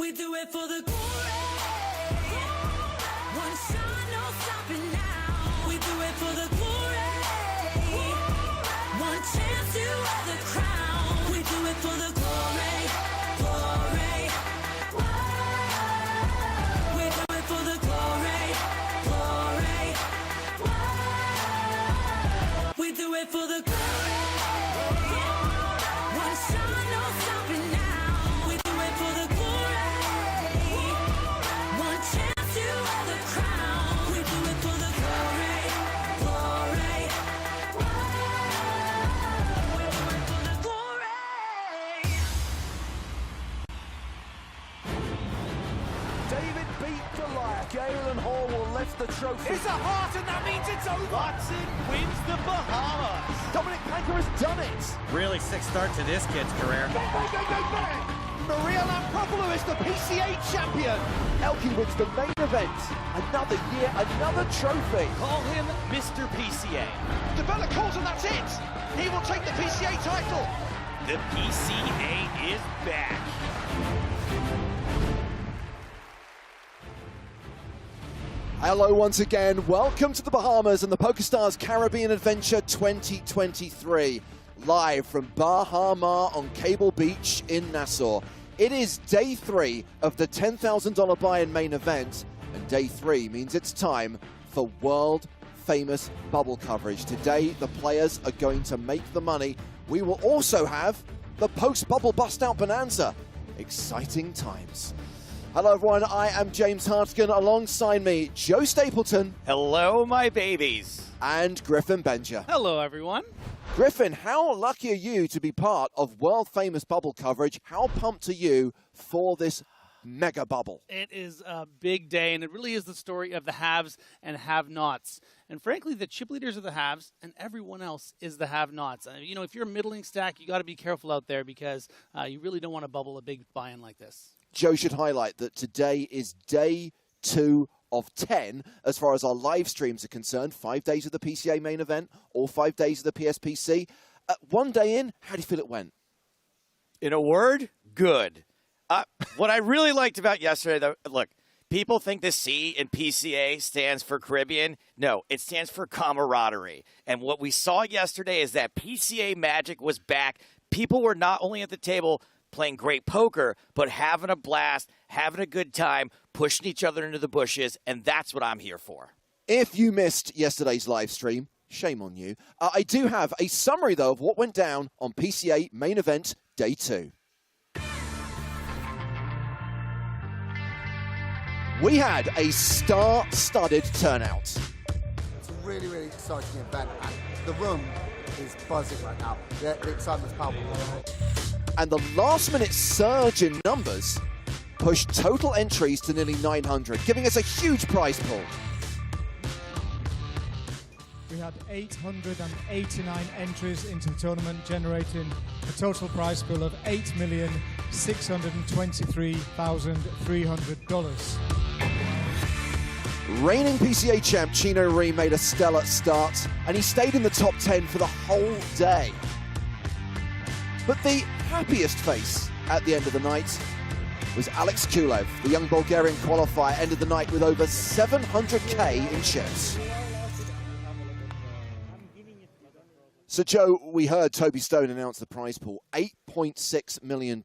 We do it for the glory. One shot, no stopping now. We do it for the glory. One chance to wear the crown. We do it for the glory, glory. We do it for the glory, glory. We do it for the glory. One shot, no stopping now. We do it for the glory. One chance to wear the crown. We do it for the glory, glory. We do it for the glory. David beat Goliath. Gale and Hall will lift the trophy. It's a heart, and that means it's over. Watson wins the Bahamas. Dominic Panker has done it. Really sick start to this kid's career. Bang, bang, bang, bang, bang. Maria Lampropoulos is the PCA champion. Elkie wins the main event. Another year, another trophy. Call him Mr. PCA. DeBella calls, and that's it. He will take the PCA title. The PCA is back. Hello once again. Welcome to the Bahamas and the PokerStars Caribbean Adventure 2023. Live from Bahama on Cable Beach in Nassau. It is day 3 of the $10,000 buy-in main event, and day 3 means it's time for world famous bubble coverage. Today the players are going to make the money. We will also have the post-bubble bust-out bonanza. Exciting times. Hello everyone, I am James Hartigan. Alongside me, Joe Stapleton. Hello, my babies. And Griffin Benja. Hello, everyone. Griffin, how lucky are you to be part of world-famous bubble coverage? How pumped are you for this mega bubble? It is a big day, and it really is the story of the haves and have-nots. And frankly, the chip leaders are the haves, and everyone else is the have-nots. You know, if you're a middling stack, you got to be careful out there because you really don't want to bubble a big buy-in like this. Joe should highlight that today is day 2 of 10 as far as our live streams are concerned. 5 days of the PCA main event, all 5 days of the PSPC. 1 day in, how do you feel it went? In a word, good. What I really liked about yesterday, though, look, people think the C in PCA stands for Caribbean. No, it stands for camaraderie. And what we saw yesterday is that PCA magic was back. People were not only at the table playing great poker, but having a blast, having a good time, pushing each other into the bushes, and that's what I'm here for. If you missed yesterday's live stream, shame on you. I do have a summary, though, of what went down on PCA main event day 2. We had a star-studded turnout. It's a really, really exciting event, and the room is buzzing right now. The excitement's palpable. And the last-minute surge in numbers pushed total entries to nearly 900, giving us a huge prize pool. We had 889 entries into the tournament, generating a total prize pool of $8,623,300. Reigning PCA champ Chino Ree made a stellar start, and he stayed in the top 10 for the whole day. But the happiest face at the end of the night was Alex Kulev. The young Bulgarian qualifier ended the night with over 700K in chips. So, Joe, we heard Toby Stone announce the prize pool, $8.6 million.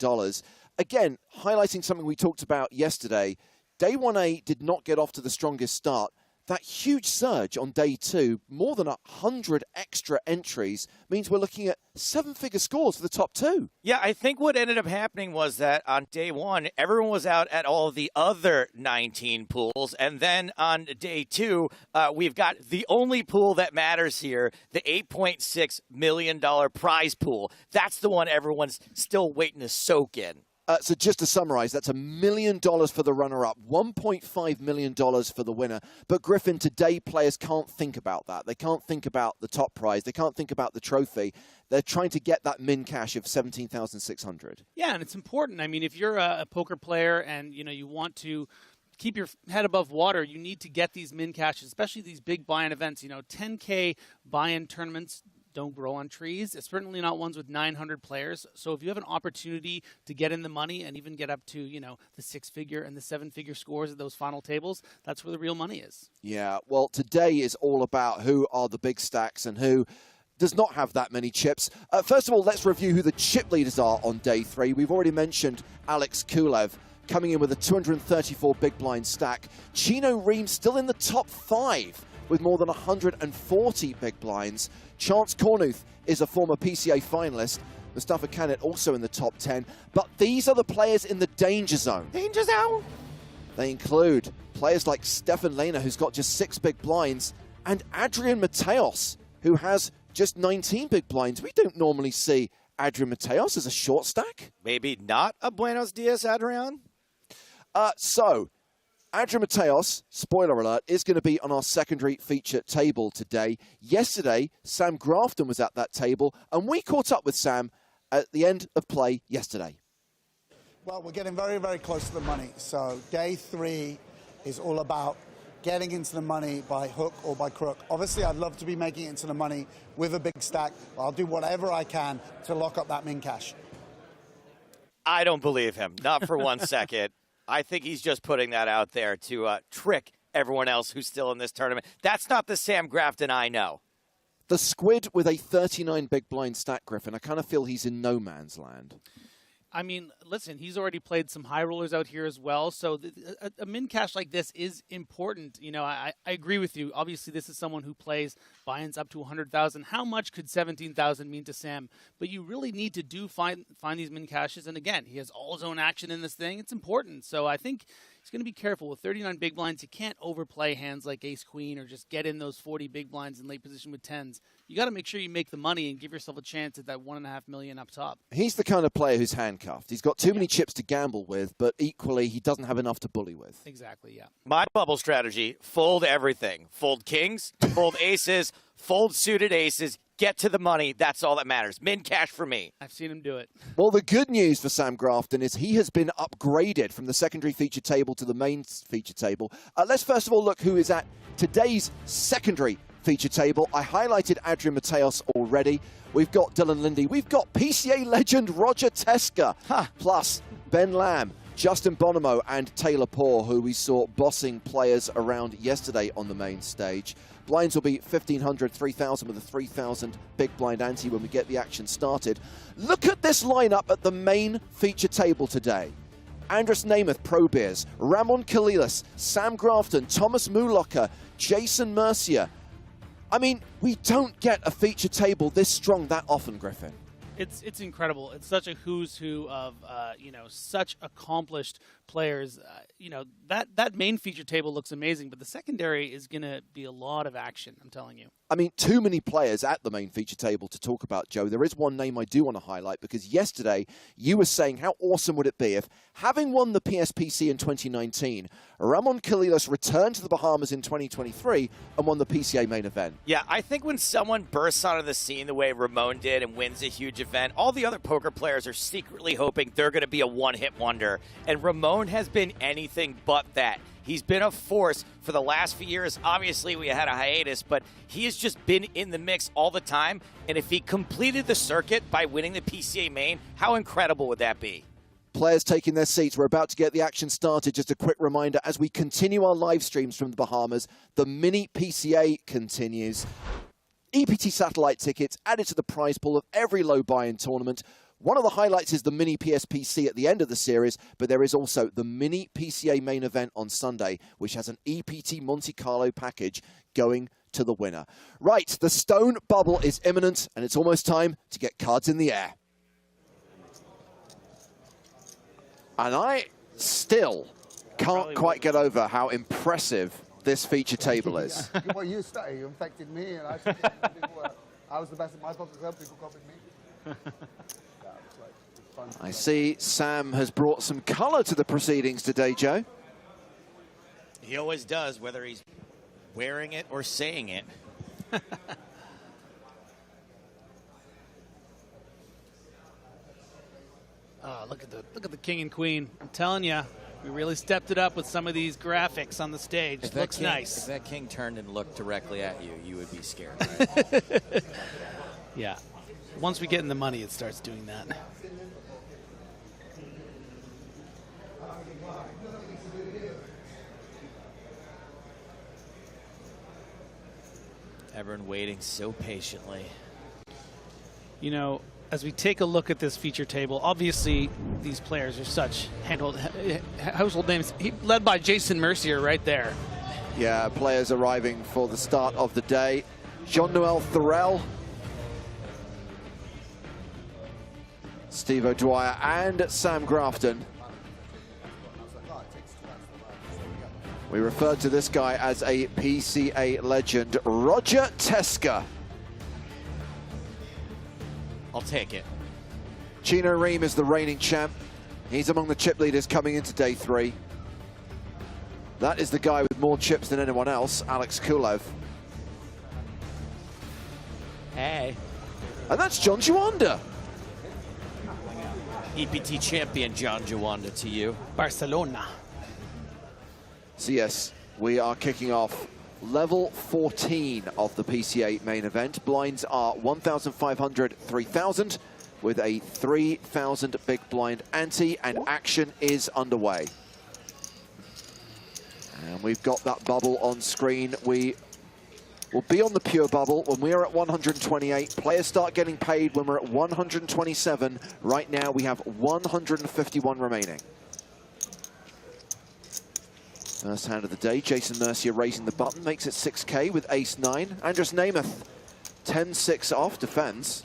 Again, highlighting something we talked about yesterday, Day 1A did not get off to the strongest start. That huge surge on day 2, more than 100 extra entries, means we're looking at 7-figure scores for the top 2. Yeah, I think what ended up happening was that on day 1, everyone was out at all the other 19 pools. And then on day 2, we've got the only pool that matters here, the $8.6 million prize pool. That's the one everyone's still waiting to soak in. So just to summarize, that's $1 million for the runner-up, $1.5 million for the winner. But Griffin, today players can't think about that. They can't think about the top prize. They can't think about the trophy. They're trying to get that min cash of $17,600. Yeah, and it's important. I mean, if you're a poker player and you want to keep your head above water, you need to get these min cashes, especially these big buy-in events. 10K buy-in tournaments don't grow on trees, certainly not ones with 900 players. So if you have an opportunity to get in the money and even get up to, you know, the 6-figure and the 7-figure scores at those final tables, that's where the real money is. Yeah, well, today is all about who are the big stacks and who does not have that many chips. First of all, let's review who the chip leaders are on day 3. We've already mentioned Alex Kulev coming in with a 234 big blind stack. Chino Reams still in the top 5 with more than 140 big blinds. Chance Cornuth is a former PCA finalist. Mustafa Kanat also in the top 10. But these are the players in the danger zone. Danger zone! They include players like Stefan Lehner, who's got just 6 big blinds, and Adrian Mateos, who has just 19 big blinds. We don't normally see Adrian Mateos as a short stack. Maybe not a Buenos Dias, Adrian? So, Adrian Mateos, spoiler alert, is going to be on our secondary feature table today. Yesterday, Sam Grafton was at that table, and we caught up with Sam at the end of play yesterday. Well, we're getting very, very close to the money. So day 3 is all about getting into the money by hook or by crook. Obviously, I'd love to be making it into the money with a big stack. I'll do whatever I can to lock up that min cash. I don't believe him. Not for 1 second. I think he's just putting that out there to trick everyone else who's still in this tournament. That's not the Sam Grafton I know. The Squid with a 39 big blind stack, Griffin. I kind of feel he's in no man's land. I mean, listen, he's already played some high rollers out here as well, so a min cash like this is important. You know, I agree with you. Obviously, this is someone who plays buy-ins up to 100,000. How much could 17,000 mean to Sam? But you really need to find these min cashes, and again, he has all his own action in this thing. It's important, so I think he's going to be careful. With 39 big blinds, you can't overplay hands like ace-queen or just get in those 40 big blinds in late position with 10s. You got to make sure you make the money and give yourself a chance at that $1.5 million up top. He's the kind of player who's handcuffed. He's got too many chips to gamble with, but equally, he doesn't have enough to bully with. Exactly, yeah. My bubble strategy, fold everything. Fold kings, fold aces, fold suited aces, get to the money. That's all that matters. Min cash for me. I've seen him do it. Well, the good news for Sam Grafton is he has been upgraded from the secondary feature table to the main feature table. Let's first of all look who is at today's secondary feature table. I highlighted Adrian Mateos already. We've got Dylan Lindy. We've got PCA legend Roger Teska. Plus Ben Lamb, Justin Bonomo, and Taylor Poor, who we saw bossing players around yesterday on the main stage. Blinds will be 1,500, 3,000 with a 3,000 big blind ante when we get the action started. Look at this lineup at the main feature table today. Andrus Namath, Pro Beers, Ramon Colillas, Sam Grafton, Thomas Mulocker, Jason Mercier. I mean, we don't get a feature table this strong that often, Griffin. It's incredible. It's such a who's who of such accomplished players. That main feature table looks amazing, but the secondary is going to be a lot of action, I'm telling you. I mean, too many players at the main feature table to talk about, Joe. There is one name I do want to highlight, because yesterday you were saying how awesome would it be if, having won the PSPC in 2019, Ramon Colillas returned to the Bahamas in 2023 and won the PCA main event. Yeah, I think when someone bursts onto the scene the way Ramon did and wins a huge event, all the other poker players are secretly hoping they're going to be a one-hit wonder. And Ramon has been anything but that. He's been a force for the last few years. Obviously, we had a hiatus, but he has just been in the mix all the time. And if he completed the circuit by winning the PCA main, how incredible would that be? Players taking their seats. We're about to get the action started. Just a quick reminder, as we continue our live streams from the Bahamas, the mini PCA continues. EPT satellite tickets added to the prize pool of every low buy-in tournament. One of the highlights is the mini PSPC at the end of the series, but there is also the mini PCA main event on Sunday, which has an EPT Monte Carlo package going to the winner. Right, the stone bubble is imminent, and it's almost time to get cards in the air. And I still can't quite get over how impressive this feature table is. Well, you started, you infected me, and I was the best at my poker club, people copied me. I see Sam has brought some color to the proceedings today, Joe. He always does, whether he's wearing it or saying it. Oh, look at the king and queen. I'm telling you, we really stepped it up with some of these graphics on the stage. It looks nice. If that king turned and looked directly at you, you would be scared, right? Yeah. Once we get in the money, it starts doing that. Everyone waiting so patiently. You know, as we take a look at this feature table, obviously these players are such household names, led by Jason Mercier right there. Yeah, players arriving for the start of the day. Jean-Noel Thorell, Steve O'Dwyer, and Sam Grafton. We referred to this guy as a PCA legend, Roger Teska. I'll take it. Chino Reem is the reigning champ. He's among the chip leaders coming into day 3. That is the guy with more chips than anyone else, Alex Kulev. Hey. And that's John Juanda. EPT champion John Juanda to you. Barcelona. So yes, we are kicking off level 14 of the PCA main event. Blinds are 1,500, 3,000 with a 3,000 big blind ante, and action is underway. And we've got that bubble on screen. We will be on the pure bubble when we are at 128. Players start getting paid when we're at 127. Right now we have 151 remaining. First hand of the day, Jason Mercier raising the button, makes it 6K with ace-9. Andres Namath, 10-6 off, defends.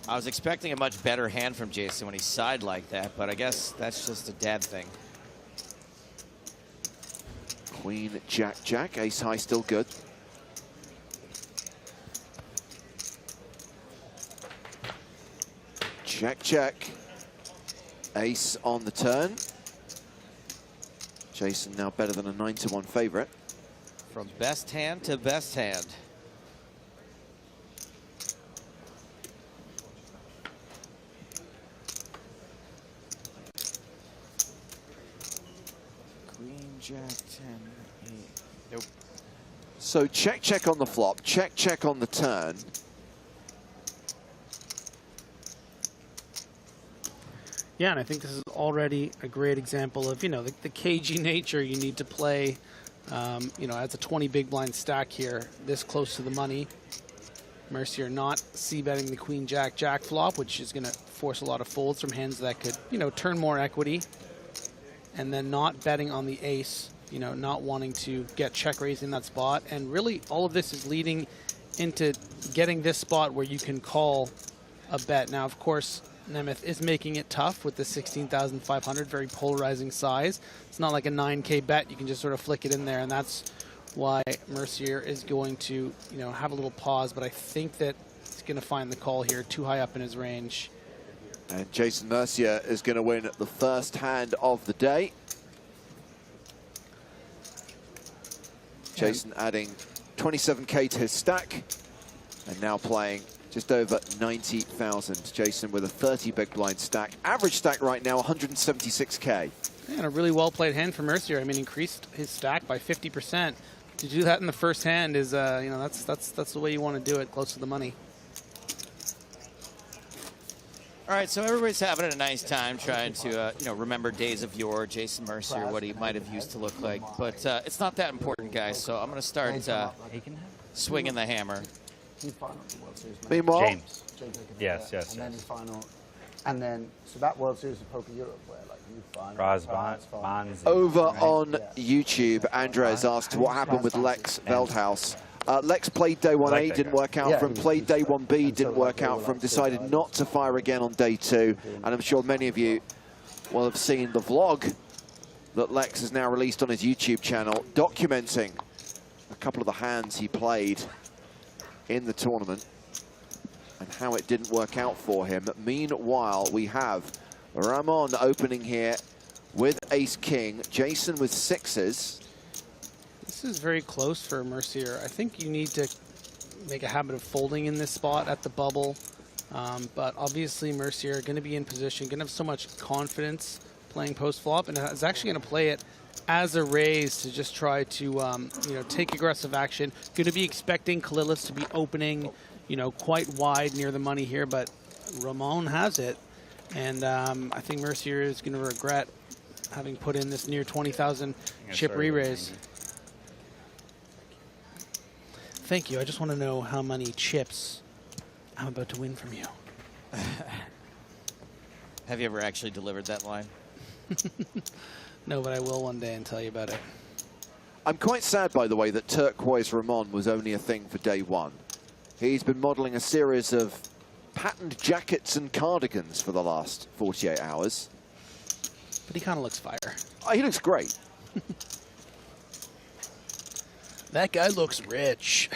I was expecting a much better hand from Jason when he side like that, but I guess that's just a dad thing. Queen, Jack, Jack, ace-high still good. Check, check. Ace on the turn. Jason now better than a 9-1 favorite. From best hand to best hand. Queen, Jack, 10, 8. Nope. So check, check on the flop, check, check on the turn. Yeah, and I think this is already a great example of, you know, the cagey nature you need to play, you know, as a 20 big blind stack here, this close to the money. Mercier not c-betting the queen, jack, jack flop, which is going to force a lot of folds from hands that could, you know, turn more equity. And then not betting on the ace, you know, not wanting to get check raised in that spot. And really all of this is leading into getting this spot where you can call a bet. Now, of course, Nemeth is making it tough with the 16,500, very polarizing size. It's not like a 9K bet. You can just sort of flick it in there, and that's why Mercier is going to, you know, have a little pause, but I think that he's going to find the call here, too high up in his range. And Jason Mercier is going to win the first hand of the day. Jason adding 27K to his stack, and now playing just over 90,000. Jason with a 30 big blind stack. Average stack right now, 176K. And a really well-played hand for Mercier. I mean, increased his stack by 50%. To do that in the first hand is, you know, that's the way you want to do it, close to the money. All right, so everybody's having a nice time trying to, you know, remember days of yore, Jason Mercier, what he might have used to look like. But it's not that important, guys, so I'm going to start swinging the hammer. Meanwhile, James. Yes, yes. And then the final, and then so that World Series of Poker Europe, where like you find over on YouTube, Andres asked what happened with Lex Veldhaus. Lex played day 1A, didn't work out from, played day 1B, didn't work out from, decided not to fire again on day 2. And I'm sure many of you will have seen the vlog that Lex has now released on his YouTube channel, documenting a couple of the hands he played in the tournament and how it didn't work out for him. Meanwhile, we have Ramon opening here with ace-king, Jason with sixes. This is very close for Mercier. I think you need to make a habit of folding in this spot at the bubble. But obviously Mercier going to be in position, going to have so much confidence playing post-flop, and is actually going to play it as a raise to just try to you know, take aggressive action. Going to be expecting Colillas to be opening, you know, quite wide near the money here, but Ramon has it. And I think Mercier is going to regret having put in this near 20,000 chip re-raise. Thank you. I just want to know how many chips I'm about to win from you. Have you ever actually delivered that line? No, but I will one day and tell you about it. I'm quite sad, by the way, that Turquoise Ramon was only a thing for day one. He's been modeling a series of patterned jackets and cardigans for the last 48 hours. But he kind of looks fire. Oh, he looks great. That guy looks rich.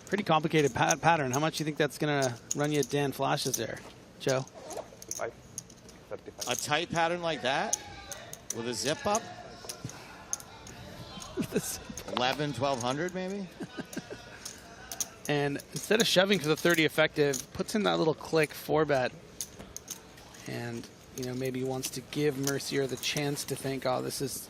Pretty complicated pattern. How much do you think that's going to run you at Dan Flashes there, Joe? A tight pattern like that with a zip up? 11, 1200 maybe? And instead of shoving for the 30 effective, puts in that little click 4-bet. And, you know, maybe wants to give Mercier the chance to think, oh, this is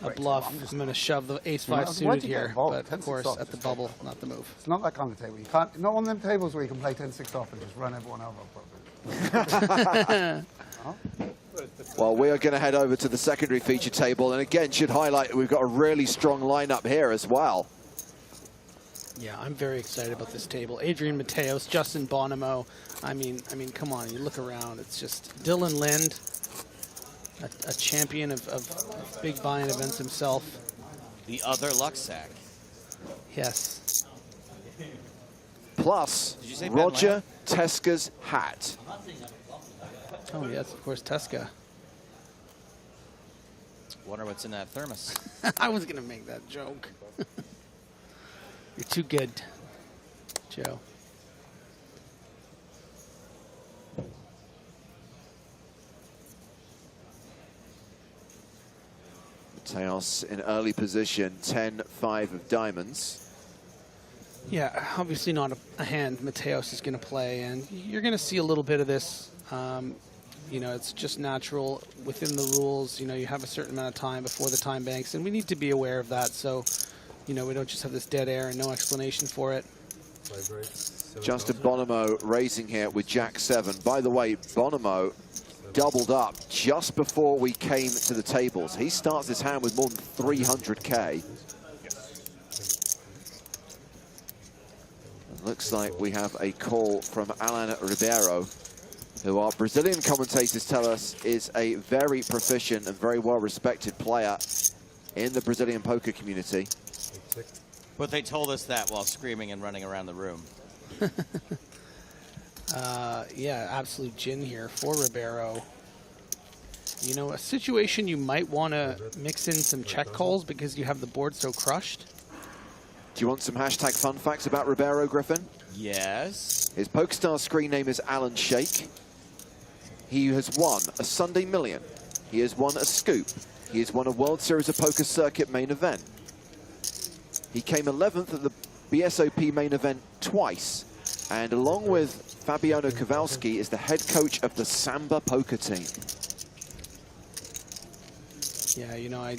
a bluff. I'm going to shove the ace-5 suited here. But, of course, at the bubble, not the move. It's not that kind of table. You can't, not one of them tables where you can play 10-6 off and just run everyone over. Well, we are going to head over to the secondary feature table, and again, should highlight we've got a really strong lineup here as well. Yeah, I'm very excited about this table. Adrian Mateos, Justin Bonomo. I mean, come on, you look around. It's just Dylan Lind, a champion of big buy-in events himself. The other luck sack. Yes. Plus, Roger Teska's hat. Oh, yes, of course, Teska. Wonder what's in that thermos. I was going to make that joke. You're too good, Joe. Mateos in early position, 10-5 of diamonds. Yeah, obviously not a hand Mateos is going to play, and you're going to see a little bit of this. You know, it's just natural within the rules. You know, you have a certain amount of time before the time banks, and we need to be aware of that. So, you know, we don't just have this dead air and no explanation for it. Justin Bonomo raising here with Jack-7. By the way, Bonomo doubled up just before we came to the tables. He starts his hand with more than 300K. Looks like we have a call from Alan Ribeiro, who our Brazilian commentators tell us is a very proficient and very well-respected player in the Brazilian poker community. But they told us that while screaming and running around the room. Yeah, absolute gin here for Ribeiro. You know, a situation you might want to mix in some check calls because you have the board so crushed. Do you want some hashtag fun facts about Ribeiro, Griffin? Yes. His PokerStars screen name is Alan Shake. He has won a Sunday Million. He has won a Scoop. He has won a World Series of Poker Circuit Main Event. He came 11th at the BSOP Main Event twice. And along with Fabiano Kowalski is the head coach of the Samba poker team. Yeah, you know, I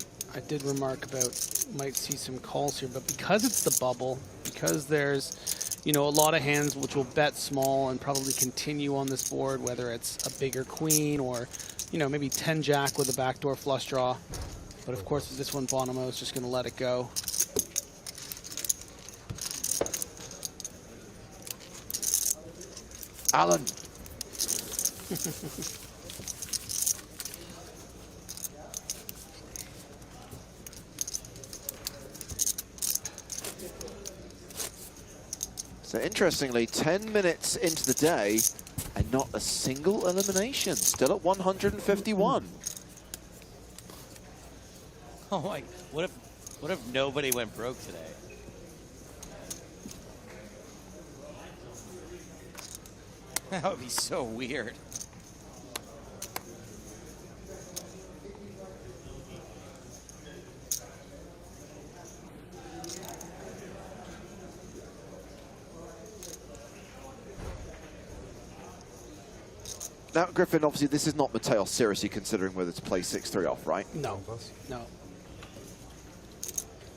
did remark about might see some calls here, but because it's the bubble, because there's, you know, a lot of hands which will bet small and probably continue on this board, whether it's a bigger queen or, you know, maybe 10 jack with a backdoor flush draw. But of course, with this one, Bonomo is just going to let it go. Alan. So interestingly, 10 minutes into the day and not a single elimination, still at 151. Oh my, what if nobody went broke today? That would be so weird. Now, Griffin, obviously this is not Mateos seriously considering whether to play 6-3 off, right? No, no.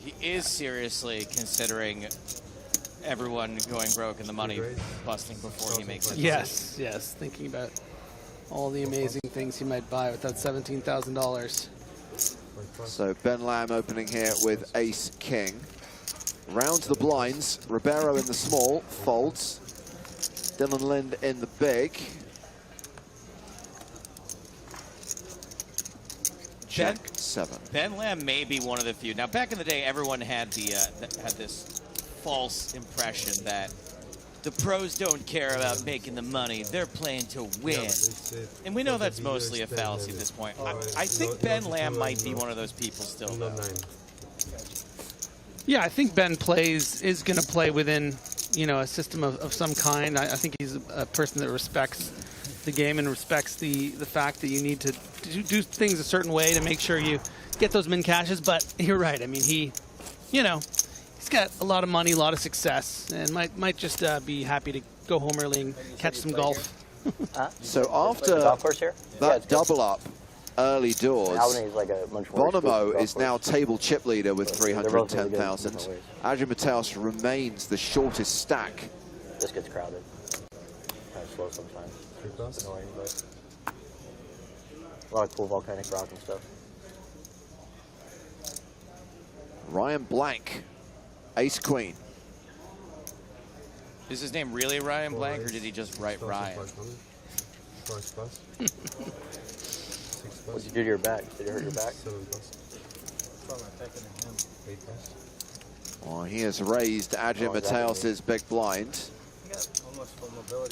He is seriously considering everyone going broke and the money busting before he makes it. Yes, yes. Thinking about all the amazing things he might buy with that $17,000. So Ben Lamb opening here with Ace King. Round to the blinds. Ribeiro in the small, folds. Dylan Lind in the big. Check 7. Ben Lamb may be one of the few. Now, back in the day, everyone had the had this false impression that the pros don't care about making the money; they're playing to win. And we know that's mostly a fallacy at this point. I think Ben Lamb might be one of those people still, though. Yeah, I think Ben is going to play within, you know, a system of some kind. I think he's a person that respects the game and respects the fact that you need to do things a certain way to make sure you get those min cashes. But you're right. I mean, he's got a lot of money, a lot of success, and might just be happy to go home early and catch some golf. So after that double up early doors, Bonomo is now table chip leader with 310,000. Adrian Mateos remains the shortest stack. This gets crowded. Kind of slow sometimes. It's annoying, but a lot of cool volcanic rock and stuff. Ryan Blank, Ace Queen. Is his name really Ryan Blank, or did he just write Ryan? What'd you do to your back? Did it hurt your back? Well, he has raised Adrian Mateos' big blind.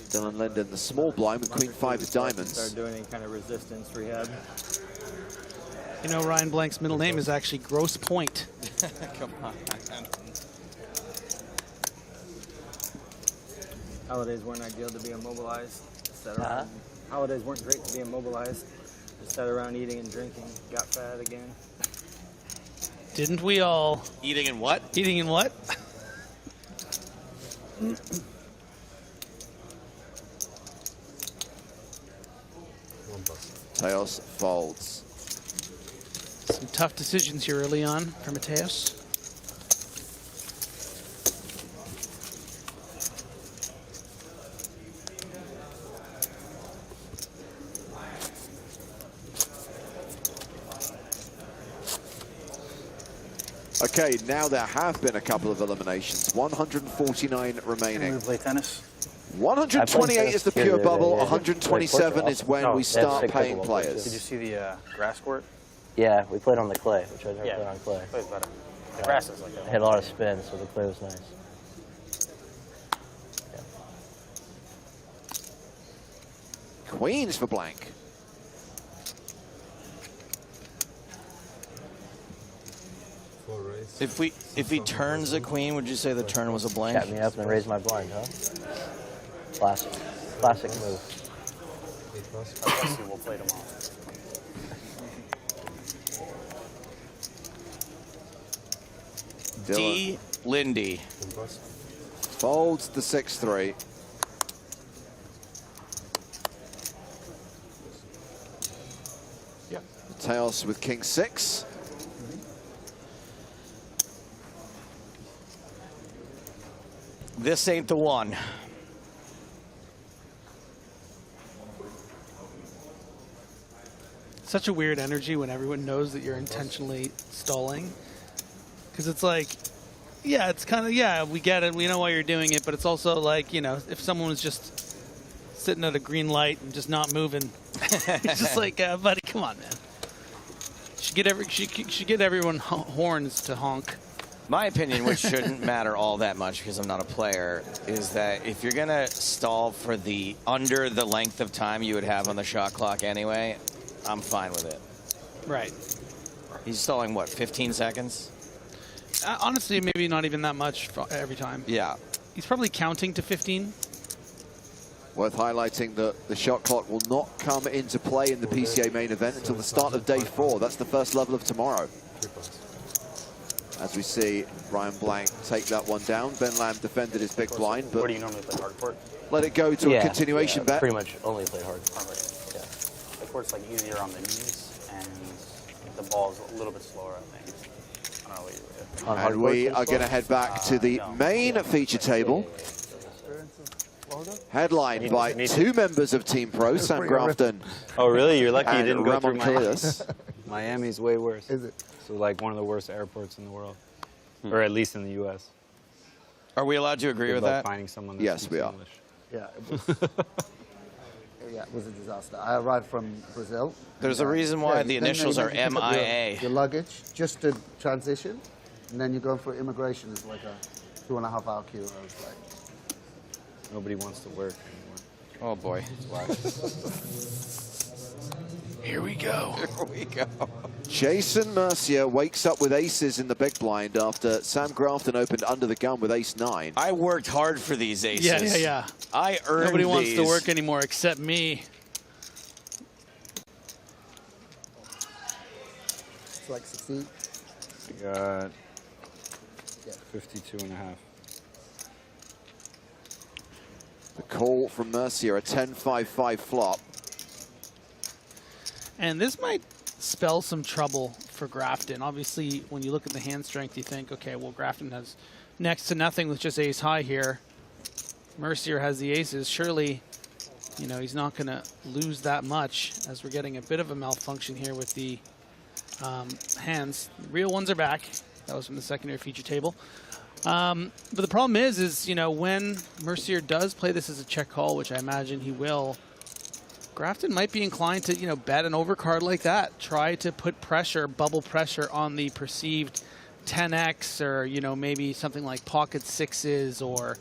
Dylan Linden, the small blind with Queen 5 of diamonds. Start doing any kind of resistance rehab. You know, Ryan Blank's middle name is actually Gross Point. Come on. Holidays weren't ideal to be immobilized. Holidays weren't great to be immobilized. Just sat around eating and drinking. Got fat again. Didn't we all? Eating and what? Eating and what? Mateos folds. Some tough decisions here early on for Mateos. Okay, now there have been a couple of eliminations. 149 remaining. Play tennis. 128 is the pure bubble. 127 is when we start paying players. Did you see the grass court? Yeah, we played on the clay, which I've never played on clay. Plays better. The grass is like that. It had a lot of spin, so the clay was nice. Queens for Blank. If he turns a queen, would you say the turn was a blank? Got me up and raised my blind, huh? Classic move. We'll play tomorrow. D. Lindy. Folds the 6-3. Yep. Mateos with King 6. This ain't the one. Such a weird energy when everyone knows that you're intentionally stalling. Because it's like, yeah, it's kind of, yeah, we get it. We know why you're doing it. But it's also like, you know, if someone was just sitting at a green light and just not moving, it's just like, buddy, come on, man. Should get everyone horns to honk. My opinion, which shouldn't matter all that much because I'm not a player, is that if you're going to stall for under the length of time you would have on the shot clock anyway, I'm fine with it. Right. He's stalling, what, 15 seconds? Honestly, maybe not even that much every time. Yeah. He's probably counting to 15. Worth highlighting that the shot clock will not come into play in the PCA main event until the start of day 4. That's the first level of tomorrow. As we see Ryan Blank take that one down. Ben Lamb defended his big blind, but Where do you normally play hard court? let it go to a continuation bet. Pretty much only played hard. Yeah. The court's like easier on the knees, and the ball's a little bit slower, I think. And we are going to head back to the main feature table. Headlined by two members of Team Pro, Sam Grafton. Oh, really? You're lucky you and didn't go Ramon through Miami. Colillas. Miami's way worse. Is it? So like one of the worst airports in the world, or at least in the U.S. Are we allowed to agree Good with luck that? finding someone that Yes, speaks we are. English. Yeah, it was, yeah, it was a disaster. I arrived from Brazil. There's a reason why the initials are MIA. Your luggage, just to transition, and then you're going for immigration. It's like a 2.5-hour queue. I was like, Nobody wants to work anymore. Oh boy. Here we go. Here we go. Jason Mercier wakes up with aces in the big blind after Sam Grafton opened under the gun with ace-9. I worked hard for these aces. Yeah. I earned Nobody wants these. to work anymore except me. it's like 16. I got 52.5. The call from Mercier, a 10-5-5 flop. And this might spell some trouble for Grafton. Obviously, when you look at the hand strength, you think, okay, well, Grafton has next to nothing with just ace high here. Mercier has the aces. Surely, you know, he's not going to lose that much, as we're getting a bit of a malfunction here with the hands. Real ones are back. That was from the secondary feature table. But the problem is, you know, when Mercier does play this as a check call, which I imagine he will, Grafton might be inclined to, you know, bet an overcard like that. Try to put pressure, bubble pressure on the perceived 10x, or, you know, maybe something like pocket sixes, or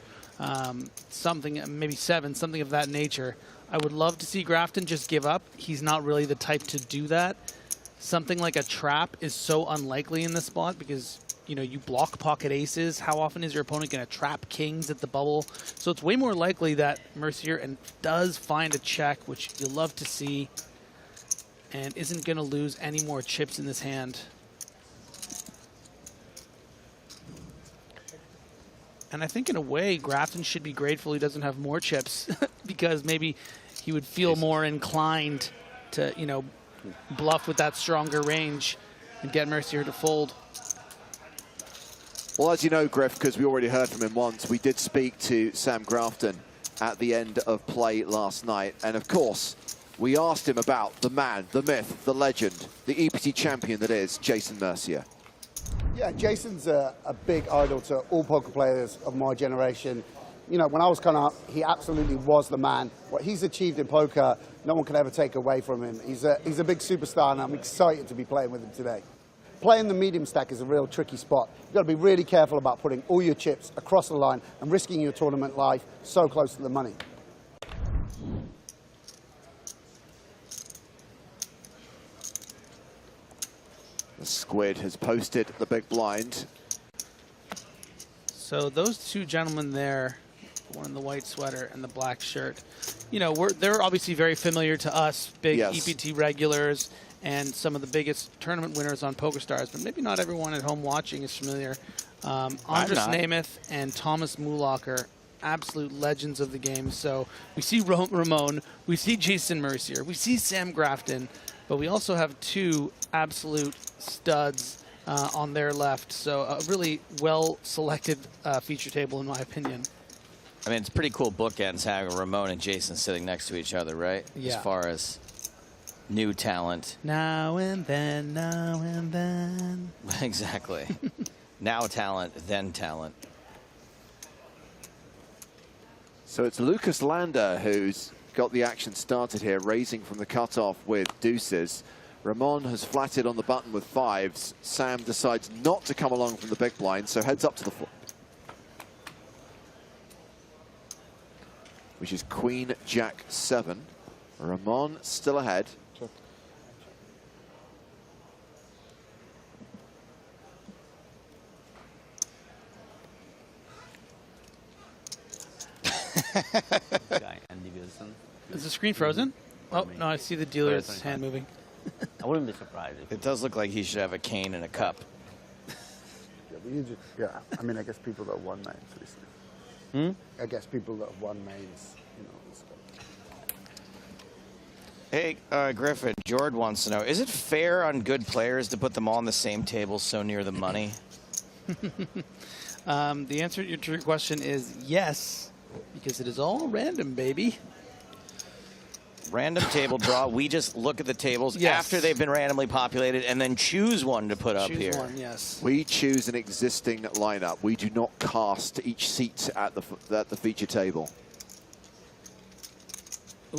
something, maybe 7, something of that nature. I would love to see Grafton just give up. He's not really the type to do that. Something like a trap is so unlikely in this spot because, you know, you block pocket aces. How often is your opponent going to trap kings at the bubble? So it's way more likely that Mercier does find a check, which you'll love to see, and isn't going to lose any more chips in this hand. And I think in a way, Grafton should be grateful he doesn't have more chips because maybe he would feel more inclined to, you know, bluff with that stronger range and get Mercier to fold. Well, as you know, Griff, because we already heard from him once, we did speak to Sam Grafton at the end of play last night. And of course, we asked him about the man, the myth, the legend, the EPT champion that is Jason Mercier. Yeah, Jason's a big idol to all poker players of my generation. You know, when I was coming up, he absolutely was the man. What he's achieved in poker, no one can ever take away from him. He's a big superstar, and I'm excited to be playing with him today. Playing the medium stack is a real tricky spot. You've got to be really careful about putting all your chips across the line and risking your tournament life so close to the money. The squid has posted the big blind. So those two gentlemen there, one in the white sweater and the black shirt, you know, they're obviously very familiar to us, big EPT regulars, and some of the biggest tournament winners on PokerStars, but maybe not everyone at home watching is familiar. Andras Namath and Thomas Mulacher, absolute legends of the game. So we see Ramon, we see Jason Mercier, we see Sam Grafton, but we also have two absolute studs on their left. So a really well-selected feature table, in my opinion. I mean, it's pretty cool bookends having Ramon and Jason sitting next to each other, right? Yeah. As far as new talent. Now and then, now and then. Exactly. Now talent, then talent. So it's Lucas Lander who's got the action started here, raising from the cutoff with deuces. Ramon has flatted on the button with fives. Sam decides not to come along from the big blind, so heads up to the flop, which is Queen Jack 7. Ramon still ahead. Is the screen frozen? Oh, no, I see the dealer's hand moving. I wouldn't be surprised. It does look like he should have a cane and a cup. Yeah, I mean, I guess people that won mains recently. I guess people that have won mains, you know. Hey, Griffin, Jord wants to know, is it fair on good players to put them all on the same table so near the money? The answer to your question is yes, because it is all random, baby. Random table draw. We just look at the tables after they've been randomly populated and then choose one to put up here. Choose one, yes. We choose an existing lineup. We do not cast each seat at the feature table.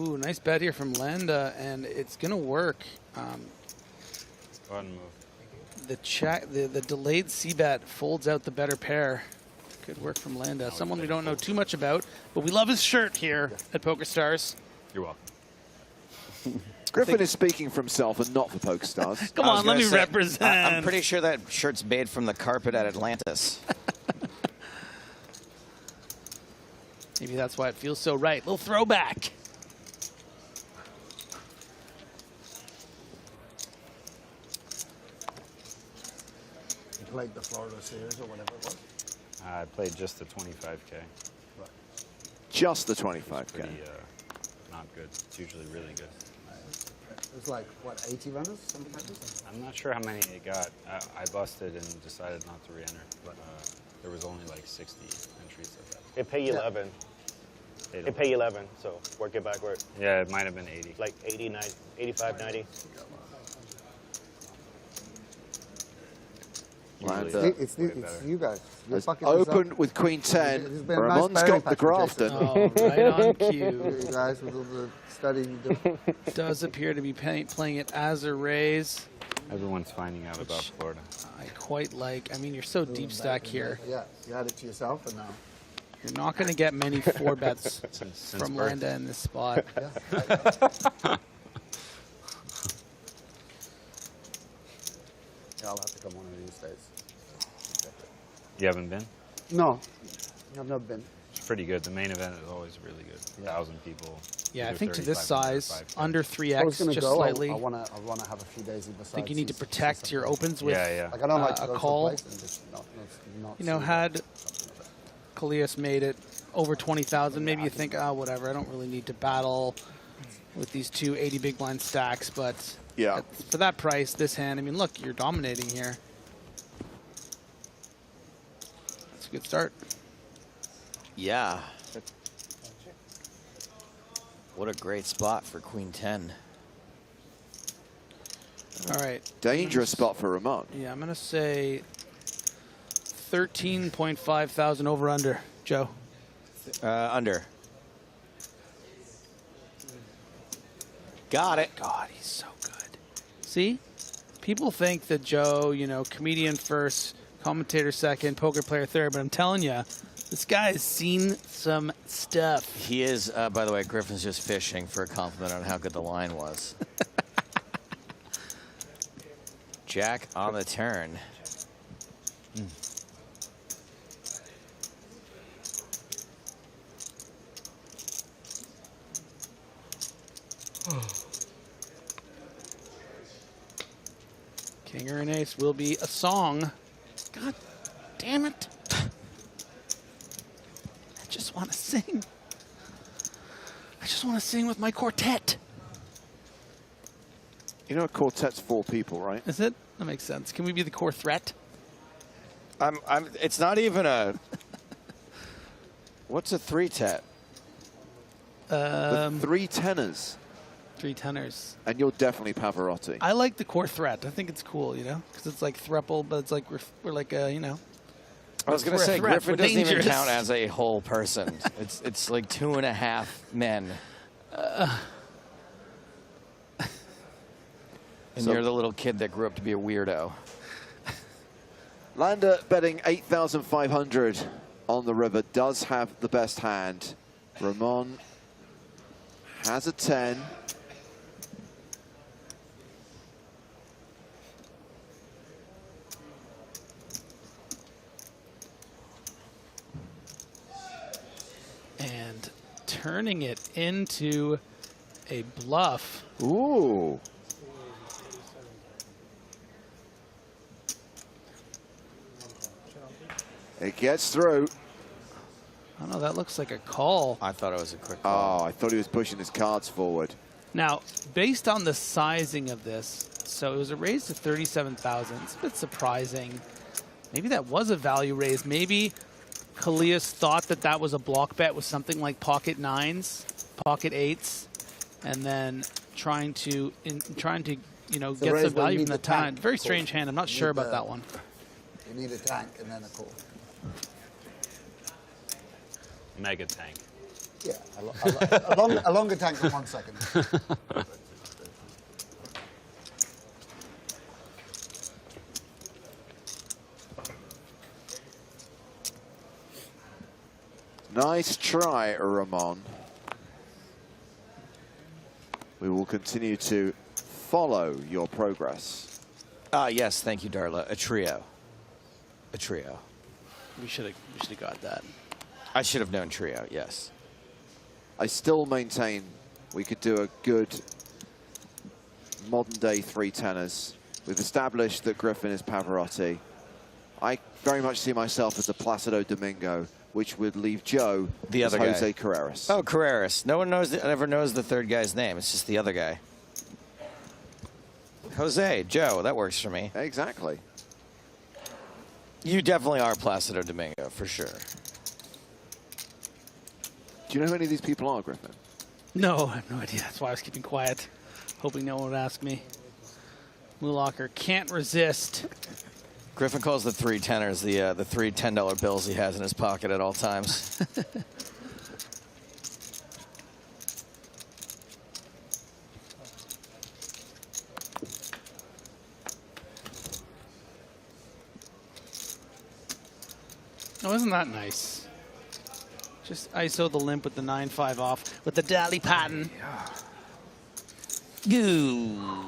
Ooh, nice bet here from Landa, and it's going to work. Go ahead and move. The delayed C-bet folds out the better pair. Good work from Landa. Someone we don't know too much about, but we love his shirt here at PokerStars. You're welcome. Griffin is speaking for himself and not for PokerStars. Come on, let me represent. I'm pretty sure that shirt's made from the carpet at Atlantis. Maybe that's why it feels so right. Little throwback. You played the Florida series or whatever it was? I played just the 25K. Right. Just the 25K. Pretty, not good. It's usually really good. It was like, what, 80 runners, something like this? I'm not sure how many it got. I busted and decided not to re-enter. But there was only like 60 entries of that. It paid 11. It paid 11, so work it backward. Yeah, it might have been 80. Like 80, 90, 85, 90. It's you guys. You're fucking Open with Queen 10. Ramon's got the Grafton. Oh, right on cue. You guys with all the studying you do. Does appear to be playing it as a raise. Everyone's finding out about Florida. I quite like. I mean, you're so deep stack here. Yeah, you had it to yourself, and now you're not going to get many 4-bets from Landa in this spot. Yeah, I'll have to come one of these days. You haven't been? No, I've never been. It's pretty good. The main event is always really good. 1,000 people. Yeah, I either think to this 3,500 size, 5K. under 3x, just slightly. I want to have a few days besides. I think you need to protect your opens with Like, I don't like to go a call. To a place and just not You know, had Colillas made it over 20,000, maybe you think, oh, whatever, I don't really need to battle with these two 80 big blind stacks, but yeah, for that price, this hand, I mean, look, you're dominating here. That's a good start. Yeah. What a great spot for Queen 10. All right. Dangerous spot for Ramon. Yeah, I'm going to say 13.5 thousand over under. Joe? Under. Got it. God, he's so good. See? People think that Joe, you know, comedian first, commentator second, poker player third, but I'm telling you, this guy has seen some stuff. He is, by the way, Griffin's just fishing for a compliment on how good the line was. Jack on the turn. King or an ace will be a song. God damn it. I just want to sing. I just want to sing with my quartet. You know, a quartet's 4 people, right? Is it? That makes sense. Can we be the core threat? It's not even a... What's a 3-tet? 3 tenors. 3 tenors. And you're definitely Pavarotti. I like the core threat. I think it's cool, you know, because it's like thruple, but it's like we're like a, you know. I was going to say, Griffin doesn't even count as a whole person. it's like 2.5 men. And you're the little kid that grew up to be a weirdo. Landa betting 8,500 on the river, does have the best hand. Ramon has a 10. And turning it into a bluff. Ooh. It gets through. I don't know, that looks like a call. I thought it was a quick call. Oh, I thought he was pushing his cards forward. Now, based on the sizing of this, so it was a raise to 37,000. It's a bit surprising. Maybe that was a value raise. Maybe Colillas thought that that was a block bet with something like pocket 9s, pocket 8s, and then trying to you know, get some value from the time. Very strange hand. I'm not sure about that one. You need a tank and then a call. Mega tank. Yeah, a longer tank than 1 second. Nice try, Ramon. We will continue to follow your progress. Yes, thank you, Darla. A trio. A trio. We should have got that. I should have known trio, yes. I still maintain we could do a good modern-day 3 tenors. We've established that Griffin is Pavarotti. I very much see myself as a Placido Domingo, which would leave Joe the as other guy. Jose Carreras. Oh, Carreras. No one ever knows the third guy's name. It's just the other guy. Jose, Joe, that works for me. Exactly. You definitely are Placido Domingo, for sure. Do you know who any of these people are, Griffin? No, I have no idea. That's why I was keeping quiet, hoping no one would ask me. Moolocker can't resist. Griffin calls the 3 tenors the 3 $10 bills he has in his pocket at all times. Oh, isn't that nice? Just ISO the limp with the 9-5 off with the Dally pattern. Ooh.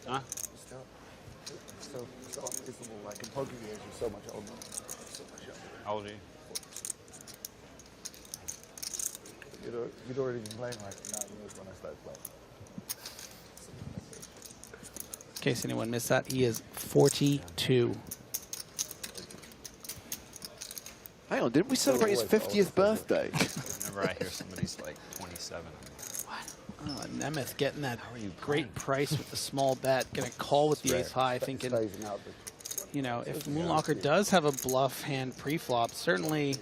Huh? So unreasonable. Like in poker years, you're so much older. So much younger. How old are you? You'd already been playing like 9 years when I started playing. In case anyone missed that, he is 42. Hang on, didn't we celebrate his 50th birthday? Whenever I hear somebody's like 27, Oh, Nemeth getting that great price with the small bet, going to call with the ace high, thinking, you know, if Moonlocker does have a bluff hand pre-flop, certainly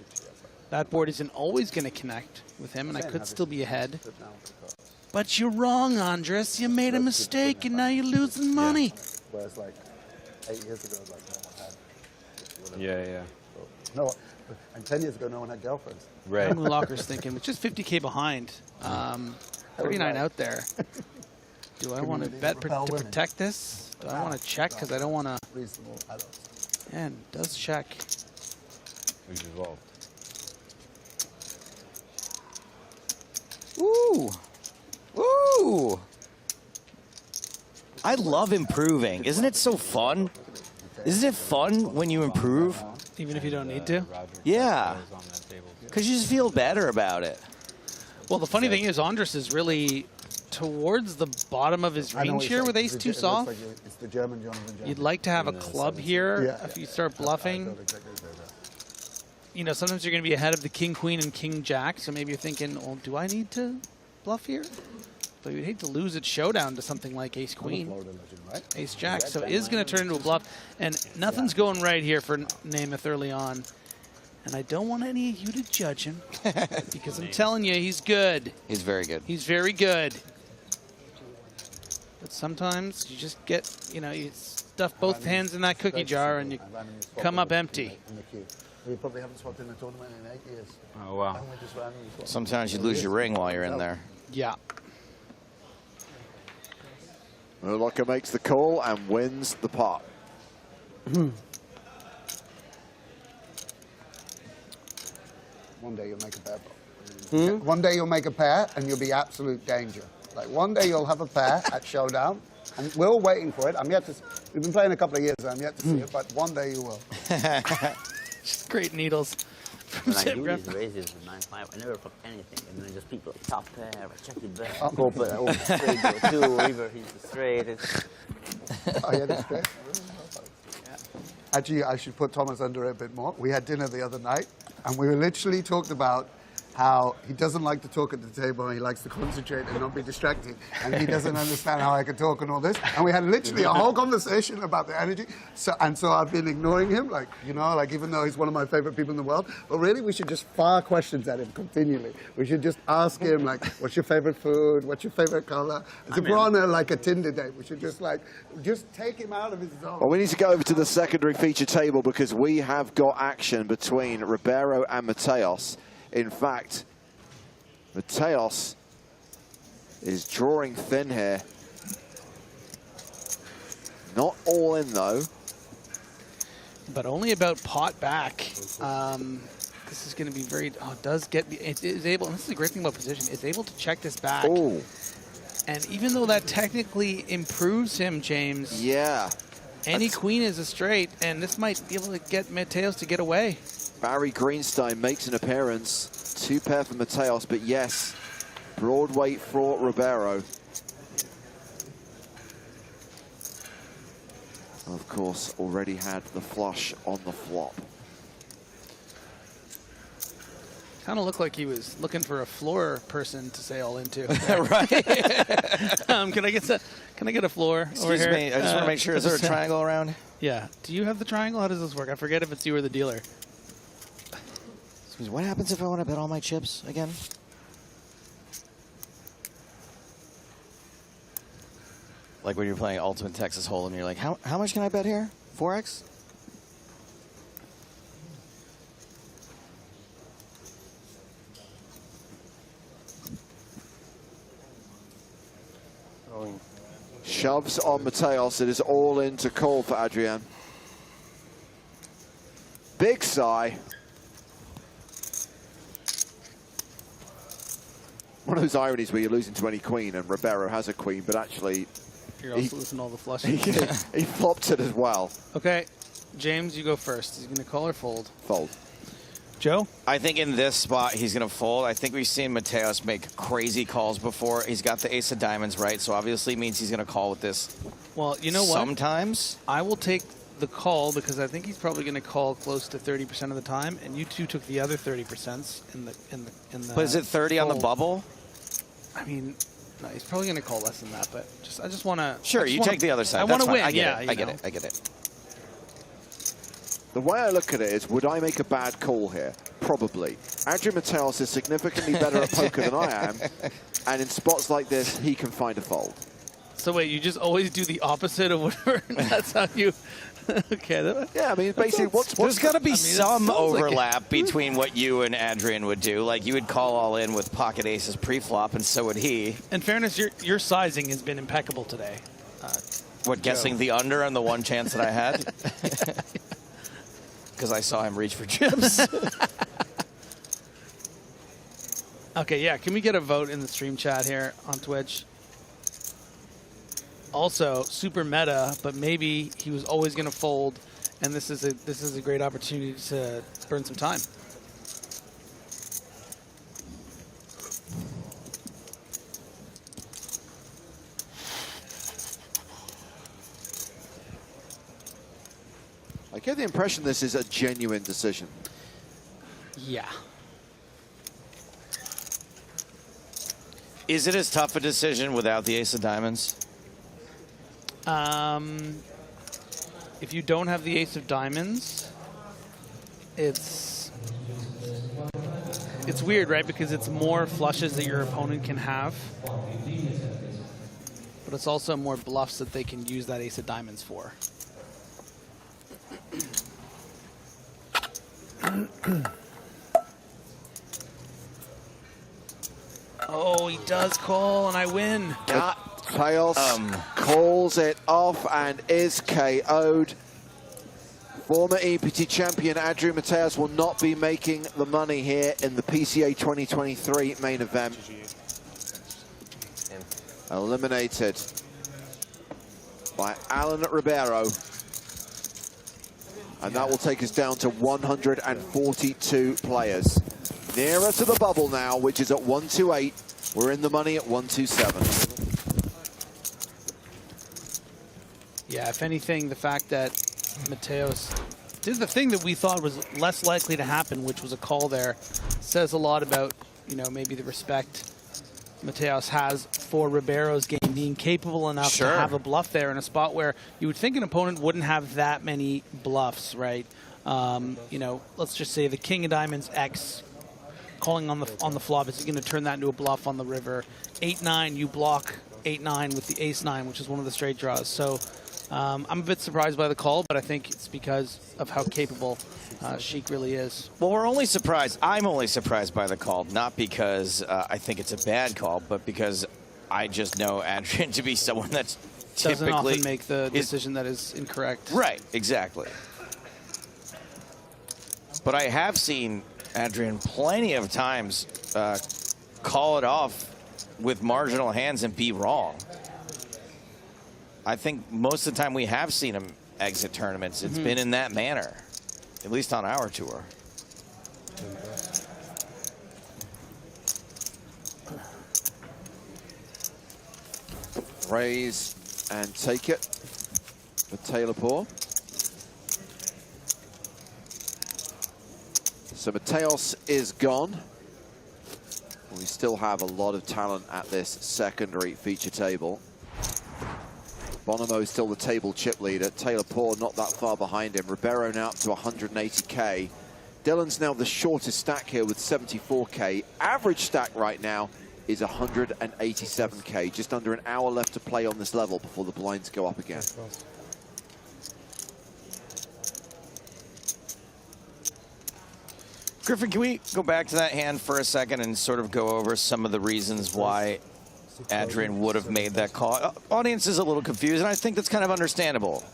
that board isn't always going to connect with him, and I could still be ahead. But you're wrong, Andres. You made a mistake, and now you're losing money. Whereas like 8 years ago, like no one had. Yeah. No, and 10 years ago, no one had girlfriends. Right. Moonlocker's thinking, with just 50K behind, 39 out there. Do I want to bet to protect this? Do I want to check because I don't want to? And does check. We've evolved. Ooh. Ooh. I love improving. Isn't it so fun? Isn't it fun when you improve? Even if you don't need to? Yeah. Because you just feel better about it. Well, the funny thing is, Andres is really towards the bottom of his range here with ace-2 soft. It's the German Jonathan. You'd like to have a club here if you start bluffing. You know, sometimes you're going to be ahead of the king, queen, and king, jack. So maybe you're thinking, well, do I need to bluff here? But you'd hate to lose its showdown to something like ace, queen, ace, jack. So it is going to turn into a bluff. And nothing's going right here for Nemeth early on. And I don't want any of you to judge him because I'm telling you, he's good. He's very good. He's very good. But sometimes you just get, you know, you stuff both hands in that cookie jar and you come up empty. We probably haven't swapped in a tournament in 8 years. Oh, wow. Sometimes you lose your ring while you're in there. Yeah. Moonlocker makes the call and wins the pot. One day you'll make a pair. One day you'll make a pair and you'll be absolute danger. Like one day you'll have a pair at showdown, and we're all waiting for it. I'm yet to. We've been playing a couple of years, and I'm yet to see it, but one day you will. Just great needles. from when I do Grafton. these raises with 9-5, I never flip anything. And then just people top pair, I check your bet, go for the straight, go 2, or either he's the straight. Oh, yeah, that's great. Actually, I should put Thomas under it a bit more. We had dinner the other night, and we were literally talked about how he doesn't like to talk at the table and he likes to concentrate and not be distracted, and he doesn't understand how I can talk and all this. And we had literally a whole conversation about the energy. So I've been ignoring him, like, you know, like even though he's one of my favorite people in the world. But really, we should just fire questions at him continually. We should just ask him, like, what's your favorite food? What's your favorite color? As if we're on like a Tinder date, we should just take him out of his zone. Well, we need to go over to the secondary feature table because we have got action between Ribeiro and Mateos. In fact, Mateos is drawing thin here. Not all in, though. But only about pot back. This is going to be very... Oh, it does get... It is able... And this is the great thing about position. It's able to check this back. Ooh. And even though that technically improves him, James... Yeah. Any queen is a straight, and this might be able to get Mateos to get away. Barry Greenstein makes an appearance. 2 pair for Mateos, but yes, broad weight for Ribeiro. Of course, already had the flush on the flop. Kind of looked like he was looking for a floor person to sail into. Right. Can I get a floor? Excuse over me, here? I just want to make sure, is there a triangle around? Yeah. Do you have the triangle? How does this work? I forget if it's you or the dealer. What happens if I want to bet all my chips again? Like when you're playing Ultimate Texas Hold'em, you're like, how much can I bet here? 4x? Shoves on Mateos. It is all in to call for Adrian. Big sigh. One of those ironies where you're losing to any queen and Ribeiro has a queen, but actually You're also losing all the flushes. he flopped it as well. Okay, James, you go first. He's going to call or fold? Fold. Joe? I think in this spot, he's going to fold. I think we've seen Mateos make crazy calls before. He's got the ace of diamonds, right? So obviously means he's going to call with this. Well, you know what? Sometimes. I will take the call because I think he's probably going to call close to 30% of the time, and you two took the other 30% in the. But is it 30 on the bubble? I mean, no, he's probably going to call less than that. But I just want to. Sure, you take the other side. I want to win. I get Yeah, it. I get it. I get it. The way I look at it is, would I make a bad call here? Probably. Adrian Mateos is significantly better at poker than I am, and in spots like this, he can find a fold. So wait, you just always do the opposite of whatever. That's how you. Okay. Yeah, I mean, basically, there's got to be some overlap like between what you and Adrian would do. Like, you would call all in with pocket aces pre-flop, and so would he. In fairness, your sizing has been impeccable today. What, guessing the under on the one chance that I had? Because I saw him reach for chips. Okay, yeah. Can we get a vote in the stream chat here on Twitch? Also, super meta, but maybe he was always going to fold, and this is a great opportunity to burn some time. I get the impression this is a genuine decision. Yeah. Is it as tough a decision without the ace of diamonds? If you don't have the ace of diamonds, it's weird, right? Because it's more flushes that your opponent can have, but it's also more bluffs that they can use that ace of diamonds for. Oh, he does call, and I win. Chaos calls it off and is KO'd. Former EPT champion Adrian Mateos will not be making the money here in the PCA 2023 main event. Eliminated by Alan Ribeiro. And that will take us down to 142 players. Nearer to the bubble now, which is at 128. We're in the money at 127. Yeah, if anything, the fact that Mateos did the thing that we thought was less likely to happen, which was a call there, says a lot about, you know, maybe the respect Mateos has for Ribeiro's game, being capable enough to have a bluff there in a spot where you would think an opponent wouldn't have that many bluffs, right? You know, let's just say the King of Diamonds X calling on the flop, is he going to turn that into a bluff on the river? 8-9, you block 8-9 with the Ace-9, which is one of the straight draws. So I'm a bit surprised by the call, but I think it's because of how capable Sheik really is. Well, we're only surprised. I'm only surprised by the call, not because I think it's a bad call, but because I just know Adrian to be someone that's doesn't typically often make the decision that is incorrect. Right, exactly. But I have seen Adrian plenty of times call it off with marginal hands and be wrong. I think most of the time we have seen him exit tournaments, it's been in that manner, at least on our tour. Raise and take it for Taylor Poor. So Mateos is gone. We still have a lot of talent at this secondary feature table. Bonomo is still the table chip leader. Taylor Poor not that far behind him. Ribeiro now up to 180K. Dylan's now the shortest stack here with 74K. Average stack right now is 187K. Just under an hour left to play on this level before the blinds go up again. Griffin, can we go back to that hand for a second and sort of go over some of the reasons why Adrian would have made that call? Audience is a little confused, and I think that's kind of understandable,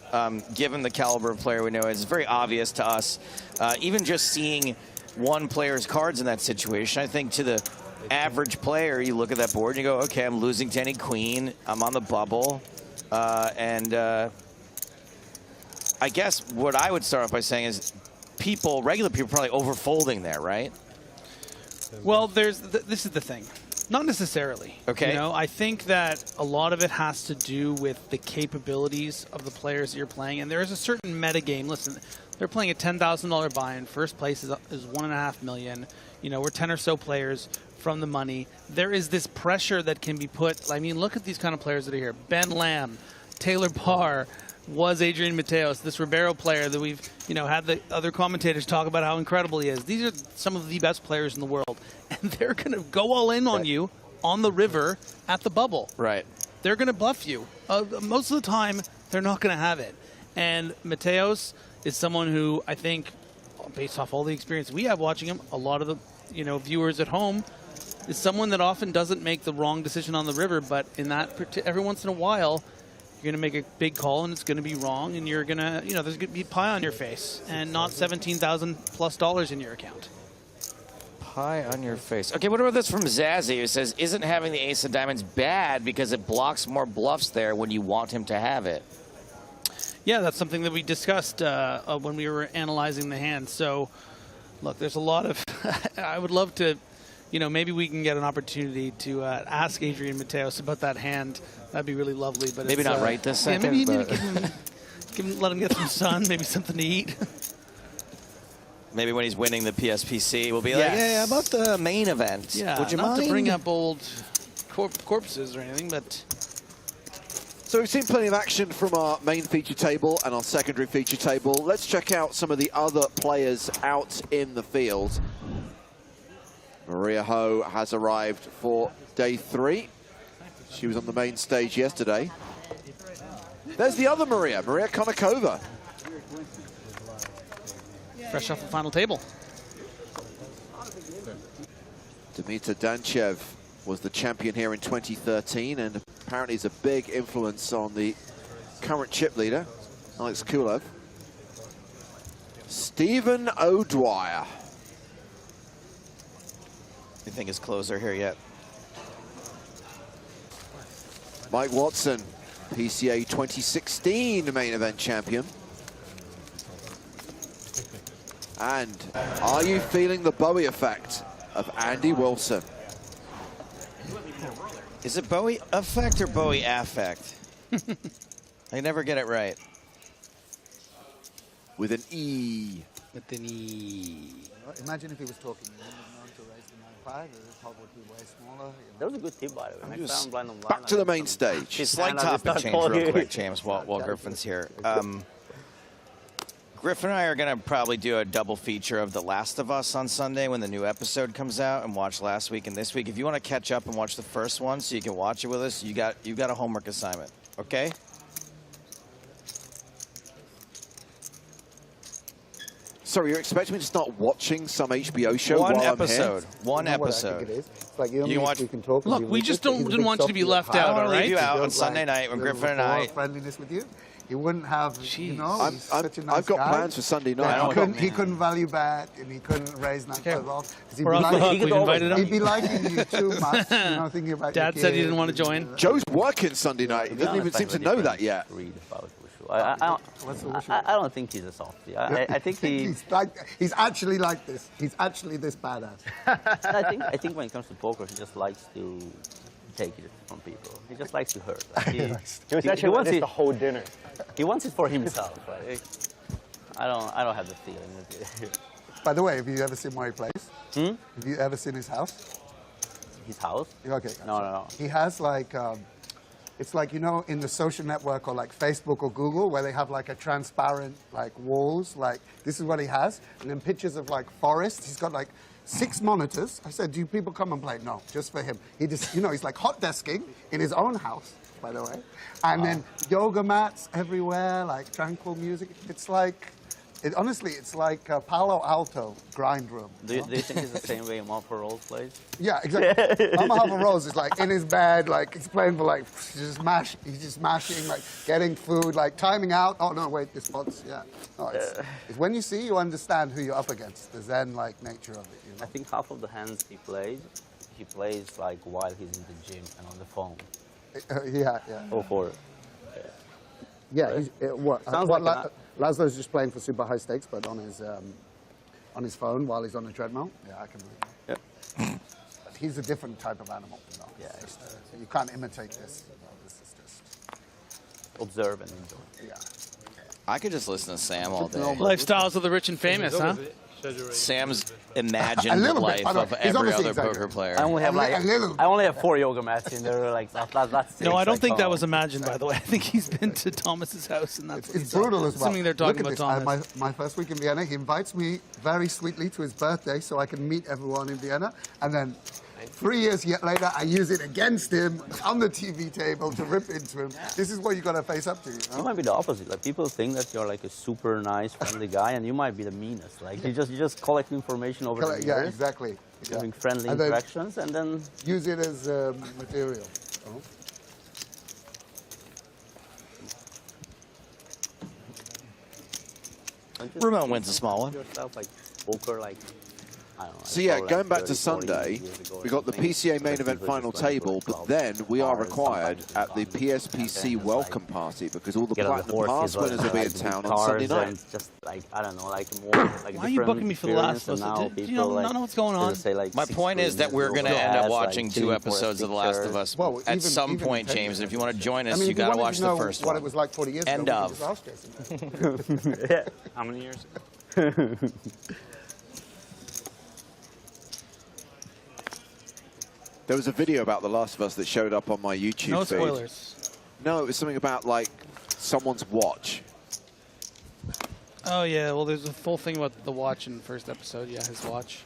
given the caliber of player we know. It's very obvious to us, even just seeing one player's cards in that situation. I think to the average player, you look at that board and you go, okay, I'm losing to any queen, I'm on the bubble, and I guess what I would start off by saying is regular people probably overfolding there, right? Well, this is the thing. Not necessarily. Okay. You know, I think that a lot of it has to do with the capabilities of the players that you're playing, and there is a certain meta game. Listen, they're playing a $10,000 buy-in. First place is $1.5 million. You know, we're 10 or so players from the money. There is this pressure that can be put. I mean, look at these kind of players that are here. Ben Lamb, Taylor Parr, was Adrian Mateos, this Ribeiro player that we've, you know, had the other commentators talk about how incredible he is. These are some of the best players in the world, and they're going to go all in on you on the river at the bubble. Right. They're going to bluff you. Most of the time, they're not going to have it. And Mateos is someone who I think, based off all the experience we have watching him, a lot of the, you know, viewers at home, is someone that often doesn't make the wrong decision on the river, but in that every once in a while, you're going to make a big call and it's going to be wrong, and you're going to, you know, there's going to be pie on your face and not $17,000+ in your account. Pie on your face. Okay, what about this from Zazzy, who says, isn't having the ace of diamonds bad because it blocks more bluffs there when you want him to have it? Yeah, that's something that we discussed when we were analyzing the hand. So, look, there's a lot of, I would love to, you know, maybe we can get an opportunity to ask Adrian Mateos about that hand. That'd be really lovely. But maybe not right this second. Yeah, maybe let him get some sun, maybe something to eat. Maybe when he's winning the PSPC, we'll be like, yeah, how about the main event? Yeah, would you not mind? To bring up old corpses or anything, but... So we've seen plenty of action from our main feature table and our secondary feature table. Let's check out some of the other players out in the field. Maria Ho has arrived for day 3. She was on the main stage yesterday. There's the other Maria Konnikova. Fresh off the final table. Dimitar Danchev was the champion here in 2013, and apparently is a big influence on the current chip leader, Alex Kulev. Stephen O'Dwyer. You think his closer here yet? Mike Watson, PCA 2016 main event champion. And are you feeling the Bowie effect of Andy Wilson? Is it Bowie effect or Bowie affect? I never get it right. With an E. With an E. Imagine if he was talking. He wouldn't have known to raise the 9-5. The top would be way smaller. That was a good tip, by the way. Next time, blind on blind. Back to the main stage. Just slight topic change real quick, James, while Griffin's here. Griffin and I are going to probably do a double feature of The Last of Us on Sunday when the new episode comes out, and watch last week and this week. If you want to catch up and watch the first one so you can watch it with us, you got a homework assignment, okay? Sorry, you're expecting me to start watching some HBO show One while episode. One You know what I episode. think it is? It's like you can watch. We can talk. Look, we just didn't want you to be left out, all right? You out on Sunday night when Griffin and I. Friendliness with you. He wouldn't have, you know, he's such a nice I've got guy. plans for Sunday night. He couldn't value bet, and he couldn't raise 9-5 off. We're off the hook. We've invited him. He'd be liking you too much, you know, thinking about Dad your said he kid. didn't want to join. Joe's working Sunday night. He doesn't even seem to know that yet. I don't think he's a softie. I think he's actually like this. He's actually this badass. I think when it comes to poker, he just likes to take it from people. He just likes to hurt. Like he wants it the whole dinner. He wants it for himself. Right? I don't have the feeling. By the way, have you ever seen where he plays? Have you ever seen his house? His house? Okay. No. He has like, it's like, you know, in the social network or like Facebook or Google where they have like a transparent like walls, like this is what he has. And then pictures of like forests. He's got like 6 monitors. I said, do people come and play? No, just for him. He just, you know, he's like hot desking in his own house, by the way. And then yoga mats everywhere, like tranquil music. It's like, honestly, it's like a Palo Alto grind room. Do you think it's the same way Mama Rose plays? Yeah, exactly. Mama Rose is like in his bed, like he's playing for like, he's just mashing, like getting food, like timing out. Oh no, wait, this spot's, yeah. No, it's when you see, you understand who you're up against, the Zen like nature of it. You know? I think half of the hands he plays like while he's in the gym and on the phone. Yeah. Oh, for it. Yeah, what Sounds Laszlo's just playing for super high stakes, but on his phone while he's on the treadmill. Yeah, I can believe that. Yep. But he's a different type of animal. You know? Yeah, you can't imitate this. You know, this is just observe and enjoy. Yeah. I could just listen to Sam all day. Lifestyles of the rich and famous, huh? Sam's imagined life of every other poker player. I only have 4 yoga mats in there. Like that's no, I don't think that was imagined. By the way, I think he's been to Thomas's house, and that's it's brutal as well. Assuming they're talking about Thomas. My first week in Vienna, he invites me very sweetly to his birthday so I can meet everyone in Vienna, and then 3 years later, I use it against him on the TV table to rip into him. This is what you got to face up to. You know? You might be the opposite. Like people think that you're like a super nice, friendly guy, and you might be the meanest. Like you just collect information over the years. Yeah, exactly. Having friendly interactions, and then use it as material. Oh. Ramon wins a small one. Yourself, like poker, like. So yeah, going back to Sunday, we got the PCA Main Event final table, but then we are required at the PSPC welcome party because all the Platinum Pass winners will be in town on Sunday night. Just like, I don't know, like more. Like why are you booking me for the last one? Do you not know what's going on? My point is that we're going to end up watching 2 episodes of The Last of Us at some point, James. And if you want to join us, you got to watch the first one. What it was like 40 years ago. End of. How many years? There was a video about The Last of Us that showed up on my YouTube No feed. spoilers. No, it was something about like someone's watch. Oh yeah, well there's a full thing about the watch in the first episode. Yeah, his watch.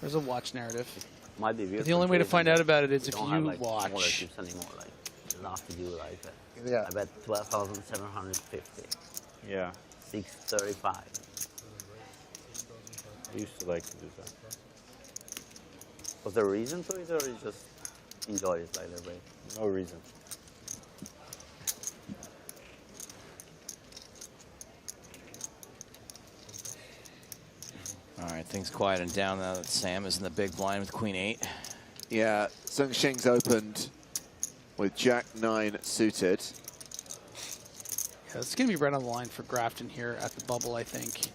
There's a watch narrative. Might be weird. But the only way to find out about it is if you like watch. More chips anymore. Like enough to do like I bet 12,750. Yeah. 635. I used to like to do that. Was there a reason to it, or you just enjoy it like that way? No reason. All right, things quieting down now that Sam is in the big blind with Queen 8. Yeah, Sung Shing's opened with Jack 9 suited. Yeah, it's going to be right on the line for Grafton here at the bubble, I think.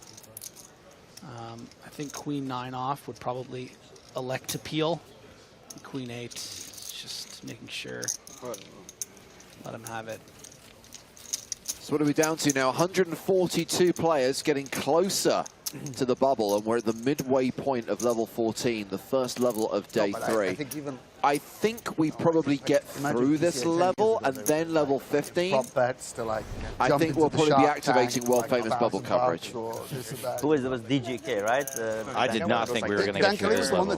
I think queen 9 off would probably elect to peel. Queen 8, just making sure. Let him have it. So what are we down to now? 142 players getting closer to the bubble, and we're at the midway point of level 14, the first level of day 3. I think we probably get through this level and then level 15. I think we'll probably be activating world famous bubble coverage. Who was it? Was DJK, right? I did not think we were going to get through this level.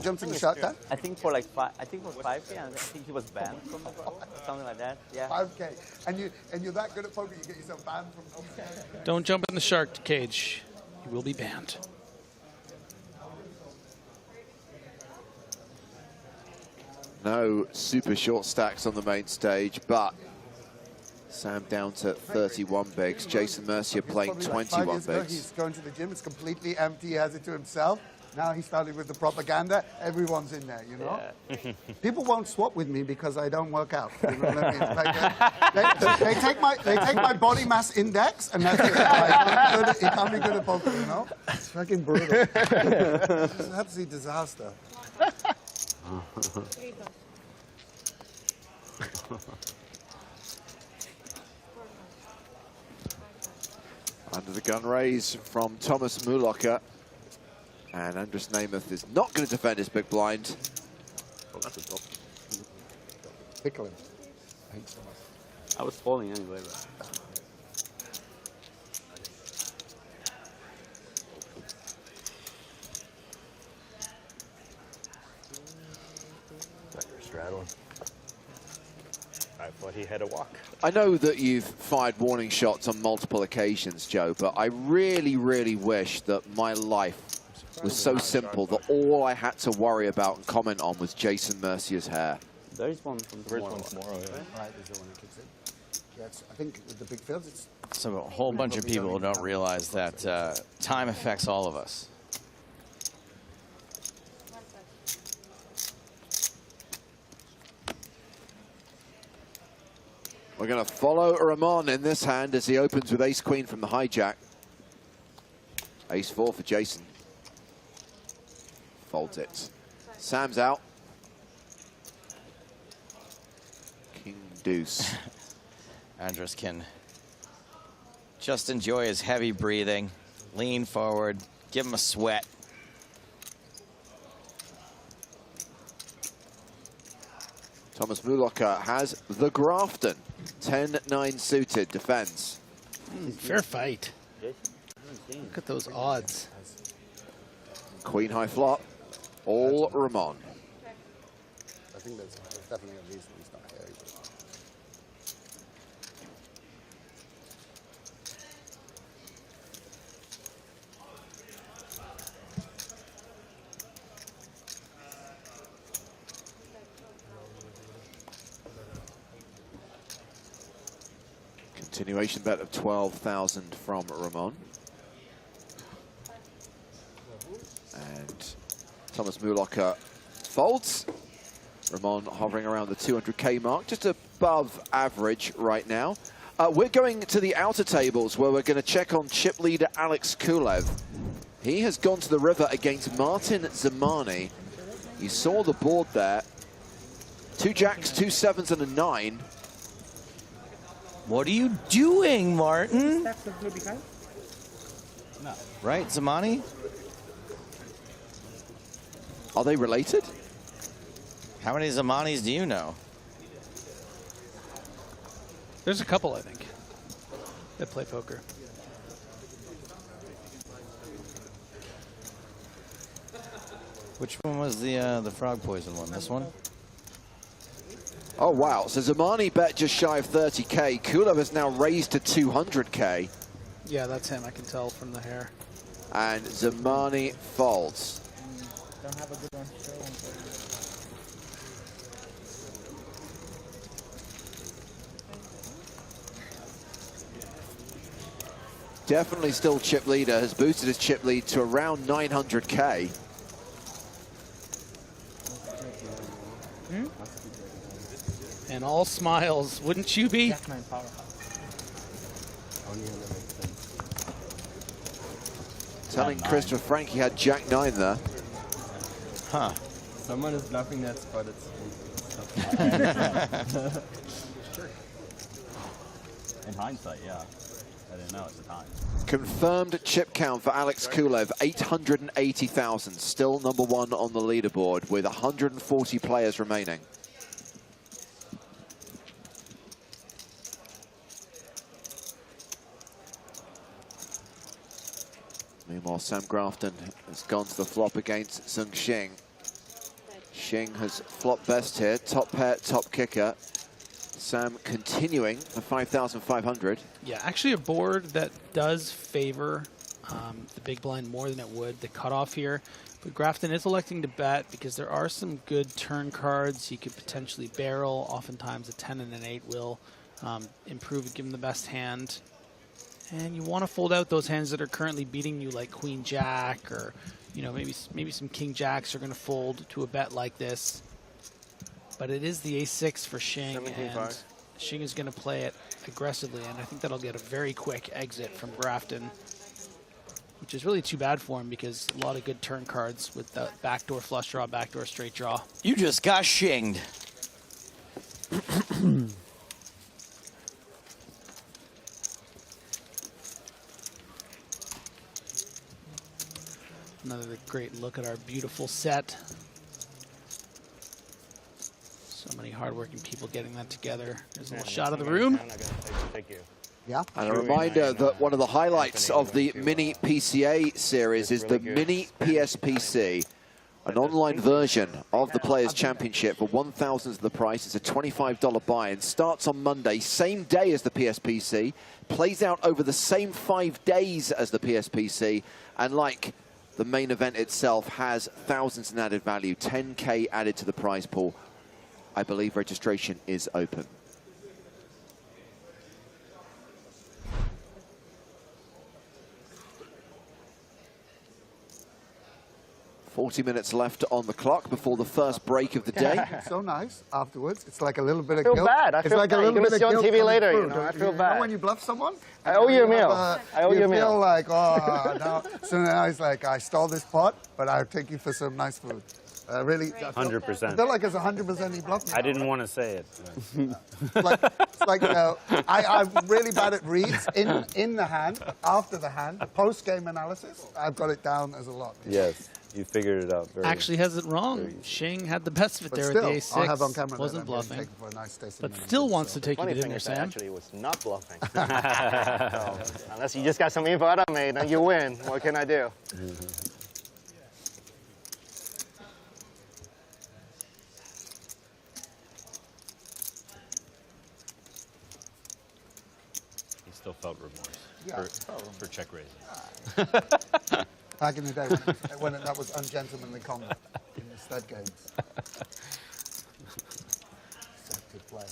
I think for like I think it was 5K. I think he was banned from the bubble, something like that. Yeah. 5K, and you're that good at poker, you get yourself banned from. Don't jump in the shark cage. You will be banned. No super short stacks on the main stage, but Sam down to 31 bigs. Jason Mercier playing 21 bigs. He's going to the gym. It's completely empty. He has it to himself. Now he started with the propaganda. Everyone's in there, you know? Yeah. People won't swap with me because I don't work out. You know what I mean? Like, they take my body mass index, and that's it. Like, you can't be good at poker, you know? It's fucking brutal. It's an absolute disaster. Under the gun raise from Thomas Mulocker. And Andres Namath is not going to defend his big blind. Oh, that's a top. Pickle him. I was falling anyway, but. Straddling. I thought he had a walk. I know that you've fired warning shots on multiple occasions, Joe, but I really, really wish that my life was so simple that all I had to worry about and comment on was Jason Mercier's hair. There is one from tomorrow. Right, is there one that kicks in? Yes, I think with the big fields, it's... So a whole bunch of people don't realize that time affects all of us. We're going to follow Ramon in this hand as he opens with ace-queen from the hijack. Ace-4 for Jason. Folds it. Sam's out. King-deuce. Andres can just enjoy his heavy breathing, lean forward, give him a sweat. Thomas Mulocker has the Grafton. 10-9 suited, defends. Fair fight. Look at those odds. Queen high flop, all Ramon. I think there's definitely a reason he's not here. Continuation bet of 12,000 from Ramon. And Thomas Mulocker folds. Ramon hovering around the 200K mark, just above average right now. We're going to the outer tables where we're going to check on chip leader Alex Kulev. He has gone to the river against Martin Zamani. You saw the board there. 2 jacks, 2 sevens, and a 9. What are you doing, Martin? No. Right, Zamani? Are they related? How many Zamanis do you know? There's a couple, I think, that play poker. Which one was the frog poison one? This one? Oh, wow. So Zamani bet just shy of 30K. Kulev has now raised to 200K. Yeah, that's him. I can tell from the hair. And Zamani folds. Don't have a good one. Definitely still chip leader. Has boosted his chip lead to around 900K. And all smiles, wouldn't you be? Telling Christopher Frank he had Jack 9 there. Huh. Someone is bluffing that spot. In hindsight, yeah. I didn't know at the time. Confirmed chip count for Alex Kulev, 880,000. Still number 1 on the leaderboard with 140 players remaining. Meanwhile, Sam Grafton has gone to the flop against Sung Shing. Shing has flopped best here. Top pair, top kicker. Sam continuing for 5,500. Yeah, actually a board that does favor the big blind more than it would the cutoff here. But Grafton is electing to bet because there are some good turn cards. He could potentially barrel. Oftentimes a 10 and an 8 will improve and give him the best hand. And you want to fold out those hands that are currently beating you, like Queen Jack, or maybe some King Jacks are going to fold to a bet like this. But it is the ace-6 for Shing, and Shing is going to play it aggressively, and I think that'll get a very quick exit from Grafton, which is really too bad for him because a lot of good turn cards with the backdoor flush draw, backdoor straight draw. You just got shinged. Another great look at our beautiful set. So many hardworking people getting that together. There's a little shot of the room. Yeah. And a reminder that one of the highlights of the mini PCA series is the mini PSPC, an online version of the Players Championship for 1,000 of the price. It's a $25 buy-in. Starts on Monday, same day as the PSPC, plays out over the same 5 days as the PSPC, and like the main event itself, has thousands in added value, 10K added to the prize pool. I believe registration is open. $40 minutes left on the clock before the first break of the day. It's so nice afterwards. It's like a little bit of I feel guilt. bad. I It's feel like bad. a little You're bit gonna of see on guilt TV coming later, through, you know, I don't feel you? bad. You know when you bluff someone? I owe you a meal. I owe you a meal. feel like, oh, no. So now it's like, I stole this pot, but I'll take you for some nice food. Really, 100%. I feel like it's 100% he bluffed me. I didn't want to say it. It's like I'm really bad at reads in the hand, after the hand, post-game analysis. I've got it down as a lot. Yes, you figured it out. Actually has it wrong. Shing had the best of it But there still, with the ace-6. I'll have on camera Wasn't that I'm getting bluffing. taken for a nice tasting But minute. still wants to take you Funny to thing dinner, is that Sam. actually was not bluffing. So, unless you just got some info out of me, then you win. What can I do? He still felt remorse for check raising. Back in the day when that was ungentlemanly conduct in the stud games. Set to play.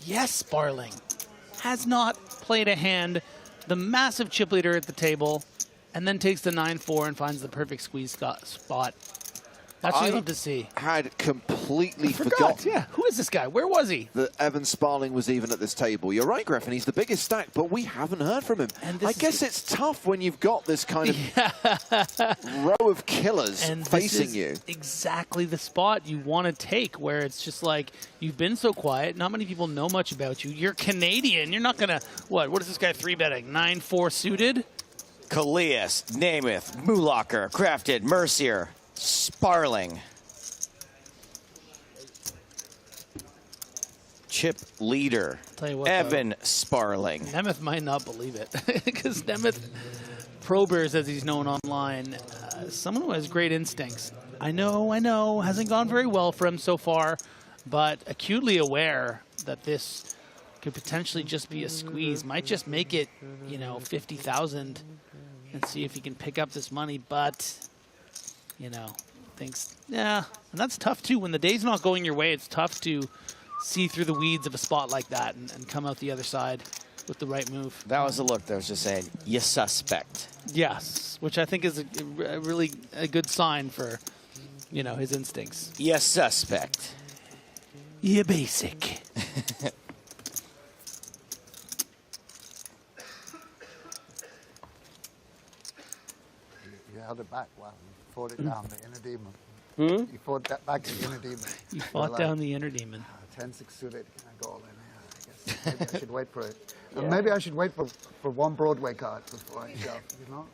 Yes, Sparling has not played a hand, the massive chip leader at the table, and then takes the 9-4 and finds the perfect squeeze spot. That's what you love to see. Had completely forgotten. Yeah, who is this guy? Where was he? That Evan Sparling was even at this table. You're right, Grafton. He's the biggest stack, but we haven't heard from him. And I guess it's tough when you've got this kind of row of killers And facing this is you. exactly the spot you want to take, where it's just like, you've been so quiet, not many people know much about you. You're Canadian. You're not going to, what is this guy 3-betting? 9-4 suited? Colillas, Namath, Moolacher, Grafton, Mercier, Sparling. Chip leader, Tell you what, Evan Sparling. Nemeth might not believe it, because Nemeth Probers, as he's known online, someone who has great instincts. I know, hasn't gone very well for him so far, but acutely aware that this could potentially just be a squeeze. Might just make it, 50,000 and see if he can pick up this money, but, thinks, yeah. And that's tough, too. When the day's not going your way, it's tough to see through the weeds of a spot like that and come out the other side with the right move. That was the look that was just saying, you suspect. Yes, which I think is a really good sign for, his instincts. You suspect. Yeah, basic. You held it back. Wow, you fought it down, the inner demon. Hmm? You fought that back the inner demon. You fought down the inner demon. 10-6 suited. Can I go all in here? I guess maybe I should wait for it. And maybe I should wait for one Broadway card before I shove, you know?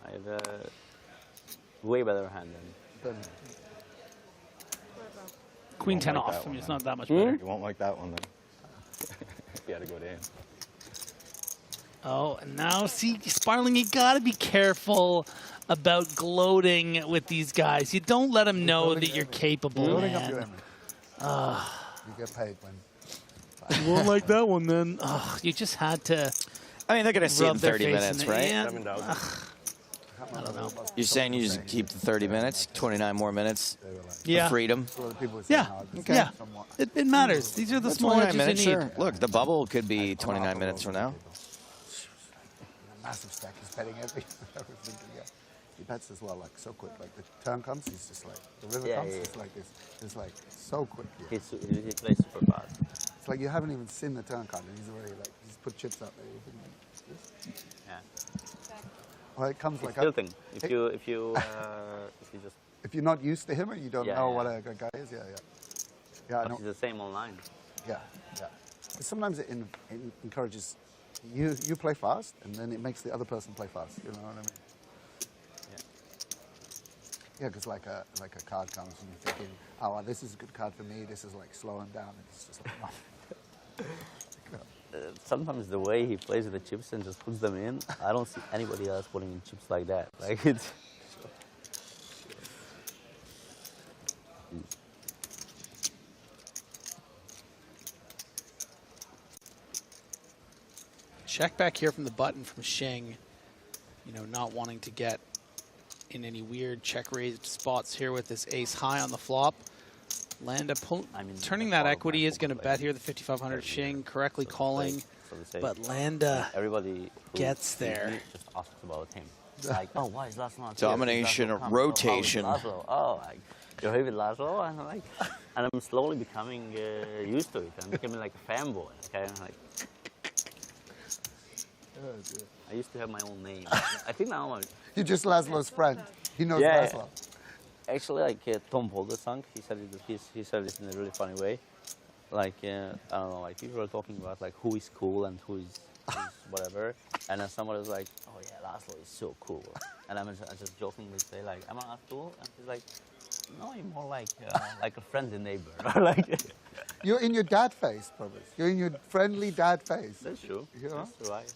I have a way better hand than... Queen 10 off. I mean, it's not that much better. You won't like that one then. You had to go down. Oh, and now, see, Sparling, you got to be careful about gloating with these guys. You don't let them know that you're capable, man. You get paid when... You won't like that one, then. You just had to... I mean, they're going to see it in 30 minutes, right? Yeah. I don't know. You're saying you just keep the 30 minutes, 29 more minutes of freedom? Yeah. Okay. Yeah. It matters. These are the small edges you need. Sure. Look, the bubble could be 29 minutes from now. Massive stack. He's betting everything. Yeah. He bets as well, like so quick. Like the turn comes, he's just like the river comes. It's like this. It's like so quick. Yeah. He plays super fast. It's like you haven't even seen the turn card, and he's already like he's put chips up there. Yeah. Well, it comes it's like tilting. If you just if you're not used to him and you don't know what a good guy is, yeah. I know. It's the same online. Yeah. Sometimes it encourages you play fast, and then it makes the other person play fast. You know what I mean? Yeah, because like a card comes and you're thinking, oh, well, this is a good card for me. This is like slowing down. And it's just like, sometimes the way he plays with the chips and just puts them in, I don't see anybody else putting in chips like that. Like it's. Check back here from the button from Sheng. You know, not wanting to get in any weird check raised spots here with this ace high on the flop. Landa turning that equity is going to bet here the 5,500. Sheng correctly calling, but Landa gets there. Just asks about him. Like, oh, why is Laszlo not Domination or rotation. Oh, you're here with Laszlo, and I'm slowly becoming used to it. I'm becoming like a fanboy. Okay, I'm like. I used to have my own name. I think now you're just Laszlo's friend. He knows Laszlo. Actually, like Tom Poldersang, he said it in a really funny way. Like I don't know, like people are talking about like who is cool and who is whatever, and then somebody was like, oh yeah, Laszlo is so cool, and I just jokingly say like, am I not cool? And he's like, no, you're more like a friendly neighbor. Like you're in your dad face, probably. You're in your friendly dad face. That's true. You know? That's right.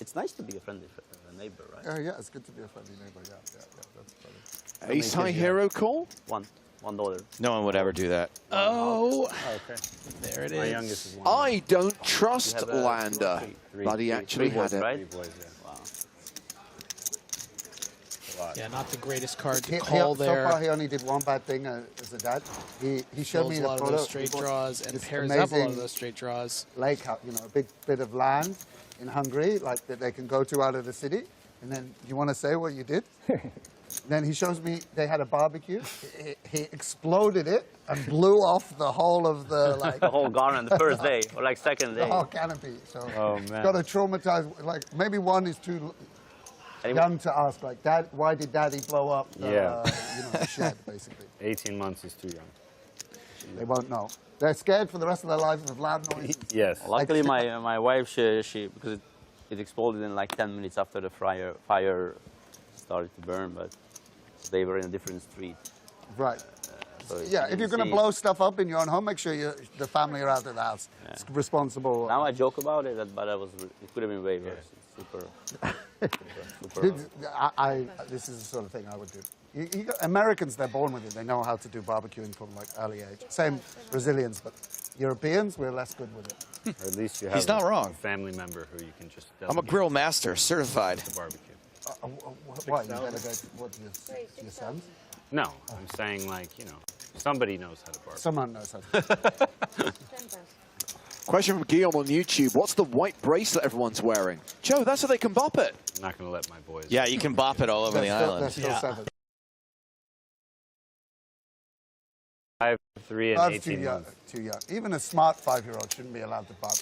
It's nice to be a friendly neighbor, right? Yeah, it's good to be a friendly neighbor. Yeah, that's funny. Ace high hero call? $1. No one would ever do that. Oh, okay. There it My is. youngest is 1. I don't trust Landa, but he actually had it. Right? Boys, Wow. Yeah, not the greatest card to call there. So far, he only did one bad thing as a dad. He showed me the a lot photo. of those straight draws and pairs amazing up a lot of those straight draws. Lake, you know, a big bit of land in Hungary, like that they can go to out of the city. And then you want to say what you did? Then he shows me they had a barbecue. He exploded it and blew off the whole of the the whole garden the first day or like second day. The whole canopy. So man. got a traumatized. Like maybe one is too young to ask. Like, Dad, why did Daddy blow up the shed? Basically, 18 months is too young. They won't know. They're scared for the rest of their lives of loud noises. Yes. Luckily, my wife, she because it exploded in like 10 minutes after the fire started to burn, but they were in a different street. Right. So yeah, if you're going to blow stuff up in your own home, make sure the family are out of the house. Yeah. It's responsible. Now I joke about it, but it could have been way worse. It's super. This is the sort of thing I would do. Americans, they're born with it. They know how to do barbecuing from like early age. Same Brazilians, but Europeans, we're less good with it. Or at least you have a family member who you can just I'm a grill master, certified. The barbecue. Why? You delegate what to your sons? No, I'm saying like, somebody knows how to barbecue. Someone knows how to. Question from Guillaume on YouTube. What's the white bracelet everyone's wearing? Joe, that's so they can bop it. I'm not going to let my boys. Yeah, you can bop it all over the island. They're still 7. 5, 3, and Five's 18 months. too young. Even a smart 5-year-old shouldn't be allowed to pop.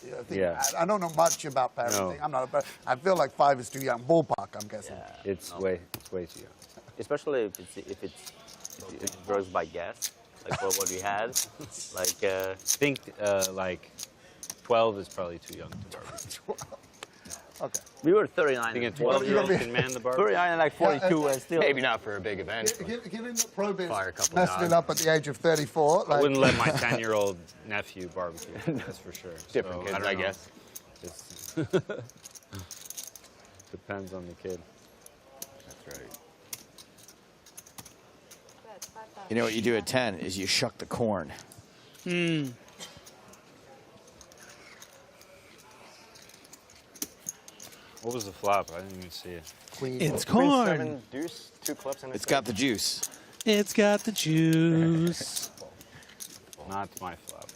I don't know much about parenting. No. I'm not. I feel like 5 is too young. Ballpark, I'm guessing. Yeah, It's way too young. especially if it works by guess, like what we had. Like I think like 12 is probably too young to barbecue. Okay. we were 39. I think a and 12-year-old can man the barbecue. 39 and like 42 and still. Maybe not for a big event. Given that Pro Biz Fire a couple messed it nods. up at the age of 34, I like, wouldn't let my 10-year-old nephew barbecue. That's for sure. Different So, kids, don't I know. guess. It's depends on the kid. That's right. You know what you do at 10 is you shuck the corn. What was the flop? I didn't even see it. It's Queen corn. 7, deuce, 2 clubs, and a It's got the juice. It's got the juice. Not my flop.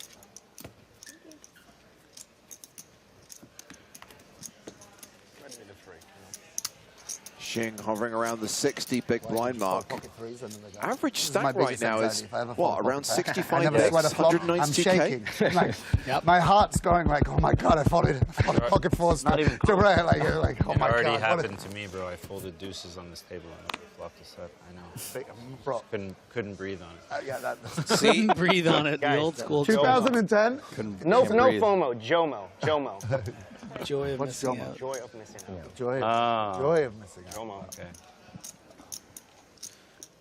Shing hovering around the 60 big blind mark. pocket threes and then they go. Average This is my stack right biggest now is, anxiety. If I ever what, flop around pocket, I 65 never decks, sweat a flop. I'm 192K? shaking. Like, my heart's going like, oh my god, I folded pocket fours Not even to rare. Like, oh It my already god. happened to me, bro. I folded deuces on this table and never flopped a set. I know. Bro. Couldn't breathe on it. Yeah, that. See? Breathe on it, the Guys, old school. 2010. No Can't breathe. FOMO. JOMO. Joy of What's missing JOMO? out. Joy of missing out. Joy of missing out. JOMO. Okay.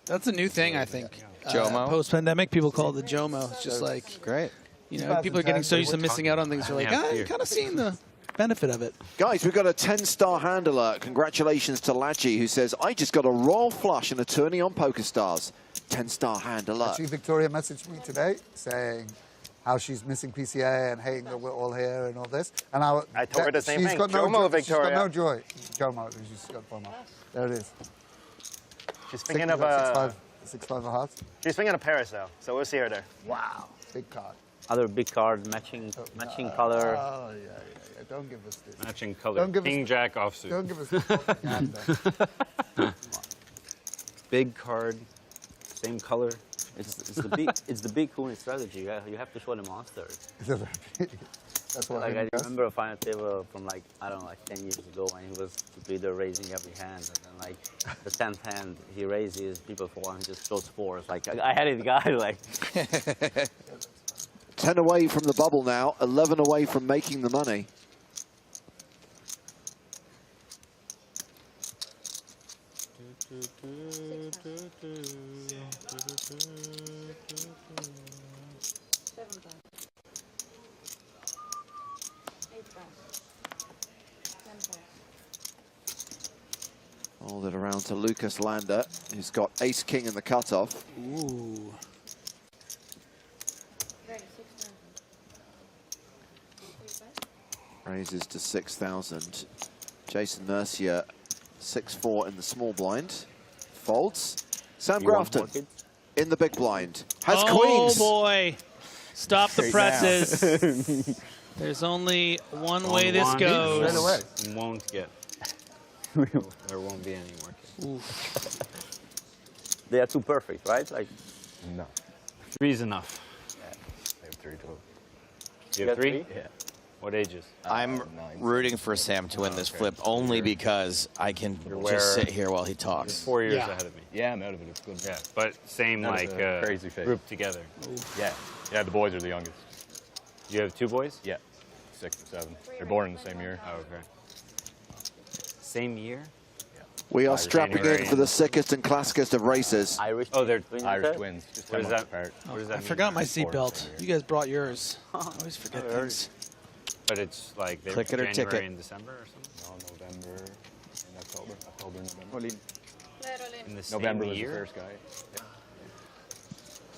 That's a new thing, I think. JOMO? Post-pandemic, people call it the JOMO. It's just like, Great. you know, people are getting so used to missing out on things. They're like, Yeah, I'm beer. kind of seeing the benefit of it. Guys, we've got a 10-star hand alert. Congratulations to Lachi, who says, I just got a royal flush in a tourney on PokerStars. 10-star hand alert. Actually, Victoria messaged me today saying how she's missing PCA and hating that we're all here and all this. And I told her the same she's thing. got no JOMO, joy. She's got Victoria. no joy. JOMO. She's got FOMO. There it is. She's thinking Six- of like a. 6-5 of hearts. She's thinking of Paris though, so we'll see her there. Wow. Big card. Other big card, matching color. Oh, yeah. Don't give us this. Matching color. Don't give us- King Jack offsuit. Don't give us this. fucking hand, though. Big card. Same color. It's the big cool strategy. You have to show the monster. That's what Like I I remember a final table from like I don't know, like 10 years ago, when he was leader raising every hand, and then like the 10th hand he raises, people fall, and he just shows fours. Like I had it, guy like. 10 away from the bubble now, 11 away from making the money. Hold it around to Lucas Lander, who's got ace-king in the cutoff. Ooh. Raises to 6,000. Jason Mercier, 6-4 in the small blind. Folds. Sam Grafton in the big blind. Has queens. Oh, boy. Stop the presses. There's only one way this goes. Won't get. There won't be any more. They are too perfect, right? Like. No. 3's enough. I have 3 total. You have 3? Yeah. What ages? I'm rooting for Sam to win this flip only because I can just sit here while he You're talks. 4 years ahead of me. Yeah, I'm out of it. It's good. Yeah, but same That like is a crazy phase. group together. Yeah. Yeah, the boys are the youngest. You have 2 boys? Yeah. 6 and 7. They're born in the same year. Oh, okay. Same year? We are Irish strapping January. in for the sickest and classicest of races. Irish. Oh, they're Irish twins. Just What 10 is months that? apart. What does that I mean? forgot my Born seatbelt. same year. You guys brought yours. I always forget things. But it's like they're Click it or January ticket. and December or something? No, November and October. October and November. In the same November was the year? first guy.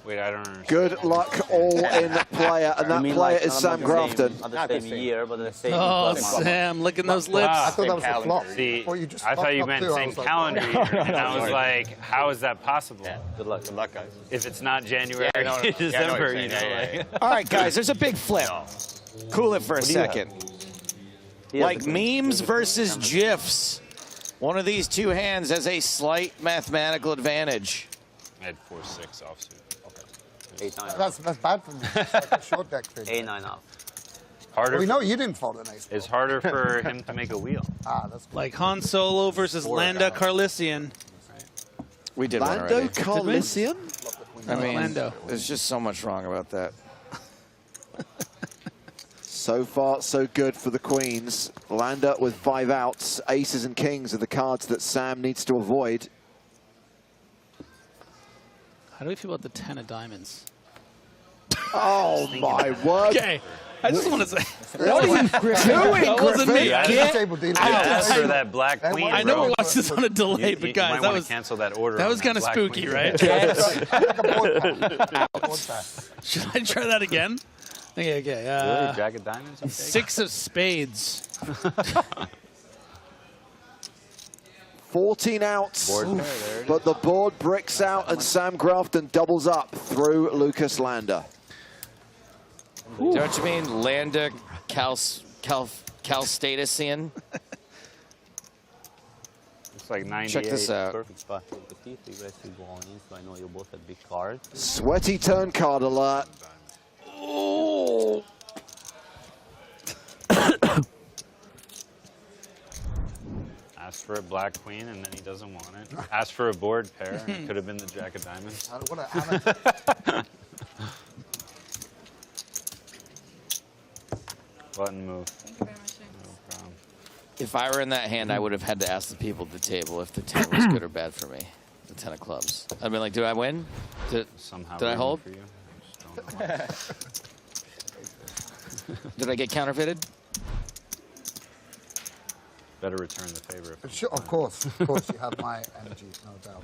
Wait, I don't understand. Good luck all in player, and that mean, player like, is Sam Grafton. Not the same year, but the same. Oh, Sam, look at those lips. I thought that was a flop. See, Or you just I thought you fucked meant up too. I same was like, calendar oh. year, and I was like, how is that possible? Good luck. Good luck, guys. If it's not January, Yeah, no, no. December, Yeah, I know what you're you know, saying. like. All right, guys, there's a big flip. Cool it for a second. Like memes versus GIFs. One of these two hands has a slight mathematical advantage. I had 4-6 offsuit. Okay. 8-9. That's bad for me. It's like a short deck thing. 8-9 off. Harder. Well, we know you didn't fold an ace. It's harder for him to make a wheel. Ah, that's cool. Like Han Solo versus Landa Carlissian. We did one Lando already. Carlissian? I mean, Lando. there's just so much wrong about that. So far, so good for the Queens. Landa with 5 outs. Aces and kings are the cards that Sam needs to avoid. How do we feel about the 10 of diamonds? Oh my word. Okay. I just want to say. What are you doing, That wasn't me. Get Get ask for that black queen, I know bro. we watched this on a delay, You but guys, might that want was to cancel that order. that on was kind of black spooky, queen. right? Should I try that again? Okay. Really? Jack of diamonds? Okay. 6 of spades. 14 outs, Board pair, there it but the board bricks out and Sam Grafton doubles up through Lucas Landa. Do you know what you mean? Landa Calstatisian? It's like 98. Check this out. Perfect spot for the teeth. You guys keep going in, so I know you both have big cards. Sweaty turn card alert. Oh. Ask for a black queen, and then he doesn't want it. Ask for a board pair, and it could have been the jack of diamonds. Button move. No problem. If I were in that hand, I would have had to ask the people at the table if the 10 was good or bad for me. The 10 of clubs. I'd been like, did I win? Did I hold? For you. Did I get counterfeited? Better return the favor. Sure, of course, you have my energy, no doubt.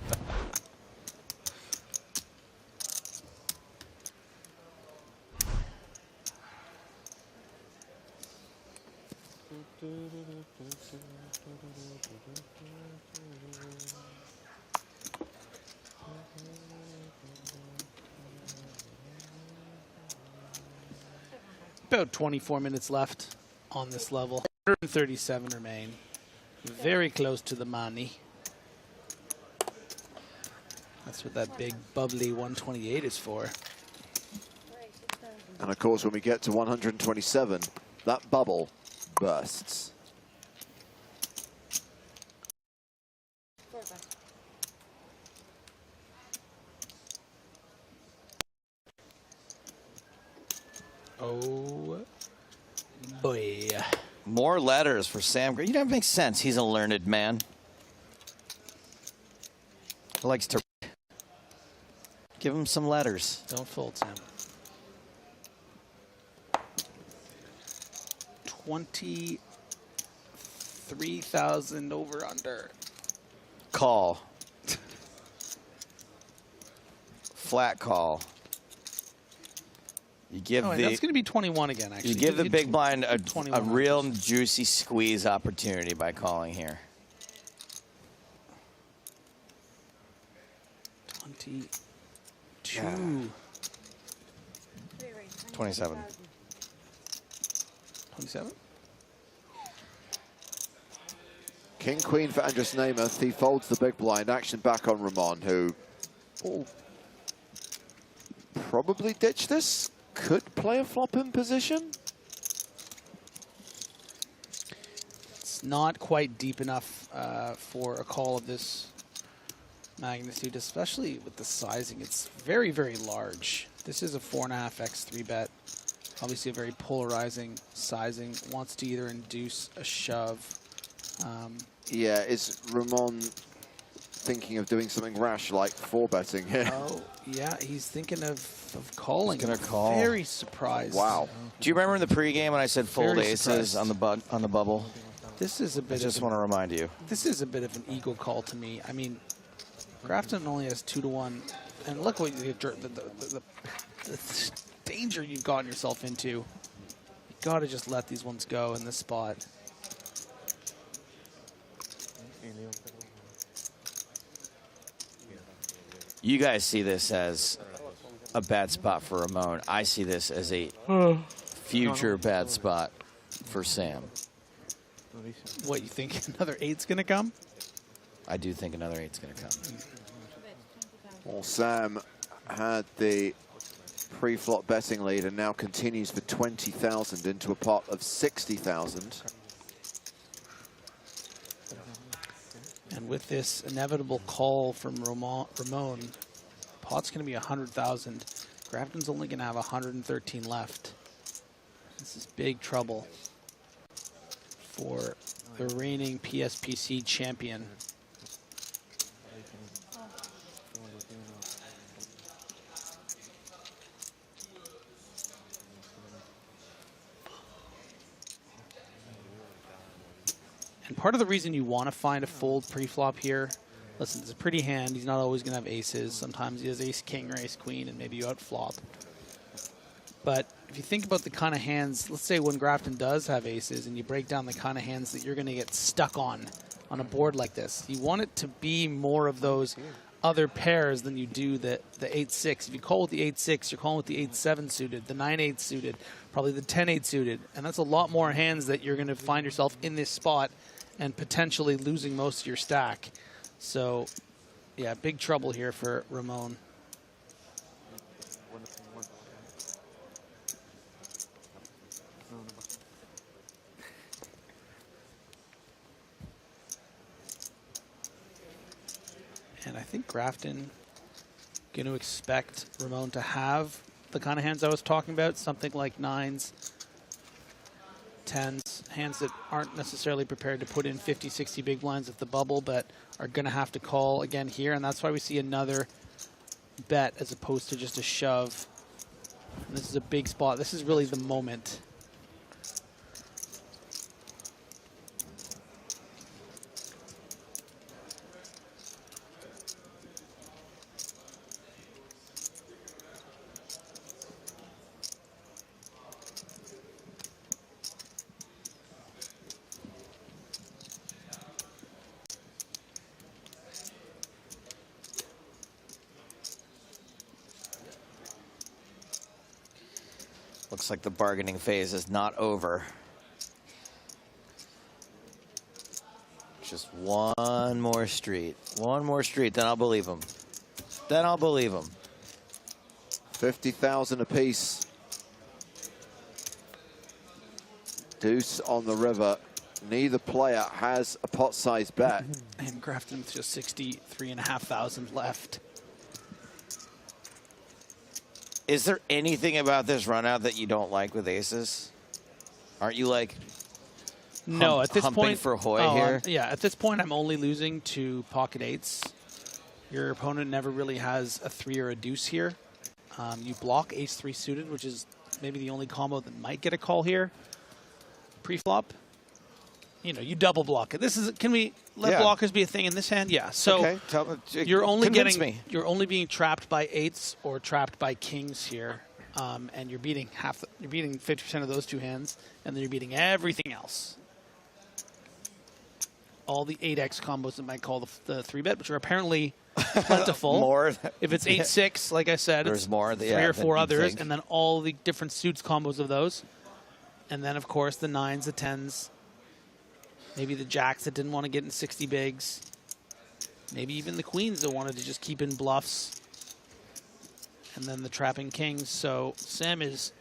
About 24 minutes left on this level. 137 remain. Very close to the money. That's what that big bubbly 128 is for. And of course, when we get to 127, that bubble bursts. Oh boy. More letters for Sam. You know, it makes sense. He's a learned man. He likes to give him some letters. Don't fold, Sam. 23,000 over under. Call. Flat call. You give Oh, the. that's going to be 21 again, actually. You give the big blind a 21 real juicy squeeze opportunity by calling here. 22. Yeah. 27. 27? King Queen for Andres Namath. He folds the big blind. Action back on Ramon, who will probably ditch this. Could play a flop in position. It's not quite deep enough for a call of this magnitude, especially with the sizing. It's very, very large. This is a 4.5x 3-bet. Obviously a very polarizing sizing. Wants to either induce a shove. Yeah, is Ramon thinking of doing something rash like 4-betting here? Oh, yeah, he's thinking of calling. He's gonna call. Very surprised. Wow. Do you remember in the pregame when I said fold Very aces surprised. on the bubble? This is a bit. I just of want to remind you. This is a bit of an ego call to me. I mean, Grafton only has 2-1, and look what the danger you've gotten yourself into. You got to just let these ones go in this spot. You guys see this as a bad spot for Ramon. I see this as a future bad spot for Sam. What, you think another 8's going to come? I do think another 8's going to come. Well, Sam had the pre-flop betting lead and now continues for 20,000 into a pot of 60,000. And with this inevitable call from Ramon, pot's going to be 100,000. Grafton's only going to have 113 left. This is big trouble for the reigning PSPC champion. And part of the reason you want to find a fold pre-flop here, listen, it's a pretty hand. He's not always going to have aces. Sometimes he has ace-king or ace-queen, and maybe you outflop. But if you think about the kind of hands, let's say when Grafton does have aces, and you break down the kind of hands that you're going to get stuck on a board like this, you want it to be more of those other pairs than you do the 8-6. If you call with the 8-6, you're calling with the 8-7 suited, the 9-8 suited, probably the 10-8 suited. And that's a lot more hands that you're going to find yourself in this spot and potentially losing most of your stack. So, yeah, big trouble here for Ramon. And I think Grafton going to expect Ramon to have the kind of hands I was talking about, something like 9s, 10s, hands that aren't necessarily prepared to put in 50, 60 big blinds at the bubble, but are going to have to call again here. And that's why we see another bet as opposed to just a shove. And this is a big spot. This is really the moment. Looks like the bargaining phase is not over. Just one more street. One more street, then I'll believe him. Then I'll believe him. 50,000 apiece. Deuce on the river. Neither player has a pot-sized bet. And Grafton with just 63,500 left. Is there anything about this run out that you don't like with aces? Aren't you like no, at this point for Hoy here? Yeah, at this point I'm only losing to pocket eights. Your opponent never really has a 3 or a deuce here. You block ace-3 suited, which is maybe the only combo that might get a call here. Pre-flop, you know, you double block it. This is, can we let blockers be a thing in this hand? Yeah. So okay. you're only me. You're only being trapped by eights or trapped by kings here, and you're beating 50% of those two hands, and then you're beating everything else. All the 8x combos that might call the 3-bet, which are apparently plentiful. More. If it's 8-6, like I said, there's more. 3 or 4 others, and then all the different suits combos of those. And then, of course, the 9s, the 10s, maybe the jacks that didn't want to get in 60 bigs, maybe even the queens that wanted to just keep in bluffs, and then the trapping kings. So Sam is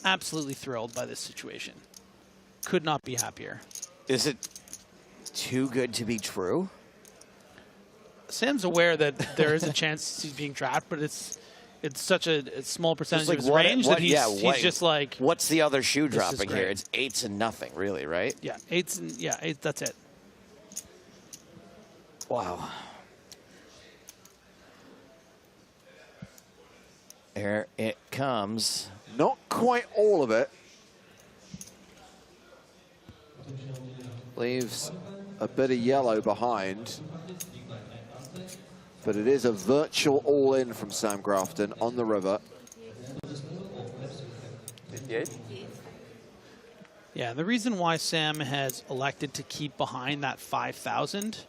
absolutely thrilled by this situation. Could not be happier. Is it too good to be true? Sam's aware that there is a chance he's being trapped, but it's such a small percentage like of his range that he's just like, what's the other shoe dropping here? It's 8s and nothing, really, right? Yeah, 8s and eight, that's it. Wow. There it comes. Not quite all of it. Leaves a bit of yellow behind. But it is a virtual all-in from Sam Grafton on the river. 58? Yeah, the reason why Sam has elected to keep behind that 5,000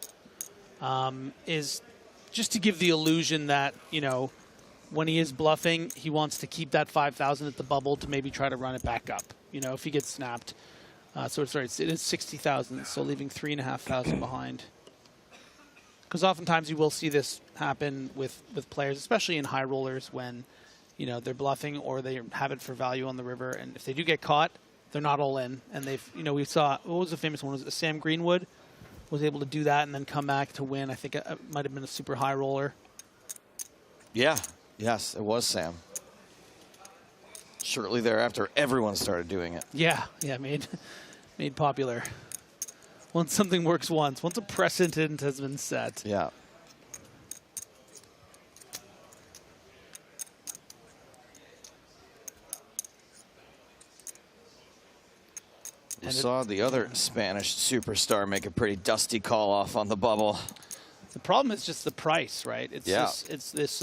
is just to give the illusion that, you know, when he is bluffing, he wants to keep that 5,000 at the bubble to maybe try to run it back up, you know, if he gets snapped. So it is 60,000, so leaving 3,500 behind. Because oftentimes you will see this happen with players, especially in high rollers, when you know, they're bluffing or they have it for value on the river. And if they do get caught, they're not all in. And they've, you know, we saw, what was the famous one? Was it Sam Greenwood was able to do that and then come back to win? I think it might have been a super high roller. Yeah. Yes, it was Sam. Shortly thereafter, everyone started doing it. Yeah, made popular. Once something works once a precedent has been set. Yeah. We saw the other Spanish superstar make a pretty dusty call off on the bubble. The problem is just the price, right? It's it's this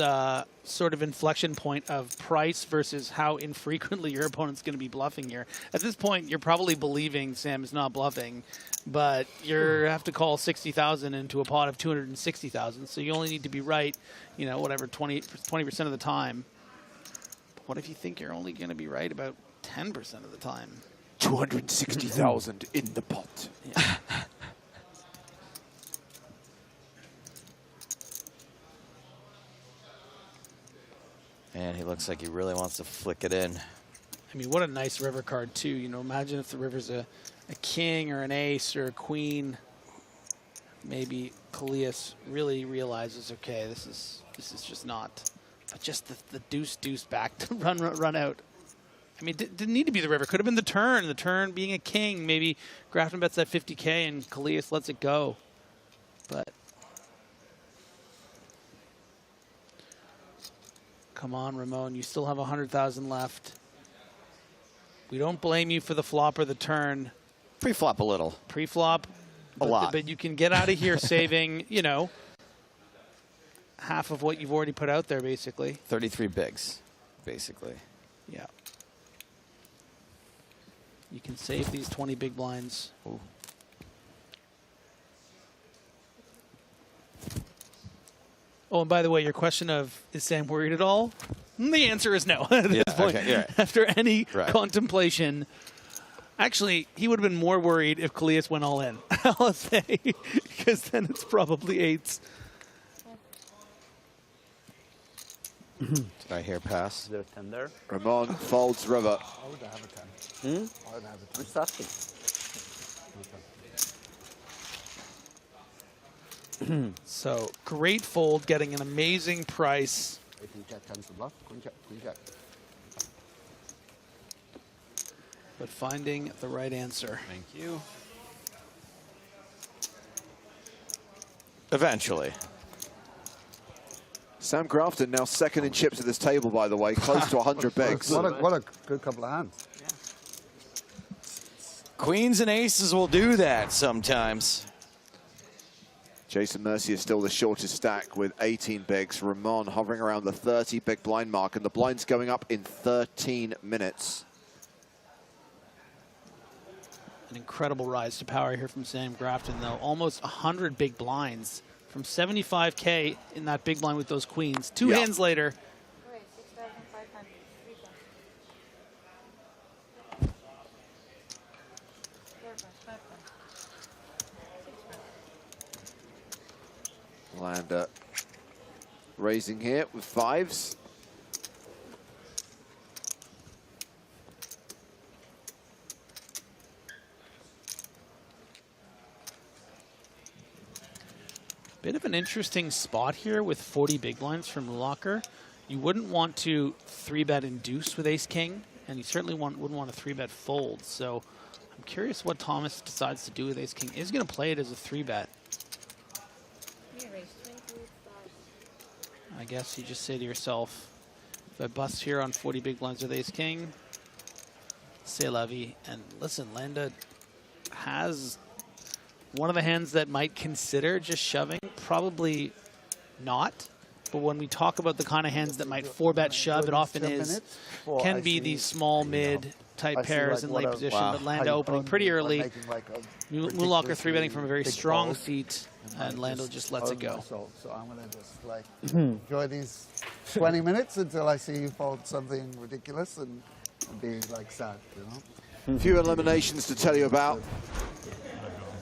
sort of inflection point of price versus how infrequently your opponent's going to be bluffing here. At this point, you're probably believing Sam is not bluffing, but you have to call 60,000 into a pot of 260,000, so you only need to be right, you know, whatever, 20% of the time. But what if you think you're only going to be right about 10% of the time? 260,000 in the pot. Yeah. And he looks like he really wants to flick it in. I mean, what a nice river card, too. You know, imagine if the river's a king or an ace or a queen. Maybe Colillas really realizes, okay, this is just not. But just the deuce back to run out. I mean, didn't need to be the river. Could have been the turn being a king. Maybe Grafton bets that 50K and Colillas lets it go. But come on, Ramon, you still have 100,000 left. We don't blame you for the flop or the turn. Pre-flop a little. Pre-flop. A lot. But you can get out of here saving, you know, half of what you've already put out there, basically. 33 bigs, basically. Yeah. You can save these 20 big blinds. Ooh. Oh, and by the way, your question of, is Sam worried at all? The answer is no at this point. Okay, yeah. After any contemplation. Actually, he would have been more worried if Colillas went all in, I'll say, because then it's probably eights. Did I hear pass? Is there a 10 there? Ramon folds river. Why would I have a 10? Why would I have a 10? I'm just asking. So great fold, getting an amazing price. 18 jack 10's the bluff. Queen jack, queen jack. But finding the right answer. Thank you. Eventually. Sam Grafton now second in chips at this table, by the way, close to 100 bigs. What a good couple of hands. Queens and aces will do that sometimes. Jason Mercier is still the shortest stack with 18 bigs. Ramon hovering around the 30 big blind mark, and the blinds going up in 13 minutes. An incredible rise to power here from Sam Grafton, though. Almost 100 big blinds from 75K in that big blind with those queens. Two hands later. Lander raising here with fives. Bit of an interesting spot here with 40 big blinds from Locker. You wouldn't want to 3-bet induce with ace-king, and you certainly wouldn't want to 3-bet fold. So I'm curious what Thomas decides to do with ace-king. Is going to play it as a 3-bet. I guess you just say to yourself, if I bust here on 40 big blinds with ace-king, c'est la vie. And listen, Landa has one of the hands that might consider just shoving, probably not. But when we talk about the kind of hands that might 4-bet shove, it often can be these small mid type pairs in late position. But Landa opening pretty early. Moonlocker 3-betting from a very strong seat, and Landa just lets it go. So I'm going to just like enjoy these 20 minutes until I see you fold something ridiculous and be like sad, you know? A few eliminations to tell you about.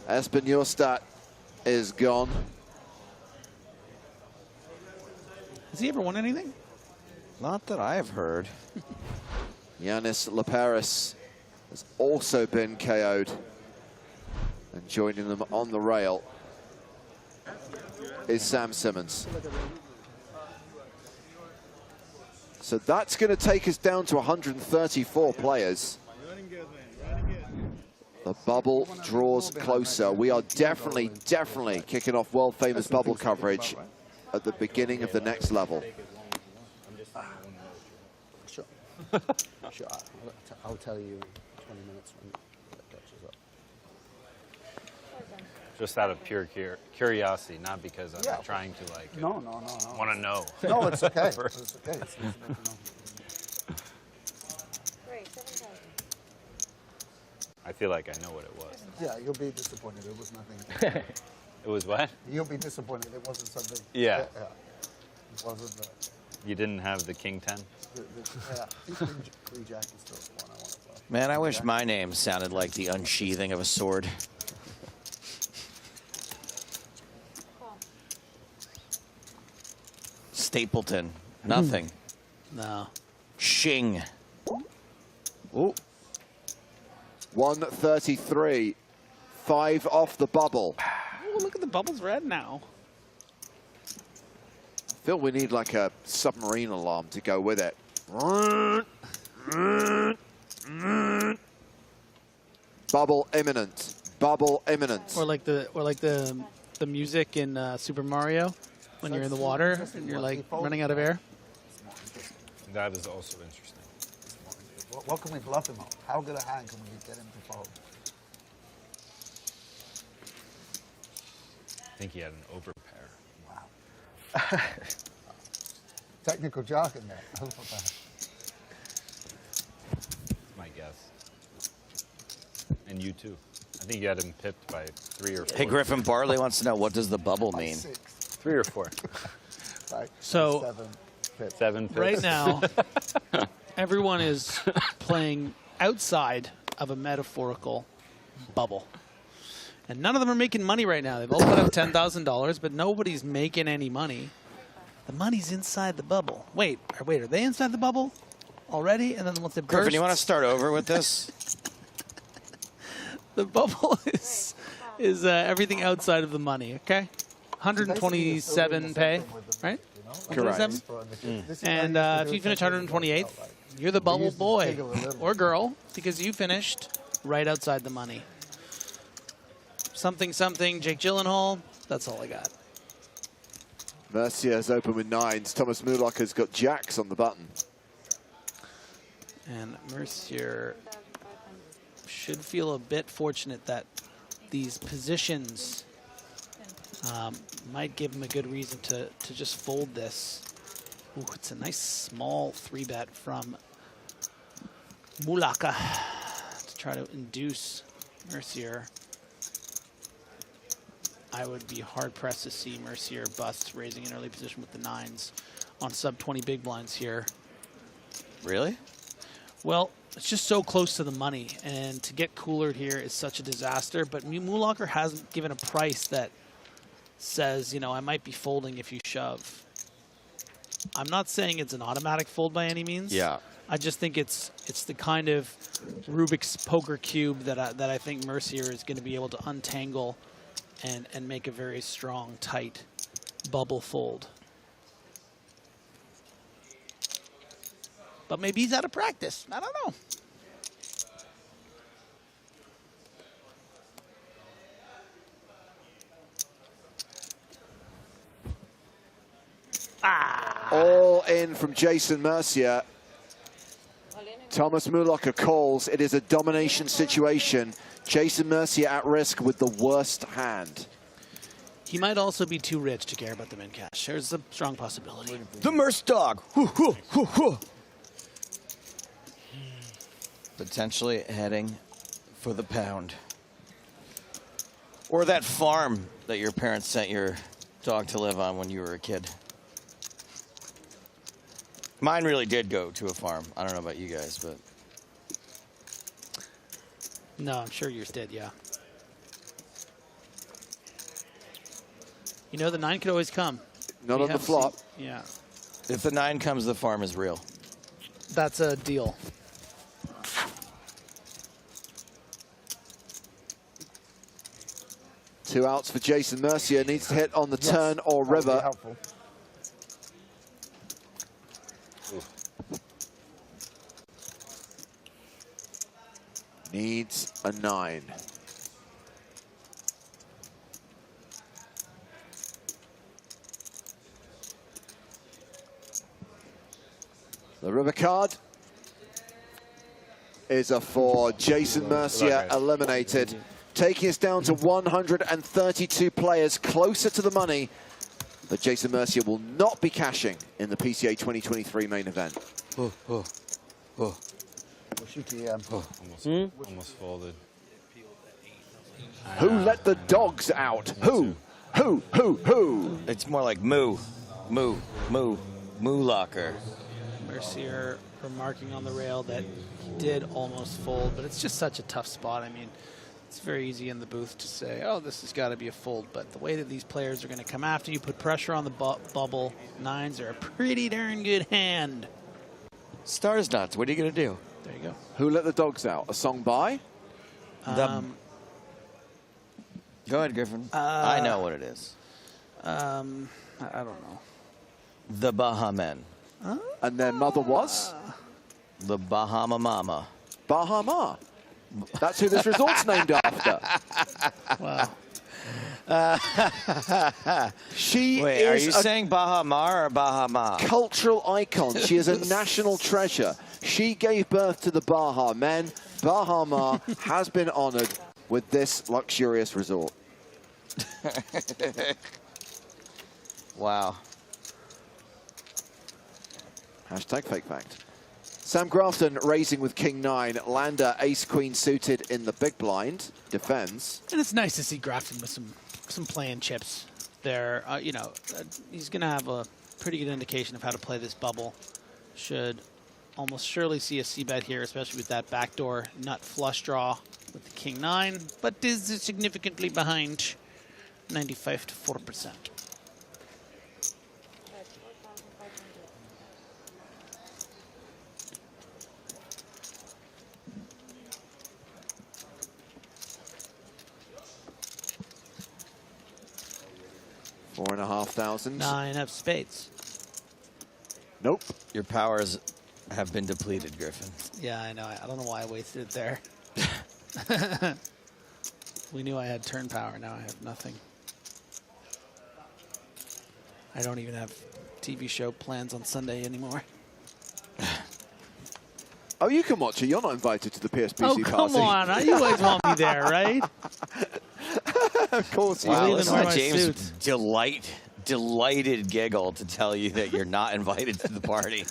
Espen, your stat is gone. Has he ever won anything? Not that I have heard. Yanis Laparis has also been KO'd. And joining them on the rail is Sam Simmons. So that's going to take us down to 134 players. The bubble draws closer. We are definitely kicking off world-famous bubble coverage at the beginning of the next level. Sure. Sure. I'll tell you 20 minutes when that catches up. Just out of pure curiosity, not because I'm trying to like. No. Want to know? No, it's okay. It's okay. It's good to know. I feel like I know what it was. Yeah, you'll be disappointed. It was nothing. It was what? You'll be disappointed. It wasn't something. Yeah. It wasn't. You didn't have the King 10? Yeah. Queen Jack is still the one I want to play. Man, I wish my name sounded like the unsheathing of a sword. Stapleton. Nothing. No. Shing. Ooh. 133. 5 off the bubble. Oh, look at the bubbles red now. I feel we need like a submarine alarm to go with it. Bubble imminent. Bubble imminent. Or like the music in Super Mario when you're in the water and you're like running out of air. That is also interesting. What can we bluff him on? How good a hand can we get him to fold? I think he had an overpair. Wow. Technical jargon there. Overpair. My guess. And you too. I think you had him pipped by 3 or 4. Hey, Griffin Barley wants to know, what does the bubble mean? 3 or 4. So, 7 pips. right now, everyone is playing outside of a metaphorical bubble. And none of them are making money right now. They've all put up $10,000, but nobody's making any money. The money's inside the bubble. Wait, are they inside the bubble already? And then once it bursts... Griffin, you want to start over with this? The bubble is everything outside of the money, okay? 127 pay, right? Correct. 127? And if you finish 128th, you're the bubble boy or girl because you finished right outside the money. Something, Jake Gyllenhaal, that's all I got. Mercier's open with 9s. Thomas Mulak has got jacks on the button. And Mercier should feel a bit fortunate that these positions might give him a good reason to just fold this. Ooh, it's a nice small 3-bet from Mulaka to try to induce Mercier. I would be hard-pressed to see Mercier bust raising an early position with the 9s on sub-20 big blinds here. Really? Well, it's just so close to the money, and to get coolered here is such a disaster, but Mulaker hasn't given a price that says, you know, I might be folding if you shove. I'm not saying it's an automatic fold by any means. Yeah. I just think it's the kind of Rubik's poker cube that I think Mercier is going to be able to untangle and make a very strong, tight bubble fold. But maybe he's out of practice. I don't know. All in from Jason Mercier. Thomas Mulaka calls. It is a domination situation. Jason Mercier at risk with the worst hand. He might also be too rich to care about the min cash. There's a strong possibility. The Merce dog. Potentially heading for the pound. Or that farm that your parents sent your dog to live on when you were a kid. Mine really did go to a farm. I don't know about you guys, but... No, I'm sure yours did, yeah. You know, the 9 could always come. Not on the flop. Yeah. If the 9 comes, the farm is real. That's a deal. Two outs for Jason Mercier. Needs to hit on the turn or river. Helpful. Needs a 9. The river card is a 4. Jason Mercier eliminated, taking us down to 132 players, closer to the money. But Jason Mercier will not be cashing in the PCA 2023 main event. Almost folded. Who let the dogs out? Who? It's more like moo locker. Mercier remarking on the rail that he did almost fold, but it's just such a tough spot. I mean, it's very easy in the booth to say, oh, this has got to be a fold, but the way that these players are going to come after you, put pressure on the bubble, 9s are a pretty darn good hand. Stars nuts, what are you going to do? There you go. Who let the dogs out? A song by? Go ahead, Griffin. I know what it is. I don't know. The Bahamen. Huh? And their mother was? The Bahama Mama. Bahama. That's who this resort's named after. Wow. Wait, are you saying Bahama or Bahama? Cultural icon. She is a national treasure. She gave birth to the Baha Men. Bahama has been honored with this luxurious resort. Wow. Hashtag fake fact. Sam Grafton raising with King 9. Lander ace queen suited in the big blind. Defends. And it's nice to see Grafton with some playing chips there. You know, he's going to have a pretty good indication of how to play this bubble. Should almost surely see a c-bet here, especially with that backdoor nut flush draw with the King 9, but is significantly behind, 95 to 4%. $4,500. 9 of spades. Nope. Your powers have been depleted, Griffin. Yeah, I know. I don't know why I wasted it there. We knew I had turn power. Now I have nothing. I don't even have TV show plans on Sunday anymore. Oh, you can watch it. You're not invited to the PSPC party. Oh, come on. You always want me there, right? Of course you Wow, will. listen to James' delighted giggle to tell you that you're not invited to the party.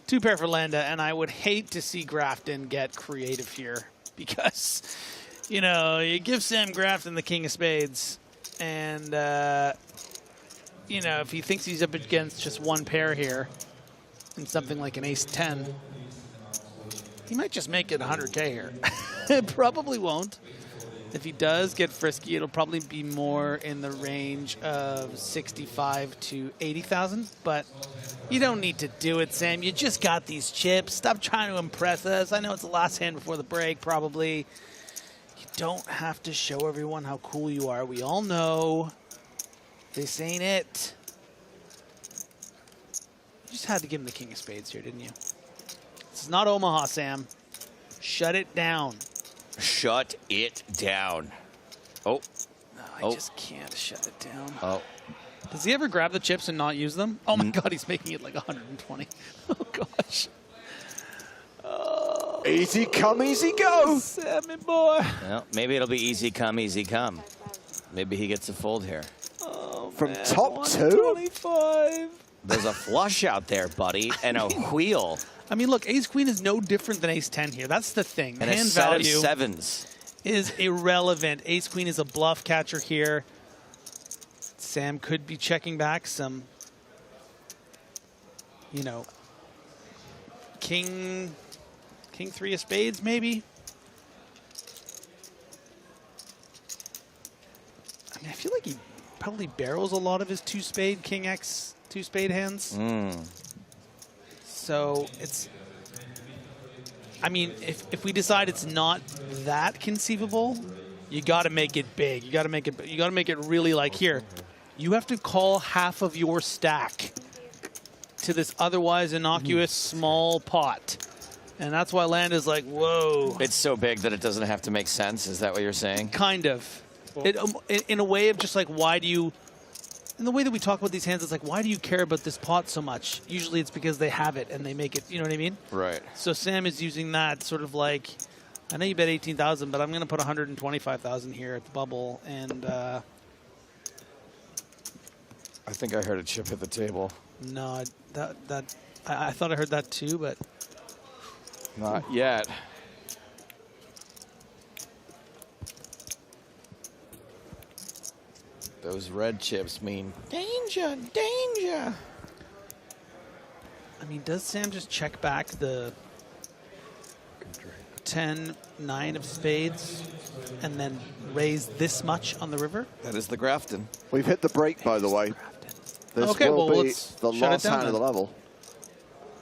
2 pair for Landa, and I would hate to see Grafton get creative here because, you know, you give Sam Grafton the king of spades, and, you know, if he thinks he's up against just 1 pair here and something like an ace-10, he might just make it 100K here. It probably won't. If he does get frisky, it'll probably be more in the range of 65 to 80,000. But you don't need to do it, Sam. You just got these chips. Stop trying to impress us. I know it's the last hand before the break, probably. You don't have to show everyone how cool you are. We all know this ain't it. You just had to give him the king of spades here, didn't you? This is not Omaha, Sam. Shut it down. Shut it down. Oh. No, I just can't shut it down. Oh. Does he ever grab the chips and not use them? Oh my God, he's making it like 120. Oh gosh. Oh. Easy come, easy go. Sammy boy. Well, maybe it'll be easzy come, easy come. Maybe he gets a fold here. Oh, from man, top 2? 125. There's a flush out there, buddy, and a wheel. I mean, look, ace-queen is no different than ace-10 here. That's the thing. And hand a set value of 7s. is irrelevant. Ace-queen is a bluff catcher here. Sam could be checking back some, you know, king 3 of spades, maybe. I mean, I feel like he probably barrels a lot of his two-spade, King X, two-spade hands. So it's, I mean, if we decide it's not that conceivable, you got to make it big. You got to make it really like here. You have to call half of your stack to this otherwise innocuous small pot. And that's why land is like, whoa. It's so big that it doesn't have to make sense. Is that what you're saying? Kind of. In a way of just like, why do you, in the way that we talk about these hands, it's like, why do you care about this pot so much? Usually it's because they have it and they make it, you know what I mean? Right. So Sam is using that sort of like, I know you bet 18,000, but I'm going to put 125,000 here at the bubble. And I think I heard a chip at the table. no, I thought I heard that too, but. Not yet. Those red chips mean danger, danger. I mean, does Sam just check back the 10, 9 of spades and then raise this much on the river? That is the Grafton. We've hit the break, by the way. This Okay, will well, be let's the shut it last down hand of the then. level.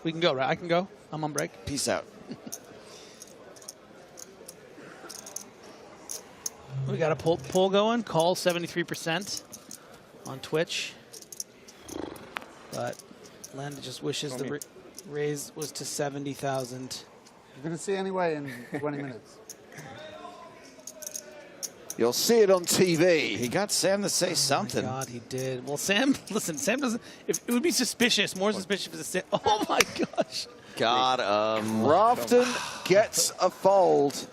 We can go, right? I can go. I'm on break. Peace out. We got a poll going. Call 73% on Twitch. But Land just wishes the raise was to 70,000. You're going to see anyway in 20 minutes. You'll see it on TV. He got Sam to say something. Oh my God, he did. Well, Sam, listen, Sam doesn't. If it would be suspicious, more suspicious if it's. Oh my gosh. God, Grafton gets a fold.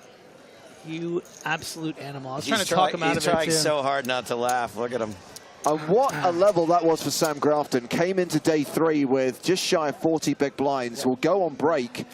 You absolute animal. I was He's trying to talk him out of it, He's trying too. so hard not to laugh. Look at him. And what a level that was for Sam Grafton. Came into day 3 with just shy of 40 big blinds. Will go on break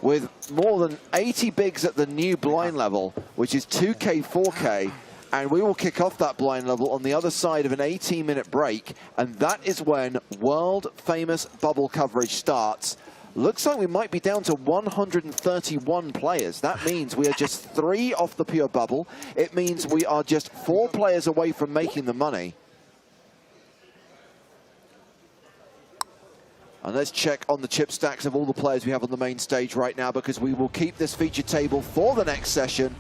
with more than 80 bigs at the new blind level, which is 2K, 4K. And we will kick off that blind level on the other side of an 18-minute break. And that is when world-famous bubble coverage starts. Looks like we might be down to 131 players. That means we are just 3 off the pure bubble. It means we are just 4 players away from making the money. And let's check on the chip stacks of all the players we have on the main stage right now, because we will keep this feature table for the next session.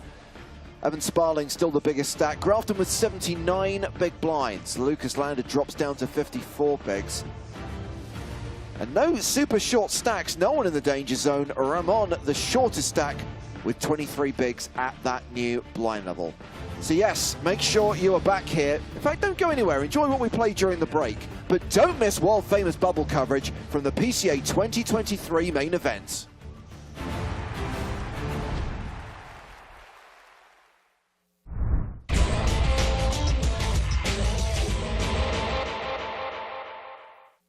Evan Sparling still the biggest stack. Grafton with 79 big blinds. Lucas Lander drops down to 54 bigs. And no super short stacks, no one in the danger zone. Ramon, the shortest stack, with 23 bigs at that new blind level. So yes, make sure you are back here. In fact, don't go anywhere. Enjoy what we played during the break. But don't miss world-famous bubble coverage from the PCA 2023 main event.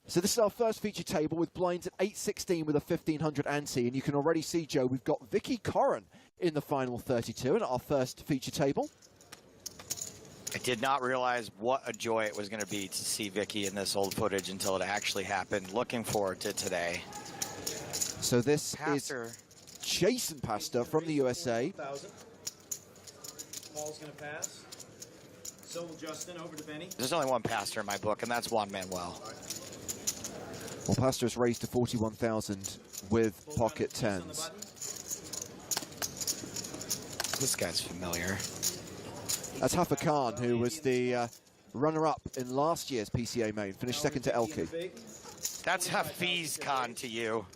So this is our first feature table with blinds at 8-16 with a 1500 ante. And you can already see, Joe, we've got Vicky Corrin in the final 32 in our first feature table. I did not realize what a joy it was going to be to see Vicky in this old footage until it actually happened. Looking forward to today. So this is Jason Pastor from the USA. Paul's going to pass. So will Justin over to Benny. There's only one pastor in my book, and that's Juan Manuel. Well, Pastor has raised to 41,000 with pocket tens. This guy's familiar. That's Hafa Khan, who was the runner-up in last year's PCA Main, finished second to Elke. That's Hafiz Khan to you.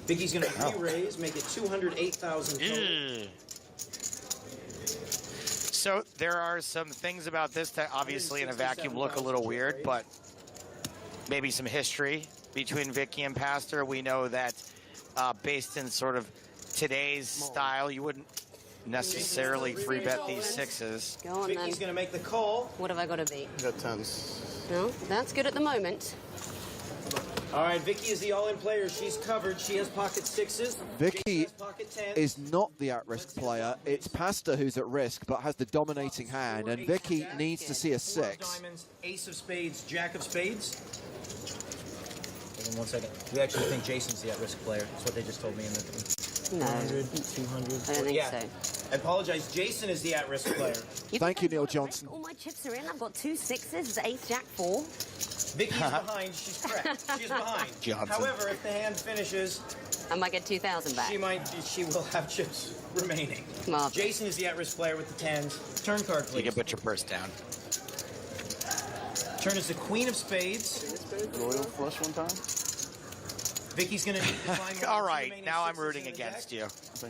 Vicky's going to re-raise, make it 208,000 total. So there are some things about this that obviously in a vacuum look a little weird, but maybe some history between Vicky and Pastor. We know that based in sort of today's style, you wouldn't necessarily 3-bet these sixes. Go on, Vicky's going to make the call. What have I got to beat? You got tens. No, that's good at the moment. All right, Vicky is the all-in player. She's covered. She has pocket sixes. Vicky is not the at-risk player. It's Pastor who's at risk, but has the dominating hand, and Vicky needs to see a 6. Diamonds, ace of spades, jack of spades. Hold on 1 second. We actually think Jason's the at-risk player. That's what they just told me in the... No. 100, 200. I don't think yeah. so. I apologize. Jason is the at-risk player. Thank you, Neil Johnson. All my chips are in. I've got 2 6s, ace, jack, 4. Vicky's behind. She's correct. She's behind. Johnson. However, if the hand finishes, I might get 2,000 back. she will have chips remaining. Marvelous. Jason is the at-risk player with the 10s. Turn card, please. You can put your purse down. Turn is the queen of spades. Royal flush one time. Vicky's going to need to find one. All right, now I'm rooting against you.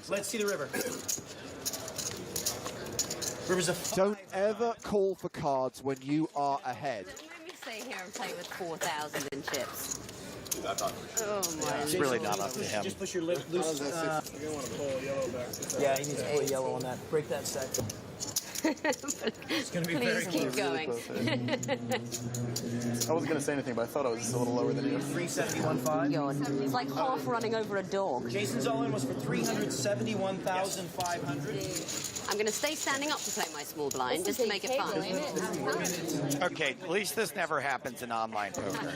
Let's see the river. River's a 5. Don't ever call for cards when you are ahead. Let me stay here and play with 4,000 in chips. I thought. Oh my. It's really not up to him. Just push your loose. You're gonna want to pull a yellow back. Yeah, he needs to put yellow on that. Break that stack. It's going to be Please very keep close. going. I wasn't gonna say anything, but I thought I was just a little lower than you. 371.5. God, it's like half running over a dog. Jason's all-in was for 371,500. I'm going to stay standing up to play my small blind just to make it fun. Okay, at least this never happens in online poker.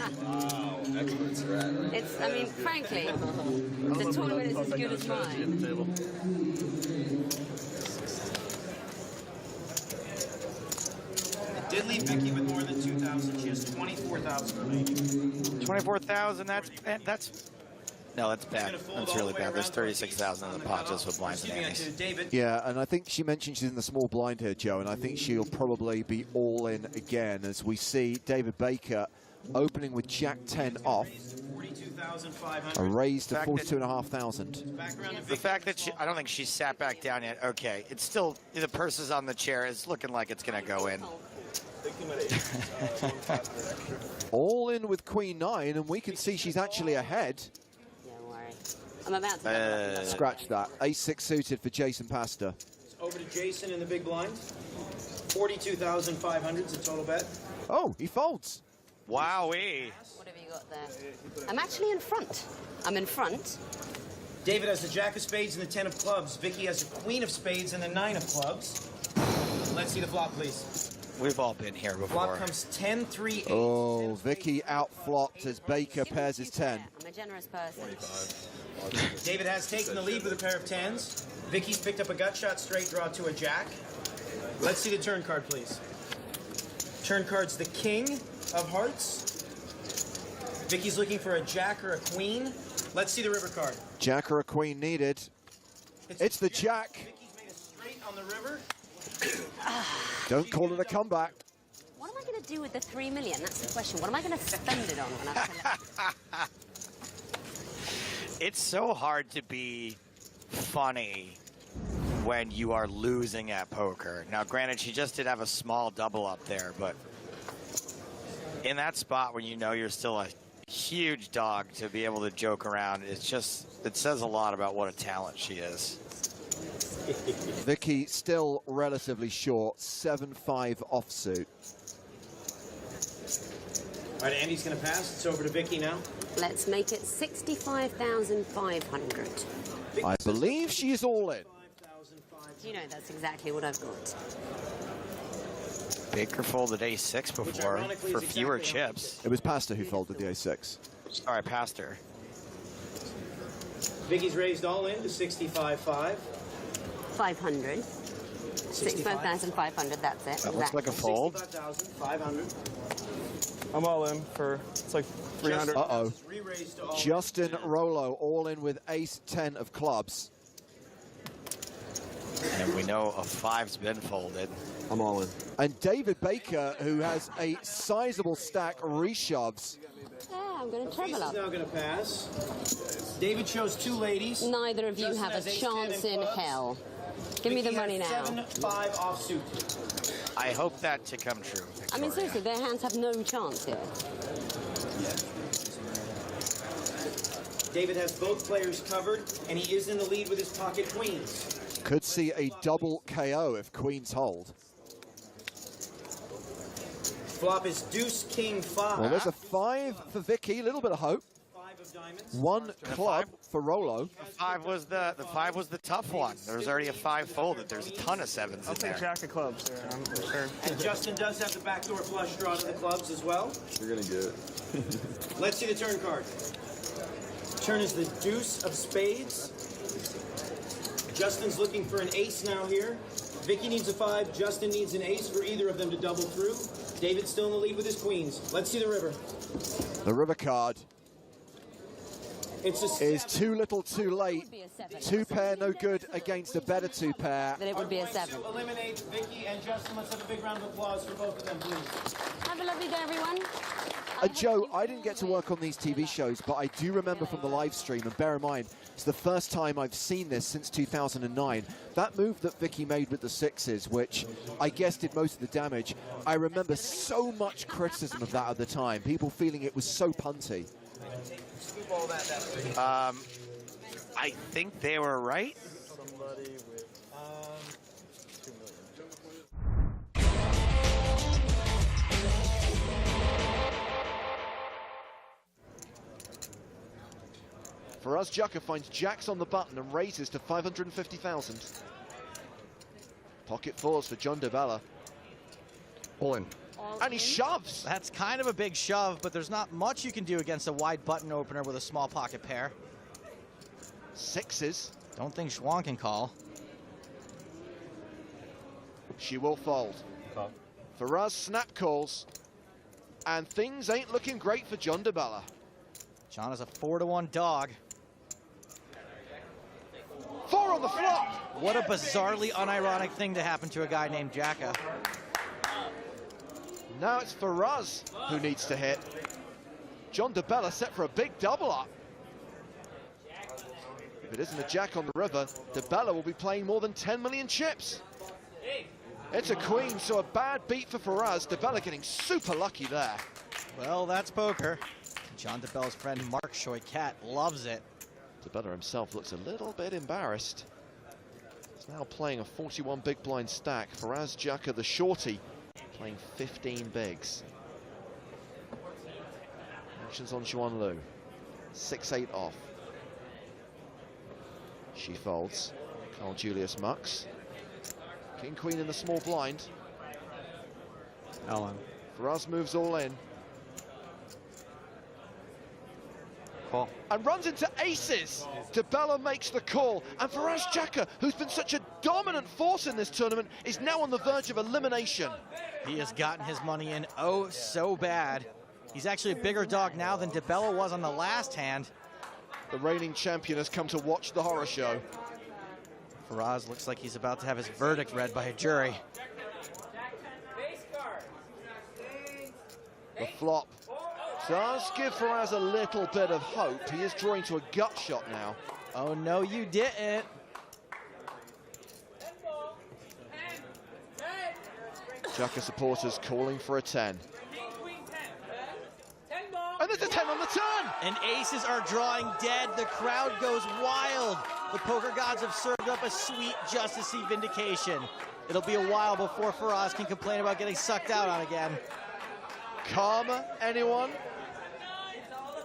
It's, I mean, frankly, the tournament is as good as mine. Did leave Vicky with more than 2,000. She has 24,000 remaining. 24,000. That's no, that's bad. That's really bad. There's 36,000 in the pot just with blinds and antes. Yeah, and I think she mentioned she's in the small blind here, Joe, and I think she'll probably be all in again as we see David Baker opening with Jack 10 off. A raise to 42,500. The fact that I don't think she's sat back down yet. Okay, it's still, the purse is on the chair. It's looking like it's going to go in. All in with Queen 9, and we can see she's actually ahead. Don't worry. I'm about to Scratch that. Ace-6 suited for Jason Pastor. Over to Jason in the big blind. 42,500 is the total bet. Oh, he folds. Wowee. What have you got there? I'm actually in front. I'm in front. David has the jack of spades and the 10 of clubs. Vicky has the queen of spades and the 9 of clubs. Let's see the flop, please. We've all been here before. Flop comes 10, 3, 8. Oh, Vicky out-flopped as Baker pairs his 10. I'm a generous person. David has taken the lead with a pair of 10s. Vicky's picked up a gut shot straight draw to a jack. Let's see the turn card, please. Turn card's the king of hearts. Vicky's looking for a jack or a queen. Let's see the river card. Jack or a queen needed. It's the jack. Vicky's made a straight on the river. Don't call it a comeback. What am I going to do with the 3 million? That's the question. What am I going to spend it on when I It's so hard to be funny when you are losing at poker. Now, granted, she just did have a small double up there, but in that spot when you know you're still a huge dog, to be able to joke around, it's just, it says a lot about what a talent she is. Vicky still relatively short, 7-5 offsuit. All right, Andy's going to pass. It's over to Vicky now. Let's make it 65,500. I believe she is all in. You know that's exactly what I've got. Baker folded ace-6 before for fewer chips. It was Pastor who folded the ace-6. Sorry, Pastor. Vicky's raised all in to 65.5. 500. 65,500, that's it. That looks like a fold. 65,500. I'm all in for, it's like 300. Uh-oh. Justin Rolo all in with ace-10 of clubs. And we know a 5's been folded. I'm all in. And David Baker, who has a sizable stack, reshoves. Yeah, I'm going to treble up. now going to pass. David chose 2 ladies. Neither of you Justin have a has ace-10 chance in clubs. hell. Give me the Vicky money has now. 7-5 offsuit. I hope that to come true, Victoria. I mean, seriously, their hands have no chance here. David has both players covered, and he is in the lead with his pocket queens. Could see a double KO if queens hold. Flop is deuce, king, 5. Well, there's a 5 for Vicky, a little bit of hope. 5 of diamonds. 1 club for Rolo. The 5 was the tough one. There was already a 5 folded. There's a ton of 7s I'll in there. take jack of clubs there, I'm sure. And Justin does have the backdoor flush draw to the clubs as well. You're gonna get it. Let's see the turn card. Turn is the deuce of spades. Justin's looking for an ace now here. Vicky needs a 5. Justin needs an ace for either of them to double through. David's still in the lead with his queens. Let's see the river. The river card It's a is too little too late. 2 pair no good against a better 2 pair. Then it would be a 7. To eliminate Vicky and Justin. Let's have a big round of applause for both of them, please. Have a lovely day, everyone. Joe, I didn't get to work on these TV shows, but I do remember from the live stream, and bear in mind, it's the first time I've seen this since 2009. That move that Vicky made with the 6s, which I guess did most of the damage, I remember so much criticism of that at the time, people feeling it was so punty. I think they were right. Somebody with 2 million. Faraz Jaka finds jacks on the button and raises to 550,000. Pocket 4s for John DeBella. All in. And he shoves. That's kind of a big shove, but there's not much you can do against a wide button opener with a small pocket pair. 6s. Don't think Schwan can call. She will fold. Faraz snap calls. And things ain't looking great for John DeBella. John is a 4-to-1 dog. 4 on the flop. What a bizarrely unironic thing to happen to a guy named Jacka. Now it's Faraz who needs to hit. John DeBella set for a big double up. If it isn't a jack on the river, DeBella will be playing more than 10 million chips. It's a queen, so a bad beat for Faraz. DeBella getting super lucky there. Well, that's poker. John DeBella's friend Mark Shoycat loves it. DeBella himself looks a little bit embarrassed. He's now playing a 41 big blind stack. Faraz Jaka, the shorty, playing 15 bigs. Actions on Xuan Lu. 6-8 off. She folds. Carl Julius mucks. King Queen in the small blind. Alan. Faraz moves all in. Call. And runs into aces. DeBella makes the call. And Faraz Jaka, who's been such a dominant force in this tournament, is now on the verge of elimination. He has gotten his money in oh so bad. He's actually a bigger dog now than DeBella was on the last hand. The reigning champion has come to watch the horror show. Faraz looks like he's about to have his verdict read by a jury. The flop does give Faraz a little bit of hope. He is drawing to a gut shot now. Oh no, you didn't. Jaka supporters calling for a 10. And there's a 10 on the turn! And aces are drawing dead. The crowd goes wild. The poker gods have served up a sweet justice-y vindication. It'll be a while before Faraz can complain about getting sucked out on again. Karma, anyone?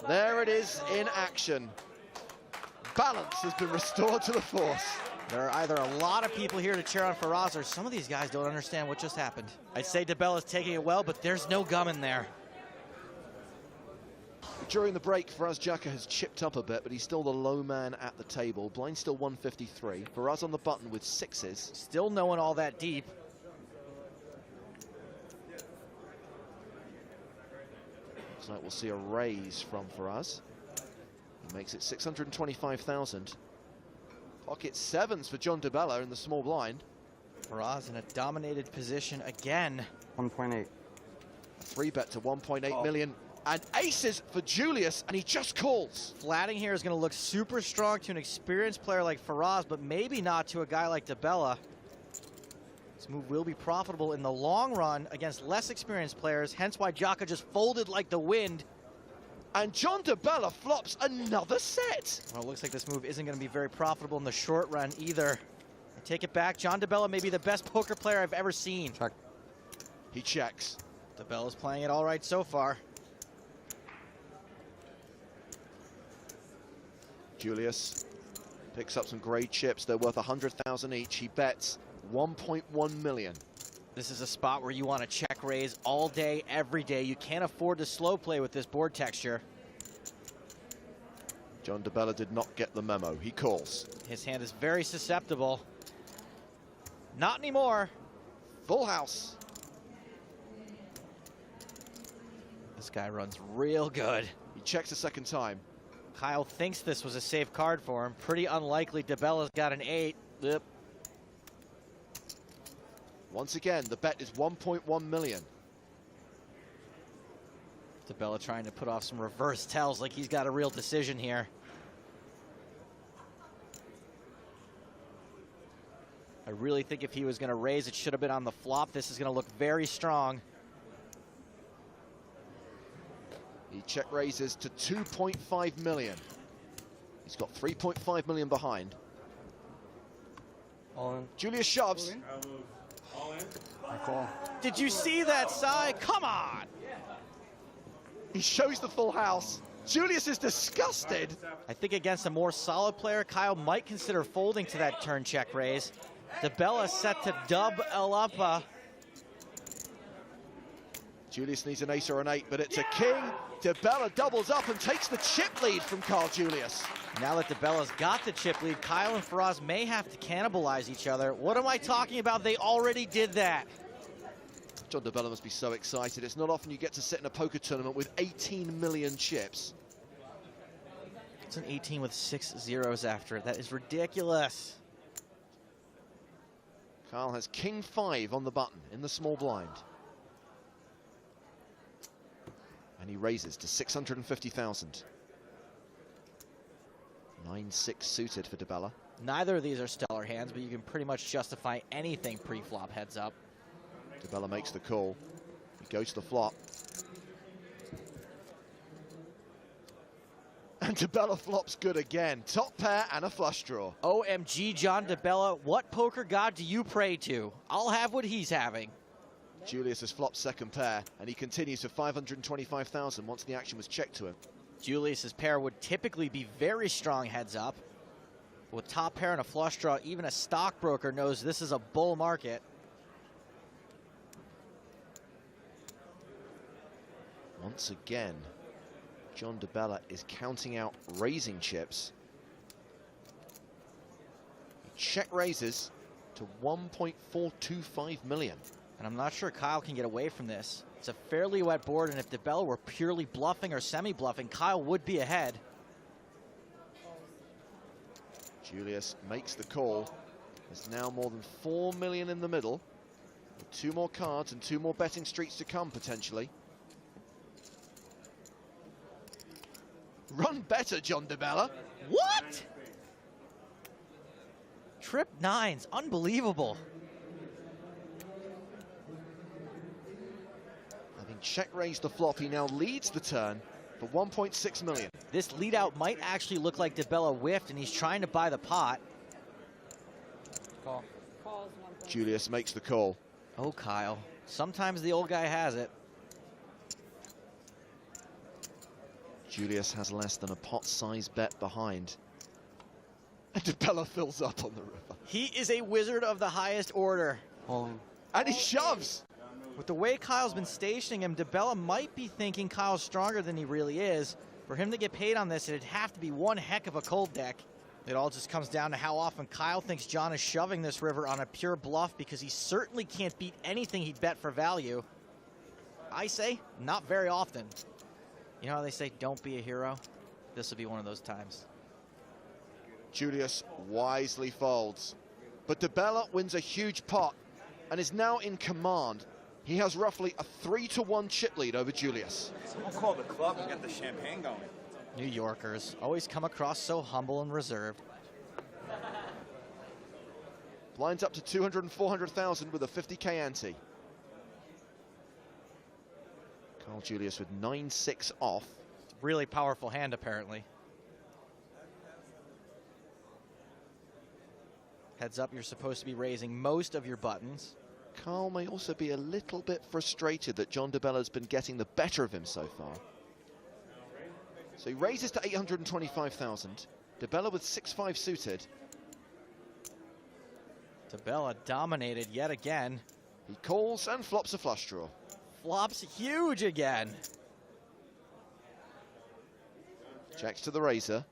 There it is in action. Balance has been restored to the force. There are either a lot of people here to cheer on Faraz, or some of these guys don't understand what just happened. I'd say DeBella's taking it well, but there's no gum in there. During the break, Faraz Jaka has chipped up a bit, but he's still the low man at the table. Blind still 153. Faraz on the button with 6s. Still no one all that deep. Looks like we'll see a raise from Faraz. He makes it 625,000. Pocket 7s for John DeBella in the small blind. Faraz in a dominated position again. 1.8. A 3-bet to 1.8 million. And aces for Julius, and he just calls. Flatting here is going to look super strong to an experienced player like Faraz, but maybe not to a guy like DeBella. This move will be profitable in the long run against less experienced players, hence why Jaka just folded like the wind. And John DeBella flops another set. Well, it looks like this move isn't going to be very profitable in the short run either. I take it back. John DeBella may be the best poker player I've ever seen. Check. He checks. DeBella's playing it all right so far. Julius picks up some great chips. They're worth 100,000 each. He bets 1.1 million. This is a spot where you want to check raise all day, every day. You can't afford to slow play with this board texture. John DeBella did not get the memo. He calls. His hand is very susceptible. Not anymore. Full house. This guy runs real good. He checks a second time. Kyle thinks this was a safe card for him. Pretty unlikely. DeBella's got an 8. Yep. Once again, the bet is 1.1 million. DeBella trying to put off some reverse tells like he's got a real decision here. I really think if he was going to raise, it should have been on the flop. This is going to look very strong. He check raises to 2.5 million. He's got 3.5 million behind. All in. Julius shoves. All in. I call. Did you see that side? Come on! He shows the full house. Julius is disgusted. I think against a more solid player, Kyle might consider folding to that turn check raise. DeBella set to dub Elapa. Julius needs an ace or an 8, but it's a king. DeBella doubles up and takes the chip lead from Carl Julius. Now that DeBella's got the chip lead, Kyle and Faraz may have to cannibalize each other. What am I talking about? They already did that. John DeBella must be so excited. It's not often you get to sit in a poker tournament with 18 million chips. It's an 18 with 6 zeros after it. That is ridiculous. Kyle has king 5 on the button in the small blind. And he raises to 650,000. 9-6 suited for DeBella. Neither of these are stellar hands, but you can pretty much justify anything pre-flop heads up. DeBella makes the call. He goes to the flop. And DeBella flops good again. Top pair and a flush draw. OMG, John DeBella, what poker god do you pray to? I'll have what he's having. Julius has flopped second pair, and he continues to 525,000 once the action was checked to him. Julius's pair would typically be very strong heads up. With top pair and a flush draw, even a stockbroker knows this is a bull market. Once again, John DeBella is counting out raising chips. He check raises to 1.425 million. And I'm not sure Kyle can get away from this. It's a fairly wet board, and if DeBella were purely bluffing or semi-bluffing, Kyle would be ahead. Julius makes the call. There's now more than 4 million in the middle. With 2 more cards and 2 more betting streets to come, potentially. Run better, John DeBella. What? Trip 9s, unbelievable. Having check raised the flop, he now leads the turn for 1.6 million. This lead out might actually look like DeBella whiffed, and he's trying to buy the pot. Call. Julius makes the call. Oh, Kyle. Sometimes the old guy has it. Julius has less than a pot-sized bet behind. And DeBella fills up on the river. He is a wizard of the highest order. All in. And he shoves. With the way Kyle's been stationing him, DeBella might be thinking Kyle's stronger than he really is. For him to get paid on this, it'd have to be one heck of a cold deck. It all just comes down to how often Kyle thinks John is shoving this river on a pure bluff, because he certainly can't beat anything he'd bet for value. I say, not very often. You know how they say, don't be a hero? This will be one of those times. Julius wisely folds. But DeBella wins a huge pot and is now in command. He has roughly a 3-1 chip lead over Julius. Someone call the club and get the champagne going. New Yorkers always come across so humble and reserved. Blinds up to 200 and 400,000 with a 50k ante. Carl Julius with 9-6 off. Really powerful hand, apparently. Heads up, you're supposed to be raising most of your buttons. Carl may also be a little bit frustrated that John DeBella's been getting the better of him so far. So he raises to 825,000. DeBella with 6-5 suited. DeBella dominated yet again. He calls and flops a flush draw. Flops huge again. Checks to the razor.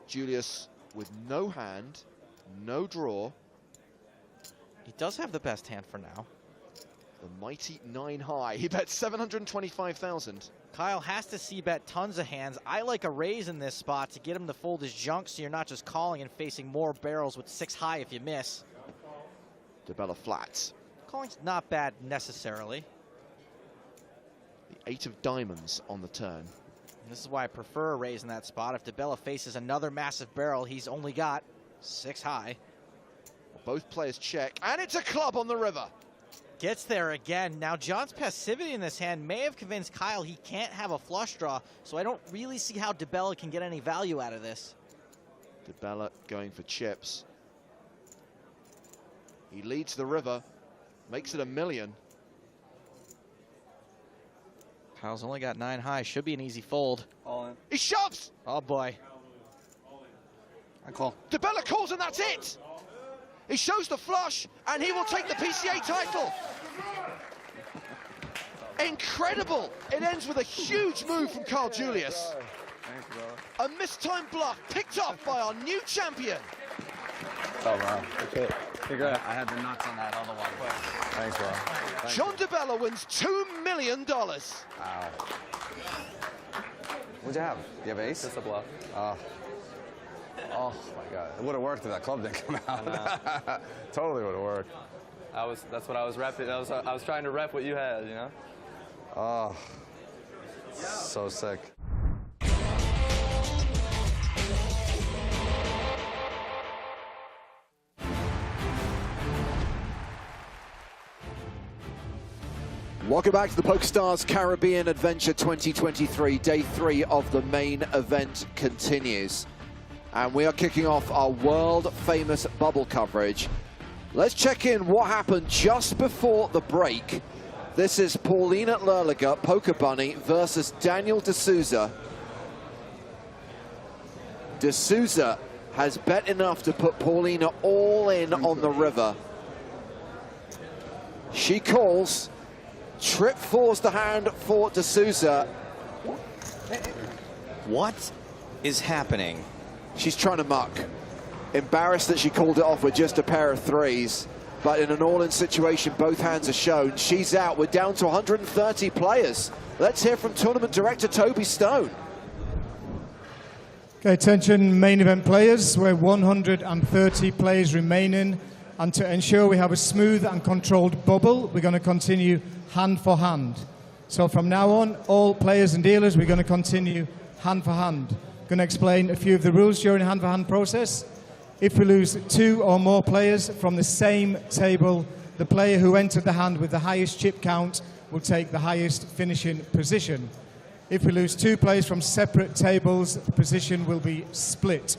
Julius with no hand, no draw. He does have the best hand for now. The mighty 9 high. He bet 725,000. Kyle has to c-bet tons of hands. I like a raise in this spot to get him to fold his junk so you're not just calling and facing more barrels with 6 high if you miss. DeBella flats. Calling's not bad necessarily. The 8 of diamonds on the turn. This is why I prefer a raise in that spot. If DeBella faces another massive barrel, he's only got 6 high. Both players check, and it's a club on the river. Gets there again. Now, John's passivity in this hand may have convinced Kyle he can't have a flush draw, so I don't really see how DeBella can get any value out of this. DeBella going for chips. He leads the river, makes it $1 million. Kyle's only got 9 high. Should be an easy fold. All in. He shoves! Oh, boy. I call. DeBella calls, and that's it! He shows the flush, and he will take the PCA title. Incredible! It ends with a huge move from Carl Julius. Thanks, bro. A mistimed bluff picked off by our new champion. Oh, wow. Okay. Congrats. I had the nuts on that other one. Thanks, bro. Thanks. John DeBella wins $2 million. Wow. What'd you have? You have ace? Just a bluff. Oh my God! It would have worked if that club didn't come out. Totally would have worked. That's what I was repping. I was trying to rep what you had, you know. Oh, so sick. Welcome back to the PokerStars Caribbean Adventure 2023. Day 3 of the main event continues. And we are kicking off our world-famous bubble coverage. Let's check in what happened just before the break. This is Paulina Lerliger, Poker Bunny, versus Daniel D'Souza. D'Souza has bet enough to put Paulina all in on the river. She calls. Trip fours the hand for D'Souza. What is happening? She's trying to muck. Embarrassed that she called it off with just a pair of 3s. But in an all-in situation, both hands are shown. She's out. We're down to 130 players. Let's hear from Tournament Director Toby Stone. Okay, attention main event players. We're 130 players remaining. And to ensure we have a smooth and controlled bubble, we're going to continue hand for hand. So from now on, all players and dealers, we're going to continue hand for hand. Going to explain a few of the rules during the hand-for-hand process. If we lose 2 or more players from the same table, the player who entered the hand with the highest chip count will take the highest finishing position. If we lose 2 players from separate tables, the position will be split.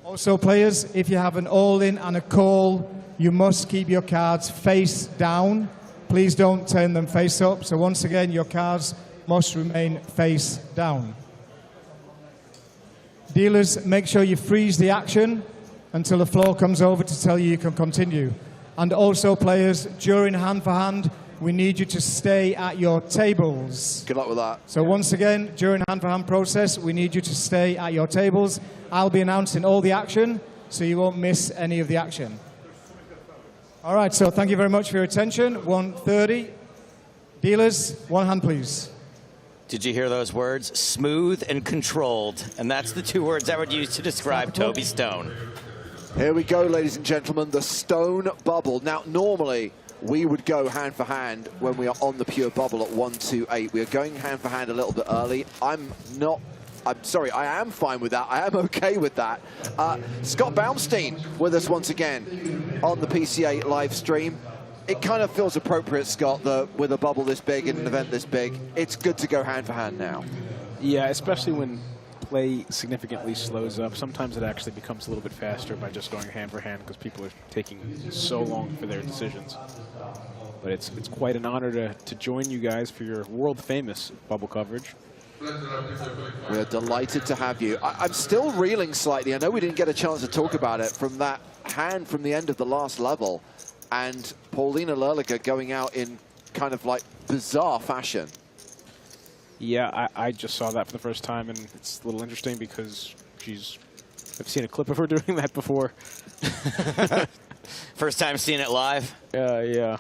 Also, players, if you have an all-in and a call, you must keep your cards face down. Please don't turn them face up. So once again, your cards must remain face down. Dealers, make sure you freeze the action until the floor comes over to tell you can continue. And also, players, during hand-for-hand, we need you to stay at your tables. Good luck with that. So once again, during hand-for-hand process, we need you to stay at your tables. I'll be announcing all the action, so you won't miss any of the action. All right, so thank you very much for your attention. 130. Dealers, 1 hand, please. Did you hear those words? Smooth and controlled. And that's the 2 words I would use to describe Toby Stone. Here we go, ladies and gentlemen, the Stone Bubble. Now, normally, we would go hand for hand when we are on the pure bubble at 128. We are going hand for hand a little bit early. I'm sorry, I am fine with that. I am okay with that. Scott Baumstein with us once again on the PCA live stream. It kind of feels appropriate, Scott, that with a bubble this big and an event this big, it's good to go hand for hand now. Yeah, especially when play significantly slows up. Sometimes it actually becomes a little bit faster by just going hand for hand because people are taking so long for their decisions. But it's quite an honor to join you guys for your world-famous bubble coverage. We're delighted to have you. I'm still reeling slightly. I know we didn't get a chance to talk about it from that hand from the end of the last level. And Paulina Lerliger going out in kind of like bizarre fashion. Yeah, I just saw that for the first time, and it's a little interesting because I've seen a clip of her doing that before. First time seeing it live? Yeah.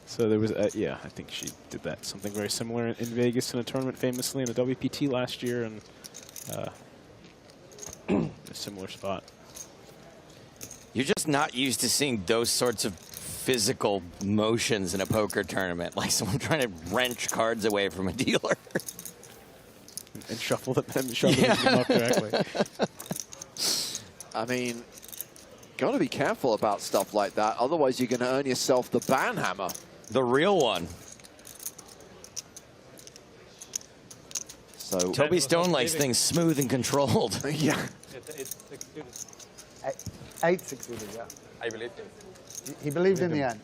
So there was, yeah, I think she did that, something very similar in Vegas in a tournament famously in a WPT last year, and a similar spot. You're just not used to seeing those sorts of physical motions in a poker tournament, like someone trying to wrench cards away from a dealer. And shuffle them up correctly. I mean, got to be careful about stuff like that, otherwise you're going to earn yourself the ban hammer. The real one. So Toby Stone likes things smooth and controlled. Yeah. 8 succeeded, yeah. I believed him. He believed in the end.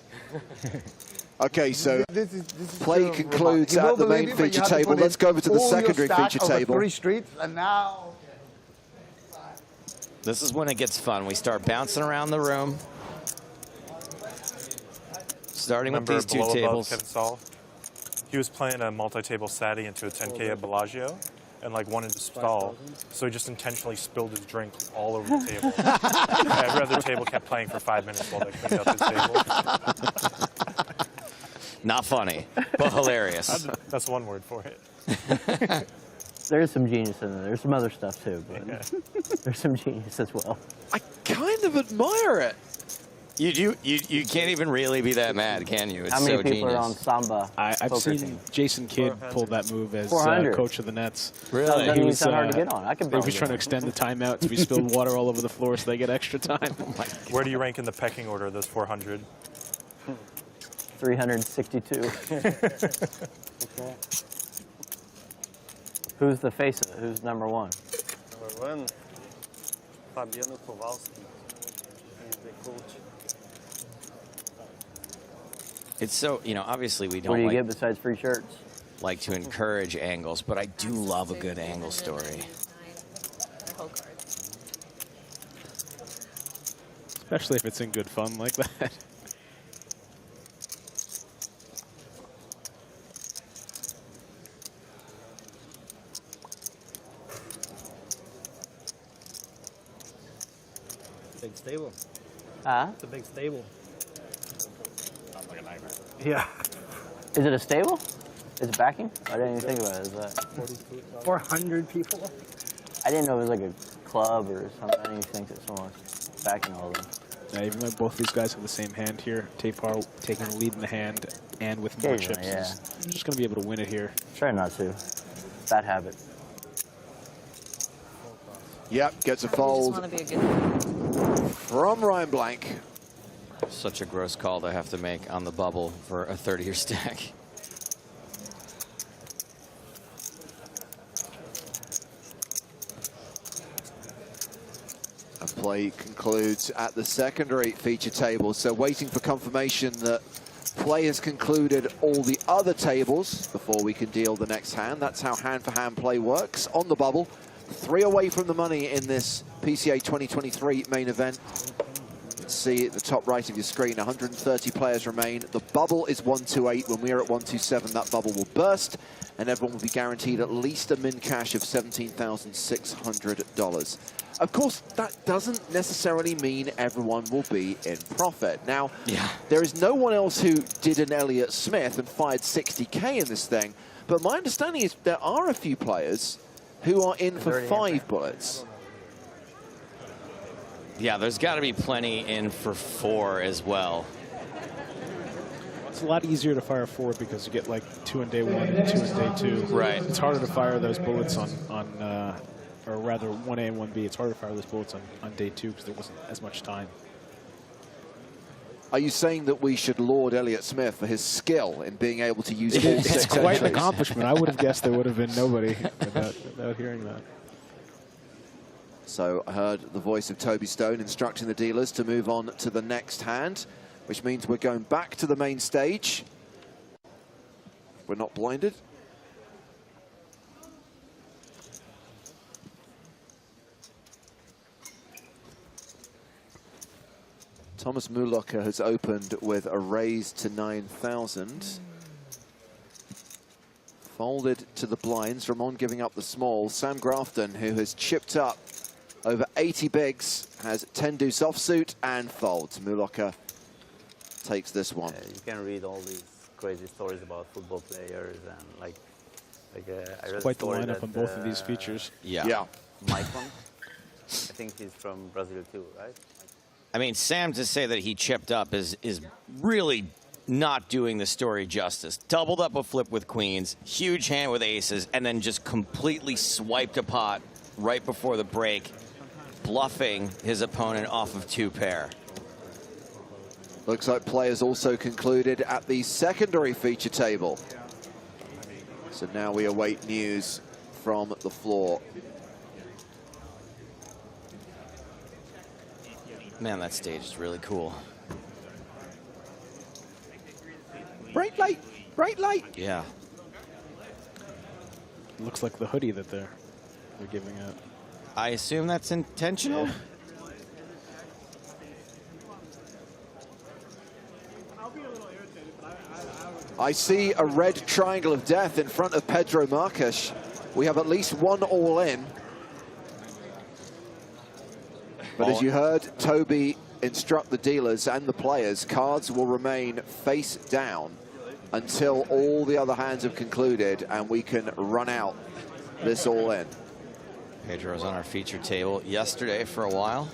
Okay, so This is play still concludes remarkable. at the main He will believe it, but you feature have to table. put Let's in go over to the all your secondary stack feature over table. 3 streets, and now This is when it gets fun. We start bouncing around the room. Starting with these two tables. Kevin Saul, he was playing a multi-table Sati into a 10K at Bellagio, and like wanted to stall, so he just intentionally spilled his drink all over the table. Every other table kept playing for 5 minutes while they cleaned up his table. Not funny, but hilarious. That's one word for it. There's some genius in there. There's some other stuff too, but there's some genius as well. I kind of admire it. You can't even really be that mad, can you? It's How many so people genius. are on Samba? I've poker seen team? Jason Kidd pull that move as 400. coach of the Nets. Really? That doesn't even sound hard to get on. I can he barely was get trying to on. extend the timeout so he spilled water all over the floor so they get extra time. Oh my God. Where do you rank in the pecking order of those 400? 362. Who's the face of it? Who's number one? Number 1, Fabiano Kowalski. He's the coach. It's so, obviously we What don't do you like, get besides free shirts? like to encourage angles, but I do love a good angle story. Especially if it's in good fun like that. Big stable. Huh? It's a big stable. Sounds like a nightmare. Yeah. Is it a stable? Is it backing? I didn't even think about it. Is that 400 people? I didn't know it was like a club or something. I didn't think that someone was backing all of them. Even though both these guys have the same hand here, Tafar taking the lead in the hand and with more chips, Occasionally, is just going to be able to win it here. Try not to. Bad habit. Yep, gets a Just fold want to be a good. from Ryan Blank. Such a gross call to have to make on the bubble for a 30-year stack. And play concludes at the secondary feature table. So waiting for confirmation that play has concluded all the other tables before we can deal the next hand. That's how hand-for-hand play works on the bubble. 3 away from the money in this PCA 2023 main event. See at the top right of your screen, 130 players remain. The bubble is 128. When we're at 127, that bubble will burst, and everyone will be guaranteed at least a min cash of $17,600. Of course, that doesn't necessarily mean everyone will be in profit. Now, there is no one else who did an Elliott Smith and fired 60K in this thing, but my understanding is there are a few players who are in for 5 bullets. Yeah, there's got to be plenty in for 4 as well. It's a lot easier to fire 4 because you get like 2 in day 1 and 2 in day 2. Right. It's harder to fire those bullets on or rather 1A and 1B. It's harder to fire those bullets on day 2 because there wasn't as much time. Are you saying that we should laud Elliott Smith for his skill in being able to use all 6 It's quite an entries? accomplishment. I would have guessed there would have been nobody without hearing that. So I heard the voice of Toby Stone instructing the dealers to move on to the next hand, which means we're going back to the main stage. We're not blinded. Thomas Mulocker has opened with a raise to 9,000. Folded to the blinds. Ramon giving up the small. Sam Grafton, who has chipped up over 80 bigs, has 10 deuce offsuit and folds. Mulaka takes this one. You can read all these crazy stories about football players and like I read Quite a the story lineup that, on both of these features. Yeah. Maicon, I think he's from Brazil too, right? I mean, Sam, to say that he chipped up is really not doing the story justice. Doubled up a flip with queens, huge hand with aces, and then just completely swiped a pot right before the break, bluffing his opponent off of 2 pair. Looks like players also concluded at the secondary feature table. So now we await news from the floor. Man, that stage is really cool. Bright light, bright light. Yeah. Looks like the hoodie that they're giving out. I assume that's intentional. I see a red triangle of death in front of Pedro Marques. We have at least one all-in. But as you heard Toby instruct the dealers and the players, cards will remain face down until all the other hands have concluded and we can run out this all-in. Pedro was on our feature table yesterday for a while.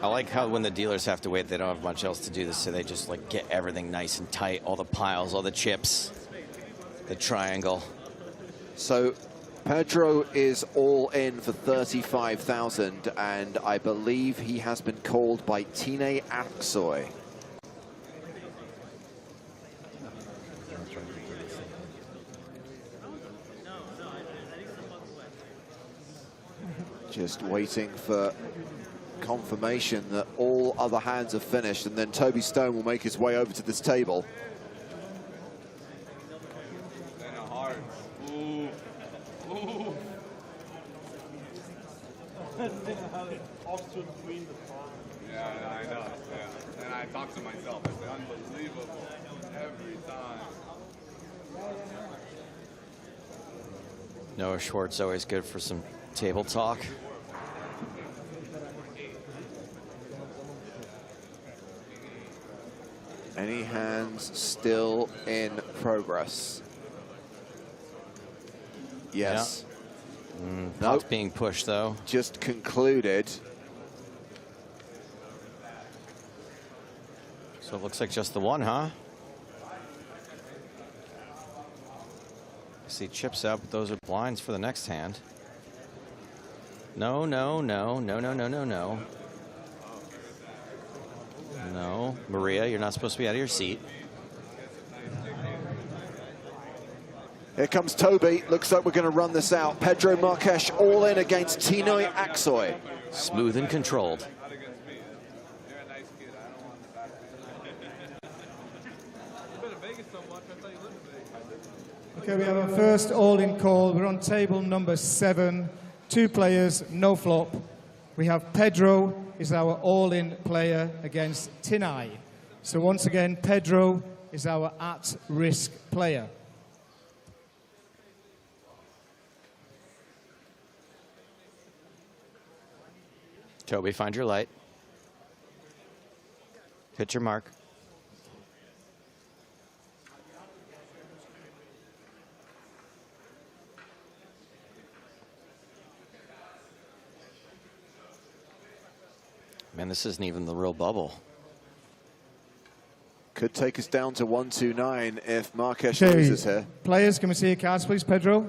I like how when the dealers have to wait, they don't have much else to do this, so they just like get everything nice and tight, all the piles, all the chips, the triangle. So Pedro is all in for 35,000, and I believe he has been called by Tine Aksoy. Just waiting for confirmation that all other hands are finished, and then Toby Stone will make his way over to this table. Yeah, I know. Yeah. And I talk to myself. It's unbelievable every time. Noah Schwartz always good for some table talk. Any hands still in progress? Yes. Yeah. Pot's being pushed though. Just concluded. So it looks like just the one, huh? See chips out, but those are blinds for the next hand. No, no, no, no, no, no, no, no. No, Maria, you're not supposed to be out of your seat. Here comes Toby. Looks like we're going to run this out. Pedro Marques all in against Tinoy Aksoy. Smooth and controlled. Okay, we have our first all-in call. We're on table number 7. 2 players, no flop. We have Pedro is our all-in player against Tinai. So once again, Pedro is our at-risk player. Toby, find your light. Hit your mark. Man, this isn't even the real bubble. Could take us down to 129 if Marques Okay, loses here. players, can we see your cards, please, Pedro?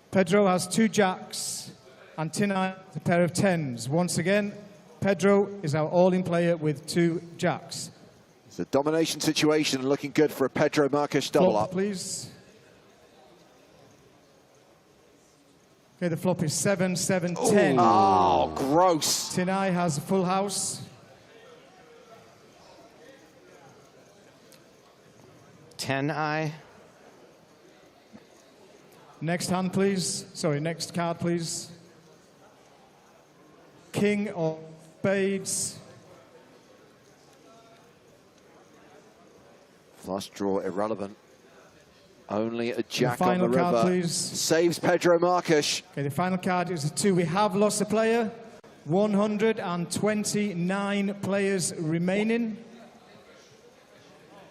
Pedro has 2 jacks and Tinai a pair of 10s. Once again, Pedro is our all-in player with 2 jacks. It's a domination situation, looking good for a Pedro Marques double Flop, up. please. Okay, the flop is 7, 7, 10. Oh, gross. Tinai has a full house. Ten-eye. Next hand, please. Sorry, next card, please. King of spades. Flush draw irrelevant. Only a jack on the final card, river. please. Saves Pedro Marques. Okay, the final card is a 2. We have lost a player. 129 players remaining.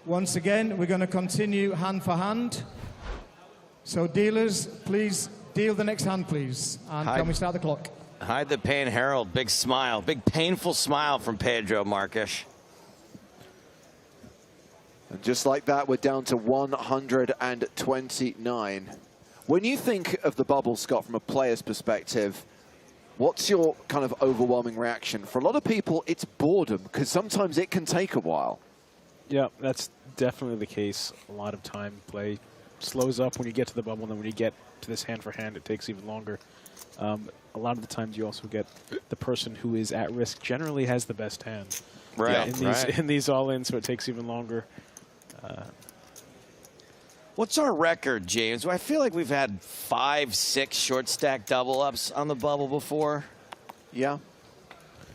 Once again, we're going to continue hand for hand. So dealers, please deal the next hand, please. And can we start the clock? Hide the pain, Harold. Big smile. Big painful smile from Pedro Marques. And just like that, we're down to 129. When you think of the bubble, Scott, from a player's perspective, what's your kind of overwhelming reaction? For a lot of people, it's boredom, because sometimes it can take a while. Yeah, that's definitely the case. A lot of time play slows up when you get to the bubble, and then when you get to this hand for hand, it takes even longer. A lot of the times you also get the person who is at risk generally has the best hand. Right, in these all-in, so it takes even longer. What's our record, James? I feel like we've had 5, 6 short stack double ups on the bubble before. Yeah.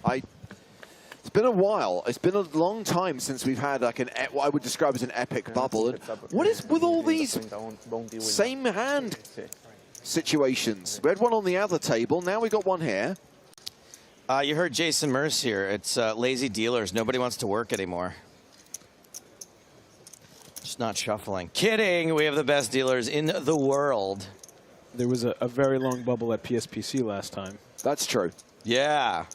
It's been a while. It's been a long time since we've had like what I would describe as an epic bubble. And what is with all these same hand situations? We had one on the other table. Now we got one here. You heard Jason Merce here. It's lazy dealers. Nobody wants to work anymore. Just not shuffling. Kidding. We have the best dealers in the world. There was a very long bubble at PSPC last time. That's true. Yeah.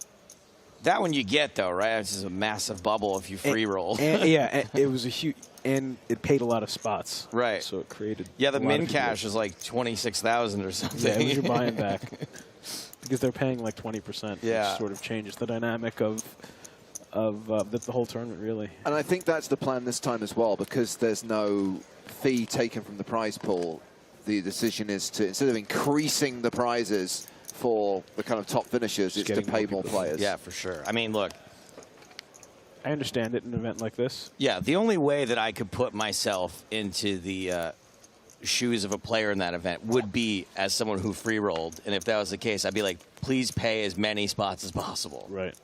That one you get, though, right? This is a massive bubble if you free roll. Yeah, it was a huge, and it paid a lot of spots. Right. So it created. Yeah, the a lot min of people. cash is like 26,000 or something. Yeah, it was your buying back. Because they're paying like 20%. Yeah. Which sort of changes the dynamic of the whole tournament, really. And I think that's the plan this time as well, because there's no fee taken from the prize pool. The decision is to, instead of increasing the prizes for the kind of top finishers, it's to pay more players. Yeah, for sure. I mean, look. I understand it in an event like this. Yeah, the only way that I could put myself into the shoes of a player in that event would be as someone who free rolled. And if that was the case, I'd be like, please pay as many spots as possible. Right.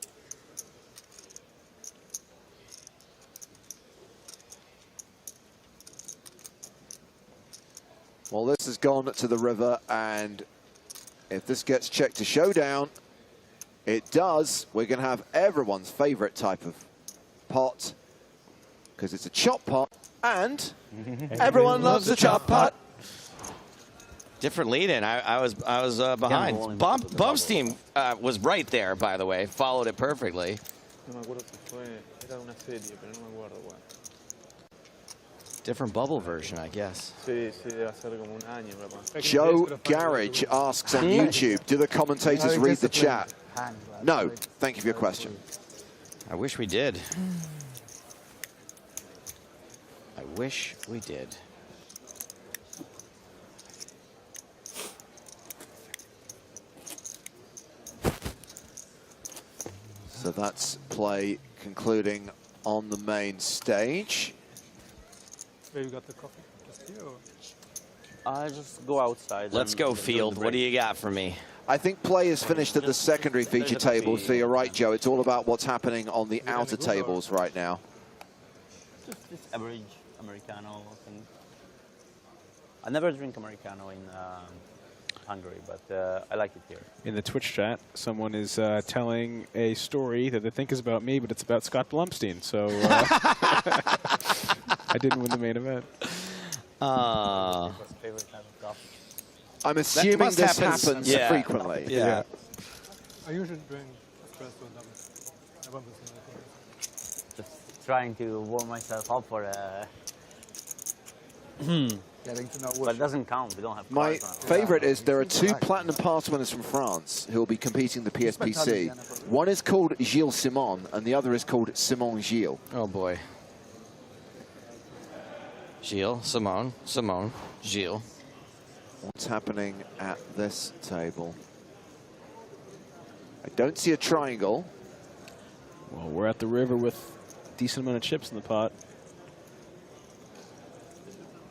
Well, this has gone to the river, and if this gets checked to showdown, it does. We're going to have everyone's favorite type of pot, because it's a chop pot, and everyone loves a chop pot. Different lead-in. I was behind. Bump's team was right there, by the way. Followed it perfectly. Different bubble version, I guess. Joe Garage asks on YouTube, do the commentators read the chat? No. Thank you for your question. I wish we did. I wish we did. So that's play concluding on the main stage. Where you got the coffee? Just here, or? I just go outside. Let's go, Field. What do you got for me? I think play is finished at the secondary feature table, so you're right, Joe. It's all about what's happening on the outer tables right now. Just average Americano thing. I never drink Americano in Hungary, but I like it here. In the Twitch chat, someone is telling a story that they think is about me, but it's about Scott Blumstein. So I didn't win the main event. I'm assuming this happens frequently. Yeah. I usually drink espresso double. Just trying to warm myself up for Getting to know but it doesn't count. We don't have My cards on. favorite is there are two Platinum Pass winners from France who will be competing in the PSPC. One is called Gilles Simon, and the other is called Simon Gilles. Oh, boy. Gilles, Simone, Gilles. What's happening at this table? I don't see a triangle. Well, we're at the river with a decent amount of chips in the pot.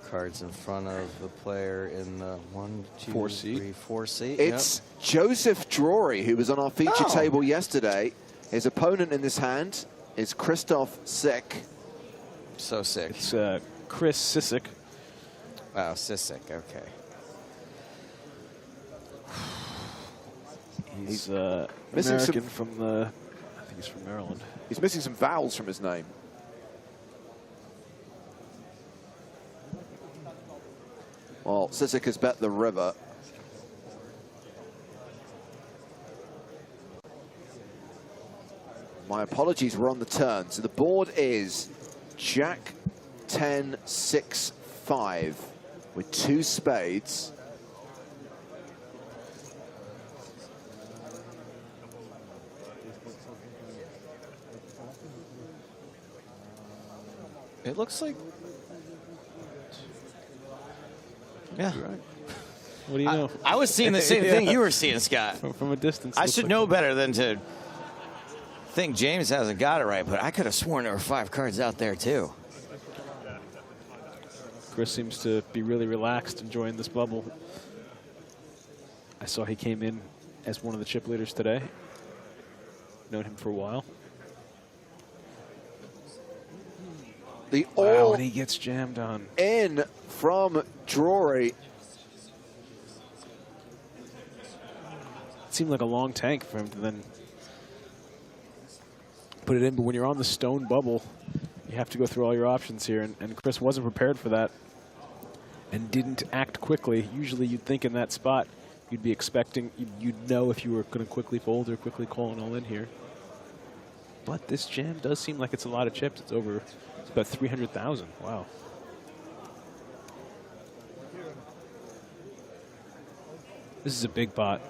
Cards in front of the player in the 1, 2, 4 seat. 3, 4 seat. It's Joseph Drury, who was on our feature table yesterday. His opponent in this hand is Christoph Sick. So sick. It's Chris Sisek. Oh, Sisek, okay. He's missing American from the, I think he's from Maryland. He's missing some vowels from his name. Well, Sisek has bet the river. My apologies, we're on the turn. So the board is Jack 10, 6, 5 with 2 spades. It looks like... Yeah. What do you know? I was seeing the same thing you were seeing, Scott. From a distance. I should know better than to think James hasn't got it right, but I could have sworn there were 5 cards out there, too. Chris seems to be really relaxed, enjoying this bubble. I saw he came in as one of the chip leaders today. Known him for a while. The wow, all and he gets jammed on. In from Drury. It seemed like a long tank for him to then put it in, but when you're on the stone bubble, you have to go through all your options here, and Chris wasn't prepared for that and didn't act quickly. Usually you'd think in that spot you'd be expecting, you'd know if you were going to quickly fold or quickly call an all in here. But this jam does seem like it's a lot of chips. It's over, it's about 300,000. Wow. This is a big pot.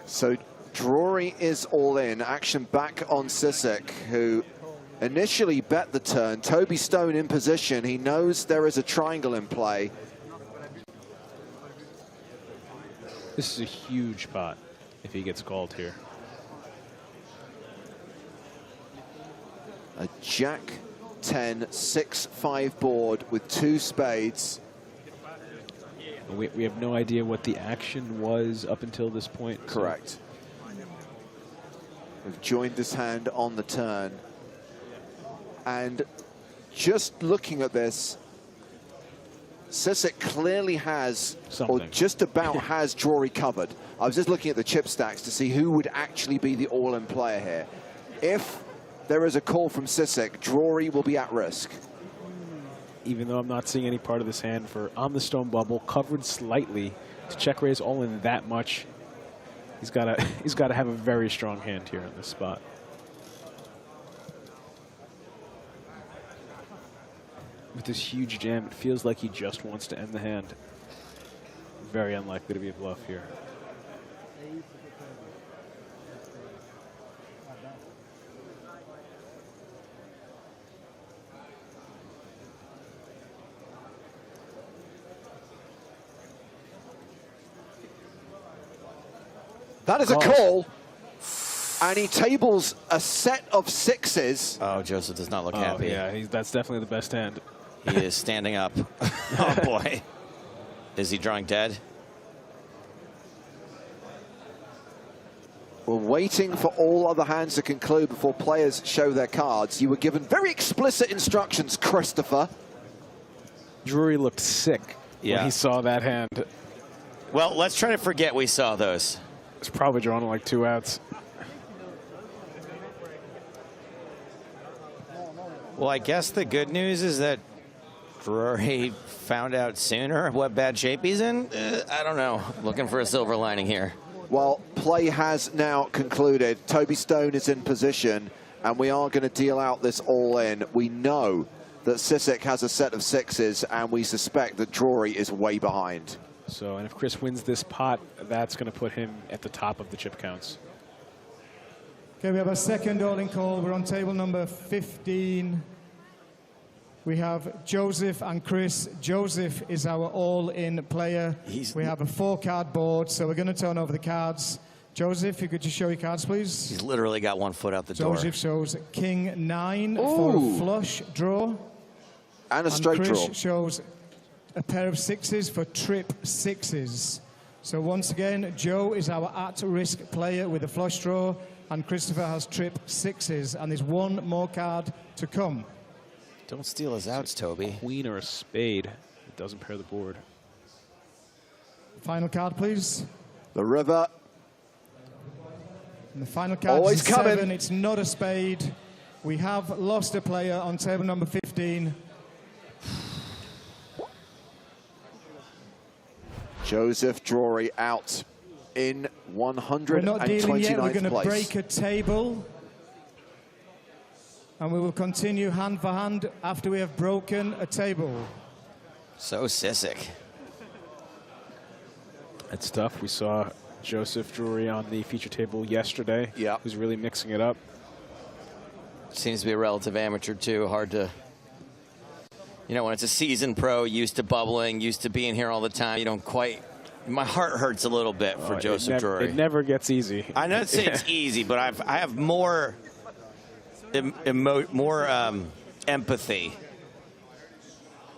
So Drury is all in. Action back on Sisek, who initially bet the turn. Toby Stone in position. He knows there is a triangle in play. This is a huge pot if he gets called here. A Jack 10, 6, 5 board with 2 spades. We have no idea what the action was up until this point. Correct. We've joined this hand on the turn. And just looking at this, Sisek clearly has, something, or just about has Drury covered. I was just looking at the chip stacks to see who would actually be the all-in player here. If there is a call from Sisek, Drury will be at risk. Even though I'm not seeing any part of this hand for on the stone bubble, covered slightly to check raise all in that much. He's got to have a very strong hand here in this spot. With this huge jam, it feels like he just wants to end the hand. Very unlikely to be a bluff here. That is a call, and he tables a set of 6s. Oh, Joseph does not look happy. Yeah, that's definitely the best hand. He is standing up. Oh, boy. Is he drawing dead? We're waiting for all other hands to conclude before players show their cards. You were given very explicit instructions, Christopher. Drury looked sick when he saw that hand. Well, let's try to forget we saw those. It's probably drawing like 2 outs. Well, I guess the good news is that Drury found out sooner what bad shape he's in. I don't know. Looking for a silver lining here. Well, play has now concluded. Toby Stone is in position, and we are going to deal out this all-in. We know that Sisek has a set of 6s, and we suspect that Drury is way behind. So, and if Chris wins this pot, that's going to put him at the top of the chip counts. Okay, we have a second all-in call. We're on table number 15. We have Joseph and Chris. Joseph is our all-in player. We have a 4-card board, so we're going to turn over the cards. Joseph, you could just show your cards, please. He's literally got 1 foot out the door. Joseph shows King 9 for a flush draw. And a straight Chris draw. shows a pair of 6s for trip 6s. So once again, Joe is our at-risk player with a flush draw, and Christopher has trip 6s, and there's 1 more card to come. Don't steal his outs, Toby. Queen or a spade. It doesn't pair the board. Final card, please. The river. And the final card Always is coming. 7. It's not a spade. We have lost a player on table number 15. Joseph Drury out in 129th We're not dealing yet. We're going to place. break a table. And we will continue hand for hand after we have broken a table. So Sissick. It's tough. We saw Joseph Drury on the feature table yesterday. Yeah. Who's really mixing it up. Seems to be a relative amateur, too. Hard to... You know, when it's a seasoned pro, used to bubbling, used to being here all the time, you don't quite... My heart hurts a little bit for Joseph Drury. It never gets easy. I know it's easy, but I have more... more empathy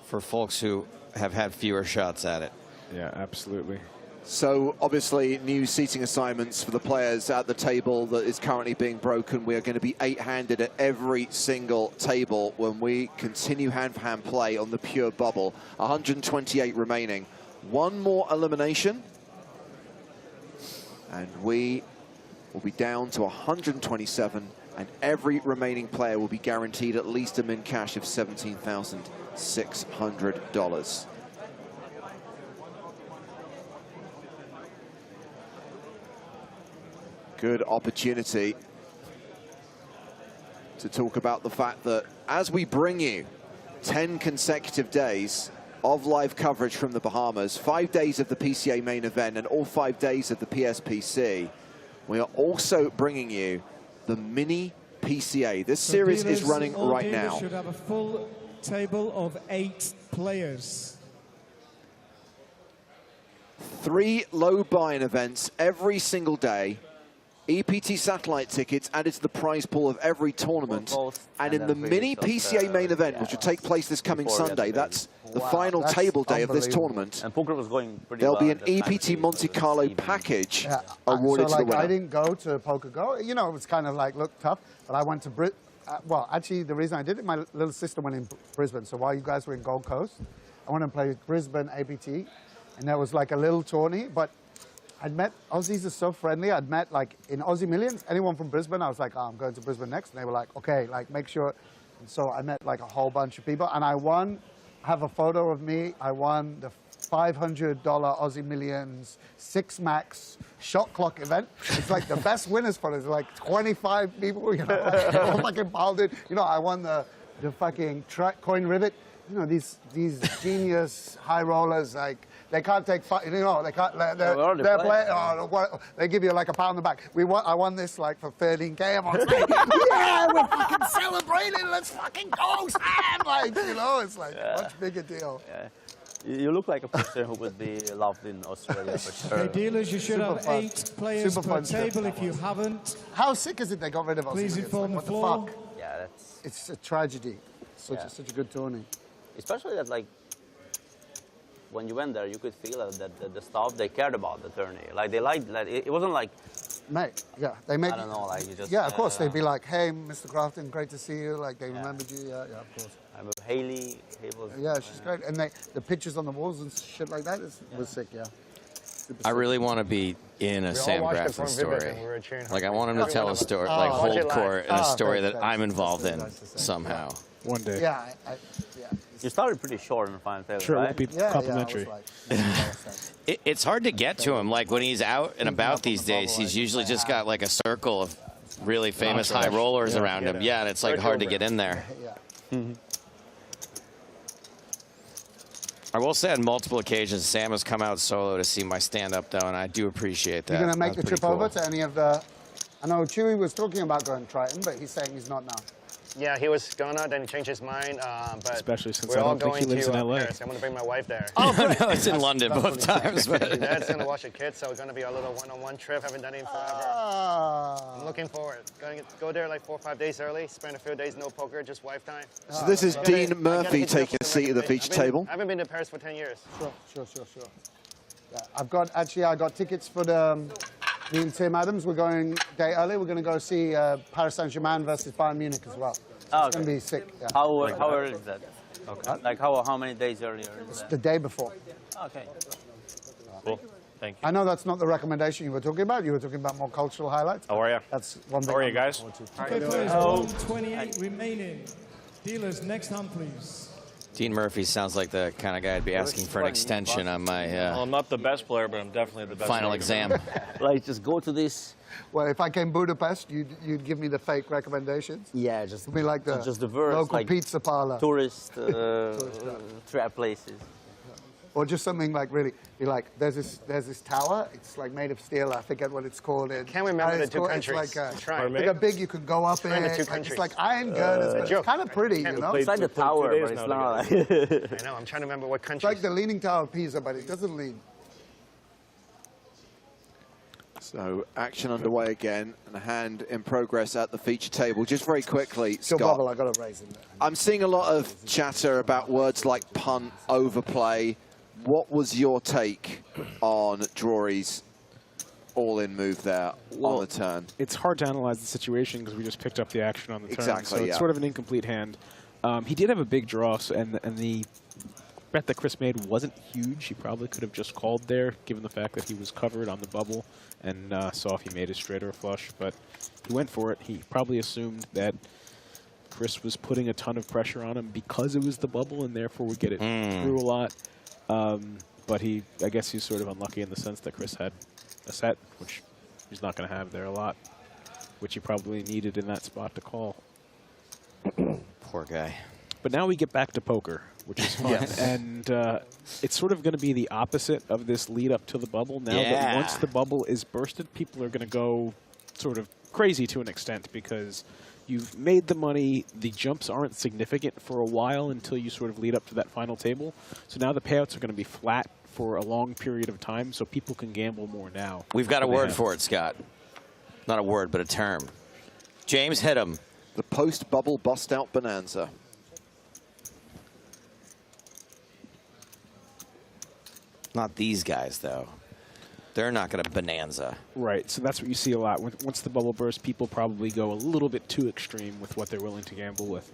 for folks who have had fewer shots at it. Yeah, absolutely. So obviously new seating assignments for the players at the table that is currently being broken. We are going to be 8-handed at every single table when we continue hand-for-hand play on the pure bubble. 128 remaining. One more elimination and we will be down to 127, and every remaining player will be guaranteed at least a min cash of $17,600. Good opportunity to talk about the fact that as we bring you 10 consecutive days of live coverage from the Bahamas, 5 days of the PCA main event and all 5 days of the PSPC, we are also bringing you the mini PCA. This series is running right now. Should have a full table of 8 players. 3 low buy-in events every single day. EPT satellite tickets added to the prize pool of every tournament. And in the mini PCA main event, which will take place this coming Sunday, that's the final table day of this tournament. And poker was going pretty There'll well be at an the time. EPT Monte Carlo package Yeah, awarded so to the winner. I didn't go to Poker Go. You know, it was kind of like, looked tough, but I went to well, actually, the reason I did it, my little sister went in Brisbane. So while you guys were in Gold Coast, I went and played Brisbane APT, and there was like a little tourney, but I'd met, Aussies are so friendly. I'd met like in Aussie Millions, anyone from Brisbane, I was like, oh, I'm going to Brisbane next. And they were like, okay, like make sure. And so I met like a whole bunch of people, and I won. I have a photo of me. I won the $500 Aussie Millions 6 max shot clock event. It's like the best winners for it. It's like 25 people, you know, like, all fucking piled in. You know, I won the fucking coin rivet. You know, these genius high rollers, like, they can't take, you know, they can't, they're playing, they give you like a pat on the back. I won this like for 13K. I'm like, yeah, we're fucking celebrating, let's fucking go, Sam! Like, you know, it's like a much bigger deal. Yeah. You look like a person who would be loved in Australia for sure. Okay, dealers, you should have 8 players per table. If you haven't, how sick is it they got rid of us? Please inform the floor. Yeah, that's... It's a tragedy. Such a good tourney. Especially that, like, when you went there, you could feel that the staff, they cared about the tourney. Like, they liked, like, it wasn't like... Mate, yeah, they make... I don't know, like, you just... Yeah, of course, they'd be like, hey, Mr. Grafton, great to see you. Like, they remembered you, yeah, of course. I remember Haley was... Yeah, she's great. And the pictures on the walls and shit like that was sick, yeah. I really want to be in a Sam Grafton story. Like, I want him to tell a story, like hold court, and a story that I'm involved in somehow. One day. Yeah, You started pretty short in the final table, Sure, it right? won't be complimentary. It's hard to get to him. Like, when he's out and about these days, he's usually just got like a circle of really famous high rollers around him. Yeah, and it's like hard to get in there. I will say on multiple occasions, Sam has come out solo to see my stand-up, though, and I do appreciate that. You're going to make That's the trip pretty over cool. to any of the... I know Chewy was talking about going to Triton, but he's saying he's not now. Yeah, he was gonna, then he changed his mind. But especially since we're I all don't think he going lives to in LA. Paris. I'm gonna bring my wife there. Oh, no, it's in London both times. But Your dad's gonna watch the kids, so it's gonna be our little one-on-one trip. Haven't done it in forever. I'm looking forward. Going to go there like 4 or 5 days early. Spend a few days no poker, just wife time. So this is Dean Murphy taking a seat at the feature table. I haven't been to Paris for 10 years. Sure. Yeah, I got tickets for me and Tim Adams. We're going day early. We're going to go see Paris Saint-Germain versus Bayern Munich as well. Oh, It's going to be sick. Yeah. How early is that? Okay. Like how many days earlier is It's that? the day before. Okay. Cool. Thank you. I know that's not the recommendation you were talking about. You were talking about more cultural highlights. How are you? That's one thing. How are you I'm guys? looking forward to. Okay, players, 128 remaining. Dealers, next hand, please. Dean Murphy sounds like the kind of guy I'd be asking for an extension on my Well, I'm not the best player, but I'm definitely the best. final player. exam. Like just go to this. Well, if I came Budapest, you'd give me the fake recommendations? Yeah, just It'd be like the just the verse, local like pizza parlor. tourist trap places. Or just something like really, be like, there's this tower, it's like made of steel, I forget what it's called. Can't remember the it's two called- countries. It's like Try. like a big, you could go up in. Try the two Like, it's countries. like iron girders, but it's kind of pretty, you know? It's like the tower, but it's not like. I know, I'm trying to remember what It's country. like the Leaning Tower of Pisa, but it doesn't lean. So action underway again, and a hand in progress at the feature table. Just very quickly, Still Scott, bubble, I got a raise in there. I'm seeing a lot of chatter about words like punt, overplay. What was your take on Drury's all-in move there on the turn? It's hard to analyze the situation because we just picked up the action on the turn. Exactly, So it's yeah. sort of an incomplete hand. He did have a big draw, and the bet that Chris made wasn't huge. He probably could have just called there, given the fact that he was covered on the bubble and saw if he made a straight or a flush. But he went for it. He probably assumed that Chris was putting a ton of pressure on him because it was the bubble, and therefore would get it through a lot. But I guess he's sort of unlucky in the sense that Chris had a set, which he's not going to have there a lot, which he probably needed in that spot to call. Poor guy. But now we get back to poker, which is fun. Yes. And it's sort of going to be the opposite of this lead up to the bubble. Now that once the bubble is bursted, people are going to go sort of crazy to an extent because you've made the money. The jumps aren't significant for a while until you sort of lead up to that final table. So now the payouts are going to be flat for a long period of time, so people can gamble more now. We've got a word for it, Scott. Not a word, but a term. James, hit him. The post-bubble bust-out bonanza. Not these guys, though. They're not going to bonanza. Right, so that's what you see a lot. Once the bubble bursts, people probably go a little bit too extreme with what they're willing to gamble with.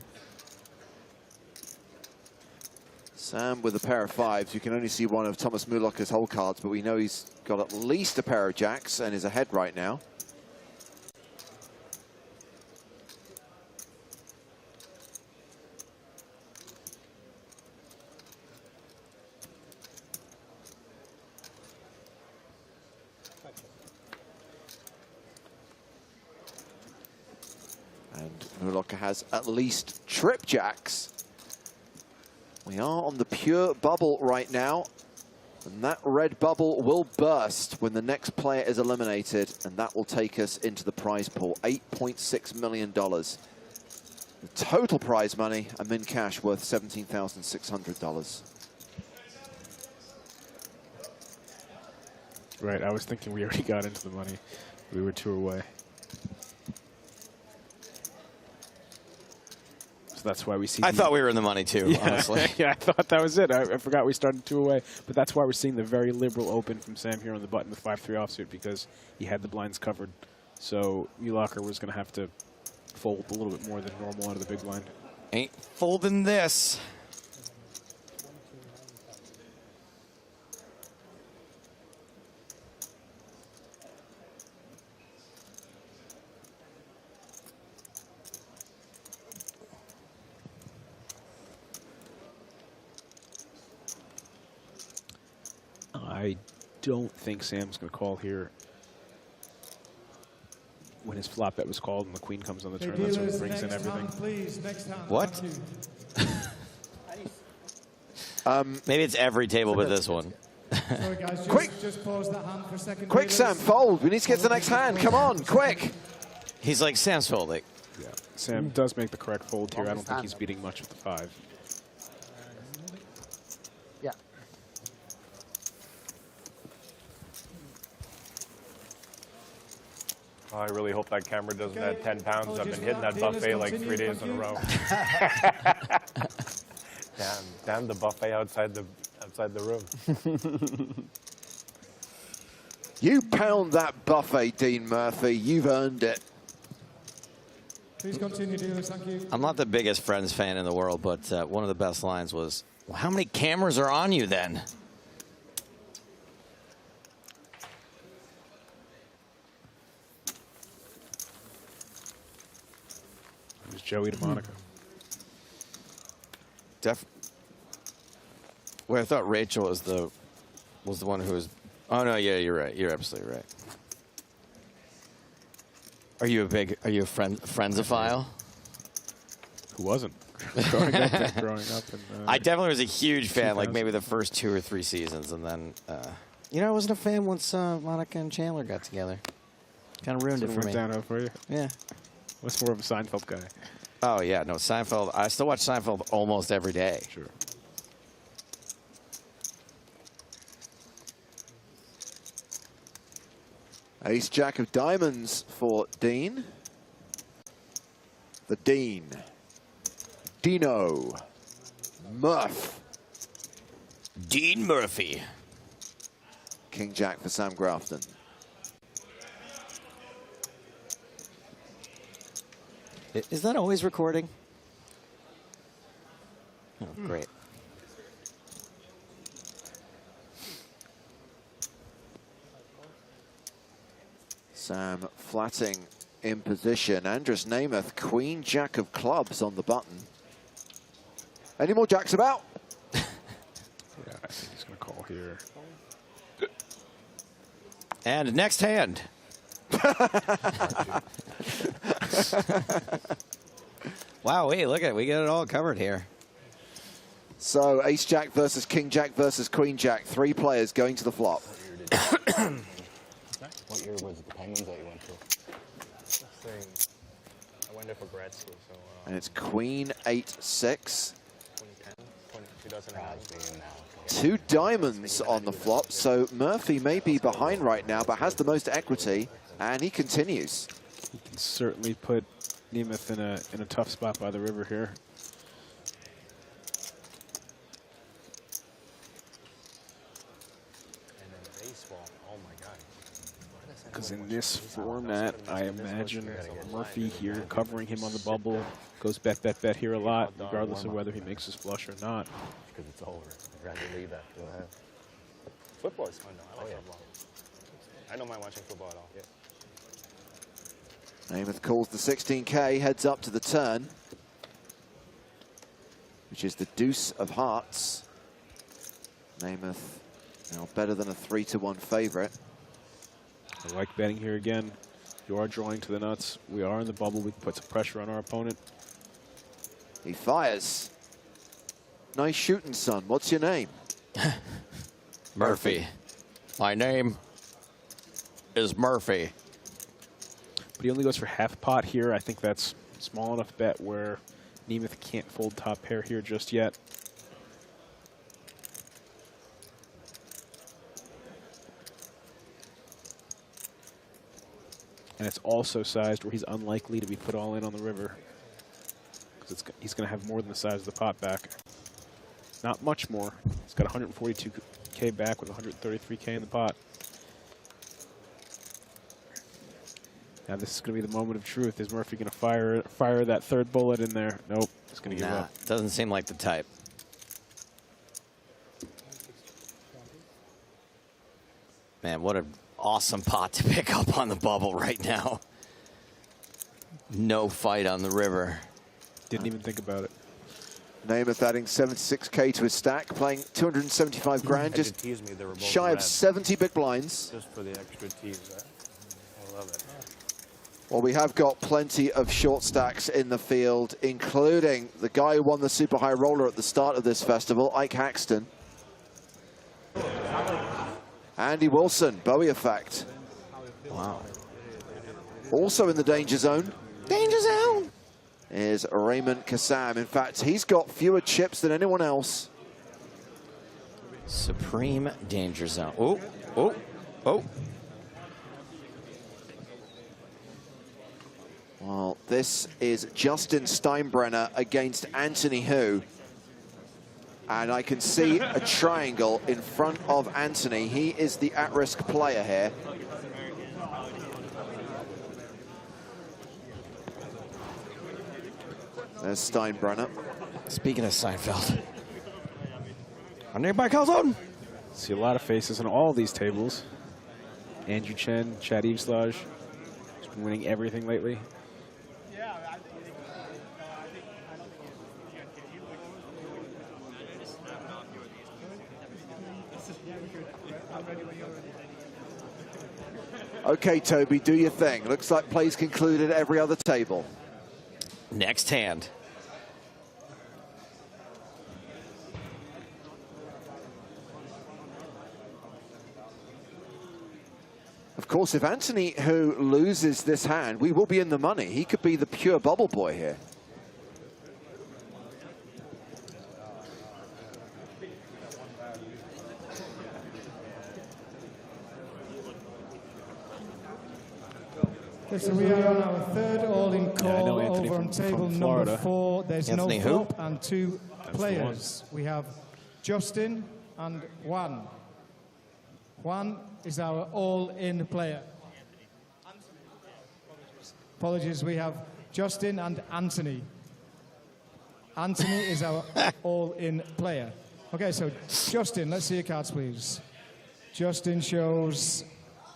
Sam with a pair of fives. You can only see one of Thomas Mulocker's hole cards, but we know he's got at least a pair of jacks and is ahead right now. And Mulocker has at least trip jacks. We are on the pure bubble right now, and that red bubble will burst when the next player is eliminated, and that will take us into the prize pool, $8.6 million. The total prize money, a min cash worth $17,600. Right, I was thinking we already got into the money. We were 2 away. So that's why we see. I thought we were in the money, too, honestly. Yeah, I thought that was it. I forgot we started 2 away. But that's why we're seeing the very liberal open from Sam here on the button with 5-3 offsuit, because he had the blinds covered. So Mulocker was going to have to fold a little bit more than normal out of the big blind. Ain't folding this. I don't think Sam's going to call here when his flop bet was called and the queen comes on the turn. That's what brings in everything. What? Maybe it's every table but this one. Sorry guys, just pause that hand for a second. Quick, Sam, fold. We need to get to the next hand. Come on, quick. He's like, Sam's folding. Yeah, Sam does make the correct fold here. I don't think he's beating much with the 5. Yeah. I really hope that camera doesn't add 10 pounds. I've been hitting that buffet like 3 days in a row. damn the buffet outside the room. You pound that buffet, Dean Murphy. You've earned it. Please continue, dealers. Thank you. I'm not the biggest Friends fan in the world, but one of the best lines was, well, how many cameras are on you then? It was Joey to Monica. Well, I thought Rachel was the one who was. Oh no, yeah, you're right. You're absolutely right. Are you a Friendsophile? Who wasn't? growing up. I definitely was a huge fan, like maybe the first 2 or 3 seasons, and then, you know, I wasn't a fan once Monica and Chandler got together. Kind of ruined it for me. Downhill for you? Yeah. What's more of a Seinfeld guy? Oh yeah, no, Seinfeld. I still watch Seinfeld almost every day. Sure. Ace Jack of diamonds for Dean. The Dean. Dino. Murph. Dean Murphy. King Jack for Sam Grafton. Is that always recording? Oh, great. Sam flatting in position. Andrus Namath, Queen Jack of clubs on the button. Any more jacks about? Yeah, I think he's going to call here. And next hand. Wow, hey, look at it. We got it all covered here. So Ace Jack versus King Jack versus Queen Jack. 3 players going to the flop. What year was it the Penguins that you went to? I went there for grad school, so. And it's Queen 8-6. 2009. 2 diamonds on the flop, so Murphy may be behind right now, but has the most equity, and he continues. He can certainly put Namath in a tough spot by the river here. And then baseball, oh my God. Because in this format, I imagine Murphy here covering him on the bubble goes bet, bet, bet here a lot, regardless of whether he makes his flush or not. Because it's over. I'd rather leave that. Go ahead. Football is fun though. I like football. I don't mind watching football at all. Yeah. Namath calls the 16K, heads up to the turn, which is the deuce of hearts. Namath now better than a 3-1 favorite. I like betting here again. You are drawing to the nuts. We are in the bubble. We can put some pressure on our opponent. He fires. Nice shooting, son. What's your name? Murphy. My name is Murphy. But he only goes for half pot here. I think that's small enough bet where Namath can't fold top pair here just yet. And it's also sized where he's unlikely to be put all in on the river. Because he's going to have more than the size of the pot back. Not much more. He's got 142K back with 133K in the pot. Now this is going to be the moment of truth. Is Murphy going to fire that third bullet in there? Nope. He's going to give up. Doesn't seem like the type. Man, what an awesome pot to pick up on the bubble right now. No fight on the river. Didn't even think about it. Namath adding 76K to his stack, playing 275 grand, just shy of 70 big blinds. Just for the extra tease, right? I love it. Well, we have got plenty of short stacks in the field, including the guy who won the super high roller at the start of this festival, Ike Haxton. Andy Wilson, Bowie effect. Wow. Also in the danger zone. Danger zone! Is Raymond Kassam. In fact, he's got fewer chips than anyone else. Supreme danger zone. Oh, oh, oh. Well, this is Justin Steinbrenner against Anthony Hu. And I can see a triangle in front of Anthony. He is the at-risk player here. There's Steinbrenner. Speaking of Seinfeld. On nearby calzone. See a lot of faces on all these tables. Andrew Chen, Chad Eveslage. He's been winning everything lately. Okay, Toby, do your thing. Looks like plays concluded at every other table. Next hand. Of course, if Anthony Hu loses this hand, we will be in the money. He could be the pure bubble boy here. Okay, so we are on our third all-in call I know Anthony over on table from number Florida. 4. There's Anthony no who? flop and 2 That's players. We have Justin and Juan. Juan is our all-in player. Apologies, we have Justin and Anthony. Anthony is our all-in player. Okay, so Justin, let's see your cards, please. Justin shows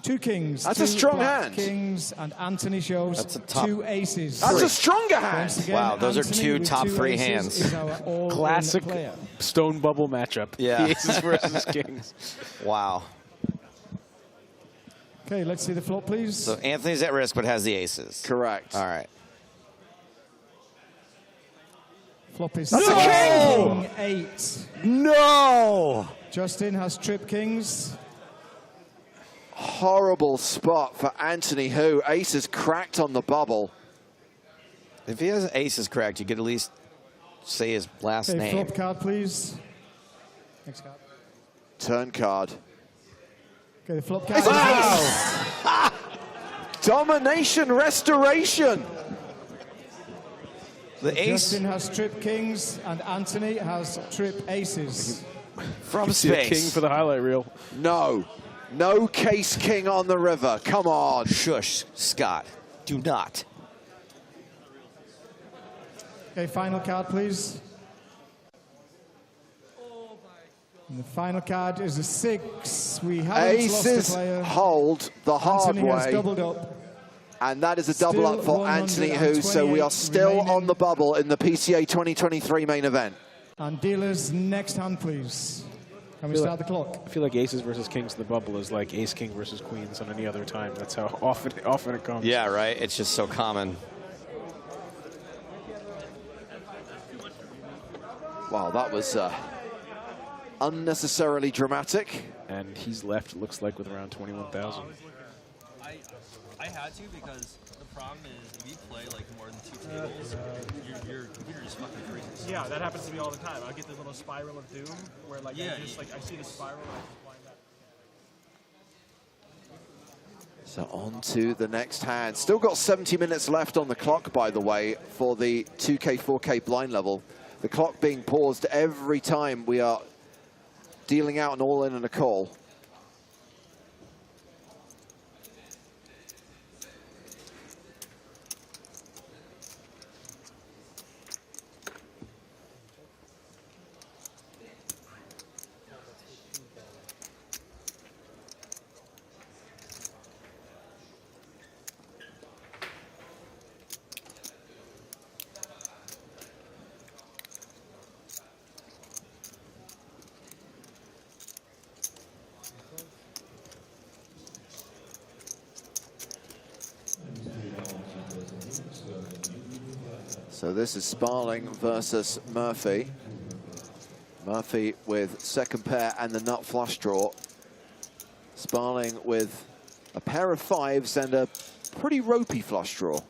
2 kings. That's 2 a strong black hand. Kings, and Anthony shows 2 aces. That's a stronger hand. Once again, Wow, those are Anthony 2 with top 2 3 aces hands. is our all-in Classic player. stone bubble matchup. Yeah. The aces versus kings. Wow. Okay, let's see the flop, please. So Anthony's at risk, but has the aces. Correct. All right. Flop is That's a king 8. No! Justin has trip kings. Horrible spot for Anthony Hu. Aces cracked on the bubble. If he has aces cracked, you could at least say his last Okay, name. flop card, please. Next card. Turn card. Okay, the flop card. Wow! Domination restoration. The ace Justin has trip kings, and Anthony has trip aces. from See a space. king for the highlight reel. No. No case king on the river. Come on. Shush, Scott. Do not. Okay, final card, please. And the final card is a 6. We haven't lost a Aces player. hold the hard Anthony has way. doubled up. And that is a double Still up for Anthony Hu. So we are still remaining. on the bubble in the PCA 2023 main event. And dealers, next hand, please. Can we start the clock? I feel like aces versus kings in the bubble is like ace king versus queens on any other time. That's how often it comes. Yeah, right? It's just so common. Wow, that was unnecessarily dramatic. And he's left, it looks like, with around 21,000. I had to because the problem is if you play like more than 2 tables, your computer just fucking freezes. Yeah, that happens to me all the time. I get this little spiral of doom where like I see the spiral and I just wind up. So on to the next hand. Still got 70 minutes left on the clock, by the way, for the 2K, 4K blind level. The clock being paused every time we are dealing out an all-in and a call. So this is Sparling versus Murphy. Murphy with second pair and the nut flush draw. Sparling with a pair of 5s and a pretty ropey flush draw.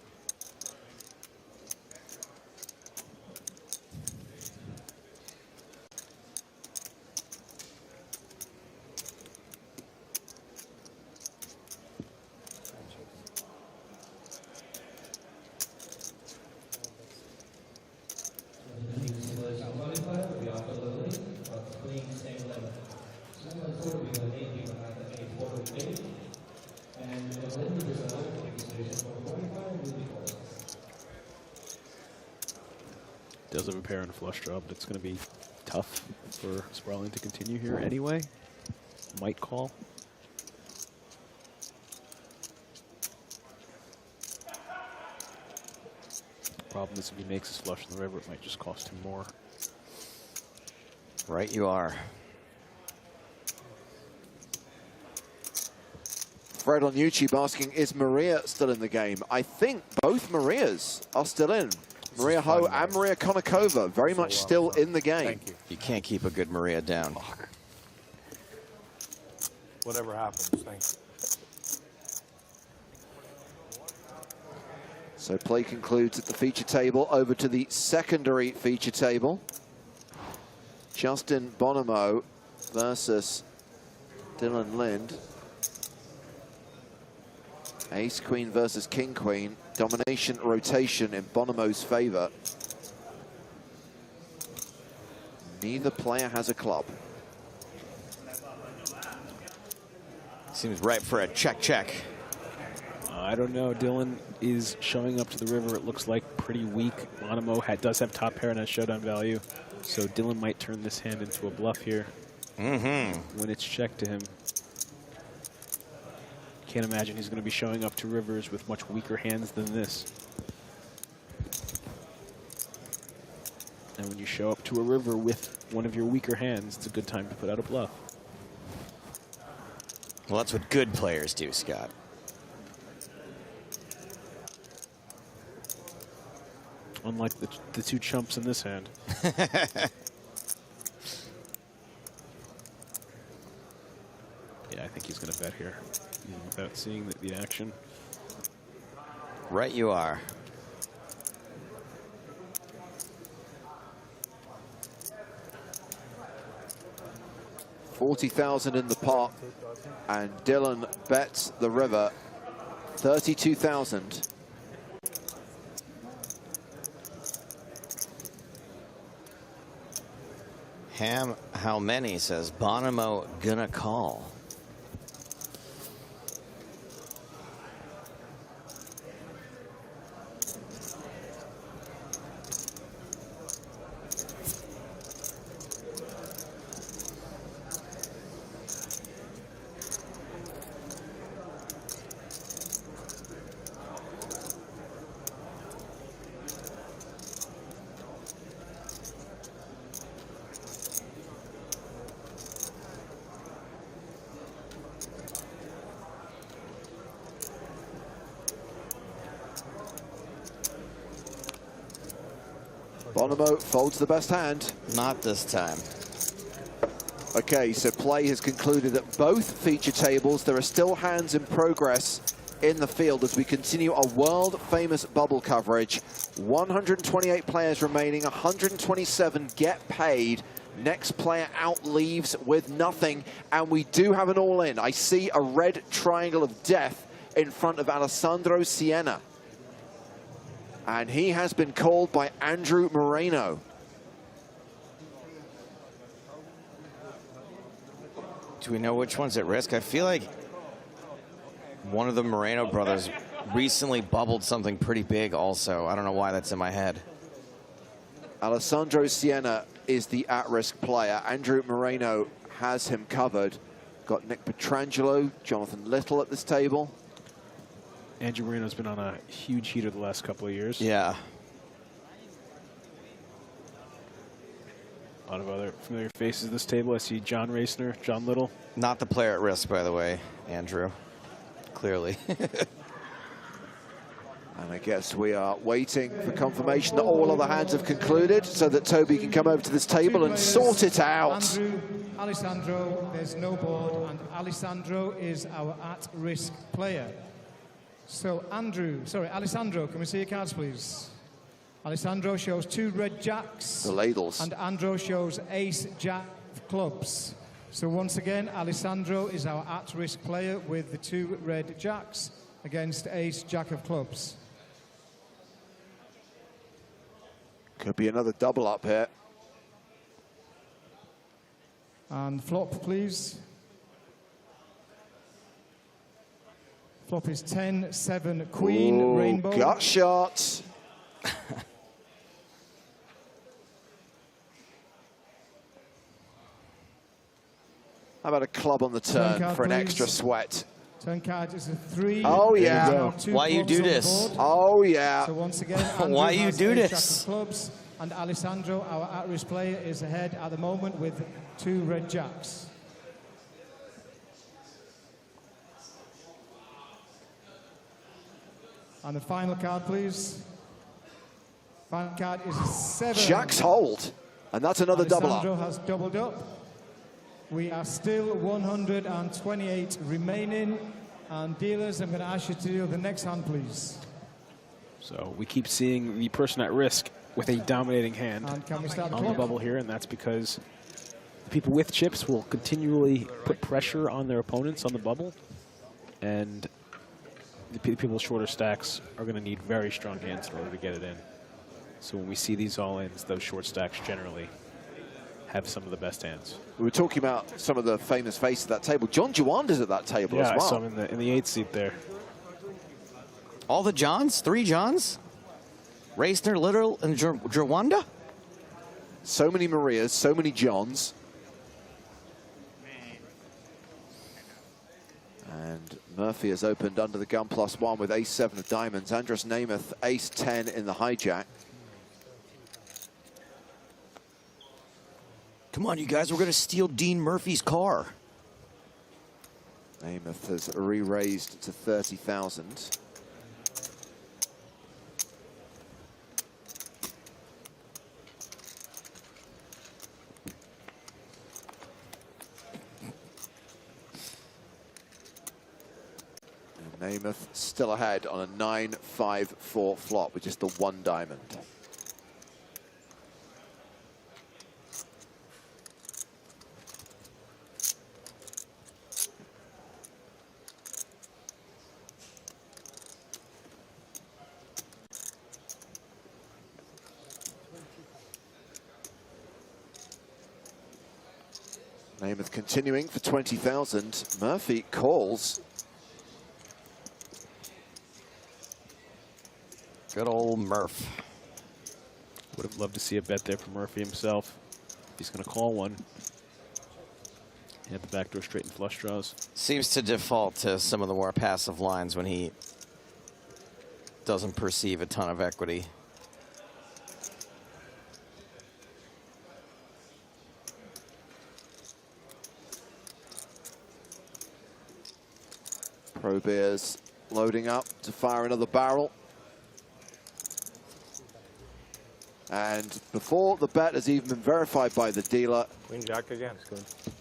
pair and a flush draw, but it's going to be tough for Sprawling to continue here anyway. Might call. Problem is if he makes his flush in the river, it might just cost him more. Right you are. Fred on YouTube asking, is Maria still in the game? I think both Marias are still in. Maria Ho and Maria Konnikova very much still in the game. Thank you. You can't keep a good Maria down. Whatever happens, thank you. So play concludes at the feature table. Over to the secondary feature table. Justin Bonomo versus Dylan Lind. Ace Queen versus King Queen. Domination rotation in Bonomo's favor. Neither player has a club. Seems ripe for a check. I don't know. Dylan is showing up to the river. It looks like pretty weak. Bonomo does have top pair and has showdown value. So Dylan might turn this hand into a bluff here. When it's checked to him. Can't imagine he's going to be showing up to rivers with much weaker hands than this. And when you show up to a river with one of your weaker hands, it's a good time to put out a bluff. Well, that's what good players do, Scott. Unlike the two chumps in this hand. Yeah, I think he's going to bet here, even without seeing the action. Right you are. $40,000 in the pot, and Dylan bets the river. 32,000. Ham, how many, says Bonomo gonna call. Bonomo folds the best hand. Not this time. Okay, so play has concluded at both feature tables. There are still hands in progress in the field as we continue our world-famous bubble coverage. 128 players remaining, 127 get paid. Next player out leaves with nothing, and we do have an all-in. I see a red triangle of death in front of Alessandro Siena. And he has been called by Andrew Moreno. Do we know which one's at risk? I feel like one of the Moreno brothers recently bubbled something pretty big also. I don't know why that's in my head. Alessandro Siena is the at-risk player. Andrew Moreno has him covered. Got Nick Petrangelo, Jonathan Little at this table. Andrew Moreno's been on a huge heater the last couple of years. Yeah. A lot of other familiar faces at this table. I see John Racner, John Little. Not the player at risk, by the way, Andrew. Clearly. And I guess we are waiting for confirmation that all other hands have concluded so that Toby can come over to this table and sort it out. Andrew, Alessandro, there's no board, and Alessandro is our at-risk player. So Alessandro, can we see your cards, please? Alessandro shows 2 red jacks. The ladles. And Andro shows ace jack of clubs. So once again, Alessandro is our at-risk player with the 2 red jacks against ace jack of clubs. Could be another double up here. And flop, please. Flop is 10-7 queen. Ooh, rainbow. gut shot. How about a club on the turn card, for an please. extra sweat? Turn card is a 3. Oh, yeah. Why you do this? Oh, yeah. So once again, Why Andrew you has do 8 this? jacks of clubs, and Alessandro, our at-risk player, is ahead at the moment with 2 red jacks. And the final card, please. Final card is a 7. Jacks hold. And that's another double up. Alessandro has doubled up. We are still 128 remaining. And dealers, I'm going to ask you to deal the next hand, please. So we keep seeing the person at risk with a dominating hand And can we start the on the clock? bubble here, and that's because the people with chips will continually put pressure on their opponents on the bubble, and the people with shorter stacks are going to need very strong hands in order to get it in. So when we see these all-ins, those short stacks generally have some of the best hands. We were talking about some of the famous faces at that table. John Juanda's at that table Yeah, as well. I saw him in the 8th seat there. All the Johns? 3 Johns? Reisner, Little, and Jawanda? So many Marias, so many Johns. And Murphy has opened under the gun +1 with ace-7 of diamonds. Andras Namath, ace-10 in the hijack. Come on, you guys, we're going to steal Dean Murphy's car. Namath has re-raised to 30,000. Namath still ahead on a 9-5-4 flop with just the 1 diamond. Namath continuing for 20,000. Murphy calls. Good old Murph. Would have loved to see a bet there from Murphy himself. He's going to call one. He had the backdoor straight and flush draws. Seems to default to some of the more passive lines when he doesn't perceive a ton of equity. Pro Beers loading up to fire another barrel. And before the bet has even been verified by the dealer, Queen Jack again.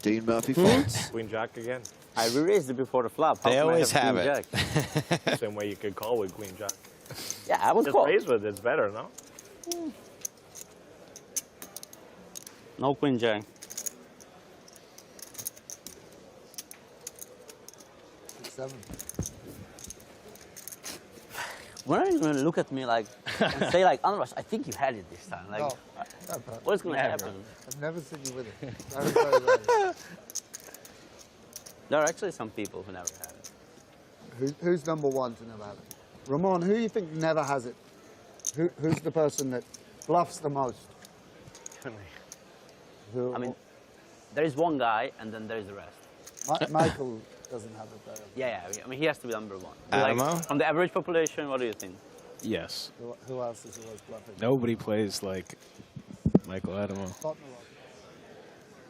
Dean Murphy folds. Queen Jack again. I re-raised it before the flop. How They come I always have have Queen Jack? Same way you could call with Queen Jack. Yeah, I would Just call. raise with it's better, no? No Queen Jack. When are you going to look at me like and say like, Andras, I think you had it this time? Like, what's going to happen? I've never seen you with it. Very, very rarely. There are actually some people who never had it. Who's number 1 to never have it? Ramon, who do you think never has it? Who's the person that bluffs the most? I mean, there is one guy, and then there is the rest. Michael doesn't have it, though. Yeah, I mean, he has to be number 1. Adamo? Like, from the average population, what do you think? Yes. Who else is always bluffing? Nobody plays like Michael Adamo.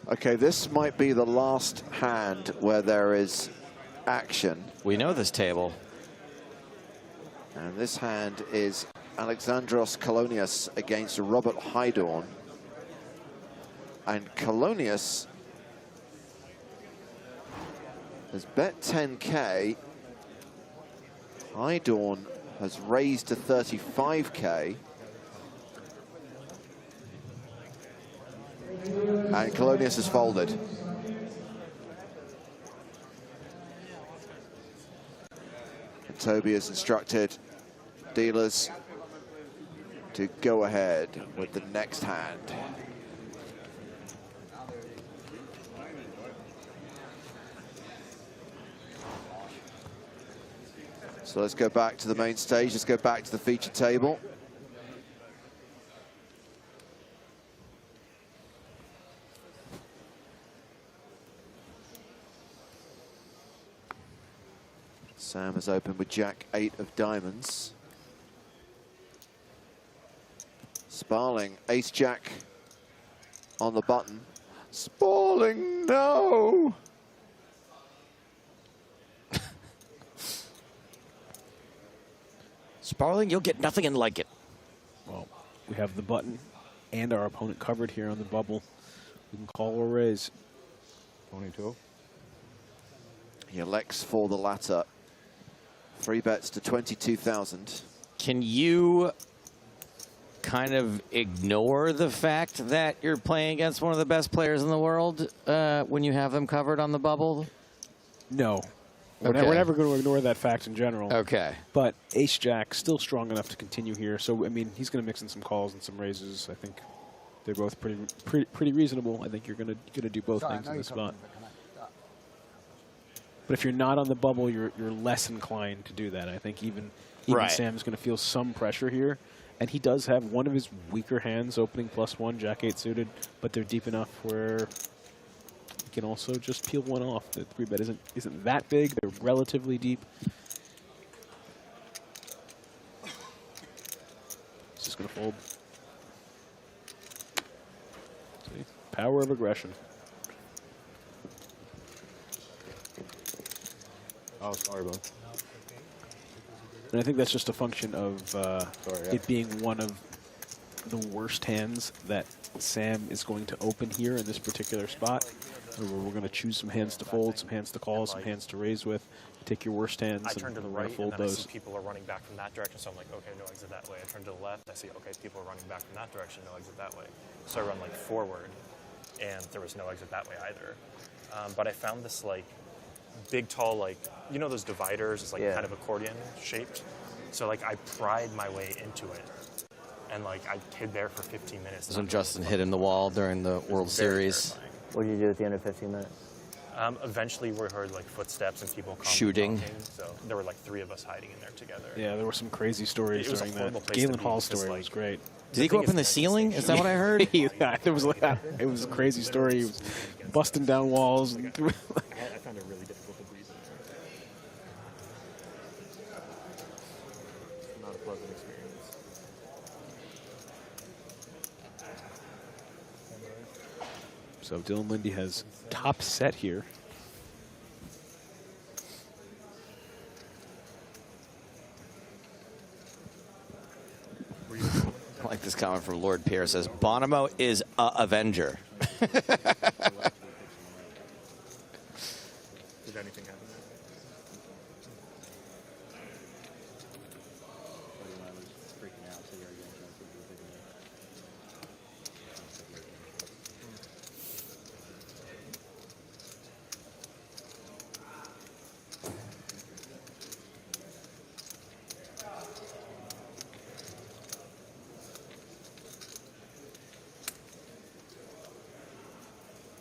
Okay, this might be the last hand where there is action. We know this table. And this hand is Alexandros Colillas against Robert Hydorn. And Colillas has bet 10K. Hydorn has raised to 35K. And Colillas has folded. And Toby has instructed dealers to go ahead with the next hand. So let's go back to the main stage. Let's go back to the feature table. Sam has opened with Jack-8 of diamonds. Sparling, Ace-Jack on the button. Sparling, no! Sparling, you'll get nothing and like it. Well, we have the button and our opponent covered here on the bubble. We can call or raise. 22. He elects for the latter. 3 bets to 22,000. Can you kind of ignore the fact that you're playing against one of the best players in the world when you have them covered on the bubble? No. Okay. We're never going to ignore that fact in general. Okay. But Ace-Jack still strong enough to continue here. So, I mean, he's going to mix in some calls and some raises. I think they're both pretty reasonable. I think you're going to do both things in this spot. But if you're not on the bubble, you're less inclined to do that. I think even Right. Sam's going to feel some pressure here. And he does have one of his weaker hands opening +1, Jack-8 suited, but they're deep enough where he can also just peel one off. The 3-bet isn't that big. They're relatively deep. He's just going to fold. See? Power of aggression. Oh, sorry, bro. And I think that's just a function of it being one of the worst hands that Sam is going to open here in this particular spot. Where we're going to choose some hands to fold, some hands to call, some hands to raise with. Take your worst hands I turn to the and right, fold and then those. I see people are running back from that direction, so I'm like, okay, no exit that way. I turn to the left, I see, okay, people are running back from that direction, no exit that way. So I run like forward, and there was no exit that way either. But I found this like big, tall, like, you know those dividers, it's like kind of accordion shaped. So like I pried my way into it, and like I hid there for 15 minutes. So Justin hit in the wall during the World Series. Terrifying. What did you do at the end of 15 minutes? Eventually we heard like footsteps and people Shooting. talking, so there were like 3 of us hiding in there together. Yeah, there were some crazy stories It was a during horrible that. place to Galen be Hall's because, story like, was great. Did he go up in the ceiling? Is that what I heard? Yeah, it was a crazy story. He was busting down walls. And I found it really difficult to breathe in there. Not a pleasant experience. So Dylan Lindy has top set here. I like this comment from Lord Pierre. Says Bonomo is a Avenger. Did anything happen?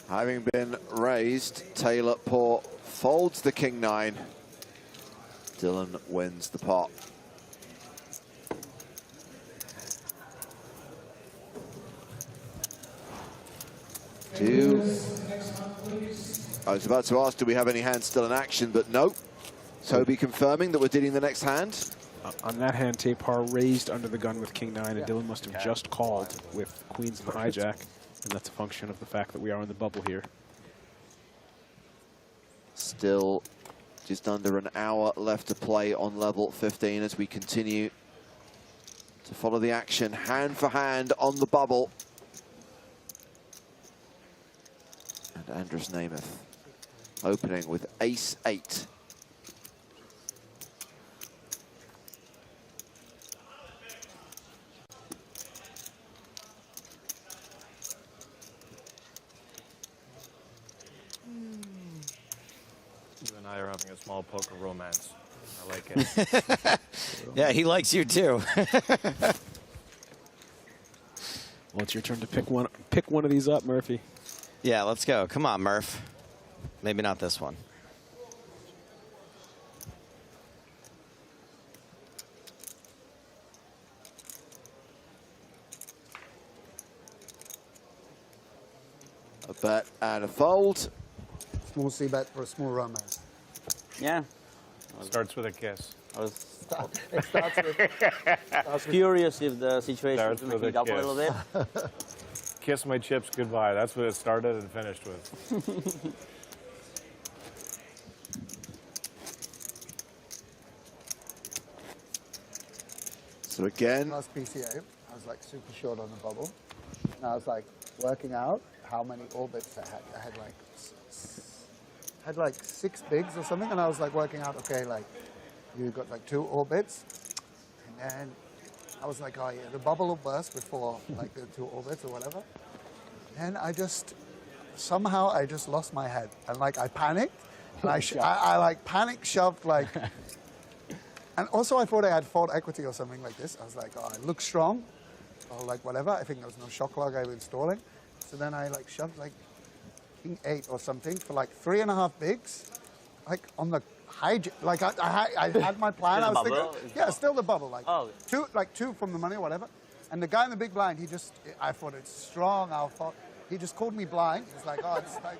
Having been raised, Taylor Port folds the King-9. Dylan wins the pot. I was about to ask, do we have any hands still in action, but no. Toby confirming that we're dealing the next hand. On that hand, Tapar raised under the gun with King-9, and Dylan must have just called with Queens and hijack, and that's a function of the fact that we are in the bubble here. Still just under an hour left to play on level 15 as we continue to follow the action hand for hand on the bubble. And Andrus Namath opening with ace-8. You and I are having a small poker romance. I like it. Yeah, he likes you too. Well, it's your turn to pick one of these up, Murphy. Yeah, let's go. Come on, Murph. Maybe not this one. A bet and a fold. Small C bet for a small romance. Yeah. Starts with a kiss. I was curious if the situation was going to heat up a little bit. Kiss my chips goodbye. That's what it started and finished with. So again, last PCA, I was like super short on the bubble. And I was like working out how many orbits I had. I had like 6 bigs or something, and I was like working out, okay, like you got like 2 orbits, and then I was like, oh yeah, the bubble will burst before like the 2 orbits or whatever. And I just somehow I just lost my head, and like I panicked, and I like panic shoved like. And also I thought I had fault equity or something like this. I was like, oh, I look strong, or like whatever. I think there was no shock log I was installing. So then I like shoved like King 8 or something for like 3.5 bigs, like on the high, like I had my plan. I was thinking, yeah, still the bubble, like two from the money or whatever. And the guy in the big blind, I thought it's strong. He just called me blind. He's like, oh, it's like,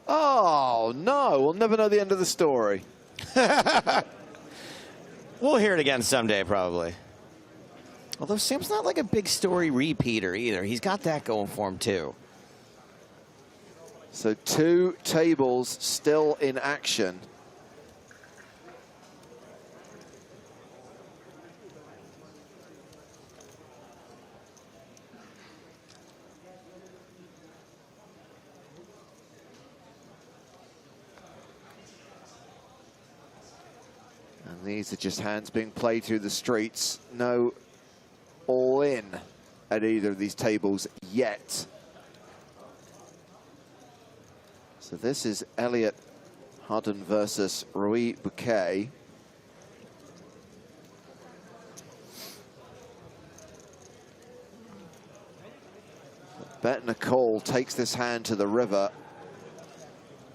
oh no, we'll never know the end of the story. We'll hear it again someday, probably. Although Sam's not like a big story repeater either. He's got that going for him, too. So 2 tables still in action. And these are just hands being played through the streets. No all in at either of these tables yet. So this is Elliot Hudden versus Rui Bouquet. Bet Nicole takes this hand to the river.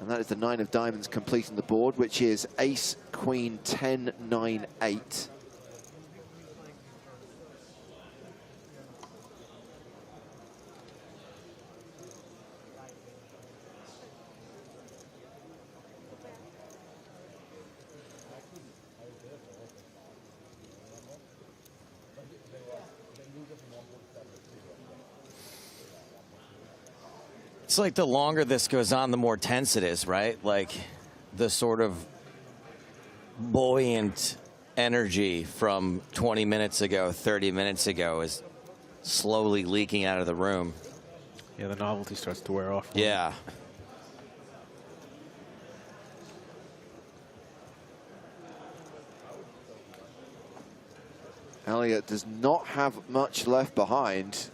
And that is the 9 of diamonds completing the board, which is ace, queen, 10, 9, 8. It's like the longer this goes on, the more tense it is, right? Like the sort of buoyant energy from 20 minutes ago, 30 minutes ago is slowly leaking out of the room. Yeah, the novelty starts to wear off. Yeah. Elliot does not have much left behind.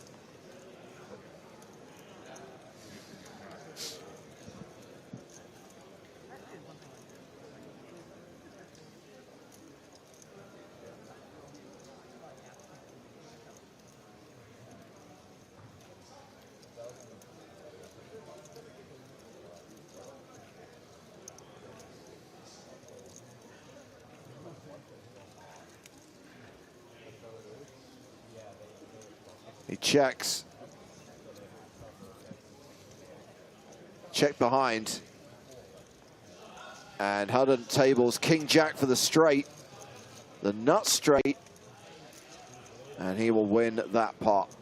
He checks. Check behind. And Hudden tables King Jack for the straight. The nut straight. And he will win that pot.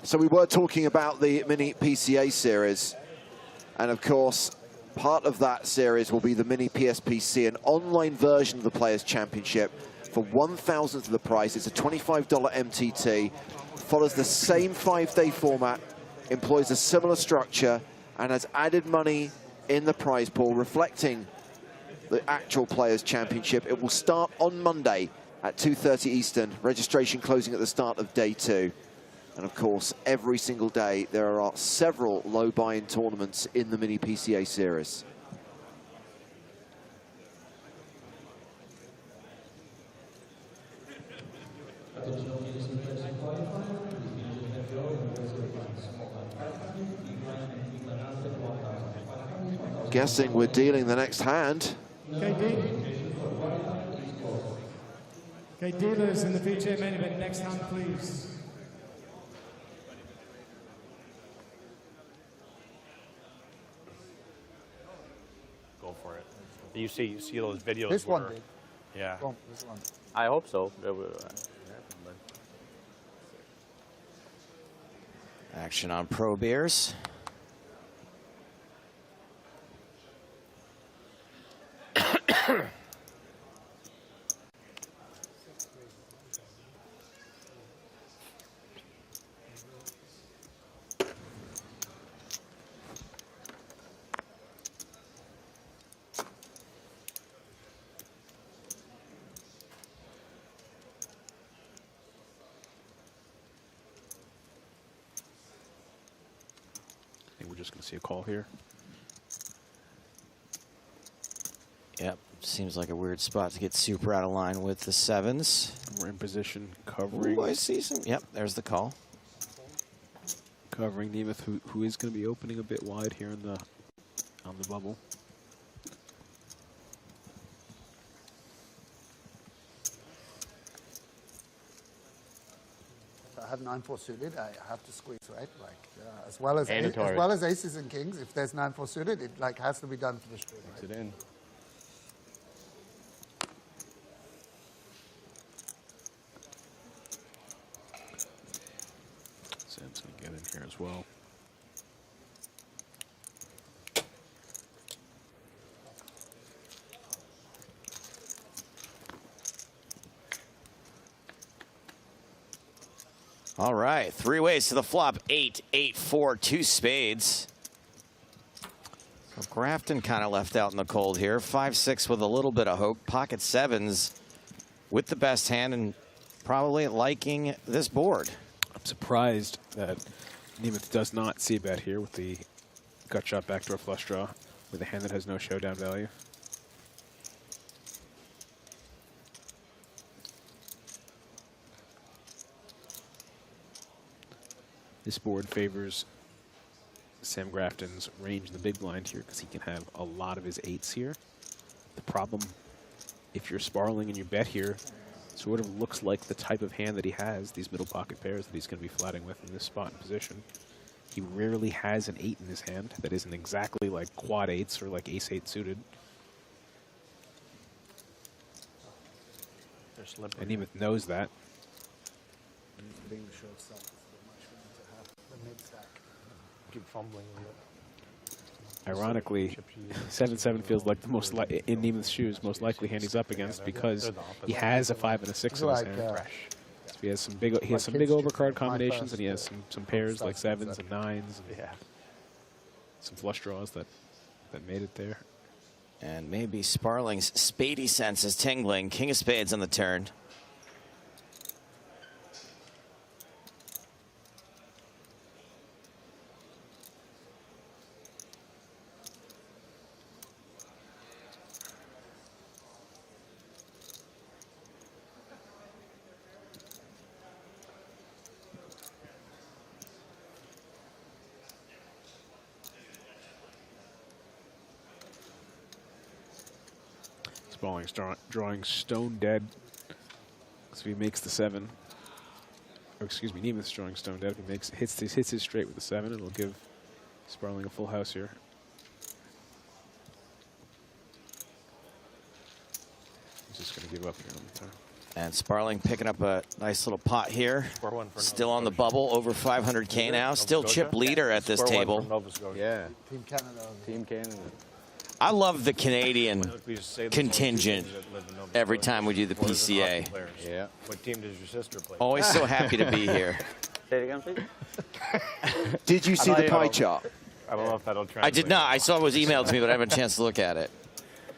So we were talking about the mini PCA series. And of course, part of that series will be the mini PSPC, an online version of the Players' Championship. For 1,000th of the price, it's a $25 MTT, follows the same 5-day format, employs a similar structure, and has added money in the prize pool, reflecting the actual Players' Championship. It will start on Monday at 2:30 Eastern, registration closing at the start of day 2. And of course, every single day, there are several low buy-in tournaments in the mini PCA series. Guessing we're dealing the next hand. Okay, dealers in the PCA Main Event, next hand, please. You see those videos. This one where- did. Yeah. Well, this one. I hope so. Action on Pro Beers. I think we're just going to see a call here. Yep, seems like a weird spot to get super out of line with the sevens. We're in position covering. Ooh, I see some. Yep, there's the call. Covering Nemeth, who is going to be opening a bit wide here on the bubble. If I have 9-4 suited, I have to squeeze, right? Like as well as aces and kings. If there's 9-4 suited, it like has to be done for the street. Mix it in. Sam's going to get in here as well. All right, 3 ways to the flop. 8, 8, 4, 2 spades. So Grafton kind of left out in the cold here. 5, 6 with a little bit of hope. Pocket sevens with the best hand and probably liking this board. I'm surprised that Nemeth does not see bet here with the gut shot backdoor flush draw with a hand that has no showdown value. This board favors Sam Grafton's range in the big blind here because he can have a lot of his 8s here. The problem, if you're sparling and you bet here, sort of looks like the type of hand that he has, these middle pocket pairs that he's going to be flatting with in this spot and position. He rarely has an 8 in his hand that isn't exactly like quad 8s or like ace 8 suited. And Nemeth knows that. Being the short stack, it's a bit much for him to have the mid stack. Keep fumbling with it. Ironically, 7-7 feels like the most in Nemeth's shoes, most likely hand he's up against because he has a 5 and a 6 in his hand. So he has some big overcard combinations and he has some pairs like 7s and 9s and some flush draws that made it there. And maybe Sparling's spady sense is tingling. King of spades on the turn. Spalling's drawing stone dead. So he makes the 7. Or excuse me, Nemeth's drawing stone dead. If he hits his straight with the 7, it'll give Sparling a full house here. He's just going to give up here on the turn. And Sparling picking up a nice little pot here. Still on the bubble, over 500K now. Still chip leader at this table. Yeah. Team Canada. Team Canada. I love the Canadian contingent every time we do the PCA. Yeah. What team does your sister play? Always so happy to be here. Say it again, please. Did you see the pie chart? I don't know if that'll translate. I did not. I saw it was emailed to me, but I haven't had a chance to look at it.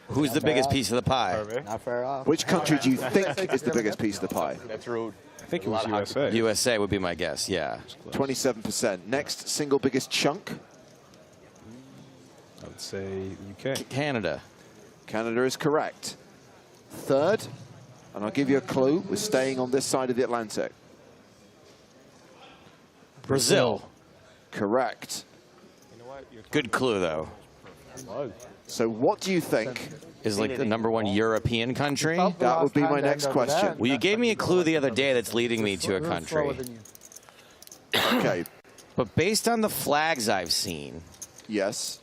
Who's the biggest piece of the pie? Not fair off. Which country do you think is the biggest piece of the pie? That's rude. I think it was USA. USA would be my guess, yeah. 27%. Next single biggest chunk? I would say UK. Canada. Canada is correct. Third, and I'll give you a clue, we're staying on this side of the Atlantic. Brazil. Correct. Good clue, though. So what do you think is like the #1 European country? That would be my next question. Well, you gave me a clue the other day that's leading me to a country. Okay. But based on the flags I've seen, yes,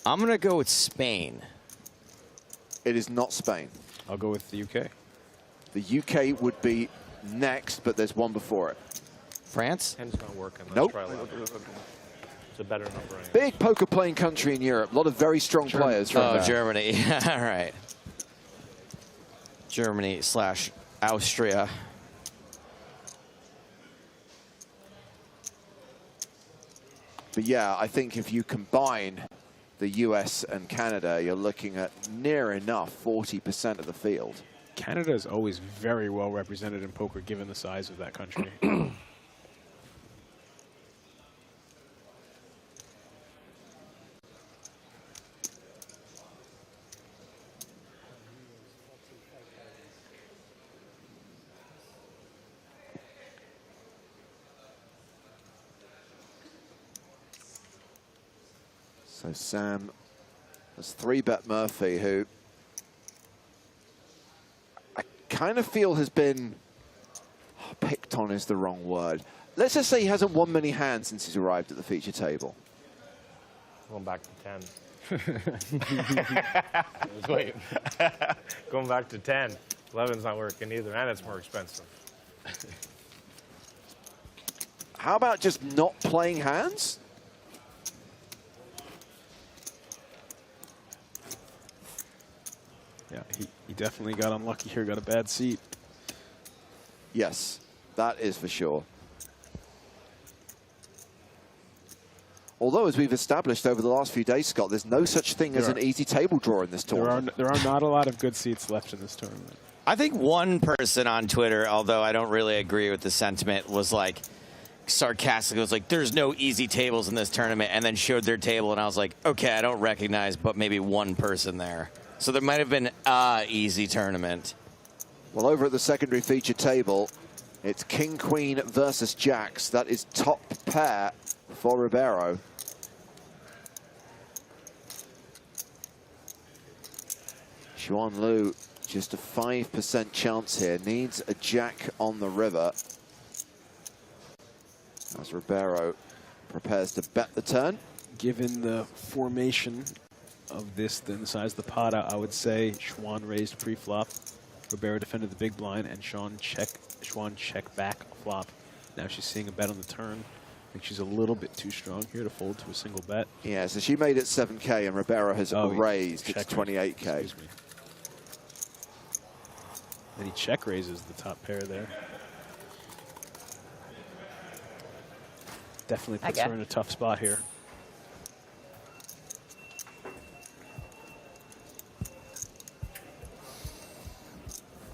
I'm going to go with Spain. It is not Spain. I'll go with the UK. The UK would be next, but there's one before it. France? 10's not working. Let's Nope. try 11. It's a better number anyway. Big poker playing country in Europe. A lot of very strong players from Oh, there. Germany. All right. Germany/Austria. But yeah, I think if you combine the US and Canada, you're looking at near enough 40% of the field. Canada is always very well represented in poker, given the size of that country. So Sam has 3-bet Murphy, who I kind of feel has been picked on is the wrong word. Let's just say he hasn't won many hands since he's arrived at the feature table. Going back to 10. I was waiting. Going back to 10. 11's not working either, and it's more expensive. How about just not playing hands? Yeah, he definitely got unlucky here, got a bad seat. Yes, that is for sure. Although, as we've established over the last few days, Scott, there's no such thing as an easy table draw in this tournament. There are not a lot of good seats left in this tournament. I think one person on Twitter, although I don't really agree with the sentiment, was like sarcastic. It was like, there's no easy tables in this tournament, and then showed their table, and I was like, okay, I don't recognize but maybe one person there. So there might have been an easy tournament. Well, over at the secondary feature table, it's King, Queen versus Jacks. That is top pair for Ribeiro. Xuan Lu, just a 5% chance here. Needs a jack on the river. As Ribeiro prepares to bet the turn. Given the formation of this, then the size of the pot, I would say Xuan raised pre-flop. Ribeiro defended the big blind, and Xuan check back flop. Now she's seeing a bet on the turn. I think she's a little bit too strong here to fold to a single bet. Yeah, so she made it 7K, and Ribeiro has raised it to check 28K. And he check raises the top pair there. Definitely puts her in a tough spot here.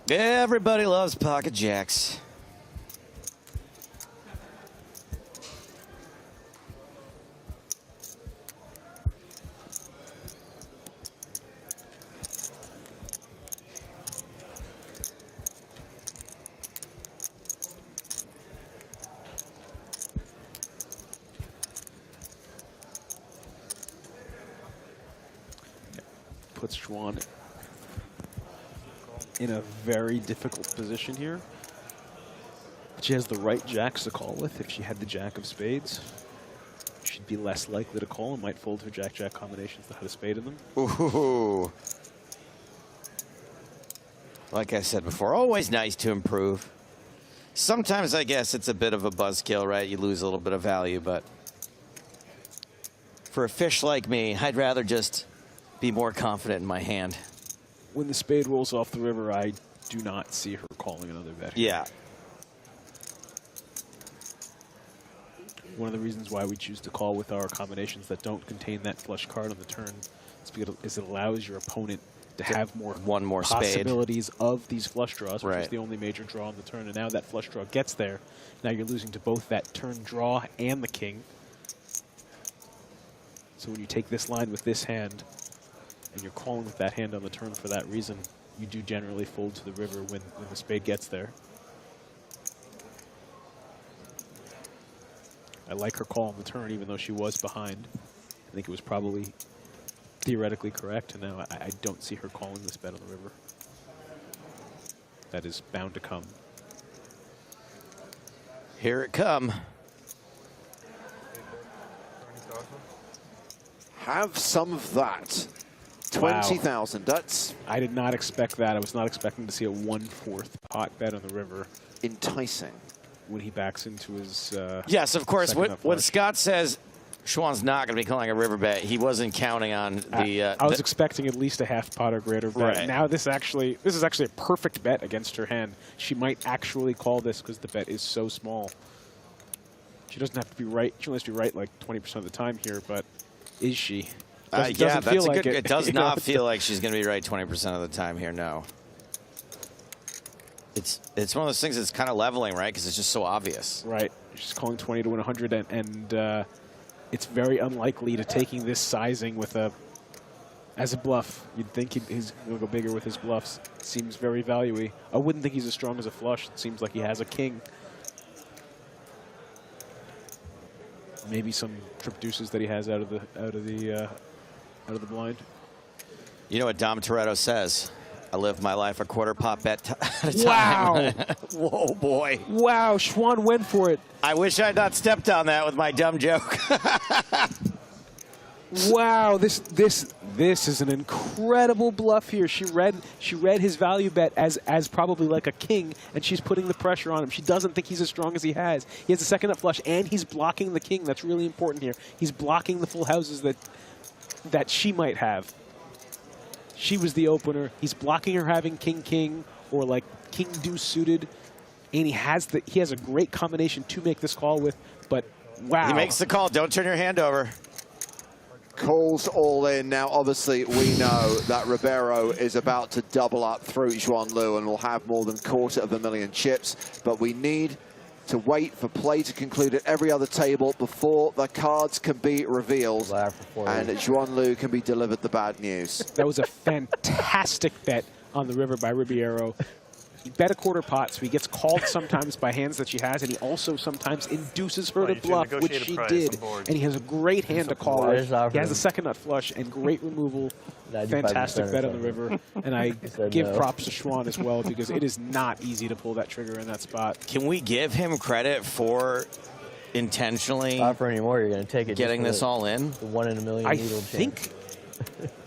Everybody loves pocket jacks. Puts Xuan in a very difficult position here. She has the right jacks to call with. If she had the jack of spades, she'd be less likely to call and might fold her jack-jack combinations that had a spade in them. Ooh. Like I said before, always nice to improve. Sometimes I guess it's a bit of a buzzkill, right? You lose a little bit of value, but for a fish like me, I'd rather just be more confident in my hand. When the spade rolls off the river, I do not see her calling another bet here. Yeah. One of the reasons why we choose to call with our combinations that don't contain that flush card on the turn is it allows your opponent to have one more possibilities spade of these flush draws, which is Right. the only major draw on the turn. And now that flush draw gets there. Now you're losing to both that turn draw and the king. So when you take this line with this hand, and you're calling with that hand on the turn for that reason, you do generally fold to the river when the spade gets there. I like her call on the turn, even though she was behind. I think it was probably theoretically correct, and now I don't see her calling this bet on the river. That is bound to come. Here it come. Have some of that. 20,000. That's... I did not expect that. I was not expecting to see a 1/4 pot bet on the river. Enticing. When he backs into his... yes, of course. When flush. Scott says Schwann's not going to be calling a river bet, he wasn't counting on the... I was expecting at least a half pot or greater bet. Right. Now this is actually a perfect bet against her hand. She might actually call this because the bet is so small. She doesn't have to be right. She only has to be right like 20% of the time here, but is she? Yeah, that's feel a like good. It does not feel like like she's going to be right 20% of the time here. No. It's one of those things that's kind of leveling, right? Because it's just so obvious. Right. She's calling 20 to win 100, and it's very unlikely to taking this sizing with as a bluff. You'd think he's going to go bigger with his bluffs. Seems very value-y. I wouldn't think he's as strong as a flush. It seems like he has a king. Maybe some trip deuces that he has out of the blind. You know what Dom Toretto says? I live my life a quarter pot bet at a time. Wow. Whoa, boy. Wow, Schwann went for it. I wish I had not stepped on that with my dumb joke. Wow, this is an incredible bluff here. She read his value bet as probably like a king, and she's putting the pressure on him. She doesn't think he's as strong as he has. He has a second nut flush, and he's blocking the king. That's really important here. He's blocking the full houses that she might have. She was the opener. He's blocking her having king-king or like king-deuce suited, and he has a great combination to make this call with. But wow, he makes the call. Don't turn your hand over. Calls all in. Now, obviously, we know that Ribeiro is about to double up through Xuan Liu and will have more than $250,000 chips. But we need to wait for play to conclude at every other table before the cards can be revealed and Xuan Liu can be delivered the bad news. That was a fantastic bet on the river by Ribeiro. He bet a quarter pot, so he gets called sometimes by hands that she has, and he also sometimes induces her to bluff, which she did. And he has a great hand to call her. He has a second nut flush and great removal. Fantastic bet on the river. And I give props to Schwann as well, because it is not easy to pull that trigger in that spot. Can we give him credit for intentionally not for anymore, you're going to take it getting this all in? The 1 in a million I needle think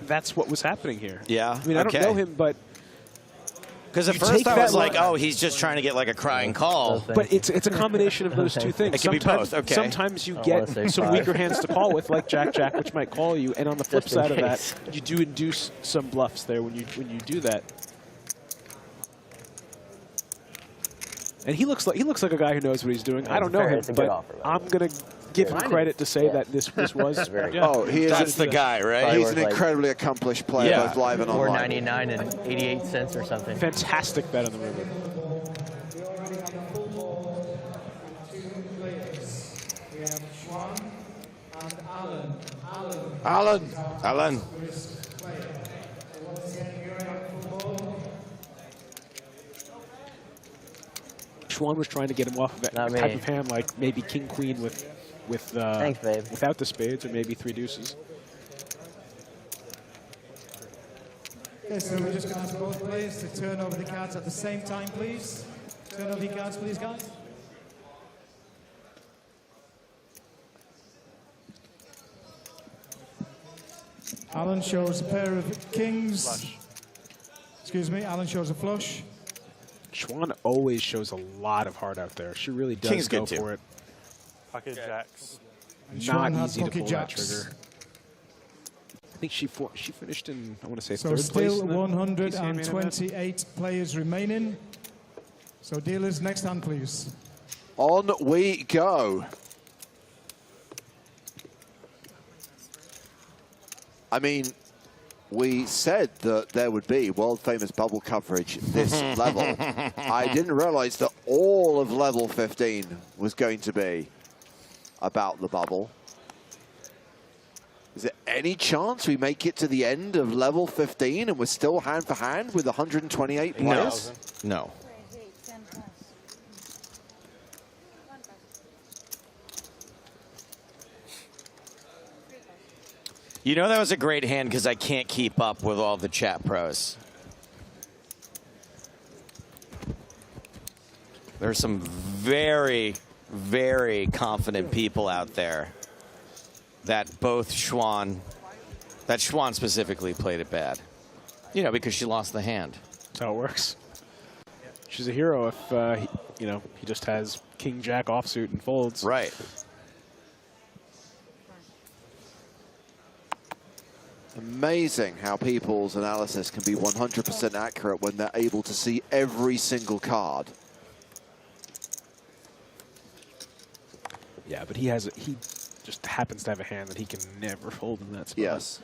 that's what was happening here. Yeah. I mean, I don't know him, but... Because at first I was like, oh, he's just trying to get like a crying call. But it's a combination of those two things. It can be both, okay. Sometimes you get some weaker hands to call with, like Jack-Jack, which might call you. And on the flip side of that, you do induce some bluffs there when you do that. And he looks like a guy who knows what he's doing. I don't know him, but I'm gonna give him credit to say that this was very good. Oh, That's the guy, right? He's an incredibly accomplished player, both live and online. $4.99 and 88 cents or something. Fantastic bet on the river. Alan. Schwann was trying to get him off of that type of hand, like maybe king-queen Thanks, babe. without the spades, or maybe three deuces. Okay, so we're just going to ask both players to turn over the cards at the same time, please. Turn over your cards, please, guys. Alan shows a pair of kings. Flush. Excuse me, Alan shows a flush. Schwann always shows a lot of heart out there. She really does go for it. Pocket jacks. Not easy to pull that trigger. I think she finished in, I want to say, so third place. So still in the PCA Main Event. 128 players remaining. So dealers, next hand, please. On we go. I mean, we said that there would be world-famous bubble coverage this level. I didn't realize that all of level 15 was going to be about the bubble. Is there any chance we make it to the end of level 15 and we're still hand for hand with 128 players? No. You know that was a great hand because I can't keep up with all the chat pros. There's some very, very confident people out there that both Schwann That Schwan specifically played it bad. You know, because she lost the hand. That's how it works. She's a hero if, you know, he just has King Jack offsuit and folds. Right. Amazing how people's analysis can be 100% accurate when they're able to see every single card. Yeah, but he just happens to have a hand that he can never fold in that spot. Yes.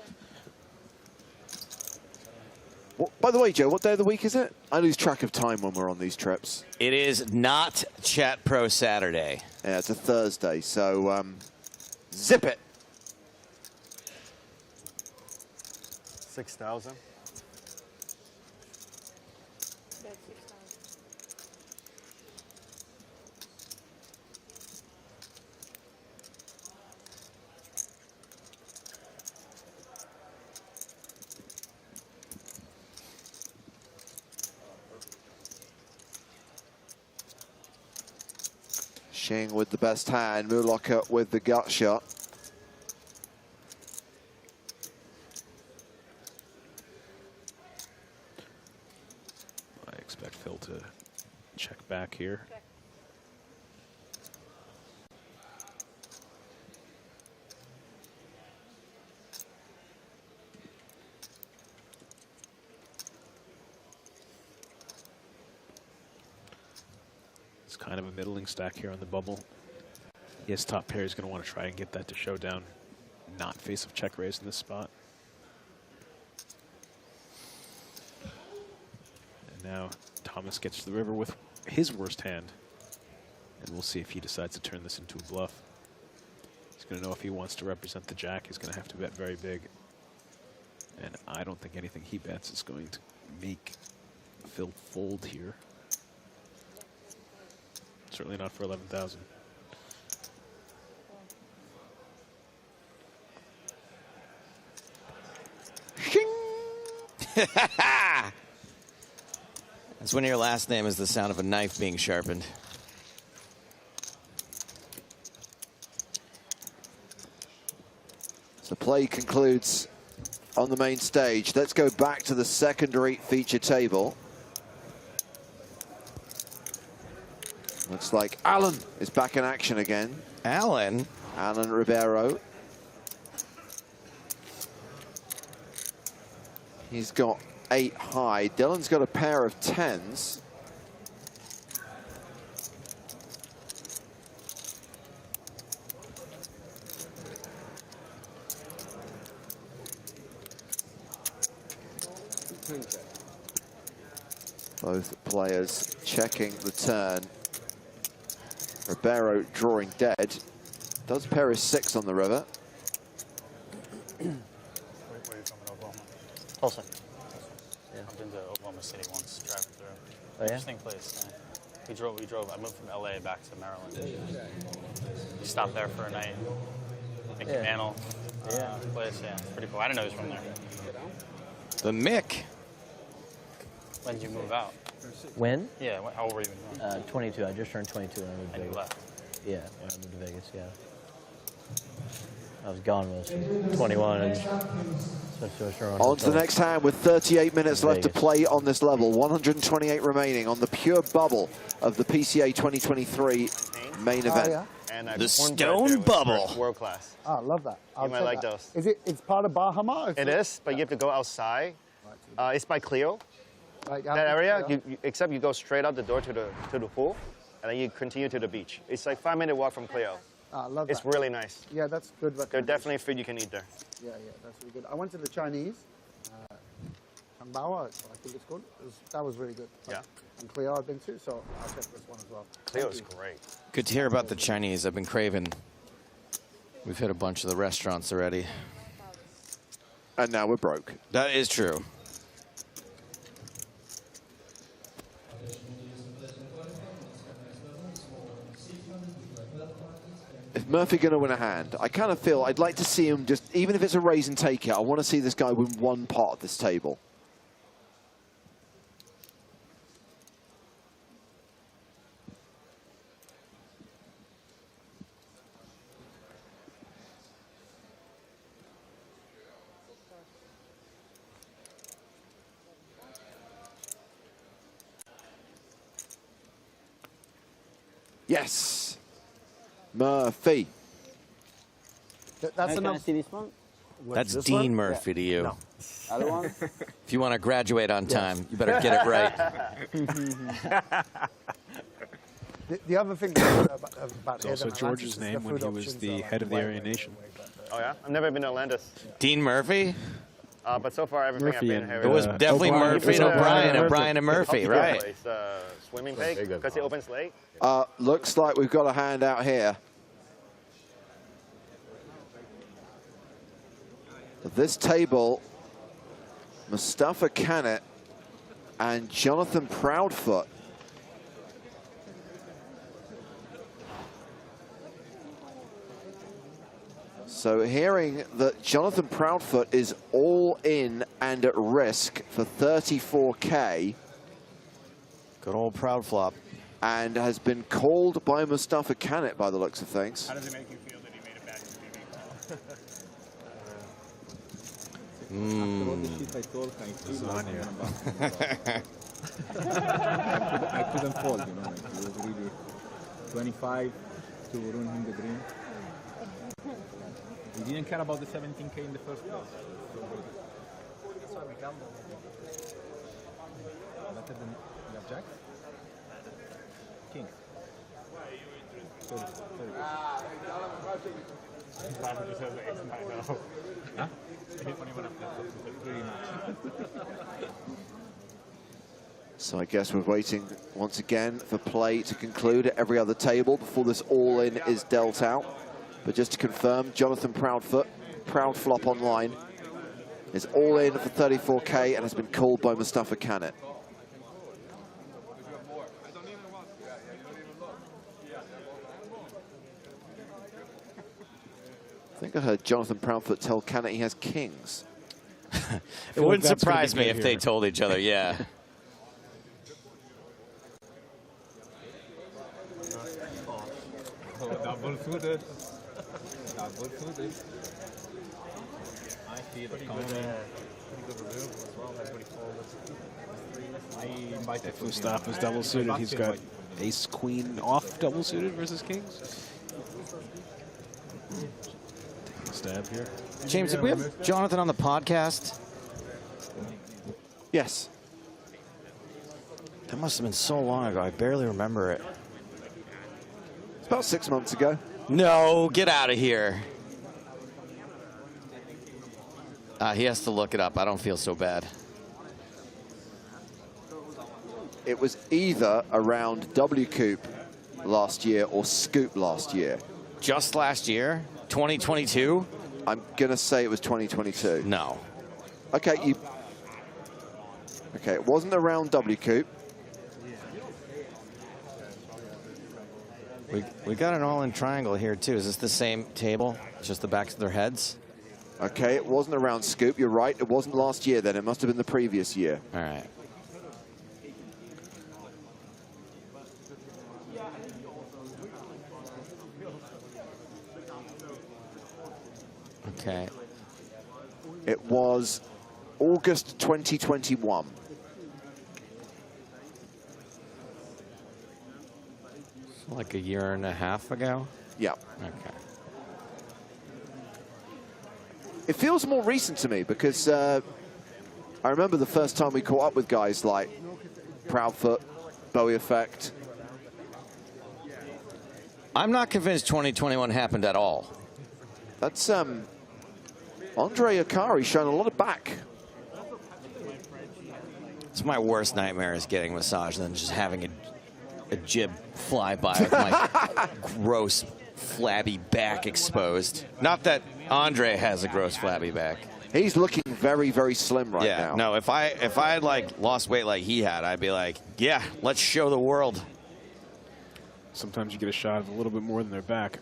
By the way, Joe, what day of the week is it? I lose track of time when we're on these trips. It is not Chat Pro Saturday. Yeah, it's a Thursday, so zip it. 6,000. Shing with the best hand, Mulaka with the gut shot. I expect Phil to check back here. It's kind of a middling stack here on the bubble. Yes, top pair is going to want to try and get that to showdown, not face of check raise in this spot. And now Thomas gets to the river with his worst hand. And we'll see if he decides to turn this into a bluff. He's going to know if he wants to represent the jack, he's going to have to bet very big. And I don't think anything he bets is going to make Phil fold here. Certainly not for 11,000. That's when your last name is the sound of a knife being sharpened. So play concludes on the main stage. Let's go back to the secondary feature table. Looks like Alan is back in action again. Alan Ribeiro. He's got 8 high. Dylan's got a pair of 10s. Both players checking the turn. Ribeiro drawing dead. Does pair his 6 on the river. Where are you from in Oklahoma? Tulsa. Yeah. I've been to Oklahoma City once, driving through. Oh, yeah? Interesting place. Yeah. We drove. I moved from LA back to Maryland. We stopped there for a night. Mickey Mantle. Place. Yeah, it's pretty cool. I didn't know he was from there. The Mick. When did you move out? When? Yeah. How old were you when you moved? 22. I just turned 22 when I moved to Vegas. You left? Yeah, when I moved to Vegas, yeah. I was gone most of 21. And on to the next hand with 38 minutes left to play on this level. 128 remaining on the pure bubble of the PCA 2023 main event. Yeah. And the stone bubble. World class. Oh, I love that. You might like those. It's part of Bahama? It is, but you have to go outside. It's by Clio. Like that area, except you go straight out the door to the pool, and then you continue to the beach. It's like 5-minute walk from Clio. I love It's that. really nice. Yeah, that's good. There's definitely food you can eat there. Yeah, that's really good. I went to the Chinese, Changbao, I think it's called. That was really good. Yeah. And Clio I've been to, so I'll check this one as well. Clio is great. Good to hear about the Chinese. I've been craving. We've hit a bunch of the restaurants already. And now we're broke. That is true. If Murphy going to win a hand, I kind of feel I'd like to see him just, even if it's a raise and take it, I want to see this guy win one pot at this table. Yes. Murphy. That's Can I enough. see this one? That's This Dean one? Murphy to you. No. Other one? If you want to graduate on time, you better get it right. The other thing about It's also George's name when he was the head of the Aryan Nation. Oh yeah? I've never been to Atlantis. Dean Murphy? But so far everything Murphy I've been here. It was definitely Murphy and O'Brien and Murphy, right? Swimming pig, because it opens late. Looks like we've got a hand out here. At this table, Mustafa Canet and Jonathan Proudfoot. So hearing that Jonathan Proudfoot is all in and at risk for 34K. Good old proud flop. And has been called by Mustafa Canet by the looks of things. How does it make you feel that he made it back to TV? I couldn't fold, you know. It was really 25 to ruin him the dream. We didn't care about the 17K in the first place. That's why we gambled. Better than you have jacks? King. 30. Bobby just has an ace and 9 now. Huh? When he went up there, pretty much. So I guess we're waiting once again for play to conclude at every other table before this all-in is dealt out. But just to confirm, Jonathan Proudfoot, Proud Flop Online, is all in for 34K and has been called by Mustafa Canet. I think I heard Jonathan Proudfoot tell Canet he has kings. It wouldn't surprise me if they told each other, yeah. Double suited. Double suited. I feel it coming. Pretty good removal as well. That's what he folded. If Mustafa's double suited, he's got ace queen off double suited versus kings. Taking a stab here. James, did we have Jonathan on the podcast? Yes. That must have been so long ago. I barely remember it. It's about 6 months ago. No, get out of here. He has to look it up. I don't feel so bad. It was either around W-Coop last year or Scoop last year. Just last year? 2022? I'm going to say it was 2022. No. Okay, Okay, it wasn't around W-Coop. We got an all-in triangle here, too. Is this the same table? Just the backs of their heads? Okay, it wasn't around Scoop. You're right. It wasn't last year then. It must have been the previous year. All right. Okay. It was August 2021. Like a year and a half ago? Yeah. Okay. It feels more recent to me because I remember the first time we caught up with guys like Proudfoot, Bowie Effect. I'm not convinced 2021 happened at all. That's Andre Akari showing a lot of back. It's my worst nightmare is getting a massage and then just having a jib fly by with my gross flabby back exposed. Not that Andre has a gross flabby back. He's looking very, very slim right now. Yeah, no, if I had like lost weight like he had, I'd be like, yeah, let's show the world. Sometimes you get a shot of a little bit more than their back.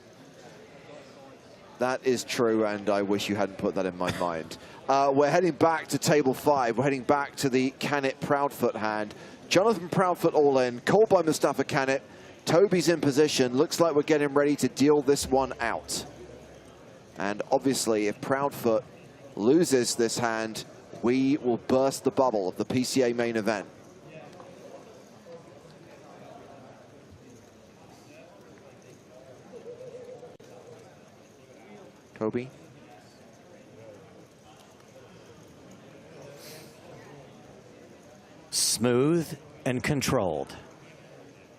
That is true, and I wish you hadn't put that in my mind. We're heading back to table 5. We're heading back to the Canet Proudfoot hand. Jonathan Proudfoot all in, called by Mustafa Canet. Toby's in position. Looks like we're getting ready to deal this one out. And obviously, if Proudfoot loses this hand, we will burst the bubble of the PCA main event. Kobe. Smooth and controlled.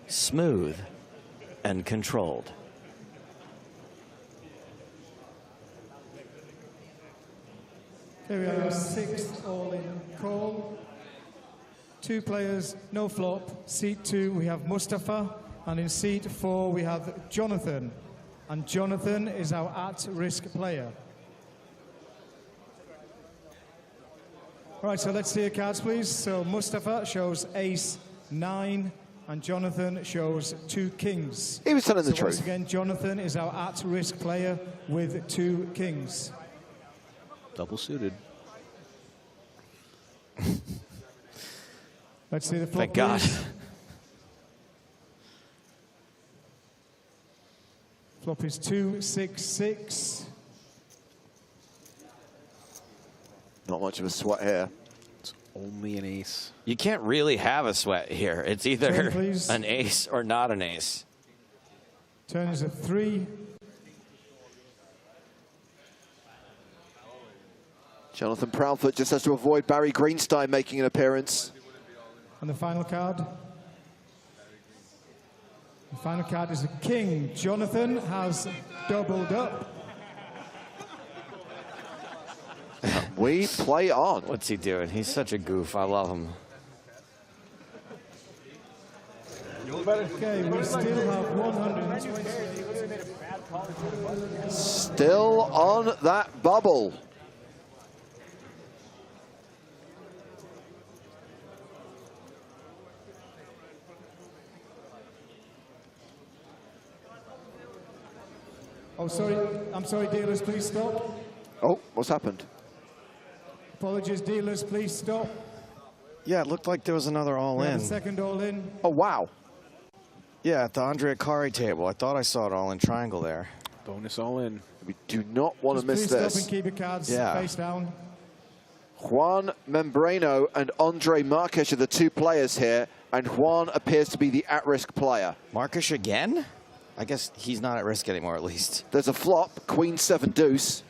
Smooth and controlled. Okay, we have our 6th all-in call. 2 players, no flop. Seat 2, we have Mustafa. And in seat 4, we have Jonathan. And Jonathan is our at-risk player. All right, so let's see your cards, please. So Mustafa shows ace 9, and Jonathan shows 2 kings. He was telling the So truth. once again, Jonathan is our at-risk player with 2 kings. Double suited. Let's see the flop, Thank God. please. Flop is 2, 6, 6. Not much of a sweat here. It's only an ace. You can't really have a sweat here. It's either Turn, please. an ace or not an ace. Turn is a 3. Jonathan Proudfoot just has to avoid Barry Greenstein making an appearance. And the final card? The final card is a king. Jonathan has doubled up. We play on. What's he doing? He's such a goof. I love him. Okay, we still have 128. Still on that bubble. Oh, sorry. I'm sorry, dealers, please stop. Oh, what's happened? Apologies, dealers, please stop. Yeah, it looked like there was another We have all-in. a second all-in. Oh, wow. Yeah, at the Andre Akari table. I thought I saw it all-in triangle there. Bonus all-in. We do not want to miss Please stop this. and keep your cards Yeah. face down. Juan Membrano and Andre Marques are the 2 players here, and Juan appears to be the at-risk player. Marcus again? I guess he's not at risk anymore, at least. There's a flop, Queen 7 deuce.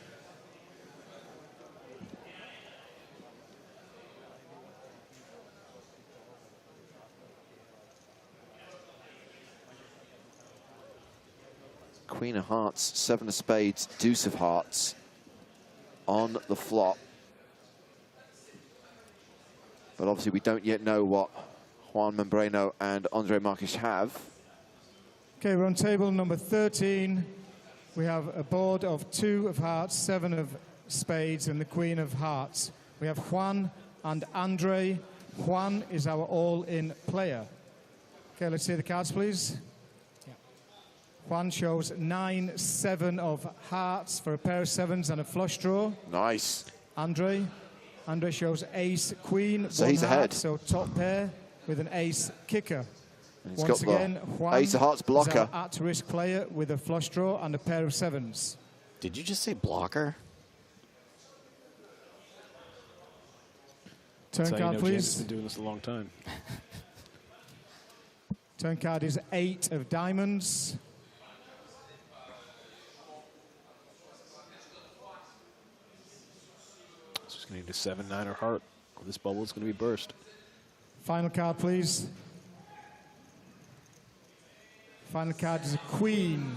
Queen of hearts, 7 of spades, deuce of hearts on the flop. But obviously we don't yet know what Juan Membrano and Andre Marques have. Okay, we're on table number 13. We have a board of 2 of hearts, 7 of spades, and the queen of hearts. We have Juan and Andre. Juan is our all-in player. Okay, let's see the cards, please. Juan shows 9, 7 of hearts for a pair of 7s and a flush draw. Nice. Andre shows ace, queen, So 1 he's heart, ahead. so top pair with an ace kicker. And he's Once got the again, Juan ace of hearts is blocker. our at-risk player with a flush draw and a pair of 7s. Did you just say blocker? Turn That's how card, you know James has please. been doing this a long time. Turn card is 8 of diamonds. It's just going to need a 7, 9, or heart. Or this bubble is going to be burst. Final card, please. Final card is a queen.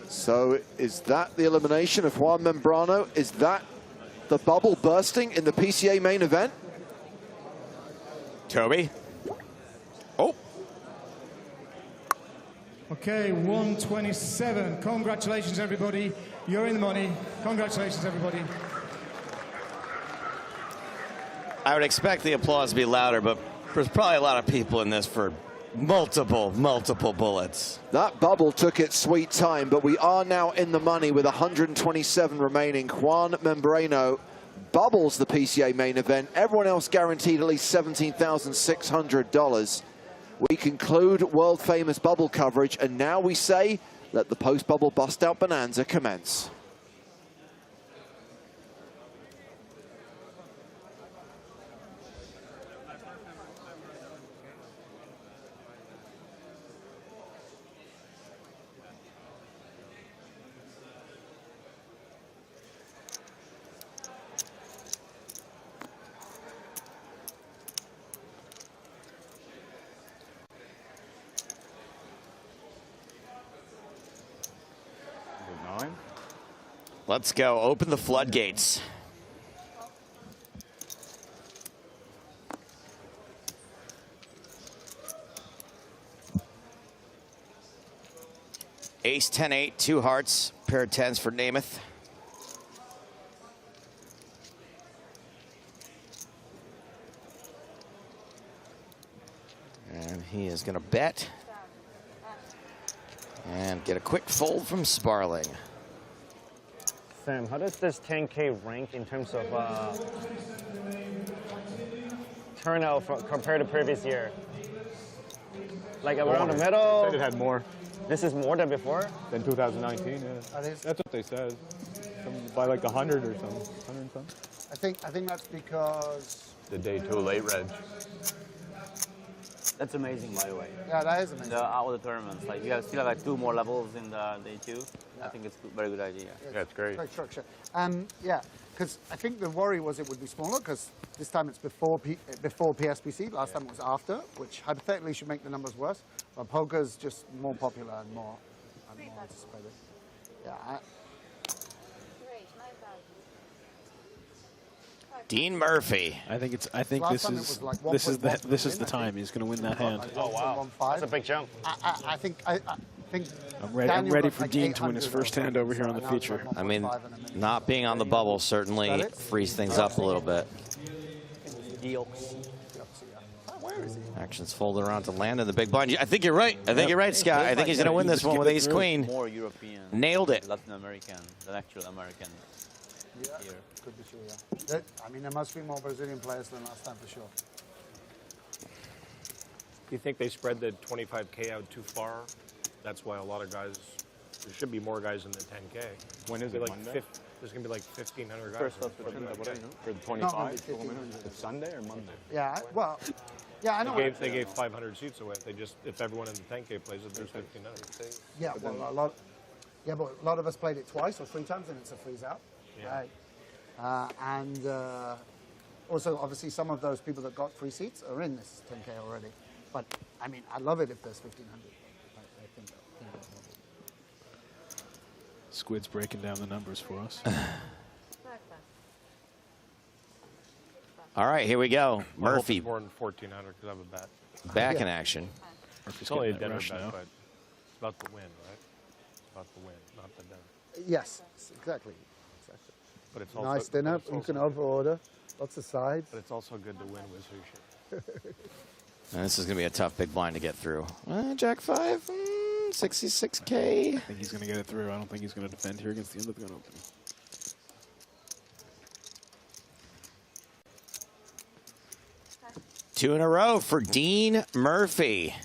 So is that the elimination of Juan Membrano? Is that the bubble bursting in the PCA main event? Toby? Oh. Okay, 127. Congratulations, everybody. You're in the money. Congratulations, everybody. I would expect the applause to be louder, but there's probably a lot of people in this for multiple bullets. That bubble took its sweet time, but we are now in the money with 127 remaining. Juan Membrano bubbles the PCA main event. Everyone else guaranteed at least $17,600. We conclude world-famous bubble coverage, and now we say, let the post-bubble bust-out bonanza commence. Let's go. Open the floodgates. Ace 10-8, 2 hearts, pair of 10s for Namath. And he is going to bet and get a quick fold from Sparling. Sam, how does this 10K rank in terms of turnout compared to previous year? Like around the middle? Said it had more. This is more than before? Than 2019, yeah. That's what they said. By like 100 or something. 100 and something. I think that's because The day 2 late reg. That's amazing, by the way. Yeah, that is amazing. Out of the tournaments, like you have still have like 2 more levels in the day 2. I think it's a very good idea. Yeah, it's great. Great structure. Yeah, because I think the worry was it would be smaller because this time it's before PSPC. Last time it was after, which hypothetically should make the numbers worse. But poker's just more popular and more anticipated. Yeah. Dean Murphy. I think this Last is time this is the time he's going to win that hand. Oh, wow. That's a big jump. I think I'm ready for Dean to win his first hand over here on the feature. I mean, not being on the bubble certainly frees things up a little bit. Actions folded around to land in the big blind. I think you're right. I think you're right, Scott. I think he's going to win this one with ace queen. More European. Nailed it. Latin American than actual American. Yeah, could be true, yeah. I mean, there must be more Brazilian players than last time for sure. Do you think they spread the 25K out too far? That's why a lot of guys, there should be more guys in the 10K. When is it, Monday? There's going to be like 1,500 guys. For the 25? It's Sunday or Monday? Yeah, well, yeah, I know. They gave 500 seats away. If everyone in the 10K plays it, there's 1,500. Yeah, well, but a lot of us played it twice or 3 times and it's a freeze out. Yeah. Right. Also, obviously, some of those people that got free seats are in this 10K already. But, I mean, I love it if there's 1,500. I think that's lovely. Squid's breaking down the numbers for us. All right, here we go. Murphy. Murphy More than 1,400 because I have a bet. back in action. It's only a dinner bet, but it's about the win, right? It's about the win, not the dinner. Yes, exactly. But it's also Nice dinner. You can over-order. Lots of sides. But it's also good to win with sushi. And this is going to be a tough big blind to get through. Jack 5, 66K. I think he's going to get it through. I don't think he's going to defend here against the end of the gun opening. Two in a row for Dean Murphy.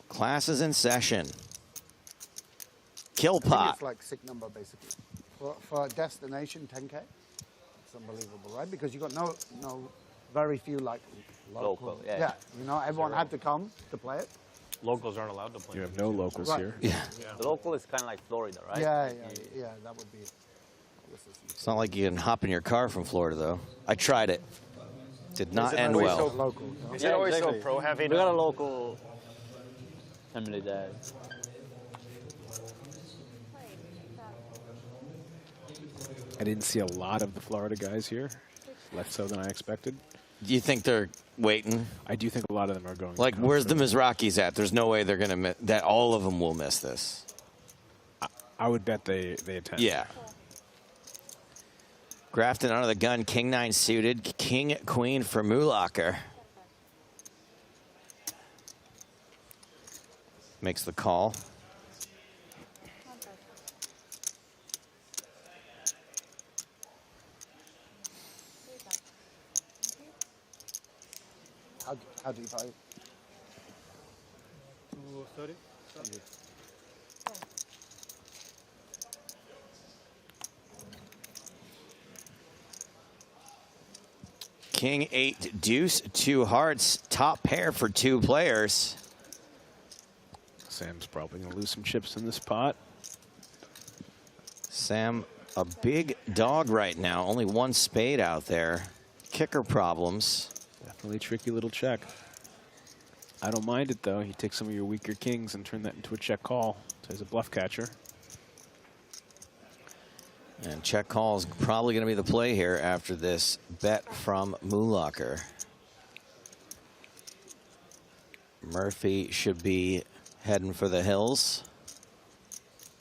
Class is in session. Kill I think pot. it's like sick number, basically. For a destination 10K, it's unbelievable, right? Because you got no very few like local. Yeah, you know, everyone had to come to play it. Locals aren't allowed to play. You have no locals Right. here. Yeah. The local is kind of like Florida, right? Yeah, that would be. It's not like you can hop in your car from Florida, though. I tried it. Did not end well. Is it always so pro-heavy? We got a local family there. I didn't see a lot of the Florida guys here. Less so than I expected. Do you think they're waiting? I do think a lot of them are going. Like, where's the Mizrakis at? There's no way they're going to miss that. All of them will miss this. I would bet they attend. Yeah. Grafton under the gun, King 9 suited, King Queen for Mulacher. Makes the call. How do you buy it? 230? King 8 deuce, 2 hearts, top pair for 2 players. Sam's probably going to lose some chips in this pot. Sam, a big dog right now. Only 1 spade out there. Kicker problems. Definitely tricky little check. I don't mind it, though. You take some of your weaker kings and turn that into a check call. So he's a bluff catcher. And check call is probably going to be the play here after this bet from Moolocker. Murphy should be heading for the hills.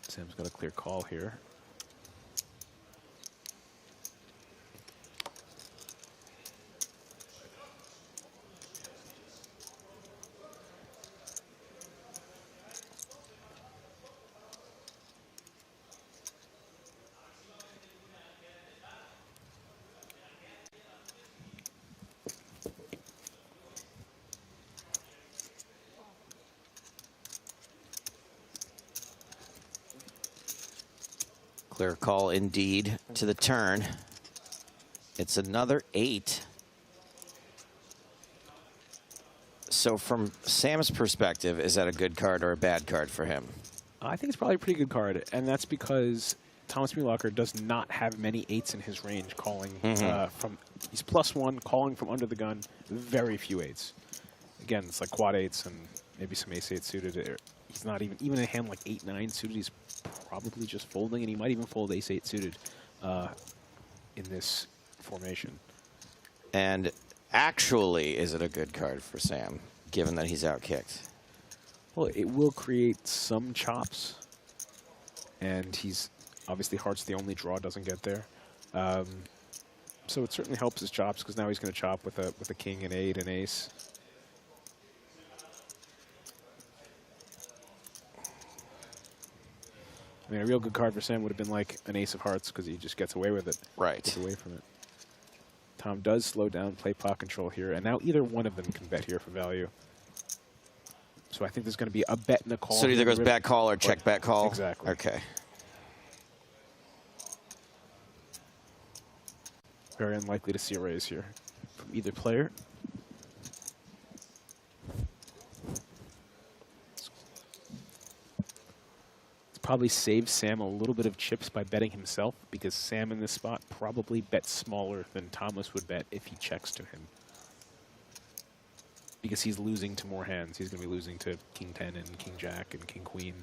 Sam's got a clear call here. Clear call indeed to the turn. It's another 8. So from Sam's perspective, is that a good card or a bad card for him? I think it's probably a pretty good card, and that's because Thomas Moolocker does not have many 8s in his range calling from. He's +1, calling from under the gun, very few 8s. Again, it's like quad 8s and maybe some ace-8 suited. He's not even a hand like 8-9 suited, he's probably just folding, and he might even fold ace-8 suited in this formation. And actually, is it a good card for Sam, given that he's outkicked? Well, it will create some chops, and he's obviously hearts the only draw, doesn't get there. So it certainly helps his chops, because now he's going to chop with a king, an 8, an ace. I mean, a real good card for Sam would have been like an ace of hearts, because he just gets away with it. Right. Gets away from it. Tom does slow down, play pot control here, and now either one of them can bet here for value. So I think there's going to be a bet and a call. So it either goes bet call or check bet call? Exactly. Okay. Very unlikely to see a raise here from either player. Probably saves Sam a little bit of chips by betting himself, because Sam in this spot probably bets smaller than Thomas would bet if he checks to him. Because he's losing to more hands. He's going to be losing to King 10 and King Jack and King Queen.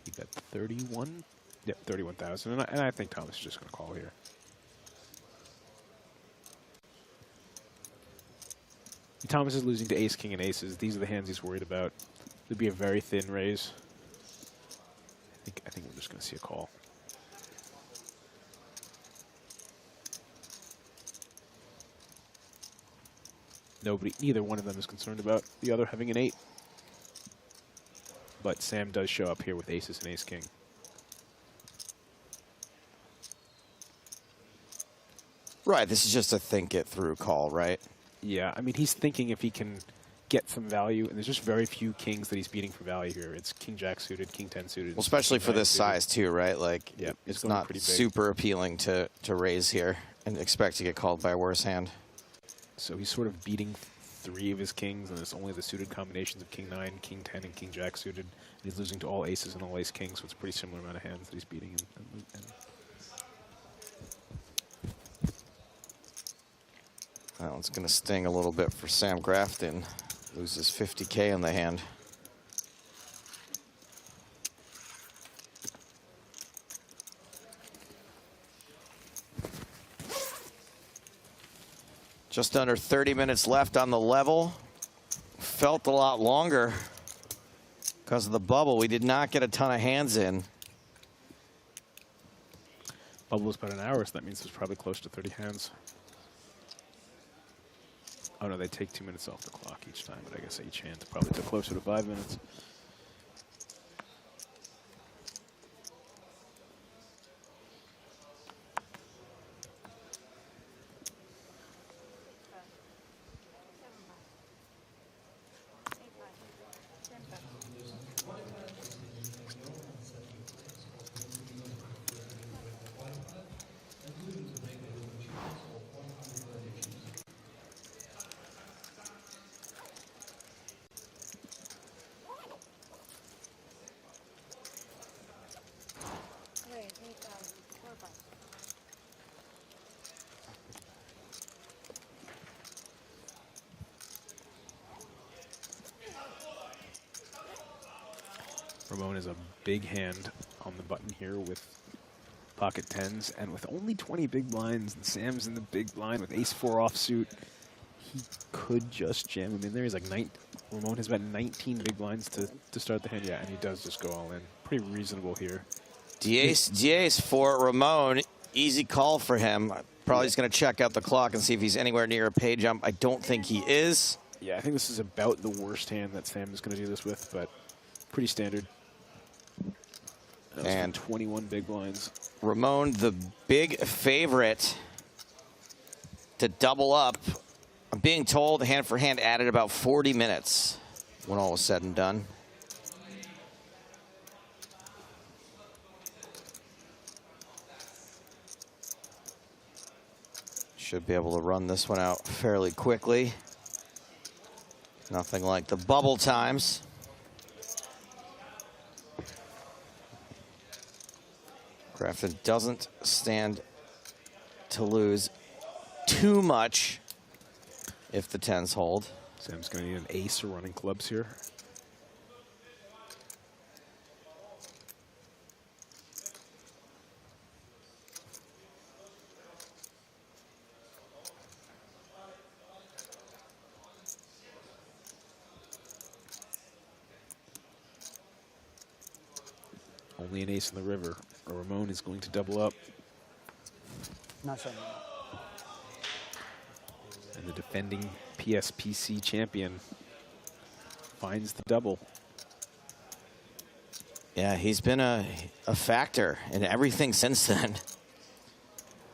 He bet 31? Yep, 31,000. And I think Thomas is just going to call here. Thomas is losing to ace, king, and aces. These are the hands he's worried about. There'd be a very thin raise. I think we're just going to see a call. Neither one of them is concerned about the other having an 8. But Sam does show up here with aces and ace, king. Right, this is just a think it through call, right? Yeah, I mean, he's thinking if he can get some value, and there's just very few kings that he's beating for value here. It's King Jack suited, King 10 suited. Well, especially for this size, too, right? Like, yeah, it's not super appealing to raise here and expect to get called by a worse hand. So he's sort of beating 3 of his kings, and it's only the suited combinations of King 9, King 10, and King Jack suited. And he's losing to all aces and all ace kings, so it's a pretty similar amount of hands that he's beating. Well, it's going to sting a little bit for Sam Grafton. Loses 50K in the hand. Just under 30 minutes left on the level. Felt a lot longer because of the bubble. We did not get a ton of hands in. Bubble was about an hour, so that means there's probably close to 30 hands. Oh no, they take 2 minutes off the clock each time, but I guess each hand probably took closer to 5 minutes. Ramon is a big hand on the button here with pocket tens, and with only 20 big blinds, and Sam's in the big blind with ace-4 offsuit, he could just jam him in there. He's like Ramon has about 19 big blinds to start the hand. Yeah, and he does just go all in. Pretty reasonable here. D-ace for Ramon. Easy call for him. Probably just going to check out the clock and see if he's anywhere near a pay jump. I don't think he is. Yeah, I think this is about the worst hand that Sam is going to do this with, but pretty standard. And 21 big blinds. Ramon, the big favorite to double up. I'm being told hand for hand added about 40 minutes when all was said and done. Should be able to run this one out fairly quickly. Nothing like the bubble times. Grafton doesn't stand to lose too much if the tens hold. Sam's going to need an ace or running clubs here. Only an ace in the river, or Ramon is going to double up. Not sure. And the defending PSPC champion finds the double. Yeah, he's been a factor in everything since then.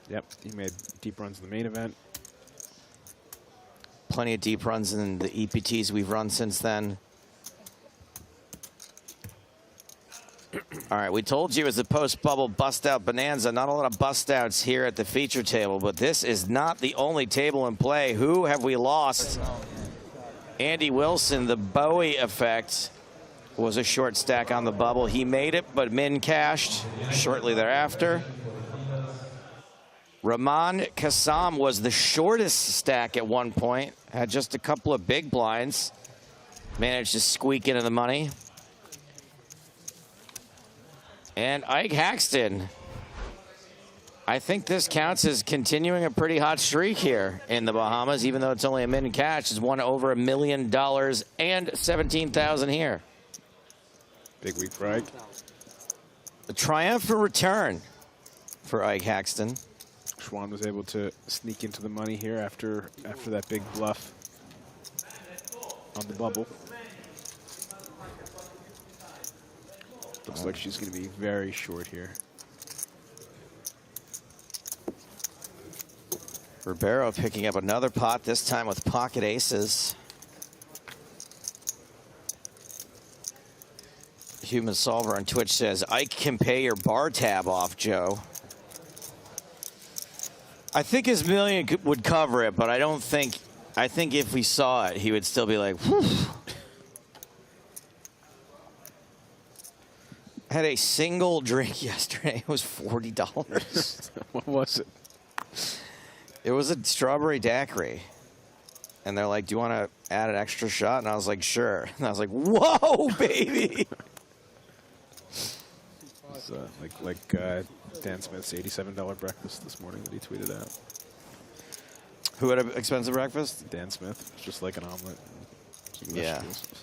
Yep, he made deep runs in the main event. Plenty of deep runs in the EPTs we've run since then. All right, we told you it was a post-bubble bust-out bonanza. Not a lot of bust-outs here at the feature table, but this is not the only table in play. Who have we lost? Andy Wilson, the Bowie effect, was a short stack on the bubble. He made it, but min cashed shortly thereafter. Ramon Kassam was the shortest stack at one point, had just a couple of big blinds, managed to squeak into the money. And Ike Haxton, I think this counts as continuing a pretty hot streak here in the Bahamas, even though it's only a min cash. Has won over $1 million and 17,000 here. Big week for Ike. A triumphant return for Ike Haxton. Schwan was able to sneak into the money here after that big bluff on the bubble. Looks like she's going to be very short here. Ribeiro picking up another pot, this time with pocket aces. Human Solver on Twitch says, Ike can pay your bar tab off, Joe. I think his million would cover it, but I don't think, I think if we saw it, he would still be like, whew. I had a single drink yesterday. It was $40. What was it? It was a strawberry daiquiri. And they're like, do you want to add an extra shot? And I was like, sure. And I was like, whoa, baby. It's like Dan Smith's $87 breakfast this morning that he tweeted out. Who had an expensive breakfast? Dan Smith. It's just like an omelet. Yeah. Vegetables.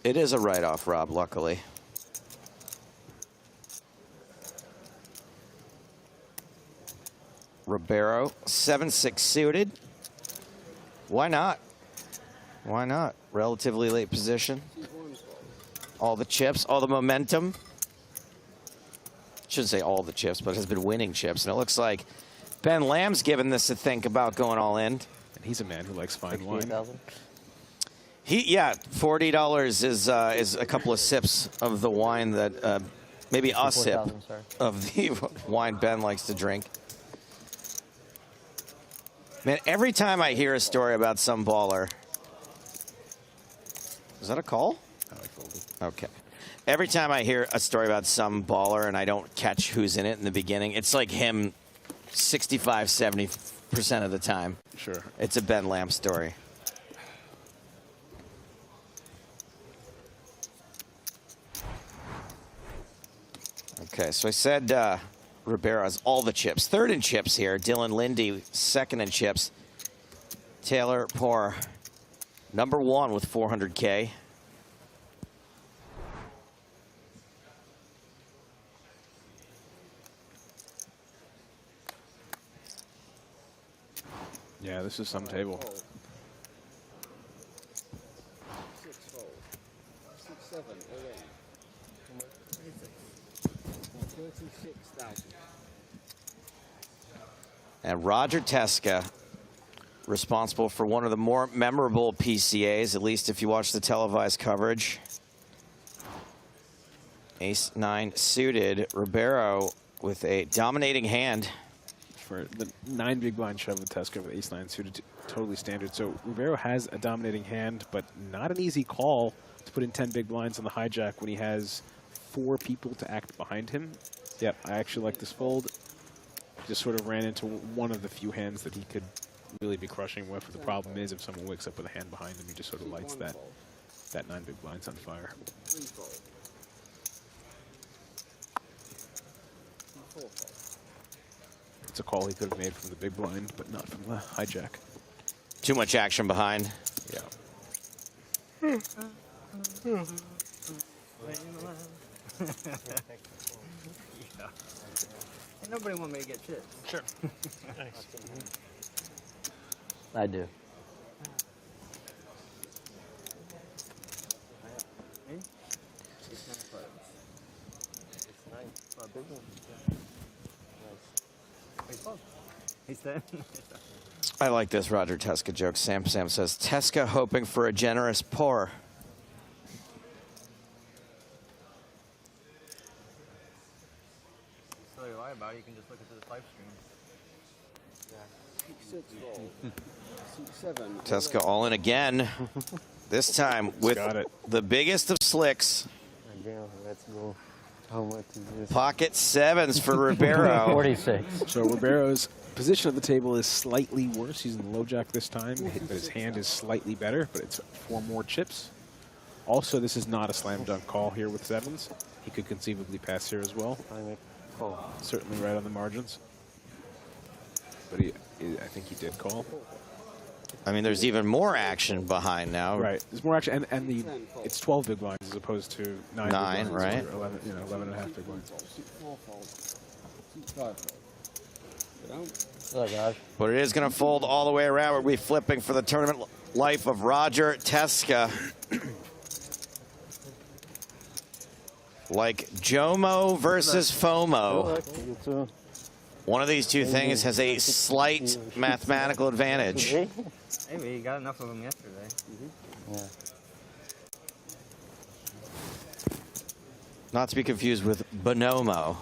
It is a write-off, Rob, luckily. Ribeiro, 7-6 suited. Why not? Why not? Relatively late position. All the chips, all the momentum. Shouldn't say all the chips, but has been winning chips. And it looks like Ben Lamb's given this a think about going all in. And he's a man who likes fine wine. Yeah, $40 is a couple of sips of the wine that maybe a sip of the wine Ben likes to drink. Man, every time I hear a story about some baller, is that a call? Okay. Every time I hear a story about some baller and I don't catch who's in it in the beginning, it's like him 65, 70% of the time. Sure. It's a Ben Lamb story. Okay, so I said Ribeiro has all the chips. Third in chips here. Dylan Lindy, second in chips. Taylor Poor, number one with 400K. Yeah, this is some table. 6 fold. 6, 7, 36,000. And Roger Teska, responsible for one of the more memorable PCAs, at least if you watch the televised coverage. Ace-9 suited. Ribeiro with a dominating hand. For the 9 big blind shove with Teska with ace-9 suited, totally standard. So Ribeiro has a dominating hand, but not an easy call to put in 10 big blinds on the hijack when he has 4 people to act behind him. Yep, I actually like this fold. Just sort of ran into one of the few hands that he could really be crushing with. The problem is if someone wakes up with a hand behind him, he just sort of lights that 9 big blinds on fire. 3 fold. 4 fold. It's a call he could have made from the big blind, but not from the hijack. Too much action behind. Yeah. Ain't nobody want me to get chips. Sure. Thanks. I do. I like this Roger Teska joke. Sam says, Teska hoping for a generous pour. So you lie about it, you can just look at this live stream. 6 fold. 6, 7. Teska all in again. This time with the biggest of slicks. Again, let's go. How much is this? Pocket sevens for Ribeiro. 46. So Ribeiro's position at the table is slightly worse. He's in the low jack this time, but his hand is slightly better, but it's 4 more chips. Also, this is not a slam dunk call here with sevens. He could conceivably pass here as well. Certainly right on the margins. But I think he did call. I mean, there's even more action behind now. Right. There's more action, and it's 12 big blinds as opposed to 9 big blinds, right? Or 11, 11 and a half big blinds. 4 fold. 6, 5 fold. Oh, gosh. But it is going to fold all the way around. We'll be flipping for the tournament life of Roger Teska. Like Jomo versus FOMO. One of these two things has a slight mathematical advantage. Hey, we got enough of them yesterday. Yeah. Not to be confused with Bonomo.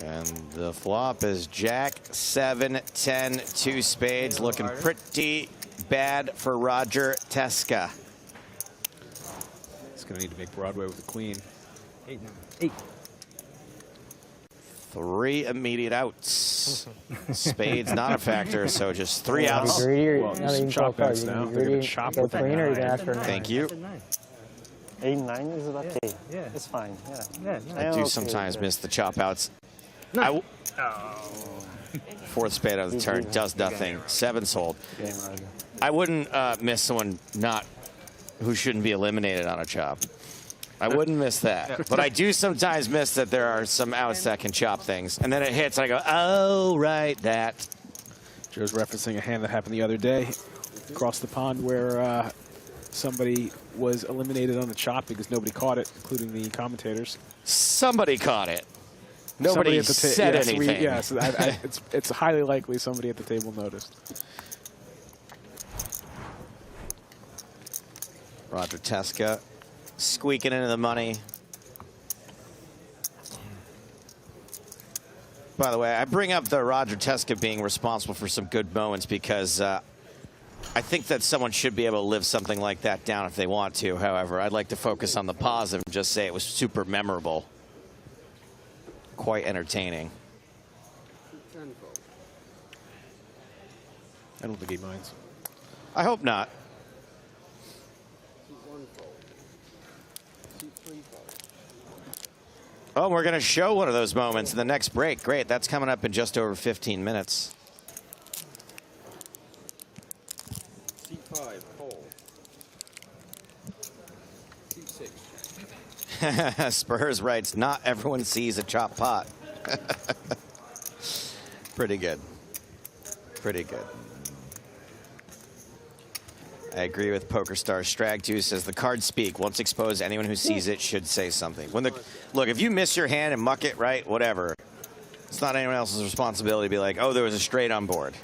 And the flop is Jack, 7, 10, 2 spades. Looking pretty bad for Roger Teska. He's going to need to make Broadway with the queen. 8 now. 8. 3 immediate outs. Spades not a factor, so just 3 outs. Well, there's some chop outs now. They're going to chop with the 9. Thank you. 8, 9 is okay. Yeah. It's fine. Yeah. I do sometimes miss the chop outs. Fourth spade of the turn does nothing. 7 sold. I wouldn't miss someone who shouldn't be eliminated on a chop. I wouldn't miss that. But I do sometimes miss that there are some outs that can chop things. And then it hits, and I go, oh, right, that. Joe's referencing a hand that happened the other day across the pond where somebody was eliminated on the chop because nobody caught it, including the commentators. Somebody caught it. Nobody said anything. Yes, it's highly likely somebody at the table noticed. Roger Teska squeaking into the money. By the way, I bring up the Roger Teska being responsible for some good moments because I think that someone should be able to live something like that down if they want to. However, I'd like to focus on the positive and just say it was super memorable. Quite entertaining. I don't think he minds. I hope not. Oh, we're going to show one of those moments in the next break. Great. That's coming up in just over 15 minutes. C5, fold. C6. Spurs writes, not everyone sees a chop pot. Pretty good. Pretty good. I agree with PokerStars. Strag2 says the cards speak. Once exposed, anyone who sees it should say something. Look, if you miss your hand and muck it, right, whatever. It's not anyone else's responsibility to be like, oh, there was a straight on board.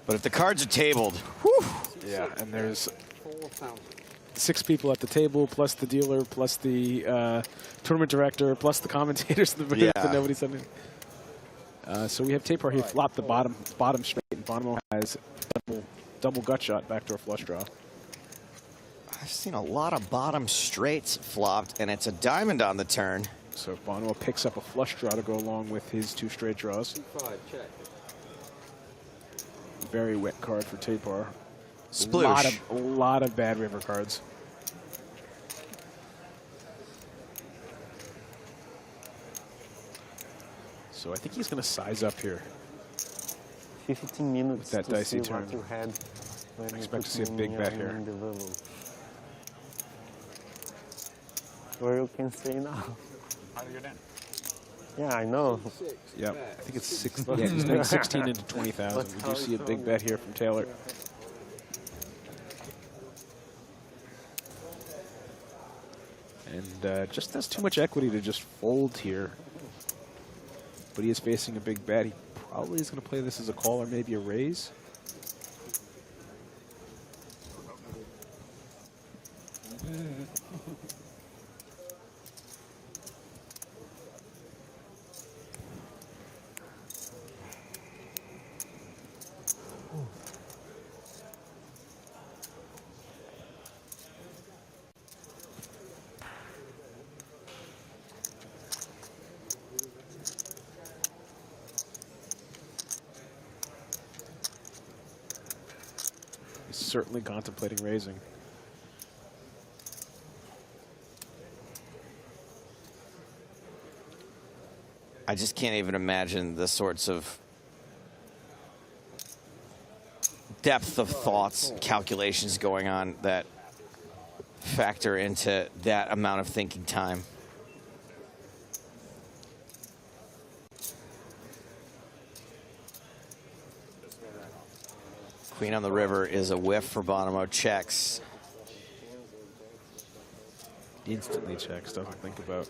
But if the cards are tabled, whew. Yeah, and there's 6 people at the table, plus the dealer, plus the tournament director, plus the commentators in the booth, and nobody said anything. So we have Tapar here flop the bottom straight, and Bonomo has double gut shot backdoor flush draw. I've seen a lot of bottom straights flopped, and it's a diamond on the turn. So Bonomo picks up a flush draw to go along with his 2 straight draws. C5, check. Very wet card for Tapar. Sploosh. A lot of bad river cards. So I think he's going to size up here. 15 minutes with that to dicey see turn. what you had when I you expect to put see a in big your- bet here. in the level. Or you can say now. Yeah, I know. Yep, I think it's 6. Yeah, he's playing 16 into 20,000. We do see a big bet here from Taylor. And just has too much equity to just fold here. But he is facing a big bet. He probably is going to play this as a call or maybe a raise. Certainly contemplating raising. I just can't even imagine the sorts of depth of thoughts, calculations going on that factor into that amount of thinking time. Queen on the river is a whiff for Bonomo. Checks. Instantly checks, doesn't think about.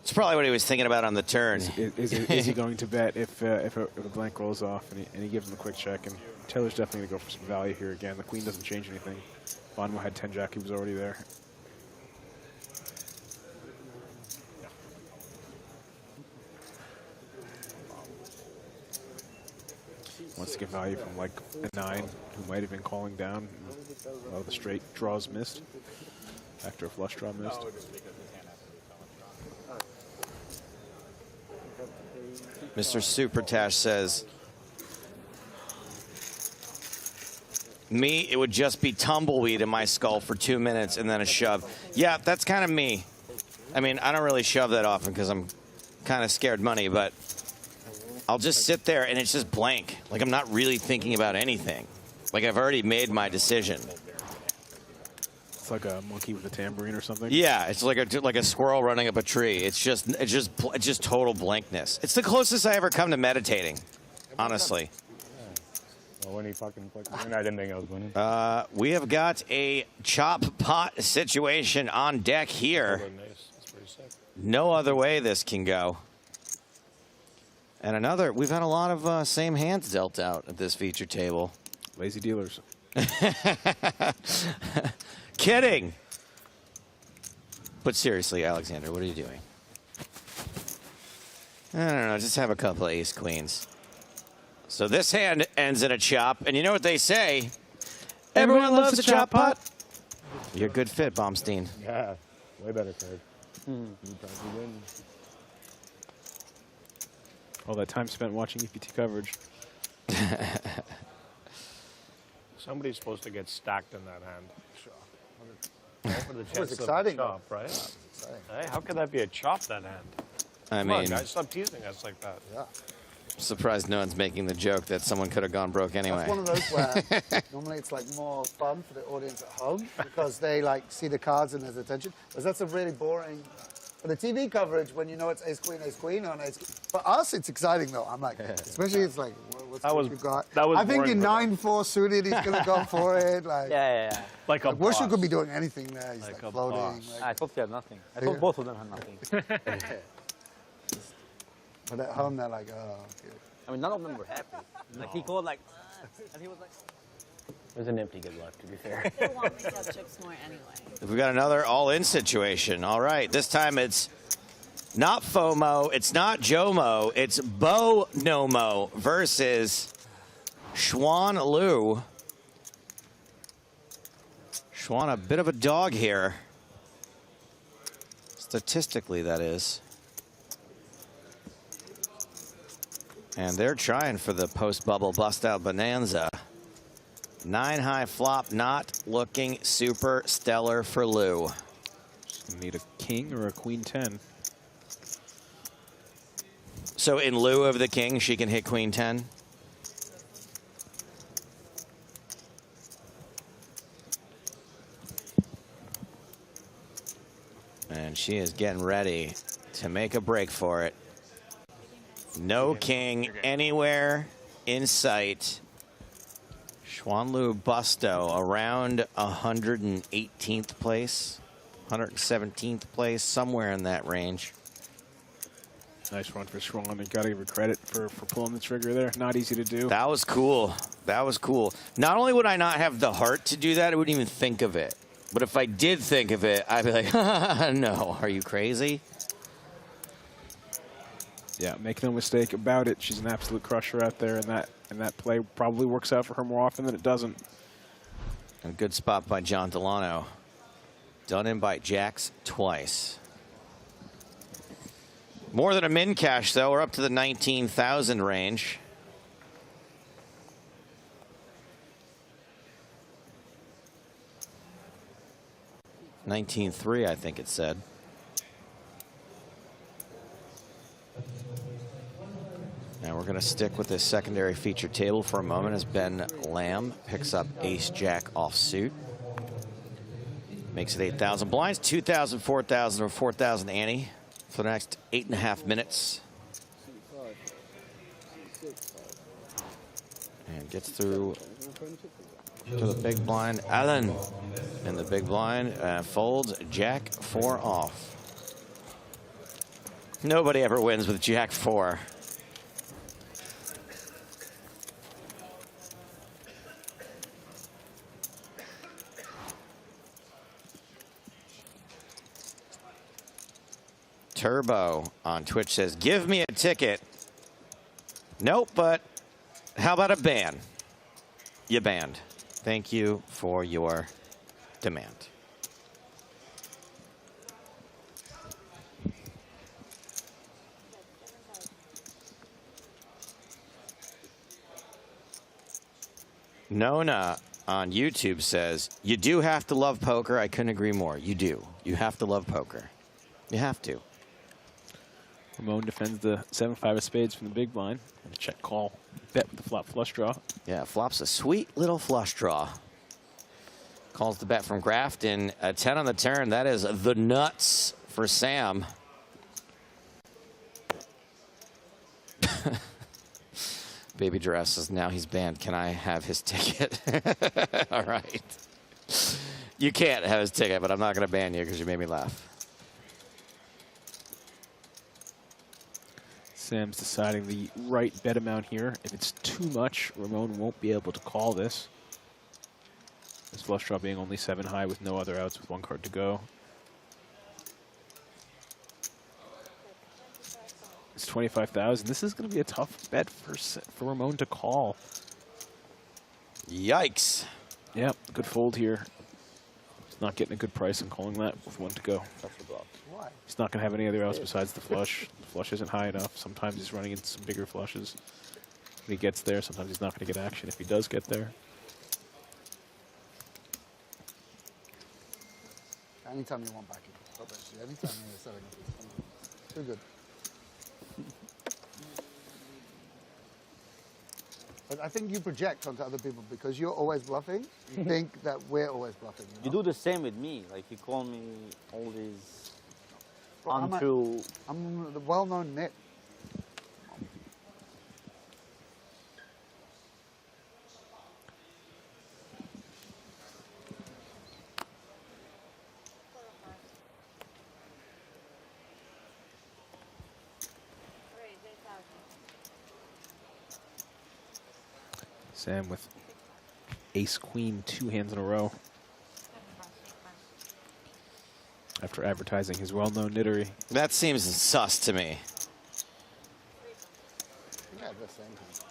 It's probably what he was thinking about on the turn. Is he going to bet if a blank rolls off and he gives him a quick check? And Taylor's definitely going to go for some value here again. The queen doesn't change anything. Bonomo had 10-jack. He was already there. Wants to get value from like a 9 who might have been calling down. A lot of the straight draws missed. After a flush draw missed. Mr. Supertash says, me, it would just be tumbleweed in my skull for 2 minutes and then a shove. Yeah, that's kind of me. I mean, I don't really shove that often because I'm kind of scared money, but I'll just sit there and it's just blank. Like I'm not really thinking about anything. Like I've already made my decision. It's like a monkey with a tambourine or something. Yeah, it's like a squirrel running up a tree. It's just total blankness. It's the closest I ever come to meditating, honestly. Well, when he fucking put, I didn't think I was winning. We have got a chop pot situation on deck here. No other way this can go. And we've had a lot of same hands dealt out at this feature table. Lazy dealers. Kidding. But seriously, Alexander, what are you doing? I don't know, just have a couple of ace queens. So this hand ends in a chop, and you know what they say? Everyone loves a chop pot. You're a good fit, Baumstein. Yeah, way better card. You probably win. All that time spent watching EPT coverage. Somebody's supposed to get stacked in that hand. For the It was chance of exciting. chop, right? Hey, how could that be a chop, that hand? I Come mean, on, guys, stop teasing us like that. Yeah. Surprised no one's making the joke that someone could have gone broke anyway. That's one of those where normally it's like more fun for the audience at home because they like see the cards and there's attention. Because that's a really boring. For the TV coverage, when you know it's ace queen on ace. For us, it's exciting though. I'm like, especially it's like, what's you got? I think in 9-4 suited, he's gonna go for it. Like, Yeah. Like a Wishu boss. could be doing anything there. He's like floating. Like, I thought he had nothing. I thought both of them had nothing. but at home, they're like, oh. Okay. I mean, none of them were happy. Like he called like, and he was like. There's an empty good luck, to be fair. I still want me to have chips more anyway. We've got another all-in situation. All right, this time it's not FOMO, it's not JOMO, it's Bo Nomo versus Xuan Liu. Xuan, a bit of a dog here. Statistically, that is. And they're trying for the post-bubble bust-out bonanza. 9 high flop, not looking super stellar for Liu. Need a king or a queen 10. So in lieu of the king, she can hit queen 10? And she is getting ready to make a break for it. No king anywhere in sight. Xuan Liu Busto around 118th place, 117th place, somewhere in that range. Nice run for Xuan. You got to give her credit for pulling the trigger there. Not easy to do. That was cool. That was cool. Not only would I not have the heart to do that, I wouldn't even think of it. But if I did think of it, I'd be like, no, are you crazy? Yeah, make no mistake about it. She's an absolute crusher out there, and that play probably works out for her more often than it doesn't. A good spot by John Delano. Done in by Jacks twice. More than a min cash, though. We're up to the 19,000 range. $19,300, I think it said. Now we're going to stick with this secondary feature table for a moment as Ben Lamb picks up ace-jack offsuit. Makes it 8,000 blinds, 2,000, 4,000, or 4,000 ante for the next 8.5 minutes. And gets through to the big blind. Allen in the big blind folds Jack 4 off. Nobody ever wins with Jack 4. Turbo on Twitch says, give me a ticket. Nope, but how about a ban? You banned. Thank you for your demand. Nona on YouTube says, you do have to love poker. I couldn't agree more. You do. You have to love poker. You have to. Ramon defends the 7-5 of spades from the big blind. And a check call. Bet with the flop flush draw. Yeah, flop's a sweet little flush draw. Calls the bet from Grafton. A 10 on the turn. That is the nuts for Sam. Baby Giraffe says now he's banned. Can I have his ticket? All right. You can't have his ticket, but I'm not going to ban you because you made me laugh. Sam's deciding the right bet amount here. If it's too much, Ramon won't be able to call this. This flush draw being only 7 high with no other outs with 1 card to go. It's 25,000. This is going to be a tough bet for Ramon to call. Yikes. Yep, good fold here. He's not getting a good price and calling that with 1 to go. Why? He's not going to have any other else besides the flush. The flush isn't high enough. Sometimes he's running into some bigger flushes. When he gets there, sometimes he's not going to get action if he does get there. Anytime you want back in. Anytime you're setting up. Too good. But I think you project onto other people because you're always bluffing. You think that we're always bluffing. You do the same with me. Like you call me all these Bro, untrue. I'm the well-known net. Sam with ace queen 2 hands in a row. After advertising his well-known nittery. That seems sus to me. Yeah, the same thing. Is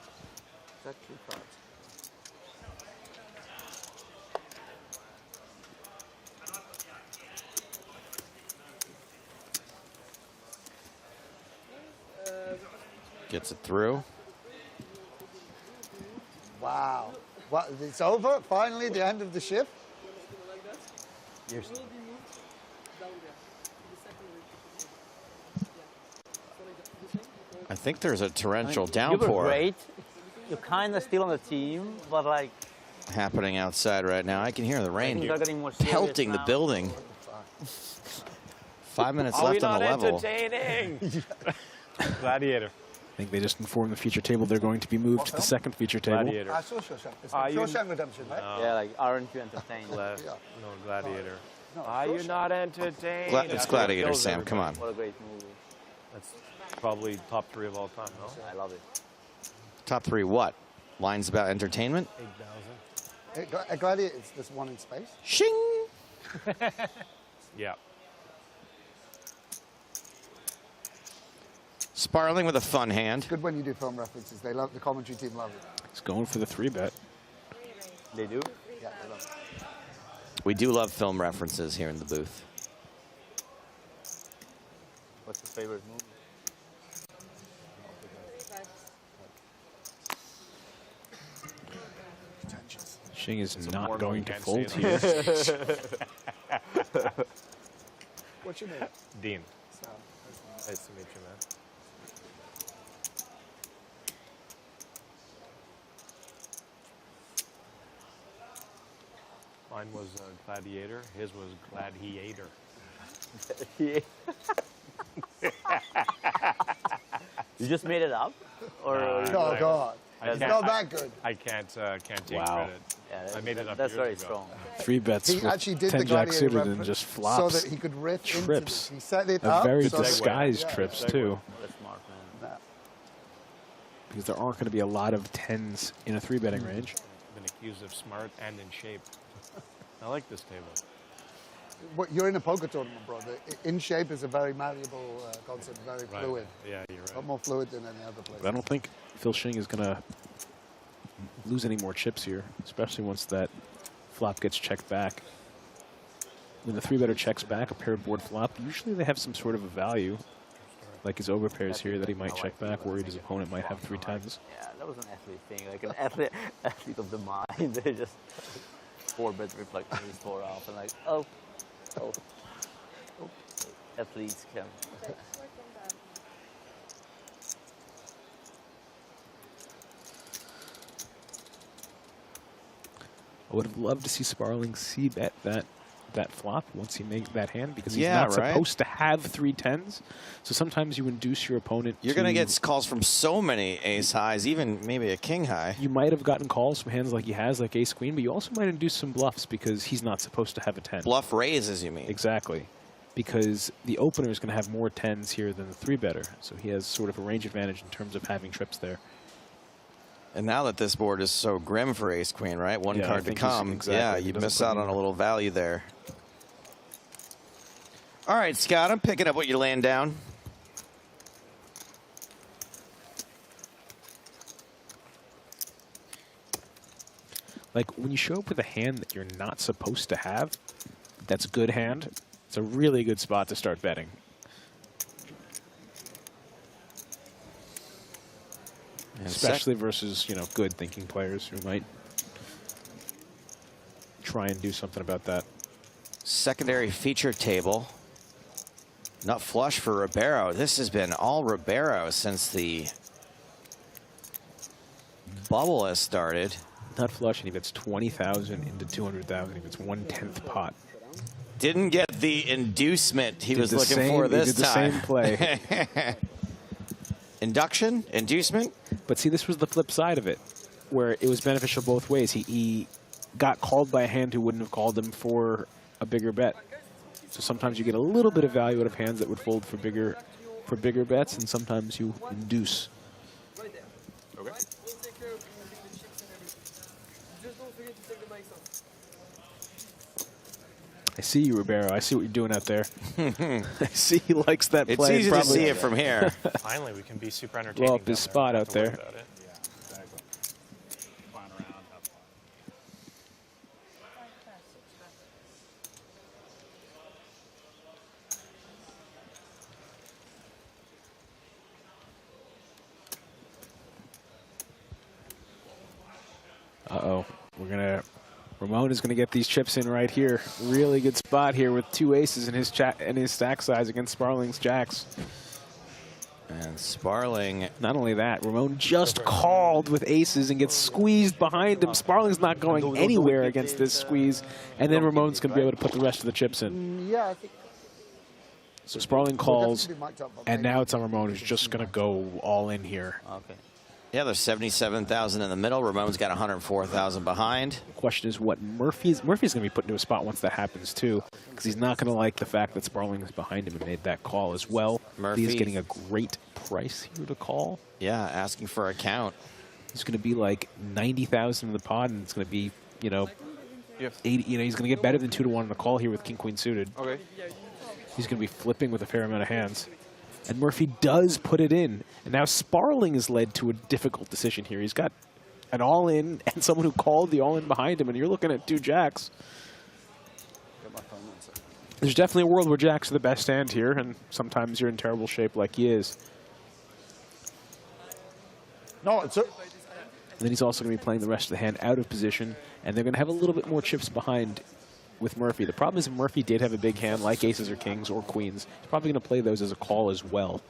that 2 cards? Gets it through. Wow. What, it's over? Finally, the end of the shift? I think there's a torrential You downpour were great. You're kind of still on the team, but like happening outside right now. I can hear the rain things are getting more serious pelting the now. building. 5 minutes Are we left on not the level. entertaining? Gladiator. I think they just informed the feature table they're going to be moved to the second feature table. Gladiator. I saw Shawshank. It's Are you- Shawshank Redemption, right? Yeah, like aren't you entertained? No, Gladiator. No, Are you not entertained? It's Gladiator, Sam. Come on. What a great movie. That's probably top 3 of all time, no? I love it. Top 3 what? Lines about entertainment? 8,000. A Gladiator is this one in space? Shing! Yeah. Sparling with a fun hand. Good when you do film references. They love the commentary team. Love it. He's going for the 3-bet. They do? Yeah, they love it. We do love film references here in the booth. What's your favorite movie? Shing is It's a not more going to can't fold say here. that. What's your name? Dean. Sam. Nice to meet you, man. Mine was Gladiator. His was Gladiator. You just made it up? Or Oh, God. It's not that good. I can't take Wow. credit. Yeah, I made it up that's years very ago. strong. 3 bets He with actually did 10 the jack Gladiator suited and reference just so flops. that he could riff Trips. into this. He set it A up. very so that- disguised Yeah. trips, Segue. too. That's smart, man. Because there aren't going to be a lot of 10s in a 3-betting range. I've been accused of smart and in shape. I like this table. What, you're in a poker tournament, bro. In shape is a very malleable concept, very Right. fluid. Yeah, you're right. A lot more fluid than any other place. But I don't think Phil Shing is going to lose any more chips here, especially once that flop gets checked back. When the 3-better checks back a paired board flop, usually they have some sort of a value, like his overpairs here that he might check back, worried his opponent might have 3 10s. Yeah, that was an athlete thing, like an athlete of the mind. They just 4-bet reflect ace 4 off and like, oh. Athletes can. I would have loved to see Sparling see bet that flop once he made that hand, because he's Yeah, not right. supposed to have 3 10s. So sometimes you induce your opponent. You're going to get calls from so many ace highs, even maybe a king high. You might have gotten calls from hands like he has, like ace queen, but you also might induce some bluffs because he's not supposed to have a 10. Bluff raises, you mean? Exactly. Because the opener is going to have more 10s here than the 3-better. So he has sort of a range advantage in terms of having trips there. And now that this board is so grim for ace queen, right? One Yeah, I card to think he's- come. exactly. Yeah, He you doesn't miss put out on a little value there. All right, Scott, I'm picking up what you're laying down. Like, when you show up with a hand that you're not supposed to have, that's a good hand. It's a really good spot to start betting. And especially versus, you know, good thinking players who might try and do something about that. Secondary feature table. Nut flush for Ribeiro. This has been all Ribeiro since the bubble has started. Nut flush, and he bets 20,000 into 200,000. He bets 1/10 pot. Didn't get the inducement he Did was the looking same- for he this did the time. same play. Induction? Inducement? But see, this was the flip side of it, where it was beneficial both ways. He got called by a hand who wouldn't have called him for a bigger bet. So sometimes you get a little bit of value out of hands that would fold for bigger bets, and sometimes you induce. Okay. I see you, Ribeiro. I see what you're doing out there. I see he likes that It's play. easy to see it from here. Finally, we can be super entertaining. Blow up his spot out there. Uh-oh. Ramon is going to get these chips in right here. Really good spot here with 2 aces in his stack size against Sparling's jacks. And Sparling. Not only that, Ramon just called with aces and gets squeezed behind him. Sparling's not going anywhere against this squeeze. And then Ramon's going to be able to put the rest of the chips in. Yeah, I think. So Sparling calls, and now it's on Ramon, who's just going to go all in here. Okay. Yeah, there's 77,000 in the middle. Ramon's got 104,000 behind. The question is what Murphy's going to be put into a spot once that happens too, because he's not going to like the fact that Sparling is behind him and made that call as well. Murphy. He's getting a great price here to call. Yeah, asking for a count. It's going to be like 90,000 in the pot, and it's going to be, you know, 80. You know, he's going to get better than 2-1 on the call here with King Queen suited. Okay. He's going to be flipping with a fair amount of hands. And Murphy does put it in. And now Sparling is led to a difficult decision here. He's got an all-in and someone who called the all-in behind him, and you're looking at 2 jacks. There's definitely a world where jacks are the best hand here, and sometimes you're in terrible shape like he is. No, it's a... And then he's also going to be playing the rest of the hand out of position, and they're going to have a little bit more chips behind with Murphy. The problem is if Murphy did have a big hand like aces or kings or queens, he's probably going to play those as a call as well.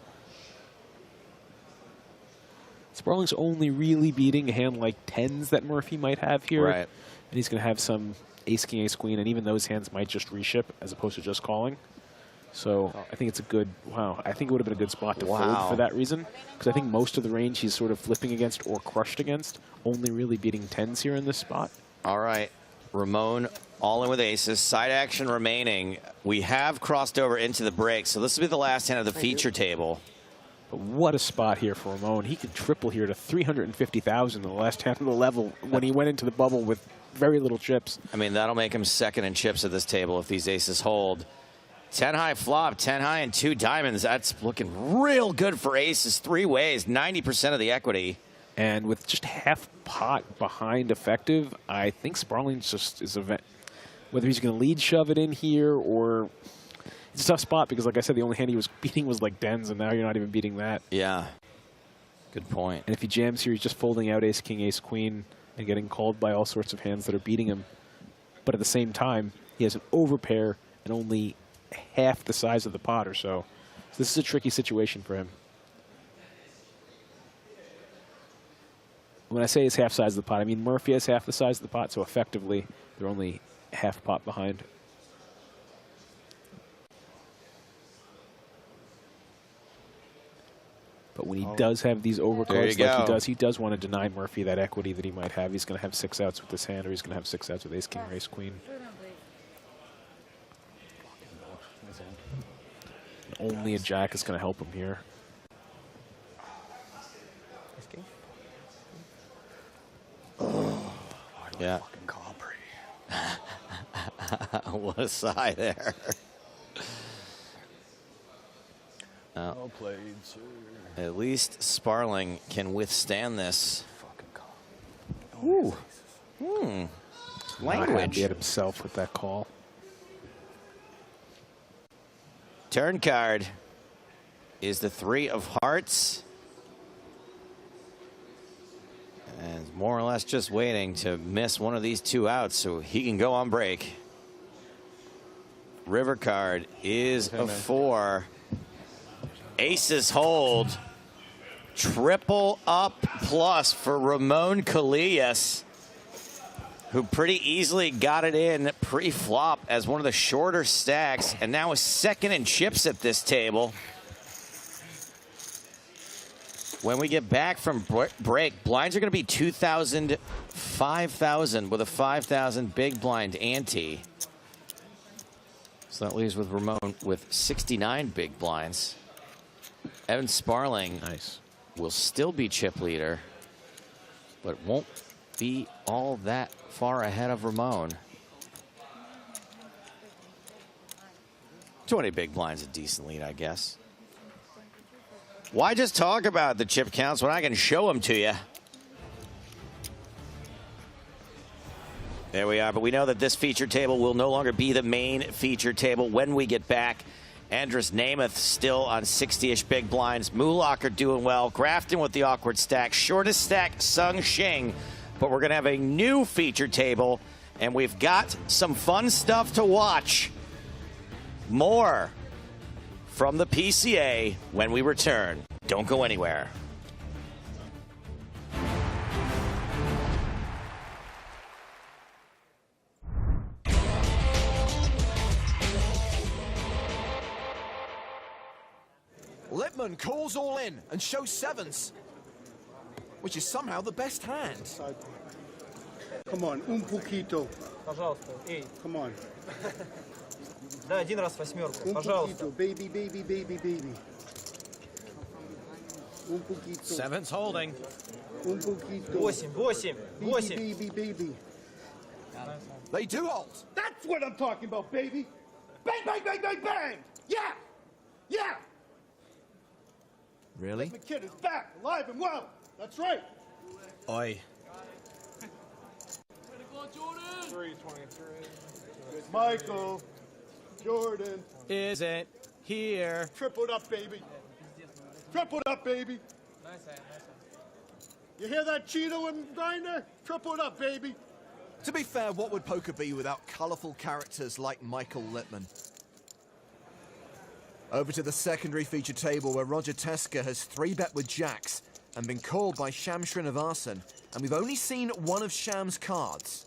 Sparling's only really beating a hand like tens that Murphy might have here. Right. And he's going to have some ace, king, ace, queen, and even those hands might just reship as opposed to just calling. So I think it's a good, I think it would have been a good spot to fold for that reason. Because I think most of the range he's sort of flipping against or crushed against, only really beating tens here in this spot. All right. Ramon all in with aces. Side action remaining. We have crossed over into the break, so this will be the last hand of the feature table. But what a spot here for Ramon. He could triple here to 350,000 in the last half of the level when he went into the bubble with very little chips. I mean, that'll make him second in chips at this table if these aces hold. 10 high flop, 10 high and 2 diamonds. That's looking real good for aces 3 ways, 90% of the equity. And with just half pot behind effective, I think Sparling just is whether he's going to lead shove it in here or it's a tough spot because, like I said, the only hand he was beating was like dens, and now you're not even beating that. Yeah, good point. And if he jams here, he's just folding out ace, king, ace, queen, and getting called by all sorts of hands that are beating him. But at the same time, he has an overpair and only half the size of the pot or so. So this is a tricky situation for him. When I say it's half size of the pot, I mean Murphy has half the size of the pot, so effectively they're only half pot behind. But when he does have these overcards like he does want to deny Murphy that equity that he might have. He's going to have 6 outs with this hand, or he's going to have 6 outs with ace, king, or ace, queen. And only a jack is going to help him here. Yeah. What a sigh there. Well played, sir. At least Sparling can withstand this. Ooh. Not Language. happy at himself with that call. Turn card is the 3 of hearts. And more or less just waiting to miss one of these 2 outs so he can go on break. River card is a 4. Aces hold. Triple up plus for Ramon Colillas, who pretty easily got it in pre-flop as one of the shorter stacks, and now is second in chips at this table. When we get back from break, blinds are going to be 2,000, 5,000 with a 5,000 big blind ante. So that leaves with Ramon with 69 big blinds. Evan Sparling will still be chip leader, but won't be all that far ahead of Ramon. 20 big blinds a decent lead, I guess. Why just talk about the chip counts when I can show them to you? There we are, but we know that this feature table will no longer be the main feature table when we get back. Andrus Namath still on 60-ish big blinds. Moolocker doing well. Grafton with the awkward stack. Shortest stack, Sung Shing. But we're going to have a new feature table, and we've got some fun stuff to watch. More from the PCA when we return. Don't go anywhere. Lippmann calls all in and shows 7s, which is somehow the best hand. Come on, un poquito. Пожалуйста, эй. Come on. Да, один раз 8-ку, Un пожалуйста. poquito, baby, baby, baby, baby. Un poquito. 7's holding. Un poquito. 8. Baby, baby, baby. They do hold. That's what I'm talking about, baby. Bang, bang, bang, bang, bang. Yeah. Yeah. Really? The kid is back, alive and well. That's right. Oi. 323. Michael. Jordan. Isn't here. Triple it up, baby. Triple it up, baby. You hear that, Cheeto and Grinder? Triple it up, baby. To be fair, what would poker be without colourful characters like Michael Lippmann? Over to the secondary feature table where Roger Teska has 3-bet with jacks and been called by Sham Srinivasan, and we've only seen one of Sham's cards.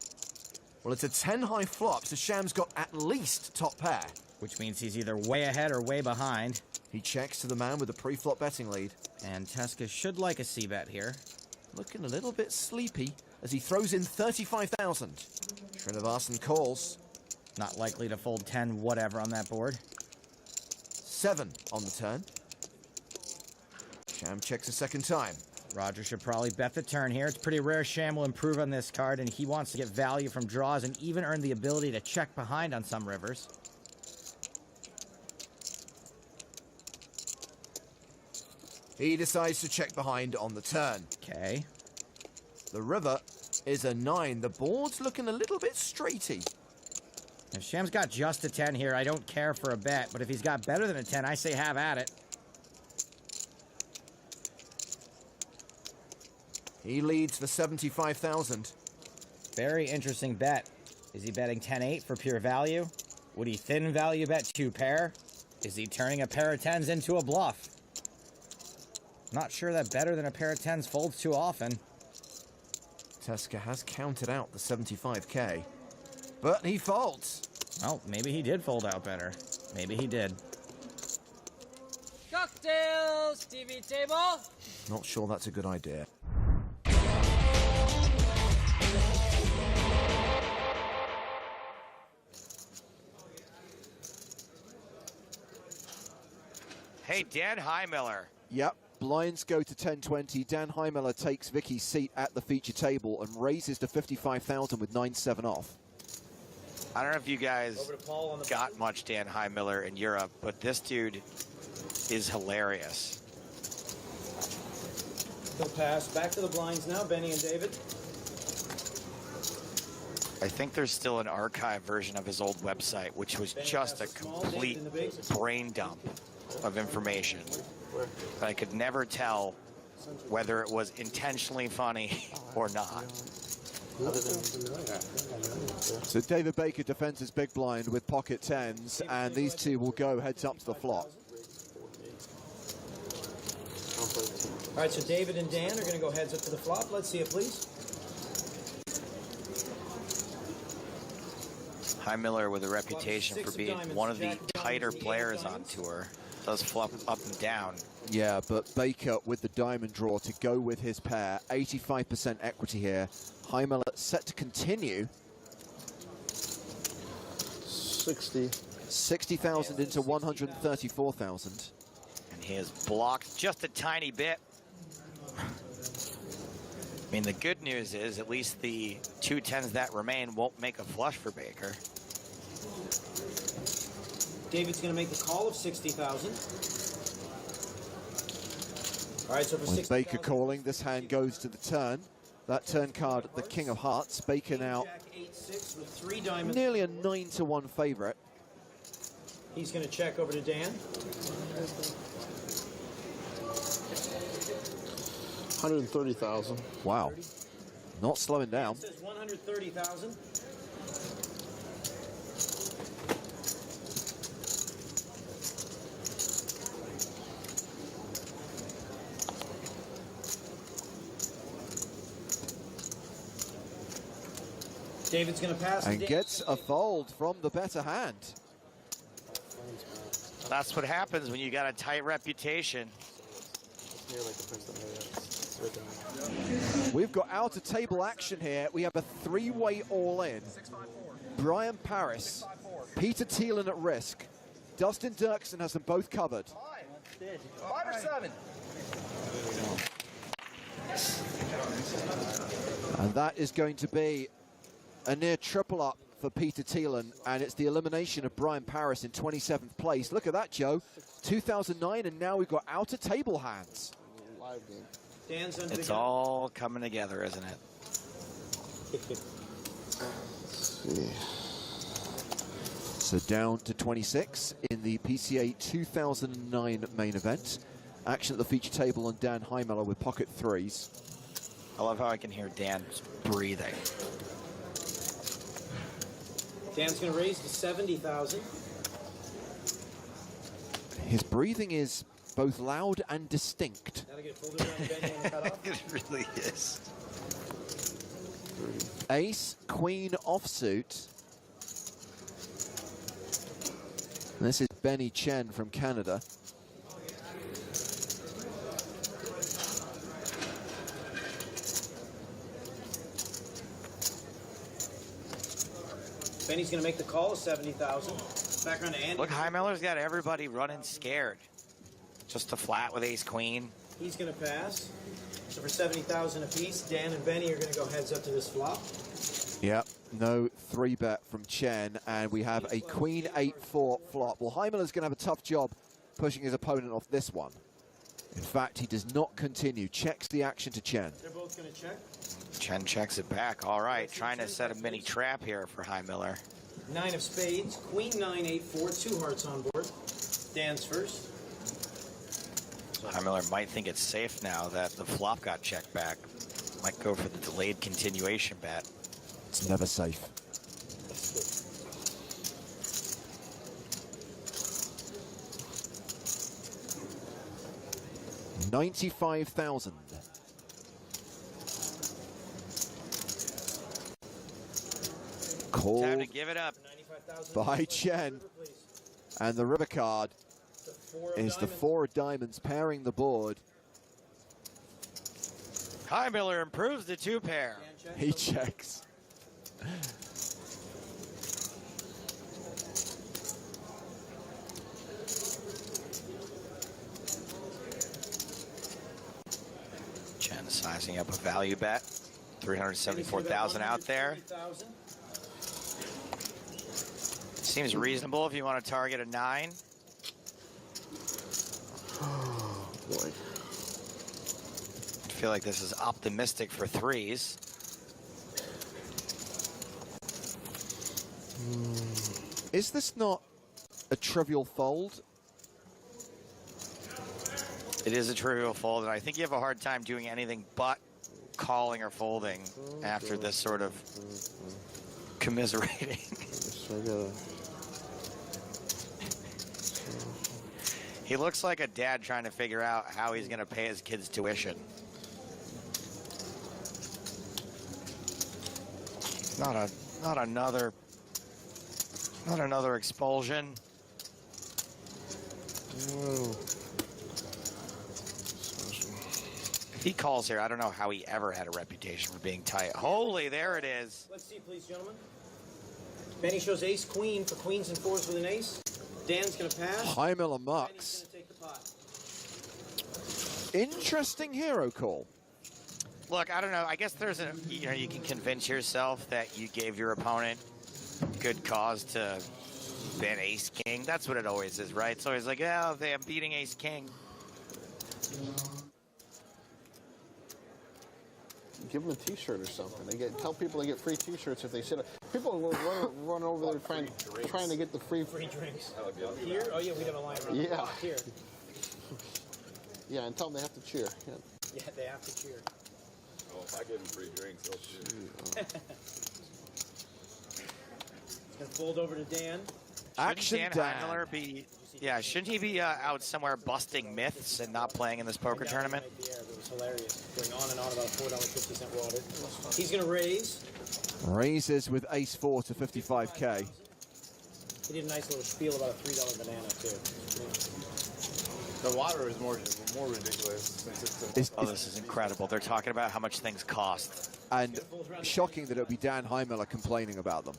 Well, it's a 10-high flop, so Sham's got at least top pair. Which means he's either way ahead or way behind. He checks to the man with a pre-flop betting lead. And Teska should like a C-bet here. Looking a little bit sleepy as he throws in 35,000. Srinivasan calls. Not likely to fold 10 whatever on that board. 7 on the turn. Sham checks a second time. Roger should probably bet the turn here. It's pretty rare Sham will improve on this card, and he wants to get value from draws and even earn the ability to check behind on some rivers. He decides to check behind on the turn. Okay. The river is a 9. The board's looking a little bit straighty. If Sham's got just a 10 here, I don't care for a bet, but if he's got better than a 10, I say have at it. He leads the 75,000. Very interesting bet. Is he betting 10-8 for pure value? Would he thin value bet 2 pair? Is he turning a pair of 10s into a bluff? Not sure that better than a pair of 10s folds too often. Teska has counted out the 75k, but he folds. Well, maybe he did fold out better. Maybe he did. Cocktails, TV table. Not sure that's a good idea. Hey, Dan Highmiller. Yep, blinds go to 10-20. Dan Highmiller takes Vicky's seat at the feature table and raises to 55,000 with 9-7 off. I don't know if you guys got much Dan Highmiller in Europe, but this dude is hilarious. He'll pass back to the blinds now, Benny and David. I think there's still an archive version of his old website, which was just a complete brain dump of information. I could never tell whether it was intentionally funny or not. So David Baker defends his big blind with pocket tens, and these two will go heads up to the flop. All right, so David and Dan are going to go heads up to the flop. Let's see it, please. Hi Miller, with a reputation for being one of the tighter players on tour, does flop up and down. Yeah, but Baker with the diamond draw to go with his pair. 85% equity here. High Miller set to continue. 60,000 into 134,000. And he is blocked just a tiny bit. I mean, the good news is at least the 2 tens that remain won't make a flush for Baker. David's going to make the call of 60,000. All right, so for With 60,000. Baker calling, this hand goes to the turn. That turn card, the King of Hearts. Baker now Jack 8-6 with 3 diamonds. nearly a 9-to-1 favorite. He's going to check over to Dan. 130,000. Wow. Not slowing down. Says 130,000. David's going to pass. And gets a fold from the better hand. That's what happens when you got a tight reputation. We've got out of table action here. We have a 3-way all-in. Brian Paris, Peter Thielen at risk. Dustin Dirksen has them both covered. 5 or 7. And that is going to be a near triple up for Peter Thielen, and it's the elimination of Brian Paris in 27th place. Look at that, Joe. 2009, and now we've got out of table hands. Live game. Dan's under It's the gun. all coming together, isn't it? So down to 26 in the PCA 2009 main event. Action at the feature table on Dan Heimeller with pocket threes. I love how I can hear Dan breathing. Dan's going to raise to 70,000. His breathing is both loud and distinct. That'll get folded around the bench and cut off. It really is. Ace, queen offsuit. And this is Benny Chen from Canada. Benny's going to make the call of 70,000. Back on to Andy. Look, Heimeller's got everybody running scared. Just a flat with ace queen. He's going to pass. So for 70,000 apiece, Dan and Benny are going to go heads up to this flop. Yep, no 3-bet from Chen, and we have a queen 8-4 flop. Well, Heimeller's going to have a tough job pushing his opponent off this one. In fact, he does not continue. Checks the action to Chen. They're both going to check. Chen checks it back. All right, trying to set a mini trap here for Heimiller. 9 of spades, queen 9-8-4, 2 hearts on board. Dan's first. Heimiller might think it's safe now that the flop got checked back. Might go for the delayed continuation bet. It's never safe. $95,000. Called Time to give it up. by Chen. And the river card is the 4 of diamonds pairing the board. Heimiller improves the 2 pair. He checks. Chen sizing up a value bet. 374,000 out there. Seems reasonable if you want to target a 9. Oh, boy. I feel like this is optimistic for 3s. Is this not a trivial fold? It is a trivial fold, and I think you have a hard time doing anything but calling or folding after this sort of commiserating. He looks like a dad trying to figure out how he's going to pay his kids' tuition. Not another expulsion. If he calls here, I don't know how he ever had a reputation for being tight. Holy, there it is. Let's see, please, gentlemen. Benny shows ace queen for queens and fours with an ace. Dan's going to pass. High Miller mucks. Take the pot. Interesting hero call. Look, I don't know. I guess there's a, you can convince yourself that you gave your opponent good cause to bet ace king. That's what it always is, right? It's always like, oh, I'm beating ace king. Give them a T-shirt or something. Tell people they get free T-shirts if they sit up. People run over there trying to get the free drinks. Here? Oh yeah, we have a line around yeah. the block here. Yeah, and tell them they have to cheer. Yeah, they have to cheer. Oh, if I give them free drinks, they'll cheer. It's gonna fold over to Dan. Shouldn't Dan Heimler be? Yeah, shouldn't he be out somewhere busting myths and not playing in this poker tournament? It was hilarious. Going on and on about $4.50 water. He's going to raise. Raises with ace-4 to 55K. He did a nice little spiel about a $3 banana, too. The water is more ridiculous. Since Oh, this is incredible. They're talking about how much things cost. And shocking that it would be Dan Heimler complaining about them.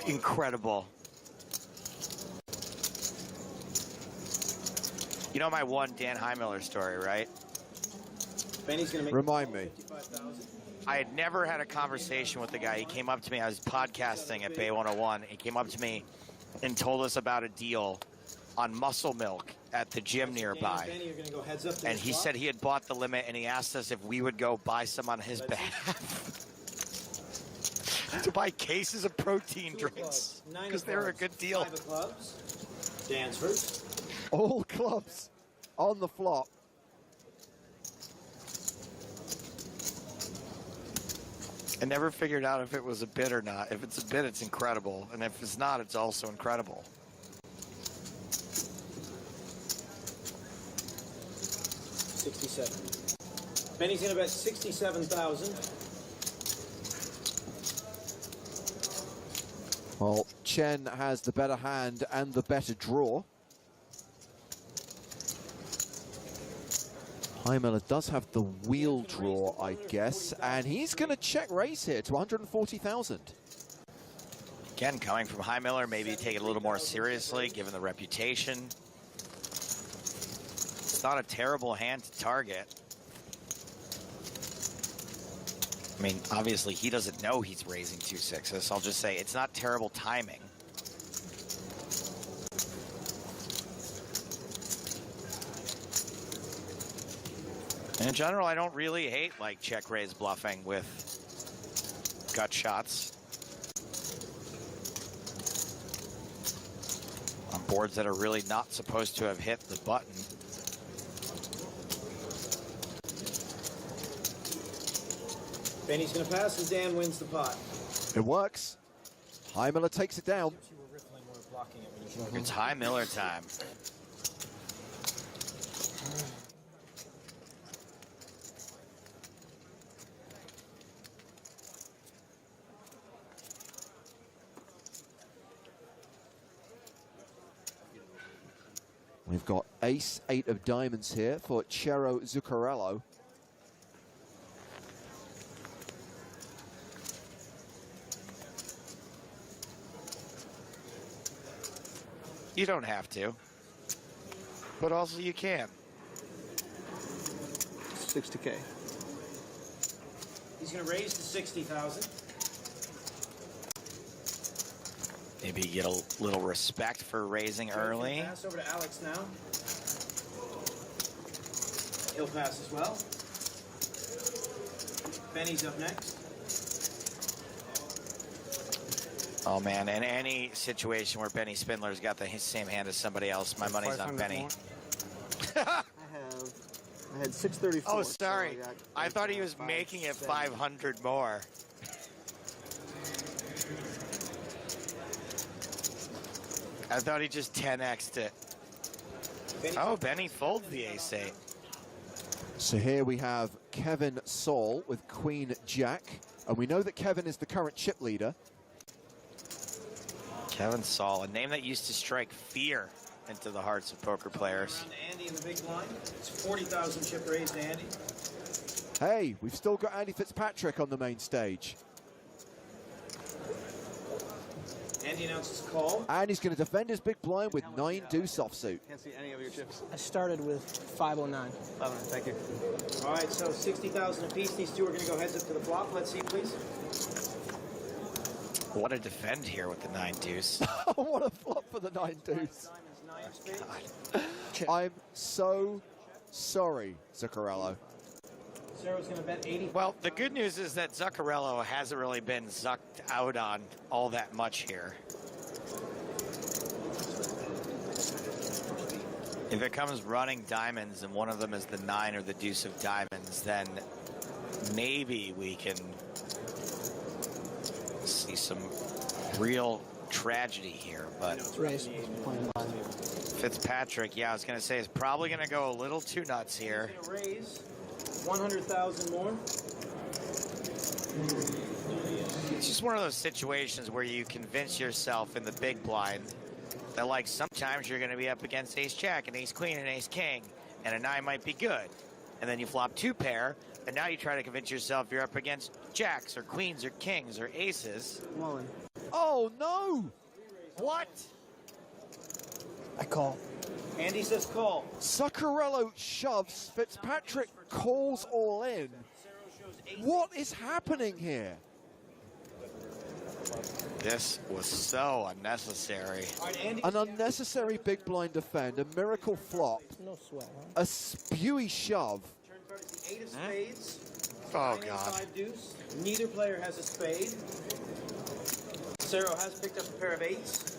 Incredible. You know my one Dan Heimler story, right? Benny's gonna make Remind me. I had never had a conversation with the guy. He came up to me. I was podcasting at Bay 101. He came up to me and told us about a deal on muscle milk at the gym nearby. Benny, you're gonna go heads up to And the he flop. said he had bought the limit, and he asked us if we would go buy some on his behalf. To buy cases of protein drinks. Because they were a good deal. 5 of clubs. Dan's first. All clubs on the flop. I never figured out if it was a bid or not. If it's a bid, it's incredible. And if it's not, it's also incredible. $67. Benny's gonna bet 67,000. Well, Chen has the better hand and the better draw. Heimler does have the wheel draw, I guess, and he's going to check raise here to 140,000. Again, coming from Heimler, maybe take it a little more seriously, given the reputation. It's not a terrible hand to target. I mean, obviously, he doesn't know he's raising 2 6s. I'll just say it's not terrible timing. In general, I don't really hate like check raise bluffing with gut shots on boards that are really not supposed to have hit the button. Benny's gonna pass and Dan wins the pot. It works. Heimler takes it down. It's Heimler time. We've got ace-8 of diamonds here for Chero Zuccarello. You don't have to, but also you can. 60K. He's gonna raise to 60,000. Maybe get a little respect for raising early. Pass over to Alex now. He'll pass as well. Benny's up next. Oh man, in any situation where Benny Spindler's got the same hand as somebody else, my money's on Benny. I had 634. Oh, sorry. So I thought he was making it 500 more. I thought he just 10x'd it. Oh, Benny folds the ace-8. So here we have Kevin Saul with Queen Jack, and we know that Kevin is the current chip leader. Kevin Saul, a name that used to strike fear into the hearts of poker players. Round to Andy in the big blind. It's 40,000 chip raise to Andy. Hey, we've still got Andy Fitzpatrick on the main stage. Andy announces call. And he's going to defend his big blind with 9 deuce offsuit. Can't see any of your chips. I started with 509. 509, thank you. All right, so 60,000 apiece. These two are going to go heads up to the flop. Let's see, please. What a defend here with the 9 deuce. What a flop for the 9 deuce. I'm so sorry, Zuccarello. Sarah's going to bet 80. Well, the good news is that Zuccarello hasn't really been zucked out on all that much here. If it comes running diamonds and one of them is the 9 or the deuce of diamonds, then maybe we can see some real tragedy here. But Fitzpatrick, yeah, I was going to say, is probably going to go a little too nuts here. He's going to raise 100,000 more. It's just one of those situations where you convince yourself in the big blind that, like, sometimes you're going to be up against ace-jack and ace-queen and ace-king, and a 9 might be good. And then you flop 2 pair, and now you try to convince yourself you're up against jacks or queens or kings or aces. Oh, no! What? I call. Andy says call. Zuccarello shoves, Fitzpatrick calls all in. What is happening here? This was so unnecessary. An unnecessary big blind defend, a miracle flop, No sweat, huh? a spewy shove. Turn card is the 8 of spades. Oh, 9 and God. 5 deuce. Neither player has a spade. Sarah has picked up a pair of 8s.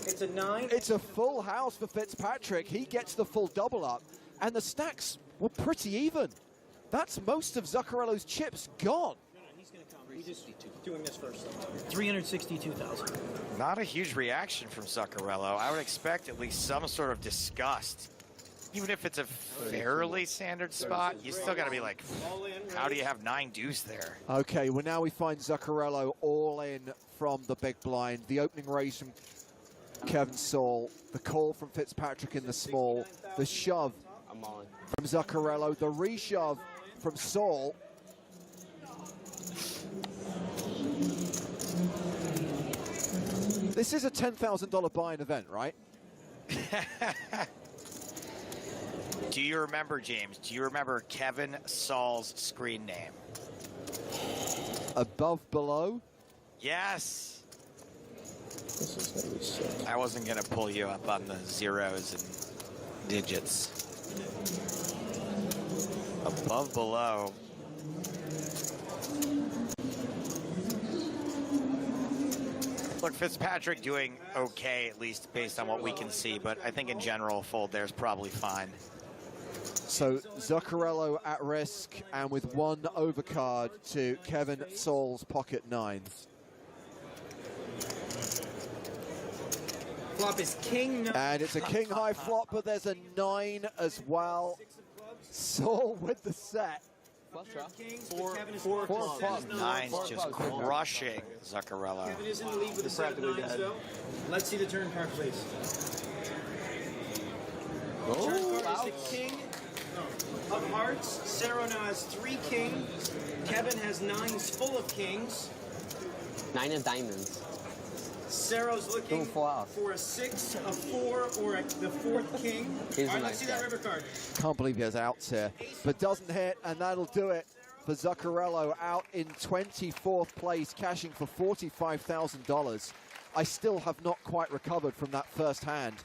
It's a 9. It's a full house for Fitzpatrick. He gets the full double up, and the stacks were pretty even. That's most of Zuccarello's chips gone. He's going to come. He's just doing this first. 362,000. Not a huge reaction from Zuccarello. I would expect at least some sort of disgust. Even if it's a fairly standard spot, you still got to be like, how do you have 9 deuce there? Okay, well now we find Zuccarello all in from the big blind. The opening raise from Kevin Saul, the call from Fitzpatrick in the small, the shove from Zuccarello, the reshove from Saul. This is a $10,000 buy-in event, right? Do you remember, James? Do you remember Kevin Saul's screen name? Above, below? Yes. I wasn't going to pull you up on the zeros and digits. Above, below. Look, Fitzpatrick doing okay, at least based on what we can see, but I think in general, fold there's probably fine. So Zuccarello at risk, and with 1 overcard to Kevin Saul's pocket 9s. Flop is king. And it's a king high flop, but there's a 9 as well. Saul with the set. Four clubs. 9's just crushing Zuccarello. Kevin is in the lead with a set of 9s, though. Let's see the turn card, please. Turn card is the king of hearts. Sarah now has 3 kings. Kevin has 9s full of kings. 9 of diamonds. Sarah's looking for a 6, a 4, or the 4th king. All right, let's see that river card. Can't believe he has outs here, but doesn't hit, and that'll do it for Zuccarello, out in 24th place, cashing for $45,000. I still have not quite recovered from that first hand,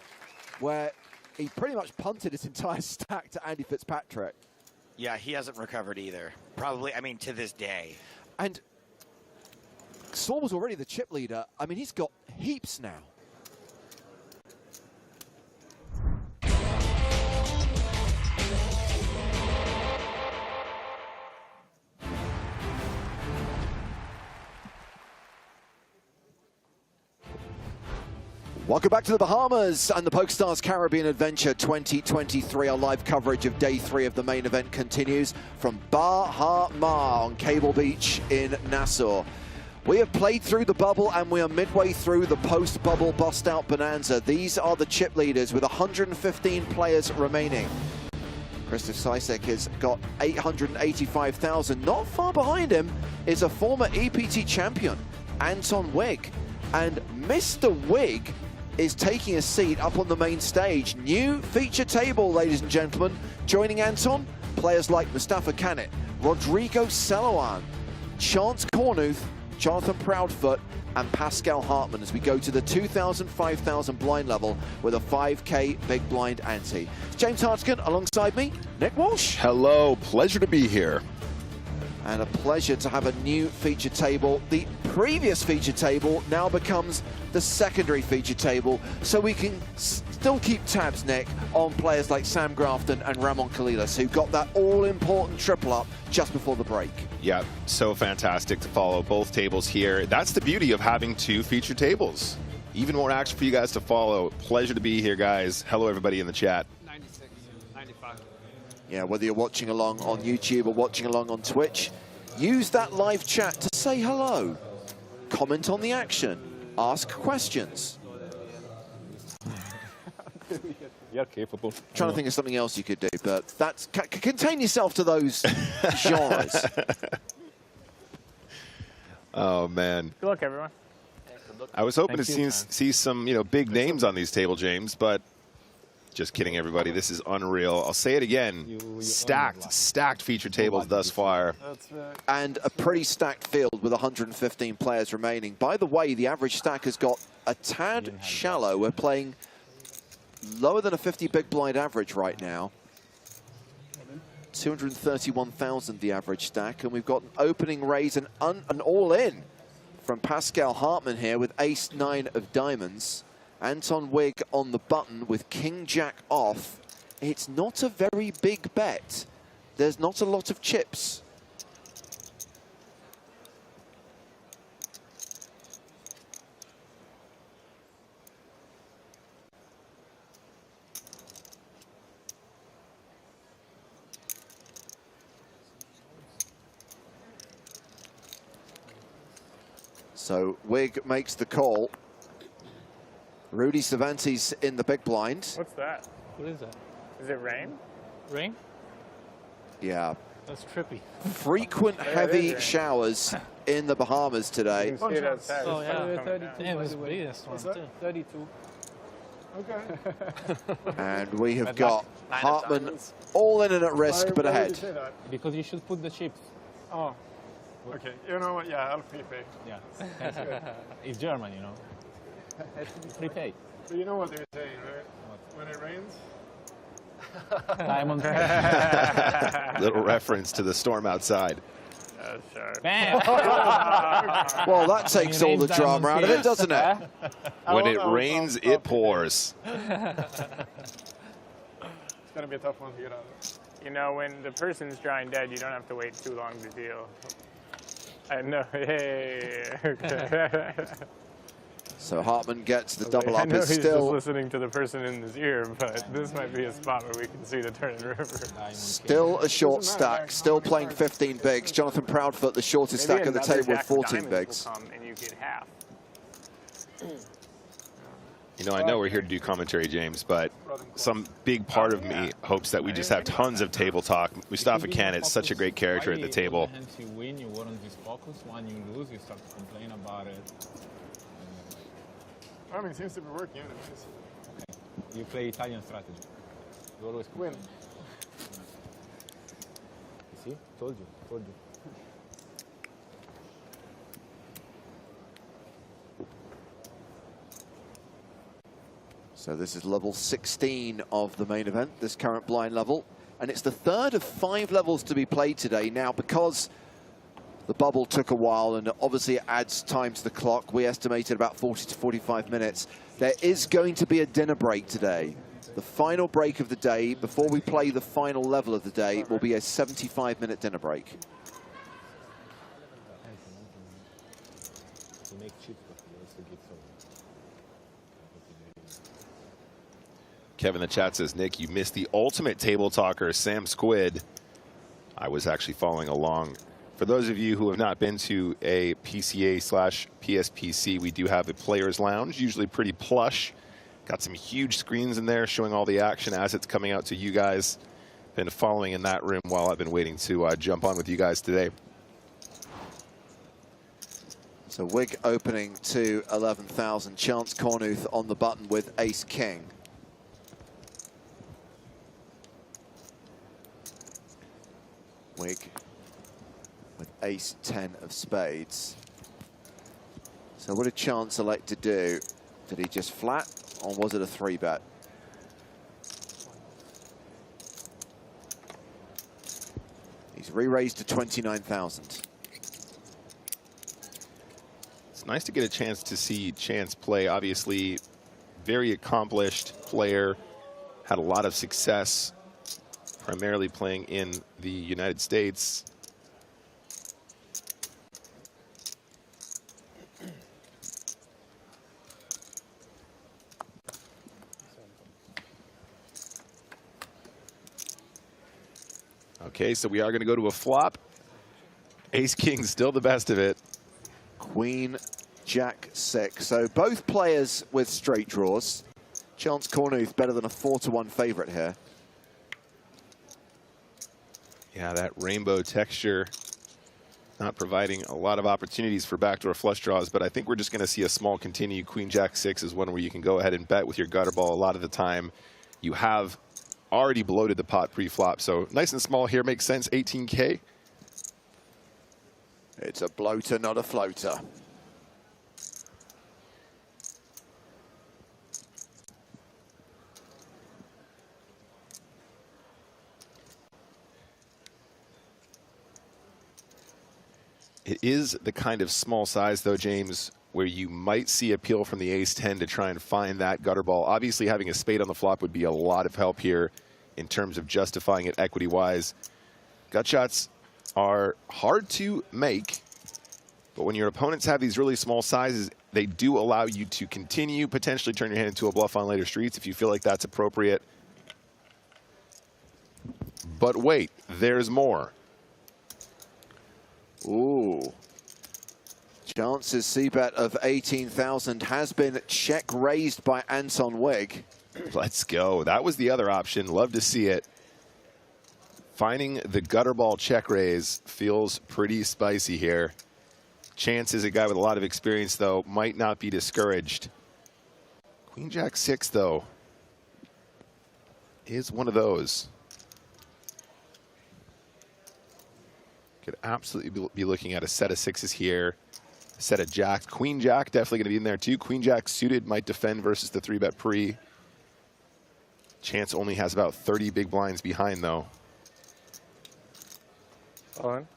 where he pretty much punted his entire stack to Andy Fitzpatrick. Yeah, he hasn't recovered either. Probably, I mean, to this day. And Saul was already the chip leader. I mean, he's got heaps now. Welcome back to the Bahamas and the PokerStars Caribbean Adventure 2023. Our live coverage of day 3 of the main event continues from Baha Ma on Cable Beach in Nassau. We have played through the bubble and we are midway through the post-bubble bust-out bonanza. These are the chip leaders with 115 players remaining. Christoph Sisek has got 885,000. Not far behind him is a former EPT champion, Anton Wig. And Mr. Wig is taking a seat up on the main stage. New feature table, ladies and gentlemen. Joining Anton, players like Mustafa Kanit, Rodrigo Celoan, Chance Cornuth, Jonathan Proudfoot, and Pascal Hartman as we go to the 2,000, 5,000 blind level with a 5K big blind ante. James Hartigan alongside me, Nick Walsh. Hello, pleasure to be here. And a pleasure to have a new feature table. The previous feature table now becomes the secondary feature table, so we can still keep tabs, Nick, on players like Sam Grafton and Ramon Colillas, who got that all-important triple up just before the break. Yeah, so fantastic to follow both tables here. That's the beauty of having 2 feature tables. Even more action for you guys to follow. Pleasure to be here, guys. Hello, everybody in the chat. 96, 95. Yeah, whether you're watching along on YouTube or watching along on Twitch, use that live chat to say hello, comment on the action, ask questions. You're capable. Trying to think of something else you could do, but that's contain yourself to those genres. Oh man. Good luck, everyone. I was hoping to see some, big names on these table, James, but just kidding, everybody. This is unreal. I'll say it again. Stacked feature tables thus far. That's right. And a pretty stacked field with 115 players remaining. By the way, the average stack has got a tad shallow. We're playing lower than a 50 big blind average right now. 231,000 the average stack, and we've got an opening raise and an all-in from Pascal Hartman here with ace-9 of diamonds. Anton Wig on the button with king-jack off. It's not a very big bet. There's not a lot of chips. So Wig makes the call. Rudy Cervantes in the big blind. What's that? What is that? Is it rain? Rain? Yeah. That's trippy. Frequent heavy showers in the Bahamas today. Oh, yeah. 32. Yeah, it was big, this one, too. 32. Okay. And we have got Hartman all in and at risk, but ahead. Because you should put the chips. Oh. Okay. You know what? Yeah, I'll prepay. Yeah. That's good. It's German, you know. Prepay. But you know what they're saying, right? When it rains. Diamond. Little reference to the storm outside. Sure. Bam. Well, that takes all the drama out of it, doesn't it? When it rains, it pours. It's going to be a tough one to get out of. You know, when the person's drawing dead, you don't have to wait too long to deal. I know. Hey. So Hartman gets the double I up. know Is he's still just listening to the person in his ear, but this might be a spot where we can see the turning river. still a short stack. Still playing 15 bigs. Jonathan Proudfoot, the shortest stack at the table with 14 bigs. And you get half. I know we're here to do commentary, James, but some big part of me hopes that we just have tons of table talk. Mustafa Kanit's such a great character at the table. Once you win, you weren't this focused. When you lose, you start to complain about it. I mean, it seems to be working anyways. Okay. You play Italian strategy. You always win. You see? Told you. So this is level 16 of the main event, this current blind level. And it's the third of 5 levels to be played today. Now, because The bubble took a while, and obviously it adds time to the clock. We estimated about 40 to 45 minutes. There is going to be a dinner break today. The final break of the day, before we play the final level of the day, will be a 75-minute dinner break. Kevin in the chat says, Nick, you missed the ultimate table talker, Sam Squid. I was actually following along. For those of you who have not been to a PCA/PSPC, we do have a player's lounge, usually pretty plush. Got some huge screens in there showing all the action as it's coming out to you guys. Been following in that room while I've been waiting to jump on with you guys today. So Wig opening to 11,000. Chance Cornuth on the button with ace-king. Wig with ace-10 of spades. So what did Chance elect to do? Did he just flat, or was it a 3-bet? He's re-raised to 29,000. It's nice to get a chance to see Chance play. Obviously, very accomplished player. Had a lot of success, primarily playing in the United States. Okay, so we are going to go to a flop. Ace-king still the best of it. Queen, Jack, 6. So both players with straight draws. Chance Cornuth better than a 4-1 favorite here. Yeah, that rainbow texture not providing a lot of opportunities for backdoor flush draws, but I think we're just going to see a small continue. Queen Jack 6 is one where you can go ahead and bet with your gutter ball. A lot of the time you have already bloated the pot pre-flop, so nice and small here makes sense. 18K. It's a bloater, not a floater. It is the kind of small size, though, James, where you might see appeal from the ace-10 to try and find that gutter ball. Obviously, having a spade on the flop would be a lot of help here in terms of justifying it equity-wise. Gut shots are hard to make, but when your opponents have these really small sizes, they do allow you to continue, potentially turn your hand into a bluff on later streets if you feel like that's appropriate. But wait, there's more. Ooh. Chance's c-bet of 18,000 has been check raised by Anton Wig. Let's go. That was the other option. Love to see it. Finding the gutter ball check raise feels pretty spicy here. Chance is a guy with a lot of experience, though. Might not be discouraged. Queen Jack 6, though, is one of those. Could absolutely be looking at a set of 6s here. A set of jacks. Queen Jack definitely going to be in there, too. Queen Jack suited might defend versus the 3-bet pre. Chance only has about 30 big blinds behind, though. On.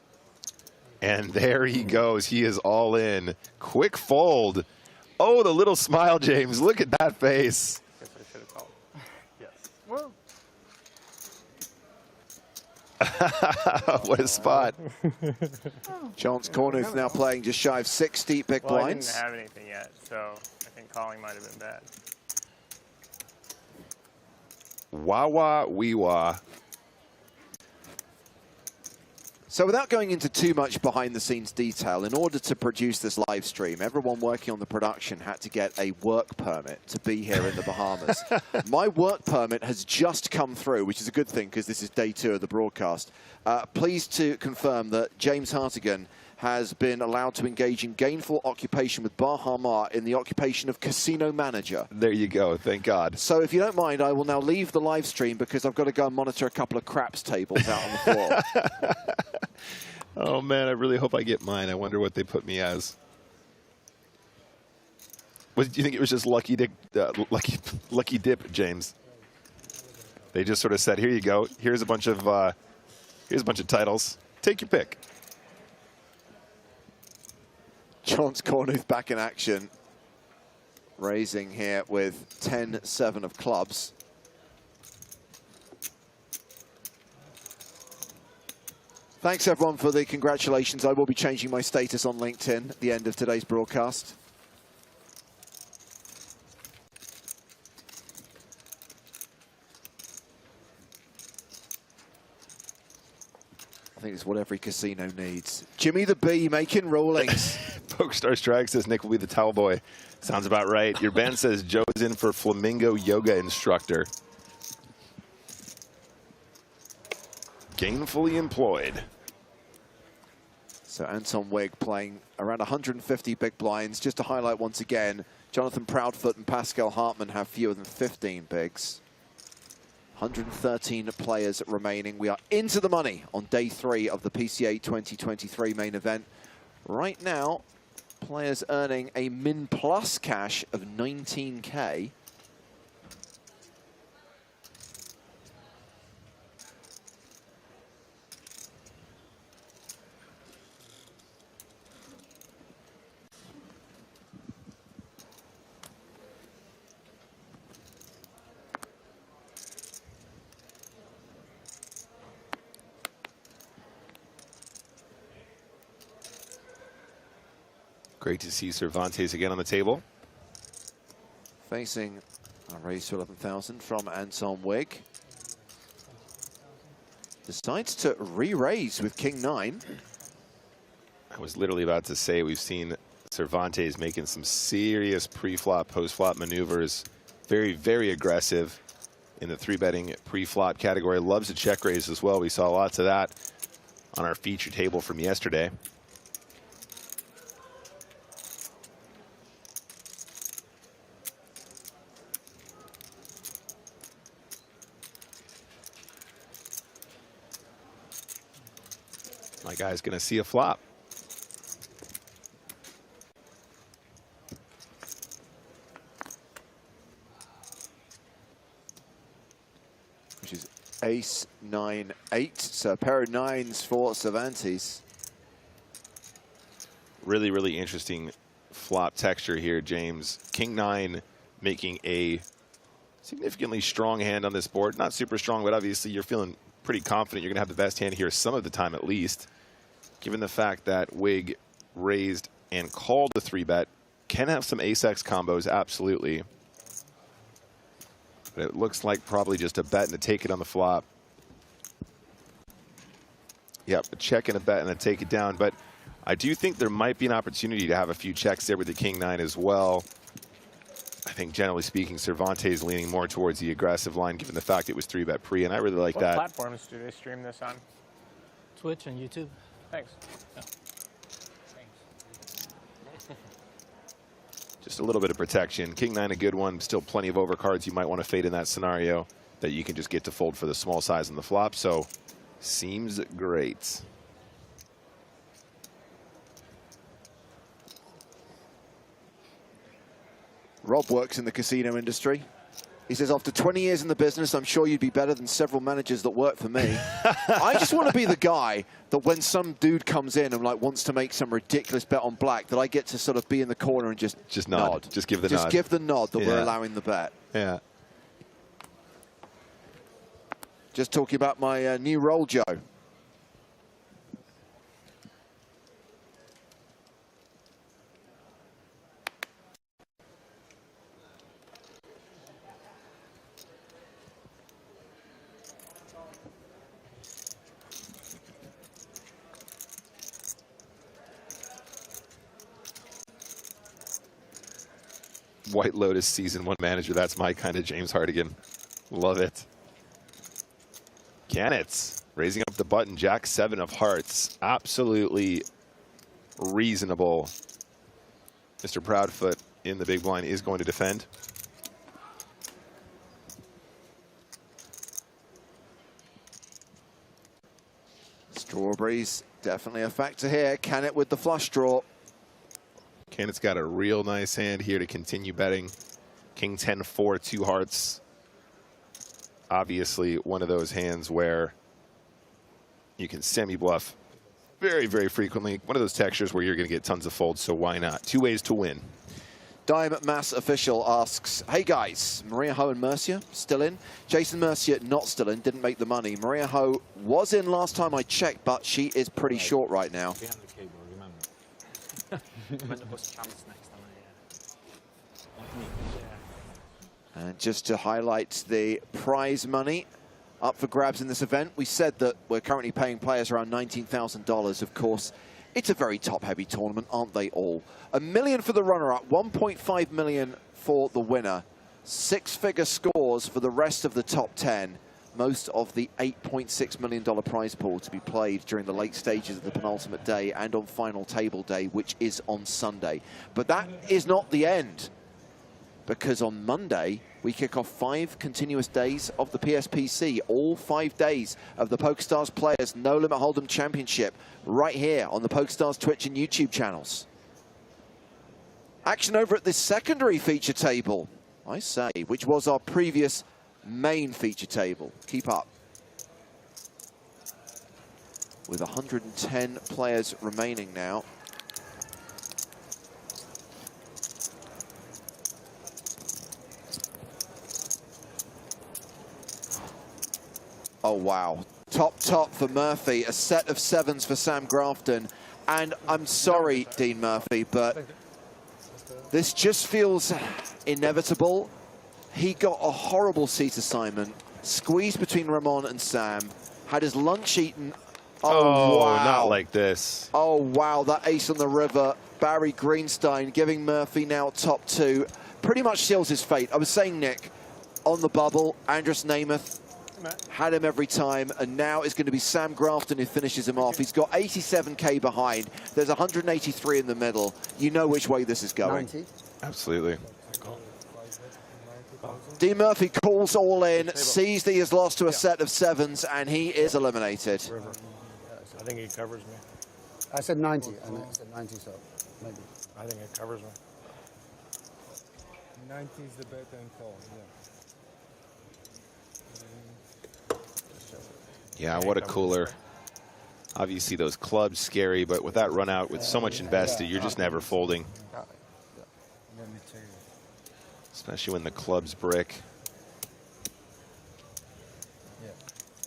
And there he goes. He is all in. Quick fold. Oh, the little smile, James. Look at that face. Guess I should have called. Yes. Well. What a spot. Chance Cornuth now playing just shy of 60 big blinds. I didn't have anything yet, so I think calling might have been bad. Wah-wah, wee-wah. So without going into too much behind-the-scenes detail, in order to produce this live stream, everyone working on the production had to get a work permit to be here in the Bahamas. My work permit has just come through, which is a good thing because this is day 2 of the broadcast. Pleased to confirm that James Hartigan has been allowed to engage in gainful occupation with Bahama in the occupation of casino manager. There you go. Thank God. So if you don't mind, I will now leave the live stream because I've got to go and monitor a couple of craps tables out on the floor. Oh, man, I really hope I get mine. I wonder what they put me as. Do you think it was just lucky dip, James? They just sort of said, here you go. Here's a bunch of titles. Take your pick. John's Cornuth back in action. Raising here with 10-7 of clubs. Thanks everyone for the congratulations. I will be changing my status on LinkedIn at the end of today's broadcast. I think it's what every casino needs. Jimmy the Bee making rulings. PokerStars Drag says Nick will be the towel boy. Sounds about right. Your Ben says Joe's in for flamingo yoga instructor. Gainfully employed. So Anton Wigg playing around 150 big blinds. Just to highlight once again, Jonathan Proudfoot and Pascal Hartman have fewer than 15 bigs. 113 players remaining. We are into the money on day 3 of the PCA 2023 main event. Right now, players earning a min plus cash of 19K. Great to see Cervantes again on the table. Facing a raise to 11,000 from Anton Wigg. Decides to re-raise with King 9. I was literally about to say we've seen Cervantes making some serious pre-flop, post-flop maneuvers. Very, very aggressive in the 3-betting pre-flop category. Loves a check raise as well. We saw lots of that on our feature table from yesterday. My guy's going to see a flop. Which is ace, 9, 8. So a pair of 9s for Cervantes. Really, really interesting flop texture here, James. King 9 making a significantly strong hand on this board. Not super strong, but obviously you're feeling pretty confident you're going to have the best hand here some of the time at least. Given the fact that Wigg raised and called a 3-bet, can have some ace-x combos, absolutely. But it looks like probably just a bet and a take it on the flop. Yep, a check and a bet and a take it down. But I do think there might be an opportunity to have a few checks there with the King 9 as well. I think generally speaking, Cervantes leaning more towards the aggressive line given the fact it was 3-bet pre, and I really like that. What platforms do they stream this on? Twitch and YouTube. Thanks. Just a little bit of protection. King 9 a good one. Still plenty of overcards you might want to fade in that scenario that you can just get to fold for the small size on the flop. So seems great. Rob works in the casino industry. He says, after 20 years in the business, I'm sure you'd be better than several managers that work for me. I just want to be the guy that when some dude comes in and like wants to make some ridiculous bet on black, that I get to sort of be in the corner and just nod. Just give the nod. Just give the nod that we're allowing the bet. Yeah. Just talking about my new role, Joe. White Lotus Season 1 manager. That's my kind of James Hardigan. Love it. Canets raising up the button. Jack 7 of hearts. Absolutely reasonable. Mr. Proudfoot in the big blind is going to defend. Strawberries, definitely a factor here. Can it with the flush draw. Canet's got a real nice hand here to continue betting. King 10, 4, 2 hearts. Obviously one of those hands where you can semi-bluff very, very frequently. One of those textures where you're going to get tons of folds, so why not? 2 ways to win. Dime Mass Official asks, hey guys, Maria Ho and Mercier still in? Jason Mercier not still in, didn't make the money. Maria Ho was in last time I checked, but she is pretty short right now. Behind the cable, remember. When the bus comes next time, And just to highlight the prize money up for grabs in this event, we said that we're currently paying players around $19,000. Of course, it's a very top-heavy tournament, aren't they all? $1 million for the runner-up, $1.5 million for the winner. 6-figure scores for the rest of the top 10. Most of the $8.6 million prize pool to be played during the late stages of the penultimate day and on final table day, which is on Sunday. But that is not the end, because on Monday, we kick off 5 continuous days of the PSPC, all 5 days of the PokerStars Players No Limit Hold'em Championship, right here on the PokerStars Twitch and YouTube channels. Action over at this secondary feature table, I say, which was our previous main feature table. Keep up. With 110 players remaining now. Oh, wow. Top for Murphy. A set of 7s for Sam Grafton. And I'm sorry, Dean Murphy, but this just feels inevitable. He got a horrible seat assignment, squeezed between Ramon and Sam, had his lunch eaten. Oh, wow. Not like this. Oh, wow. That ace on the river. Barry Greenstein giving Murphy now top 2. Pretty much seals his fate. I was saying, Nick, on the bubble, Andrus Namath had him every time, and now it's going to be Sam Grafton who finishes him off. He's got 87K behind. There's 183 in the middle. You know which way this is going. 90. Absolutely. Dean Murphy calls all in, sees that he has lost to a set of 7s, and he is eliminated. I think he covers me. I said 90, and I said 90, so maybe. I think it covers me. 90 is the bet and call, Yeah, what a cooler. Obviously, those clubs scary, but with that run out, with so much invested, you're just never folding. Especially when the clubs brick.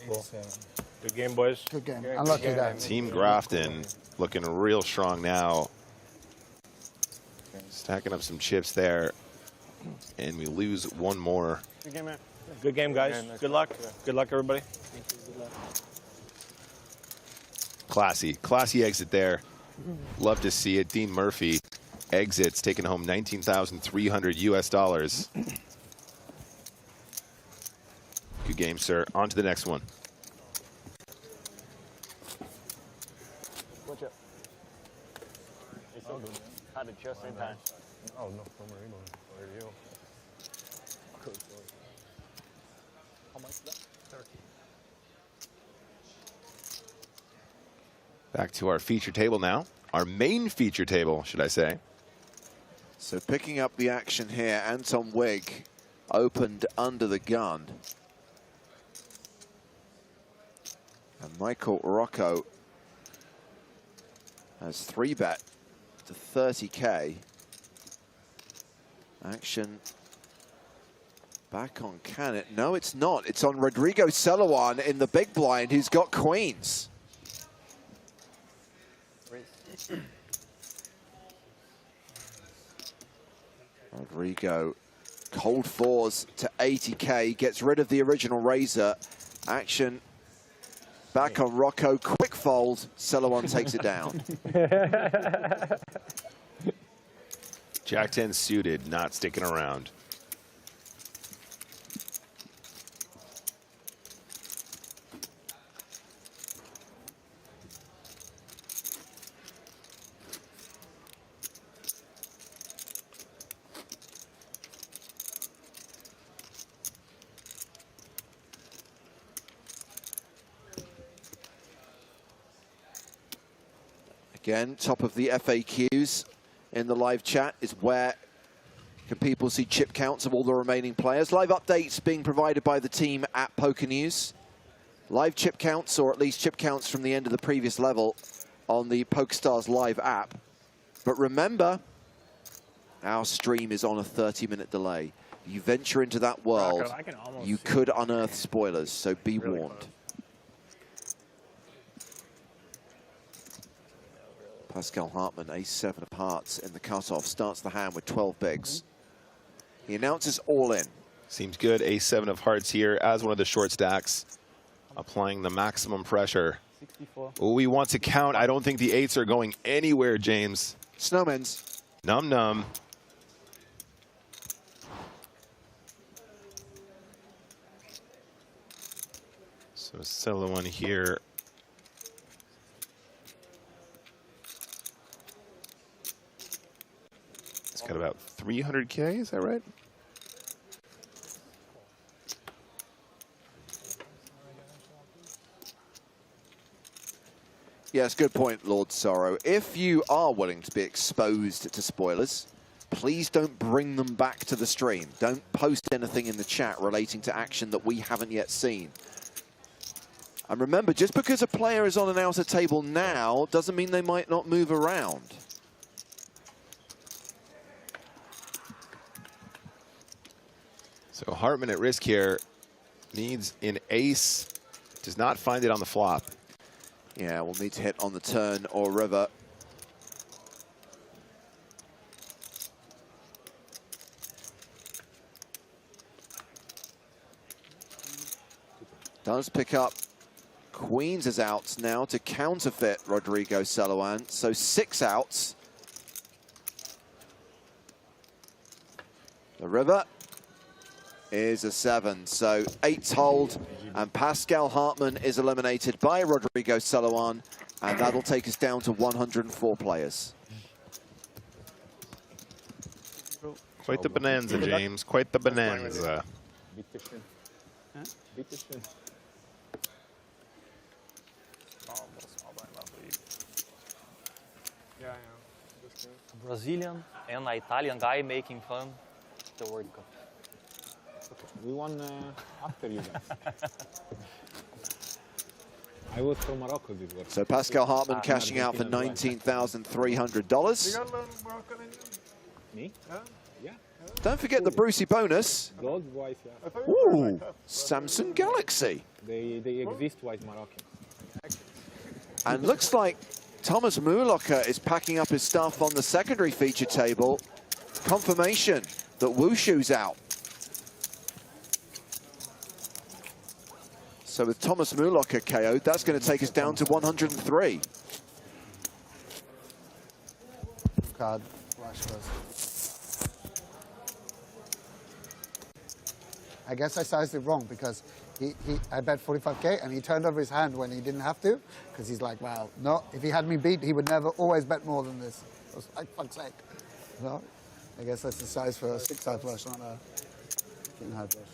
Cool. Good game, boys. Good game. Unlucky that. Team Grafton looking real strong now. Stacking up some chips there. And we lose one more. Good game, man. Good game, guys. Good luck. Good luck, everybody. Classy exit there. Love to see it. Dean Murphy exits, taking home $19,300 US. Good game, sir. On to the next one. Watch out. Had it just in time. Oh, no, from Marino. Where are you? How much is that? 30. Back to our feature table now. Our main feature table, should I say. So picking up the action here, Anton Wigg opened under the gun. And Michael Rocco has 3-bet to 30K. Action back on Canet. No, it's not. It's on Rodrigo Celowan in the big blind, who's got queens. Rodrigo, cold 4s to 80K, gets rid of the original razor. Action back on Rocco, quick fold, Celowan takes it down. Jack-10 suited, not sticking around. Again, top of the FAQs in the live chat is where can people see chip counts of all the remaining players. Live updates being provided by the team at Poker News. Live chip counts, or at least chip counts from the end of the previous level, on the PokerStars Live app. But remember, our stream is on a 30-minute delay. You venture into that world, Rocco, you could unearth spoilers, so be warned. Pascal Hartmann, ace-7 of hearts in the cutoff, starts the hand with 12 bigs. He announces all in. Seems good, ace-7 of hearts here as one of the short stacks, applying the maximum pressure. 64. Oh, we want to count. I don't think the 8s are going anywhere, James. Snowman's. Num-num. So sell one here. It's got about 300K, is that right? Yes, good point, Lord Sorrow. If you are willing to be exposed to spoilers, please don't bring them back to the stream. Don't post anything in the chat relating to action that we haven't yet seen. And remember, just because a player is on an outer table now doesn't mean they might not move around. So Hartmann at risk here, needs an ace, does not find it on the flop. Yeah, we'll need to hit on the turn or river. Does pick up queens as outs now to counterfeit Rodrigo Celoan. So 6 outs. The river is a 7. So 8's hold, and Pascal Hartmann is eliminated by Rodrigo Celoan, and that'll take us down to 104 players. Quite the bonanza, James. Quite the bonanza. Brazilian and Italian guy making fun of the World Cup. We won after you guys. I was from Morocco this week. So Pascal Hartmann cashing out for $19,300. Me? Yeah. Don't forget the Brucey bonus. Those boys, yeah. Ooh, Samsung Galaxy. They exist white Moroccan. And looks like Thomas Mulocker is packing up his stuff on the secondary feature table. Confirmation that Wushu's out. So with Thomas Mulocker KO'd, that's going to take us down to 103. Card, flash first. I guess I sized it wrong because I bet 45K and he turned over his hand when he didn't have to because he's like, well, no, if he had me beat, he would never always bet more than this. I was like, fuck's sake. No, I guess that's the size for a 6-side flush, not a king-high flush.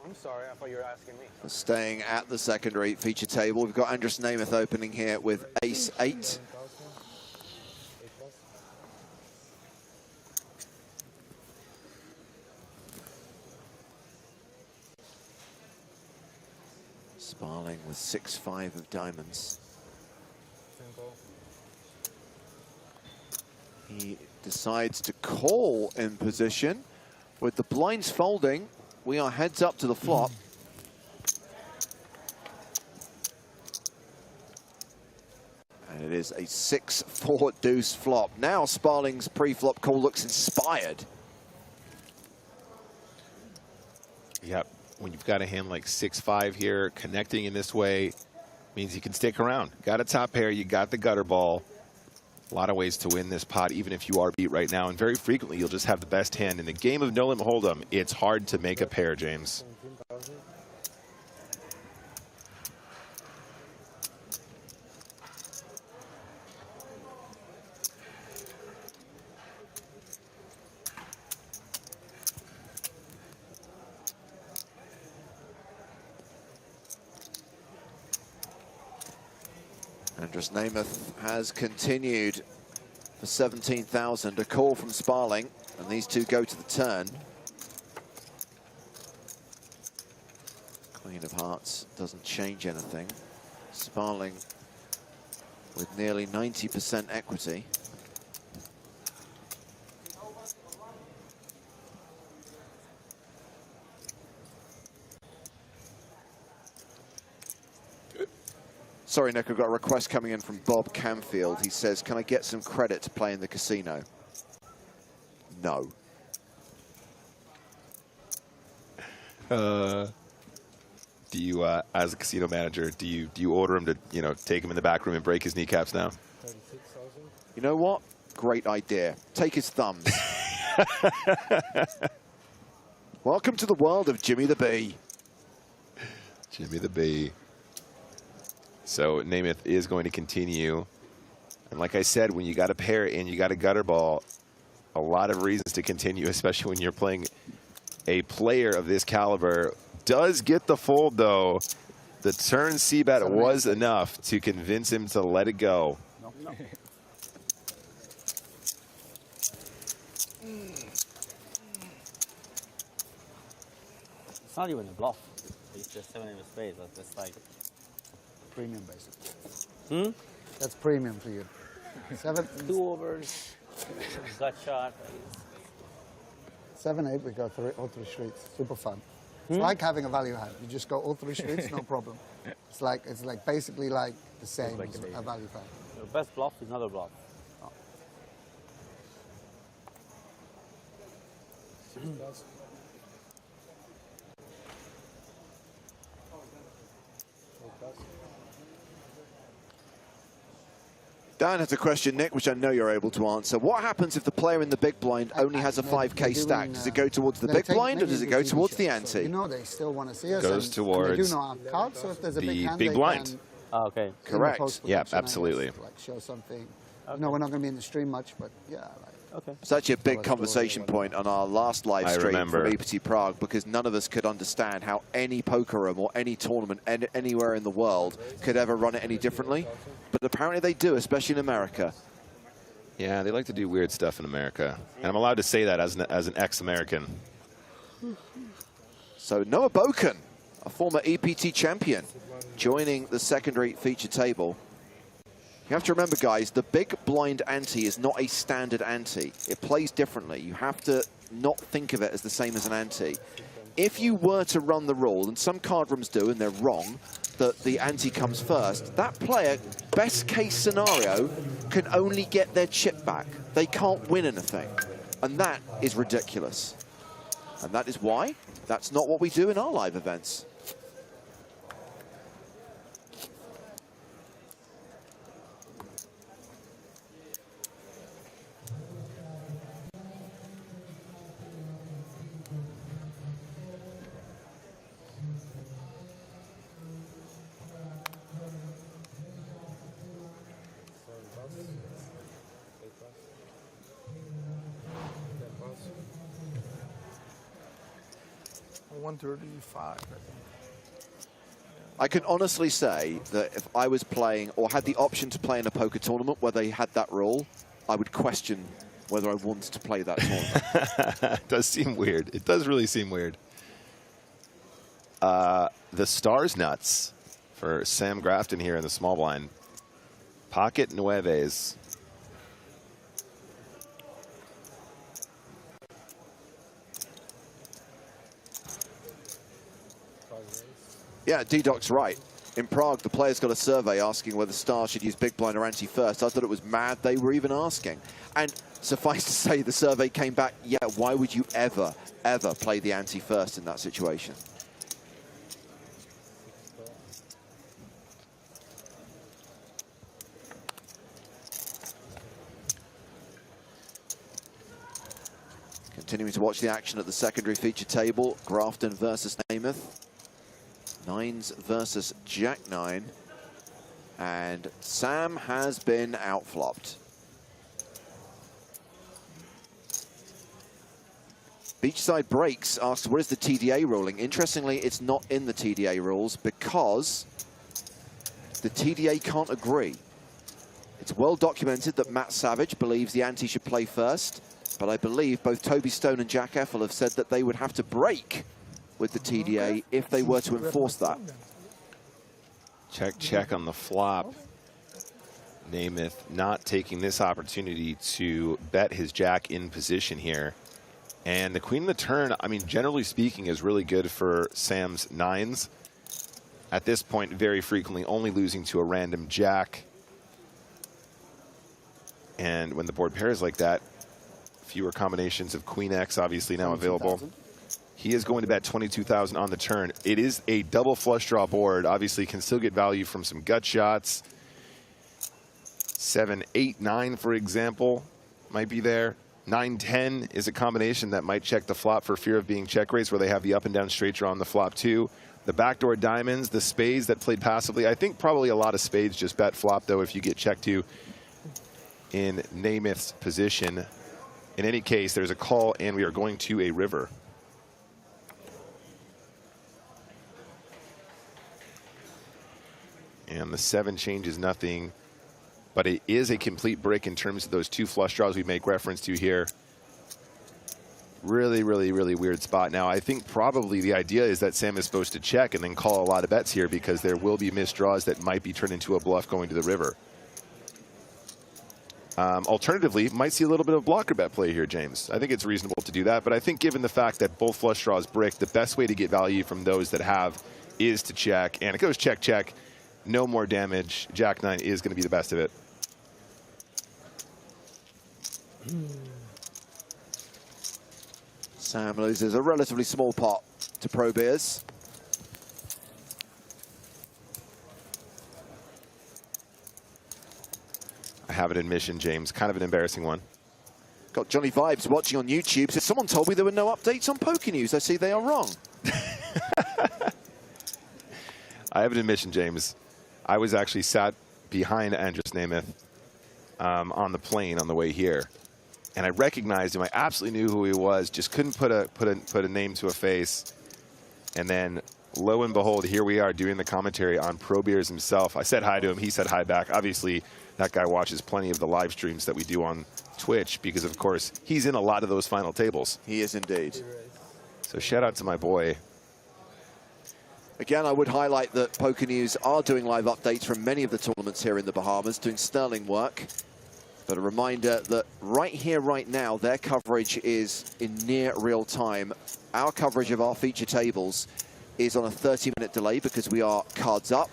I'm sorry, I thought you were asking me. Staying at the secondary feature table, we've got Andrus Namath opening here with ace-8. Sparling with 6-5 of diamonds. He decides to call in position. With the blinds folding, we are heads up to the flop. And it is a 6-4 deuce flop. Now Sparling's pre-flop call looks inspired. Yep. When you've got a hand like 6-5 here, connecting in this way means you can stick around. Got a top pair, you got the gutter ball. A lot of ways to win this pot, even if you are beat right now. And very frequently, you'll just have the best hand. In the game of No Limit Hold'em, it's hard to make a pair, James. Andrus Namath has continued for 17,000. A call from Sparling, and these two go to the turn. Queen of Hearts doesn't change anything. Sparling with nearly 90% equity. Sorry, Nick, I've got a request coming in from Bob Camfield. He says, can I get some credit to play in the casino? No. Do you, as a casino manager, do you order him to, you know, take him in the back room and break his kneecaps now? You know what? Great idea. Take his thumbs. Welcome to the world of Jimmy the Bee. Jimmy the Bee. So Namath is going to continue. And like I said, when you got a pair and you got a gutter ball, a lot of reasons to continue, especially when you're playing a player of this caliber. Does get the fold, though. The turn C-bet was enough to convince him to let it go. No. It's not even a bluff. It's just 7 in a spade. That's like Premium, basically. That's premium for you. 7. 2 overs, gut shot. 7-8, we go through all 3 streets. Super fun. It's like having a value hand. You just go all 3 streets, no problem. It's like basically like the same as a value hand. Your best bluff is not a bluff. No. Dan has a question, Nick, which I know you're able to answer. What happens if the player in the big blind only has a 5K stack? Does it go towards the big blind, or does it go towards the ante? So, you know, they still want to see us. Goes towards they do know our cards, so if there's a big hand, big blind. Okay. Correct. Yeah, absolutely. Like show something. Okay. No, we're not going to be in the stream much, but yeah. Okay. It's actually a big conversation point on our last live stream from EPT Prague, because none of us could understand how any poker room or any tournament anywhere in the world could ever run it any differently. But apparently they do, especially in America. Yeah, they like to do weird stuff in America. And I'm allowed to say that as an ex-American. So Noah Boken, a former EPT champion, joining the secondary feature table. You have to remember, guys, the big blind ante is not a standard ante. It plays differently. You have to not think of it as the same as an ante. If you were to run the rule, and some card rooms do, and they're wrong, that the ante comes first, that player, best case scenario, can only get their chip back. They can't win anything. And that is ridiculous. And that is why that's not what we do in our live events. I can honestly say that if I was playing or had the option to play in a poker tournament where they had that rule, I would question whether I wanted to play that tournament. It does seem weird. It does really seem weird. The Stars Nuts for Sam Grafton here in the small blind. Pocket Nueves. Yeah, D-Doc's right. In Prague, the players got a survey asking whether Stars should use big blind or ante first. I thought it was mad they were even asking. And suffice to say, the survey came back, yeah, why would you ever play the ante first in that situation? Continuing to watch the action at the secondary feature table, Grafton versus Namath. Nines versus Jack 9. And Sam has been outflopped. Beachside Breaks asks, what is the TDA ruling? Interestingly, it's not in the TDA rules because the TDA can't agree. It's well documented that Matt Savage believes the ante should play first, but I believe both Toby Stone and Jack Effel have said that they would have to break with the TDA if they were to enforce that. Check, check on the flop. Namath not taking this opportunity to bet his jack in position here. And the queen of the turn, I mean, generally speaking, is really good for Sam's nines. At this point, very frequently only losing to a random jack. And when the board pairs like that, fewer combinations of Queen X obviously now available. He is going to bet 22,000 on the turn. It is a double flush draw board. Obviously can still get value from some gut shots. 7, 8, 9, for example, might be there. 9, 10 is a combination that might check the flop for fear of being check raised, where they have the up and down straight draw on the flop too. The backdoor diamonds, the spades that played passively. I think probably a lot of spades just bet flop, though, if you get checked to in Namath's position. In any case, there's a call, and we are going to a river. And the 7 changes nothing, but it is a complete brick in terms of those 2 flush draws we make reference to here. Really, really, really weird spot. Now, I think probably the idea is that Sam is supposed to check and then call a lot of bets here, because there will be missed draws that might be turned into a bluff going to the river. Alternatively, might see a little bit of blocker bet play here, James. I think it's reasonable to do that, but I think given the fact that both flush draws brick, the best way to get value from those that have is to check, and it goes check, check. No more damage. Jack 9 is going to be the best of it. Sam loses a relatively small pot to Pro Beers. I have an admission, James. Kind of an embarrassing one. Got Johnny Vibes watching on YouTube. So someone told me there were no updates on Poker News. I see they are wrong. I have an admission, James. I was actually sat behind Andrus Namath on the plane on the way here, and I recognized him. I absolutely knew who he was. Just couldn't put a name to a face. And then, lo and behold, here we are doing the commentary on Pro Beers himself. I said hi to him. He said hi back. Obviously, that guy watches plenty of the live streams that we do on Twitch, because, of course, he's in a lot of those final tables. He is indeed. So shout out to my boy. Again, I would highlight that Poker News are doing live updates from many of the tournaments here in the Bahamas, doing sterling work. But a reminder that right here, right now, their coverage is in near real time. Our coverage of our feature tables is on a 30-minute delay because we are cards up.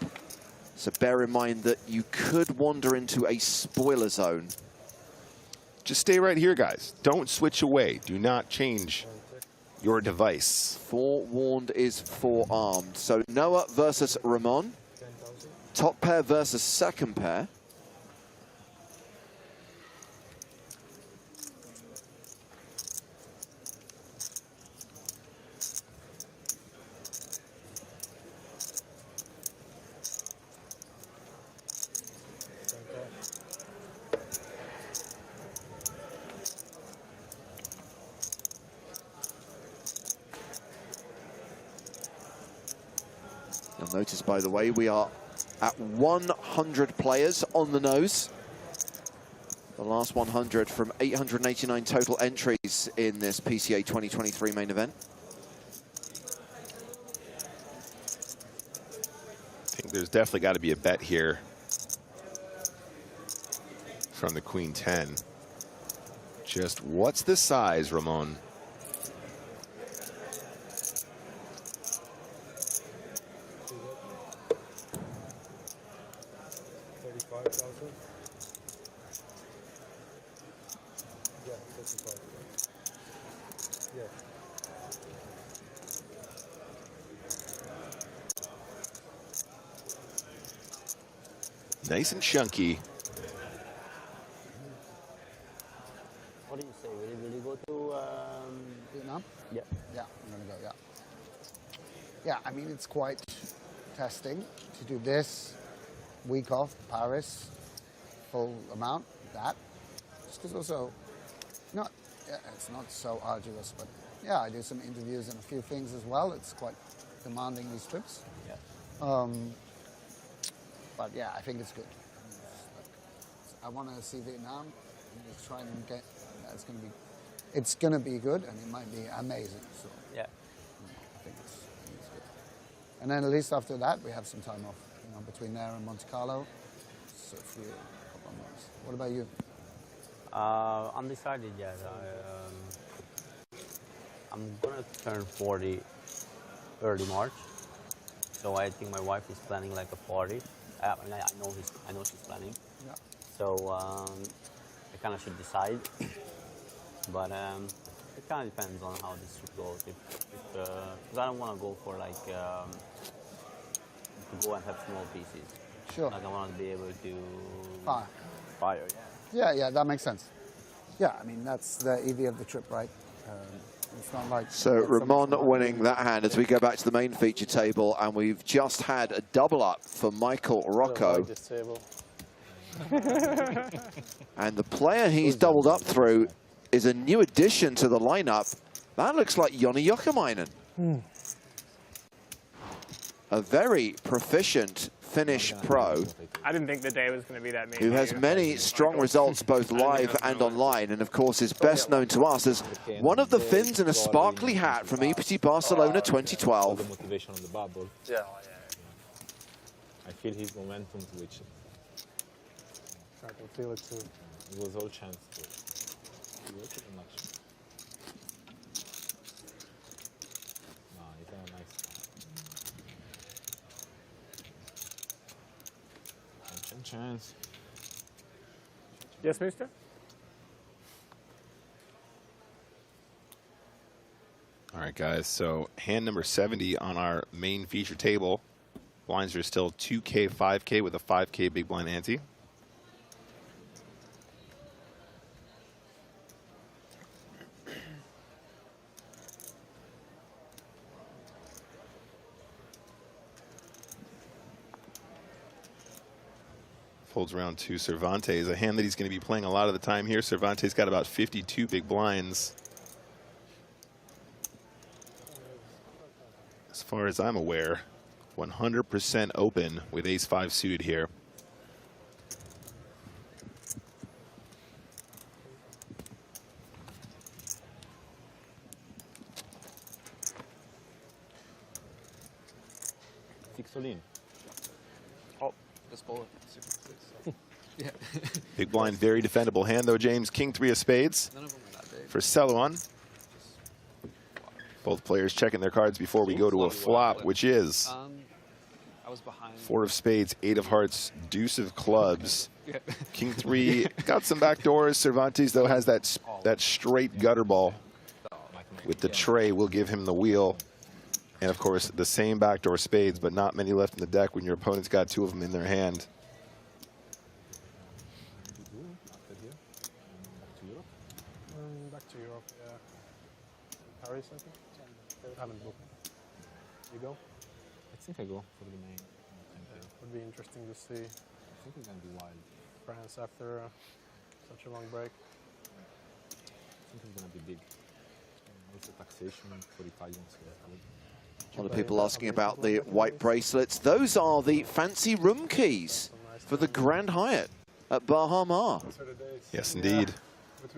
So bear in mind that you could wander into a spoiler zone. Just stay right here, guys. Don't switch away. Do not change your device. Forewarned is forearmed. So Noah versus Ramon. Top pair versus second pair. You'll notice, by the way, we are at 100 players on the nose. The last 100 from 889 total entries in this PCA 2023 main event. I think there's definitely got to be a bet here from the Queen 10. Just what's the size, Ramon? Nice and chunky. What do you say? Will you go to Vietnam? Yeah. Yeah, I'm gonna go, yeah. Yeah, I mean, it's quite testing to do this, week off, Paris, full amount, that. Just because also, not, yeah, it's not so arduous, but yeah, I do some interviews and a few things as well. It's quite demanding, these trips. Yeah. But yeah, I think it's good. I want to see Vietnam and just try and get. It's gonna be good, and it might be amazing. So yeah, I think it's And then at least after that, we have some time off, you know, between there and Monte Carlo. So a couple of months. What about you? Undecided yet. I'm gonna turn 40 early March, so I think my wife is planning like a party. I mean, I know she's planning. Yeah. So I kind of should decide, but it kind of depends on how this trip goes. Because I don't want to go for like to go and have small pieces. Sure. Like I want to be able to Fire. Fire, Yeah, yeah, that makes sense. Yeah, I mean, that's the EV of the trip, right? It's not like... So Ramon winning that hand as we go back to the main feature table, and we've just had a double up for Michael Rocco. And the player he's doubled up through is a new addition to the lineup. That looks like Joni Jokamainen. A very proficient Finnish pro. I didn't think the day was going to be that mean. Who has many strong results both live and online, and of course is best known to us as one of the Finns in a sparkly hat from EPT Barcelona 2012. The motivation of the bubble. Yeah. I feel his momentum switch. I can feel it too. It was all chance to work it much. No, he's a nice. Chance. Yes, mister? All right, guys, so hand number 70 on our main feature table. Blinds are still 2K, 5K with a 5K big blind ante. Folds around to Cervantes, a hand that he's going to be playing a lot of the time here. Cervantes got about 52 big blinds. As far as I'm aware, 100% open with ace-5 suited here. Fixolin. Oh, this bullet. Yeah. Big blind, very defendable hand though, James. King-3 of spades for Celuan. Both players checking their cards before we go to a flop, which is I was behind. 4 of spades, 8 of hearts, deuce of clubs. King-3 got some back doors. Cervantes though has that straight gutter ball with the tray. Will give him the wheel. And of course the same backdoor spades, but not many left in the deck when your opponent's got 2 of them in their hand. Back to Europe, yeah. Paris, I think. I haven't booked. You go? I think I go for the main. Would be interesting to see. I think it's going to be wild. France after such a long break. I think it's going to be big. Also taxation for Italians here. A lot of people asking about the white bracelets. Those are the fancy room keys for the Grand Hyatt at Bahama. Yes, indeed.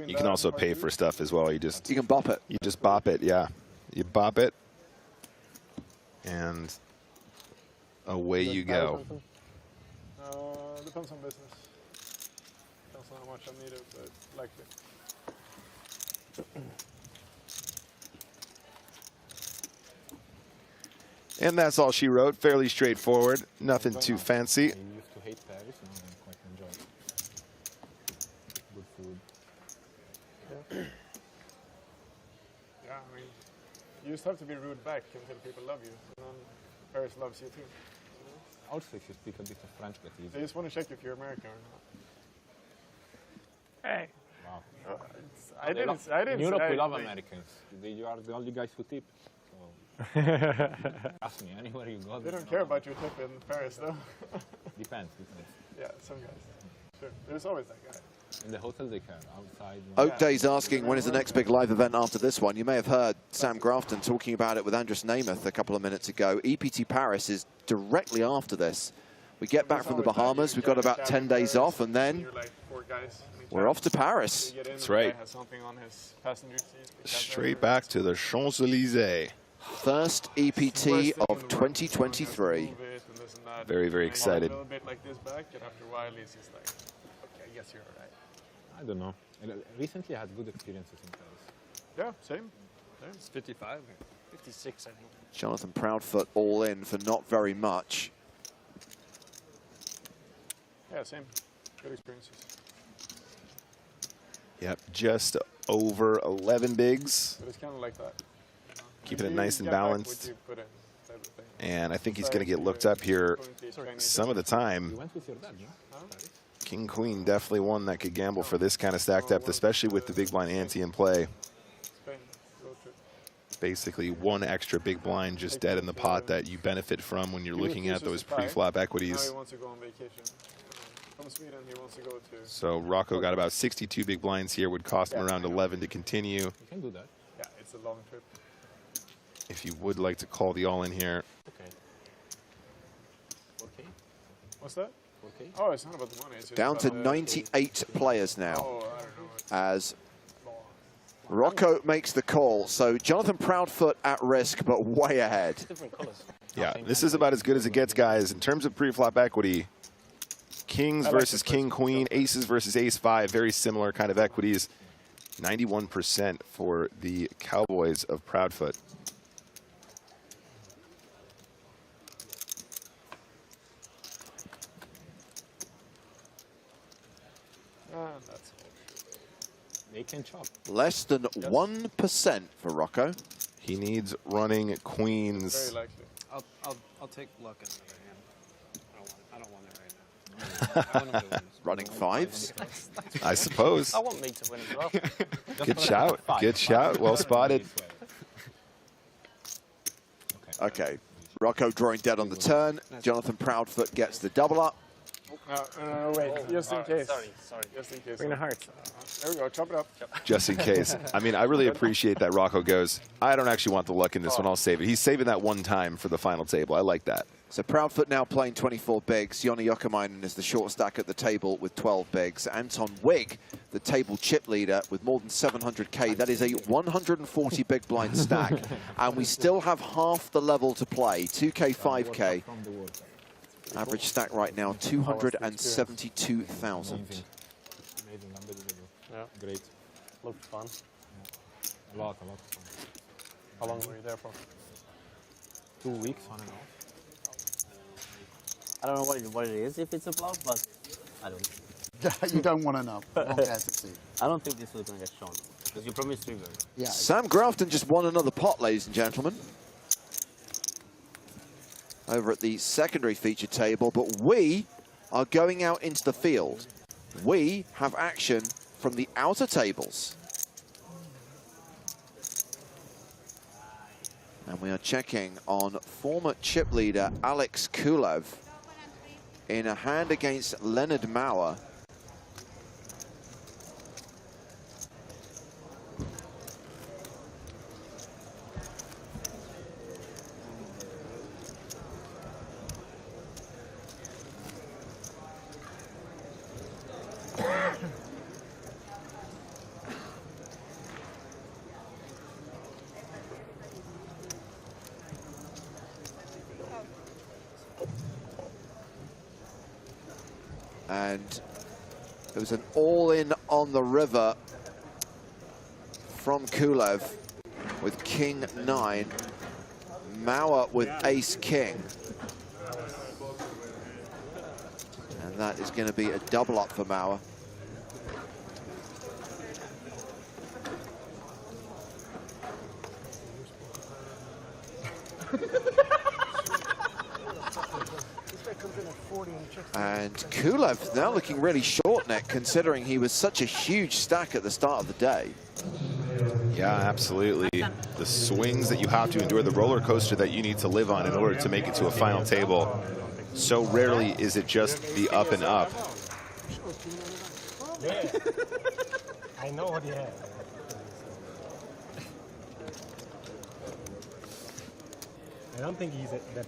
You can also pay for stuff as well. You can bop it. You just bop it, yeah. You bop it, and away you go. Depends on business. Depends on how much I need it, but likely. And that's all she wrote. Fairly straightforward. Nothing too fancy. I used to hate Paris, and I quite enjoy it. Good food. Yeah. Yeah, I mean, you just have to be rude back until people love you, and then Paris loves you too. Also, if you speak a bit of French, get easy. They just want to check if you're American or not. Hey. Wow. I didn't. In Europe, we love Americans. You are the only guys who tip. So. Ask me anywhere you go. They don't care about your tip in Paris, though. Depends. Yeah, some guys. Sure. There's always that guy. In the hotel, they care. Outside. Oak Day's asking when is the next big live event after this one. You may have heard Sam Grafton talking about it with Andres Namath a couple of minutes ago. EPT Paris is directly after this. We get back from the Bahamas. We've got about 10 days off, and then we're off to Paris. That's right. Straight back to the Champs-Élysées. First EPT of 2023. Very, very excited. A little bit like this back, and after a while, he's just like, okay, I guess you're all right. I don't know. Recently, I had good experiences in Paris. Yeah, same. It's 55, 56, I think. Jonathan Proudfoot all in for not very much. Yeah, same. Good experiences. Yep, just over 11 bigs. But it's kind of like that. Keeping it nice and balanced. And I think he's going to get looked up here some of the time. King Queen definitely one that could gamble for this kind of stack depth, especially with the big blind ante in play. Basically one extra big blind just dead in the pot that you benefit from when you're looking at those pre-flop equities. So Rocco got about 62 big blinds here, would cost him around 11 to continue. You can do that. Yeah, it's a long trip. If you would like to call the all-in here. Okay. 4K? What's that? 4K? Oh, it's not about the money. It's just Down to about 98 players now Oh, I don't know. as Rocco makes the call. So Jonathan Proudfoot at risk, but way ahead. Different colors. Yeah, this is about as good as it gets, guys. In terms of pre-flop equity, kings versus king, queen, aces versus ace-5, very similar kind of equities. 91% for the Cowboys of Proudfoot. That's They can chop. Less than 1% for Rocco. He needs running queens. very likely. I'll take luck in the other hand. I don't want it right now. I want him to win. Running fives. I suppose. I want me to win as well. Good shout. Good shout. Well spotted. Okay. Rocco drawing dead on the turn. Jonathan Proudfoot gets the double up. No, wait. Just in case. Sorry. Just in case. Bring the hearts. There we go. Chop it up. Just in case. I mean, I really appreciate that Rocco goes, I don't actually want the luck in this one. I'll save it. He's saving that one time for the final table. I like that. So Proudfoot now playing 24 bigs. Joni Jokamainen is the short stack at the table with 12 bigs. Anton Wigg, the table chip leader with more than 700K. That is a 140 big blind stack. And we still have half the level to play. 2K, 5K. Average stack right now, 272,000. Amazing, unbelievable. Yeah. Great. Looked fun. A lot of fun. How long were you there for? 2 weeks on and off. I don't know what it is, if it's a bluff, but I don't. You don't want to know. You won't get to see. I don't think this was going to get shown, because you promised river. Yeah. Sam Grafton just won another pot, ladies and gentlemen. Over at the secondary feature table, but we are going out into the field. We have action from the outer tables. And we are checking on former chip leader Alex Kulev in a hand against Leonard Mauer. And it was an all-in on the river from Kulev with King 9, Mauer with Ace King. And that is going to be a double up for Mauer. And Kulev now looking really short neck, considering he was such a huge stack at the start of the day. Yeah, absolutely. The swings that you have to endure, the roller coaster that you need to live on in order to make it to a final table. So rarely is it just the up and up. Yeah. I know what he has. I don't think he's that bad.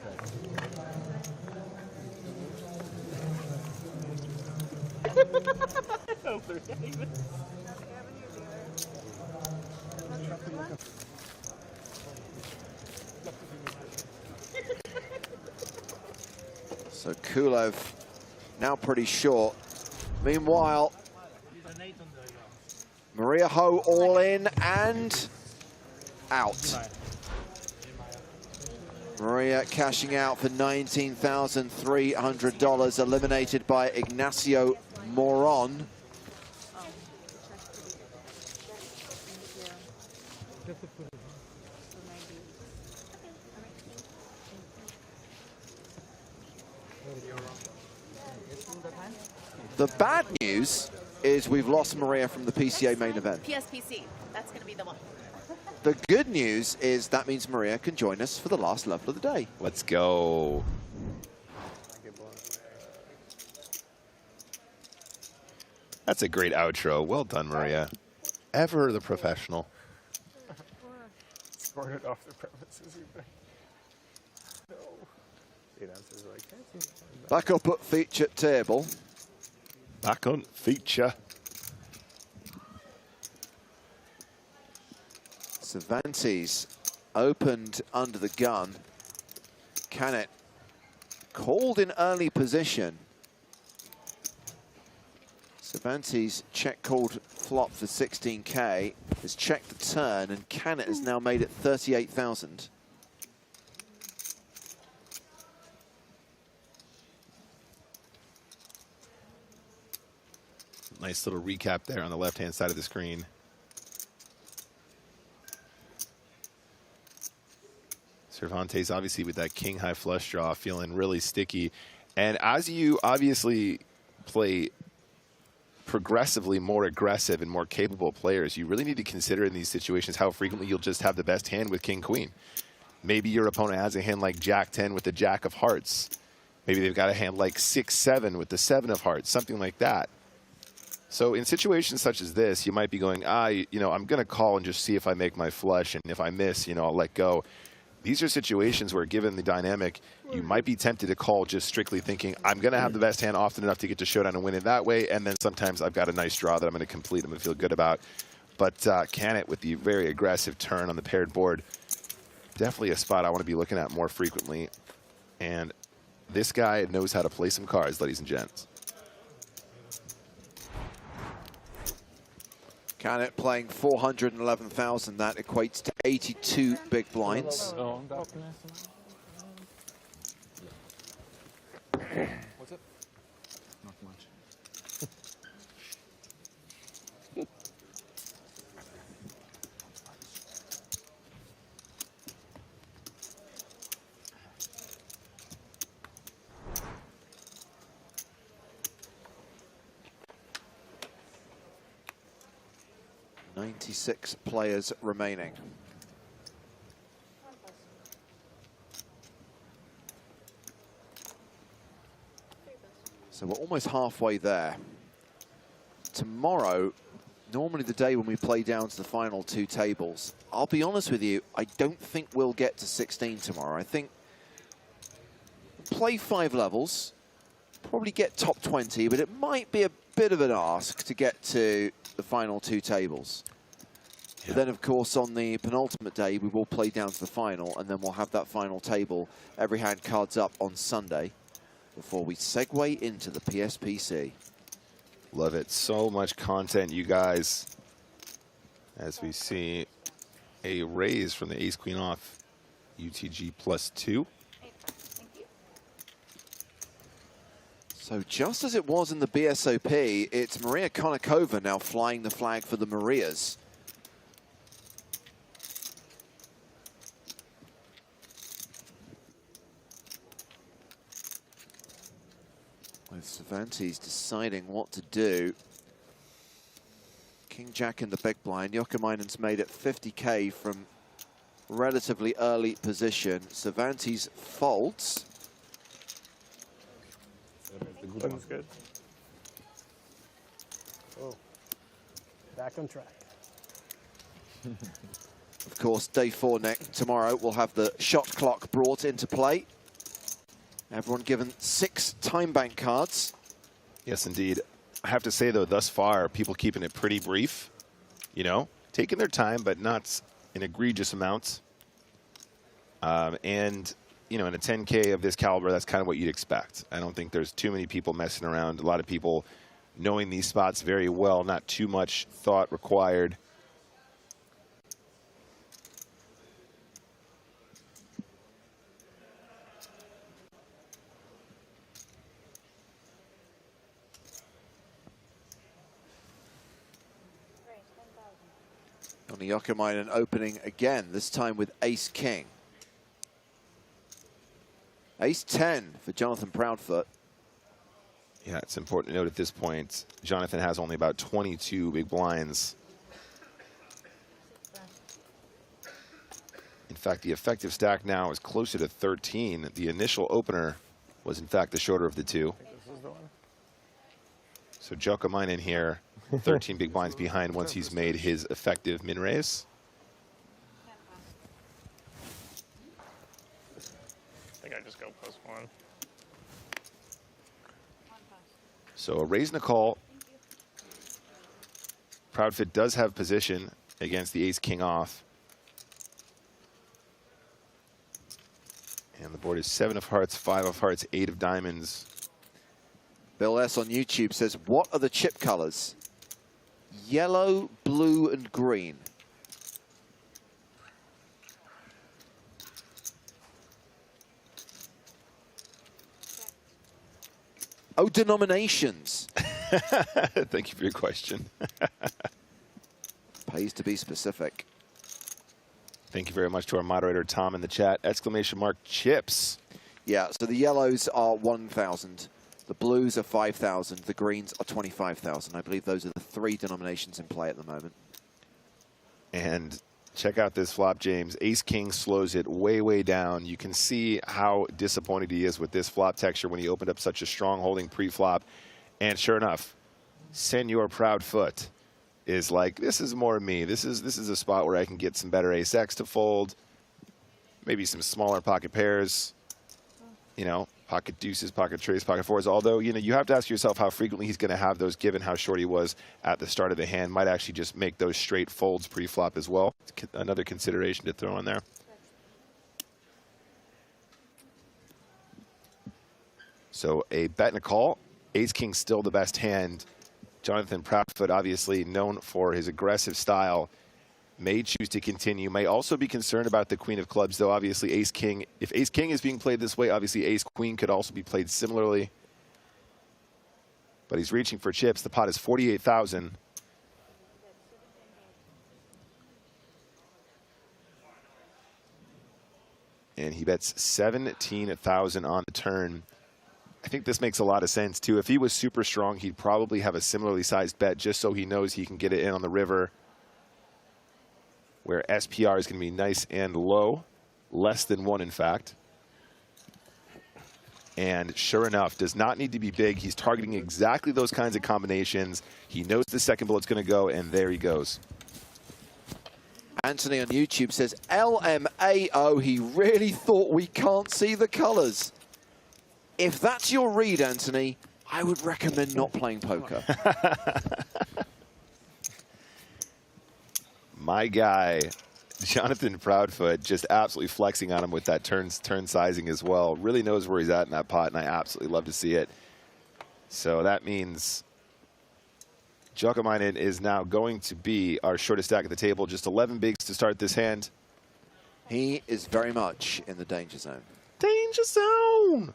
So Kulev now pretty short. Meanwhile, Maria Ho all in and out. Maria cashing out for $19,300, eliminated by Ignacio Moron. The bad news is we've lost Maria from the PCA Main Event. PSPC, that's going to be the one. The good news is that means Maria can join us for the last level of the day. Let's go. That's a great outro. Well done, Maria. Ever the professional. Scored it off the premises, you think? No. The announcer's like, Back up at feature table. Back on feature. Cervantes opened under the gun. Canet called in early position. Cervantes check called flop for 16K, has checked the turn, and Canet has now made it 38,000. Nice little recap there on the left-hand side of the screen. Cervantes obviously with that king high flush draw feeling really sticky. And as you obviously play progressively more aggressive and more capable players, you really need to consider in these situations how frequently you'll just have the best hand with king queen. Maybe your opponent has a hand like jack 10 with the jack of hearts. Maybe they've got a hand like 6-7 with the 7 of hearts, something like that. So in situations such as this, you might be going, you know, I'm going to call and just see if I make my flush, and if I miss, you know, I'll let go. These are situations where, given the dynamic, you might be tempted to call just strictly thinking, I'm going to have the best hand often enough to get to showdown and win it that way, and then sometimes I've got a nice draw that I'm going to complete, I'm going to feel good about. But Canet with the very aggressive turn on the paired board, definitely a spot I want to be looking at more frequently. And this guy knows how to play some cards, ladies and gents. Canet playing 411,000. That equates to 82 big blinds. What's it? Not much. 96 players remaining. So we're almost halfway there. Tomorrow, normally the day when we play down to the final 2 tables, I'll be honest with you, I don't think we'll get to 16 tomorrow. I think we'll play 5 levels, probably get top 20, but it might be a bit of an ask to get to the final 2 tables. Yeah. But then, of course, on the penultimate day, we will play down to the final, and then we'll have that final table, every hand cards up on Sunday, before we segue into the PSPC. Love it. So much content, you guys. As we see a raise from the ace-queen off, UTG +2. So just as it was in the BSOP, it's Maria Konnikova now flying the flag for the Marias. With Cervantes deciding what to do. King Jack in the big blind. Jokamainen's made it 50K from relatively early position. Cervantes folds. Looks good. Oh, back on track. Of course, day 4 tomorrow, we'll have the shot clock brought into play. Everyone given 6 time bank cards. Yes, indeed. I have to say, though, thus far, people keeping it pretty brief. You know, taking their time, but not in egregious amounts. And you know, in a 10K of this caliber, that's kind of what you'd expect. I don't think there's too many people messing around. A lot of people knowing these spots very well, not too much thought required. On the Jokamainen opening again, this time with ace-king. Ace-10 for Jonathan Proudfoot. Yeah, it's important to note at this point, Jonathan has only about 22 big blinds. In fact, the effective stack now is closer to 13. The initial opener was, in fact, the shorter of the two. So Jokamainen here, 13 big blinds behind once he's made his effective min raise. I think I just go +1. So a raise and a call. Proudfoot does have position against the ace-king off. And the board is 7 of hearts, 5 of hearts, 8 of diamonds. Bill S on YouTube says, what are the chip colors? Yellow, blue, and green. Oh, denominations. Thank you for your question. Pays to be specific. Thank you very much to our moderator, Tom, in the chat. Exclamation mark chips. Yeah, so the yellows are 1,000. The blues are 5,000. The greens are 25,000. I believe those are the 3 denominations in play at the moment. And check out this flop, James. Ace-king slows it way, way down. You can see how disappointed he is with this flop texture when he opened up such a strong holding pre-flop. And sure enough, Senor Proudfoot is like, this is more me. This is a spot where I can get some better ace-x to fold, maybe some smaller pocket pairs, you know, pocket deuces, pocket trays, pocket fours. Although, you know, you have to ask yourself how frequently he's going to have those given how short he was at the start of the hand. Might actually just make those straight folds pre-flop as well. Another consideration to throw in there. So a bet and a call. Ace-king still the best hand. Jonathan Proudfoot, obviously known for his aggressive style, may choose to continue. May also be concerned about the queen of clubs, though. Obviously, ace-king. If ace-king is being played this way, obviously ace-queen could also be played similarly. But he's reaching for chips. The pot is 48,000. And he bets 17,000 on the turn. I think this makes a lot of sense, too. If he was super strong, he'd probably have a similarly sized bet just so he knows he can get it in on the river, where SPR is going to be nice and low, less than 1, in fact. And sure enough, does not need to be big. He's targeting exactly those kinds of combinations. He knows the second bullet's going to go, and there he goes. Anthony on YouTube says, LMAO, he really thought we can't see the colors. If that's your read, Anthony, I would recommend not playing poker. My guy, Jonathan Proudfoot, just absolutely flexing on him with that turn sizing as well. Really knows where he's at in that pot, and I absolutely love to see it. So that means Jokamainen is now going to be our shortest stack at the table. Just 11 bigs to start this hand. He is very much in the danger zone. Danger zone!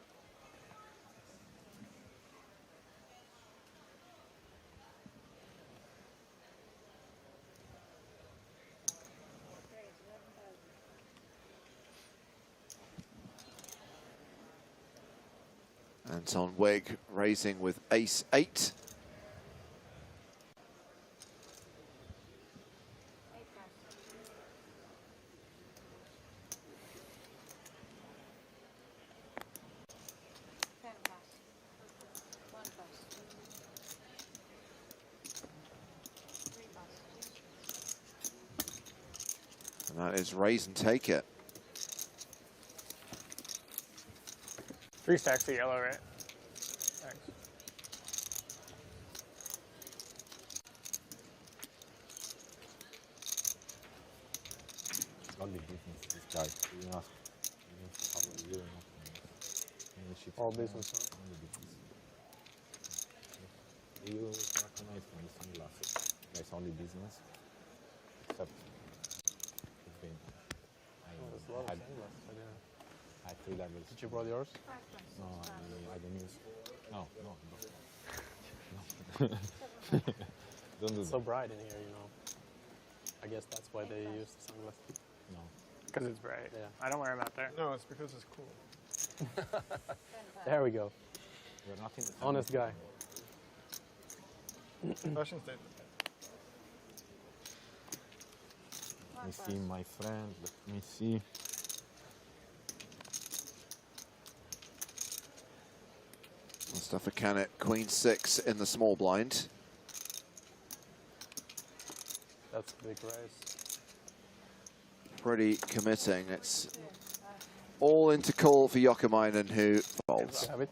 Anton Wigg raising with ace-8. And that is raise and take it. 3 stacks of yellow, right? Thanks. Only difference is this guy. You ask All business. You recognize my sunglasses. That's only business. Except it's been. There's a lot of I had 3 levels. Did you brought yours? No, I don't use. No. Don't do It's that. so bright in here, you know. I guess that's why they use the sunglasses. No. Because it's bright. Yeah. I don't wear them out there. No, it's because it's cool. There we go. You're not in the Honest guy. Fashion statement. Let me see, my friend. Let me see. Mustafa Canet, Queen 6 in the small blind. That's a big raise. Pretty committing. It's all into call for Jokamainen, who folds. Have it?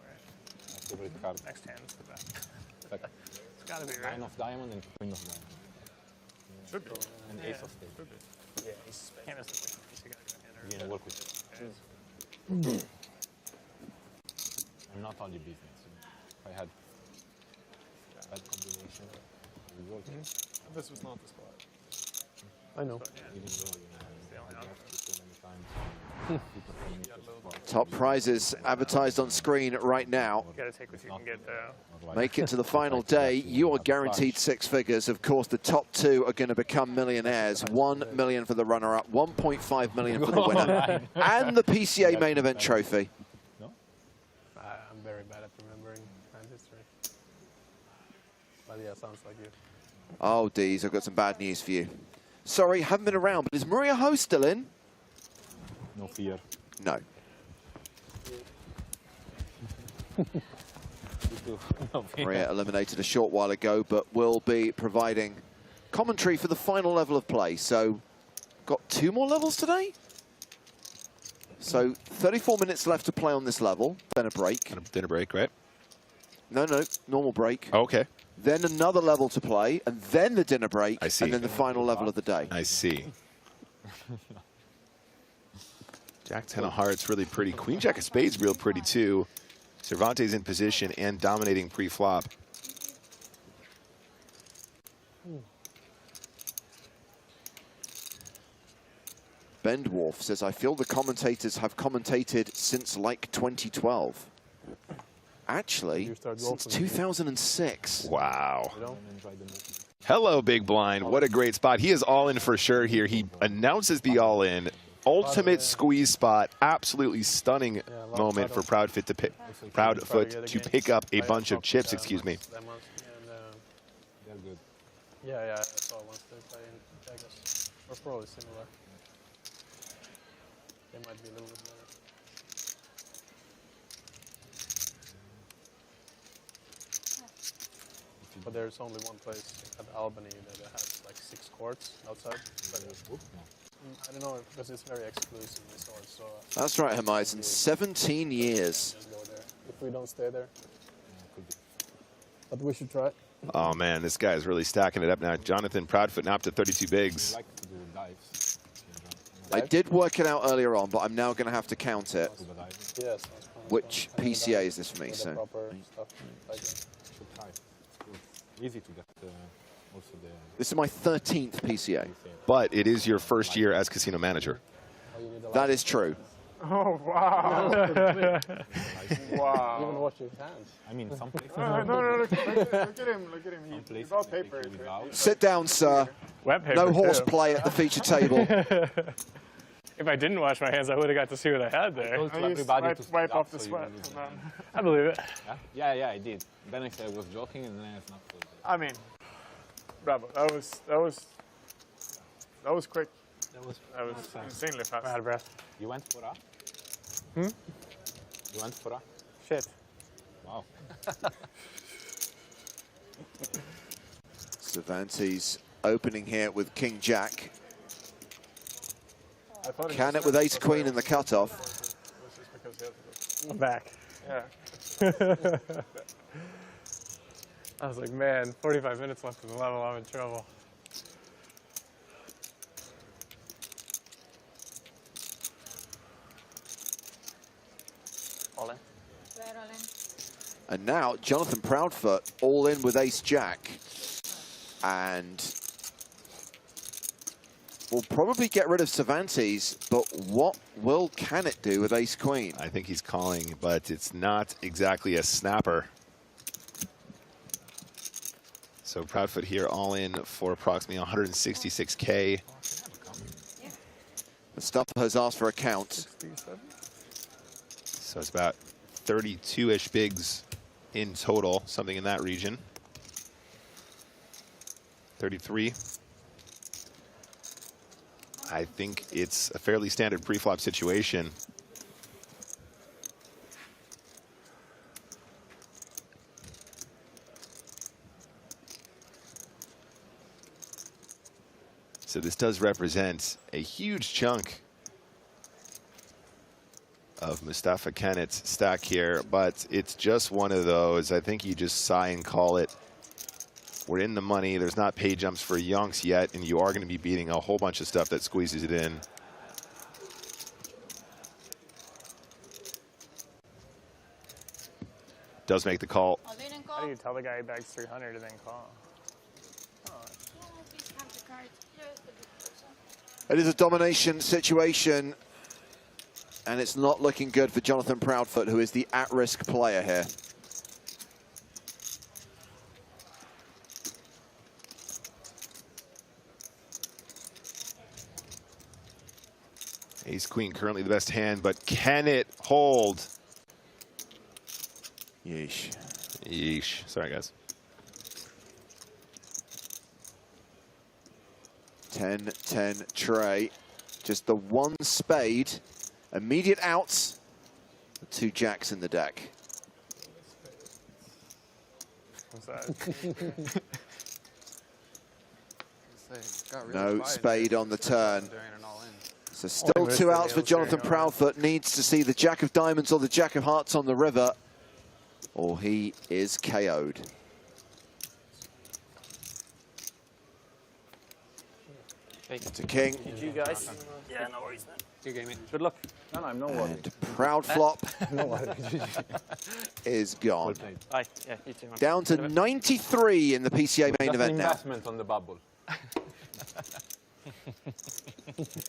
Favorite card. Next hand is the best. It's gotta be, right? 9 of diamond and queen of diamond. Should be. And Yeah. ace of spades. Should be. Yeah, ace of spades. Can't miss the queen. You gotta go in You're gonna work with it. I'm not only business. If I had bad combination, it would work. This was not the spot. I know. Even though I left it so many times. People tell me to spot. Top prizes advertised on screen right now. You gotta take what you can get there. Make it to the final day. You are guaranteed 6 figures. Of course, the top 2 are going to become millionaires. 1 million for the runner-up, 1.5 million for the winner, and the PCA Main Event trophy. I'm very bad at remembering hand history. But yeah, sounds like you. Oh, Dees, I've got some bad news for you. Sorry, haven't been around, but is Maria Ho still in? No fear. No. Maria eliminated a short while ago, but will be providing commentary for the final level of play. So, got 2 more levels today? So, 34 minutes left to play on this level, then a break. Dinner break, right? No, normal break. Okay. Then another level to play, and then the dinner break, I see. and then the final level of the day. I see. Jack 10 of hearts, really pretty. Queen Jack of spades, real pretty too. Cervantes in position and dominating pre-flop. Bendwarf says, I feel the commentators have commentated since like 2012. Actually, since 2006. Wow. Hello, Big Blind. What a great spot. He is all in for sure here. He announces the all-in. Ultimate squeeze spot. Absolutely stunning moment for Proudfoot to pick up a bunch of chips, excuse me. They're good. Yeah, I saw once they play in Vegas. Or Pro is similar. They might be a little bit better. But there's only one place at Albany that has like 6 courts outside. But I don't know, because it's very exclusive resort, so... That's right, Hermisen. 17 years. Just go there. If we don't stay there. But we should try. Oh, man, this guy is really stacking it up now. Jonathan Proudfoot now up to 32 bigs. I did work it out earlier on, but I'm now going to have to count it. Yes. Which PCA is this for me? So. Easy to get also the... This is my 13th PCA. But it is your first year as casino manager. That is true. Oh, wow. Wow. Even wash your hands. I mean, some places... No, look at him. He's all paper. Sit down, sir. Wet paper, No too. horseplay at the feature table. If I didn't wash my hands, I would have got to see what I had there. I told everybody to wipe off the so sweat. you I believe it. Yeah, I did. Then I said I was joking, and then it's not good. I mean, bravo. That was quick. That was insanely fast. Out of breath. You went for a? Hmm? You went for a? Shit. Wow. Cervantes opening here with King Jack. Can it with Ace Queen in the cutoff. I'm back. Yeah. I was like, man, 45 minutes left in the level, I'm in trouble. And now Jonathan Proudfoot all in with ace-jack. And will probably get rid of Cervantes, but what can it do with ace-queen? I think he's calling, but it's not exactly a snapper. So Proudfoot here all in for approximately 166K. Mustafa has asked for a count. So it's about 32-ish bigs in total, something in that region. 33. I think it's a fairly standard pre-flop situation. So this does represent a huge chunk of Mustafa Kennett's stack here, but it's just one of those. I think you just sigh and call it. We're in the money. There's not pay jumps for yonks yet, and you are going to be beating a whole bunch of stuff that squeezes it in. Does make the call. How do you tell the guy he bags 300 and then call? It is a domination situation, and it's not looking good for Jonathan Proudfoot, who is the at-risk player here. Ace-queen currently the best hand, but can it hold? Yeesh. Yeesh. Sorry, guys. 10-10 tray. Just the one spade. Immediate outs. The two jacks in the deck. What's that? No spade on the turn. So still two outs for Jonathan Proudfoot. Needs to see the jack of diamonds or the jack of hearts on the river, or he is KO'd. To king. You guys? Yeah, no worries, man. Good game, mate. Good luck. No, I'm no worries. And Proudflop No worries. is gone. Bye. Yeah, you too, man. Down to 93 in the PCA main event now. Investment on the bubble.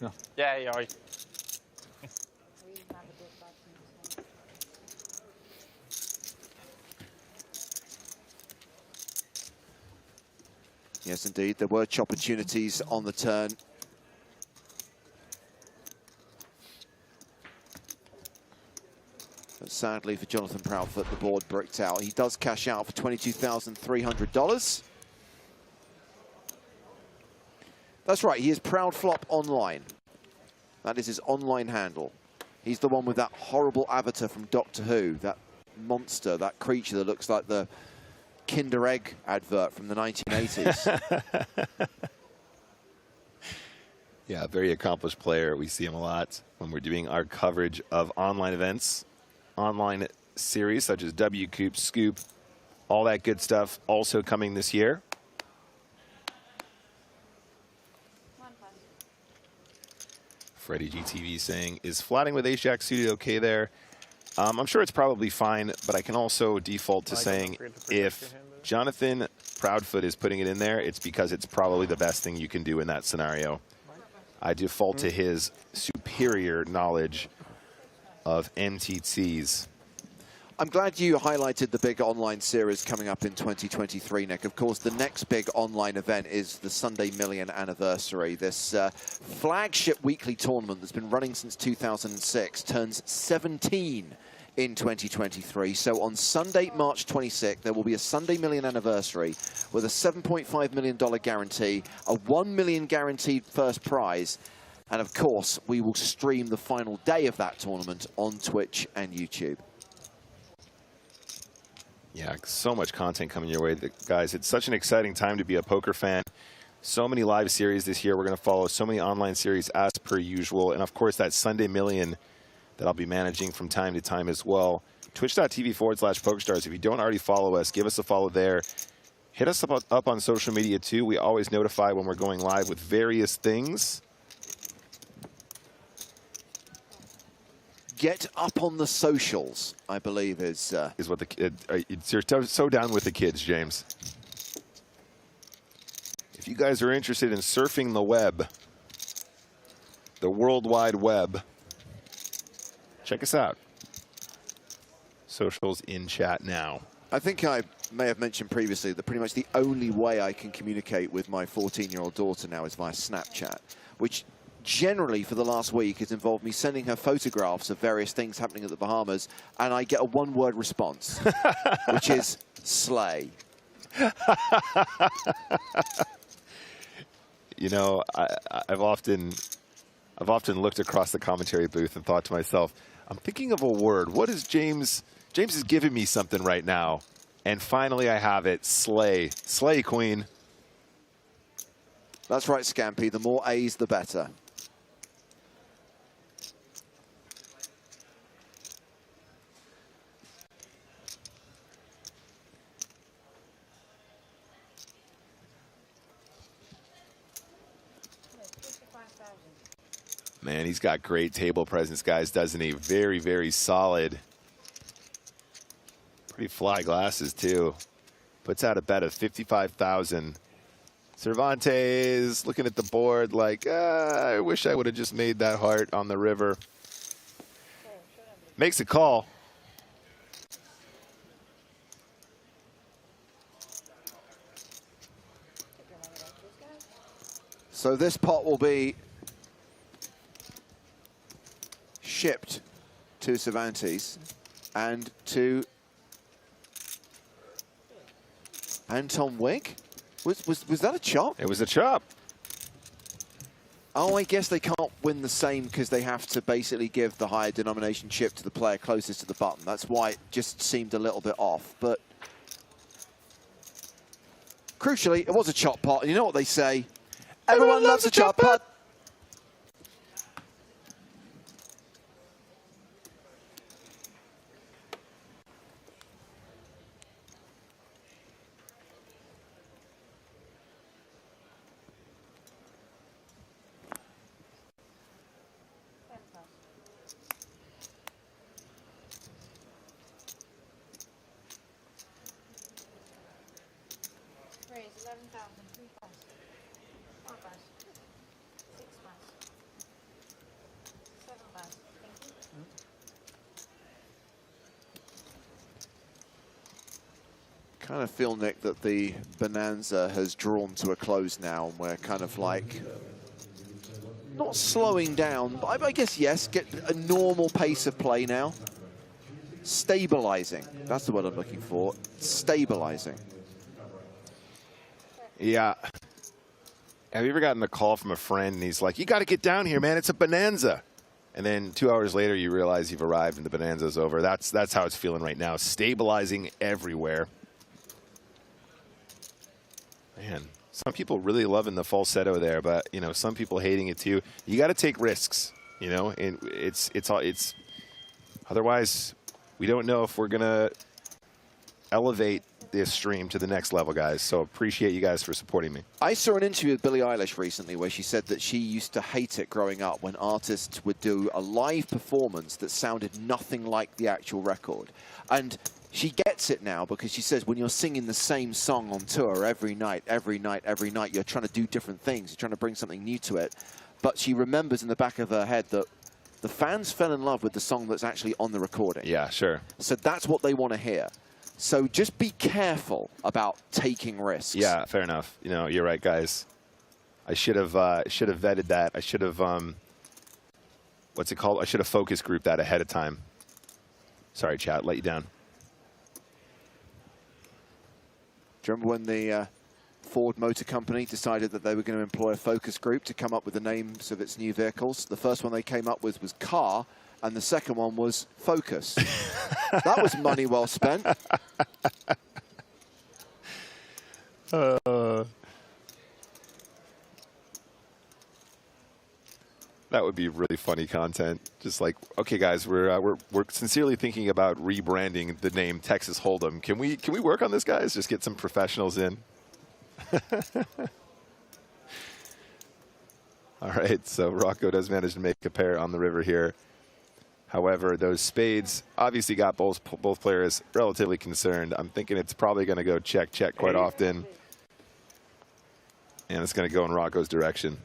No. Yeah, you're right. Yes, indeed, there were opportunities on the turn. But sadly for Jonathan Proudfoot, the board bricked out. He does cash out for $22,300. That's right, he is Proudflop online. That is his online handle. He's the one with that horrible avatar from Doctor Who, that monster, that creature that looks like the Kinder Egg advert from the 1980s. Yeah, very accomplished player. We see him a lot when we're doing our coverage of online events, online series such as WCoop, Scoop, all that good stuff also coming this year. Freddie GTV saying, is flatting with ace-jack suited okay there? I'm sure it's probably fine, but I can also default to saying if Jonathan Proudfoot is putting it in there, it's because it's probably the best thing you can do in that scenario. I default to his superior knowledge of MTTs. I'm glad you highlighted the big online series coming up in 2023, Nick. Of course, the next big online event is the Sunday Million anniversary. This flagship weekly tournament that's been running since 2006 turns 17 in 2023. So on Sunday, March 26th, there will be a Sunday Million anniversary with a $7.5 million guarantee, a $1 million guaranteed first prize, and of course, we will stream the final day of that tournament on Twitch and YouTube. Yeah, so much content coming your way, guys. It's such an exciting time to be a poker fan. So many live series this year. We're going to follow so many online series as per usual. And of course, that Sunday Million that I'll be managing from time to time as well. Twitch.tv/PokerStars. If you don't already follow us, give us a follow there. Hit us up on social media too. We always notify when we're going live with various things. get up on the socials, I believe is what the you're so down with the kids, James. If you guys are interested in surfing the web, the World Wide Web, check us out. Socials in chat now. I think I may have mentioned previously that pretty much the only way I can communicate with my 14-year-old daughter now is via Snapchat, which generally for the last week has involved me sending her photographs of various things happening at the Bahamas, and I get a one-word response, which is slay. You know, I've often looked across the commentary booth and thought to myself, I'm thinking of a word. What is James? James is giving me something right now. And finally I have it. Slay. Slay, Queen. That's right, Scampy. The more A's, the better. Man, he's got great table presence, guys, doesn't he? Very, very solid. Pretty fly glasses, too. Puts out a bet of 55,000. Cervantes looking at the board like, I wish I would have just made that heart on the river. Makes a call. So this pot will be shipped to Cervantes and to Anton Wigg. Was that a chop? It was a chop. Oh, I guess they can't win the same because they have to basically give the higher denomination chip to the player closest to the button. That's why it just seemed a little bit off. But crucially, it was a chop pot. And you know what they say? Everyone loves a chop pot. Kind of feel, Nick, that the bonanza has drawn to a close now, and we're kind of like not slowing down, but I guess yes, get a normal pace of play now. Stabilizing. That's the word I'm looking for. Stabilizing. Yeah. Have you ever gotten the call from a friend and he's like, you got to get down here, man. It's a bonanza. And then 2 hours later, you realize you've arrived and the bonanza's over. That's how it's feeling right now. Stabilizing everywhere. Man, some people really loving the falsetto there, but you know, some people hating it too. You got to take risks, you know, and it's otherwise we don't know if we're gonna elevate this stream to the next level, guys. So appreciate you guys for supporting me. I saw an interview with Billie Eilish recently where she said that she used to hate it growing up when artists would do a live performance that sounded nothing like the actual record. And she gets it now because she says when you're singing the same song on tour every night, you're trying to do different things. You're trying to bring something new to it. But she remembers in the back of her head that the fans fell in love with the song that's actually on the recording. Yeah, sure. So that's what they want to hear. So just be careful about taking risks. Yeah, fair enough. You know, you're right, guys. I should have vetted that. I should have what's it called? I should have focus grouped that ahead of time. Sorry, chat, let you down. Do you remember when the Ford Motor Company decided that they were going to employ a focus group to come up with the names of its new vehicles? The first one they came up with was Car, and the second one was Focus. That was money well spent. That would be really funny content. Just like, okay, guys, we're sincerely thinking about rebranding the name Texas Hold'em. Can we work on this, guys? Just get some professionals in. All right, so Rocco does manage to make a pair on the river here. However, those spades obviously got both players relatively concerned. I'm thinking it's probably going to go check quite often. And it's going to go in Rocco's direction.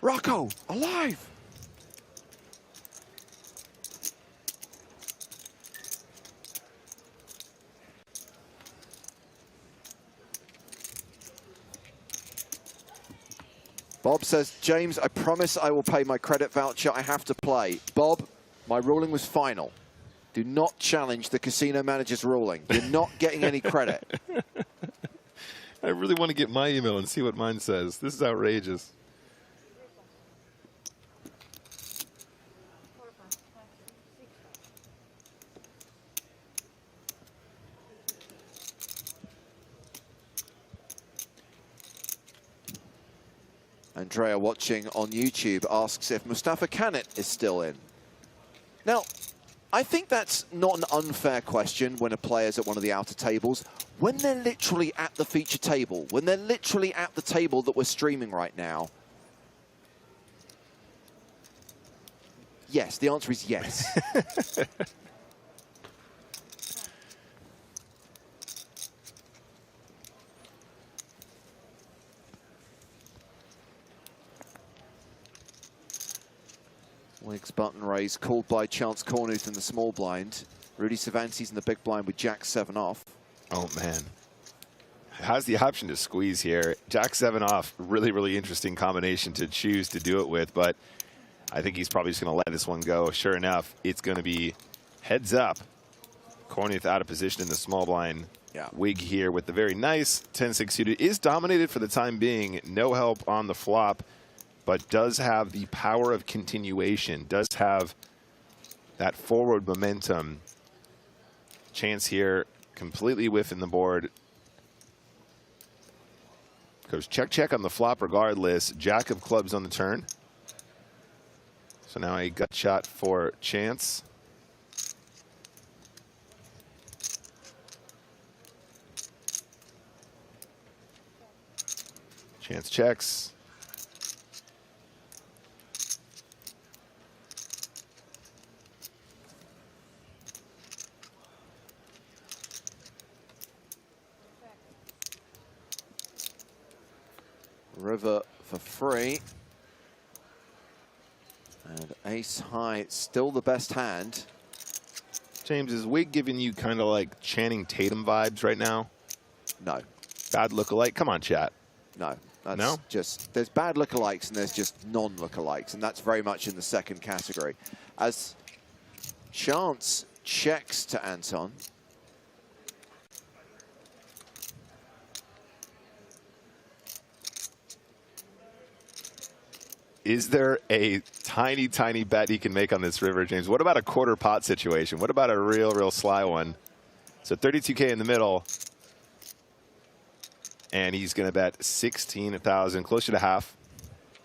Rocco, alive! Bob says, James, I promise I will pay my credit voucher. I have to play. Bob, my ruling was final. Do not challenge the casino manager's ruling. You're not getting any credit. I really want to get my email and see what mine says. This is outrageous. Andrea, watching on YouTube, asks if Mustafa Kanat is still in. Now, I think that's not an unfair question when a player's at one of the outer tables. When they're literally at the feature table, when they're literally at the table that we're streaming right now, yes, the answer is yes. Wiggs button raise called by Chance Cornuth in the small blind. Rudy Cervantes in the big blind with Jack-7 off. Oh, man. Has the option to squeeze here. Jack-7 off, really interesting combination to choose to do it with, but I think he's probably just going to let this one go. Sure enough, it's going to be heads up. Cornuth out of position in the small blind. Yeah. Wig here with the very nice 10-6 suited. Is dominated for the time being. No help on the flop, but does have the power of continuation, does have that forward momentum. Chance here, completely whiffing the board. Goes check on the flop regardless. Jack of clubs on the turn. So now a gut shot for Chance. Chance checks. River for free. And ace high, still the best hand. James, is Wig giving you kind of like Channing Tatum vibes right now? No. Bad lookalike? Come on, chat. No. That's No? just, there's bad lookalikes and there's just non-lookalikes, and that's very much in the second category. As Chance checks to Anton. Is there a tiny bet he can make on this river, James? What about a quarter pot situation? What about a real sly one? So 32K in the middle. And he's going to bet 16,000, closer to half.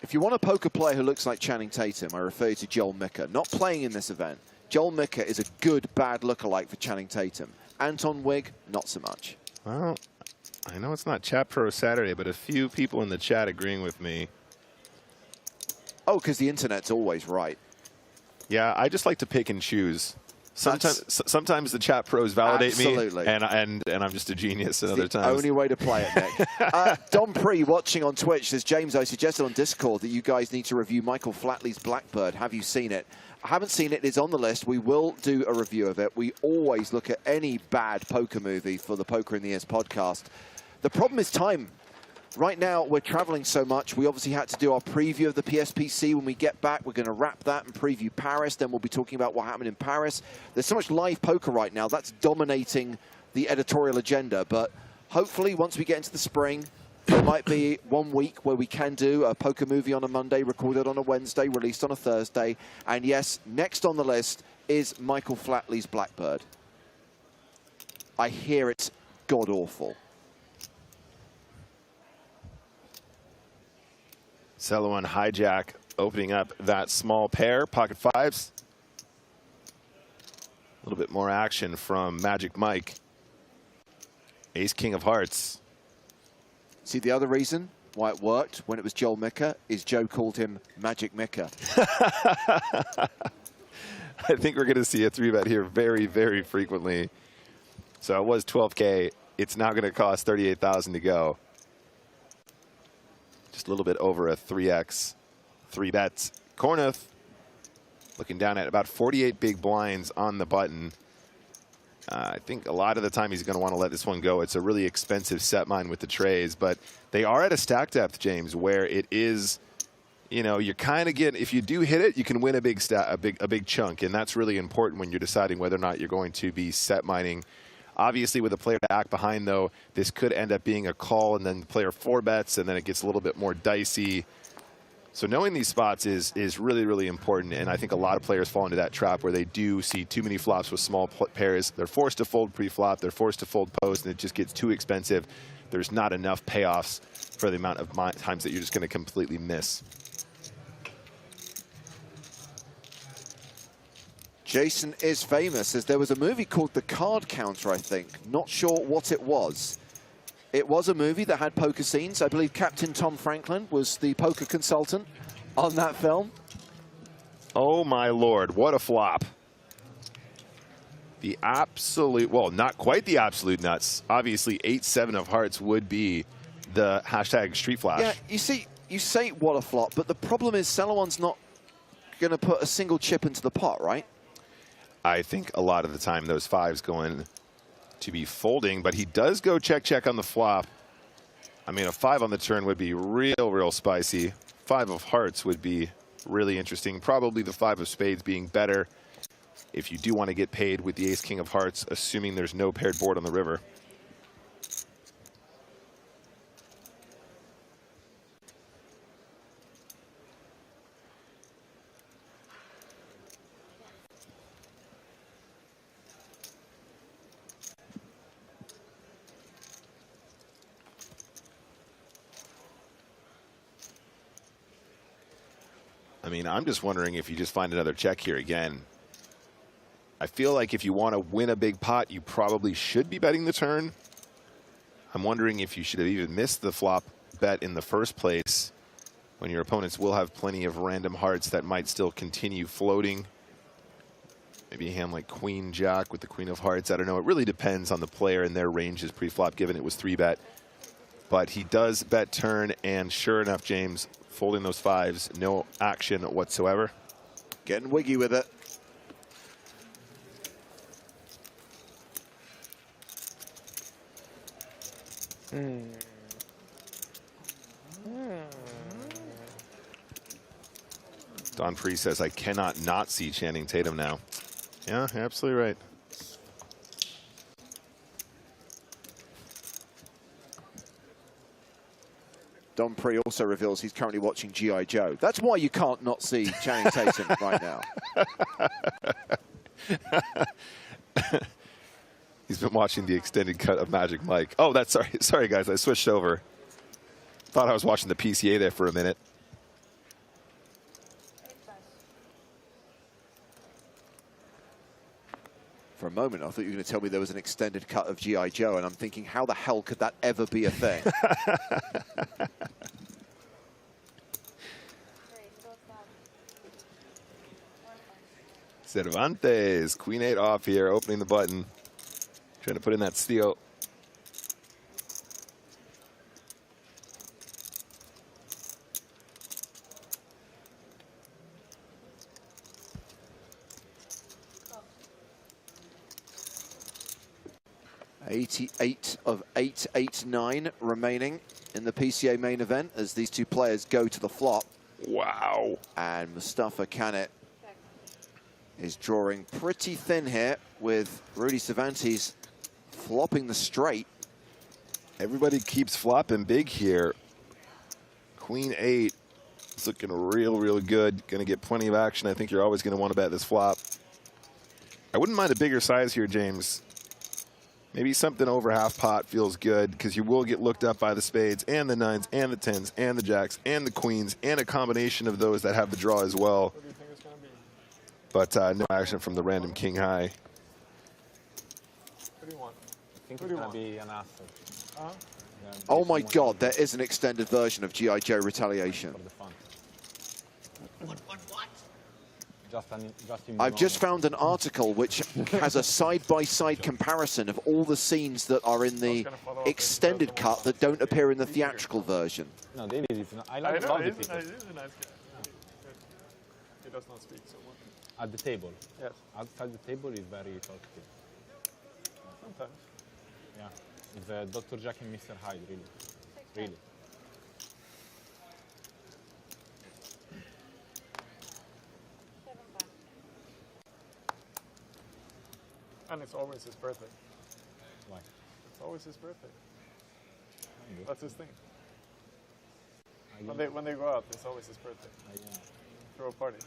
If you want a poker player who looks like Channing Tatum, I refer you to Joel Micker. Not playing in this event. Joel Micker is a good, bad lookalike for Channing Tatum. Anton Wig, not so much. Well, I know it's not Chat Pro Saturday, but a few people in the chat agreeing with me. Oh, because the internet's always right. Yeah, I just like to pick and choose. Sometimes the chat pros validate Absolutely. me, and I'm just a genius. And other times, only way to play it, Nick. Don Pre watching on Twitch says, James, I suggested on Discord that you guys need to review Michael Flatley's Blackbird. Have you seen it? I haven't seen it. It's on the list. We will do a review of it. We always look at any bad poker movie for the Poker in the Ears podcast. The problem is time. Right now, we're traveling so much. We obviously had to do our preview of the PSPC. When we get back, we're going to wrap that and preview Paris. Then we'll be talking about what happened in Paris. There's so much live poker right now. That's dominating the editorial agenda. But hopefully, once we get into the spring, there might be 1 week where we can do a poker movie on a Monday, recorded on a Wednesday, released on a Thursday. And yes, next on the list is Michael Flatley's Blackbird. I hear it's god-awful. Cello on hijack, opening up that small pair, pocket fives. A little bit more action from Magic Mike. Ace King of Hearts. See, the other reason why it worked when it was Joel Mika is Joe called him Magic Mika. I think we're going to see a 3-bet here very, very frequently. So it was 12K. It's now going to cost 38,000 to go. Just a little bit over a 3x. 3 bets. Cornuth looking down at about 48 big blinds on the button. I think a lot of the time he's going to want to let this one go. It's a really expensive set mine with the trays, but they are at a stack depth, James, where it is, you know, you're kind of getting, if you do hit it, you can win a big chunk, and that's really important when you're deciding whether or not you're going to be set mining. Obviously, with a player to act behind, though, this could end up being a call, and then the player 4 bets, and then it gets a little bit more dicey. So knowing these spots is really, really important, and I think a lot of players fall into that trap where they do see too many flops with small pairs. They're forced to fold pre-flop, they're forced to fold post, and it just gets too expensive. There's not enough payoffs for the amount of times that you're just going to completely miss. Jason is famous as there was a movie called The Card Counter, I think. Not sure what it was. It was a movie that had poker scenes. I believe Captain Tom Franklin was the poker consultant on that film. Oh, my Lord. What a flop. The absolute, well, not quite the absolute nuts. Obviously, 8-7 of hearts would be the hashtag street flash. Yeah, you see, you say what a flop, but the problem is Salawan's not going to put a single chip into the pot, right? I think a lot of the time those 5s going to be folding, but he does go check on the flop. I mean, a 5 on the turn would be real spicy. 5 of hearts would be really interesting. Probably the 5 of spades being better if you do want to get paid with the Ace King of Hearts, assuming there's no paired board on the river. I mean, I'm just wondering if you just find another check here again. I feel like if you want to win a big pot, you probably should be betting the turn. I'm wondering if you should have even missed the flop bet in the first place, when your opponents will have plenty of random hearts that might still continue floating. Maybe a hand like Queen Jack with the Queen of Hearts. I don't know. It really depends on the player and their ranges pre-flop, given it was 3-bet. But he does bet turn, and sure enough, James, folding those 5s, no action whatsoever. Getting wiggy with it. Don Free says, I cannot not see Channing Tatum now. Yeah, absolutely right. Don Pre also reveals he's currently watching G.I. Joe. That's why you can't not see Channing Tatum right now. He's been watching the extended cut of Magic Mike. Oh, that's sorry guys, I switched over. Thought I was watching the PCA there for a minute. For a moment, I thought you were going to tell me there was an extended cut of G.I. Joe, and I'm thinking, how the hell could that ever be a thing? Cervantes, Queen 8 off here, opening the button. Trying to put in that steal. $88 of 889 remaining in the PCA main event as these two players go to the flop. Wow. And Mustafa Canet is drawing pretty thin here with Rudy Cervantes flopping the straight. Everybody keeps flopping big here. Queen 8 is looking real good. Going to get plenty of action. I think you're always going to want to bet this flop. I wouldn't mind a bigger size here, James. Maybe something over half pot feels good, because you will get looked up by the spades and the 9s and the 10s and the jacks and the queens and a combination of those that have the draw as well. But no action from the random king high. think it's going to be an after. Oh my God, there is an extended version of G.I. Joe Retaliation. What? I've just found an article which has a side-by-side comparison of all the scenes that are in the extended cut that don't appear in the theatrical version. No, David, I like know, all the he's people. a nice guy. He does not speak so much. At the table. Yes. Outside the table, he's very talkative. Sometimes. Yeah. It's Dr. Jack and Mr. Hyde, really. Really. And it's always his birthday. Why? It's always his birthday. Good. That's his thing. When they go out, it's always his birthday. Throw a party.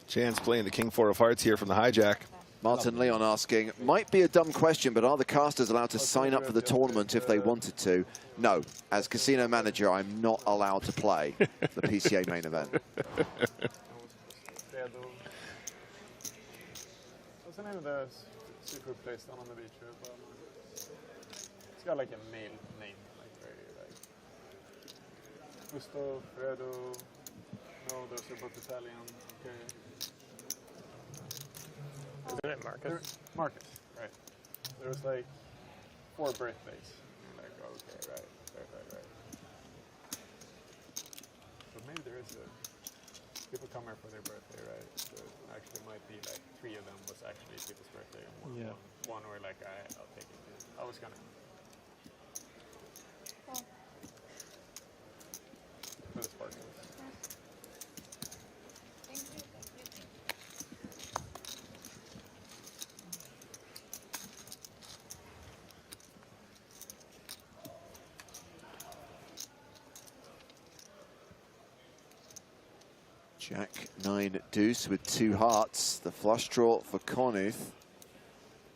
Chance playing the King 4 of Hearts here from the hijack. Martin Leon asking, might be a dumb question, but are the casters allowed to sign up for the tournament if they wanted to? No. As casino manager, I'm not allowed to play the PCA Main Event. What's the name of the seafood place down on the beach? It's got like a male name, like very like Gusto, Fredo. No, those are both Italian. Okay. Isn't it Marcus? Marcus, right. There's like 4 birthdays. You're like, okay, right. But maybe there is people come here for their birthday, right? So it actually might be like 3 of them was actually people's birthday, and one were like, I'll take it. I was gonna. For the sparkles. Jack 9 deuce with 2 hearts. The flush draw for Cornuth.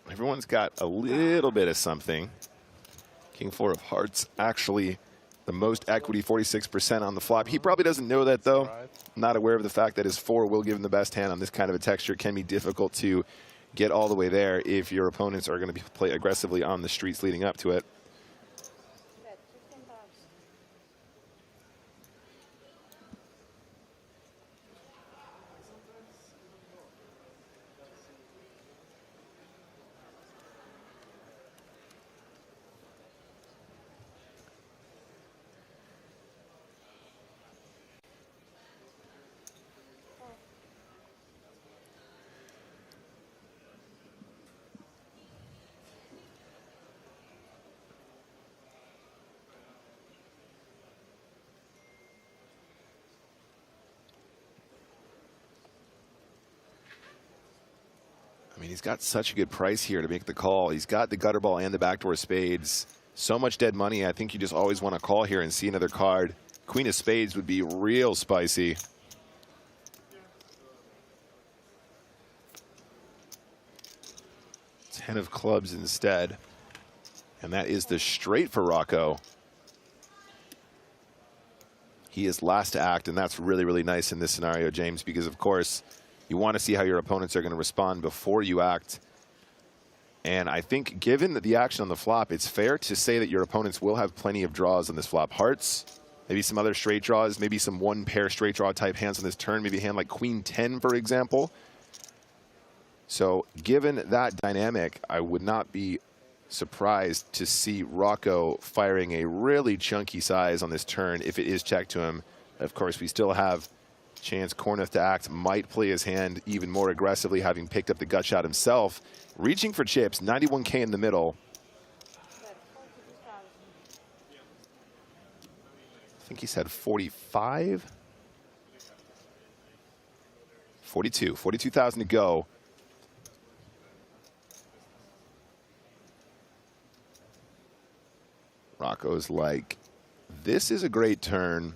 Everyone's got a little bit of something. King 4 of Hearts actually the most equity, 46% on the flop. He probably doesn't know that though. Not aware of the fact that his 4 will give him the best hand on this kind of a texture. It can be difficult to get all the way there if your opponents are going to play aggressively on the streets leading up to it. I mean, he's got such a good price here to make the call. He's got the gutter ball and the backdoor spades. So much dead money. I think you just always want to call here and see another card. Queen of spades would be real spicy. Ten of clubs instead. And that is the straight for Rocco. He is last to act, and that's really, really nice in this scenario, James, because, of course, you want to see how your opponents are going to respond before you act. And I think given the action on the flop, it's fair to say that your opponents will have plenty of draws on this flop. Hearts, maybe some other straight draws, maybe some one pair straight draw type hands on this turn, maybe a hand like Queen 10, for example. So given that dynamic, I would not be surprised to see Rocco firing a really chunky size on this turn if it is checked to him. Of course, we still have chance Cornuth to act, might play his hand even more aggressively, having picked up the gut shot himself. Reaching for chips, 91K in the middle. I think he said 45? 42. 42,000 to go. Rocco's like, this is a great turn.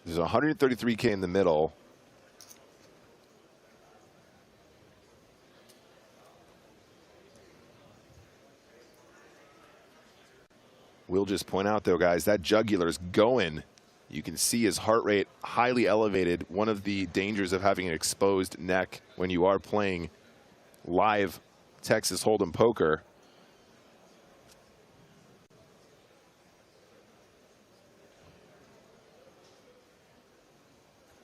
There's 133K in the middle. We'll just point out, though, guys, that jugular is going. You can see his heart rate highly elevated. One of the dangers of having an exposed neck when you are playing live Texas Hold'em poker.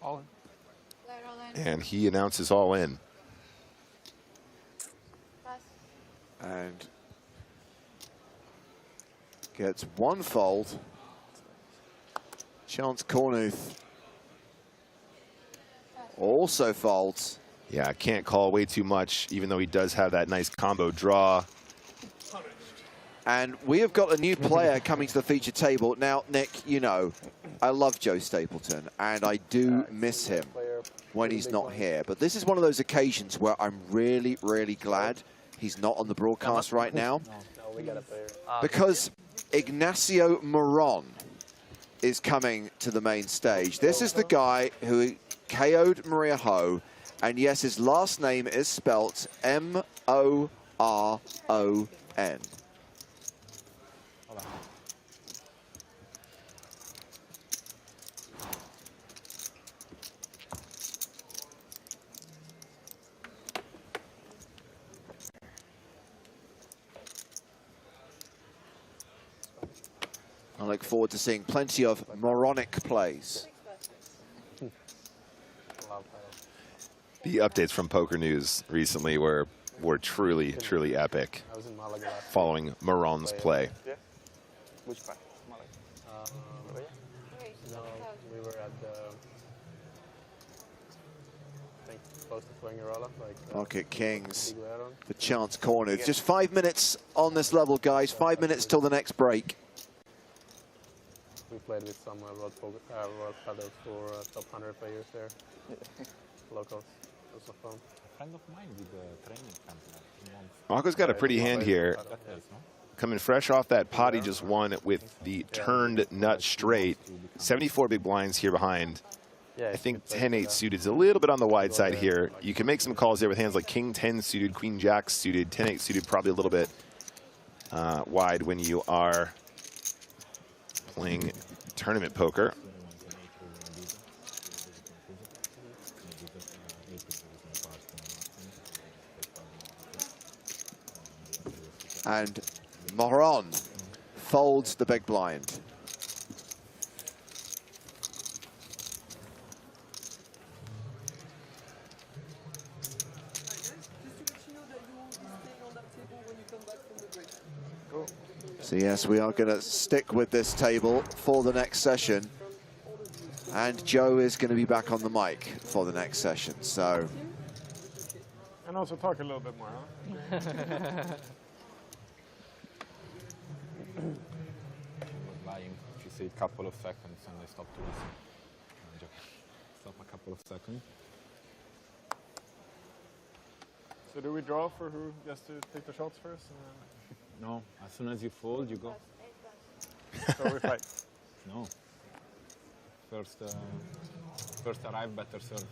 All in. And he announces all in. And gets one fold. Chance Cornuth also folds. Yeah, can't call way too much, even though he does have that nice combo draw. And we have got a new player coming to the feature table. Now, Nick, you know, I love Joe Stapleton, and I do miss him when he's not here. But this is one of those occasions where I'm really, really glad he's not on the broadcast right now. No, we got a player. Because Ignacio Moron is coming to the main stage. This is the guy who KO'd Maria Ho, and yes, his last name is spelt M-O-R-O-N. I look forward to seeing plenty of moronic plays. The updates from Poker News recently were truly, truly epic following Moron's play. Yeah. Which part? No, we were at the, I think, close to Fuengirola. Like, Pocket Kings for Chance Cornuth. Just 5 minutes on this level, guys. 5 minutes till the next break. We played with some road paddles for top 100 players there. Locals. It was fun. A friend of mine did a training camp. Rocco's got a pretty hand here. Coming fresh off that pot he just won with the turned nut straight. 74 big blinds here behind. I think 10-8 suited is a little bit on the wide side here. You can make some calls there with hands like King 10 suited, Queen Jack suited, 10-8 suited probably a little bit wide when you are playing tournament poker. And Moron folds the big blind. So yes, we are going to stick with this table for the next session. And Joe is going to be back on the mic for the next session. So. And also talk a little bit more, huh? Lying, if you say a couple of seconds and they stop to listen. I'm joking. Stop a couple of seconds. So do we draw for who gets to take the shots first? No, as soon as you fold, you go. So we fight? No. First arrive, better serve.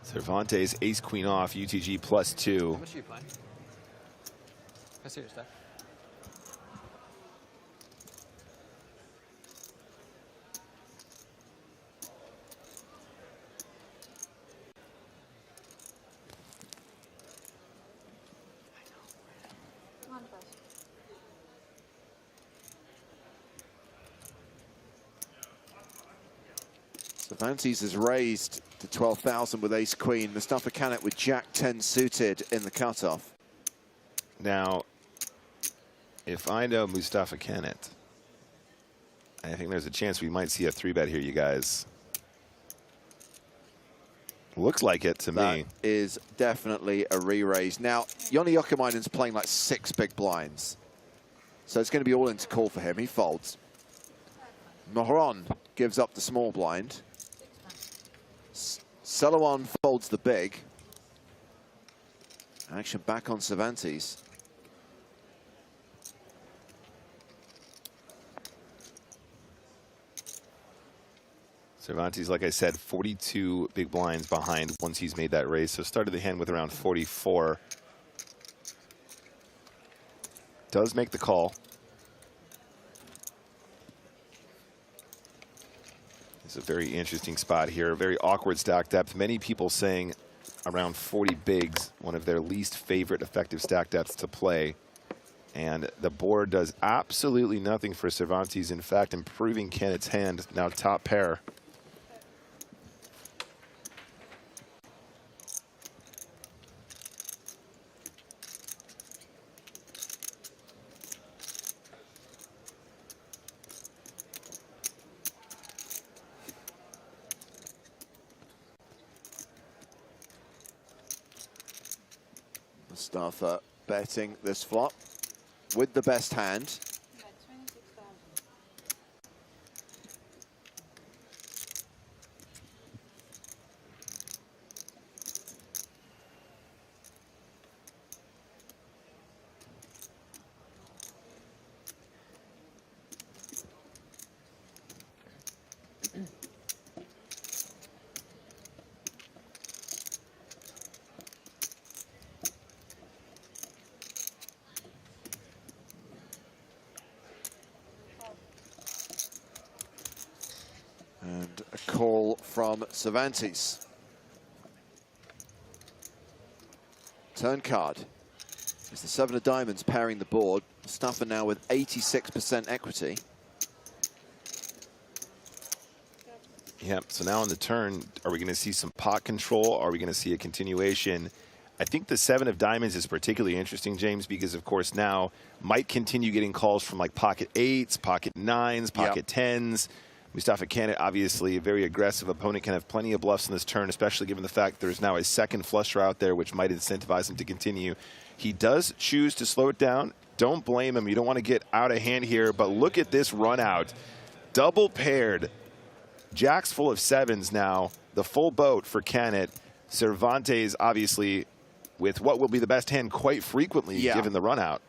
Cervantes, ace queen off, UTG +2. How much are you playing? I see your stack. Cervantes has raised to 12,000 with ace queen. Mustafa Canet with jack 10 suited in the cutoff. Now, if I know Mustafa Canet, I think there's a chance we might see a 3-bet here, you guys. Looks like it to me. That is definitely a re-raise. Now, Joni Jokamainen's playing like 6 big blinds. So it's going to be all in to call for him. He folds. Moron gives up the small blind. Celowan folds the big. Action back on Cervantes. Cervantes, like I said, 42 big blinds behind once he's made that raise. So started the hand with around 44. Does make the call. It's a very interesting spot here. Very awkward stack depth. Many people saying around 40 bigs, one of their least favorite effective stack depths to play. And the board does absolutely nothing for Cervantes. In fact, improving Cannett's hand, now top pair. Mustafa betting this flop with the best hand. And a call from Cervantes. Turn card. It's the 7 of diamonds pairing the board. Mustafa now with 86% equity. Yep, so now on the turn, are we going to see some pot control? Are we going to see a continuation? I think the 7 of diamonds is particularly interesting, James, because of course now might continue getting calls from like pocket 8s, pocket 9s, pocket 10s. Mustafa Cannett, obviously a very aggressive opponent, can have plenty of bluffs in this turn, especially given the fact there's now a second flush draw out there, which might incentivize him to continue. He does choose to slow it down. Don't blame him. You don't want to get out of hand here, but look at this run out. Double paired. Jacks full of 7s now. The full boat for Cannett. Cervantes, obviously, with what will be the best hand quite frequently, given the run out.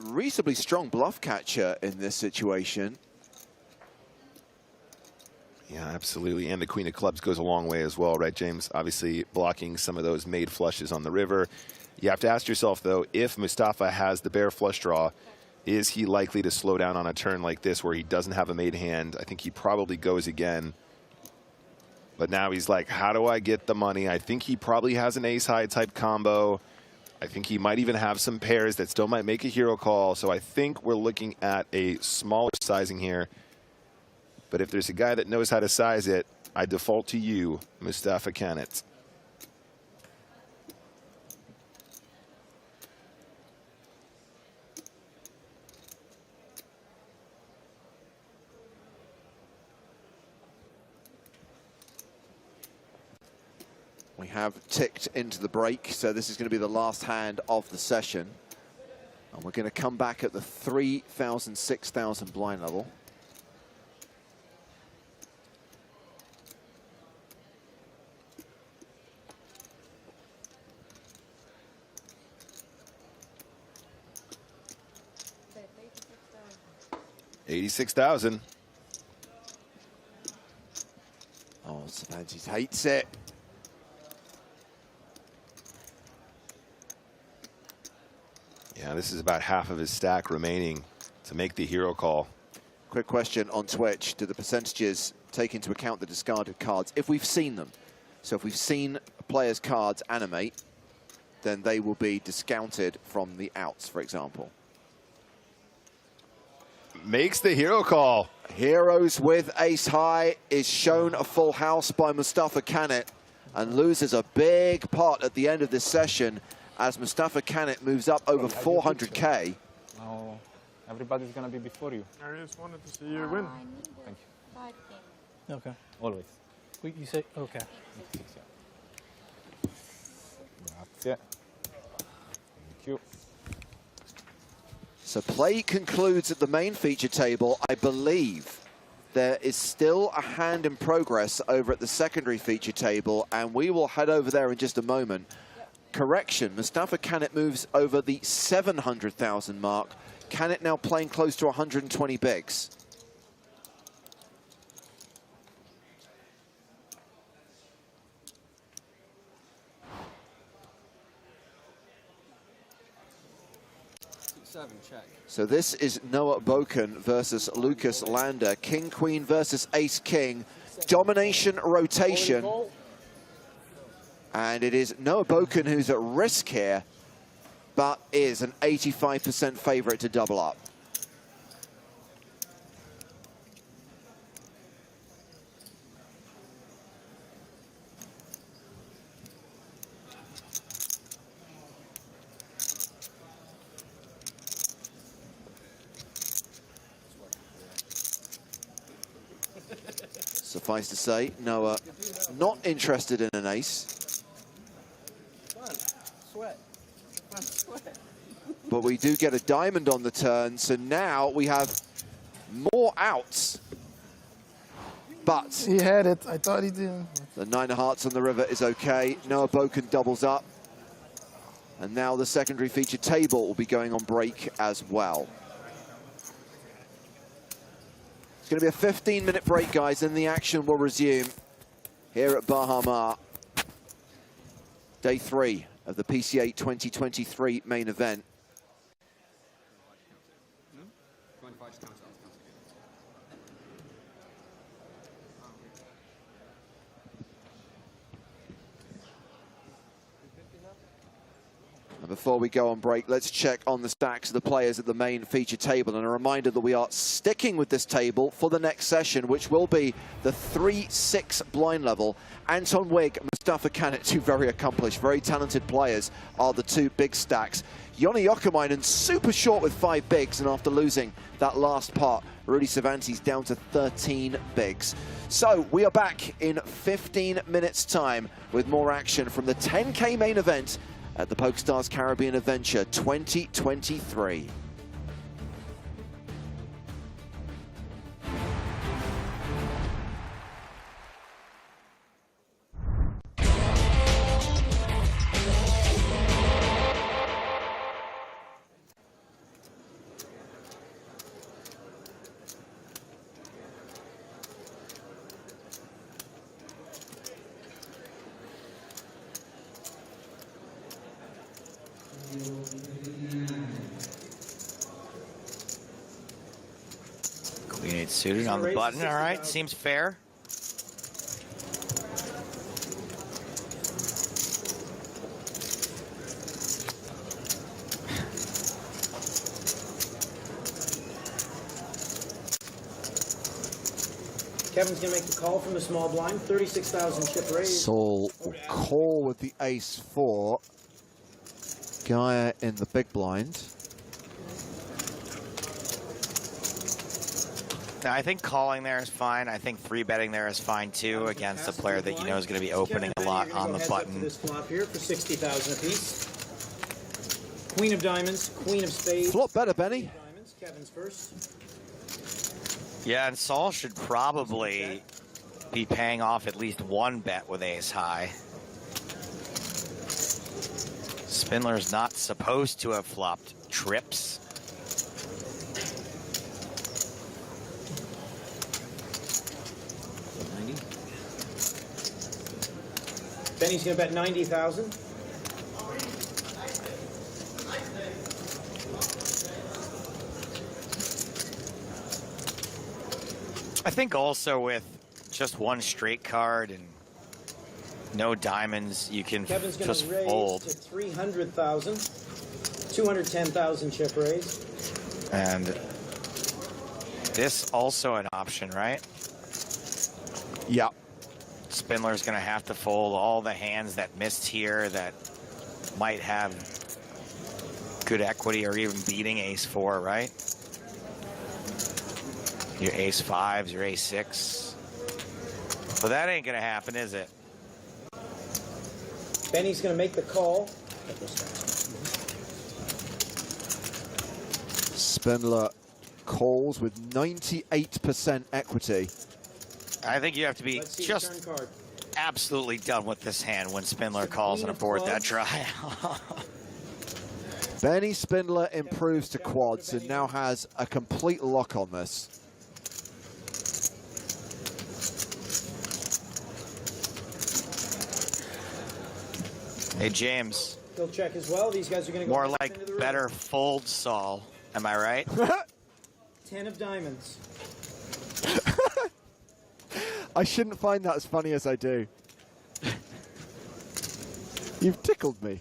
Reasonably strong bluff catcher in this situation. Yeah, absolutely. And the Queen of Clubs goes a long way as well, right, James? Obviously blocking some of those made flushes on the river. You have to ask yourself, though, if Mustafa has the bare flush draw, is he likely to slow down on a turn like this where he doesn't have a made hand? I think he probably goes again. But now he's like, how do I get the money? I think he probably has an ace-high type combo. I think he might even have some pairs that still might make a hero call. So I think we're looking at a smaller sizing here. But if there's a guy that knows how to size it, I default to you, Mustafa Cannett. We have ticked into the break, so this is going to be the last hand of the session. And we're going to come back at the 3,000, 6,000 blind level. $86,000. Oh, Cervantes hates it. Yeah, this is about half of his stack remaining to make the hero call. Quick question on Twitch. Do the percentages take into account the discarded cards? If we've seen them, so if we've seen a player's cards animate, then they will be discounted from the outs, for example. Makes the hero call. Heroes with ace high is shown a full house by Mustafa Cannett and loses a big pot at the end of this session as Mustafa Cannett moves up over 400K. Now everybody's going to be before you. I just wanted to see you win. Thank you. Okay. Always. You say, okay. Grazie. Thank you. So play concludes at the main feature table. I believe there is still a hand in progress over at the secondary feature table, and we will head over there in just a moment. Correction, Mustafa Cannett moves over the 700,000 mark. Cannett now playing close to 120 bigs. Check. So this is Noah Boken versus Lucas Lander. King, Queen versus Ace, King. domination rotation. And it is Noah Boken who's at risk here, but is an 85% favorite to double up. Suffice to say, Noah not interested in an ace. But we do get a diamond on the turn, so now we have more outs. But he had it. I thought he did. The 9 of hearts on the river is okay. Noah Boken doubles up. And now the secondary feature table will be going on break as well. It's going to be a 15-minute break, guys, and the action will resume here at Bahama. Day 3 of the PCA 2023 main event. And before we go on break, let's check on the stacks of the players at the main feature table. And a reminder that we are sticking with this table for the next session, which will be the 3-6 blind level. Anton Wigg, Mustafa Kanat, two very accomplished, very talented players, are the two big stacks. Joni Jokamainen super short with 5 bigs, and after losing that last pot, Rudy Cervantes down to 13 bigs. So we are back in 15 minutes time with more action from the 10K main event at the PokerStars Caribbean Adventure 2023. Queen 8 suited on the button. All right, seems fair. Kevin's going to make the call from the small blind, 36,000 chip raise. Saul will call with the ace-4. Gaia in the big blind. Now, I think calling there is fine. I think 3-betting there is fine too against a player that you know is going to be opening a lot on the button. This flop here for 60,000 apiece. Queen of diamonds, queen of spades. Flop better, Benny. Diamonds, Kevin's first. Yeah, and Saul should probably be paying off at least one bet with ace high. Spindler's not supposed to have flopped trips. Benny's going to bet 90,000. I think also with just one straight card and no diamonds, you can Kevin's going just to raise fold. to 300,000. 210,000 chip raise. And this also an option, right? Yeah. Spindler's going to have to fold all the hands that missed here that might have good equity or even beating ace-4, right? Your ace-5s, your ace-6. But that ain't going to happen, is it? Benny's going to make the call. Spindler calls with 98% equity. I think you have to be just absolutely done with this hand when Spindler calls and aboard that dry. Benny Spindler improves to quads and now has a complete lock on this. Hey, James. He'll check as well. These guys are going to go More like better fold Saul. Am I right? 10 of diamonds. I shouldn't find that as funny as I do. You've tickled me.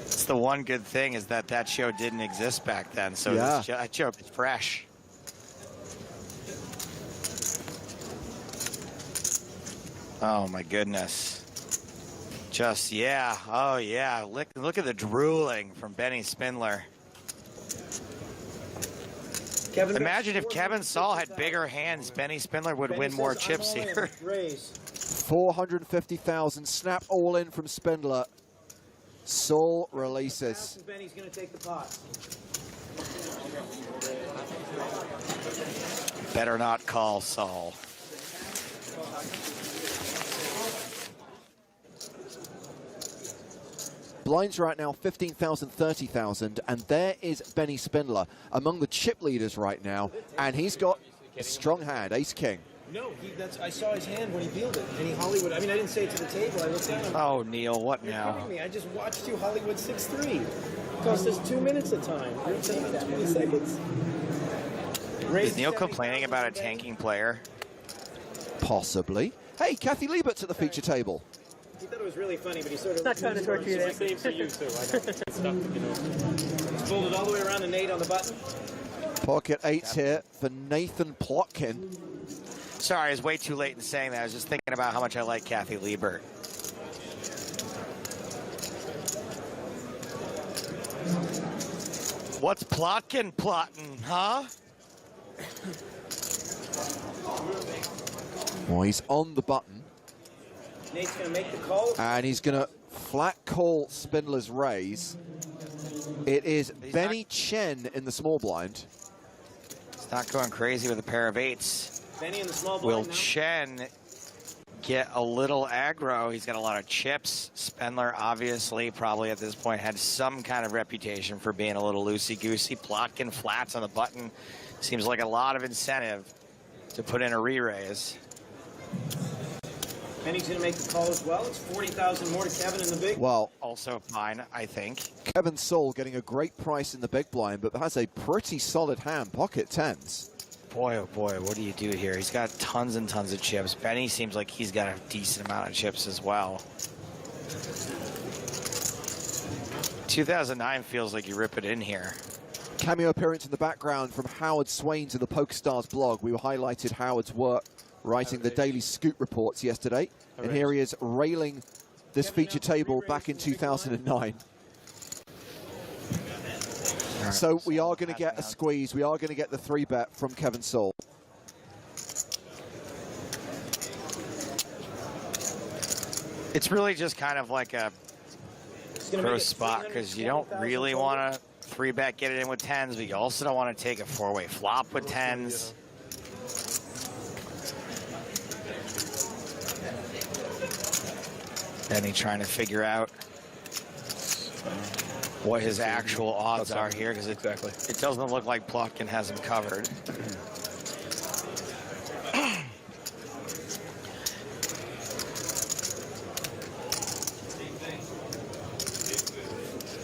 It's the one good thing is that that show didn't exist back then, so Yeah. that show is fresh. Oh my goodness. Just, yeah, oh yeah. Look at the drooling from Benny Spindler. Imagine if Kevin Saul had bigger hands, Benny Spindler would win more chips here. 450,000 snap all in from Spindler. Saul releases. Benny's going to take the pot. Better not call Saul. Blinds right now, 15,000, 30,000, and there is Benny Spindler among the chip leaders right now, and he's got a strong hand, ace-king. No, I saw his hand when he peeled it, and he Hollywood. I mean, I didn't say it to the table. I looked at him. Oh, Neil, what You're now? kidding me. I just watched you Hollywood 6-3. Cost us 2 minutes of time. You're saying it's 20 seconds. Is Neil complaining about a tanking player? Possibly. Hey, Kathy Liebert's at the feature table. He thought it was really funny, but he sort of... Not trying to torture you there. Same for you, too. I know. It's tough, you know. Fold it all the way around and Nate on the button. Pocket eights here for Nathan Plotkin. Sorry, I was way too late in saying that. I was just thinking about how much I like Kathy Liebert. What's Plotkin plotting, huh? Well, he's on the button. Nate's going to make the call. And he's going to flat call Spindler's raise. It is Benny Chen in the small blind. He's not going crazy with a pair of eights. Benny in the small blind Will now. Chen get a little aggro? He's got a lot of chips. Spindler, obviously, probably at this point had some kind of reputation for being a little loosey-goosey. Plotkin flats on the button. Seems like a lot of incentive to put in a re-raise. Benny's going to make the call as well. It's 40,000 more to Kevin in the big. Well, also fine, I think. Kevin Saul getting a great price in the big blind, but has a pretty solid hand, pocket tens. Boy, oh boy, what do you do here? He's got tons and tons of chips. Benny seems like he's got a decent amount of chips as well. 2009 feels like you rip it in here. Cameo appearance in the background from Howard Swains of the PokerStars blog. We highlighted Howard's work writing the Daily Scoop reports yesterday. And here he is railing this feature table back in 2009. So we are going to get a squeeze. We are going to get the 3-bet from Kevin Saul. It's really just kind of like a pro spot because you don't really want to 3-bet, get it in with tens, but you also don't want to take a 4-way flop with tens. Benny trying to figure out what his actual odds are here because it doesn't look like Plotkin has him covered.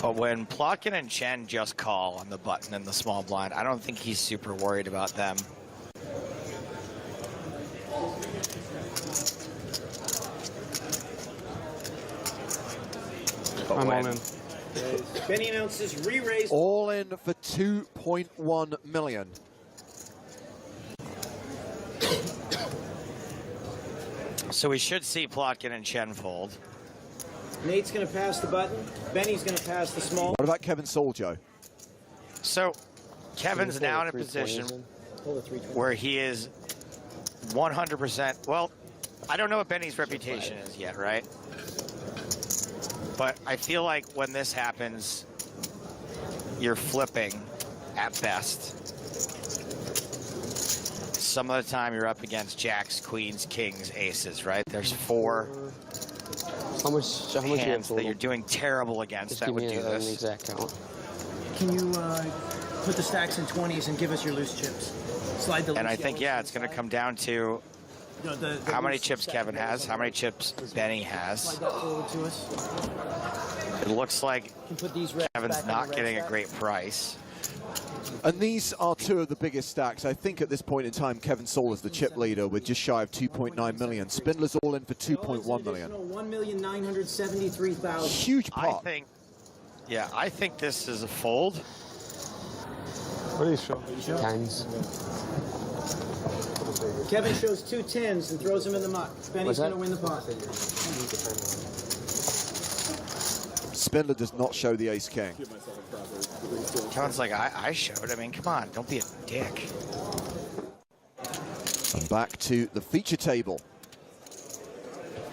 But when Plotkin and Chen just call on the button in the small blind, I don't think he's super worried about them. I'm all in. Benny announces re-raise. All in for 2.1 million. So we should see Plotkin and Chen fold. Nate's going to pass the button. Benny's going to pass the small. What about Kevin Saul, Joe? So Kevin's now in a position where he is 100%. Well, I don't know what Benny's reputation is yet, right? But I feel like when this happens, you're flipping at best. Some of the time you're up against jacks, queens, kings, aces, right? There's 4 hands that you're doing terrible against that would do this. Exact count. Can you put the stacks in 20s and give us your loose chips? Slide the loose And I think, yellows yeah, it's going to come down to how many chips Kevin has, how many chips Benny has. Slide that forward to us. It looks like Put these reds Kevin's back on not the red getting a stack. great price. And these are two of the biggest stacks. I think at this point in time, Kevin Saul is the chip leader with just shy of 2.9 million. Spindler's all in for 2.1 million. 1,973,000. Huge pot. I think this is a fold. What do you show? Tens. Kevin shows 2 tens and throws them in the muck. Benny's going to win the pot. Spindler does not show the ace king. Kevin's like, I showed. I mean, come on, don't be a dick. And back to the feature table.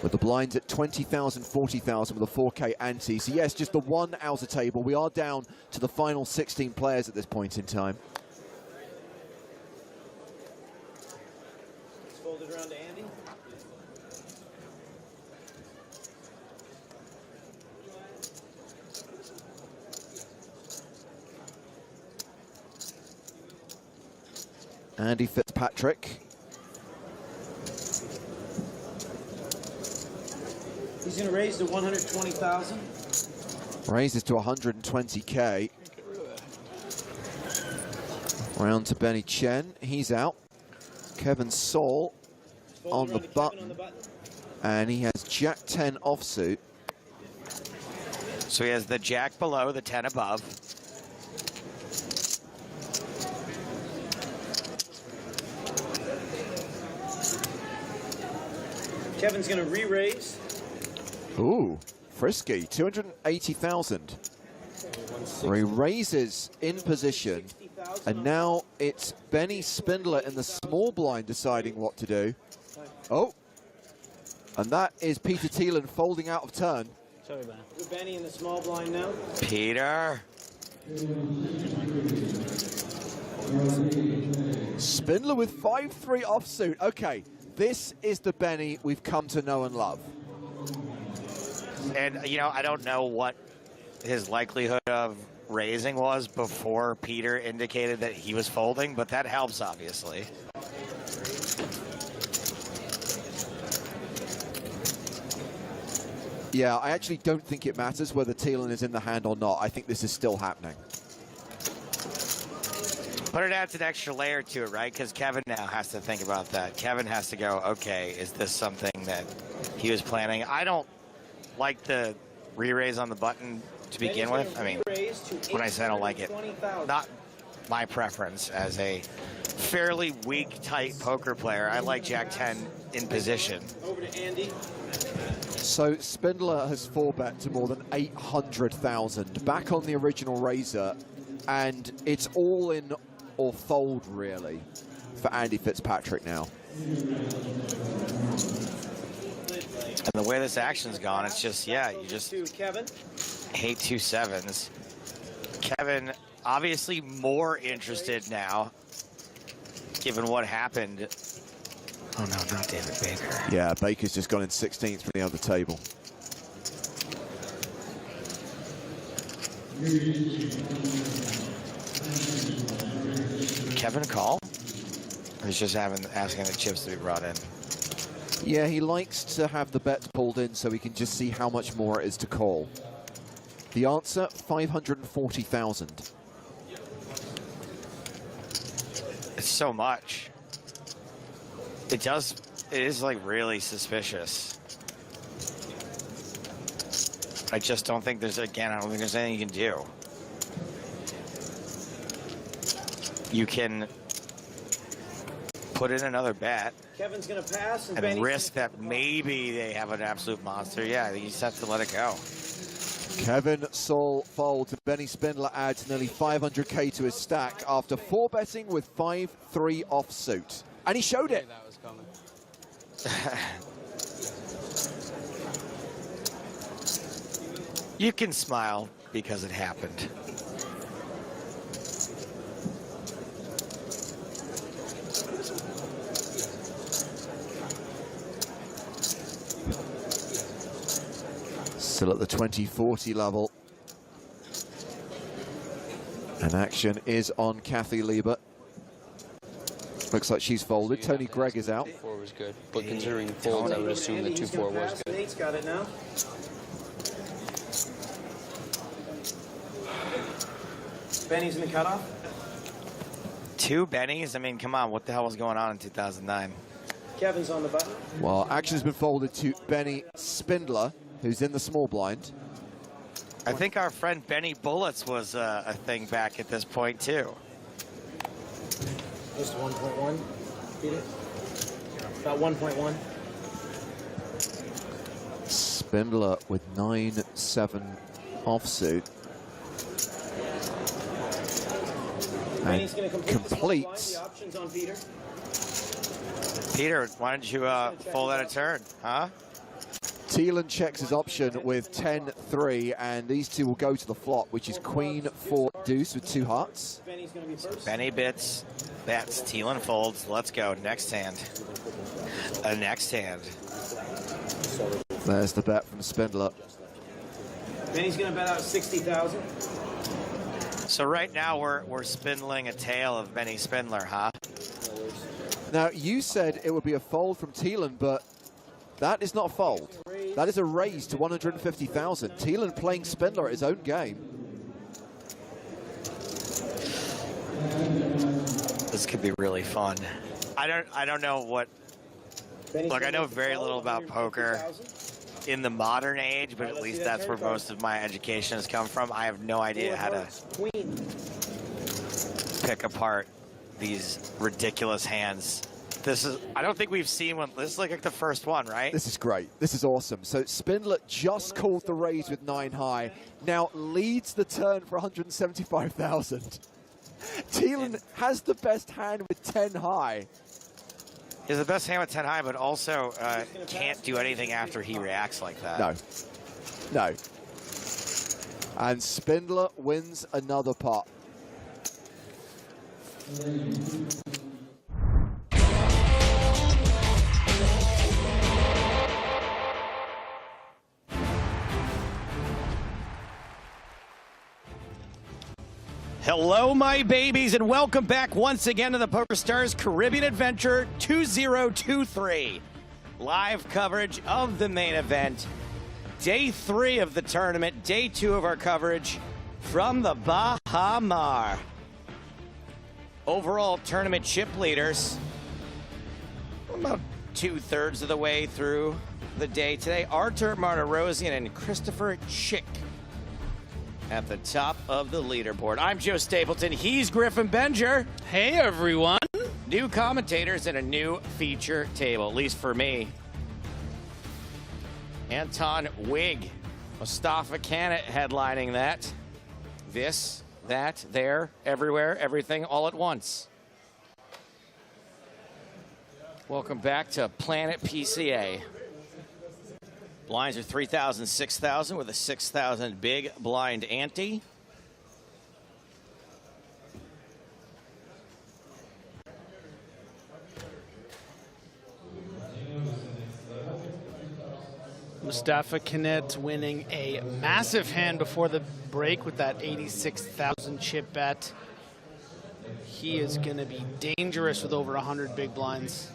With the blinds at 20,000, 40,000 with a 4K ante. So yes, just the one outer table. We are down to the final 16 players at this point in time. Let's fold it around to Andy. Andy Fitzpatrick. He's going to raise to 120,000. Raises to 120K. Round to Benny Chen. He's out. Kevin Saul on the button. And he has Jack 10 offsuit. So he has the Jack below, the 10 above. Kevin's going to re-raise. Ooh, frisky, 280,000. He raises in position, and now it's Benny Spindler in the small blind deciding what to do. Oh, and that is Peter Thielen folding out of turn. Sorry, Ben. Benny in the small blind now. Peter. Spindler with 5-3 offsuit. Okay, this is the Benny we've come to know and love. And, you know, I don't know what his likelihood of raising was before Peter indicated that he was folding, but that helps, obviously. Yeah, I actually don't think it matters whether Thielen is in the hand or not. I think this is still happening. But it adds an extra layer to it, right? Because Kevin now has to think about that. Kevin has to go, okay, is this something that he was planning? I don't like the re-raise on the button to begin with. I mean, when I say I don't like it, not my preference as a fairly weak, tight poker player. I like Jack 10 in position. Over to Andy. So Spindler has 4-bet to more than 800,000, back on the original raiser, and it's all in or fold, really, for Andy Fitzpatrick now. And the way this action's gone, it's just, yeah, you just Kevin. hate 2 sevens. Kevin, obviously more interested now, given what happened. Oh, no, not David Baker. Yeah, Baker's just gone in 16th from the other table. Kevin call? Or he's just asking the chips to be brought in? Yeah, he likes to have the bets pulled in so he can just see how much more it is to call. The answer, 540,000. It's so much. It is like really suspicious. I just don't think there's, again, I don't think there's anything you can do. You can put in another bet. Kevin's going to pass. And risk that maybe they have an absolute monster. Yeah, you just have to let it go. Kevin Saul folds and Benny Spindler adds nearly 500K to his stack after 4-betting with 5-3 offsuit. And he showed it. That was coming. You can smile because it happened. Still at the 2040 level. And action is on Kathy Liebert. Looks like she's folded. Tony Gregg is out. 4 was good, but considering folds, I would assume the 2-4 was good. Nate's got it now. Benny's in the cutoff. 2 bennies? I mean, come on, what the hell was going on in 2009? Kevin's on the button. Well, action's been folded to Benny Spindler, who's in the small blind. I think our friend Benny Bullets was a thing back at this point, too. Just 1.1, Peter? About 1.1. Spindler with 9-7 offsuit. Benny's going to complete completes. the options on Peter. Peter, why don't you fold out a turn, huh? Thielen checks his option with 10-3, and these two will go to the flop, which is Queen 4 deuce with 2 hearts. Benny's going to be first. Benny bets, Thielen folds. Let's go. Next hand. Next hand. There's the bet from Spindler. Benny's going to bet out 60,000. So right now we're spindling a tale of Benny Spindler, huh? Now, you said it would be a fold from Thielen, but that is not a fold. That is a raise to 150,000. Thielen playing Spindler at his own game. This could be really fun. I don't know what. Look, I know very little about poker in the modern age, but at least that's where most of my education has come from. I have no idea how to pick apart these ridiculous hands. I don't think we've seen one. This is like the first one, right? This is great. This is awesome. So Spindler just called the raise with 9 high. Now leads the turn for 175,000. Thielen has the best hand with 10 high. He has the best hand with 10 high, but also can't do anything after he reacts like that. No. And Spindler wins another pot. Hello, my babies, and welcome back once again to the PokerStars Caribbean Adventure 2023. Live coverage of the main event. Day 3 of the tournament, day 2 of our coverage from the Bahamas. Overall tournament chip leaders, about 2/3 of the way through the day today. Artur Martirosyan and Christopher Chick at the top of the leaderboard. I'm Joe Stapleton. He's Griffin Benger. Hey, everyone. New commentators and a new feature table, at least for me. Anton Wig, Mustafa Kanat headlining that. This, that, there, everywhere, everything, all at once. Welcome back to Planet PCA. Blinds are 3,000, 6,000 with a 6,000 big blind ante. Mustafa Kanat winning a massive hand before the break with that 86,000 chip bet. He is going to be dangerous with over 100 big blinds.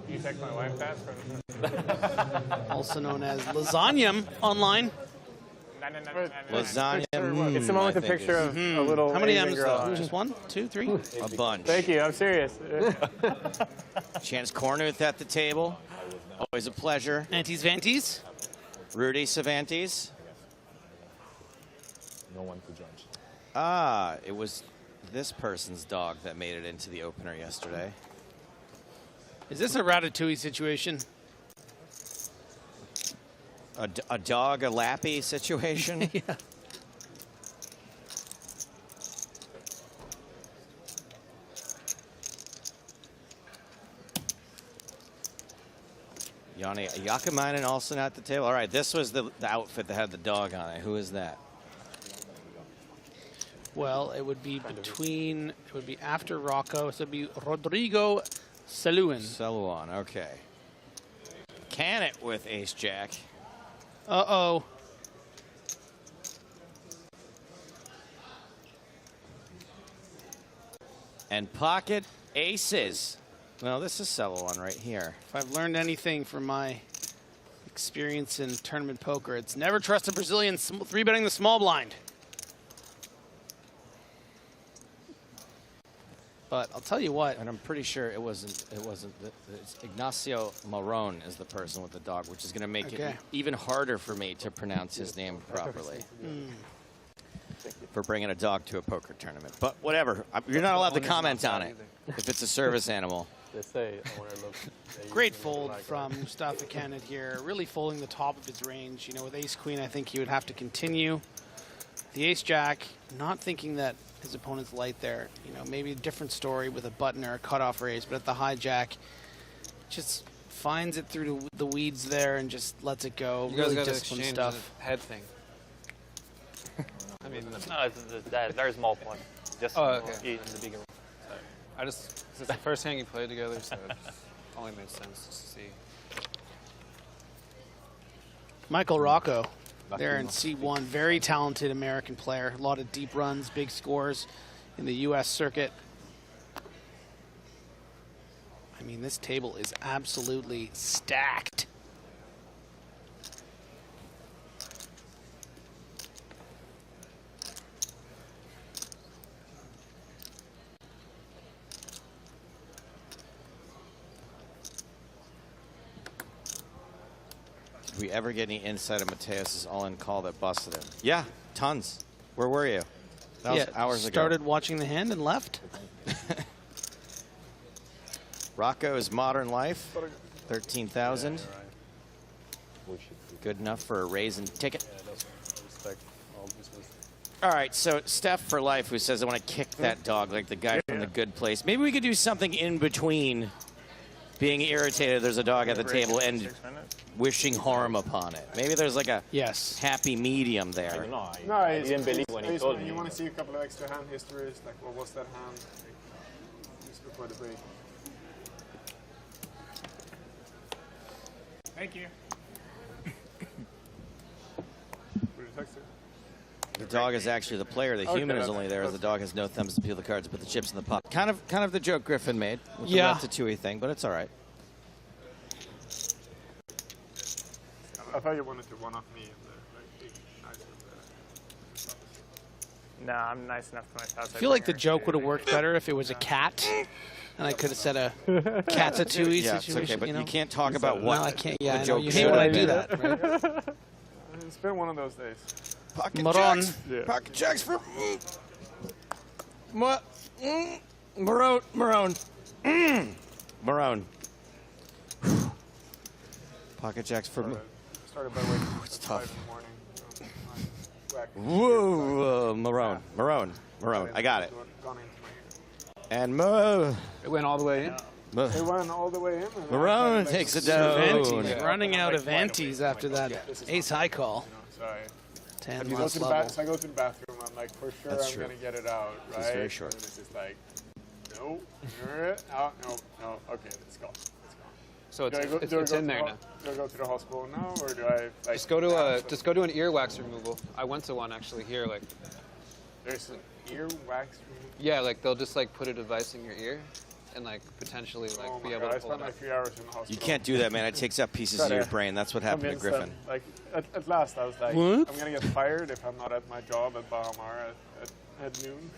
You text my wife that? Also known as Lasagna online. Lasagna. It's the one with a picture of a little. How many Asian M's? girl. Just 1, 2, 3? A bunch. Thank you. I'm serious. Chance Cornuth at the table. Always a pleasure. Antes Vantes. Rudy Cervantes. No one to judge. Ah, it was this person's dog that made it into the opener yesterday. Is this a Ratatouille situation? A dog, a lappy situation? Yeah. Yanni Yakamainen also at the table. All right, this was the outfit that had the dog on it. Who is that? Well, it would be after Rocco, so it would be Rodrigo Saluin. Saluan, okay. Can it with ace-jack. Uh-oh. And pocket aces. Well, this is Saluan right here. If I've learned anything from my experience in tournament poker, it's never trust a Brazilian 3-betting the small blind. But I'll tell you what. And I'm pretty sure it wasn't. It's Ignacio Marron is the person with the dog, which is going to make it even harder for me to pronounce his name properly. For bringing a dog to a poker tournament. But whatever. You're not allowed to comment on it if it's a service animal. They say owner looks. Great fold from Mustafa Kennett here, really folding the top of his range. You know, with ace-queen, I think he would have to continue. The ace-jack, not thinking that his opponent's light there. You know, maybe a different story with a button or a cutoff raise, but at the hijack, just finds it through the weeds there and just lets it go. You guys really got to disciplined exchange stuff. the head thing. I mean, no, it's very small point. Just in the bigger one. Sorry. I just, this is the first hand you played together, so it only makes sense to see. Michael Rocco there in C1, very talented American player. A lot of deep runs, big scores in the U.S. circuit. I mean, this table is absolutely stacked. Did we ever get any insight of Mateos' all-in call that busted him? Yeah, tons. Where were you? That was hours ago. Started watching the hand and left. Rocco's Modern Life, 13,000. Good enough for a raise and ticket. All right, so Steph for Life, who says, I want to kick that dog like the guy from The Good Place. Maybe we could do something in between being irritated there's a dog at the table and wishing harm upon it. Maybe there's like a happy medium there. No, I didn't believe when he told me. You want to see a couple of extra hand histories, like what was that hand just before the break? Thank you. The dog is actually the player. The human is only there as the dog has no thumbs to peel the cards, but the chips in the pot. Kind of the joke Griffin made with the Ratatouille thing, but it's all right. I thought you wanted to one-up me. Nah, I'm nice enough to myself. I feel like the joke would have worked better if it was a cat, and I could have said a cat-a-tooey yeah, situation. It's okay, but you know? you can't talk about what no, I can't. Yeah, the I know. joke You hate when I do that. Right? It's been one of those days. Pocket Maron. jacks. Yeah. Pocket jacks for Marone. Marone. Pocket jacks for Started by waking it's at tough. 5 in the morning. So Whoa, Marone. I got it. And It went all the way in. It went all the way in. Marone takes a down. Running out of antes after that ace-high call. Sorry. 10 So last level. I go to the bathroom. I'm like, for sure, That's I'm true. gonna get it out, right? It's very short. And it's just like, no, no. Okay, let's go. So Do I go it's to in there the now. Do I go to the hospital now, or do I like Just go to an earwax removal. I went to one actually here. Like, there's an earwax removal? yeah, like they'll just like put a device in your ear, and like potentially like be able to I pull it spent out. like 3 hours in the hospital. You can't do that, man. It takes up pieces of your brain. That's what happened to Griffin. Like at last, I was like, What? I'm gonna get fired if I'm not at my job at Bahamar at noon.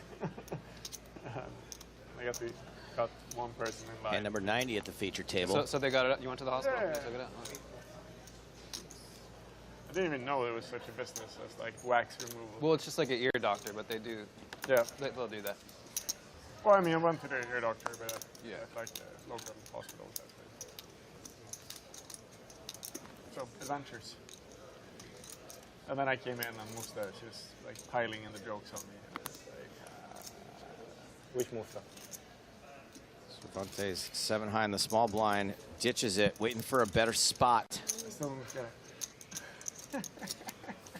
I got one person in line. And number 90 at the feature table. So they got it. You went to the hospital. Yeah. They took it out. Okay. I didn't even know it was such a business as like wax removal. Well, it's just like an ear doctor, but they do. Yeah. They'll do that. Well, I mean, I went to the ear doctor, but yeah, like the local hospitals. So adventures. And then I came in and Musta just like piling in the jokes on me. And it's like, Which Musta? Cervantes 7 high in the small blind, ditches it, waiting for a better spot. Still almost got it.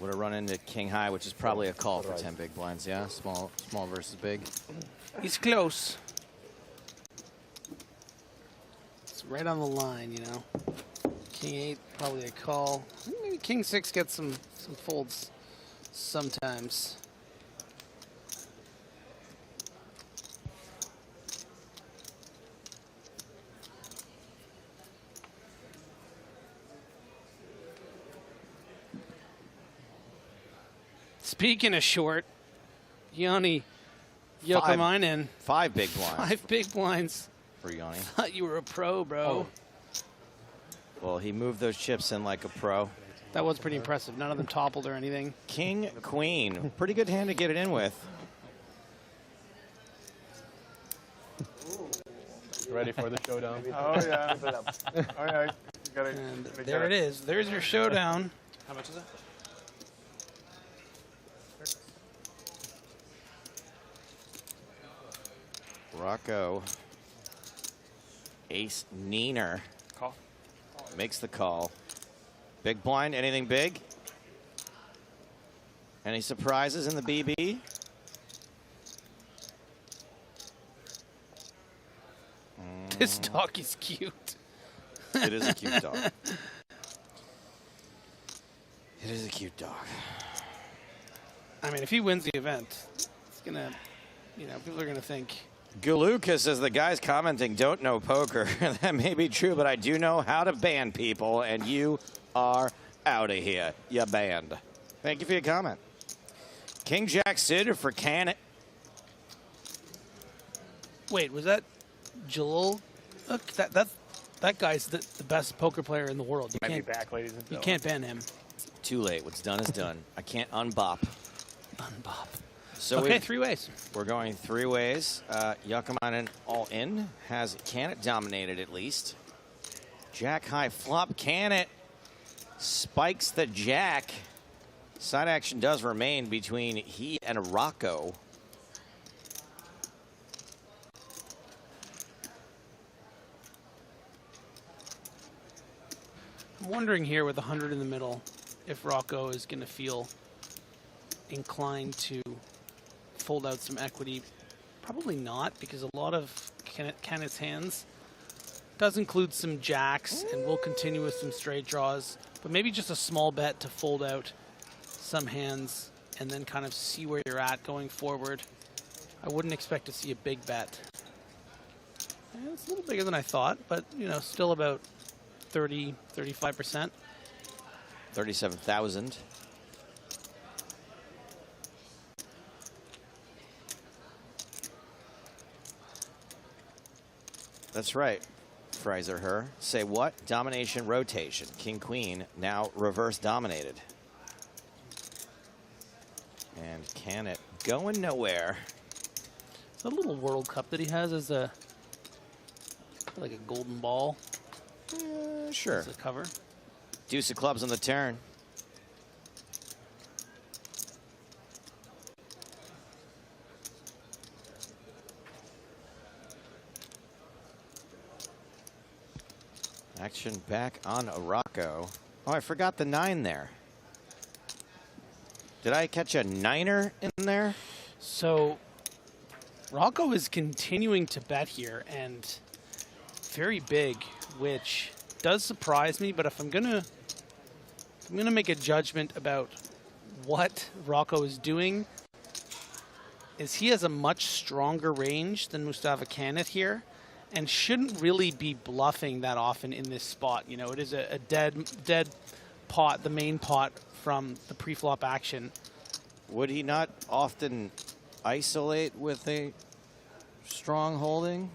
Would have run into king high, which is probably a call for 10 big blinds. Yeah, small versus big. He's close. It's right on the line, you know. King 8, probably a call. Maybe King 6 gets some folds sometimes. Speaking of short, he only Yokomainen. 5 big blinds. 5 big blinds. For Yanni. Thought you were a pro, bro. Well, he moved those chips in like a pro. That was pretty impressive. None of them toppled or anything. King, queen. Pretty good hand to get it in with. Ready for the showdown? Oh, yeah. Oh, yeah. You gotta, And there it is. There's your showdown. How much is it? Rocco. Ace Neener. Call. Makes the call. Big blind, anything big? Any surprises in the BB? This dog is cute. It is a cute dog. It is a cute dog. I mean, if he wins the event, it's gonna, you know, people are gonna think. Galuka says the guys commenting don't know poker. That may be true, but I do know how to ban people, and you are out of here. You banned. Thank you for your comment. King Jack suited for Cannon. Wait, was that Jalil? Look, that guy's the best poker player in the world. You Might be can't back, ladies and You gentlemen. can't ban him. Too late. What's done is done. I can't unbop. Unbop. So Okay, 3 ways. We're going 3 ways. Yakamainen all in. Has Cannet dominated at least. Jack high flop. Cannet spikes the jack. Side action does remain between he and Rocco. I'm wondering here with 100 in the middle if Rocco is going to feel inclined to fold out some equity. Probably not, because a lot of Cannet's hands does include some jacks and will continue with some straight draws, but maybe just a small bet to fold out some hands and then kind of see where you're at going forward. I wouldn't expect to see a big bet. And it's a little bigger than I thought, but you know, still about 30, 35%. 37,000. That's right. Fraser her. Say what? Domination rotation. King Queen now reverse dominated. And Cannet going nowhere. Is that little World Cup that he has as a like a golden ball? Sure. As a cover. Deuce of clubs on the turn. Action back on Rocco. Oh, I forgot the 9 there. Did I catch a 9er in there? So Rocco is continuing to bet here and very big, which does surprise me. But if I'm gonna make a judgment about what Rocco is doing, is he has a much stronger range than Mustafa Cannet here, and shouldn't really be bluffing that often in this spot. You know, it is a dead pot, the main pot from the pre-flop action. Would he not often isolate with a strong holding?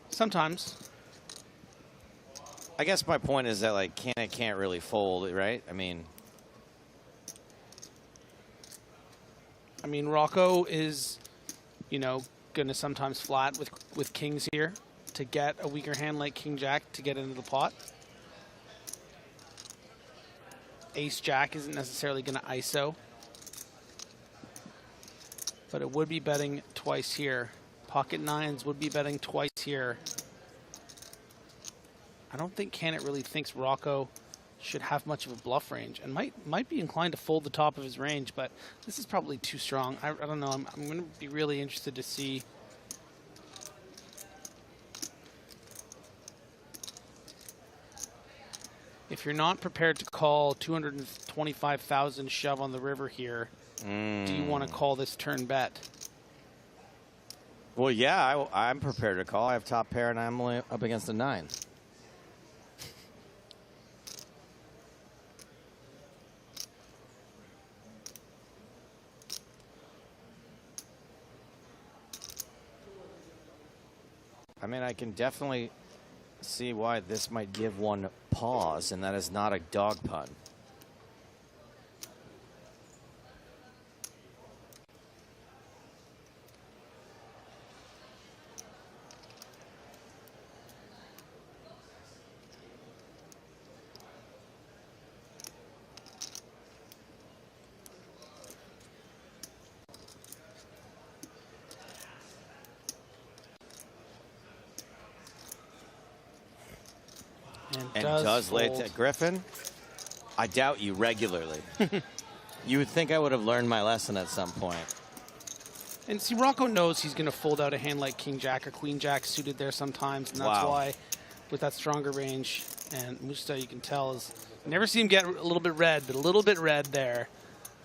Sometimes. I guess my point is that like Cannet can't really fold, right? I mean, Rocco is, you know, gonna sometimes flat with kings here to get a weaker hand like King Jack to get into the pot. Ace Jack isn't necessarily gonna ISO, but it would be betting twice here. Pocket nines would be betting twice here. I don't think Cannet really thinks Rocco should have much of a bluff range, and might be inclined to fold the top of his range, but this is probably too strong. I don't know. I'm going to be really interested to see. If you're not prepared to call 225,000 shove on the river here, do you want to call this turn bet? well, yeah, I'm prepared to call. I have top pair and I'm only up against a 9. I mean, I can definitely see why this might give one pause, and that is not a dog pun. And does lay it to Griffin. I doubt you regularly. You would think I would have learned my lesson at some point. And see, Rocco knows he's going to fold out a hand like King Jack or Queen Jack suited there sometimes, and that's why, with that stronger range, and Musta, you can tell, is you never see him get a little bit red, but a little bit red there.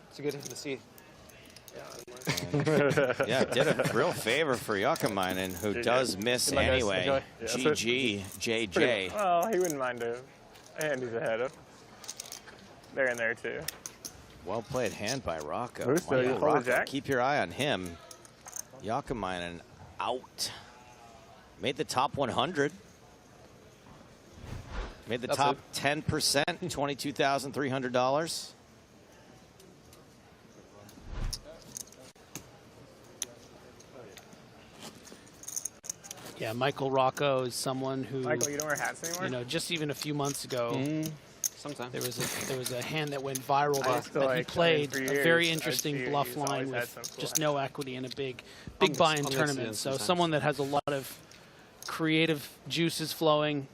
It's a good thing to see. Yeah, did a real favor for Yakamainen, who does miss anyway. GG, JJ. Well, he wouldn't mind a hand he's ahead of. They're in there too. Well played hand by Rocco. Musta, Rocco, keep your eye on him. Yakamainen out. Made the top 100. Made the top 10%, $22,300. Yeah, Michael Rocco is someone who, Michael, you don't wear hats anymore? you know, just even a few months ago, Sometimes there was a hand that went viral that he played a very interesting bluff line with just no equity in a big buy-in tournament. So someone that has a lot of creative juices flowing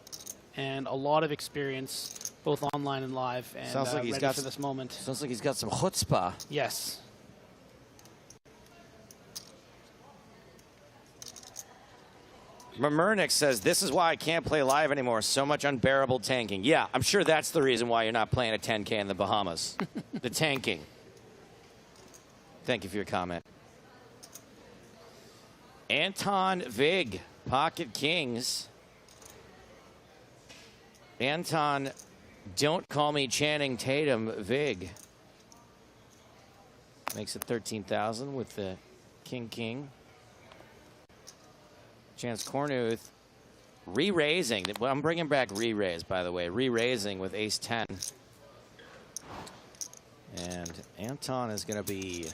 and a lot of experience, both online and live, and sounds like he's ready got for this moment. Sounds like he's got some chutzpah. Yes. Mamernick says, this is why I can't play live anymore. So much unbearable tanking. Yeah, I'm sure that's the reason why you're not playing a 10K in the Bahamas. The tanking. Thank you for your comment. Anton Vig, Pocket Kings. Anton, don't call me Channing Tatum, Vig. Makes it 13,000 with the King. Chance Cornuth re-raising. Well, I'm bringing back re-raise, by the way. Re-raising with ace-10. And Anton is going to be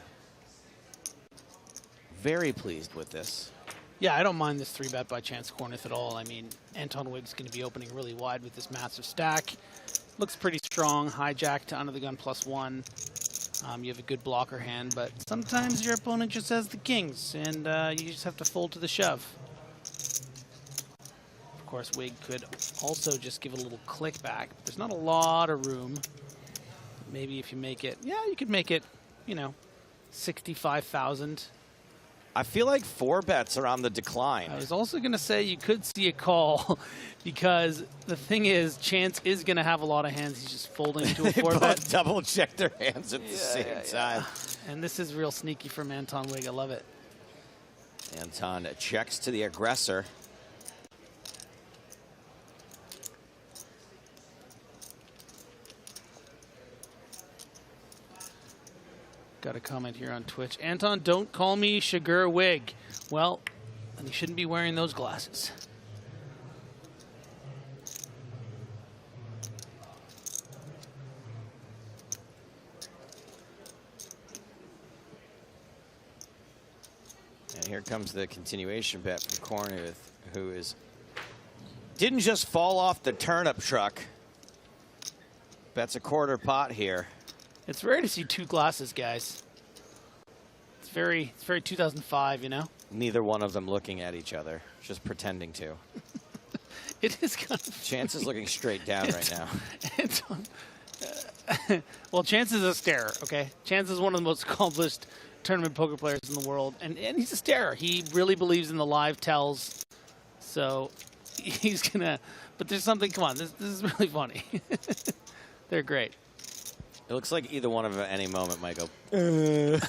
very pleased with this. Yeah, I don't mind this 3-bet by Chance Cornuth at all. I mean, Anton Wig's going to be opening really wide with this massive stack. Looks pretty strong. Hijack to under the gun +1. You have a good blocker hand, but sometimes your opponent just has the kings, and you just have to fold to the shove. Of course, Wig could also just give it a little click back, but there's not a lot of room. Maybe if you make it, yeah, you could make it, you know, 65,000. I feel like 4-bets are on the decline. I was also going to say you could see a call because the thing is, Chance is going to have a lot of hands. He's just folding to a 4-bet. Both double check their hands at the same time. And this is real sneaky from Anton Wig. I love it. Anton checks to the aggressor. Got a comment here on Twitch. Anton, don't call me Sugar Wig. Well, then you shouldn't be wearing those glasses. And here comes the continuation bet from Cornuth, who didn't just fall off the turnip truck. Bets a quarter pot here. It's rare to see two glasses, guys. It's very 2005, you know? Neither one of them looking at each other, just pretending to. It is kind of Chance is looking straight down right now. Well, Chance is a starer, okay? Chance is one of the most accomplished tournament poker players in the world, and he's a starer. He really believes in the live tells, so he's gonna. But there's something. Come on, this is really funny. They're great. It looks like either one of them at any moment might go. And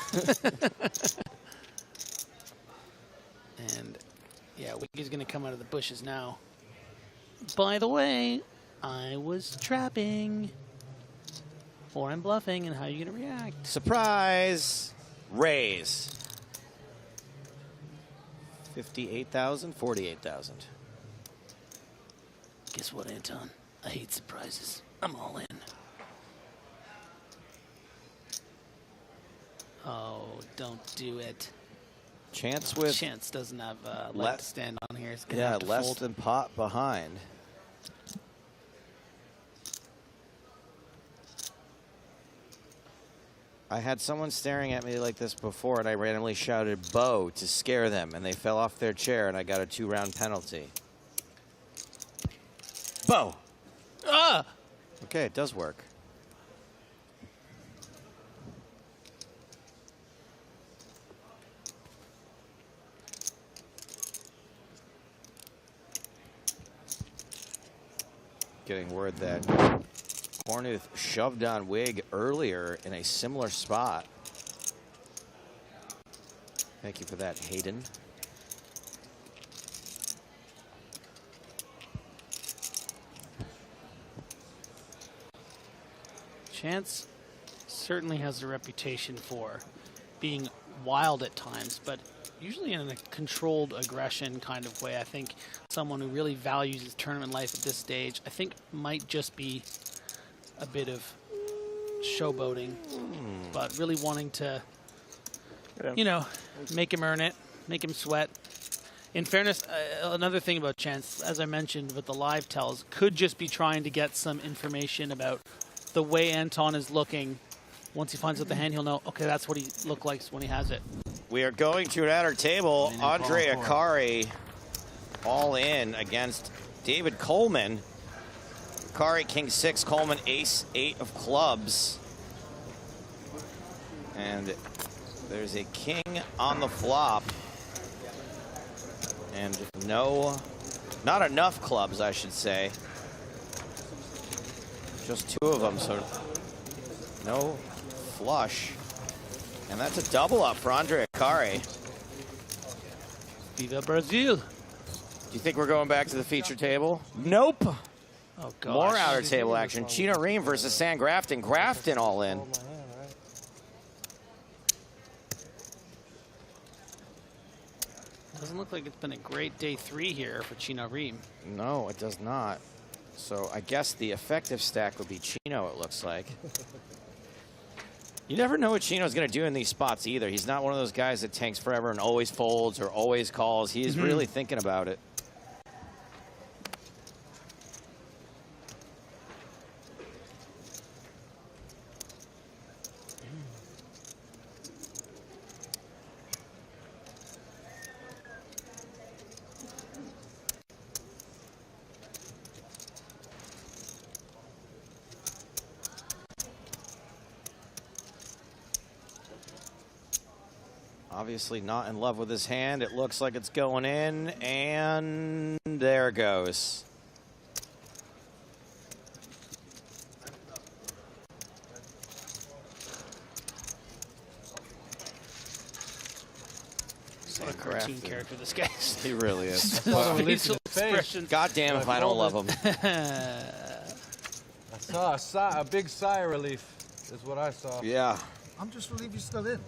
yeah, Wiggy's gonna come out of the bushes now. By the way, I was trapping, or I'm bluffing, and how are you gonna react? Surprise! Raise. 58,000, 48,000. Guess what, Anton? I hate surprises. I'm all in. Oh, don't do it. Chance Chance doesn't have leg to stand on here. He's gonna have to less fold. than pot behind. I had someone staring at me like this before, and I randomly shouted "Bo" to scare them, and they fell off their chair, and I got a 2-round penalty. Bo! Ah! Okay, it does work. Getting word that Cornuth shoved on Wig earlier in a similar spot. Thank you for that, Hayden. Chance certainly has a reputation for being wild at times, but usually in a controlled aggression kind of way. I think someone who really values his tournament life at this stage, I think might just be a bit of showboating, but really wanting to, you know, make him earn it, make him sweat. In fairness, another thing about Chance, as I mentioned with the live tells, could just be trying to get some information about the way Anton is looking. Once he finds out the hand, he'll know, okay, that's what he looked like when he has it. We are going to an outer table. Andre Akari all in against David Coleman. Akari, King 6, Coleman, Ace 8 of clubs. And there's a king on the flop. And not enough clubs, I should say. Just 2 of them, so no flush. And that's a double up for Andre Akari. Viva Brazil. Do you think we're going back to the feature table? Nope. Oh, gosh. More outer table action. Chino Ream versus San Grafton. Grafton all in. Doesn't look like it's been a great day 3 here for Chino Ream. No, it does not. So I guess the effective stack would be Chino, it looks like. You never know what Chino's going to do in these spots either. He's not one of those guys that tanks forever and always folds or always calls. He's really thinking about it. Obviously not in love with his hand. It looks like it's going in, and there it goes. What a cartoon character this guy is. He really is. Facial expressions. God damn if I don't love him. I saw a big sigh of relief is what I saw. Yeah. I'm just relieved you're still in.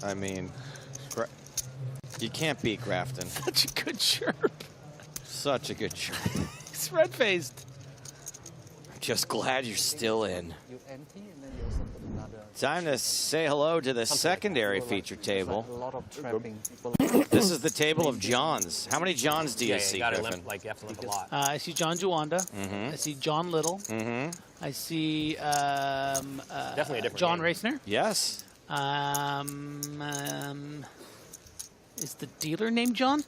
I mean, you can't beat Grafton. Such a good chirp. Such a good chirp. He's red-faced. Just glad you're still in. You empty and then you also put another. Time to say hello to the secondary feature table. A lot of trapping people. This is the table of Johns. How many Johns do you see, you gotta Griffin? you have to limp a lot. I see John Juanda. I see John Little. I see Definitely a different John game. Racner. Yes. Is the dealer named John?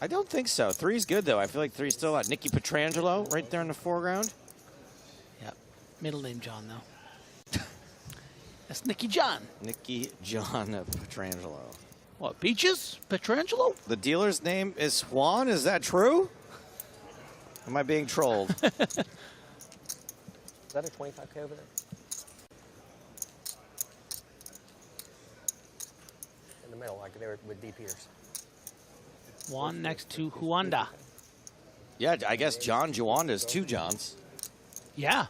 I don't think so. 3's good, though. I feel like 3's still out. Nicky Petrangelo right there in the foreground. Yep. Middle name John, though. That's Nicky John. Nicky John Petrangelo. What, Peaches? Petrangelo? The dealer's name is Juan. Is that true? Am I being trolled? Is that a 25K over there? In the middle, like there with DPers. Juan next to Juanda. Yeah, I guess John Juanda is 2 Johns. Yeah.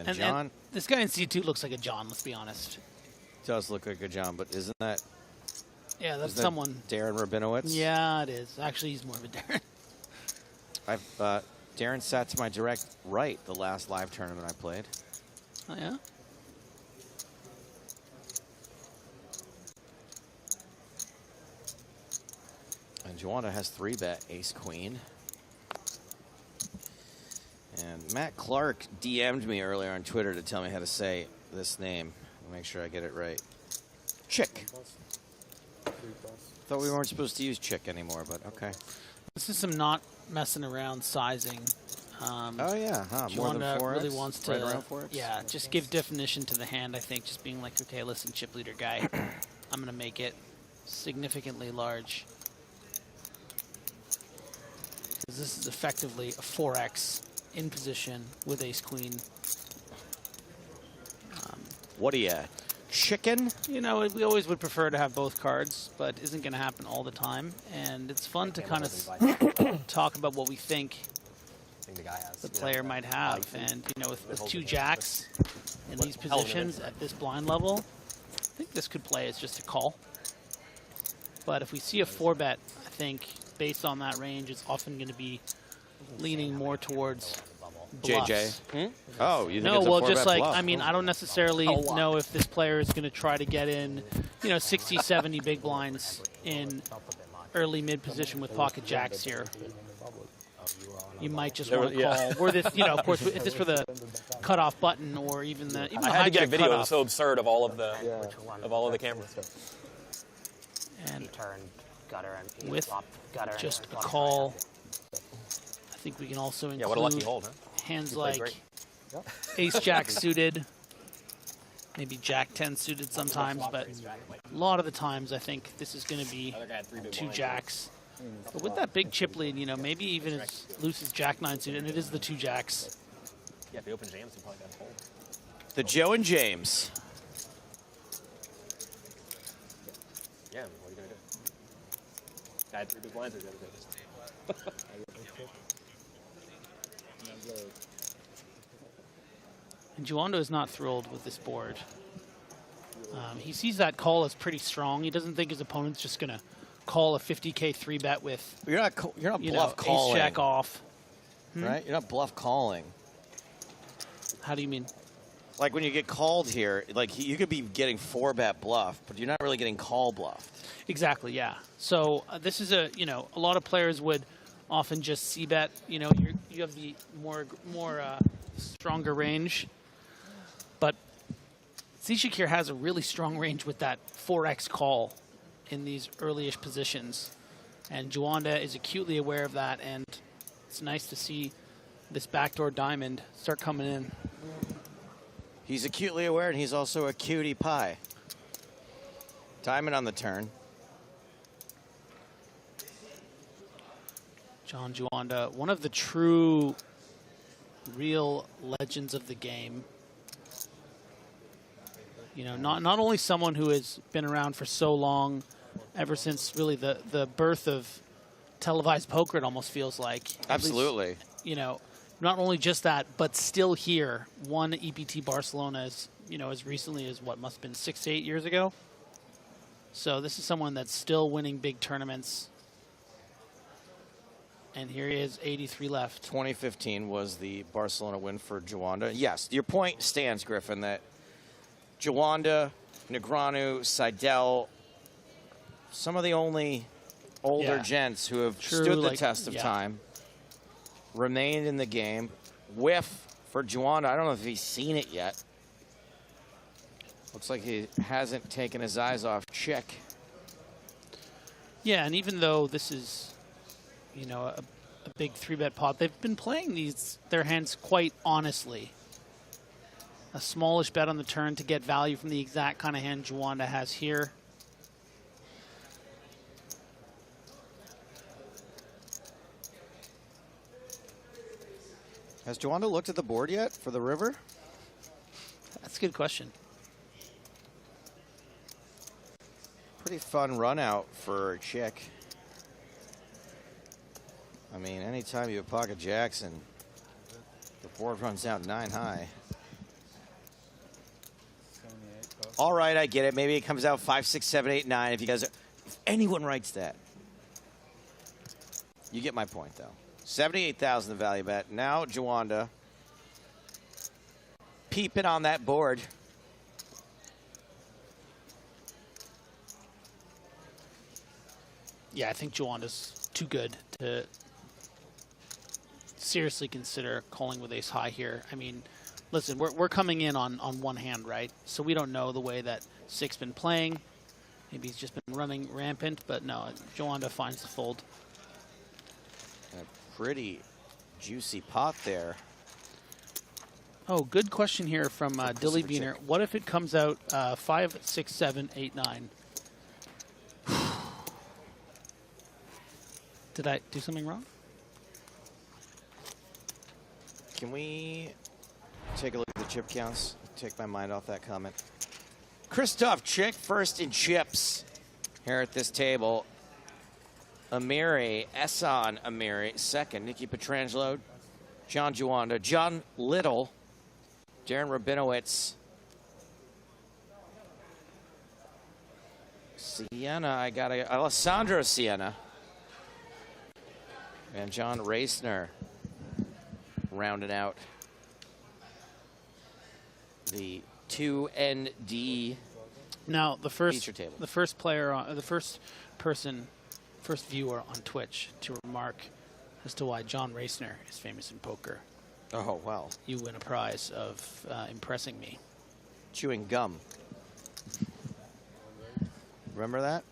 And John and this guy in C2 looks like a John. Let's be honest. does look like a John, but isn't that? Yeah, that's isn't that someone. Darren Rabinowitz. Yeah, it is. Actually, he's more of a Darren. Darren sat to my direct right the last live tournament I played. Oh yeah. And Juanda has 3-bet ace queen. And Matt Clark DM'd me earlier on Twitter to tell me how to say this name. I'll make sure I get it right. Chick. Thought we weren't supposed to use chick anymore, but okay. This is some not messing around sizing. Oh yeah, huh? More than Juanda 4x? really wants to, Right around 4x? yeah, just give definition to the hand. I think just being like, okay, listen, chip leader guy, I'm gonna make it significantly large. Because this is effectively a 4x in position with ace queen. What do you, chicken? You know, we always would prefer to have both cards, but isn't going to happen all the time. And it's fun to kind of talk about what we think the player might have. And, you know, with 2 jacks in these positions at this blind level, I think this could play as just a call. But if we see a 4-bet, I think based on that range, it's often going to be leaning more towards bluffs. JJ? Oh, you think no, it's a well, 4-bet just like, bluff? I mean, I don't necessarily know if this player is going to try to get in, you know, 60, 70 big blinds in early mid position with pocket jacks here. You might just want to call. Or this, you know, of course, if this for the cutoff button or even the I had to get a video. It cutoff. was so absurd of all of the cameras. And turn gutter and with gutter just a call, I think we can also include what a lucky hold, huh? hands You played like great. ace jack suited, maybe jack 10 suited sometimes, but a lot of the times I think this is going to be 2 jacks. But with that big chip lead, you know, maybe even as loose as jack 9 suited, and it is the 2 jacks. Yeah, if he opens jams, he probably got a hold. The Joe and James. Yeah, what are you going to do? Guy had 3 big blinds or the other day. And Juanda is not thrilled with this board. He sees that call as pretty strong. He doesn't think his opponent's just going to call a 50K 3-bet with, You're not you bluff know, calling. ace jack off. Right? You're not bluff calling. How do you mean? Like when you get called here, like you could be getting 4-bet bluff, but you're not really getting call bluffed. Exactly, yeah. So this is a, you know, a lot of players would often just c-bet. You know, you have the more stronger range. But Zizek here has a really strong range with that 4x call in these early-ish positions. And Juanda is acutely aware of that, and it's nice to see this backdoor diamond start coming in. He's acutely aware, and he's also a cutie pie. Diamond on the turn. John Juanda, one of the true, real legends of the game. You know, not only someone who has been around for so long, ever since really the birth of televised poker, it almost feels like. Absolutely. Least, you know, not only just that, but still here, won EPT Barcelona as, you know, as recently as what must have been 6 to 8 years ago. So this is someone that's still winning big tournaments. And here he is, 83 left. 2015 was the Barcelona win for Juanda. Yes, your point stands, Griffin, that Juanda, Negreanu, Seidel, some of the only older gents who have stood the test of time, remained in the game. Whiff for Juanda. I don't know if he's seen it yet. Looks like he hasn't taken his eyes off Chick. Yeah, and even though this is, you know, a big 3-bet pot, they've been playing their hands quite honestly. A smallish bet on the turn to get value from the exact kind of hand Juanda has here. Has Juanda looked at the board yet for the river? That's a good question. Pretty fun run out for Chick. I mean, anytime you have pocket jacks and the board runs out 9 high. All right, I get it. Maybe it comes out 5, 6, 7, 8, 9. If you guys, if anyone writes that, you get my point, though. 78,000 the value bet. Now Juanda peeping on that board. Yeah, I think Juanda's too good to seriously consider calling with ace high here. I mean, listen, we're coming in on one hand, right? So we don't know the way that Six been playing. Maybe he's just been running rampant, but no, Juanda finds the fold. A pretty juicy pot there. Oh, good question here from Dilly Beaner. What if it comes out 5, 6, 7, 8, 9? Did I do something wrong? Can we take a look at the chip counts? Take my mind off that comment. Christoph Chick first in chips here at this table. Amiri, Ehsan Amiri second. Nikki Petrangelo, John Juanda, John Little, Darren Rabinowitz, Sienna, Alessandro Sienna, and John Reisner rounding out the 2ND now the first feature table. The first player on the first viewer on Twitch to remark as to why John Reisner is famous in poker. Oh, wow. You win a prize of impressing me. Chewing gum. Remember that?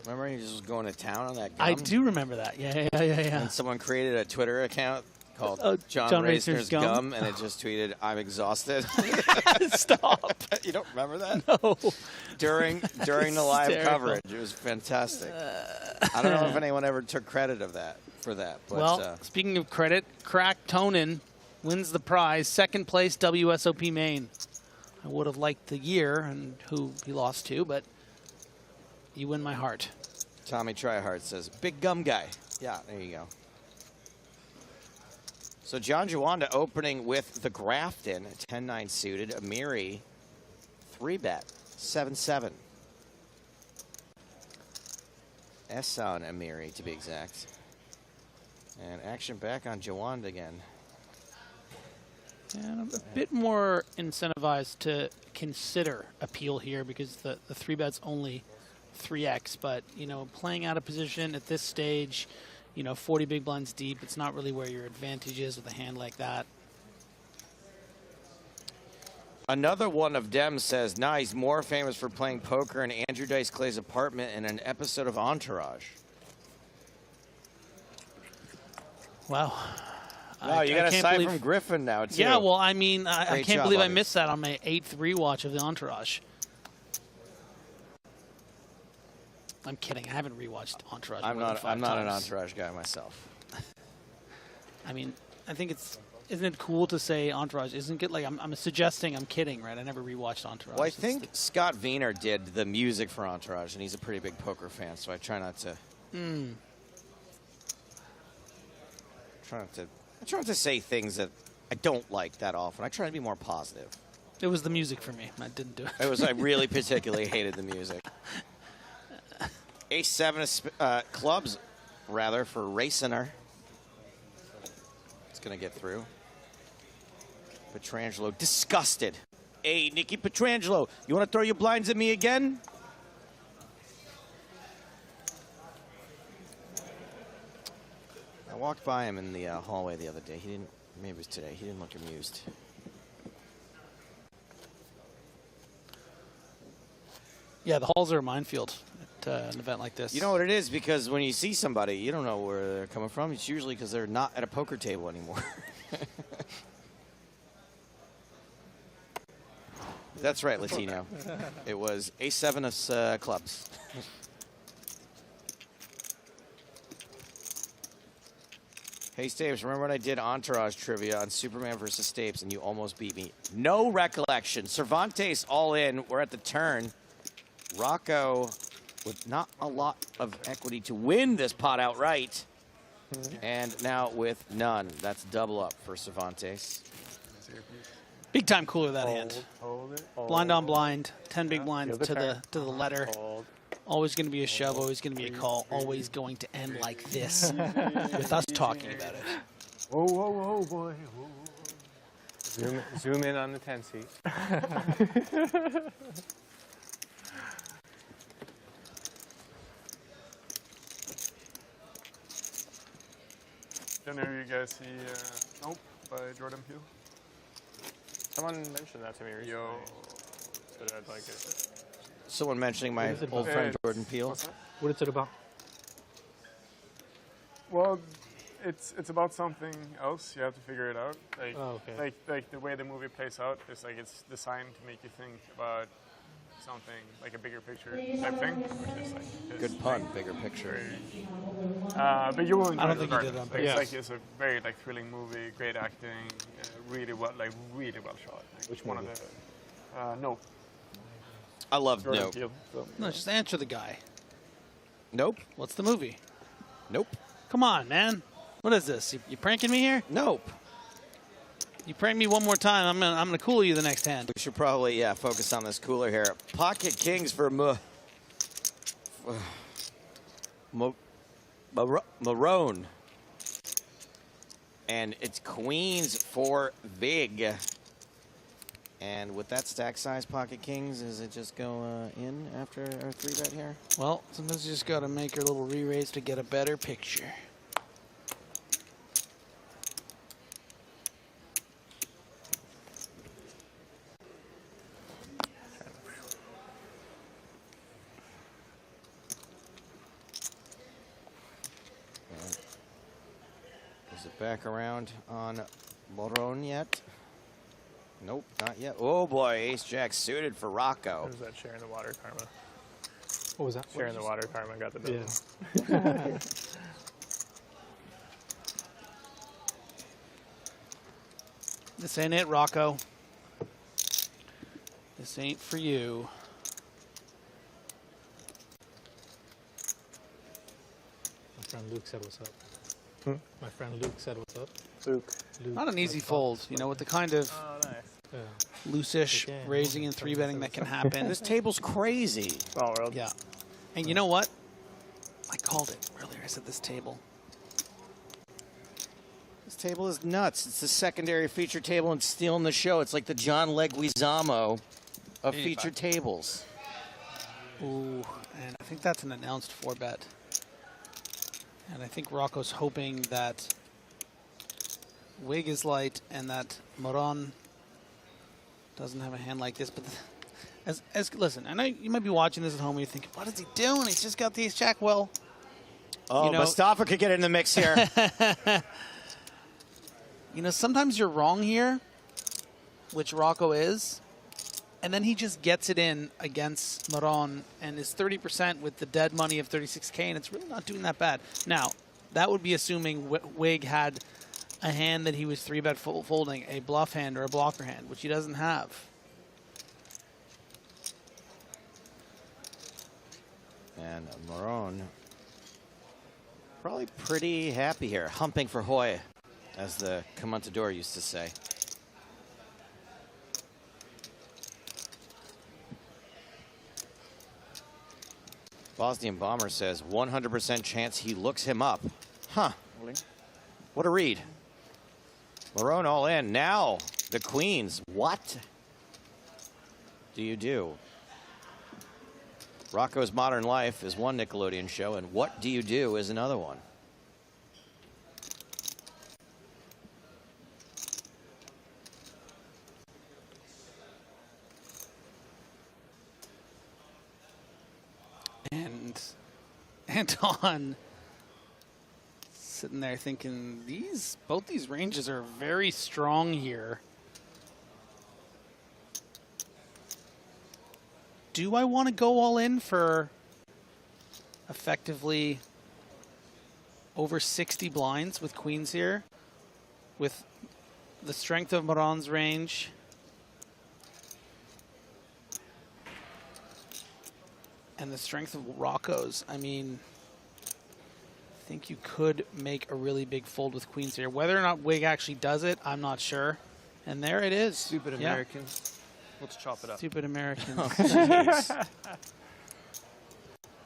Remember he just was going to town on that gum? I do remember that. Yeah. And someone created a Twitter account called John Reisner's Gum, and it just tweeted, "I'm exhausted." Stop. You don't remember that? No. During the live coverage, it was fantastic. I don't know if anyone ever took credit for that. But, well, speaking of credit, Crack Tonin wins the prize, second place WSOP Main. I would have liked the year and who he lost to, but you win my heart. Tommy Tryhard says, "Big gum guy." Yeah, there you go. So John Juanda opening with the Grafton, 10-9 suited. Amiri, 3-bet, 7-7. Ehsan Amiri, to be exact. And action back on Juanda again. And I'm a bit more incentivized to consider appeal here because the 3-bet's only 3x, but, you know, playing out of position at this stage, you know, 40 big blinds deep, it's not really where your advantage is with a hand like that. Another one of them says, nah, he's more famous for playing poker in Andrew Dice Clay's apartment in an episode of Entourage. Wow. Wow, you got a side from Griffin now, too. Yeah, well, I mean, I can't believe I buddy. missed that on my 8th rewatch of the Entourage. I'm kidding. I haven't rewatched Entourage. I'm more than not 5 an times. Entourage guy myself. I mean, I think isn't it cool to say Entourage? Isn't it like I'm suggesting I'm kidding, right? I never rewatched Entourage. Well, I think Scott Wiener did the music for Entourage, and he's a pretty big poker fan, so I try not to. I try not to say things that I don't like that often. I try to be more positive. It was the music for me. I didn't do it. I really particularly hated the music. Ace-7 clubs, rather, for Reisner. It's going to get through. Petrangelo, disgusted. Hey, Nikki Petrangelo, you want to throw your blinds at me again? I walked by him in the hallway the other day. He didn't, maybe it was today. He didn't look amused. Yeah, the halls are a minefield at an event like this. You know what it is? Because when you see somebody, you don't know where they're coming from. It's usually because they're not at a poker table anymore. That's right, Latino. It was Ace-7 of clubs. Hey, Stapes, remember when I did Entourage trivia on Superman versus Stapes and you almost beat me? No recollection. Cervantes all in. We're at the turn. Rocco with not a lot of equity to win this pot outright. And now with none. That's double up for Cervantes. Big time cooler that hand. Hold it. Blind on blind, 10 big blinds feel the to the turn. letter. Hold. Always going to be a shove, always going to be a call, always going to end like this with us talking about it. Whoa, whoa, whoa, boy. Whoa. Zoom in on the 10 seat. Don't know if you guys see Nope by Jordan Peele. Someone mentioned that to me recently. Said I'd like it. Someone mentioning my old friend Jordan Peele. What is it about? Well, it's about something else. You have to figure it out. Like, Oh, okay. like the way the movie plays out is like it's designed to make you think about something like a bigger picture type thing, which is like his Good pun, thing. bigger picture. But you will enjoy I don't it think you did regardless. on Like, purpose. it's like it's a very like thrilling movie, great acting, really well shot. Like, Which one of movie? the Nope. I love Jordan Nope. Peele film. No, just answer the guy. Nope. What's the movie? Nope. Come on, man. What is this? You pranking me here? Nope. You prank me one more time, I'm gonna cool you the next hand. We should probably, focus on this cooler here. Pocket kings for Marone. And it's queens for Vig. And with that stack size, pocket kings, does it just go in after our 3-bet here? Well, sometimes you just gotta make your little re-raise to get a better picture. Is it back around on Moron yet? Nope, not yet. Oh boy, ace-jack suited for Rocco. What was that? Sharing the water karma. What was that? Sharing the water karma got the double. Yeah. This ain't it, Rocco. This ain't for you. My friend Luke said what's up. Hmm? My friend Luke said what's up. Luke. Not an easy fold, you know, with the kind of Oh, nice. Yeah. loose-ish Okay. raising and 3-betting that can happen. This table's crazy. Small world. Yeah. And you know what? I called it earlier. I said this table. This table is nuts. It's the secondary feature table and stealing the show. It's like the John Leguizamo of 85. featured tables. Ooh, and I think that's an announced 4-bet. And I think Rocco's hoping that Wig is light and that Moron doesn't have a hand like this. But listen, I know you might be watching this at home and you're thinking, what is he doing? He's just got the ace-jack. Well, Oh, you know, Mustafa could get in the mix here. you know, sometimes you're wrong here, which Rocco is, and then he just gets it in against Moron and is 30% with the dead money of 36K, and it's really not doing that bad. Now, that would be assuming Wig had a hand that he was 3-bet folding, a bluff hand or a blocker hand, which he doesn't have. And Moron probably pretty happy here. Humping for Hoy, as the Comuntador used to say. Bosnian Bomber says 100% chance he looks him up. Huh. What a read. Moron all in. Now the queens. What do you do? Rocco's Modern Life is one Nickelodeon show, and What Do You Do is another one. And Anton sitting there thinking, both these ranges are very strong here. Do I want to go all in for effectively over 60 blinds with queens here? With the strength of Moron's range. And the strength of Rocco's. I mean, I think you could make a really big fold with queens here. Whether or not Wig actually does it, I'm not sure. And there it is. Stupid Americans. Let's chop it up. Stupid Americans. Oh, jeez.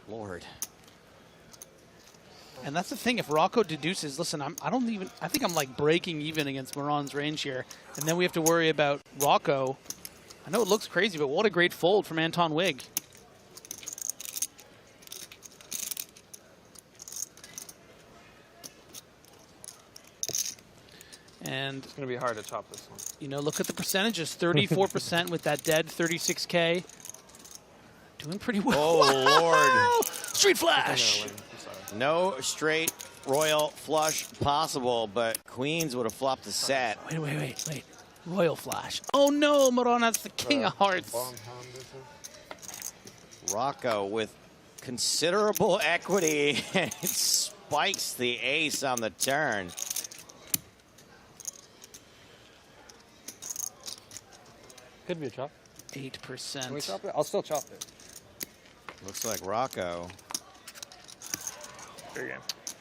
Lord. And that's the thing. If Rocco deduces, listen, I think I'm like breaking even against Moran's range here. And then we have to worry about Rocco. I know it looks crazy, but what a great fold from Anton Wig. And it's going to be hard to chop this one. You know, look at the percentages. 34% with that dead 36K. Doing pretty well. Oh, Lord. Street flash. No straight royal flush possible, but queens would have flopped the set. Wait. Royal flash. Oh, no, Moran, that's the king of hearts. Rocco with considerable equity and spikes the ace on the turn. Could be a chop. 8%. Can we chop it? I'll still chop it. Looks like Rocco Fair game.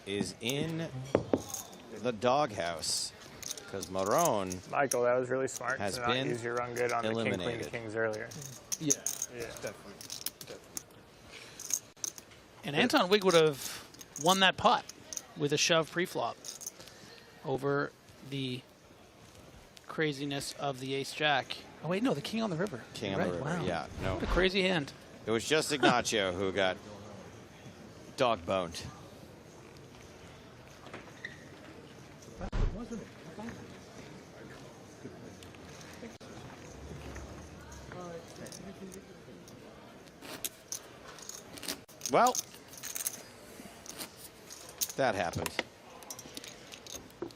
is in the doghouse because Moran Michael, that was really smart has to not been use your run good on the king, eliminated. queen, kings earlier. Yeah, Yeah. definitely. And Anton Wig would have won that pot with a shove pre-flop over the craziness of the ace-jack. Oh, wait, no, the king on the river. King You're on the right, river, wow. yeah. No. What a crazy hand. It was just Ignacio who got dog-boned. Well, that happened.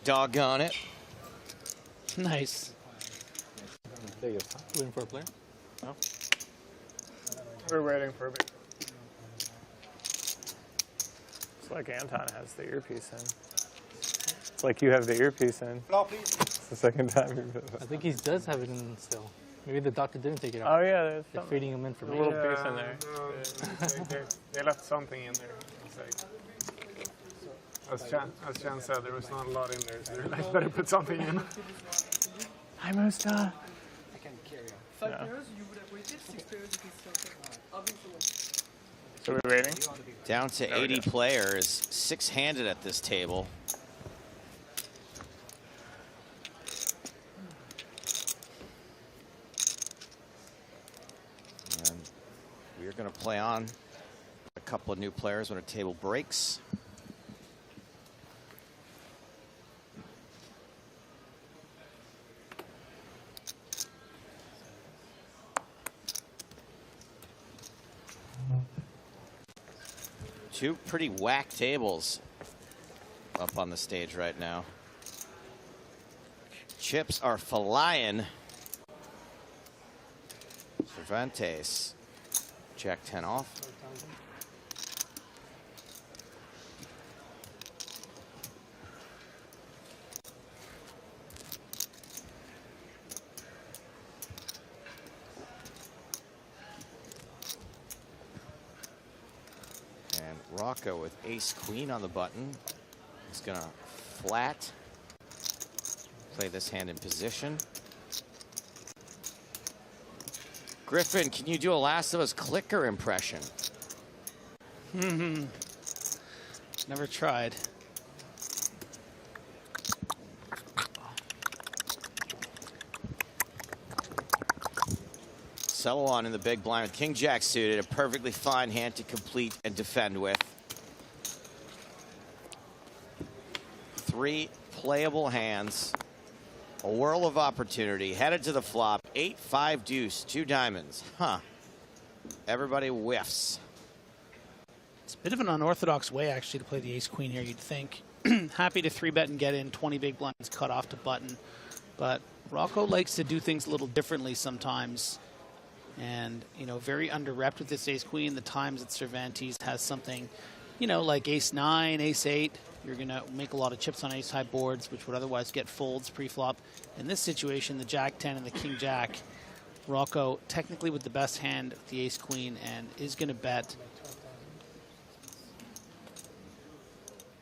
Doggone it. Nice. Waiting for a player? No. We're waiting for a bit. It's like Anton has the earpiece in. It's like you have the earpiece in. It's the second time. I think he does have it in still. Maybe the doctor didn't take it out. Oh yeah, they're feeding him information. A little piece in there. They left something in there. As Jan said, there was not a lot in there, so they're like, better put something in. Hi, Musta. I can carry on. 5 pairs, you would have waited. 6 pairs, you can still take. I'll be the one. So we're waiting? Down to 80 players, 6-handed at this table. And we're going to play on a couple of new players when a table breaks. Two pretty whack tables up on the stage right now. Chips are flying. Cervantes, Jack 10 off. And Rocco with ace-queen on the button. He's gonna flat. Play this hand in position. Griffin, can you do a Last of Us clicker impression? Never tried. Settle on in the big blind with King Jack suited, a perfectly fine hand to complete and defend with. 3 playable hands. A whirl of opportunity, headed to the flop. 8-5 deuce, 2 diamonds. Huh. Everybody whiffs. It's a bit of an unorthodox way, actually, to play the ace-queen here, you'd think. Happy to 3-bet and get in 20 big blinds cut off to button. But Rocco likes to do things a little differently sometimes. And, you know, very under-repped with this ace-queen. The times that Cervantes has something, you know, like ace-9, ace-8. You're going to make a lot of chips on ace-high boards, which would otherwise get folds pre-flop. In this situation, the Jack-10 and the King-Jack, Rocco technically with the best hand, the ace-queen, and is going to bet.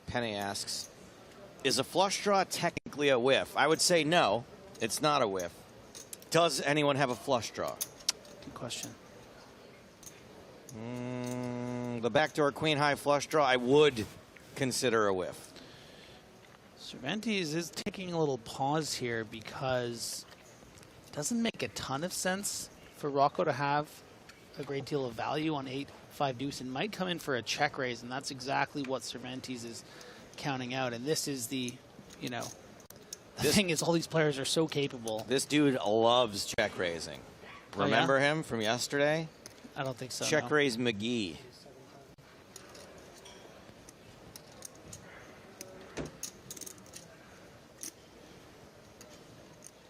Penny asks, is a flush draw technically a whiff? I would say no. It's not a whiff. Does anyone have a flush draw? Good question. The backdoor queen high flush draw, I would consider a whiff. Cervantes is taking a little pause here because it doesn't make a ton of sense for Rocco to have a great deal of value on 8-5 deuce, and might come in for a check raise, and that's exactly what Cervantes is counting out. And this is the, you know, the thing is all these players are so capable. This dude loves check raising. Remember him from yesterday? I don't think so. Check raise McGee.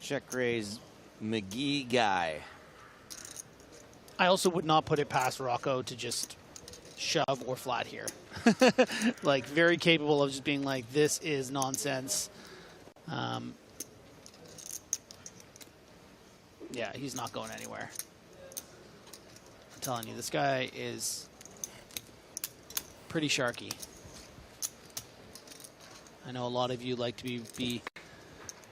Check raise McGee guy. I also would not put it past Rocco to just shove or flat here. Like, very capable of just being like, this is nonsense. Yeah, he's not going anywhere. I'm telling you, this guy is pretty sharky. I know a lot of you like to be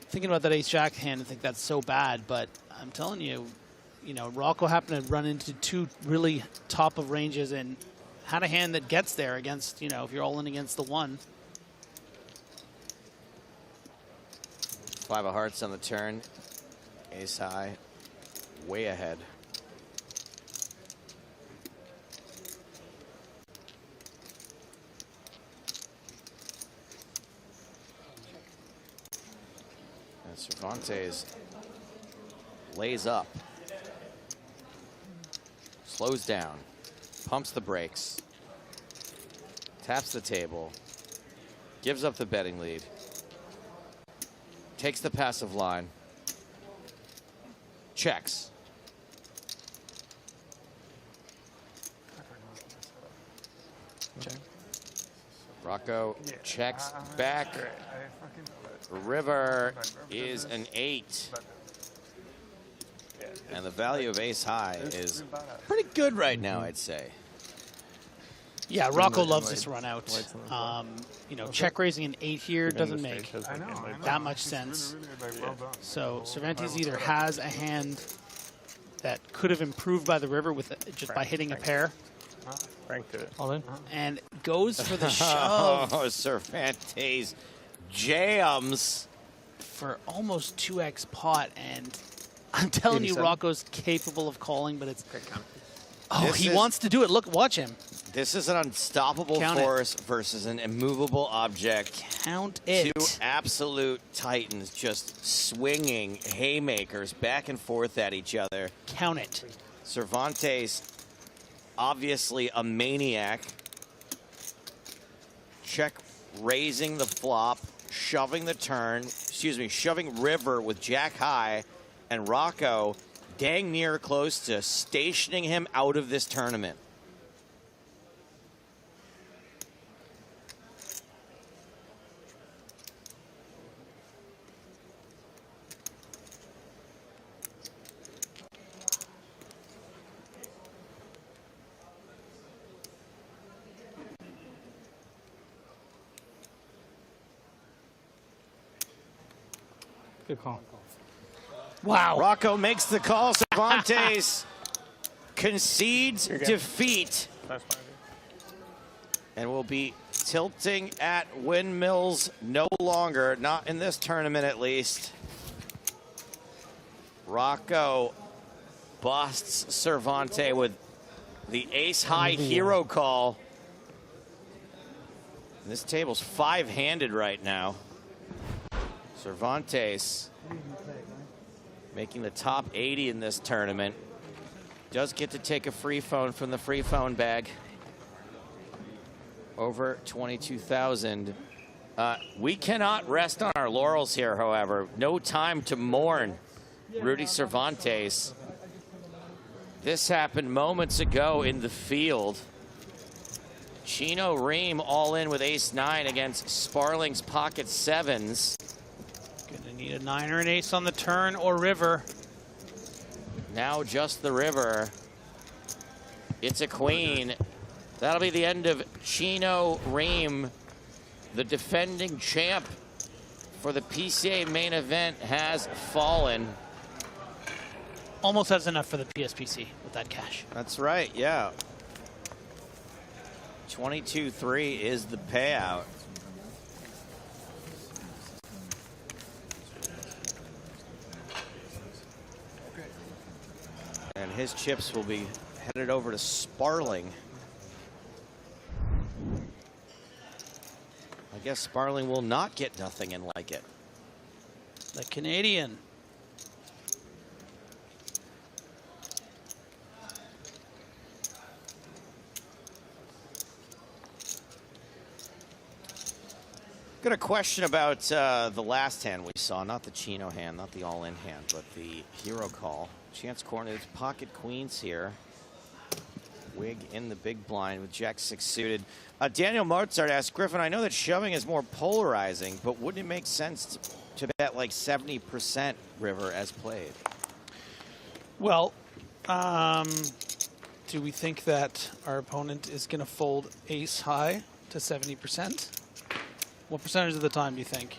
thinking about that ace-jack hand and think that's so bad, but I'm telling you, you know, Rocco happened to run into two really top of ranges and had a hand that gets there against, you know, if you're all in against the one. 5 of hearts on the turn. Ace high. Way ahead. And Cervantes lays up. Slows down. Pumps the brakes. Taps the table. Gives up the betting lead. Takes the passive line. Checks. Check. Rocco checks back. River is an 8. And the value of ace high is pretty good right now, I'd say. Yeah, Rocco loves this run out. You know, check raising an 8 here doesn't make that much sense. So Cervantes either has a hand that could have improved by the river with just by hitting a pair, and goes for the shove. Oh, Cervantes jams for almost 2x pot, and I'm telling you, Rocco's capable of calling, but it's... Oh, he wants to do it. Look, watch him. This is an unstoppable force versus an immovable object. Count it. Two absolute titans just swinging haymakers back and forth at each other. Count it. Cervantes, obviously a maniac. Check raising the flop, shoving the turn, shoving river with jack high, and Rocco dang near close to stationing him out of this tournament. Good call. Wow. Rocco makes the call. Cervantes concedes defeat and will be tilting at windmills no longer, not in this tournament at least. Rocco busts Cervantes with the ace-high hero call. This table's 5-handed right now. Cervantes making the top 80 in this tournament. Does get to take a free phone from the free phone bag. Over 22,000. We cannot rest on our laurels here, however. No time to mourn Rudy Cervantes. This happened moments ago in the field. Chino Ream all in with ace-9 against Sparling's pocket 7s. Gonna need a 9 or an ace on the turn or river. Now just the river. It's a queen. That'll be the end of Chino Ream, the defending champ for the PCA main event has fallen. Almost has enough for the PSPC with that cash. That's right, yeah. 22-3 is the payout. And his chips will be headed over to Sparling. I guess Sparling will not get nothing and like it. The Canadian. Got a question about the last hand we saw, not the Chino hand, not the all-in hand, but the hero call. Chance corner, it's pocket queens here. Wig in the big blind with Jack-6 suited. Daniel Mozart asked, Griffin, I know that shoving is more polarizing, but wouldn't it make sense to bet like 70% river as played? Well, do we think that our opponent is going to fold ace high to 70%? What percentage of the time do you think?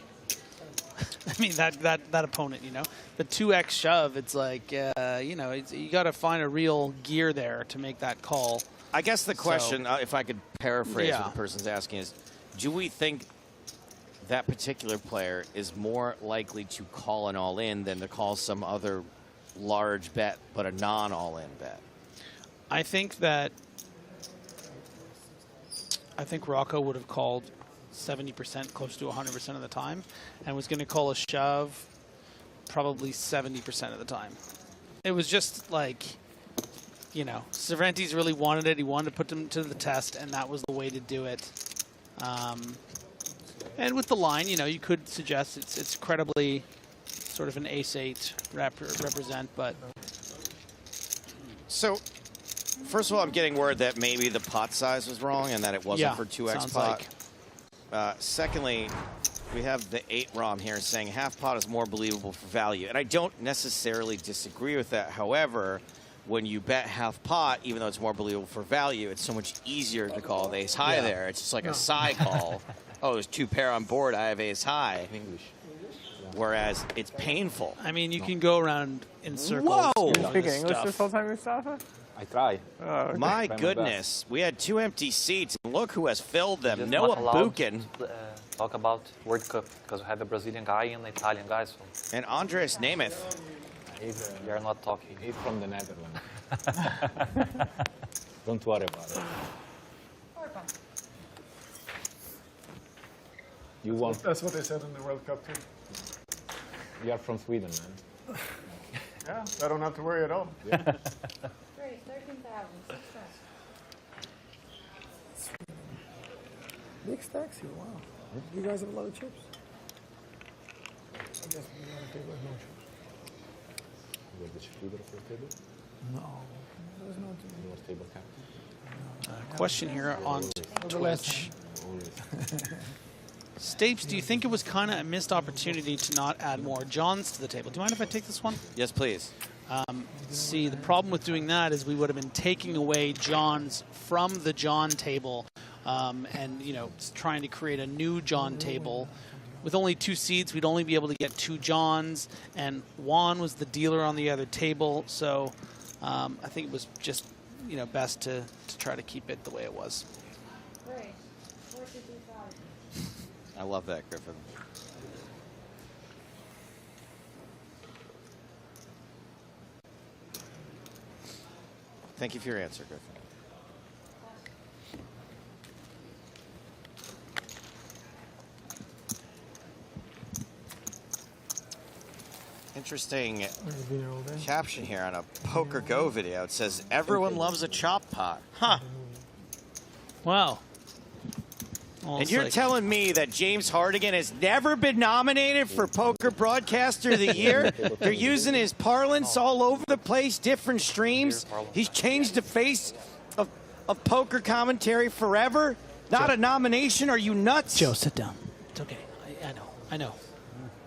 I mean, that opponent, you know, the 2x shove, it's like, you know, you got to find a real gear there to make that call. I guess the question, if I could paraphrase Yeah. what the person's asking is, do we think that particular player is more likely to call an all-in than to call some other large bet, but a non-all-in bet? I think Rocco would have called 70%, close to 100% of the time, and was going to call a shove probably 70% of the time. It was just like, you know, Cervantes really wanted it. He wanted to put them to the test, and that was the way to do it. And with the line, you know, you could suggest it's credibly sort of an ace-8 represent, but... So, first of all, I'm getting word that maybe the pot size was wrong and that it wasn't for 2x sounds pot. like. Secondly, we have the 8 ROM here saying half pot is more believable for value. And I don't necessarily disagree with that. However, when you bet half pot, even though it's more believable for value, it's so much easier to call with ace high there. It's just like a side call. Oh, there's 2 pair on board. I have ace high. English. Whereas it's painful. I mean, you can go around in circles. Whoa! You speak English this whole time, Mustafa? I try. Oh, okay. My Try my goodness. We had 2 empty seats. And look who has filled them. Just Noah not allowed Buchan. to, talk about World Cup because we have a Brazilian guy and an Italian guy. So And Andres Nemeth. we are not talking. He's from the Netherlands. Don't worry about it. You won. That's what they said in the World Cup too. You are from Sweden, man. Yeah, I don't have to worry at all. Yeah. Great, 13,000. Big stacks here, wow. You guys have a lot of chips? I guess we got a table with no chips. You have the chip leader for the table? No, there's no table. You want table captain? Question here on Twitch. Stapes, do you think it was kind of a missed opportunity to not add more Johns to the table? Do you mind if I take this one? Yes, please. See, the problem with doing that is we would have been taking away Johns from the John table and, you know, trying to create a new John table. With only 2 seats, we'd only be able to get 2 Johns, and Juan was the dealer on the other table, so I think it was just, you know, best to try to keep it the way it was. Great, 42,000. I love that, Griffin. Thank you for your answer, Griffin. Interesting caption here on a Poker Go video. It says, everyone loves a chop pot. Huh. Wow. And you're telling me that James Hardigan has never been nominated for Poker Broadcaster of the Year? They're using his parlance all over the place, different streams. He's changed the face of poker commentary forever. Not a nomination? Are you nuts? Joe, sit down. It's okay. I know.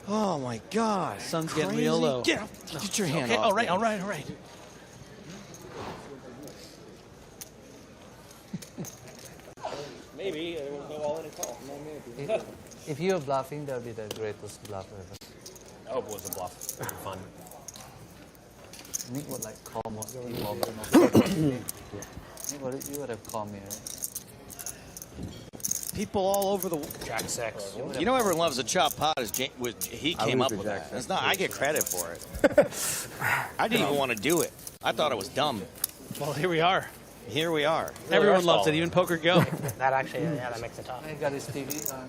Oh, my God. Sun's getting real low. Get your hand okay, off. all right. Maybe it will go all in a call. No, maybe. If you're bluffing, that'll be the greatest bluff ever. I hope it was a bluff. It would be fun. Nick would like call most people, but not Nick, you would have called me, right? People all over the Jack 6. You know, everyone loves a chop pot. He came up with that. It's not. I get credit for it. I didn't even want to do it. I thought it was dumb. Well, here we are. Here we are. Everyone loves it, even Poker Go. That actually, yeah, that makes it tough. I got his TV on.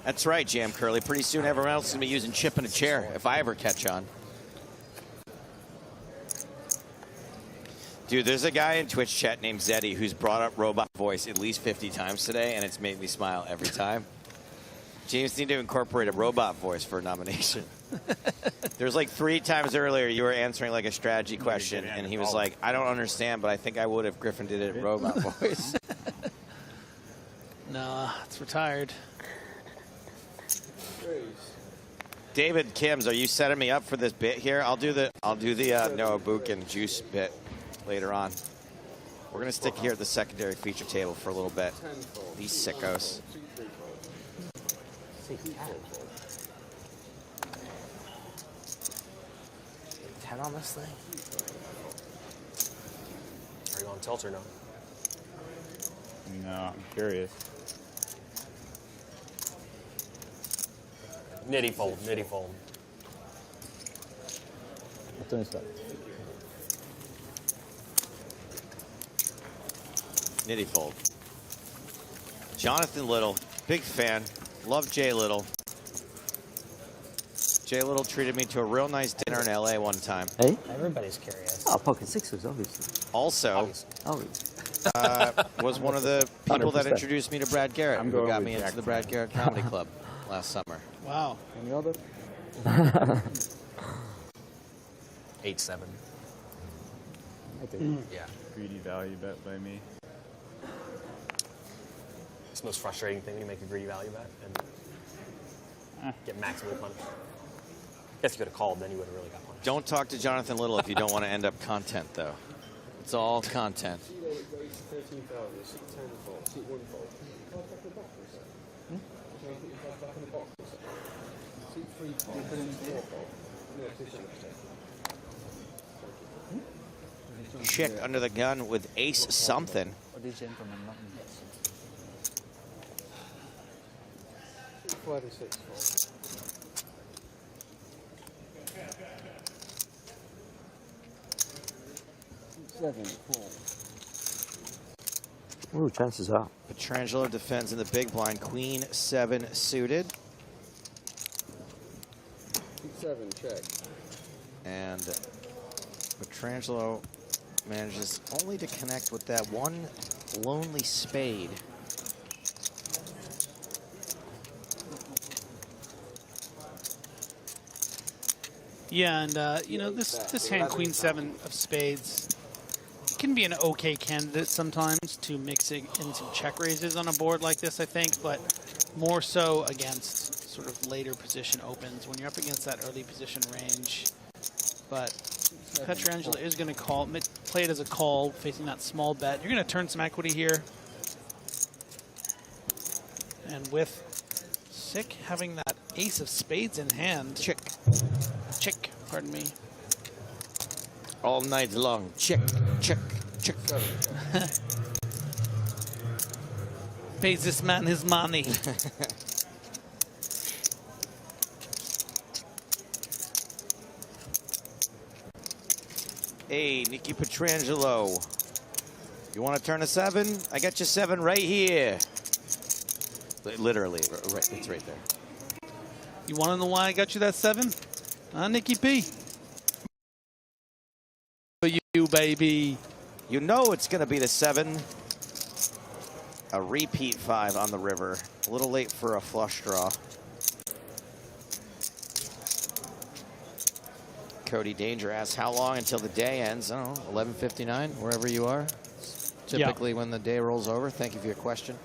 That's right, Jam Curly. Pretty soon, everyone else is gonna be using chip in a chair if I ever catch on. Dude, there's a guy in Twitch chat named Zeddy who's brought up robot voice at least 50 times today, and it's made me smile every time. James need to incorporate a robot voice for a nomination. There's like 3 times earlier you were answering like a strategy question, and he was like, I don't understand, but I think I would if Griffin did it in robot voice. No, it's retired. David Kims, are you setting me up for this bit here? I'll do the Noah Book and Juice bit later on. We're gonna stick here at the secondary feature table for a little bit. These sickos. 10 on this thing. Are you on tilt or no? No, I'm curious. Nitty fold, nitty fold. Nitty fold. Jonathan Little, big fan. Love Jay Little. Jay Little treated me to a real nice dinner in LA one time. Hey? Everybody's curious. Oh, pocket sixes, obviously. Also, was one of the people that introduced me to Brad Garrett, who got me into the Brad Garrett Comedy Club last summer. Wow. Any other? 8-7. I think. Yeah. Greedy value bet by me. It's the most frustrating thing when you make a greedy value bet and get maximally punished. I guess you could have called, then you would have really got punished. Don't talk to Jonathan Little if you don't want to end up content, though. It's all content. Chick under the gun with ace something. Ooh, chances are. Petrangelo defends in the big blind. Queen 7 suited. 7 check. And Petrangelo manages only to connect with that one lonely spade. Yeah, and you know, this hand, Queen 7 of spades, can be an okay candidate sometimes to mix in some check raises on a board like this, I think, but more so against sort of later position opens when you're up against that early position range. But Petrangelo is going to play it as a call, facing that small bet. You're going to turn some equity here. And with Sick having that ace of spades in hand. Chick, pardon me. All night long. Chick. Pays this man his money. Hey, Nicky Petrangelo. You want to turn a 7? I got you 7 right here. Literally, right, it's right there. You want to know why I got you that 7? Nicky P. For you, baby. You know it's going to be the 7. A repeat 5 on the river. A little late for a flush draw. Cody Danger asks, how long until the day ends? I don't know, 11:59, wherever you are. Typically when the day rolls over. Thank you for your question.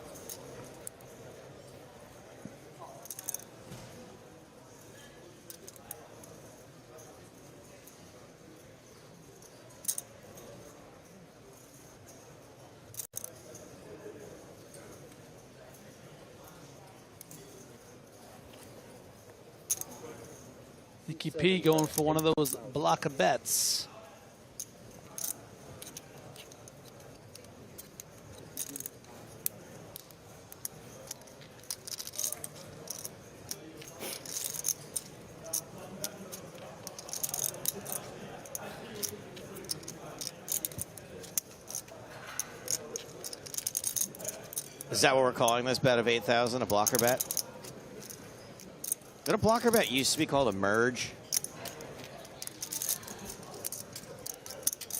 Nicky P going for one of those blocker bets. Is that what we're calling this bet of 8,000, a blocker bet? Did a blocker bet used to be called a merge?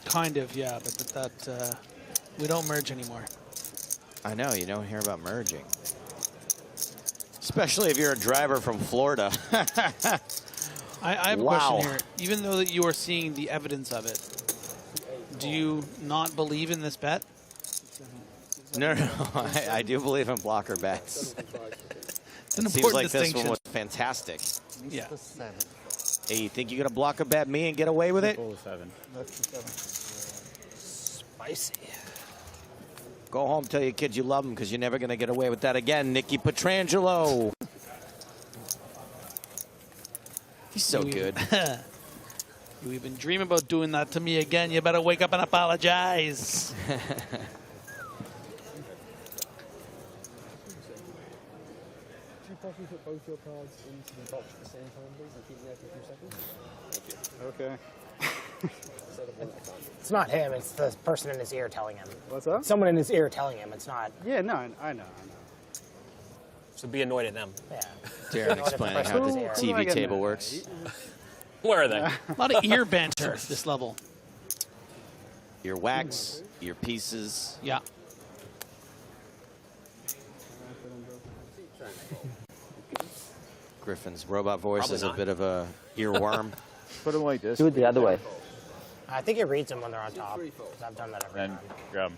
Kind of, yeah, but that we don't merge anymore. I know, you don't hear about merging. Especially if you're a driver from Florida. I have a question here. Even though that you are seeing the evidence of it, do you not believe in this bet? No, I do believe in blocker bets. It's an Seems important like distinction. this one was fantastic. Yeah. Hey, you think you're gonna block a bet me and get away with it? Spicy. Go home, tell your kids you love them, because you're never gonna get away with that again, Nicky Petrangelo. He's so good. You even dream about doing that to me again, you better wake up and apologize. You put both your cards into the box at the same time, please, and keep them there for 2 seconds. Okay. It's not him, it's the person in his ear telling him. What's that? Someone in his ear telling him, it's not. Yeah, no, I know. So be annoyed at them. Yeah. Darren explaining how the TV table works. Where are they? A lot of ear banter at this level. Ear wax, ear pieces. Yeah. Griffin's robot voice Probably is a not. bit of a earworm. Put them like this. Do it the other way. I think it reads them when they're on top. 'Cause I've done that every Then time. grab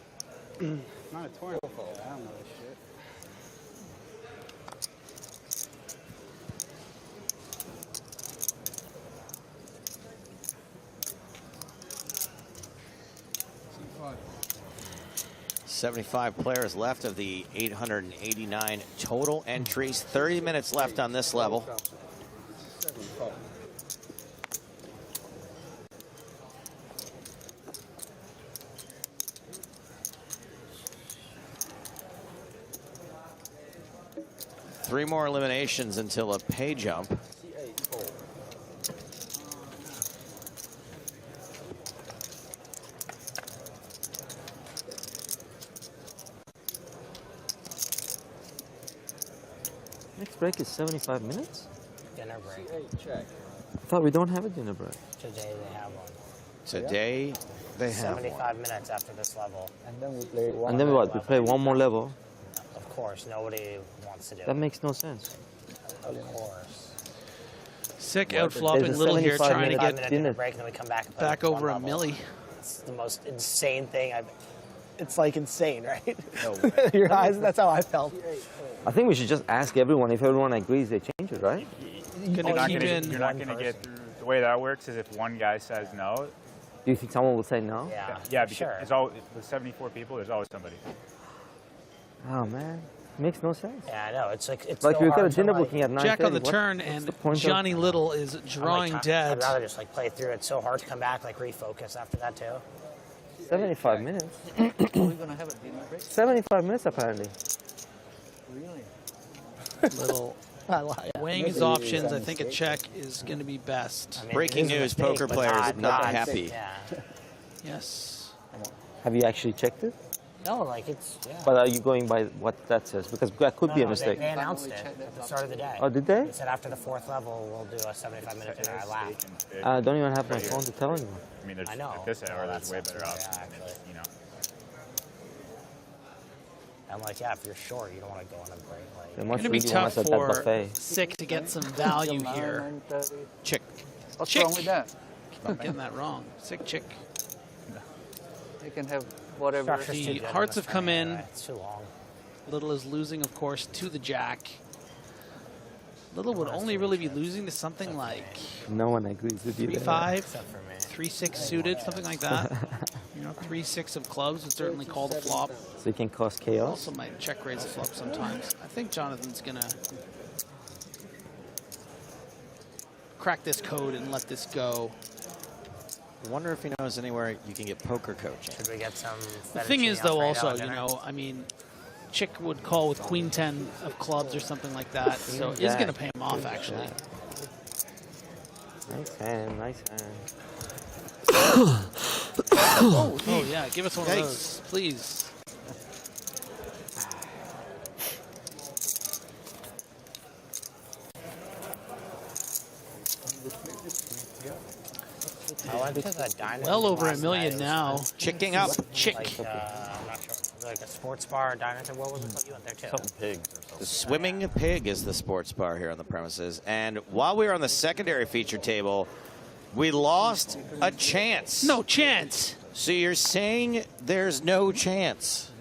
'em. Not a tournament. I don't know this shit. Fine. 75 players left of the 889 total entries. 30 minutes left on this level. Three more eliminations until a pay jump. Next break is 75 minutes? Dinner break. I thought we don't have a dinner break. Today they have one. Today they have 75 minutes after this level. And then we play one. And then what? We play one more level? Of course, nobody wants to do That it. makes no sense. Of course. Sick What? out flopping There's a little here, 75 trying to minute get Dinner break, and then we come back and play back one over a level. milli. It's the most insane thing I've. It's like insane, right? No. Your eyes. That's how I felt. I think we should just ask everyone. If everyone agrees, they change it, right? Gonna You're not keep gonna, in you're not one gonna person. get through. The way that works is if one guy says no. Do you think someone will say no? Yeah. Yeah, because sure. it's always, with 74 people, there's always somebody. Oh, man. Makes no sense. Yeah, I know. It's like it's Like so we've got a hard to, dinner like, booking at 9:30. Jack on the What- turn, what's and the point of- Johnny Little is drawing dead. I'd rather just like play through. It's so hard to come back, like refocus after that too. 75 minutes. Are we gonna have a dinner break? 75 minutes, apparently. Really? Little weighing his options. I think a check is going to be best. I mean, Breaking it is a news, mistake, poker but players not happy. Yeah. Yes. Have you actually checked it? No, like it's. Yeah. But are you going by what that says? Because that could be a mistake. They announced it at the start of the day. Oh, did they? They said after the fourth level, we'll do a 75-minute dinner. I laughed. I don't even have my phone to tell anyone. I mean, there's, I know. at this hour, Well, there's way that's better something, options. yeah, actually. You know. I'm like, yeah, if you're short, you don't want to go on a break. Like, They must Going to be really want tough us at that for buffet. Sick to get some value here. Chick. What's Chick. wrong with that? I'm getting that wrong. Sick chick. They can have whatever. Structure's too The good on hearts this have come thing, in. anyway. It's too long. Little is losing, of course, to the jack. Little would only really be losing to something like No one agrees with you. there. 3-5, Except for me. 3-6 suited, something like that. You know, 3-6 of clubs would certainly call the flop. So you can cause chaos. Also might check raise the flop sometimes. I think Jonathan's gonna crack this code and let this go. I wonder if he knows anywhere you can get poker coaching. Should we get some? The thing is, though, also, dinner? you know, I mean, Chick would call with Queen 10 of clubs or something like that, so it's going to pay him off, actually. Nice hand, nice hand. Oh, yeah, give us one of those, please. I went to the diner. Well over last $1 million night. now. Chicking up. Chick. Like, I'm not sure. Like a sports bar, diner. What was it called? You went there too. Some pigs or something. The Swimming Pig is the sports bar here on the premises. And while we were on the secondary feature table, we lost a chance. No chance. So you're saying there's no chance?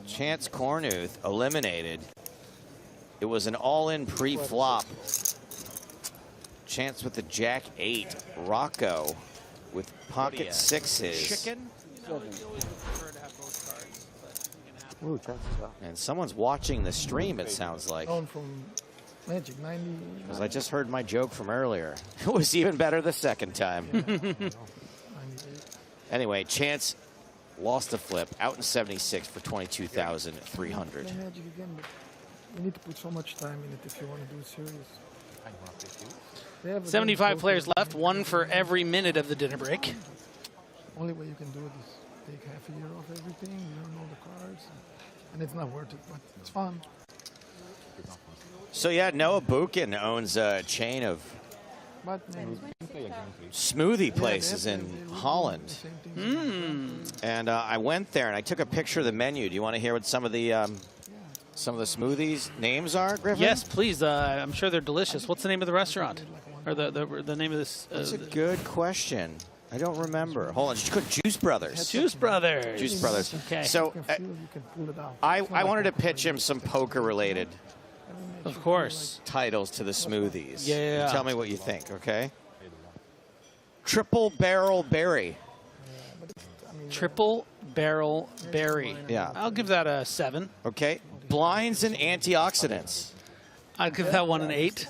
Chance Cornuth eliminated. It was an all-in pre-flop. Chance with the Jack 8. Rocco with pocket sixes. Chicken? You know, you always prefer to have both cards. And someone's watching the stream, it sounds like. Down from Magic 90. Because I just heard my joke from earlier. It was even better the second time. Anyway, Chance lost a flip, out in 76 for 22,300. Magic again, but you need to put so much time in it if you want to do it serious. 75 players left, one for every minute of the dinner break. Only way you can do it is take half a year off everything, learn all the cards, and it's not worth it, but it's fun. So yeah, Noah Buchan owns a chain of smoothie places in Holland. And I went there and I took a picture of the menu. Do you want to hear what some of the smoothies names are, Griffin? Yes, please. I'm sure they're delicious. What's the name of the restaurant? Or the name of this? That's a good question. I don't remember. Hold on. Juice Brothers. Juice Brothers. Juice Brothers. Okay. So I wanted to pitch him some poker-related, of course, titles to the smoothies. Yeah. You tell me what you think, okay? Triple Barrel Berry. Triple Barrel Berry. Yeah. I'll give that a 7. Okay. Blinds and Antioxidants. I'll give that one an 8.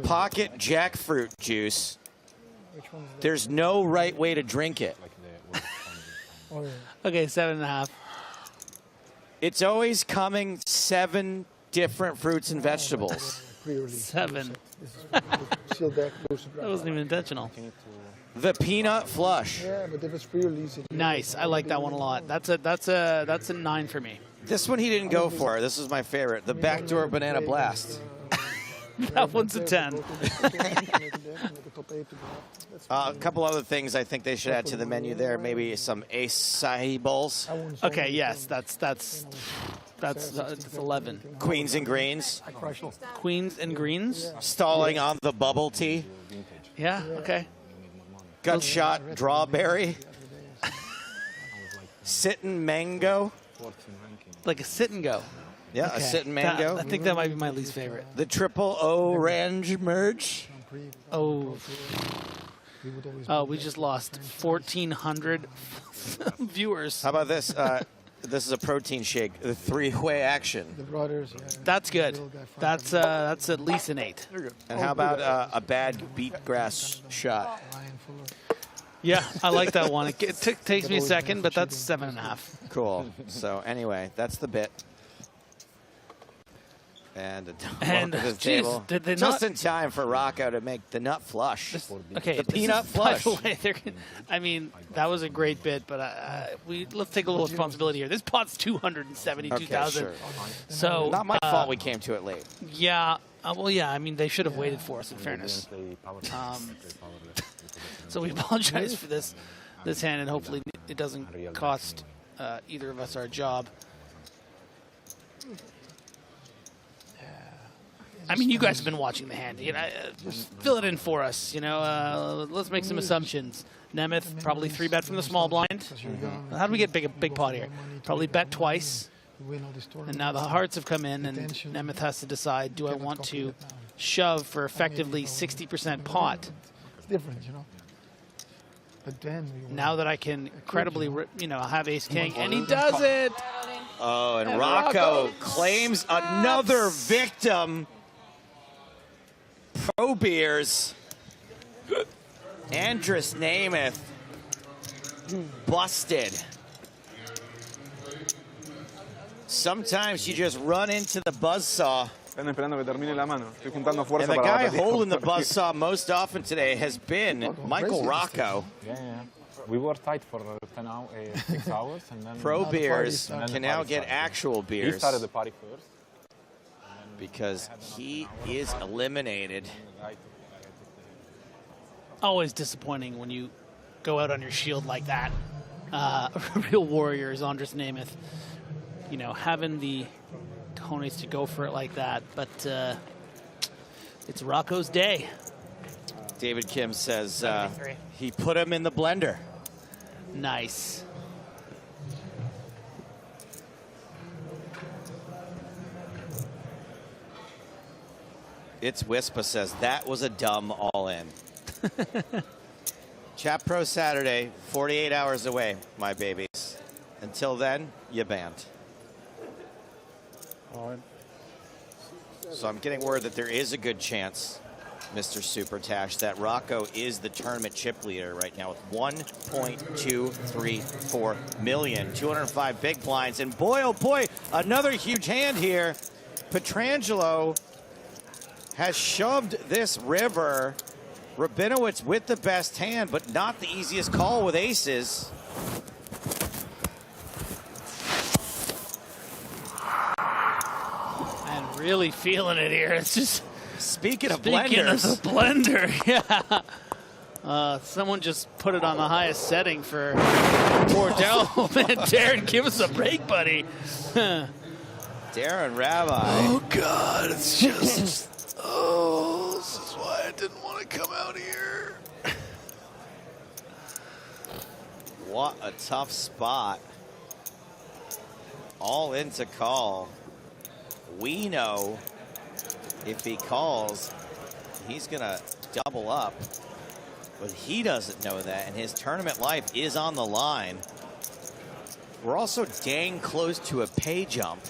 Pocket Jackfruit Juice. There's no right way to drink it. Okay, 7.5. It's always coming 7 different fruits and vegetables. 7. That wasn't even intentional. The Peanut Flush. Yeah, but if it's pre-release, Nice. I like that one a lot. That's a 9 for me. This one he didn't go for. This is my favorite. The Backdoor Banana Blast. That one's a 10. A couple other things I think they should add to the menu there. Maybe some acai bowls. Okay, yes, that's 11. Queens and greens. Queens and greens. Stalling on the bubble tea. Yeah. Okay. Gut shot drawberry. Sittin' mango. Like a sit and go. Yeah, a sittin' mango. I think that might be my least favorite. The triple orange merge. Oh. Oh, we just lost 1,400 viewers. How about this? This is a protein shake. The 3-way action. The brothers. Yeah. That's good. That's at least an 8. And how about a bad beet grass shot? Yeah, I like that one. It takes me a second, but that's 7.5. Cool. So anyway, that's the bit. And the table. Did they just not, in time for Rocco to make the nut flush. Okay, the peanut flush. By the way, I mean, that was a great bit, but let's take a little responsibility here. This pot's 272,000. Okay, sure. So not my fault. We came to it late. Yeah. Well, yeah. I mean, they should have waited for us. In fairness. So we apologize for this hand, and hopefully it doesn't cost either of us our job. I mean, you guys have been watching the hand. You know, fill it in for us. You know, let's make some assumptions. Nemeth probably 3-bet from the small blind. How do we get a big pot here? Probably bet twice. And now the hearts have come in, and Nemeth has to decide: do I want to shove for effectively 60% pot? It's different, you know. But then now that I can credibly, have Ace King, and he does it. Oh, and Rocco claims another victim. Pro Beers. Andrus Namath busted. Sometimes you just run into the buzzsaw. And the guy holding the buzzsaw most often today has been Michael Rocco. Yeah. We were tight for 6 hours. And then Pro Beers can now get actual beers. He started the party first. Because he is eliminated. Always disappointing when you go out on your shield like that. Real warriors, Andrus Namath. You know, having the cojones to go for it like that, but it's Rocco's day. David Kim says he put him in the blender. Nice. It's Wispa says that was a dumb all-in. Chat Pro Saturday, 48 hours away, my babies. Until then, you banned. So I'm getting word that there is a good chance, Mr. Supertash, that Rocco is the tournament chip leader right now with 1.234 million, 205 big blinds. And boy, oh boy, another huge hand here. Petrangelo has shoved this river. Rabinowitz with the best hand, but not the easiest call with aces. And really feeling it here. It's just speaking of blenders. Of the blender, yeah. Someone just put it on the highest setting for poor Darren. Oh, man, Darren, give us a break, buddy. Darren Rabbi. Oh, God, it's just... Oh, this is why I didn't want to come out here. What a tough spot. All in to call. We know if he calls, he's going to double up. But he doesn't know that, and his tournament life is on the line. We're also dang close to a pay jump.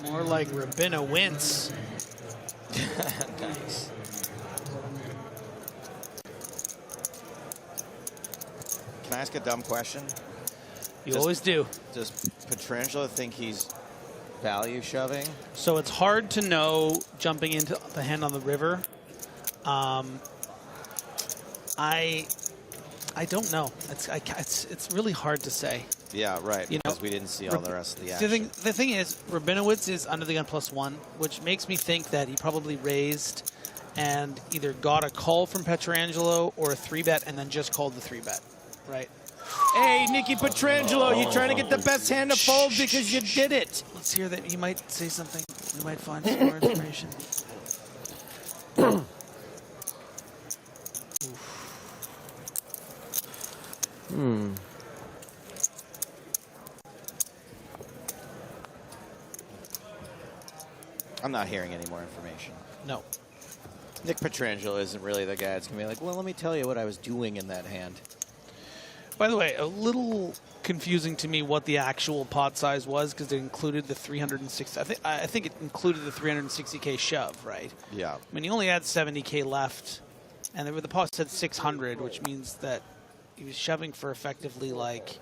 More like Rabinowitz. Nice. Can I ask a dumb question? You always do. Does Petrangelo think he's value shoving? So it's hard to know jumping into the hand on the river. I don't know. It's really hard to say. Yeah, right. You know, because we didn't see all the rest of the action. The thing is, Rabinowitz is under the gun +1, which makes me think that he probably raised and either got a call from Petrangelo or a 3-bet and then just called the 3-bet, right? Hey, Nicky Petrangelo, you trying to get the best hand to fold because you did it. Let's hear that. He might say something. We might find some more information. I'm not hearing any more information. No. Nick Petrangelo isn't really the guy that's going to be like, well, let me tell you what I was doing in that hand. By the way, a little confusing to me what the actual pot size was because it included the 360. I think it included the 360K shove, right? Yeah. I mean, he only had 70K left, and the pot said 600, which means that he was shoving for effectively like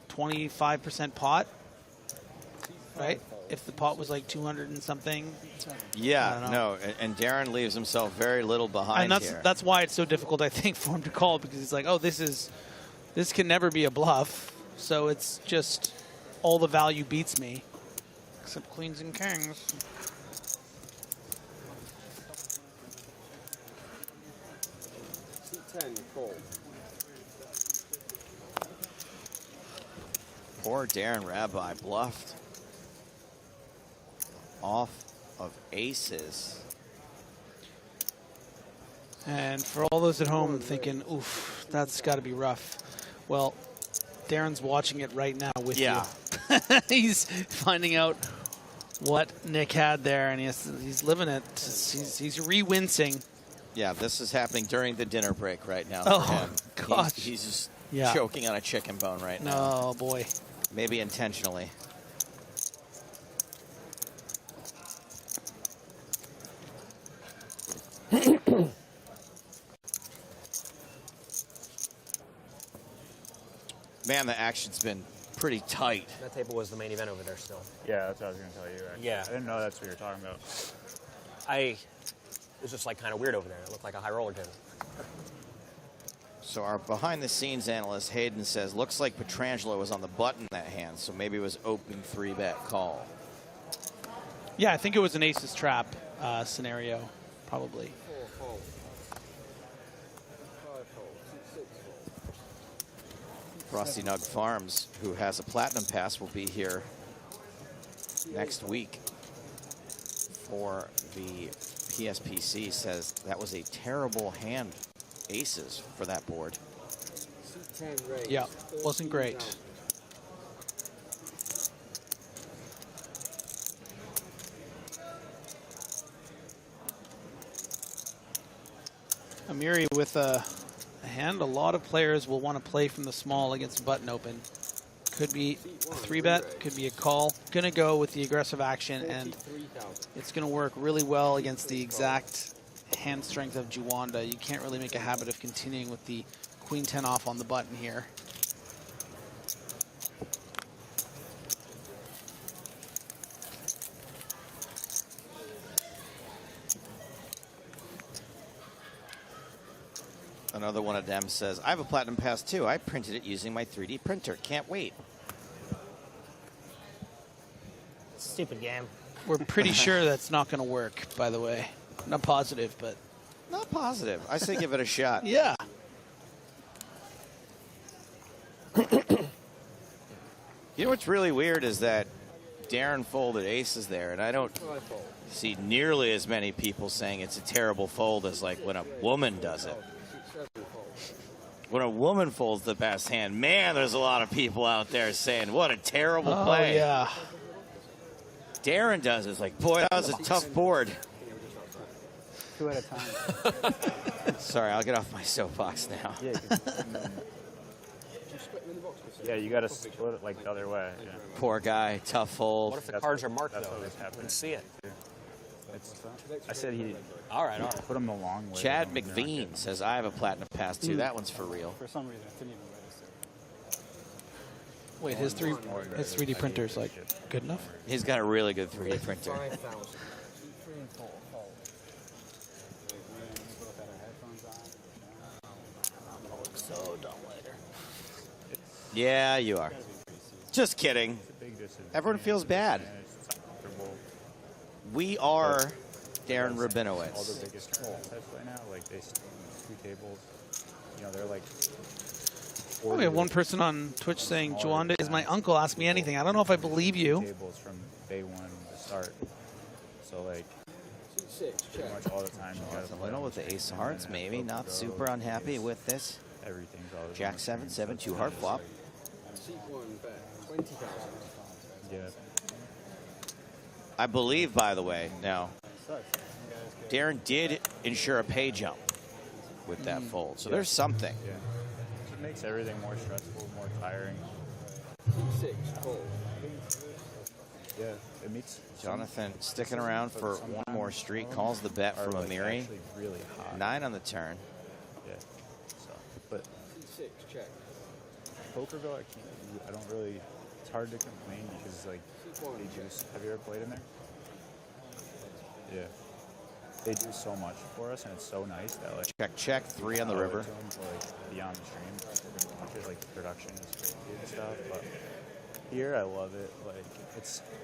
25% pot, right? If the pot was like 200 and something. Yeah, no, and Darren leaves himself very little behind and here. that's why it's so difficult, I think, for him to call because he's like, oh, this can never be a bluff. So it's just all the value beats me, except queens and kings. C10, Cole. Poor Darren Rabbi bluffed off of aces. And for all those at home thinking, oof, that's got to be rough. Well, Darren's watching it right now with you. He's finding out what Nick had there, and he's living it. He's re-wincing. Yeah, this is happening during the dinner break right now. Oh, for him. gosh. He's just Yeah. choking on a chicken bone right now. Oh, boy. Maybe intentionally. Man, the action's been pretty tight. That table was the main event over there still. Yeah, that's what I was going to tell you. Actually. Yeah. I didn't know that's what you were talking about. It was just like kind of weird over there. It looked like a high roller table. So our behind-the-scenes analyst, Hayden, says, looks like Petrangelo was on the button that hand, so maybe it was open 3-bet call. Yeah, I think it was an aces trap scenario, probably. Frosty Nug Farms, who has a platinum pass, will be here next week for the PSPC. Says that was a terrible hand, aces, for that board. Yeah, wasn't great. Amiri with a hand. A lot of players will want to play from the small against button open. Could be a 3-bet, could be a call. Gonna go with the aggressive action, and it's gonna work really well against the exact hand strength of Juwanda. You can't really make a habit of continuing with the queen 10 off on the button here. Another one of them says, I have a platinum pass too. I printed it using my 3D printer. Can't wait. Stupid game. We're pretty sure that's not going to work, by the way. Not positive, but... Not positive. I say give it a shot. Yeah. You know what's really weird is that Darren folded aces there, and I don't see nearly as many people saying it's a terrible fold as like when a woman does it. When a woman folds the best hand, man, there's a lot of people out there saying, what a terrible play. Oh, yeah. Darren does it. It's like, boy, that was a tough board. 2 at a time. Sorry, I'll get off my soapbox now. Yeah, you got to split it like the other way. Yeah. Poor guy, tough fold. What if the cards are marked, That's though? what was happening. You can see it. I said he. All right. Put him the long way. Chad McVean says, I have a platinum pass too. That one's for real. For some reason, it didn't even register. Wait, his 3D printer's like good enough? He's got a really good 3D printer. So dumb later. Yeah, you are. Just kidding. Everyone feels bad. We are Darren All Rabinowitz. the biggest tests right now, like they 2 tables. You know, they're like. Oh, we have one person on Twitch saying, Juwanda is my uncle. Ask me anything. I don't know if I believe you. Tables from day one to start. So like. Pretty much all the time. You gotta Little with the ace of hearts, maybe. Not super unhappy with this. Everything's always Jack 7-7, 2 heart flop. Yeah. I believe, by the way, now, Darren did ensure a pay jump with that fold. So there's something. Yeah. It makes everything more stressful, more tiring. Yeah, it makes Jonathan sticking around for one more streak. Calls the bet from Amiri. Really hot. 9 on the turn. Yeah. So, but Pokerville, I don't really. It's hard to complain because like they do. Have you ever played in there? Yeah. They do so much for us, and it's so nice that like Check, 3 on the river. Like beyond the stream, just like the production is crazy and stuff. But here, I love it. Like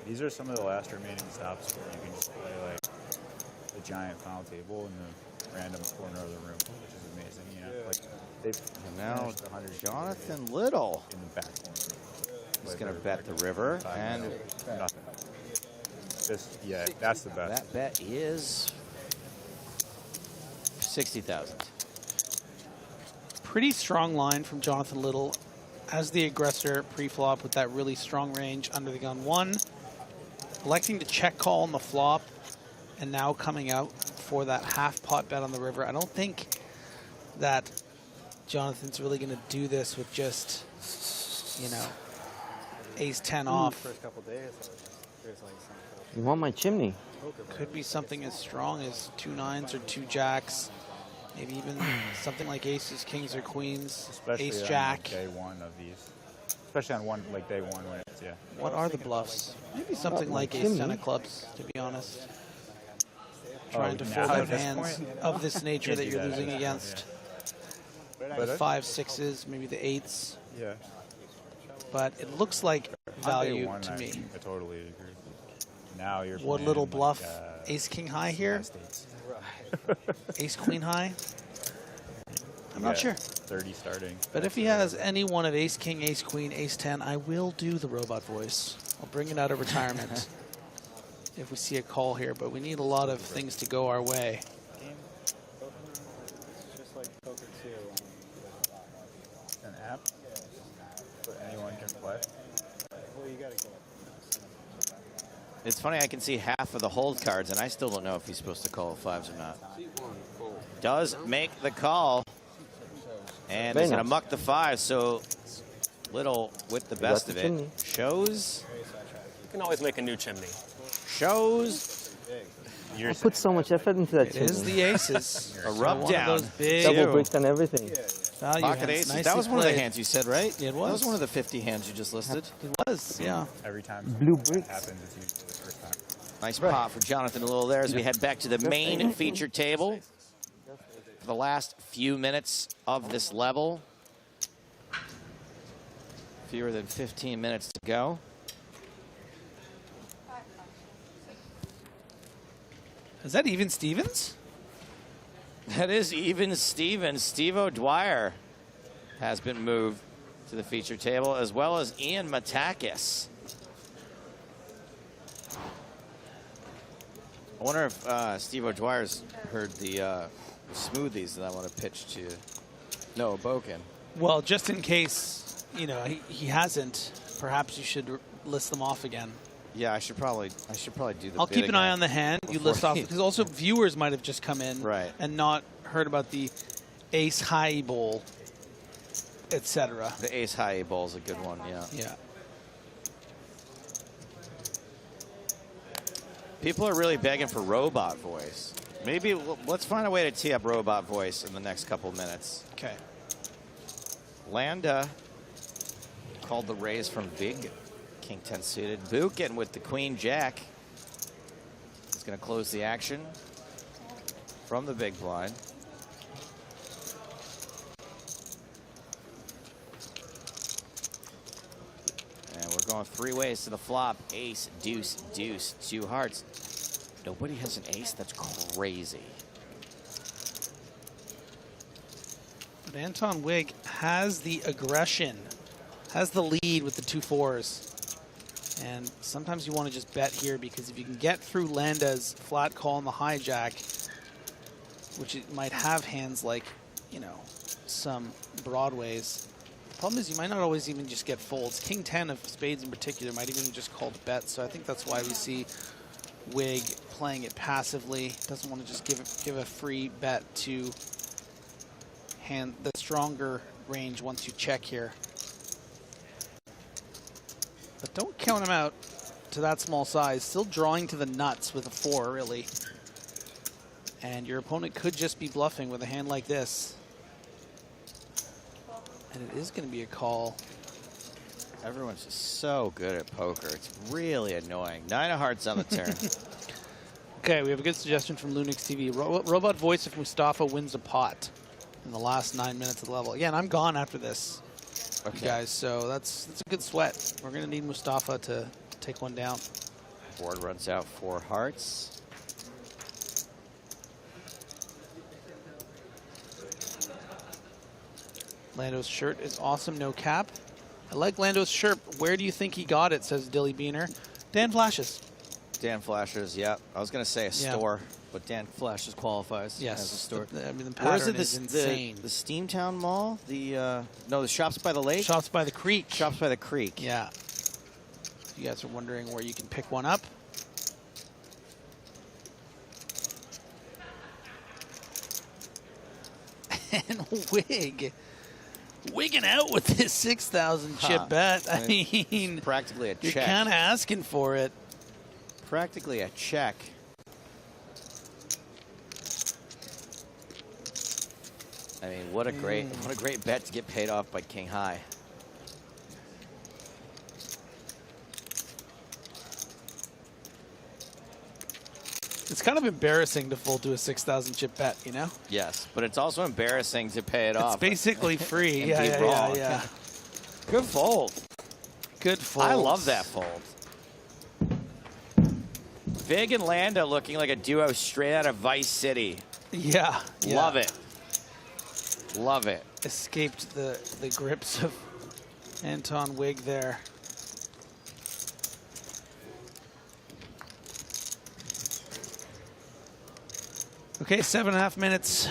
these are some of the last remaining stops where you can just play like a giant final table in the random corner of the room, which is amazing. You know, like they've Now, finished 100 Jonathan Little in the back corner. He's going to bet the river, and nothing. Yeah, that's the best. That bet is 60,000. Pretty strong line from Jonathan Little as the aggressor pre-flop with that really strong range under the gun 1, electing to check call on the flop, and now coming out for that half pot bet on the river. I don't think that Jonathan's really going to do this with just, you know, ace-10 off. First couple days, there's like You want my chimney? Could be something as strong as 2 9s or 2 jacks. Maybe even something like aces, kings, or queens. Especially ace on jack. day one of these. Especially on one, like day one when it's, yeah. What are the bluffs? Maybe something like ace 10 of clubs, to be honest. Trying to fold out hands of this nature that you're losing against. The 5 6s, maybe the 8s. Yeah. But it looks like value On day to one, me. I totally agree. Now you're What playing little like, bluff? Ace king high here? Ace queen high? I'm not sure. 30 starting. But if he has any one of ace king, ace queen, ace 10, I will do the robot voice. I'll bring it out of retirement if we see a call here, but we need a lot of things to go our way. It's just like poker 2. An app? So anyone can play? Well, you gotta go. It's funny, I can see half of the hold cards, and I still don't know if he's supposed to call 5s or not. Does make the call. And Very is going to nice. muck the 5, so Little with the best of it. Shows. You can always make a new chimney. Shows. I put so much effort into that chimney. It is the aces. A rub down. Double bricked and everything. Value Pocket hands. aces. Nicely That was one of the played. hands you said, right? It That was was. one of the 50 hands you just listed. It was, yeah. Every time Blue that bricks. happens, it's usually the first time. Nice pot for Jonathan a little there as we head back to the main feature table for the last few minutes of this level. Fewer than 15 minutes to go. Is that even Stevens? That is even Stevens. Steve O'Dwyer has been moved to the feature table, as well as Ian Matakis. I wonder if Steve O'Dwyer's heard the smoothies that I want to pitch to Noah Boken. Well, just in case, you know, he hasn't, perhaps you should list them off again. Yeah, I should probably do the I'll bid keep an eye again on the hand. You before list off, he- because also viewers might have just come in Right. and not heard about the ace high bowl, etc. The ace high bowl is a good one, yeah. Yeah. People are really begging for robot voice. Maybe let's find a way to tee up robot voice in the next couple minutes. Okay. Landa called the raise from big. King 10 suited. Buchan with the queen jack. He's going to close the action from the big blind. And we're going 3 ways to the flop. Ace, deuce, deuce, 2 hearts. Nobody has an ace. That's crazy. But Anton Wig has the aggression, has the lead with the 2 4s. And sometimes you want to just bet here, because if you can get through Landa's flat call on the hijack, which it might have hands like, you know, some Broadways. The problem is you might not always even just get folds. King 10 of spades in particular might even just call to bet. So I think that's why we see Wig playing it passively. Doesn't want to just give a free bet to hand the stronger range once you check here. But don't count him out to that small size. Still drawing to the nuts with a 4, really. And your opponent could just be bluffing with a hand like this. And it is going to be a call. Everyone's just so good at poker. It's really annoying. 9 of hearts on the turn. Okay, we have a good suggestion from Lunix TV. Robot voice if Mustafa wins a pot in the last 9 minutes of the level. Again, I'm gone after this. Okay. You guys, so that's a good sweat. We're going to need Mustafa to take one down. Board runs out 4 hearts. Lando's shirt is awesome, no cap. I like Lando's shirt. Where do you think he got it, says Dilly Beaner. Dan Flashes. Dan Flashers, yeah. I was going to say a Yeah. store. But Dan Flash qualifies Yes, as a store. I mean, the Where is pattern it? is insane. The Steamtown Mall? The no, the Shops by the Lake? Shops by the Creek. Shops by the Creek. Yeah. You guys are wondering where you can pick one up? And wigging out with this 6,000 chip bet. I mean, practically a you're check. kind of asking for it. Practically a check. I mean, what a great bet to get paid off by King High. It's kind of embarrassing to fold to a 6,000 chip bet, you know? Yes, but it's also embarrassing to pay it off. It's basically free. And Yeah, be yeah, wrong. yeah. Good fold. Good fold. I love that fold. Vig and Lando looking like a duo straight out of Vice City. Yeah. Love it. Love it. Escaped the grips of Anton Wig there. Okay, 7.5 minutes,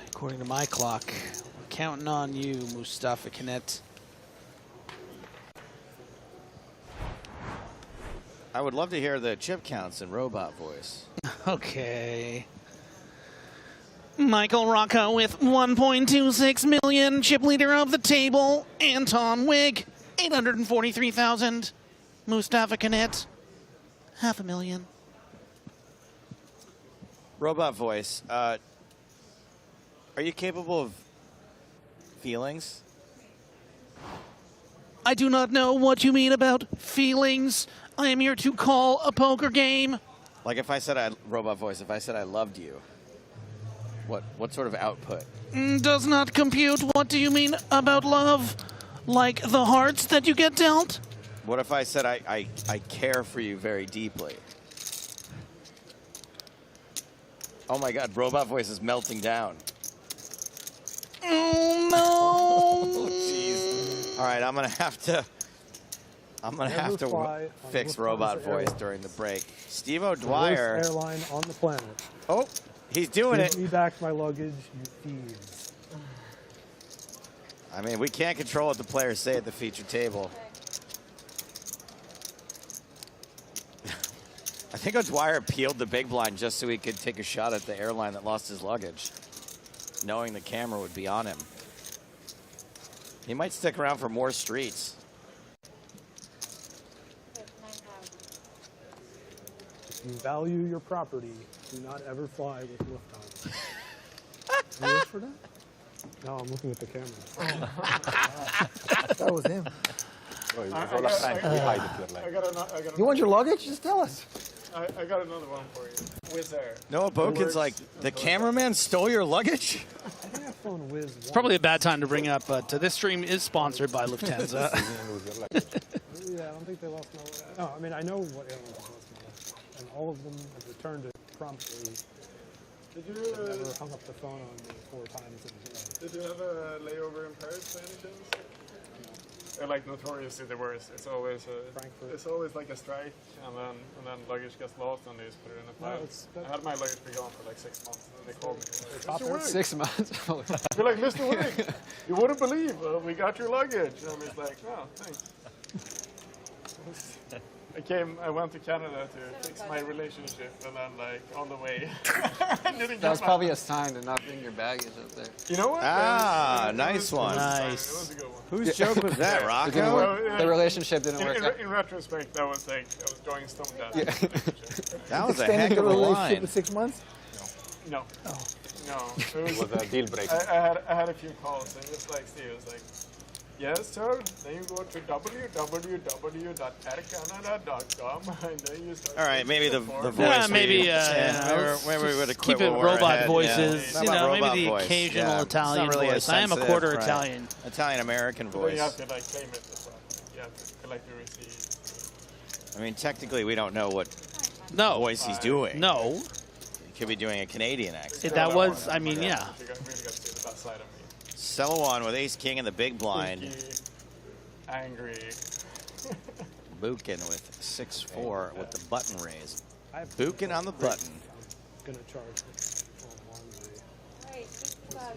according to my clock. We're counting on you, Mustafa Kinet. I would love to hear the chip counts in robot voice. Okay. Michael Rocco with 1.26 million. Chip leader of the table, Anton Wig, 843,000. Mustafa Kinet, 500,000. Robot voice. Are you capable of feelings? I do not know what you mean about feelings. I am here to call a poker game. Like if I said robot voice, if I said I loved you, what sort of output? Does not compute. What do you mean about love? Like the hearts that you get dealt? What if I said I care for you very deeply? Oh my God, robot voice is melting down. Oh no! Oh, jeez. All right, I'm gonna have to fix robot voice during the break. Steve O'Dwyer. Worst airline on the planet. Oh, he's doing it. Give me back my luggage, you thieves. I mean, we can't control what the players say at the feature table. I think O'Dwyer peeled the big blind just so he could take a shot at the airline that lost his luggage, knowing the camera would be on him. He might stick around for more streets. If you value your property, do not ever fly with Lufthansa. You ready for that? No, I'm looking at the camera. That was him. You want your luggage? Just tell us. I got another one for you. Wizz Air. Noah Bokin's like, the cameraman stole your luggage? I think I've flown Wizz. It's probably a bad time to bring up, but this stream is sponsored by Lufthansa. Yeah, I don't think they lost no. No, I mean, I know what airlines have lost money, and all of them have returned it promptly. Did you never hung up the phone on me 4 times? Did you have a layover in Paris by any chance? They're like notoriously the worst. It's always like a strike, and then luggage gets lost, and they just put it in a pile. I had my luggage be gone for like 6 months, and then they called me. Mr. Wig. 6 months? They're like, Mr. Wig, you wouldn't believe, we got your luggage. And I'm just like, oh, thanks. I went to Canada to fix my relationship, and then like on the way, That was probably a sign to not bring your baggage up there. You know what? Nice one. Nice. It was a good one. Whose joke was that, Rocco? Well, The relationship didn't work out. In retrospect, that was like I was drawing stone down. Yeah. That was a Extended heck the of a relationship line. with 6 months? No. Oh. No. It was a deal breaker. I had a few calls, and just like Steve was like, yes, sir. Then you go to www.aircanada.com, and then you start. All right, maybe the voice. Yeah, maybe we would have keep it robot voices. You know, maybe the occasional Italian voice. I am a quarter Italian. Italian-American Then voice. you have to like claim it as well. You have to collect the receipt. I mean, technically, we don't know what voice he's doing. No. He could be doing a Canadian accent. That was, I mean, yeah. You really got to see the best side of me. Celowan with ace-king in the big blind. Angry. Buchan with 6-4 with the button raise. Buchan on the button. gonna charge. Right, 65.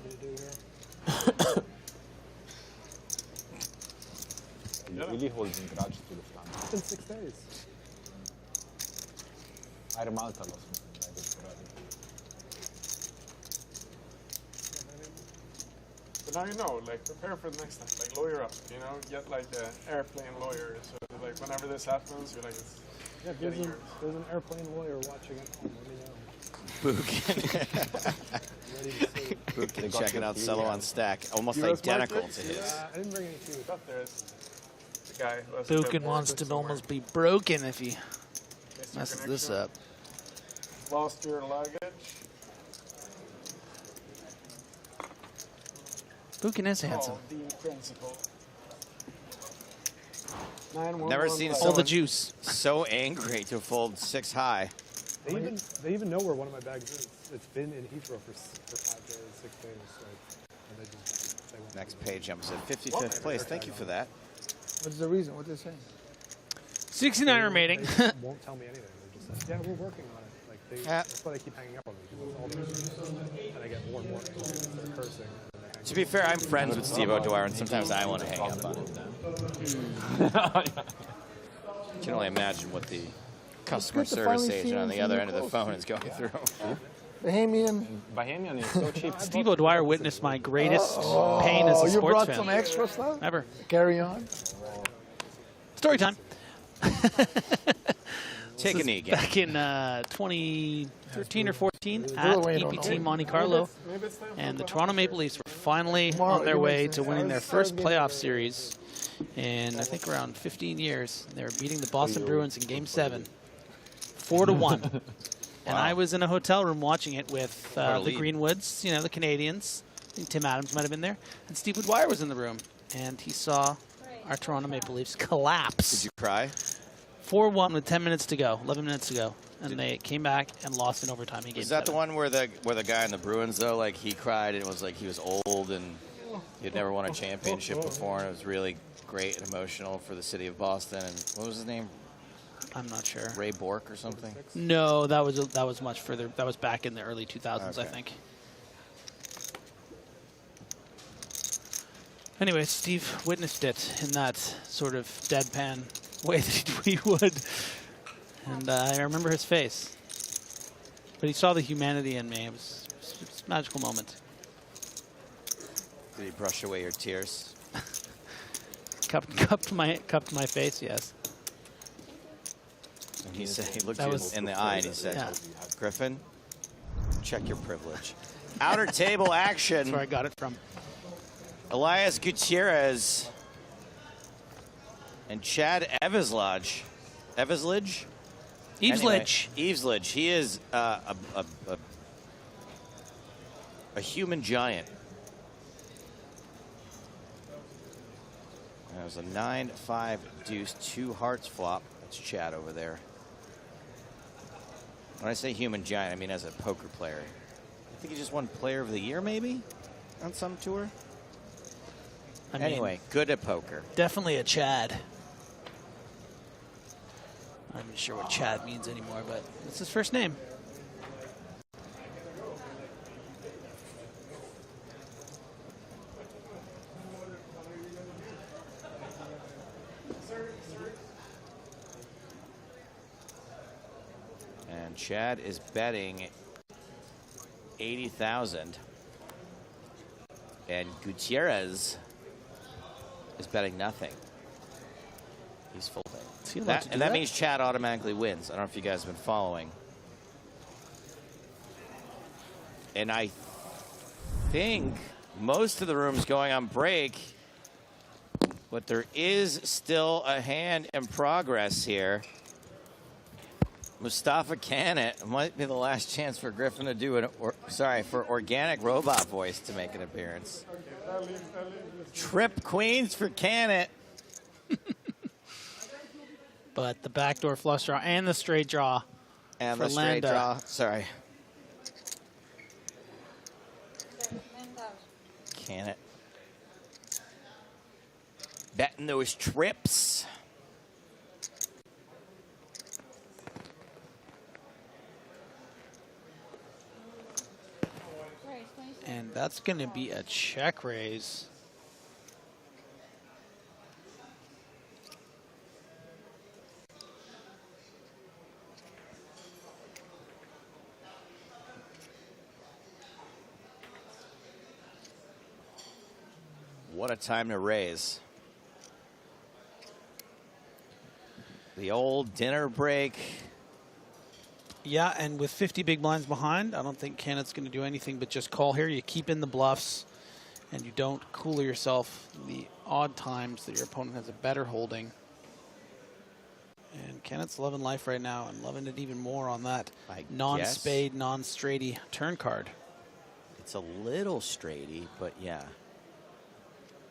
Really holding grudge to the flank. It's been 6 days. Are Malta lost grudge. But now you know, like, prepare for the next time. Like, lawyer up, you know? Get, like, an airplane lawyer. So, like, whenever this happens, you're like, it's Yeah, getting yours. there's an airplane lawyer watching at home. Let me know. Bukin checking out Cello on stack. Almost identical to his. I didn't bring any keys. Up there is the guy who has Bukin wants to almost be broken if he messes this up. Lost your luggage. Bukin is handsome. Oh, the principal. Never seen all someone the juice. So angry to fold 6 high. They even know where one of my bags is. It's been in Heathrow for 5 days, 6 days. And they just they won't. Next page jumps at 55th place. Thank you for that. What's the reason? What they're saying? 69 remaining. They won't tell me anything. They're just like, yeah, we're working on it. Like that's why they keep hanging up on me. Because all these, and I get more and more angry. They're cursing. To be fair, I'm friends with Steve O'Dwyer, and sometimes I want to hang up on him. I can only imagine what the customer It's good to service finally see agent on him the other so end of the close. phone is going through. Bahamian. Bahamian is so cheap. Steve O'Dwyer witnessed my greatest pain as a you sports brought fan. some extra stuff? Ever. Carry on. Story time. Take a knee again. Back in 2013 or 14 at Really don't EPT know. Monte Carlo, and the Toronto Maple Leafs were finally on their way to winning their first playoff series in, I think, around 15 years. They were beating the Boston Bruins in Game 7, 4-1. And I was in a hotel room watching it with the Greenwoods, you know, the Canadians. I think Tim Adams might have been there. And Steve O'Dwyer was in the room, and he saw our Toronto Maple Leafs collapse. Did you cry? 4-1 with 10 minutes to go, 11 minutes to go. And they came back and lost in overtime in Game Is that 7. the one where the guy in the Bruins, though, like he cried and it was like he was old and he had never won a championship before, and it was really great and emotional for the city of Boston? And what was his name? I'm not sure. Ray Bork or something? No, that was much further. That was back in the early 2000s, I Okay. think. Anyway, Steve witnessed it in that sort of deadpan way that he would. And I remember his face. But he saw the humanity in me. It was a magical moment. Did he brush away your tears? Cupped my face, yes. And he said, he looked That you was- in the eye and he said, Yeah. Griffin, check your privilege. Outer table action. That's where I got it from. Elias Gutierrez and Chad Eveslage. Eveslage. Eveslage. He is a human giant. That was a 9-5 deuce, 2 hearts flop. That's Chad over there. When I say human giant, I mean as a poker player. I think he just won Player of the Year, maybe, on some tour. I mean, Anyway, good at poker. Definitely a Chad. I'm not sure what Chad means anymore, but it's his first name. And Chad is betting 80,000. And Gutierrez is betting nothing. He's folding. he allowed to do And that that? means Chad automatically wins. I don't know if you guys have been following. And I think most of the room's going on break, but there is still a hand in progress here. Mustafa Cannet might be the last chance for Griffin to do for Organic Robot Voice to make an appearance. Trip Queens for Cannet. But the backdoor flush draw and the straight draw And for the straight Landa. draw. Sorry. 10,000. Cannet. Betting those trips. And that's going to be a check raise. What a time to raise. The old dinner break. Yeah, and with 50 big blinds behind, I don't think Cannett's going to do anything but just call here. You keep in the bluffs, and you don't cooler yourself the odd times that your opponent has a better holding. And Cannett's loving life right now and loving it even more on that non-spade, non-straighty turn card. It's a little straighty, but yeah.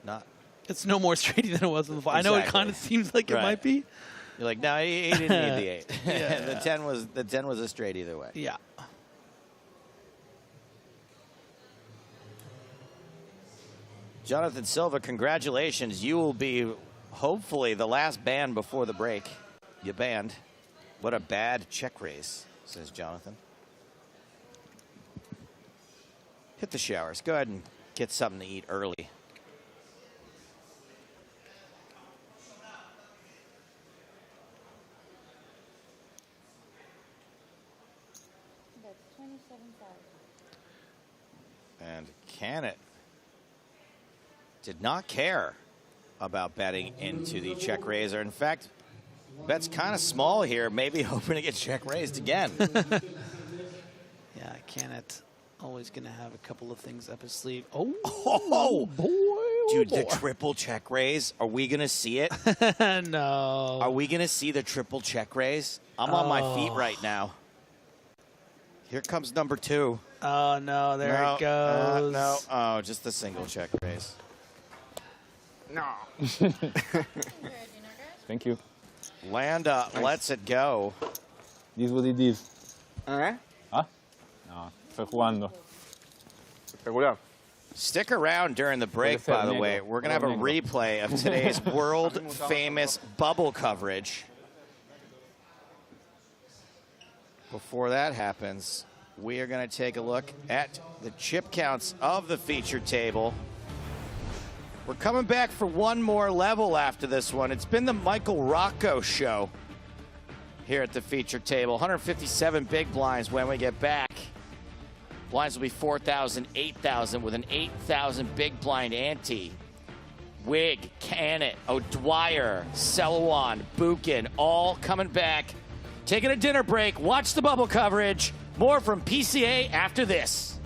Not. It's no more straighty than it was in the I know it kind of seems like it might be. You're like, no, he didn't need the 8. Yeah. The 10 was a straight either way. Yeah. Jonathan Silva, congratulations. You will be hopefully the last ban before the break. You banned. What a bad check raise, says Jonathan. Hit the showers. Go ahead and get something to eat early. And Cannett did not care about betting into the check raiser. In fact, bet's kind of small here, maybe hoping to get check raised again. Yeah, Cannett always going to have a couple of things up his sleeve. Oh, boy. Dude, the triple check raise, are we going to see it? No. Are we going to see the triple check raise? I'm on my feet right now. Here comes number 2. Oh, no, there it goes. No, oh, just the single check raise. No. Thank you. Landa lets it go. This is what it is. ¿Eh? ¿Ah? No, estoy jugando. Regular. Stick around during the break, by the way. We're going to have a replay of today's world-famous bubble coverage. Before that happens, we are going to take a look at the chip counts of the feature table. We're coming back for one more level after this one. It's been the Michael Rocco show here at the feature table. 157 big blinds when we get back. Blinds will be 4,000, 8,000 with an 8,000 big blind ante. Wig, Cannett, O'Dwyer, Selwan, Buchan, all coming back. Taking a dinner break. Watch the bubble coverage. More from PCA after this.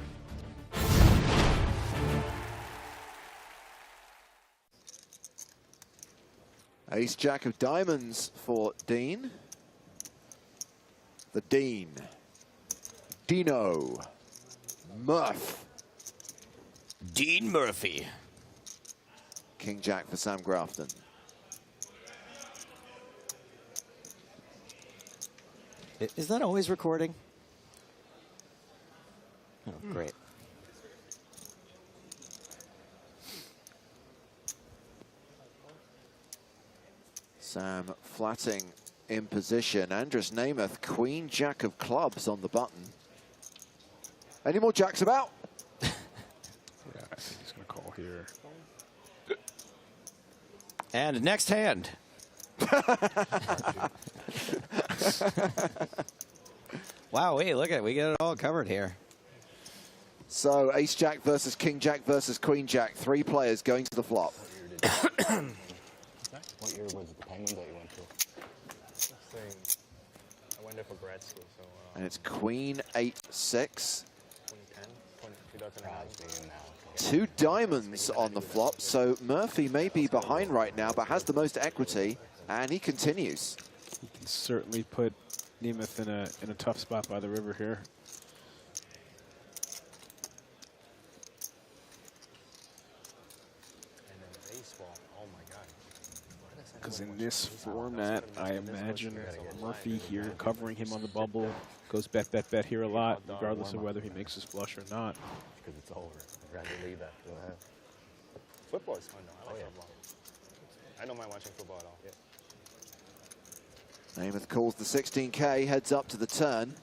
Ace Jack of diamonds for Dean. The Dean. Dino. Murph. Dean Murphy. King Jack for Sam Grafton. Is that always recording? Oh, great. Sam flatting in position. Andrus Namath, Queen Jack of clubs on the button. Any more jacks about? Yeah, I think he's going to call here. And next hand. Wow, wait, look at it. We get it all covered here. So Ace Jack versus King Jack versus Queen Jack. 3 players going to the flop. What year was the Penguins that you went to? I went there for grad school, so. And it's Queen 8-6. 2009. 2 diamonds on the flop, so Murphy may be behind right now, but has the most equity, and he continues. He can certainly put Namath in a tough spot by the river here. Because in this format, I imagine Murphy here covering him on the bubble goes bet, bet, bet here a lot, regardless of whether he makes his flush or not. Because it's over. I'd rather leave that. Go ahead. Football is fun, though. I like football. I don't mind watching football at all. Yeah. Namath calls the 16K, heads up to the turn,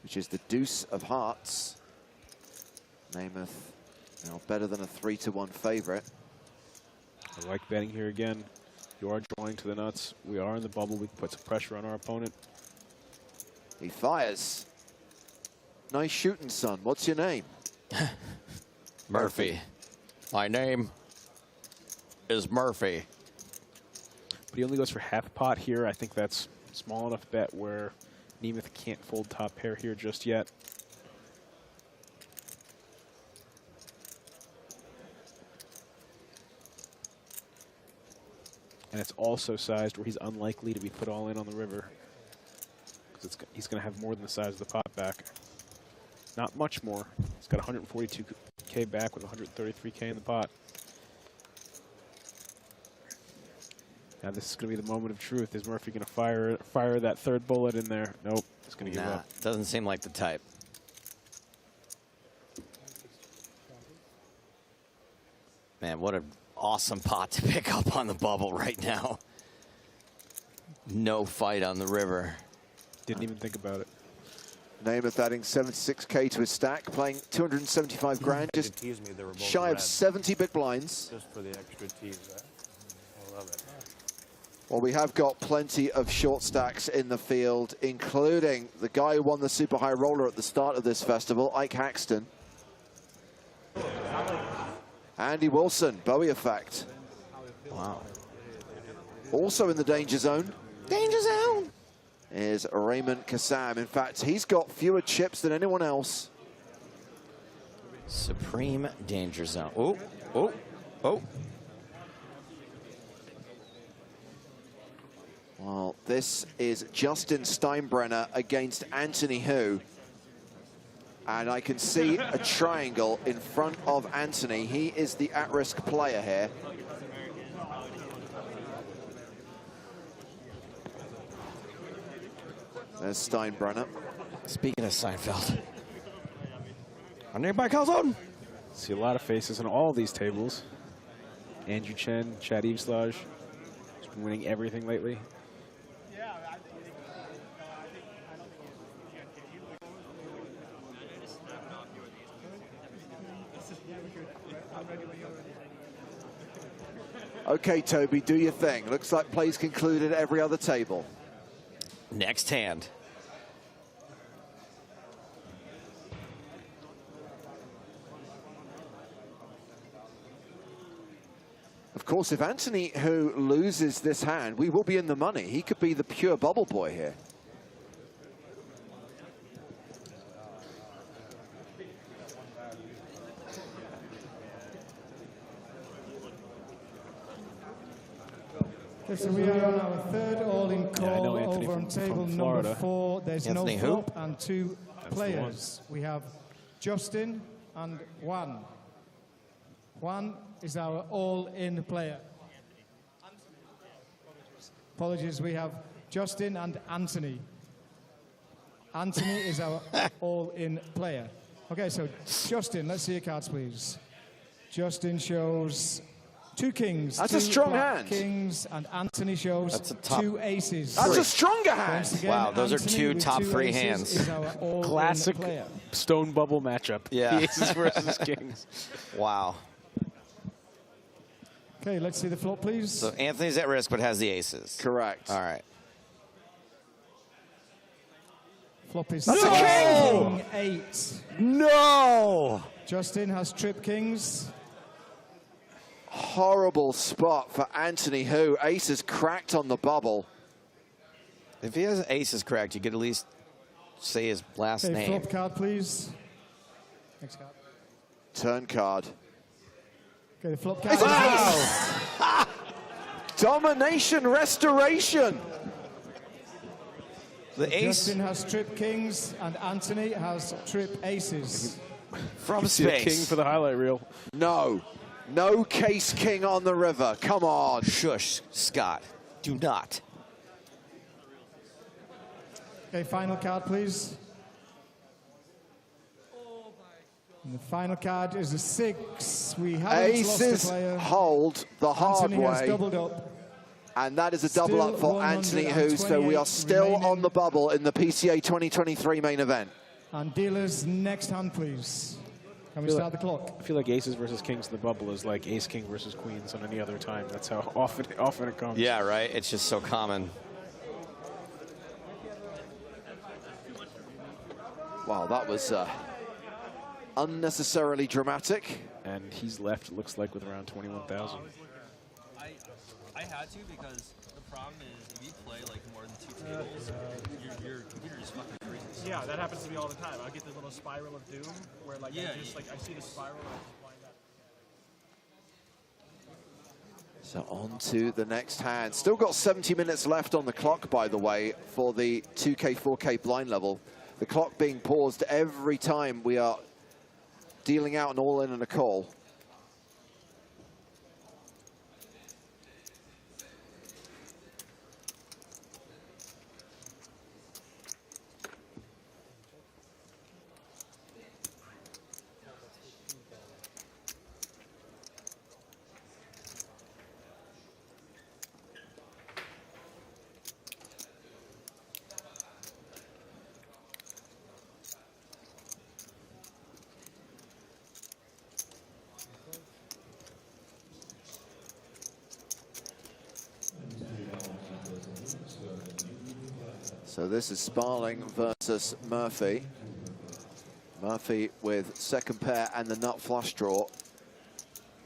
which is the deuce of hearts. Namath now better than a 3-1 favorite. I like betting here again. You are drawing to the nuts. We are in the bubble. We can put some pressure on our opponent. He fires. Nice shooting, son. What's your name? Murphy. My name is Murphy. But he only goes for half pot here. I think that's small enough bet where Namath can't fold top pair here just yet. And it's also sized where he's unlikely to be put all in on the river. Because he's going to have more than the size of the pot back. Not much more. He's got 142K back with 133K in the pot. Now this is going to be the moment of truth. Is Murphy going to fire that third bullet in there? Nope. He's going to give up. Doesn't seem like the type. Man, what an awesome pot to pick up on the bubble right now. No fight on the river. Didn't even think about it. Namath adding 76K to his stack, playing 275 grand, just shy of 70 big blinds. Just for the extra tease, I love it. Well, we have got plenty of short stacks in the field, including the guy who won the super high roller at the start of this festival, Ike Haxton. Andy Wilson, Bowie effect. Wow. Also in the danger zone. Danger zone! Is Raymond Kassam. In fact, he's got fewer chips than anyone else. Supreme danger zone. Oh, oh, oh. Well, this is Justin Steinbrenner against Anthony Hu. And I can see a triangle in front of Anthony. He is the at-risk player here. There's Steinbrenner. Speaking of Seinfeld. On nearby calzone. See a lot of faces on all these tables. Andrew Chen, Chad Eveslage. He's been winning everything lately. Okay, Toby, do your thing. Looks like plays concluded at every other table. Next hand. Of course, if Anthony Hu loses this hand, we will be in the money. He could be the pure bubble boy here. Okay, so we are on our third all-in call over on table number 4. There's Anthony no who? flop and 2 players. We have Justin and Juan. Juan is our all-in player. Apologies, we have Justin and Anthony. Anthony is our all-in player. Okay, so Justin, let's see your cards, please. Justin shows 2 kings. That's 2 a strong black hand. Kings, and Anthony shows 2 aces. That's a stronger hand. Once again, Wow, those are Anthony 2 with top 2 3 aces hands. is our all-in Classic player. stone bubble matchup. Yeah. The aces versus kings. Wow. Okay, let's see the flop, please. So Anthony's at risk, but has the aces. Correct. All right. Flop is That's a king! King 8. No! Justin has trip kings. Horrible spot for Anthony Hu. Aces cracked on the bubble. If he has aces cracked, you could at least say his last Okay, name. flop card, please. Next card. Turn card. Okay, the flop card. It's an ace! Domination restoration. The ace Justin has trip kings, and Anthony has trip aces. from See the space. king for the highlight reel. No. No case king on the river. Come on. Shush, Scott. Do not. Okay, final card, please. And the final card is a 6. We haven't lost a Aces player. hold the hard Anthony has way. doubled up. And that is a double Still up for Anthony Hu. So we are still 128 on the bubble in the PCA 2023 main event. And dealers, next hand, please. Can we start the clock? I feel like aces versus kings in the bubble is like ace king versus queens on any other time. That's how often it comes. Yeah, right. It's just so common. Wow, that was unnecessarily dramatic. And he's left, it looks like, with around 21,000. I had to because the problem is if you play like more than 2 tables, your computer just fucking freezes. Yeah, that happens to me all the time. I get the little spiral of doom where like I see the spiral and I just wind up. So on to the next hand. Still got 70 minutes left on the clock, by the way, for the 2K, 4K blind level. The clock being paused every time we are dealing out an all-in and a call. So this is Sparling versus Murphy. Murphy with second pair and the nut flush draw.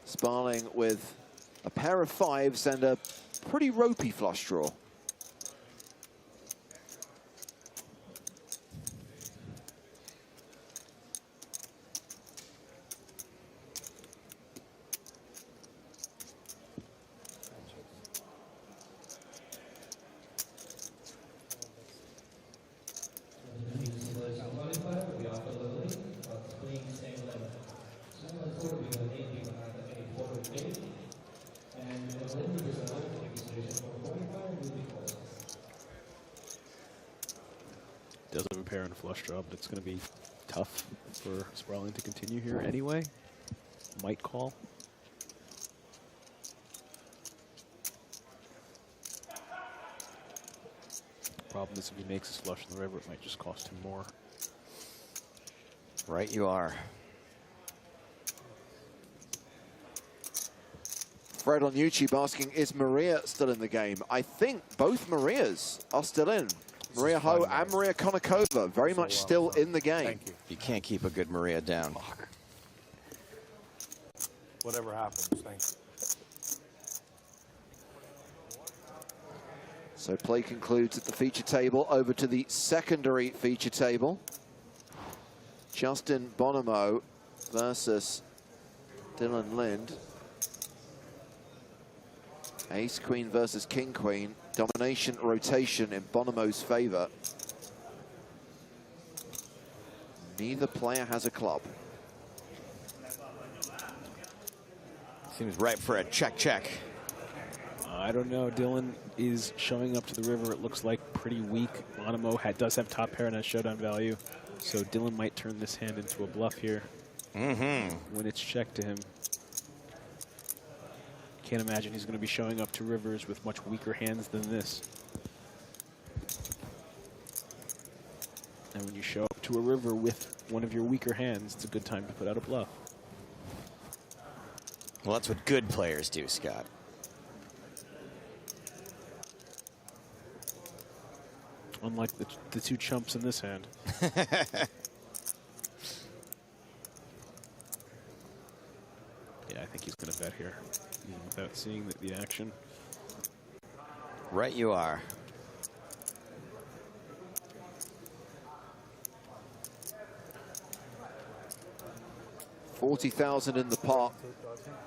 Sparling with a pair of fives and a pretty ropey flush draw. Does have a pair and a flush draw, but it's going to be tough for Sparling to continue here anyway. Might call. Problem is if he makes his flush in the river, it might just cost him more. Right you are. Fred on YouTube asking, is Maria still in the game? I think both Marias are still in. Maria Ho and Maria Konnikova very much still in the game. Thank you. You can't keep a good Maria down. Whatever happens, thank you. So play concludes at the feature table. Over to the secondary feature table. Justin Bonomo versus Dylan Lind. Ace Queen versus King Queen. Domination rotation in Bonomo's favor. Neither player has a club. Seems right for a check. I don't know. Dylan is showing up to the river. It looks like pretty weak. Bonomo does have top pair and has showdown value. So Dylan might turn this hand into a bluff here. When it's checked to him. Can't imagine he's going to be showing up to rivers with much weaker hands than this. And when you show up to a river with one of your weaker hands, it's a good time to put out a bluff. Well, that's what good players do, Scott. Unlike the two chumps in this hand. Yeah, I think he's going to bet here, even without seeing the action. Right you are. $40,000 in the pot,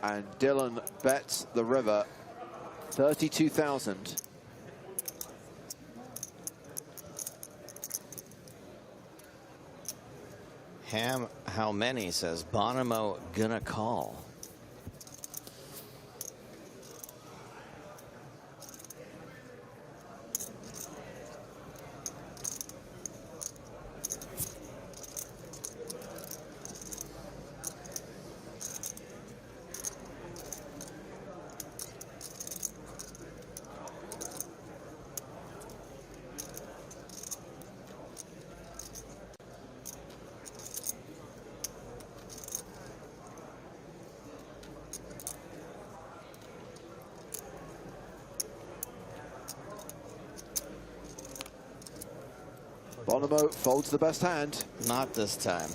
and Dylan bets the river. 32,000. How many says Bonomo gonna call? Bonomo folds the best hand. Not this time.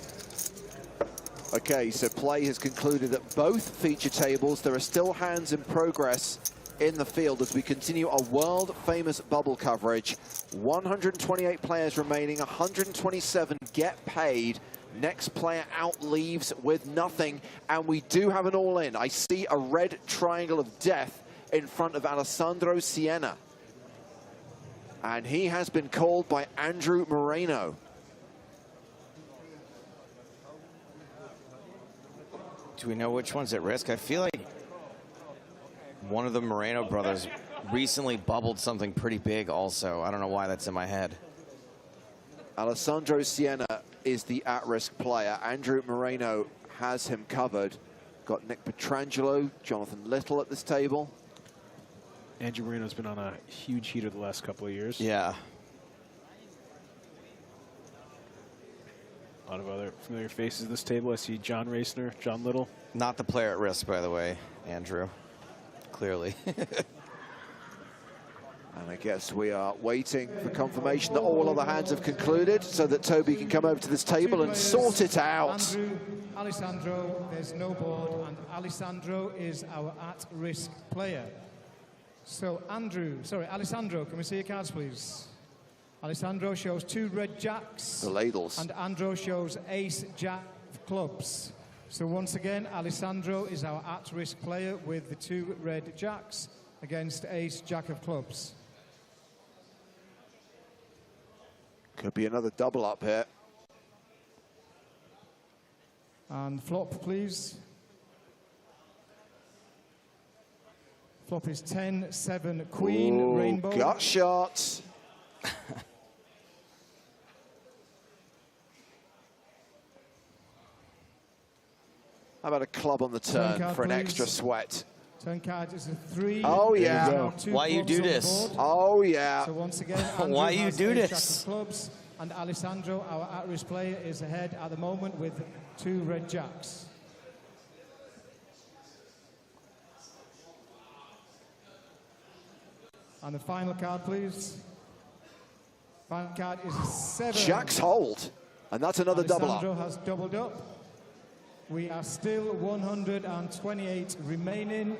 Okay, so play has concluded at both feature tables. There are still hands in progress in the field as we continue our world-famous bubble coverage. 128 players remaining, 127 get paid. Next player out leaves with nothing, and we do have an all-in. I see a red triangle of death in front of Alessandro Siena. And he has been called by Andrew Moreno. Do we know which one's at risk? I feel like one of the Moreno brothers recently bubbled something pretty big also. I don't know why that's in my head. Alessandro Siena is the at-risk player. Andrew Moreno has him covered. Got Nick Petrangelo, Jonathan Little at this table. Andrew Moreno's been on a huge heater the last couple of years. Yeah. A lot of other familiar faces at this table. I see John Racner, John Little. Not the player at risk, by the way, Andrew. Clearly. And I guess we are waiting for confirmation that all other hands have concluded so that Toby can come over to this table and sort it out. Andrew, Alessandro, there's no board, and Alessandro is our at-risk player. So Alessandro, can we see your cards, please? Alessandro shows 2 red jacks. The ladles. And Andrew shows ace jack of clubs. So once again, Alessandro is our at-risk player with the 2 red jacks against ace jack of clubs. Could be another double up here. And flop, please. Flop is 10, 7, queen, Ooh, rainbow. gut shots. How about a club on the turn card, for an please. extra sweat? Turn card is a 3. Oh, yeah. Why you do this? Oh, yeah. So once again, Why Andrew you has do ace this? jack of clubs, and Alessandro, our at-risk player, is ahead at the moment with 2 red jacks. And the final card, please. Final card is 7. Jacks hold. And that's another double up. Alessandro has doubled up. We are still 128 remaining.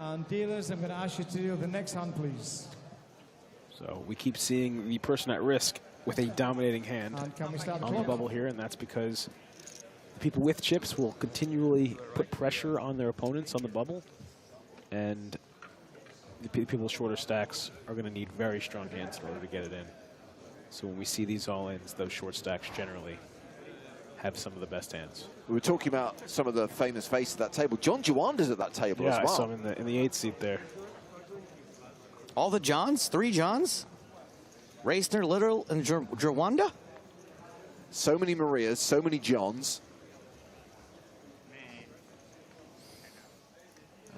And dealers, I'm going to ask you to deal the next hand, please. So we keep seeing the person at risk with a dominating hand And can we start the on the clock? bubble here, and that's because the people with chips will continually put pressure on their opponents on the bubble, and the people with shorter stacks are going to need very strong hands in order to get it in. So when we see these all-ins, those short stacks generally have some of the best hands. We were talking about some of the famous faces at that table. John Juanda's at that table Yeah, as well. I saw him in the 8th seat there. All the Johns? 3 Johns? Racner, Little, and Jawanda? So many Marias, so many Johns.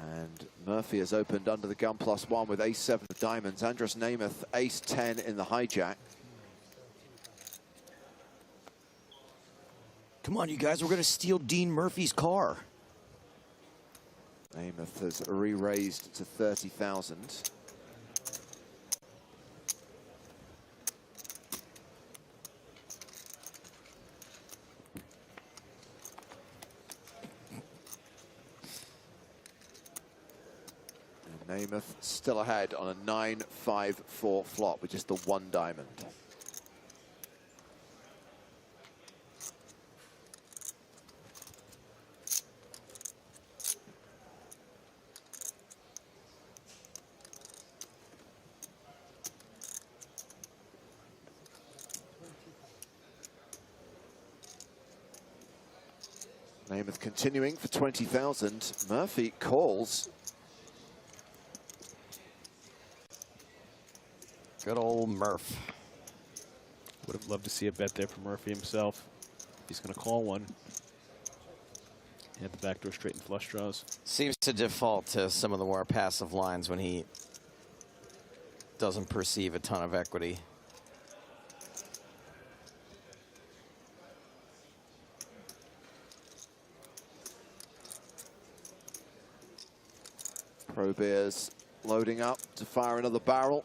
And Murphy has opened under the gun +1 with ace-7 of diamonds. Andros Namath, ace-10 in the hijack. Come on, you guys, we're going to steal Dean Murphy's car. Namath has re-raised to 30,000. Namath still ahead on a 9-5-4 flop with just the 1 diamond. Namath continuing for 20,000. Murphy calls. Good old Murph. Would have loved to see a bet there from Murphy himself. He's going to call one. Hit the backdoor straight and flush draws. Seems to default to some of the more passive lines when he doesn't perceive a ton of equity. Pro Bears loading up to fire another barrel.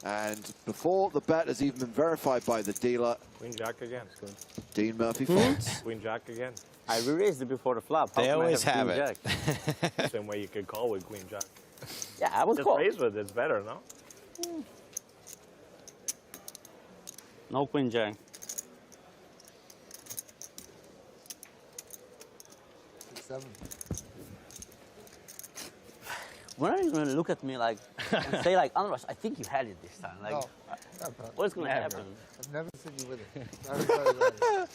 And before the bet has even been verified by the dealer, Queen Jack again. Dean Murphy folds. Queen Jack again. I re-raised it before the flop. How They come I always have Queen it. Jack? Same way you could call with Queen Jack. Yeah, I was Just close. raise with it's better, no? No Queen Jack. Seven. When are you going to look at me like and say like, Andras, I think you had it this time? Like, No, what's going to happen? I've never seen you with it. Very, very rarely.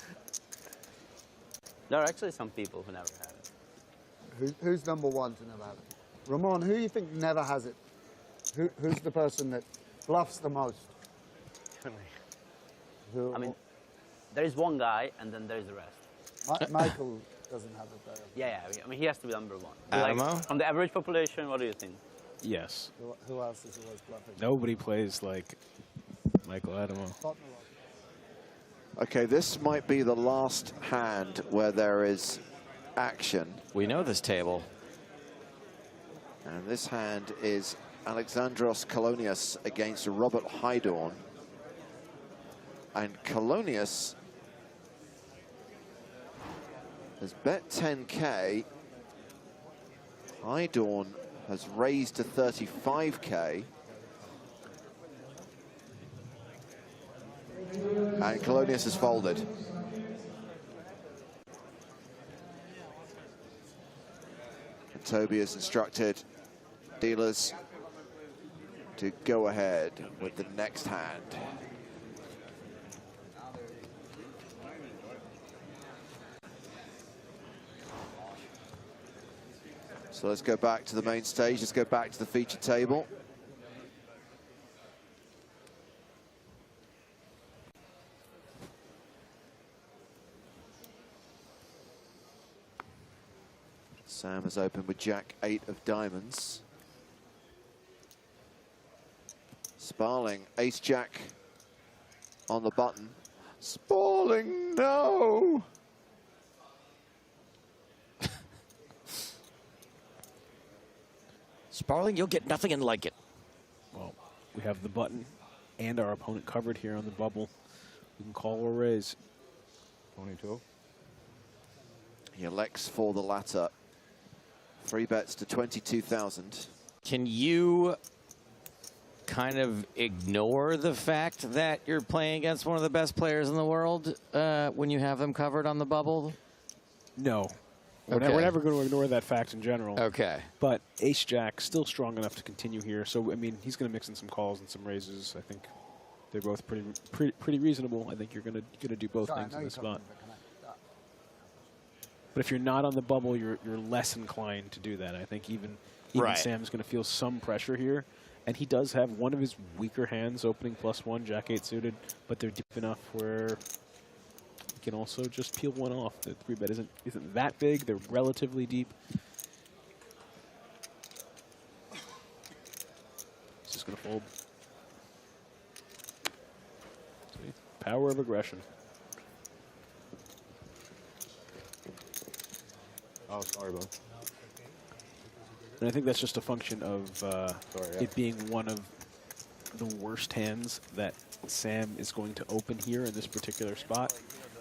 There are actually some people who never had it. Who's number one to never have it? Ramon, who do you think never has it? Who's the person that bluffs the most? I mean, there is one guy, and then there's the rest. Michael doesn't have it there. Yeah, I mean, he has to be number one. Adamo? Like, from the average population, what do you think? Yes. Who else is always bluffing? Nobody plays like Michael Adamo. Okay, this might be the last hand where there is action. We know this table. And this hand is Alexandros Colillas against Robert Hydorn. And Colillas has bet 10K. Hydorn has raised to 35K. And Colillas has folded. And Toby has instructed dealers to go ahead with the next hand. So let's go back to the main stage. Let's go back to the feature table. Sam has opened with Jack 8 of diamonds. Sparling, ace Jack on the button. Sparling, no! Sparling, you'll get nothing and like it. Well, we have the button and our opponent covered here on the bubble. We can call or raise. 22. He elects for the latter. 3 bets to 22,000. Can you kind of ignore the fact that you're playing against one of the best players in the world when you have them covered on the bubble? No. We're Okay. never going to ignore that fact in general. Okay. But ace Jack still strong enough to continue here. So, I mean, he's going to mix in some calls and some raises. I think they're both pretty reasonable. I think you're going to do both things in this spot. But if you're not on the bubble, you're less inclined to do that. I think even Right. Sam's going to feel some pressure here. And he does have one of his weaker hands opening +1, Jack 8 suited, but they're deep enough where he can also just peel one off. The 3-bet isn't that big. They're relatively deep. He's just going to fold. See? Power of aggression. Oh, sorry, bud. And I think that's just a function of it being one of the worst hands that Sam is going to open here in this particular spot.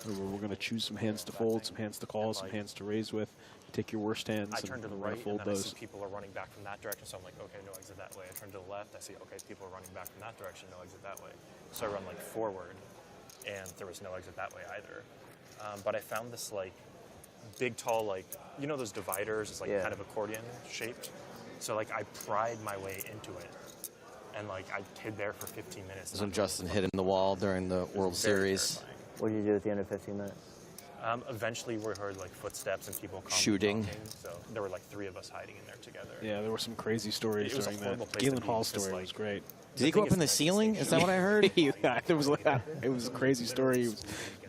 Where we're going to choose some hands to fold, some hands to call, some hands to raise with. Take your worst hands I turn to the and right, fold and then I those. see people are running back from that direction, so I'm like, okay, no exit that way. I turn to the left, I see, okay, people are running back from that direction, no exit that way. So I run like forward, and there was no exit that way either. But I found this like big, tall, like, you know those dividers, it's like kind of accordion shaped. So like I pried my way into it, and like I hid there for 15 minutes. This is when Justin hit in the wall during the World Series. What did you do at the end of 15 minutes? Eventually we heard like footsteps and people Shooting. talking, so there were like 3 of us hiding in there together. Yeah, there were some crazy stories It was a during horrible that. place to Galen be, Hall's because, story like, was great. Did he go up in the ceiling? Is that what I heard? Yeah, it was a crazy story. He was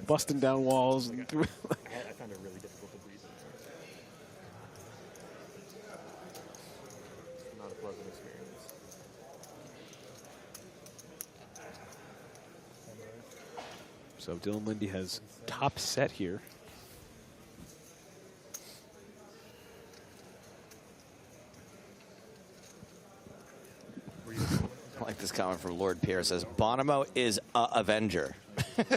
busting down walls. And I found it really difficult to breathe in there. Not a pleasant experience. So Dylan Lindy has top set here. I like this comment from Lord Pierre. Says Bonomo is a Avenger. Did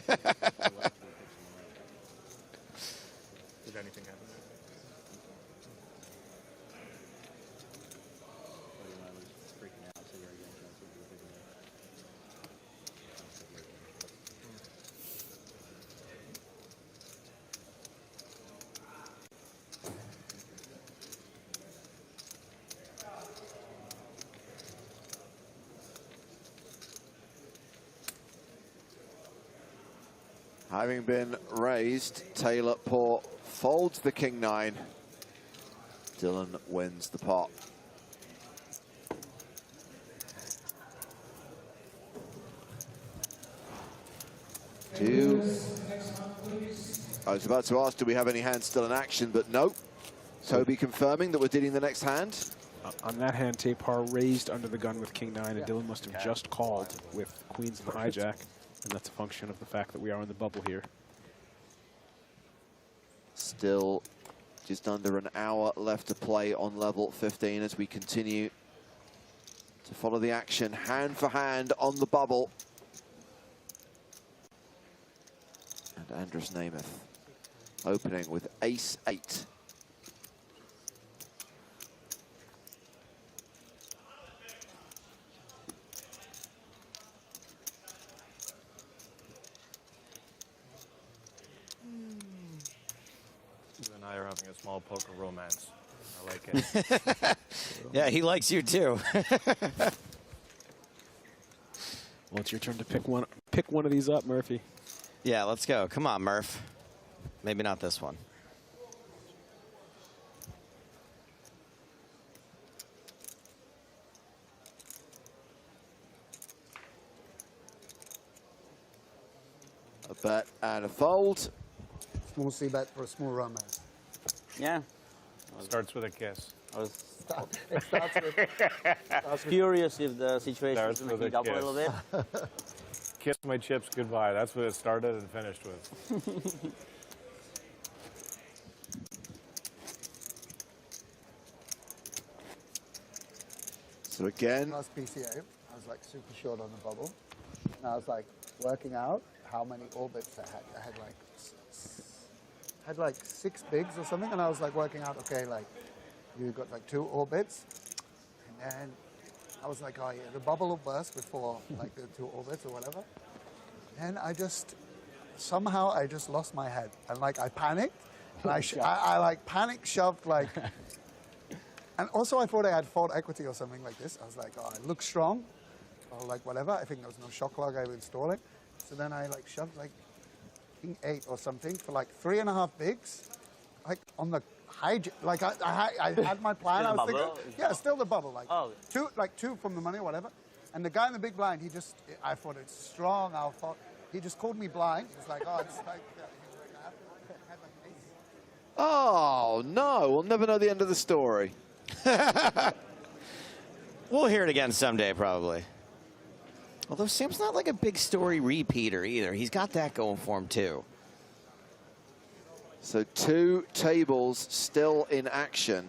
anything happen? Having been raised, Taylor Poor folds the king-9. Dylan wins the pot. I was about to ask, do we have any hands still in action, but no. Toby confirming that we're dealing the next hand. On that hand, Tapar raised under the gun with king-9, and Dylan must have just called with queens and hijack, and that's a function of the fact that we are in the bubble here. Still just under an hour left to play on level 15 as we continue to follow the action hand for hand on the bubble. And Andrus Namath opening with ace-8. You and I are having a small poker romance. I like it. Yeah, he likes you too. Well, it's your turn to pick one of these up, Murphy. Yeah, let's go. Come on, Murph. Maybe not this one. A bet and a fold. Small C bet for a small romance. Yeah. Starts with a kiss. I was It starts with. I was curious if the situation Starts was going with to a heat up a little bit. Kiss my chips goodbye. That's what it started and finished with. So again, Last PCA, I was like super short on the bubble, and I was like working out how many orbits I had. I had like 6 bigs or something, and I was like working out, okay, like you got like 2 orbits, and then I was like, oh yeah, the bubble will burst before like the 2 orbits or whatever. And I just somehow I just lost my head, and like I panicked, and I like panic shoved like. And also I thought I had fold equity or something like this. I was like, oh, it looks strong, or like whatever. I think there was no shock log I was installing. So then I like shoved like king 8 or something for like 3.5 bigs, like on the hijack. Like I had my plan. I was thinking, yeah, still the bubble, like two from the money or whatever. And the guy in the big blind, he just, I thought it's strong. I thought he just called me blind. He's like, oh, it's like. oh no, we'll never know the end of the story. We'll hear it again someday, probably. Although Sam's not like a big story repeater either. He's got that going for him, too. So 2 tables still in action.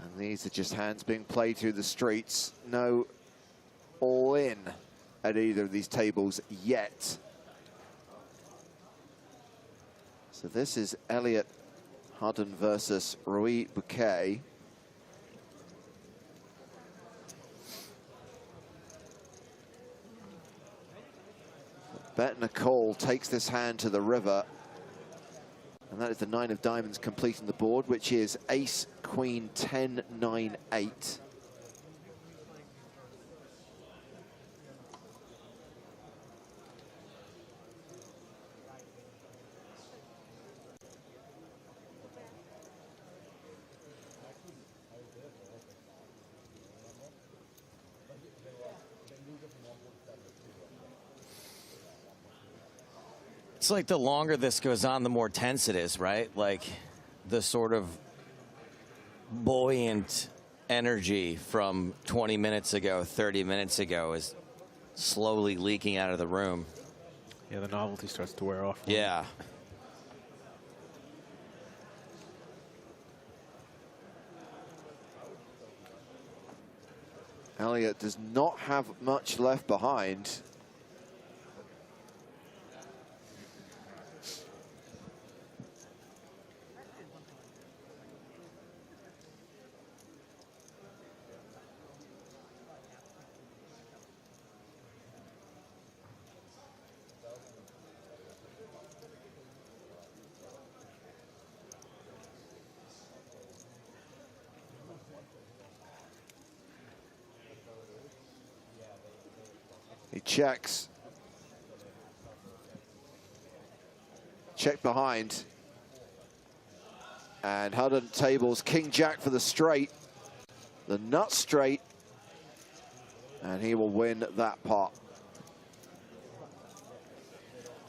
And these are just hands being played through the streets. No all in at either of these tables yet. So this is Elliot Hudden versus Rui Bouquet. Bet and a call takes this hand to the river. And that is the 9 of diamonds completing the board, which is ace, queen, 10, 9, 8. It's like the longer this goes on, the more tense it is, right? Like the sort of buoyant energy from 20 minutes ago, 30 minutes ago is slowly leaking out of the room. Yeah, the novelty starts to wear off. Yeah. Elliott does not have much left behind. He checks. Check behind. And Hudden tables King Jack for the straight. The nut straight. And he will win that pot.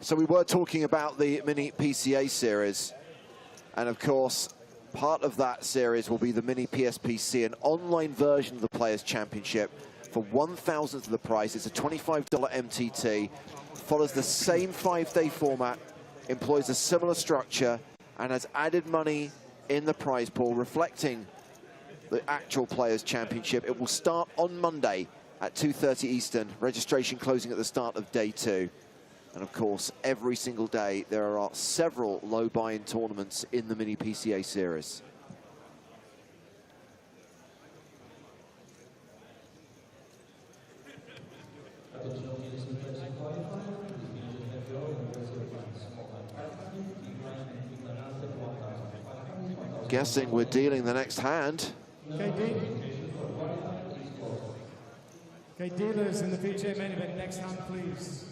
So we were talking about the mini PCA series. And of course, part of that series will be the mini PSPC, an online version of the Players' Championship. For 1,000th of the price, it's a $25 MTT, follows the same 5-day format, employs a similar structure, and has added money in the prize pool, reflecting the actual Players' Championship. It will start on Monday at 2:30 Eastern, registration closing at the start of day 2. And of course, every single day, there are several low buy-in tournaments in the mini PCA series. Guessing we're dealing the next hand. Okay, dealers in the PCA Main Event, next hand, please.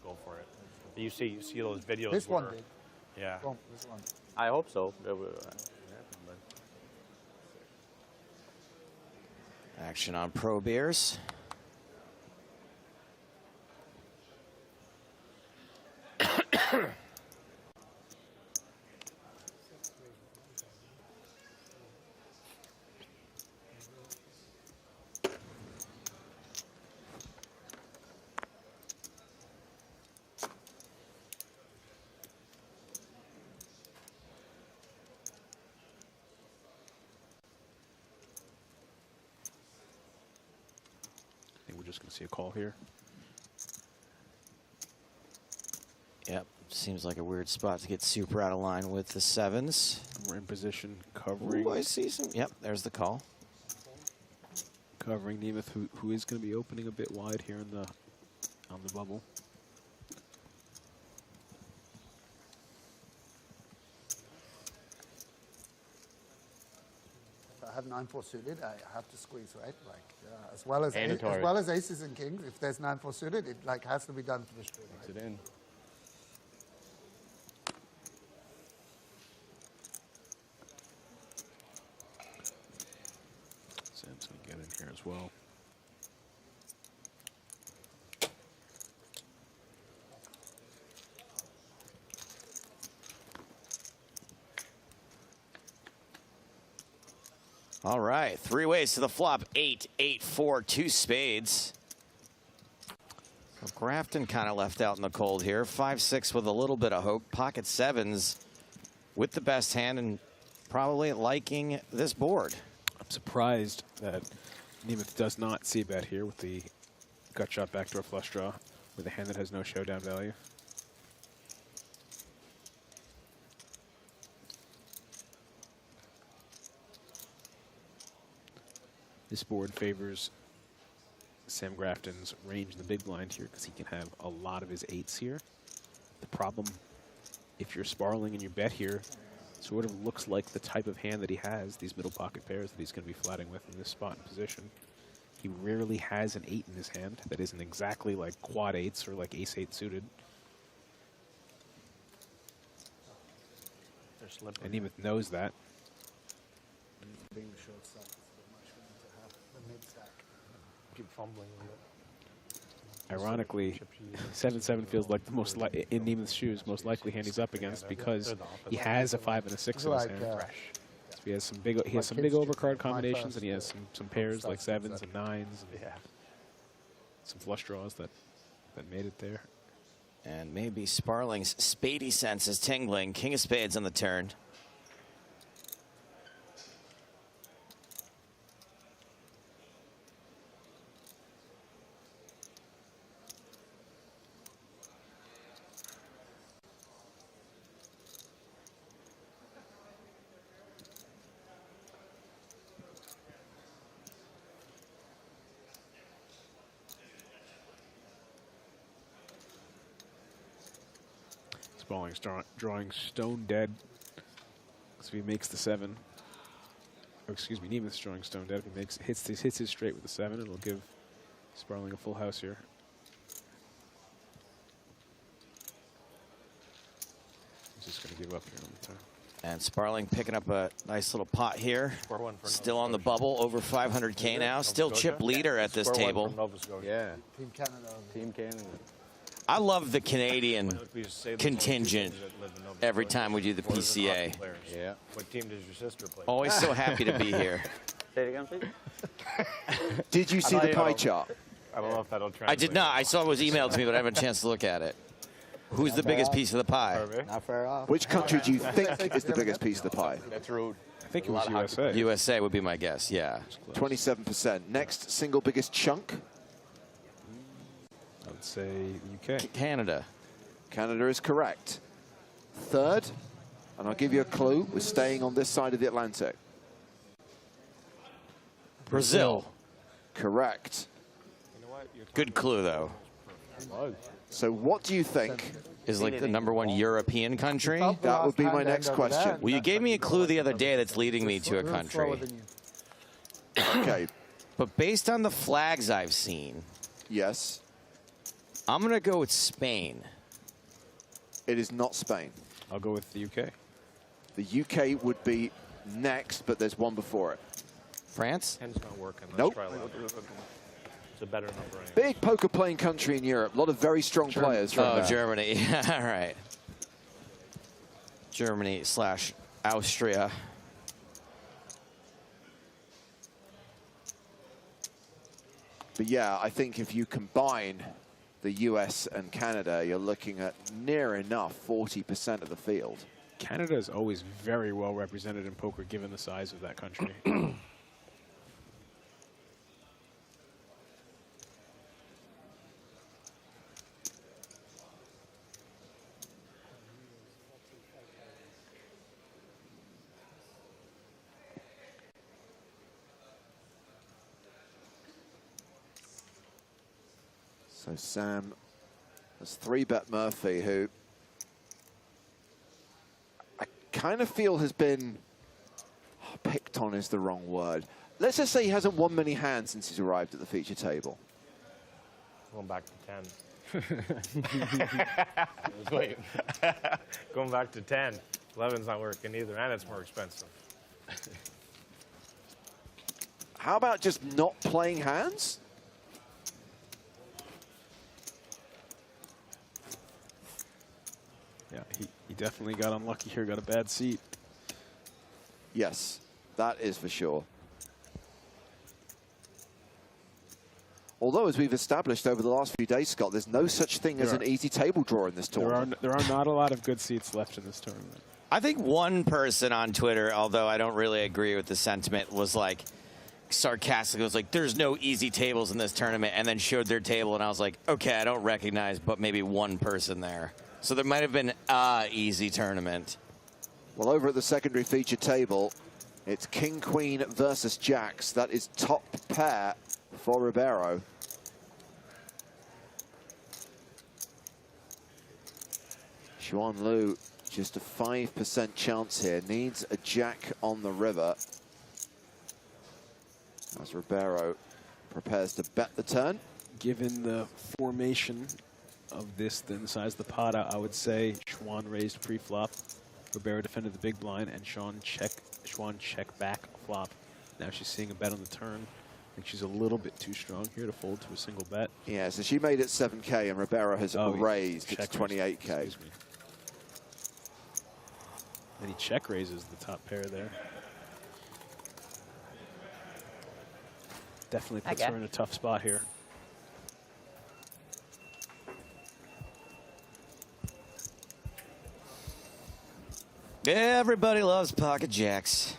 Go for it. You see those videos. This one where- did. Yeah. Oh, this one. I hope so. There will, Action on Pro Beers. I think we're just going to see a call here. Yep, seems like a weird spot to get super out of line with the 7s. We're in position, covering. Ooh, I see some. Yep, there's the call. Covering Nemeth, who is going to be opening a bit wide here in on the bubble. If I have 9-4 suited, I have to squeeze, right? Like as well as aces and kings. If there's 9-4 suited, it like has to be done for the straight. Right? It in. Sam's going to get in here as well. All right, 3 ways to the flop. 8, 8, 4, 2 spades. So Grafton kind of left out in the cold here. 5, 6 with a little bit of hope. Pocket 7s with the best hand and probably liking this board. I'm surprised that Nemeth does not see bet here with the gut shot backdoor flush draw with a hand that has no showdown value. This board favors Sam Grafton's range in the big blind here because he can have a lot of his 8s here. The problem, if you're sparling and you bet here, sort of looks like the type of hand that he has, these middle pocket pairs that he's going to be flatting with in this spot and position. He rarely has an 8 in his hand that isn't exactly like quad 8s or like ace-8 suited. And Nemeth knows that. Being the short stack is much better to have the mid stack. Keep fumbling with it. Ironically, 7-7 feels like the most in Neiman's shoes, most likely hand he's up against because he has a 5 and a 6 in his hand. So he has some big overcard combinations, and he has some pairs like 7s and 9s, and some flush draws that made it there. And maybe Sparling's spady sense is tingling. King of spades on the turn. Sparling's drawing stone dead. So if he makes the 7, oh, excuse me, Neiman's drawing stone dead. If he hits his straight with the 7, it'll give Sparling a full house here. He's just going to give up here on the turn. And Sparling picking up a nice little pot here. Still on the bubble, over 500K now. Still chip leader at this table. Yeah. Team Canada. Team Canada. I love the Canadian contingent every time we do the PCA. Yeah. What team does your sister play? Always so happy to be here. Say it again, please. Did you see the pie chart? I don't know if that'll translate. I did not. I saw it was emailed to me, but I haven't had a chance to look at it. Who's the biggest piece of the pie? Not far off. Which country do you think is the biggest piece of the pie? That's rude. I think it was USA. USA would be my guess, yeah. 27%. Next single biggest chunk? I would say UK. Canada. Canada is correct. Third, and I'll give you a clue, we're staying on this side of the Atlantic. Brazil. Correct. Good clue, though. So what do you think is like the #1 European country? That would be my next question. Well, you gave me a clue the other day that's leading me to a country. Okay. But based on the flags I've seen, yes, I'm going to go with Spain. It is not Spain. I'll go with the UK. The UK would be next, but there's one before it. France? 10's not working. Let's Nope. try 11. It's a better number. Anyway. Big poker playing country in Europe. A lot of very strong players from there. Germany. All right. Germany/Austria. But yeah, I think if you combine the US and Canada, you're looking at near enough 40% of the field. Canada is always very well represented in poker given the size of that country. So Sam has 3-bet Murphy, who I kind of feel has been picked on is the wrong word. Let's just say he hasn't won many hands since he's arrived at the feature table. Going back to 10. Wait. Going back to 10. 11's not working either, and it's more expensive. How about just not playing hands? Yeah, he definitely got unlucky here, got a bad seat. Yes, that is for sure. Although, as we've established over the last few days, Scott, there's no such thing as an easy table draw in this tournament. There are not a lot of good seats left in this tournament. I think one person on Twitter, although I don't really agree with the sentiment, was like sarcastic. It was like, there's no easy tables in this tournament, and then showed their table, and I was like, okay, I don't recognize but maybe one person there. So there might have been an easy tournament. Well, over at the secondary feature table, it's King, Queen versus Jacks. That is top pair for Ribeiro. Xuan Liu, just a 5% chance here. Needs a jack on the river. As Ribeiro prepares to bet the turn. Given the formation of this, then the size of the pot, I would say Xuan raised pre-flop. Ribeiro defended the big blind, and Xuan check back flop. Now she's seeing a bet on the turn. think she's a little bit too strong here to fold to a single bet. Yeah, so she made it 7K and Ribeiro has raised it to check 28K. And he check raises the top pair there. Definitely puts her in a tough spot here. Everybody loves pocket jacks.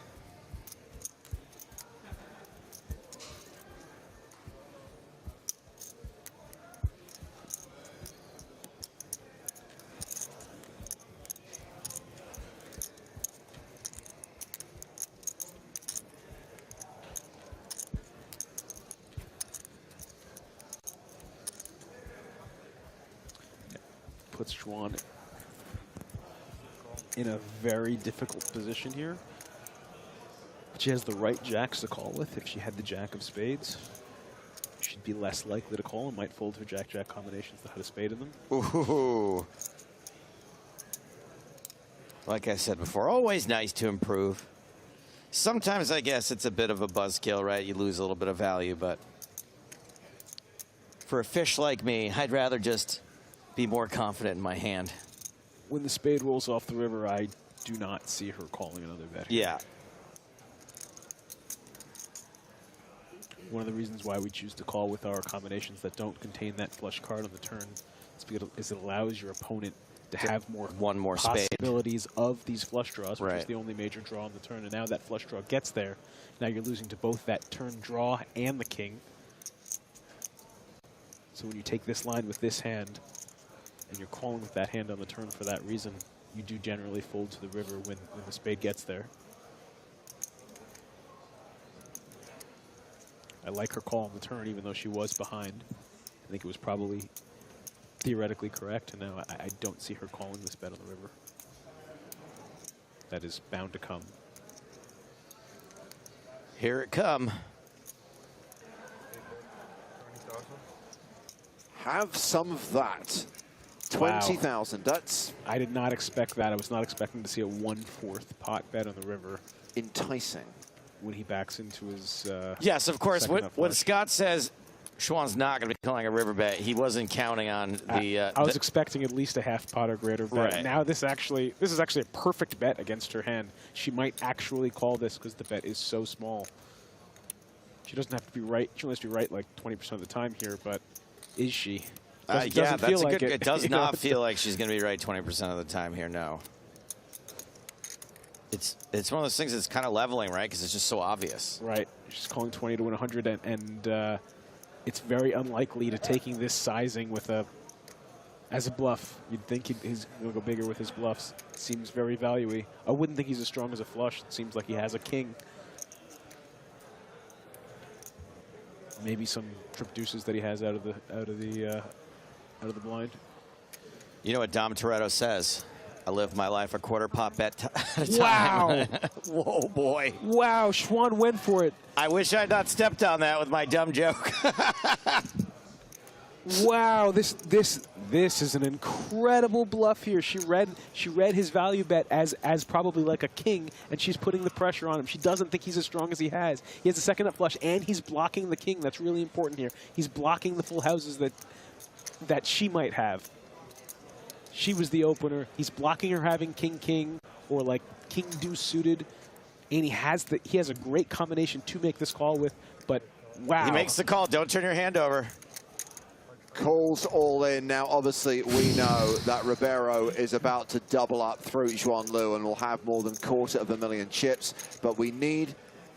Puts Schwann in a very difficult position here. But she has the right jacks to call with. If she had the jack of spades, she'd be less likely to call and might fold her jack-jack combinations that had a spade in them. Ooh. Like I said before, always nice to improve. Sometimes I guess it's a bit of a buzzkill, right? You lose a little bit of value, but for a fish like me, I'd rather just be more confident in my hand. When the spade rolls off the river, I do not see her calling another bet here. Yeah. One of the reasons why we choose to call with our combinations that don't contain that flush card on the turn is it allows your opponent to have one more possibilities of these flush draws, which is the only major draw on the turn. And now that flush draw gets there. Now you're losing to both that turn draw and the king. So when you take this line with this hand, and you're calling with that hand on the turn for that reason, you do generally fold to the river when the spade gets there. I like her call on the turn, even though she was behind. I think it was probably theoretically correct, and now I don't see her calling this bet on the river. That is bound to come. Here it come. Have some of that. 20,000. That's. I did not expect that. I was not expecting to see a 1/4 pot bet on the river. Enticing. When he backs into his. Yes, of course. When Scott says Schwann's not going to be calling a river bet, he wasn't counting on the. I was expecting at least a half pot or greater bet. Right. Now this is actually a perfect bet against her hand. She might actually call this because the bet is so small. She doesn't have to be right. She only has to be right like 20% of the time here, but is she? Yeah, that's a good. It does not feel like she's going to be right 20% of the time here. No. It's one of those things that's kind of leveling, right? Because it's just so obvious. Right. She's calling 20 to win 100, and it's very unlikely to taking this sizing with as a bluff. You'd think he's going to go bigger with his bluffs. Seems very value-y. I wouldn't think he's as strong as a flush. It seems like he has a king. Maybe some trip deuces that he has out of the blind. You know what Dom Toretto says? I live my life a quarter pot bet at a time. Wow. Whoa, boy. Wow, Schwann went for it. I wish I had not stepped on that with my dumb joke. Wow, this is an incredible bluff here. She read his value bet as probably like a king, and she's putting the pressure on him. She doesn't think he's as strong as he has. He has a second up flush, and he's blocking the king. That's really important here. He's blocking the full houses that she might have. She was the opener. He's blocking her having king-king or like king-deuce suited, and he has a great combination to make this call with. But wow, he makes the call. Don't turn your hand over. Calls all in. Now, obviously, we know that Ribeiro is about to double up through Xuan Liu and will have more than 250,000 chips. But we need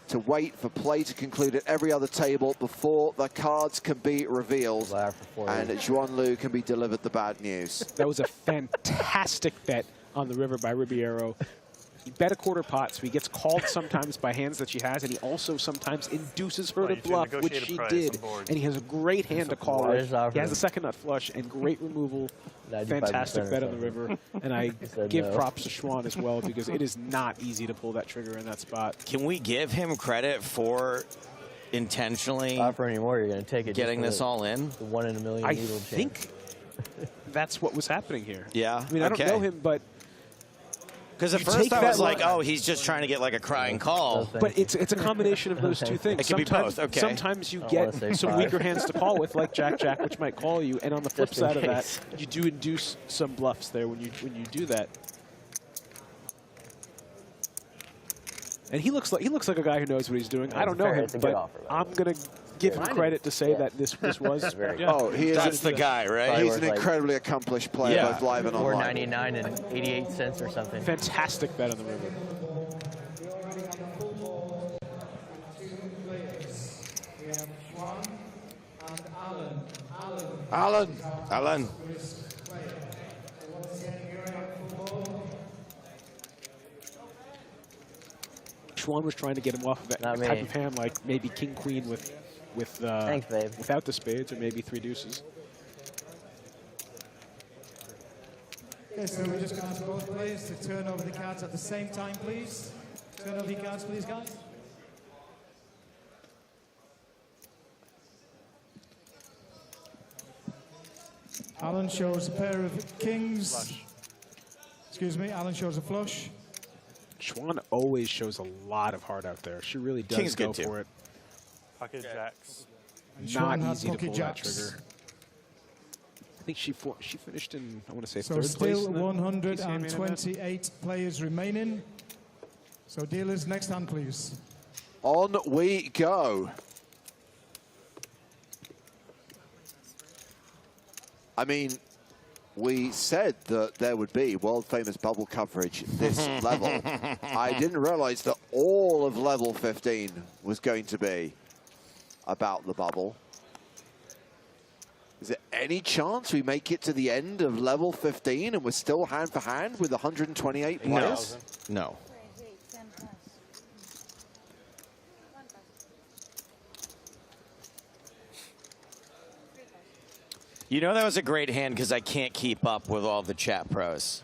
to wait for play to conclude at every other table before the cards can be revealed and Xuan Liu can be delivered the bad news. That was a fantastic bet on the river by Ribeiro. He bet a quarter pot, so he gets called sometimes by hands that she has, and he also sometimes induces her to bluff, which she did. And he has a great hand to call with. He has a second nut flush and great removal. Fantastic bet on the river. And I give props to Schwann as well, because it is not easy to pull that trigger in that spot. Can we give him credit for intentionally offer any more? You're going to take it. Getting this all in? The 1 in a million I needle think that's what was happening here. Yeah. I mean, I don't know him, but Because at You first take I that was like, line- oh, he's just trying to get like a crying call. But it's a combination of those two things. It can be Sometimes- both, okay. Sometimes you get some weaker hands to call with, like Jack-Jack, which might call you. And on the flip Just in side of that, case. you do induce some bluffs there when you do that. And he looks like a guy who knows what he's doing. I don't know him, but I'm gonna give him credit to say that this was. Oh, he is. That's the guy, right? He's an incredibly accomplished player, both live and online. $4.99 and 88 cents or something. Fantastic bet on the river. Alan. Schwan was trying to get him off of a Not type me. of hand like maybe king queen with Thanks, babe. without the spades, or maybe 3 deuces. Okay, so we're just going to ask both players to turn over the cards at the same time, please. Turn over your cards, please, guys. Alan shows a pair of kings. Flush. Excuse me, Alan shows a flush. Schwan always shows a lot of heart out there. She really does King's go good, too. for it. Pocket jacks. And Not Schwan had easy to pocket pull jacks. that trigger. I think she finished in, I want to say, So 3rd place. still in the PCA Main Event. 128 players remaining. So dealers, next hand, please. On we go. I mean, we said that there would be world-famous bubble coverage this level. I didn't realize that all of level 15 was going to be about the bubble. Is there any chance we make it to the end of level 15 and we're still hand for hand with 128 players? No. You know that was a great hand because I can't keep up with all the chat pros.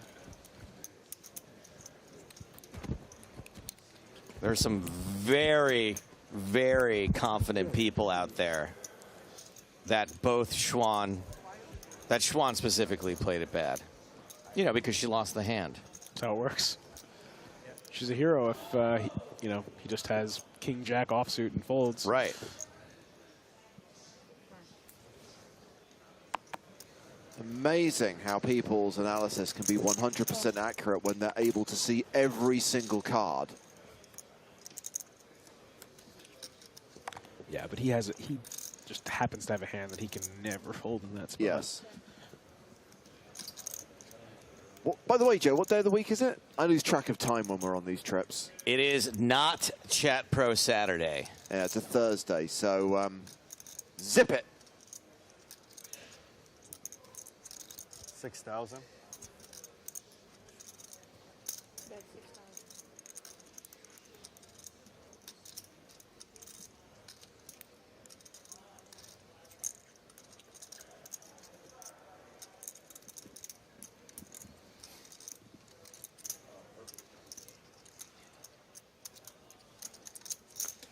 There's some very, very confident people out there that Schwan specifically played it bad. You know, because she lost the hand. That's how it works. She's a hero if, he just has King Jack offsuit and folds. Right. Amazing how people's analysis can be 100% accurate when they're able to see every single card. Yeah, but he just happens to have a hand that he can never fold in that spot. Yes. Well, by the way, Joe, what day of the week is it? I lose track of time when we're on these trips. It is not Chat Pro Saturday. Yeah, it's a Thursday, so zip it. 6,000.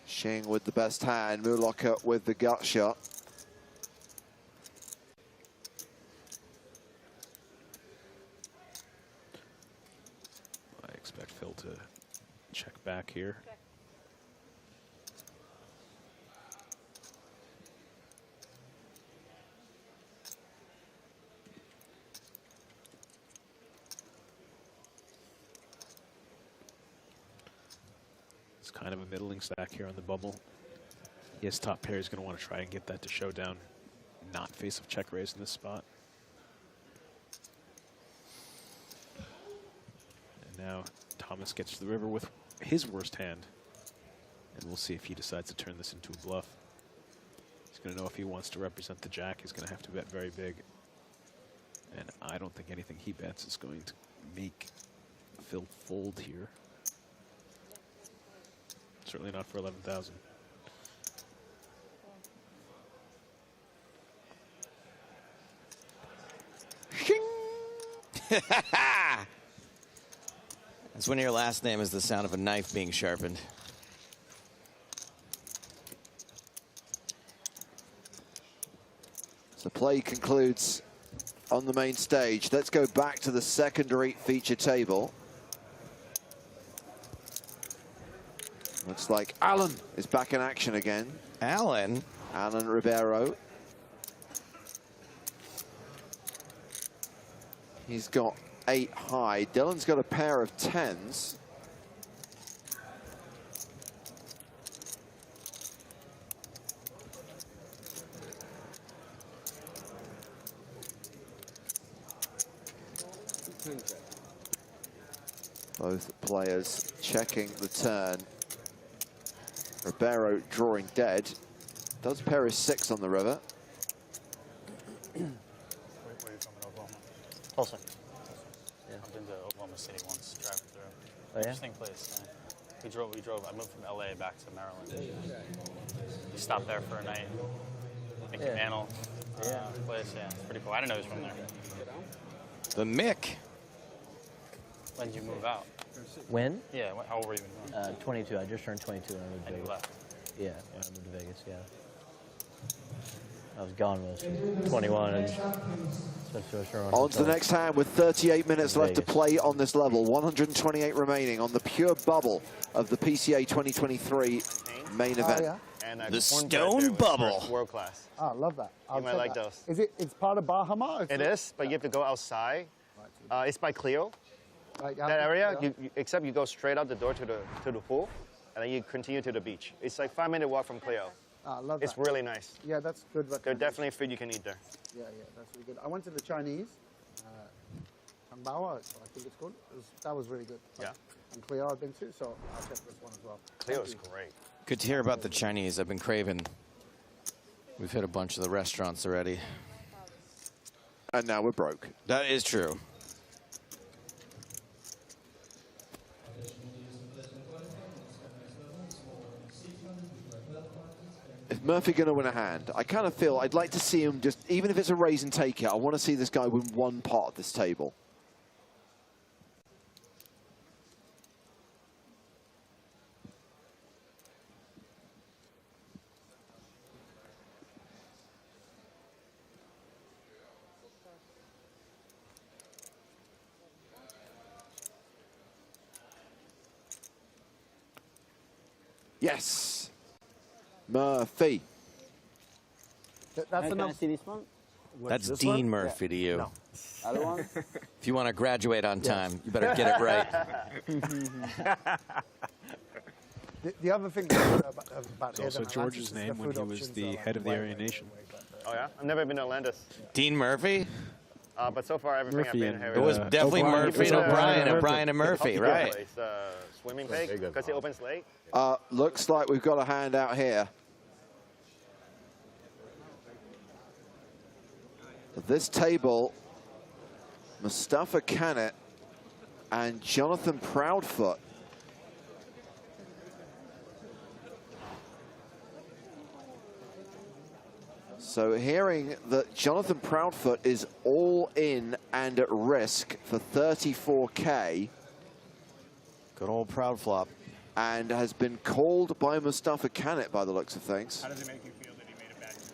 Shing with the best hand, Mulaka with the gut shot. I expect Phil to check back here. It's kind of a middling stack here on the bubble. Yes, top pair is going to want to try and get that to showdown, not face of check raise in this spot. And now Thomas gets to the river with his worst hand. And we'll see if he decides to turn this into a bluff. He's going to know if he wants to represent the jack, he's going to have to bet very big. And I don't think anything he bets is going to make Phil fold here. Certainly not for 11,000. That's when your last name is the sound of a knife being sharpened. So play concludes on the main stage. Let's go back to the secondary feature table. Looks like Alan is back in action again. Alan Ribeiro. He's got 8 high. Dylan's got a pair of 10s. Both players checking the turn. Ribeiro drawing dead. Does pair his 6 on the river. Tulsa. Yeah. I've been to Oklahoma City once, driving through. Oh, yeah? Interesting place. Yeah. We drove. I moved from LA back to Maryland. We stopped there for a night. Mickey Mantle. Place, yeah. It's pretty cool. I didn't know he was from there. The Mick. When did you move out? When? Yeah, how old were you when you moved? 22. I just turned 22 when I moved to And you Vegas. left? Yeah, when I moved to Vegas, yeah. I was gone most of 21 and On to the next hand with 38 minutes left to play on this level. 128 remaining on the pure bubble of the PCA 2023 main event. Yeah. And the stone bubble. World class. Oh, I love that. You might like those. Is it? It's part of Bahama? It is, but you have to go outside. It's by Clio. Like That area, except you go straight out the door to the pool, and then you continue to the beach. It's like 5-minute walk from Clio. I love It's that. really nice. Yeah, that's good. There's definitely food you can eat there. Yeah, that's really good. I went to the Chinese, Hanbawa, I think it's called. That was really good. Yeah. And Clio I've been to, so I'll check this one as well. Clio's great. Good to hear about the Chinese. I've been craving. We've hit a bunch of the restaurants already. And now we're broke. That is true. Is Murphy going to win a hand? I kind of feel I'd like to see him just, even if it's a raise and take it, I want to see this guy win one pot at this table. Yes. Murphy. That's enough. I see this one? That's this Dean one? Murphy to you. No. Other one? If you want to graduate on time, you better get it right. The other thing about It's also Eden George's Atlantis is name the when food he was options the are, like, head of the way, Aryan way, Nation. Oh yeah? I've never been to Atlantis. Dean Murphy? But so far everything Murphy I've been here. It was definitely Murphy and O'Brien and Murphy, right? It's swimming pig because it opens late. Looks like we've got a hand out here. This table, Mustafa Canet and Jonathan Proudfoot. So hearing that Jonathan Proudfoot is all in and at risk for 34K. Good old proud flop. And has been called by Mustafa Canet by the looks of things. How does it make you feel that he made a bad decision?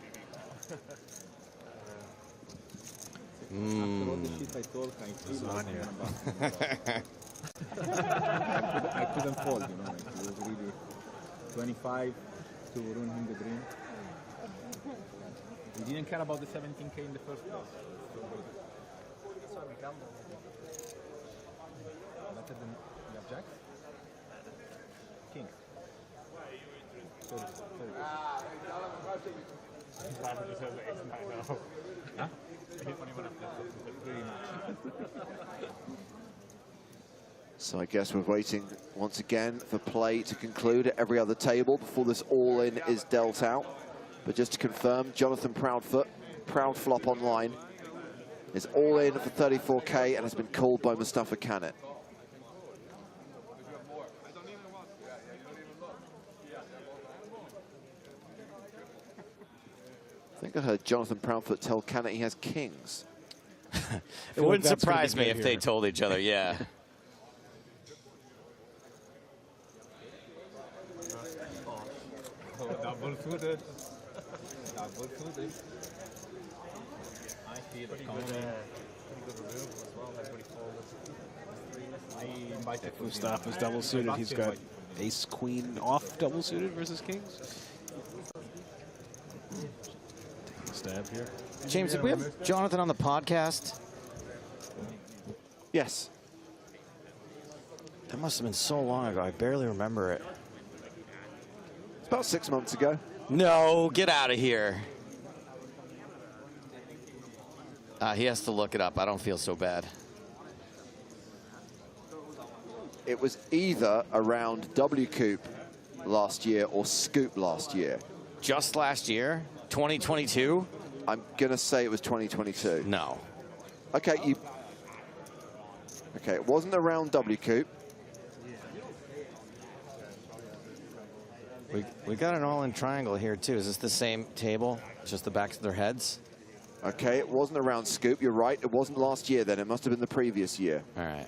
I couldn't fold, you know, like it was really 25 to ruin him the dream. He didn't care about the 17K in the first place. That's why we gambled. Better than the object? King. 30. Huh? So I guess we're waiting once again for play to conclude at every other table before this all-in is dealt out. But just to confirm, Jonathan Proudfoot, Proud Flop Online, is all in for 34K and has been called by Mustafa Canet. I think I heard Jonathan Proudfoot tell Canet he has kings. It wouldn't surprise me if they told each other, yeah. Double suited. Double suited. I see it coming. I invited Mustafa's double suited. He's got Ace queen off double suited versus kings. Taking a stab here. James, did we have Jonathan on the podcast? Yes. That must have been so long ago. I barely remember it. It's about 6 months ago. No, get out of here. He has to look it up. I don't feel so bad. It was either around W Coop last year or Scoop last year. Just last year? 2022? I'm going to say it was 2022. No. Okay, Okay, it wasn't around W Coop. We got an all-in triangle here, too. Is this the same table? Just the backs of their heads? Okay, it wasn't around Scoop. You're right. It wasn't last year then. It must have been the previous year. All right.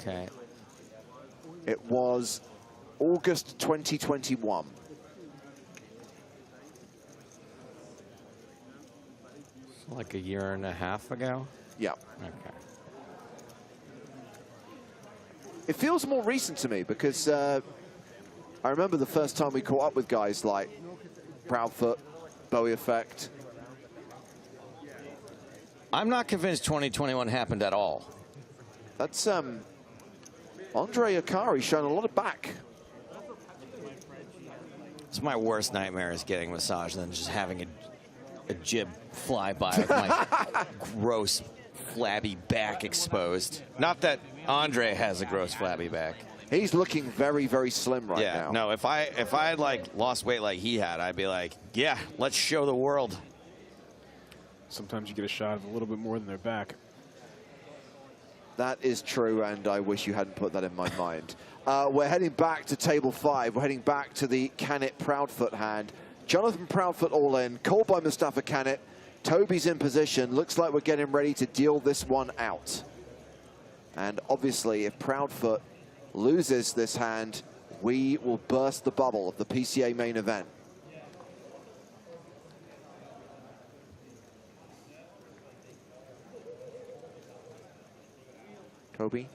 Okay. It was August 2021. Like a year and a half ago? Yeah. Okay. It feels more recent to me because I remember the first time we caught up with guys like Proudfoot, Bowie Effect. I'm not convinced 2021 happened at all. That's Andre Akari showing a lot of back. It's my worst nightmare is getting massage and then just having a jib fly by with my gross flabby back exposed. Not that Andre has a gross flabby back. He's looking very, very slim right now. Yeah, no, if I had like lost weight like he had, I'd be like, yeah, let's show the world. Sometimes you get a shot of a little bit more than their back. That is true, and I wish you hadn't put that in my mind. We're heading back to table 5. We're heading back to the Canit Proudfoot hand. Jonathan Proudfoot all in, called by Mustafa Canit. Toby's in position. Looks like we're getting ready to deal this one out. And obviously, if Proudfoot loses this hand, we will burst the bubble of the PCA main event. Toby.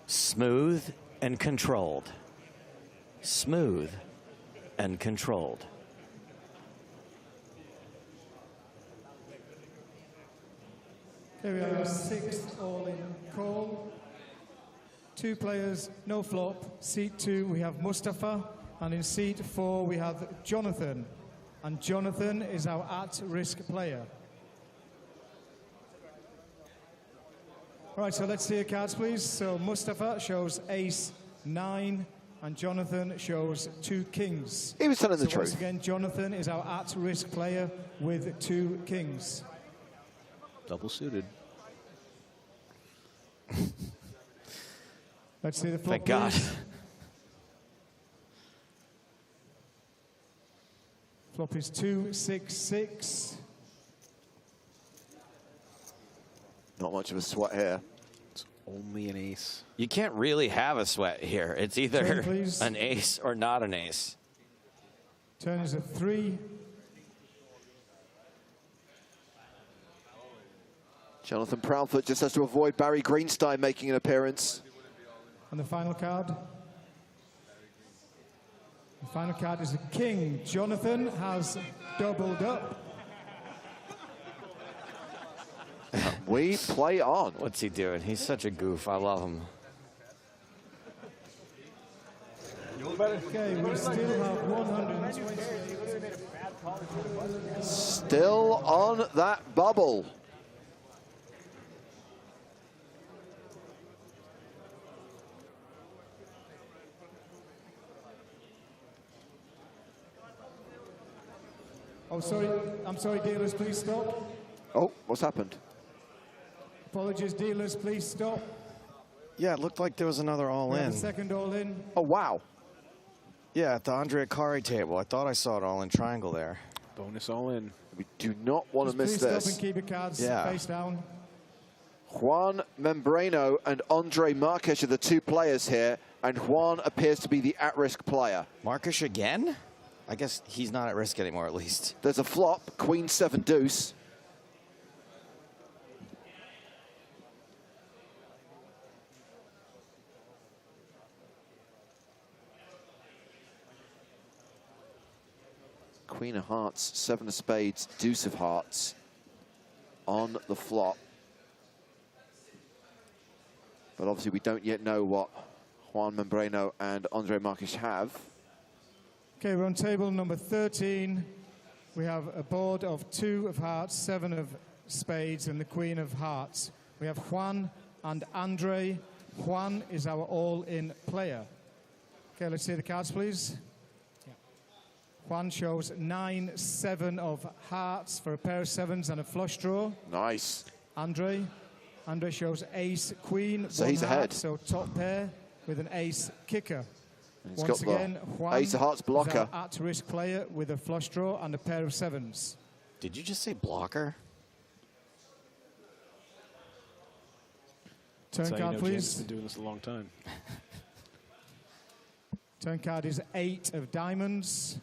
Smooth and controlled. Smooth and controlled. Okay, we have our 6th all-in call. 2 players, no flop. Seat 2, we have Mustafa. And in seat 4, we have Jonathan. And Jonathan is our at-risk player. All right, so let's see your cards, please. So Mustafa shows ace 9, and Jonathan shows 2 kings. He was telling the truth. Once again, Jonathan is our at-risk player with 2 kings. Double suited. Let's see the flop. Thank God. Please. Flop is 2, 6, 6. Not much of a sweat here. It's only an ace. You can't really have a sweat here. It's either Turn, please. an ace or not an ace. Turn is a 3. Jonathan Proudfoot just has to avoid Barry Greenstein making an appearance. And the final card. The final card is a king. Jonathan has doubled up. We play on. What's he doing? He's such a goof. I love him. Okay, we still have 120. Still on that bubble. Oh, sorry. I'm sorry, dealers, please stop. Oh, what's happened? Apologies, dealers, please stop. Yeah, it looked like there was another We have all-in. the second all-in. Oh, wow. Yeah, at the Andre Akari table. I thought I saw it all-in triangle there. Bonus all in. We do not want to miss Please stop this. and keep your cards Yeah. face down. Juan Membrano and Andre Marques are the two players here, and Juan appears to be the at-risk player. Marques again? I guess he's not at risk anymore, at least. There's a flop, Queen 7 deuce. Queen of hearts, 7 of spades, deuce of hearts on the flop. But obviously we don't yet know what Juan Membrano and Andre Marques have. Okay, we're on table number 13. We have a board of 2 of hearts, 7 of spades, and the Queen of hearts. We have Juan and Andre. Juan is our all-in player. Okay, let's see the cards, please. Yeah. Juan shows 9, 7 of hearts for a pair of 7s and a flush draw. Nice. Andre shows ace, queen, so 1 he's heart, ahead. So top pair with an ace kicker. He's Once got again, Juan ace of hearts blocker. is our at-risk player with a flush draw and a pair of 7s. Did you just say blocker? Turn That's card, how you know James please. has been doing this a long time. Turn card is 8 of diamonds.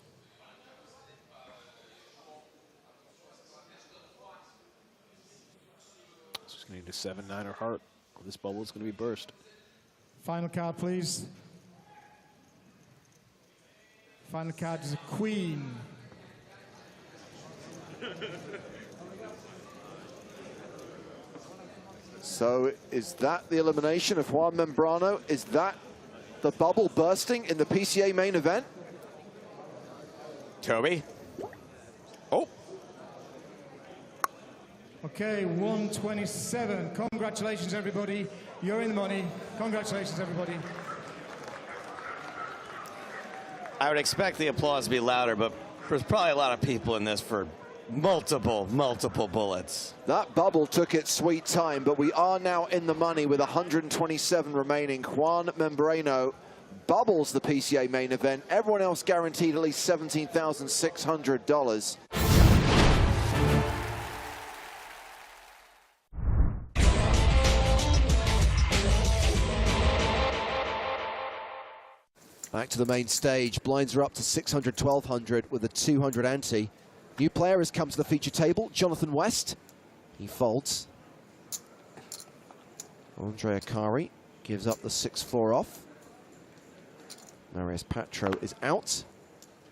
So he's going to need a 7, 9 or heart. This bubble is going to be burst. Final card, please. Final card is a queen. So is that the elimination of Juan Membrano? Is that the bubble bursting in the PCA main event? Toby? Oh. Okay, 127. Congratulations, everybody. You're in the money. Congratulations, everybody. I would expect the applause to be louder, but there's probably a lot of people in this for multiple bullets. That bubble took its sweet time, but we are now in the money with 127 remaining. Juan Membrano bubbles the PCA main event. Everyone else guaranteed at least $17,600. Back to the main stage. Blinds are up to 600, 1200 with a 200 ante. New player has come to the feature table, Jonathan West. He folds. Andre Akari gives up the 6-4 off. Marius Patro is out.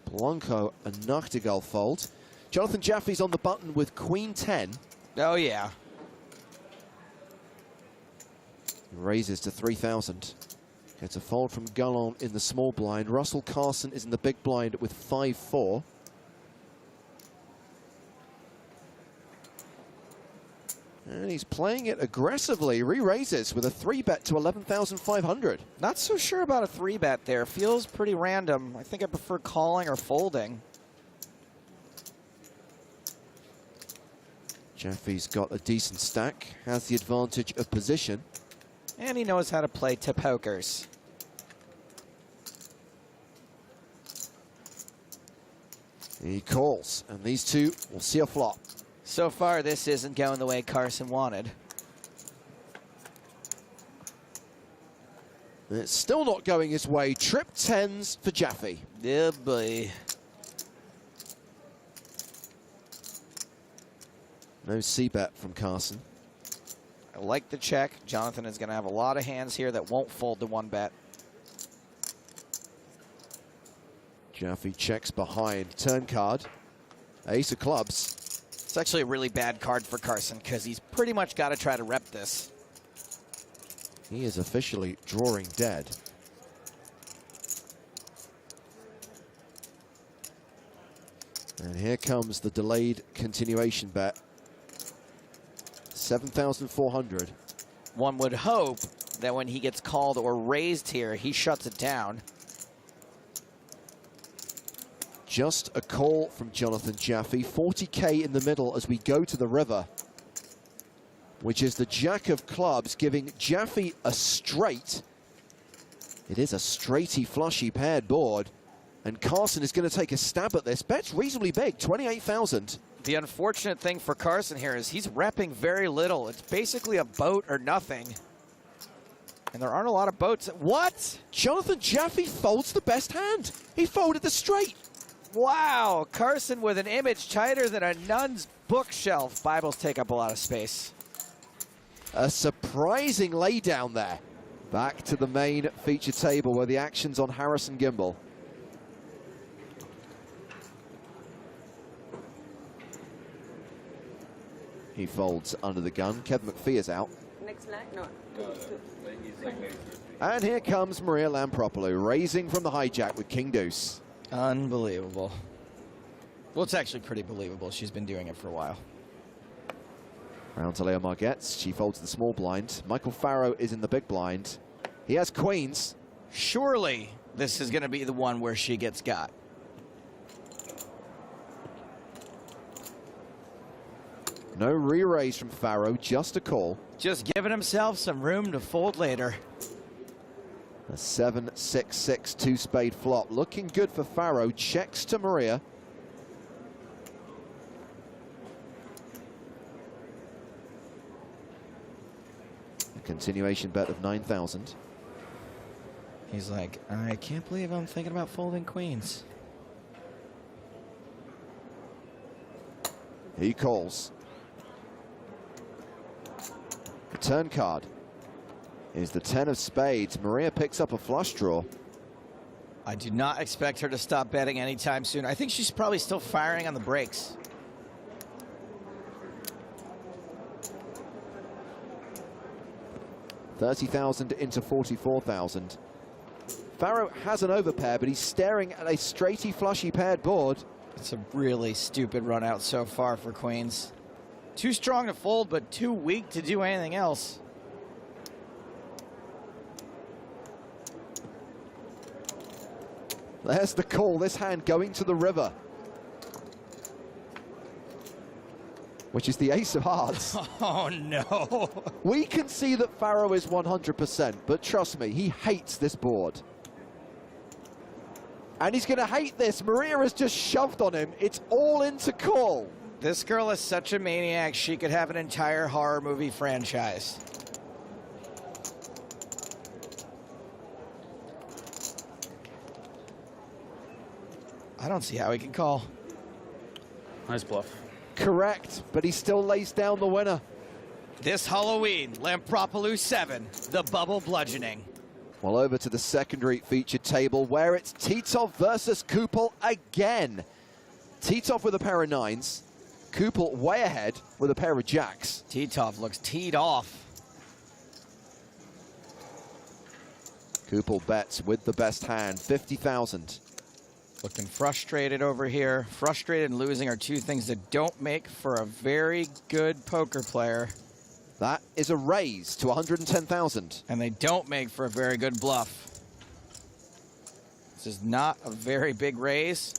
Blanco and Nachtigall fold. Jonathan Jaffe's on the button with Queen 10. Oh, yeah. He raises to 3,000. Gets a fold from Gallon in the small blind. Russell Carson is in the big blind with 5-4. And he's playing it aggressively. Re-raises with a 3-bet to 11,500. Not so sure about a 3-bet there. Feels pretty random. I think I prefer calling or folding. Jaffe's got a decent stack, has the advantage of position. And he knows how to play to pokers. He calls, and these two will see a flop. So far, this isn't going the way Carson wanted. And it's still not going his way. Trip 10s for Jaffe. Yeah, boy. No C-bet from Carson. I like the check. Jonathan is going to have a lot of hands here that won't fold to 1-bet. Jaffe checks behind. Turn card. Ace of clubs. It's actually a really bad card for Carson because he's pretty much got to try to rep this. He is officially drawing dead. And here comes the delayed continuation bet. 7,400. One would hope that when he gets called or raised here, he shuts it down. Just a call from Jonathan Jaffe. 40K in the middle as we go to the river, which is the jack of clubs, giving Jaffe a straight. It is a straighty, flushy paired board. And Carson is going to take a stab at this. Bet's reasonably big, 28,000. The unfortunate thing for Carson here is he's repping very little. It's basically a boat or nothing. And there aren't a lot of boats. What? Jonathan Jaffe folds the best hand. He folded the straight. Wow, Carson with an image tighter than a nun's bookshelf. Bibles take up a lot of space. A surprising laydown there. Back to the main feature table where the action's on Harrison Gimbel. He folds under the gun. Kevin McPhee is out. Next leg? No. And here comes Maria Lampropoulou, raising from the hijack with King Deuce. Unbelievable. Well, it's actually pretty believable. She's been doing it for a while. Round to Leo Margetts. She folds the small blind. Michael Farrow is in the big blind. He has queens. Surely this is going to be the one where she gets got. No re-raise from Farrow, just a call. Just giving himself some room to fold later. A 7-6-6 two-spade flop. Looking good for Farrow. Checks to Maria. A continuation bet of 9,000. He's like, I can't believe I'm thinking about folding queens. He calls. The turn card is the 10 of spades. Maria picks up a flush draw. I do not expect her to stop betting anytime soon. I think she's probably still firing on the brakes. $30,000 into 44,000. Farrow has an overpair, but he's staring at a straighty flushy paired board. It's a really stupid run out so far for queens. Too strong to fold, but too weak to do anything else. There's the call. This hand going to the river, which is the ace of hearts. Oh, no. We can see that Farrow is 100%, but trust me, he hates this board. And he's going to hate this. Maria has just shoved on him. It's all into call. This girl is such a maniac, she could have an entire horror movie franchise. I don't see how he can call. Nice bluff. Correct, but he still lays down the winner. This Halloween, Lampropoulou 7, the bubble bludgeoning. Well, over to the secondary featured table where it's Titov versus Kupel again. Titov with a pair of nines. Kupel way ahead with a pair of jacks. Titov looks teed off. Kupel bets with the best hand, 50,000. Looking frustrated over here. Frustrated and losing are two things that don't make for a very good poker player. That is a raise to 110,000. And they don't make for a very good bluff. This is not a very big raise.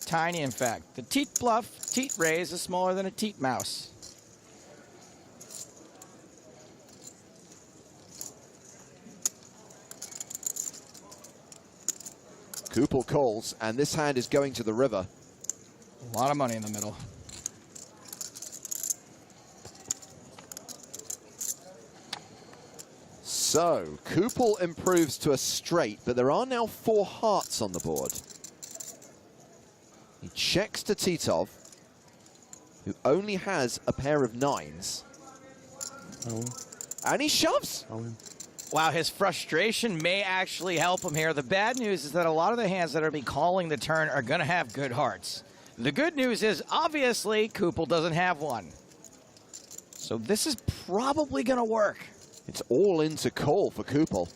Tiny, in fact. The teat bluff, teat raise is smaller than a teat mouse. Kupel calls, and this hand is going to the river. A lot of money in the middle. So, Kupel improves to a straight, but there are now 4 hearts on the board. He checks to Titov, who only has a pair of nines. Oh. And he shoves. Oh. Wow, his frustration may actually help him here. The bad news is that a lot of the hands that are be calling the turn are going to have good hearts. The good news is, obviously, Kupel doesn't have one. So this is probably going to work. It's all into call for Kupel.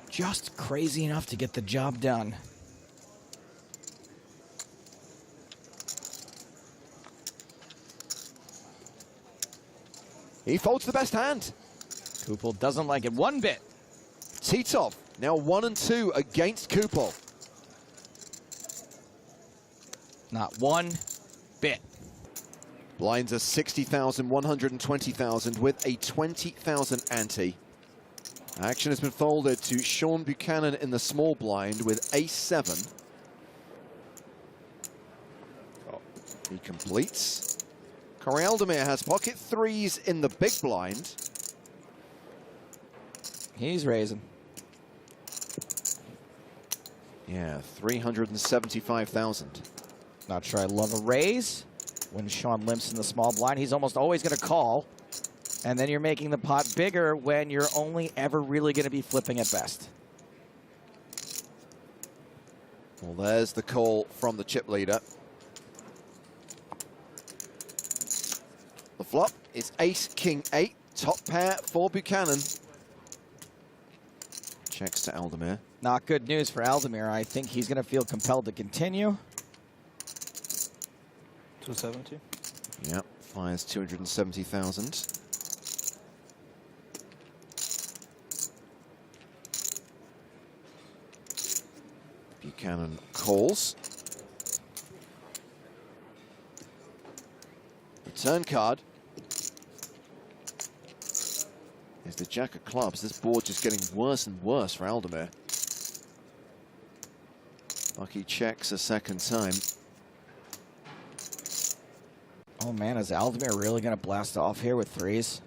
Just crazy enough to get the job done. He folds the best hand. Kupel doesn't like it one bit. Titov now 1 and 2 against Kupel. Not one bit. Blinds are 60,000, 120,000 with a 20,000 ante. Action has been folded to Sean Buchanan in the small blind with ace-7. He completes. Corey Aldemir has pocket threes in the big blind. He's raising. Yeah, 375,000. Not sure I love a raise. When Sean limps in the small blind, he's almost always going to call. And then you're making the pot bigger when you're only ever really going to be flipping at best. Well, there's the call from the chip leader. The flop is ace, king, 8. Top pair for Buchanan. Checks to Aldemir. Not good news for Aldemir. I think he's going to feel compelled to continue. 270. Yep, fires 270,000. Buchanan calls. The turn card is the jack of clubs. This board just getting worse and worse for Aldemir. Bucky checks a second time. Oh man, is Aldemir really going to blast off here with threes?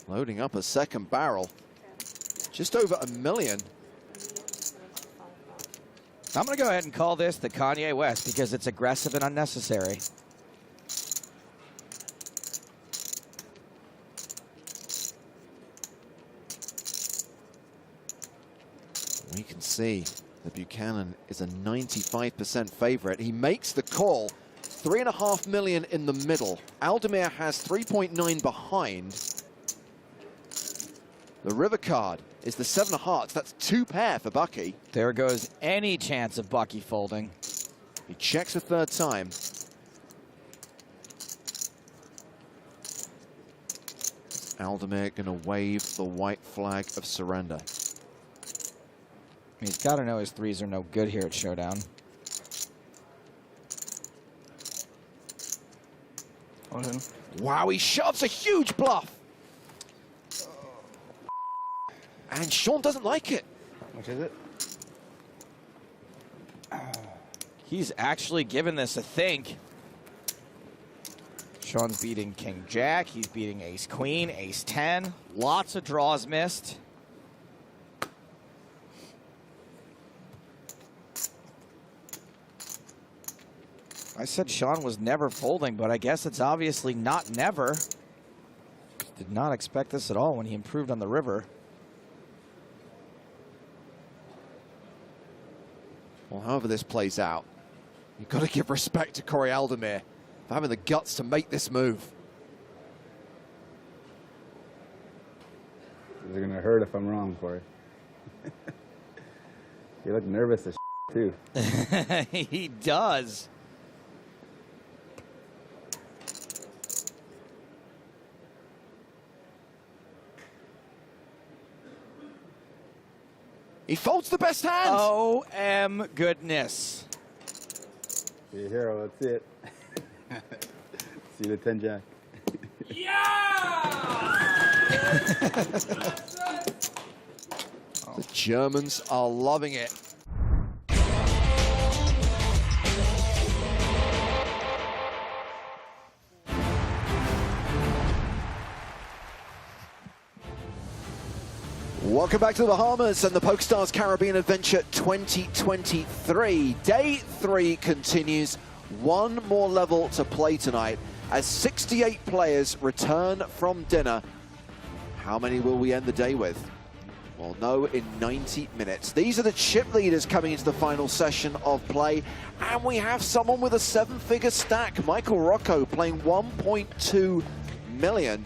Loading up a second barrel. Just over $1 million. I'm going to go ahead and call this the Kanye West because it's aggressive and unnecessary. We can see that Buchanan is a 95% favorite. He makes the call. 3.5 million in the middle. Aldemir has 3.9 behind. The river card is the 7 of hearts. That's 2 pair for Bucky. There goes any chance of Bucky folding. He checks a third time. Aldemir going to wave the white flag of surrender. He's got to know his threes are no good here at Showdown. Wow, he shoves a huge bluff. And Sean doesn't like it. Which is it? He's actually given this a think. Sean's beating King Jack. He's beating Ace Queen, Ace 10. Lots of draws missed. I said Sean was never folding, but I guess it's obviously not never. Did not expect this at all when he improved on the river. Well, however this plays out, you've got to give respect to Corey Aldemir for having the guts to make this move. Is it going to hurt if I'm wrong, Corey? You look nervous as too. He does. He folds the best hand. O-M goodness. Be a hero, that's it. See the 10 jack. The Germans are loving it. Welcome back to the Bahamas and the PokerStars Caribbean Adventure 2023. Day 3 continues. One more level to play tonight as 68 players return from dinner. How many will we end the day with? We'll know in 90 minutes. These are the chip leaders coming into the final session of play. And we have someone with a 7-figure stack. Michael Rocco playing 1.2 million.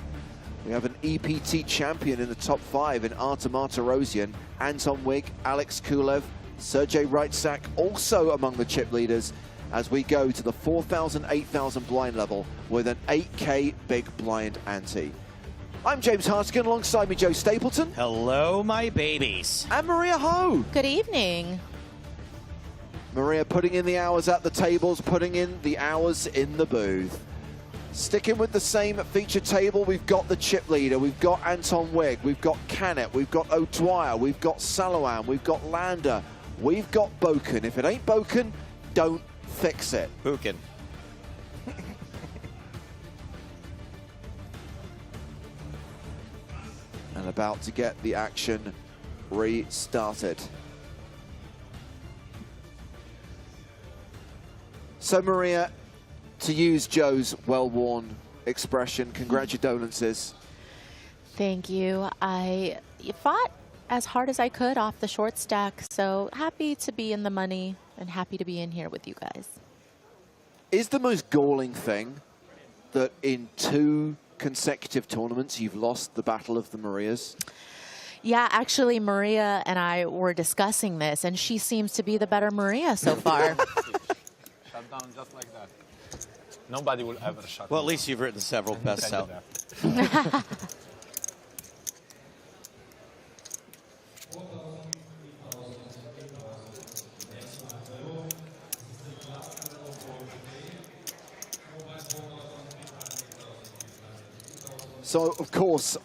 We have an EPT champion in the top 5 in Artem Martirosyan, Anton Wig, Alex Kulev, Sergey Reitzak also among the chip leaders as we go to the 4,000, 8,000 blind level with an 8K big blind ante. I'm James Hartigan, alongside me Joe Stapleton. Hello, my babies. And Maria Ho. Good evening. Maria putting in the hours at the tables, putting in the hours in the booth. Sticking with the same feature table, we've got the chip leader, we've got Anton Wigg, we've got Canet, we've got O'Dwyer, we've got Salowan, we've got Lander, we've got Boken. If it ain't Boken, don't fix it. Boken. And about to get the action restarted. So Maria, to use Joe's well-worn expression, congratulations. Thank you. I fought as hard as I could off the short stack, so happy to be in the money and happy to be in here with you guys. Is the most galling thing that in 2 consecutive tournaments you've lost the Battle of the Marias? Yeah, actually, Maria and I were discussing this, and she seems to be the better Maria so far. Shut down just like that. Nobody will ever shut Well, me at least you've written several bestsellers. So, of course,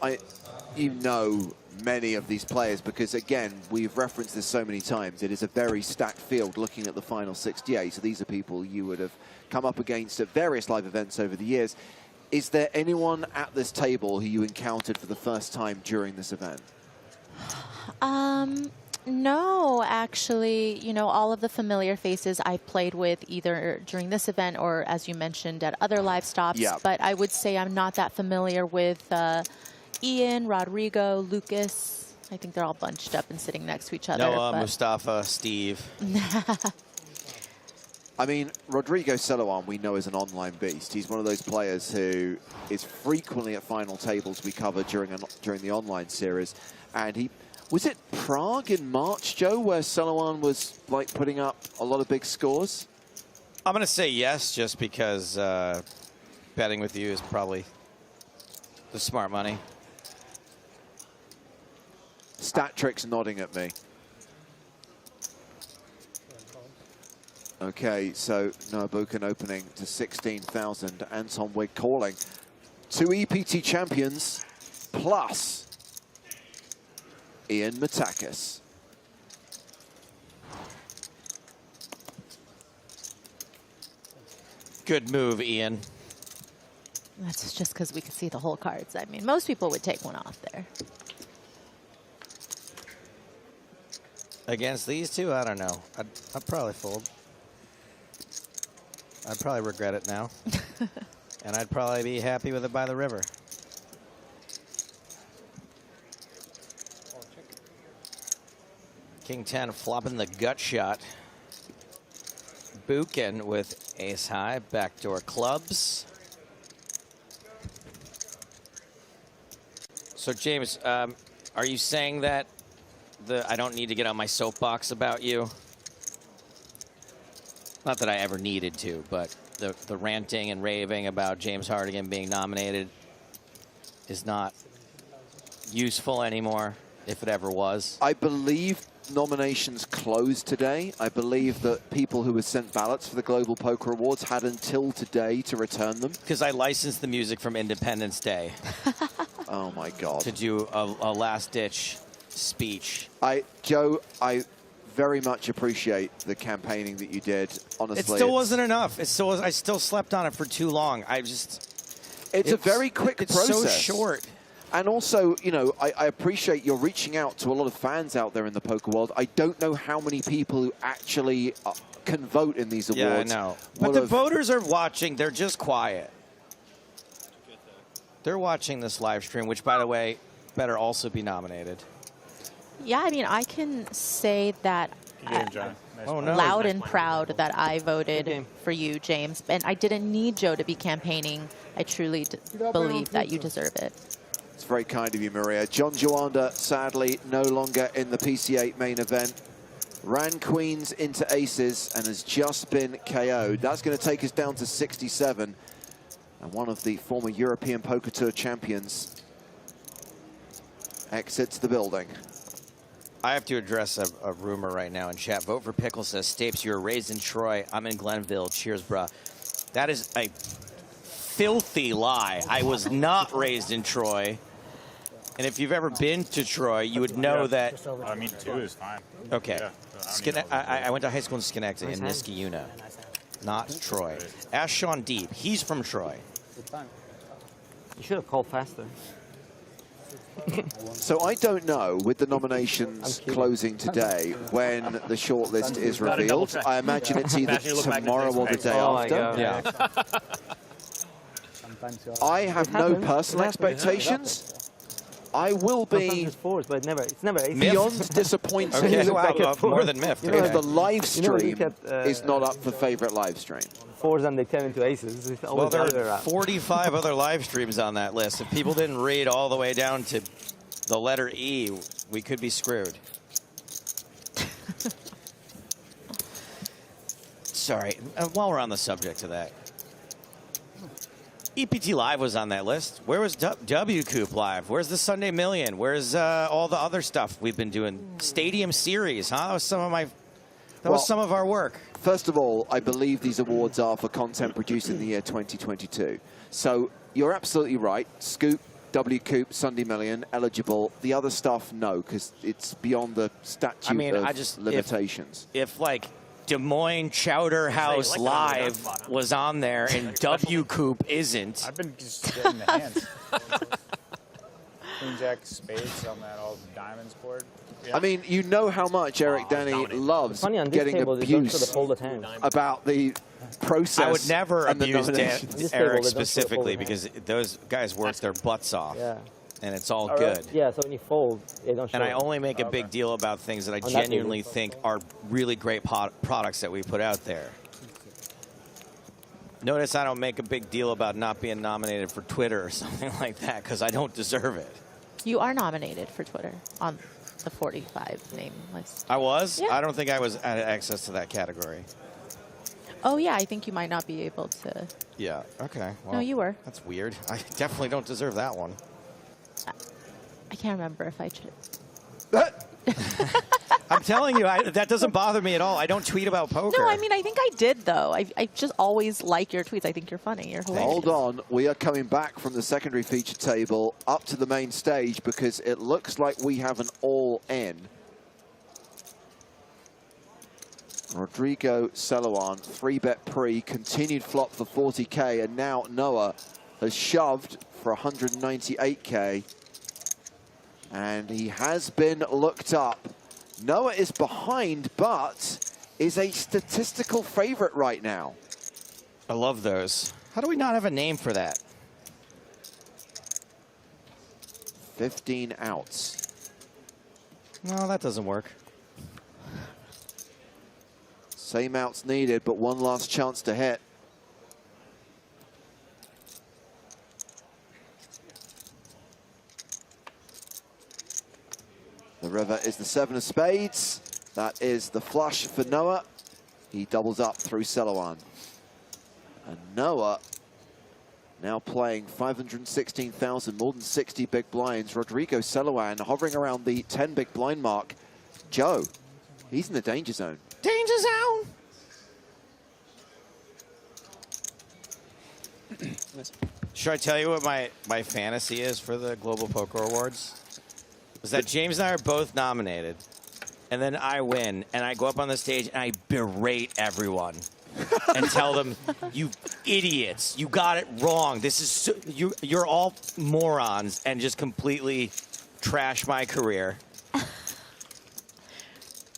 you know many of these players because, again, we've referenced this so many times. It is a very stacked field looking at the final 68. So these are people you would have come up against at various live events over the years. Is there anyone at this table who you encountered for the first time during this event? No, actually, you know, all of the familiar faces I played with either during this event or, as you mentioned, at other live stops. Yeah. But I would say I'm not that familiar with Ian, Rodrigo, Lucas. I think they're all bunched up and sitting next to each other. Noah, Mustafa, Steve. I mean, Rodrigo Salowan we know is an online beast. He's one of those players who is frequently at final tables we cover during the online series. And he... Was it Prague in March, Joe, where Salowan was like putting up a lot of big scores? I'm going to say yes, just because betting with you is probably the smart money. StatTricks nodding at me. Okay, so Noah Boken opening to 16,000. Anton Wigg calling. 2 EPT champions plus Ian Mateos. Good move, Ian. That's just because we could see the whole cards. I mean, most people would take one off there. Against these two, I don't know. I'd probably fold. I'd probably regret it now. And I'd probably be happy with it by the river. King 10 flopping the gut shot. Boken with ace high, backdoor clubs. So James, are you saying that I don't need to get on my soapbox about you? Not that I ever needed to, but the ranting and raving about James Hardigan being nominated is not useful anymore, if it ever was. I believe nominations closed today. I believe that people who were sent ballots for the Global Poker Awards had until today to return them. Because I licensed the music from Independence Day. Oh my God. To do a last-ditch speech. Joe, I very much appreciate the campaigning that you did. Honestly, it still wasn't enough. I still slept on it for too long. It's a very quick process. It's so short. And also, you know, I appreciate you're reaching out to a lot of fans out there in the poker world. I don't know how many people who actually can vote in these awards. Yeah, I know. But the voters are watching. They're just quiet. They're watching this live stream, which, by the way, better also be nominated. Yeah, I mean, I can say that Oh, no. loud and proud that I voted for you, James. And I didn't need Joe to be campaigning. I truly believe that you deserve it. It's very kind of you, Maria. John Joanda, sadly, no longer in the PCA main event. Ran queens into aces and has just been KO'd. That's going to take us down to 67. And one of the former European Poker Tour champions exits the building. I have to address a rumor right now in chat. Vote for Pickle says, Stapes, you're raised in Troy. I'm in Glenville. Cheers, bruh. That is a filthy lie. I was not raised in Troy. And if you've ever been to Troy, you would know that. I mean, 2 is fine. Okay. Yeah, I went to high school in Schenectady, in Nice Niskayuna, not Troy. Ask Sean Deep. He's from Troy. You should have called faster. So I don't know, with the nominations closing today, when the shortlist is revealed. I imagine it's either tomorrow or the day after. Yeah. I have no personal expectations. I will be fours, but it's never beyond disappointed Okay, more than miffed. if the live stream is not up for favorite live stream. Fours and they turn into aces. It's Well, always the other way there are around. 45 other live streams on that list. If people didn't read all the way down to the letter E, we could be screwed. Sorry, while we're on the subject of that, EPT Live was on that list. Where was WCoop Live? Where's the Sunday Million? Where's all the other stuff we've been doing? Stadium Series, huh? That was some of my. That was some of our work. First of all, I believe these awards are for content produced in the year 2022. So you're absolutely right. Scoop, WCoop, Sunday Million, eligible. The other stuff, no, because it's beyond the statute of limitations. If like Des Moines Chowder House Live was on there and WCoop isn't. I've been just getting the hands. Queen Jack spades on that all diamonds board. I mean, you know how much Eric Danny loves getting abuse about the process. I would never and the abuse nominations. Eric specifically because those guys work their butts off. Yeah. And it's all good. Yeah, so when you fold, they don't show. And I only make a big deal about things that I genuinely think are really great products that we put out there. Notice I don't make a big deal about not being nominated for Twitter or something like that because I don't deserve it. You are nominated for Twitter on the 45 name list. I was? Yeah. I don't think I was had access to that category. Oh, yeah, I think you might not be able to. Yeah, okay. Well, No, you were. That's weird. I definitely don't deserve that one. I can't remember if I should. I'm telling you, that doesn't bother me at all. I don't tweet about poker. No, I mean, I think I did, though. I just always like your tweets. I think you're funny. You're hilarious. Hold on. We are coming back from the secondary feature table up to the main stage because it looks like we have an all-in. Rodrigo Celoan, 3-bet pre, continued flop for 40K, and now Noah has shoved for 198K. And he has been looked up. Noah is behind, but is a statistical favorite right now. I love those. How do we not have a name for that? 15 outs. No, that doesn't work. Same outs needed, but one last chance to hit. The river is the 7 of spades. That is the flush for Noah. He doubles up through Celoan. And Noah now playing 516,000, more than 60 big blinds. Rodrigo Celoan hovering around the 10 big blind mark. Joe, he's in the danger zone. Danger zone! Should I tell you what my fantasy is for the Global Poker Awards? Is that James and I are both nominated, and then I win, and I go up on the stage and I berate everyone and tell them, "You idiots! You got it wrong. This is so, you're all morons," and just completely trash my career.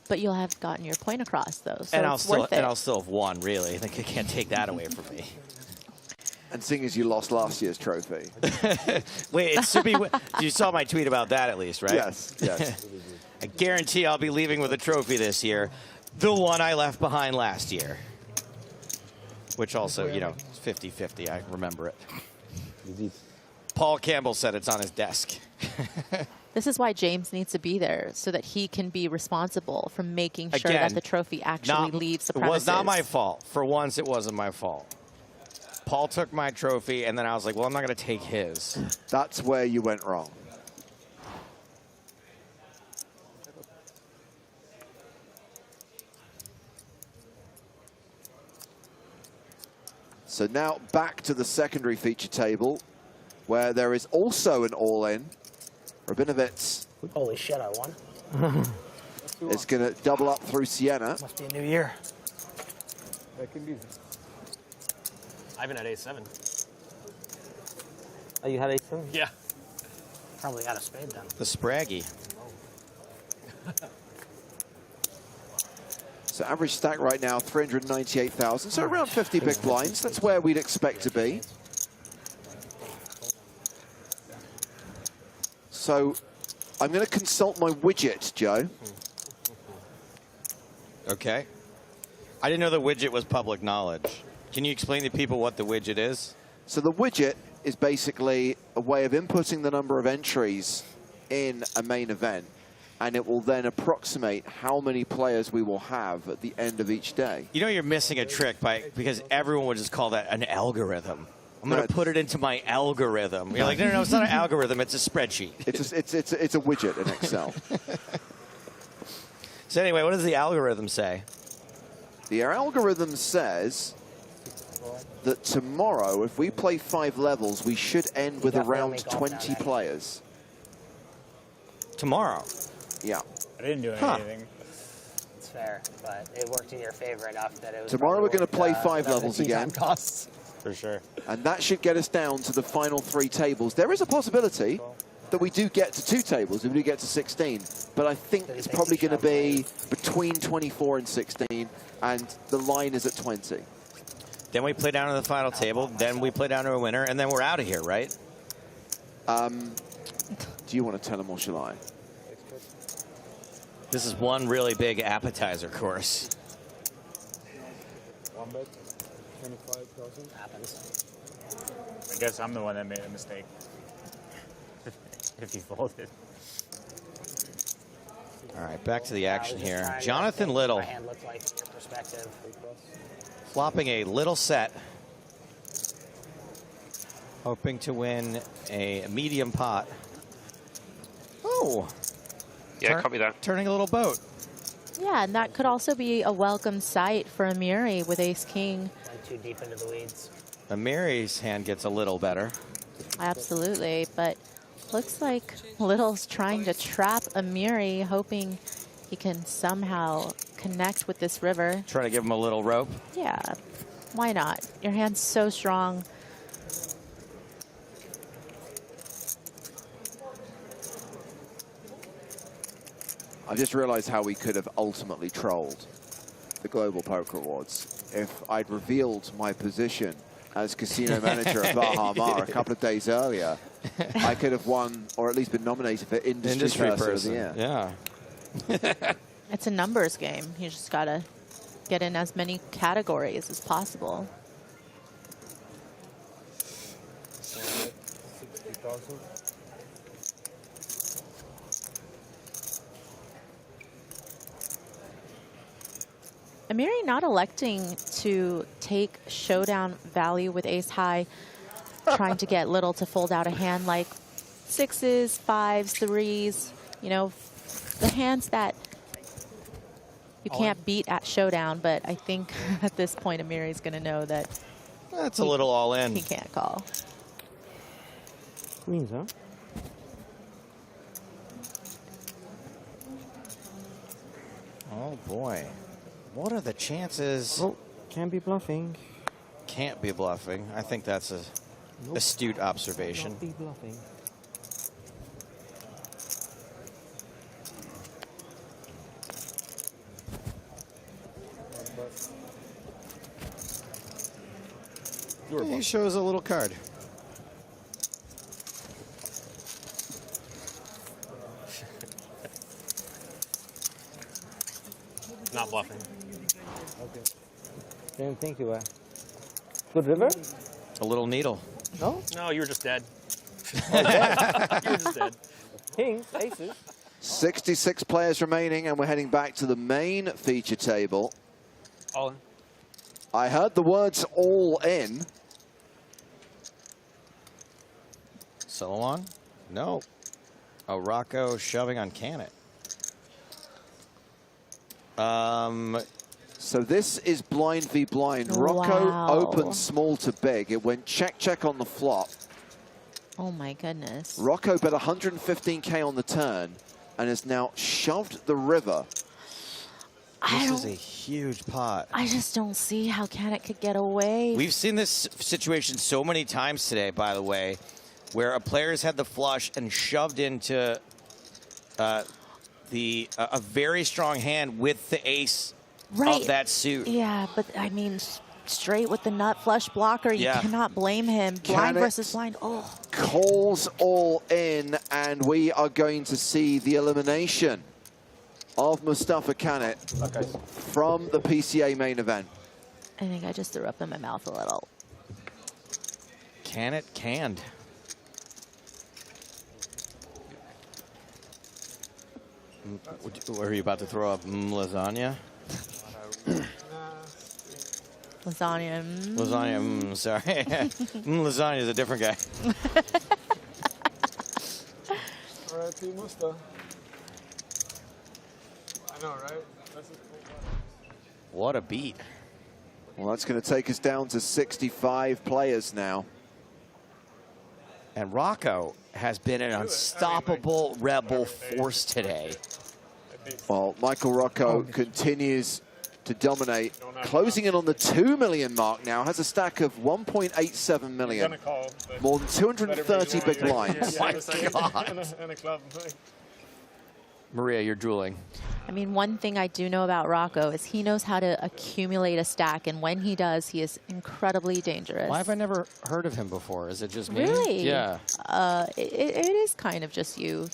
But you'll have gotten your point across, though. So And it's worth it. I'll still have won. Really, I think I can't take that away from me. And seeing as you lost last year's trophy. Wait, it should be. You saw my tweet about that at least, right? Yes, yes. I guarantee I'll be leaving with a trophy this year. The one I left behind last year. Which also, you know, it's 50-50. I remember it. Paul Campbell said it's on his desk. This is why James needs to be there, so that he can be responsible for making sure Again, that the trophy actually leaves the premises. It was not my fault. For once, it wasn't my fault. Paul took my trophy, and then I was like, well, I'm not going to take his. That's where you went wrong. So now back to the secondary feature table, where there is also an all-in. Rabinovitz Holy shit, I won. is going to double up through Sienna. Must be a new year. That can be. I haven't had A7. Oh, you had A7? Yeah. Probably got a spade then. The Spraggy. So average stack right now, 398,000. So around 50 big blinds. That's where we'd expect to be. So I'm going to consult my widget, Joe. Okay. I didn't know the widget was public knowledge. Can you explain to people what the widget is? So the widget is basically a way of inputting the number of entries in a main event, and it will then approximate how many players we will have at the end of each day. You know you're missing a trick because everyone would just call that an algorithm. I'm going to put it into my algorithm. You're like, no, it's not an algorithm. It's a spreadsheet. It's a widget in Excel. So anyway, what does the algorithm say? The algorithm says that tomorrow, if we play 5 levels, we should end with around 20 players. Tomorrow? Yeah. I didn't do anything. It's fair, but it worked in your favor enough that it was. Tomorrow we're going to play 5 the levels tea time again. Costs. For sure. And that should get us down to the final 3 tables. There is a possibility that we do get to 2 tables if we do get to 16. But I think it's probably going to be between 24 and 16, and the line is at 20. Then we play down to the final table, then we play down to a winner, and then we're out of here, right? Do you want to tell them or shall I? This is one really big appetizer course. 1 bet, 25,000. Happens. I guess I'm the one that made a mistake. If he folded. All right, back to the action here. Trying to Jonathan think what Little my hand looked like from your perspective. flopping a little set. Hoping to win a medium pot. Oh. Yeah, copy that. Turning a little boat. Yeah, and that could also be a welcome sight for Amiri with ace-king. Went too deep into the weeds. Amiri's hand gets a little better. Absolutely, but looks like Little's trying to trap Amiri, hoping he can somehow connect with this river. Trying to give him a little rope. Yeah, why not? Your hand's so strong. I just realized how we could have ultimately trolled the Global Poker Awards if I'd revealed my position as casino manager of Bahamar a couple of days earlier. I could have won, or at least been nominated for Industry Person of the Year. Yeah. It's a numbers game. You just gotta get in as many categories as possible. 60,000. Amiri not electing to take showdown value with ace high, trying to get Little to fold out a hand like 6s, 5s, 3s, you know, the hands that you can't beat at showdown, but I think at this point Amiri's going to know that that's a little all in. He can't call. Queens, huh? Oh boy. What are the chances? Oh, can't be bluffing. Can't be bluffing. I think that's a astute observation. Not be bluffing. He shows a little card. Not bluffing. Okay. Didn't think you were. Good river? A little needle. No? No, you were just dead. Oh, dead? You were just dead. Kings, aces. 66 players remaining, and we're heading back to the main feature table. All in. I heard the words all in. Solo on? No. Oh, Rocco shoving on can it. So this is blind v blind. Rocco opened small to big. It went check, check on the flop. Oh my goodness. Rocco bet 115K on the turn and has now shoved the river. This is a huge pot. I just don't see how Canet could get away. We've seen this situation so many times today, by the way, where a player's had the flush and shoved into a very strong hand with the ace of that suit. Yeah, but I mean, straight with the nut flush blocker, you cannot blame him. Blind versus blind. Oh. Calls all in, and we are going to see the elimination of Mustafa Canet from the PCA main event. I think I just threw up in my mouth a little. Canet canned. What are you about to throw up? Lasagna? Lasagna. Lasagna, sorry. Lasagna is a different guy. R.I.P. Musta. I know, right? What a beat. Well, that's going to take us down to 65 players now. And Rocco has been an unstoppable rebel force today. Well, Michael Rocco continues to dominate, closing in on the 2 million mark now, has a stack of 1.87 million. More than 230 big blinds. Oh my God. Maria, you're drooling. I mean, one thing I do know about Rocco is he knows how to accumulate a stack, and when he does, he is incredibly dangerous. Why have I never heard of him before? Is it just me? Really? Yeah. It is kind of just you.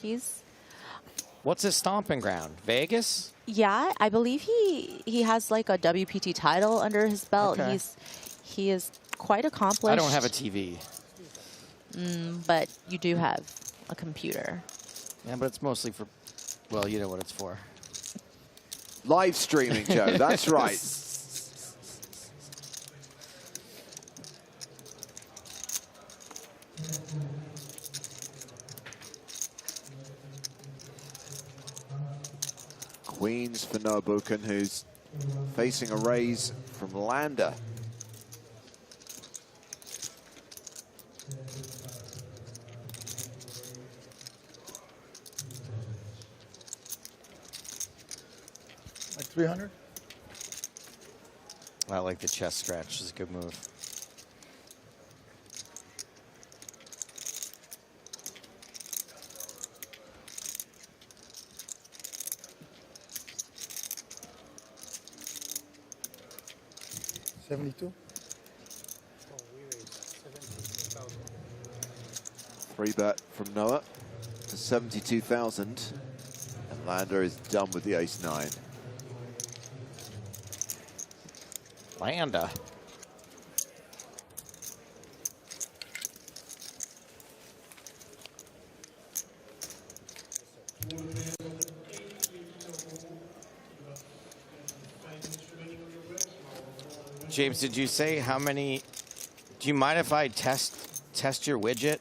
What's his stomping ground? Vegas? Yeah, I believe he has like a WPT title under his belt. Okay. He is quite accomplished. I don't have a TV. But you do have a computer. Yeah, but it's mostly for, well, you know what it's for. Live streaming, Joe. That's right. Queens for Noah Buchan, who's facing a raise from Lander. Like 300? I like the chest scratch. It's a good move. $72. Three bet from Noah to 72,000. And Lander is done with the ace-9. Lander. James, did you say how many? Do you mind if I test your widget?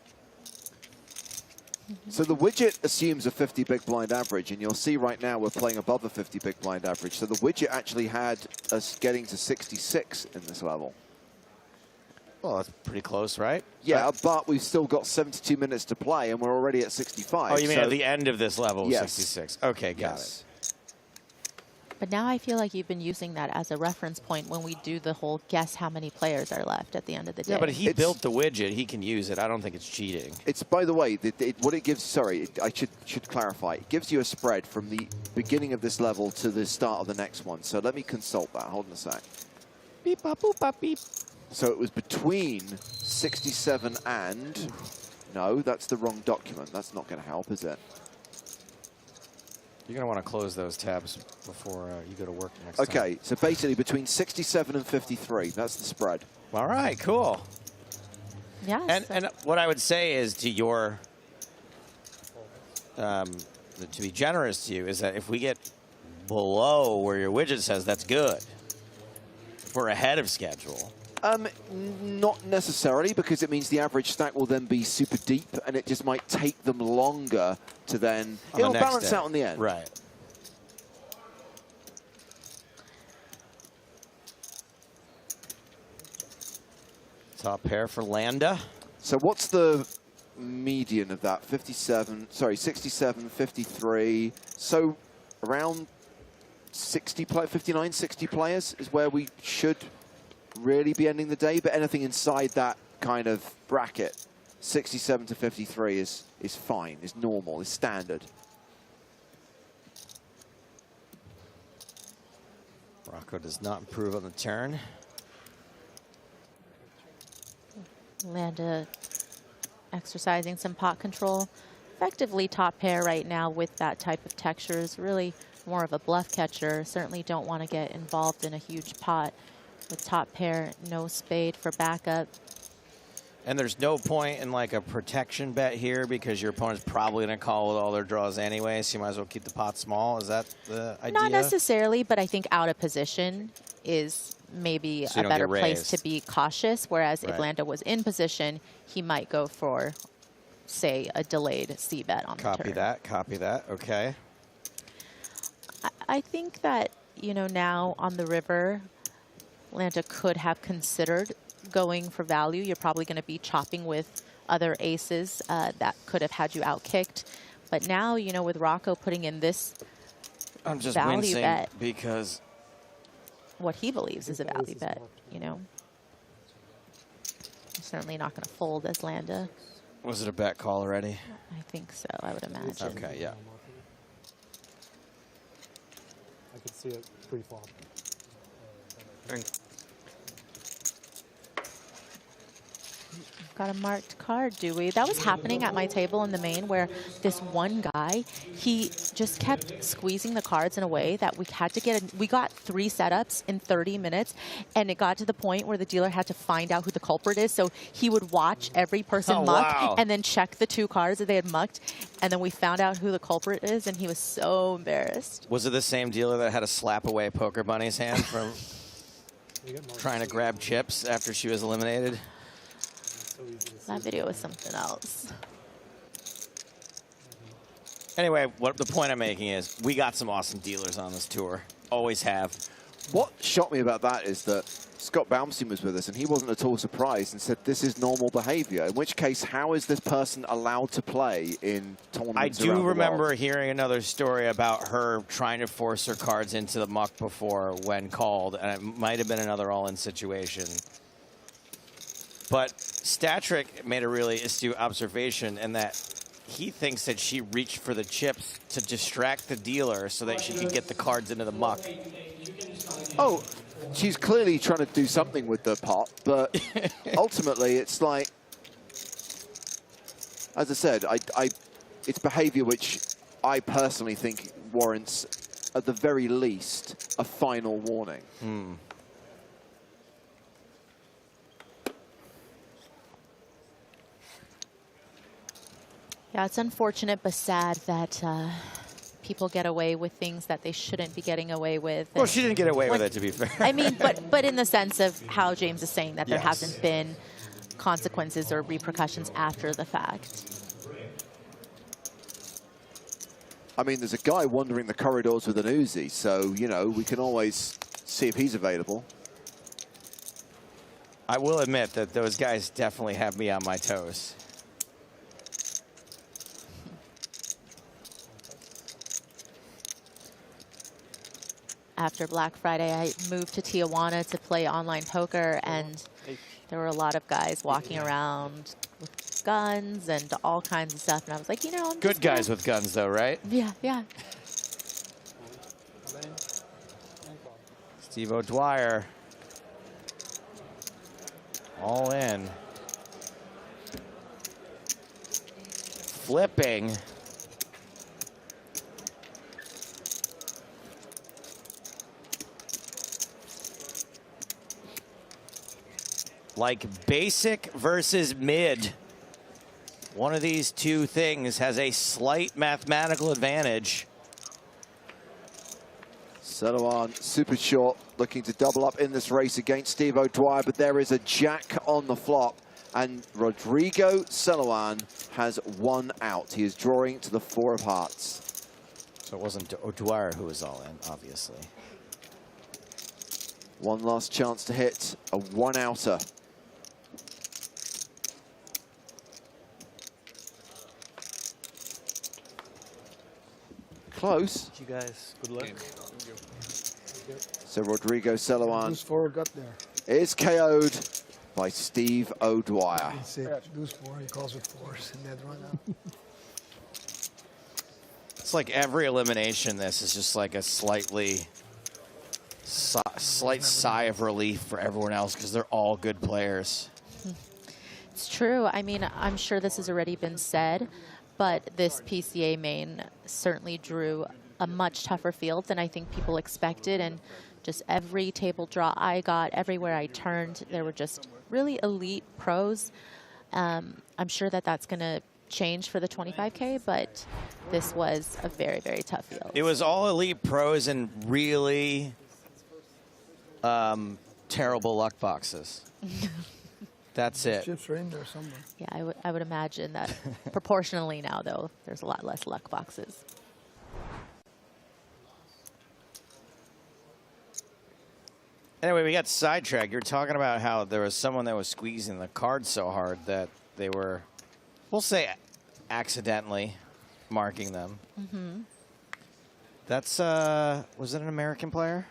So the widget assumes a 50 big blind average, and you'll see right now we're playing above a 50 big blind average. So the widget actually had us getting to 66 in this level. Well, that's pretty close, right? Yeah, but we've still got 72 minutes to play, and we're already at 65. Oh, you mean at the end of this level, Yes. 66? Okay, got it. But now I feel like you've been using that as a reference point when we do the whole guess how many players are left at the end of the day. Yeah, but he built the widget. He can use it. I don't think it's cheating. It's, by the way, what it gives, sorry, I should clarify. It gives you a spread from the beginning of this level to the start of the next one. So let me consult that. Hold on a sec. Beep, bop, boop, bop, beep. So it was between 67 and... No, that's the wrong document. That's not going to help, is it? You're going to want to close those tabs before you go to work next time. Okay, so basically between 67 and 53. That's the spread. All right, cool. Yeah. And what I would say is to your, to be generous to you, is that if we get below where your widget says, that's good. If we're ahead of schedule. Not necessarily, because it means the average stack will then be super deep, and it just might take them longer to then... It'll balance out in the end. Right. Top pair for Landa. So what's the median of that? 57, sorry, 67, 53. So around 60 59, 60 players is where we should really be ending the day. But anything inside that kind of bracket, 67 to 53 is fine, is normal, is standard. Rocco does not improve on the turn. Landa exercising some pot control. Effectively top pair right now with that type of texture is really more of a bluff catcher. Certainly don't want to get involved in a huge pot with top pair, no spade for backup. And there's no point in like a protection bet here because your opponent's probably going to call with all their draws anyway, so you might as well keep the pot small. Is that the idea? Not necessarily, but I think out of position is maybe So you a don't better get place raised. to be cautious, whereas if Right. Landa was in position, he might go for, say, a delayed C bet on the Copy turn. that, copy that, okay. I think that, you know, now on the river, Landa could have considered going for value. You're probably going to be chopping with other aces that could have had you outkicked. But now, you know, with Rocco putting in this I'm just value wincing bet, because what he believes is a value bet, you know. Certainly not going to fold as Landa. was it a bet call already? I think so, I would imagine. Okay, yeah. I could see it pre-flop. Got a marked card, do we? That was happening at my table in the main where this one guy, he just kept squeezing the cards in a way that we had to get, we got 3 setups in 30 minutes and it got to the point where the dealer had to find out who the culprit is. So he would watch every person Oh, muck wow. and then check the 2 cards that they had mucked. And then we found out who the culprit is and he was so embarrassed. Was it the same dealer that had to slap away Poker Bunny's hand from trying to grab chips after she was eliminated? That video was something else. Anyway, what the point I'm making is we got some awesome dealers on this tour. Always have. What shocked me about that is that Scott Baumstein was with us and he wasn't at all surprised and said this is normal behavior. In which case, how is this person allowed to play in tournaments I do around the remember world? hearing another story about her trying to force her cards into the muck before when called, and it might have been another all-in situation. But Statrick made a really astute observation in that he thinks that she reached for the chips to distract the dealer so that she could get the cards into the muck. Oh, she's clearly trying to do something with the pot, but ultimately it's like, as I said, it's behavior which I personally think warrants, at the very least, a final warning. Yeah, it's unfortunate but sad that people get away with things that they shouldn't be getting away with. Well, And she didn't get away with when- it, to be fair. I mean, but in the sense of how James is saying that there Yes. hasn't been consequences or repercussions after the fact. I mean, there's a guy wandering the corridors with an Uzi, so, you know, we can always see if he's available. I will admit that those guys definitely have me on my toes. After Black Friday, I moved to Tijuana to play online poker, and there were a lot of guys walking around with guns and all kinds of stuff. And I was like, you know, I'm Good just gonna- guys with guns, though, right? Yeah, yeah. Steve O'Dwyer. All in. Flipping. Like basic versus mid. One of these two things has a slight mathematical advantage. Celoan, super short, looking to double up in this race against Steve O'Dwyer, but there is a jack on the flop, and Rodrigo Celoan has 1 out. He is drawing to the 4 of hearts. So it wasn't O'Dwyer who was all in, obviously. One last chance to hit a 1-outer. close. You guys, good luck. So Rodrigo Celoan Deuce four got there. is KO'd by Steve O'Dwyer. That's it. Deuce four, he calls with fours in that run now. It's like every elimination, this is just like a slight sigh of relief for everyone else because they're all good players. It's true. I mean, I'm sure this has already been said, but this PCA main certainly drew a much tougher field than I think people expected. And just every table draw I got, everywhere I turned, there were just really elite pros. I'm sure that that's going to change for the 25K, but this was a very, very tough field. It was all elite pros and really terrible luck boxes. That's it. Chips are in there somewhere. Yeah, I would imagine that proportionally now, though, there's a lot less luck boxes. Anyway, we got sidetracked. You're talking about how there was someone that was squeezing the cards so hard that they were, we'll say, accidentally marking them. Mm-hmm. That's, was it an American player?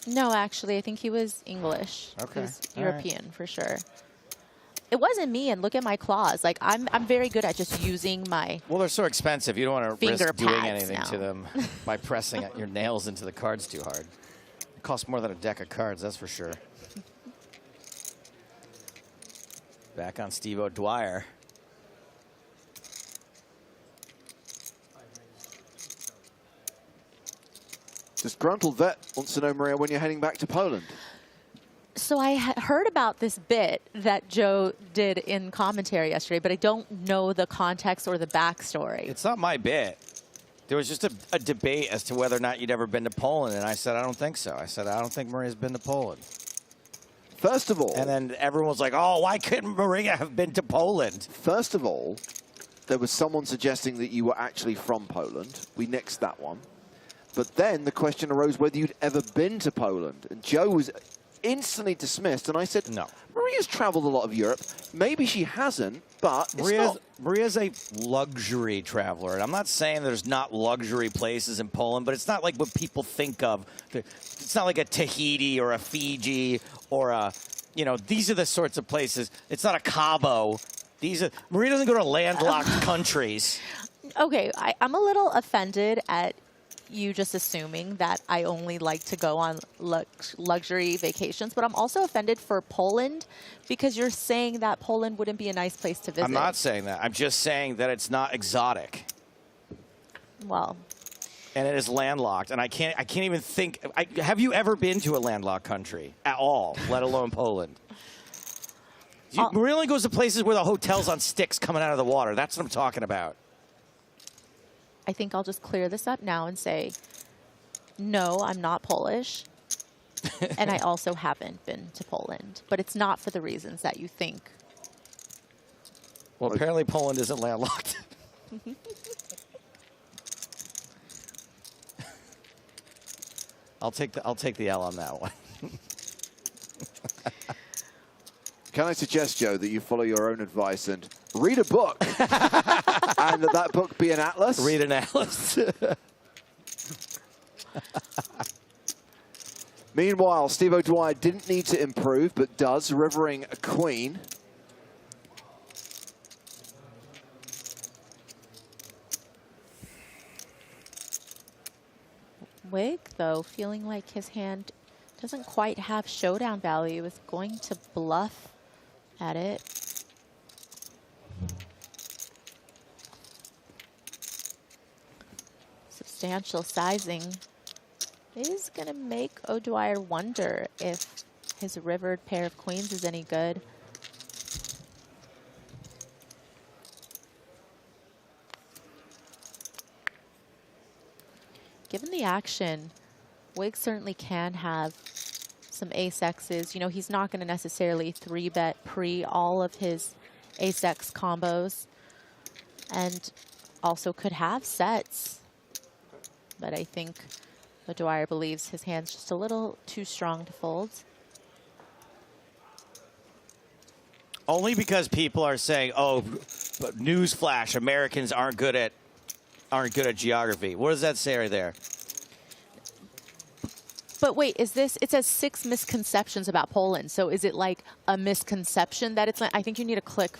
No, actually, I think he was English. Okay. He was All European, for sure. It wasn't me, and look at my claws. Like, I'm very good at just using my Well, they're so expensive. You don't want to finger risk doing pads anything now. to them by pressing your nails into the cards too hard. It costs more than a deck of cards, that's for sure. Back on Steve O'Dwyer. Disgruntled vet wants to know, Maria, when you're heading back to Poland. So I heard about this bit that Joe did in commentary yesterday, but I don't know the context or the backstory. It's not my bit. There was just a debate as to whether or not you'd ever been to Poland, and I said, I don't think so. I said, I don't think Maria's been to Poland. First of all... And then everyone was like, oh, why couldn't Maria have been to Poland? First of all, there was someone suggesting that you were actually from Poland. We nixed that one. But then the question arose whether you'd ever been to Poland. And Joe was instantly dismissed, and I said, no. Maria's traveled a lot of Europe. Maybe she hasn't, but Maria's a luxury traveler. And I'm not saying there's not luxury places in Poland, but it's not like what people think of. It's not like a Tahiti or a Fiji or a, you know, these are the sorts of places. It's not a Cabo. Maria doesn't go to landlocked countries. Okay, I'm a little offended at you just assuming that I only like to go on luxury vacations, but I'm also offended for Poland because you're saying that Poland wouldn't be a nice place to visit. I'm not saying that. I'm just saying that it's not exotic. Well. And it is landlocked, and I can't even think. Have you ever been to a landlocked country at all, let alone Poland? Maria only goes to places where the hotel's on sticks coming out of the water. That's what I'm talking about. I think I'll just clear this up now and say, no, I'm not Polish. And I also haven't been to Poland. But it's not for the reasons that you think. Well, apparently Poland isn't landlocked. I'll take the L on that one. Can I suggest, Joe, that you follow your own advice and read a book? And that book be an atlas? Read an atlas. Meanwhile, Steve O'Dwyer didn't need to improve, but does, rivering a queen. Wig, though, feeling like his hand doesn't quite have showdown value, is going to bluff at it. Substantial sizing is going to make O'Dwyer wonder if his rivered pair of queens is any good. Given the action, Wig certainly can have some ace-X's. You know, he's not going to necessarily 3-bet pre all of his ace-X combos, and also could have sets. But I think O'Dwyer believes his hand's just a little too strong to fold. Only because people are saying, oh, but newsflash, Americans aren't good at aren't good at geography. What does that say right there? But wait, is this, it says 6 misconceptions about Poland. So is it like a misconception that it's not? I think you need to click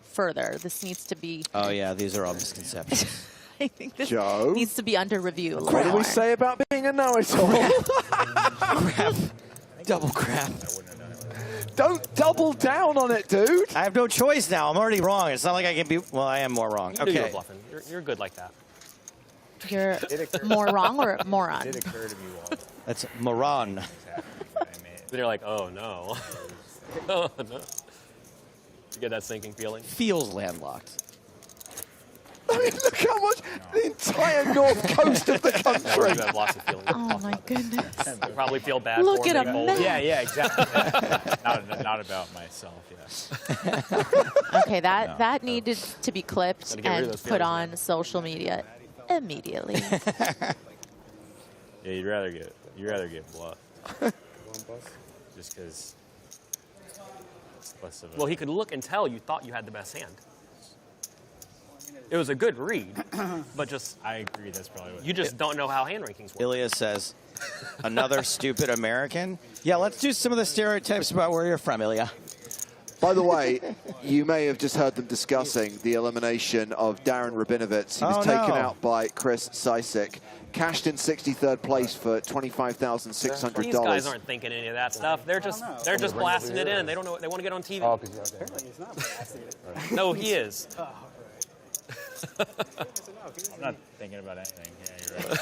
further. This needs to be. Oh, yeah, these are all misconceptions. I think this Joe? needs to be under review. What do we say about being a know-it-all? Crap. Double crap. Don't double down on it, dude. I have no choice now. I'm already wrong. It's not like I can be, well, I am more wrong. You knew you were Okay. bluffing. You're good like that. You're more wrong or moron? It did occur to me while That's moron. They're like, oh no. Oh no. You get that sinking feeling? Feels landlocked. I mean, look how much the entire north coast of the country. You have lots of feelings. Oh my goodness. You probably feel bad Look for at them. a mess. Yeah, exactly. not about myself, yes. Okay, that needed to be clipped Gotta get rid of and those put feelings, on social media immediately. Yeah, you'd rather get bluffed. Just because it's less of a... Well, he could look and tell you thought you had the best hand. It was a good read, but just... I agree, that's probably what... You just don't know how hand rankings work. Ilya says, another stupid American? Yeah, let's do some of the stereotypes about where you're from, Ilya. By the way, you may have just heard them discussing the elimination of Darren Rabinovitz. He was taken out by Chris Sisek. Cashed in 63rd place for $25,600. These guys aren't thinking any of that stuff. They're just blasting it in. They don't know. They want to get on TV. Oh, because apparently he's not blasting it. No, he is. I'm not thinking about anything. Yeah, you're right.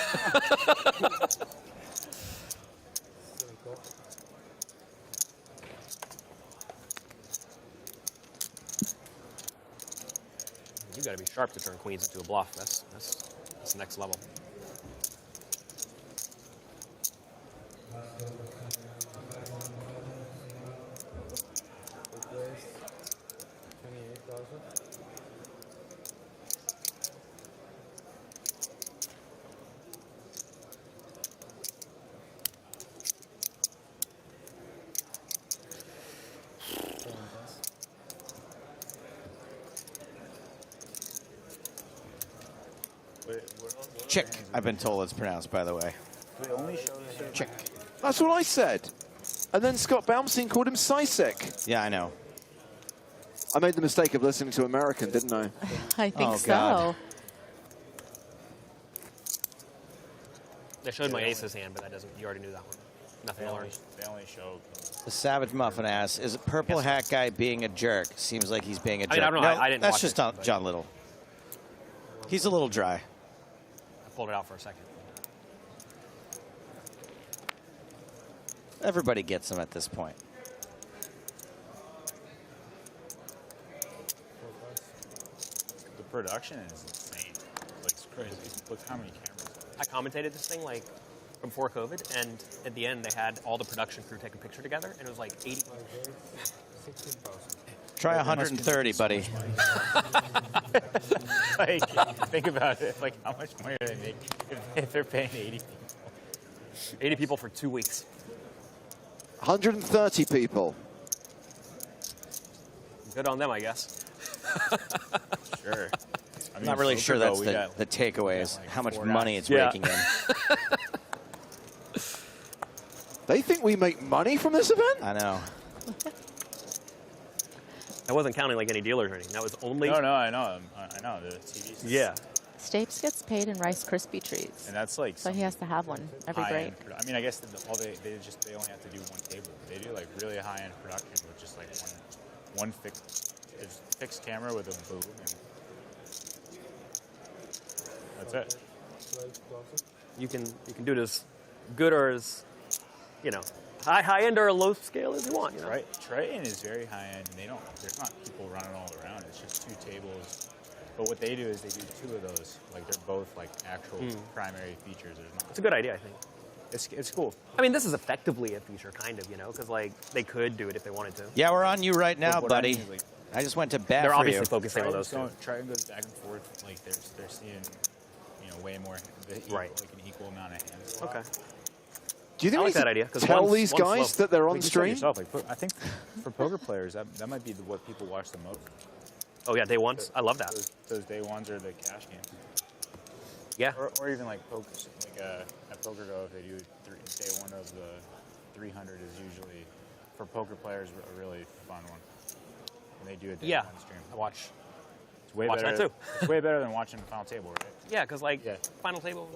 You got to be sharp to turn queens into a bluff. That's next level. Chick, I've been told it's pronounced, by the way. Chick. That's what I said. And then Scott Baumstein called him Sisek. Yeah, I know. I made the mistake of listening to American, didn't I? I think Oh, so. God. They showed my aces hand, but that doesn't. You already knew that one. Nothing to learn. They only show... The Savage Muffin asks, is a purple hat guy being a jerk? Seems like he's being a jerk. I don't know. No, I didn't that's watch just it, but- John Little. He's a little dry. I pulled it out for a second. Everybody gets him at this point. The production is insane. Like, it's crazy. Look how many cameras. I commentated this thing like before COVID, and at the end they had all the production crew take a picture together, and it was like 80. Try 130, buddy. Like, think about it. Like, how much money do they make if they're paying 80 people? 80 people for 2 weeks. 130 people. Good on them, I guess. Sure. I I'm not really sure that's the takeaway is how much money it's raking in. They think we make money from this event? I know. I wasn't counting like any dealers or anything. That was only. No, I know. I know. The TV. Yeah. Stapes gets paid in Rice Krispie treats. And that's like. So he has to have one every break. I mean, I guess they only have to do one table. They do like really high-end production with just like one fixed camera with a boom, and that's it. You can do it as good or as, high end or a low scale as you want. Right. Triton is very high-end, and there's not people running all around. It's just 2 tables. But what they do is they do 2 of those. Like, they're both like actual primary features. It's a good idea, I think. It's cool. I mean, this is effectively a feature, kind of, because like they could do it if they wanted to. Yeah, we're on you right now, What buddy. I mean is, like, I just went to bat They're for obviously you. focusing on those two. Triton goes back and forth. Like they're seeing, way more, like an equal amount of hands. Okay. Do you think I we like that should idea, 'cause tell one's these guys slow. that they're on You can tell stream? yourself, I think for poker players, that might be what people watch the most. Oh yeah, day ones. I love that. Those day ones are the cash games. Yeah. Or even like poker, at PokerGo, if they do day one of the 300 is usually for poker players a really fun one. When they do a day one stream, It's way better. That too. It's way better than watching Final Table, right? Yeah, because Final Table,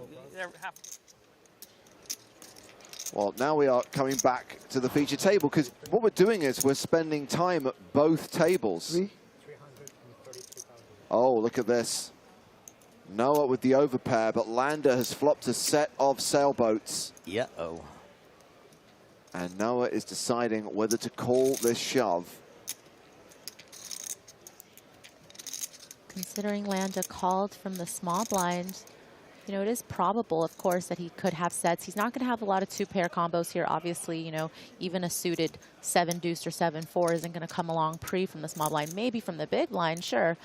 Well, now we are coming back to the feature table because what we're doing is we're spending time at both tables. Oh, look at this. Noah with the overpair, but Lander has flopped a set of sailboats. Yeah-oh. And Noah is deciding whether to call this shove. Considering Landa called from the small blind, you know, it is probable, of course, that he could have sets. He's not going to have a lot of two-pair combos here. Obviously, you know, even a suited 7-deuce or 7-4 isn't going to come along pre from the small blind. Maybe from the big blind, sure.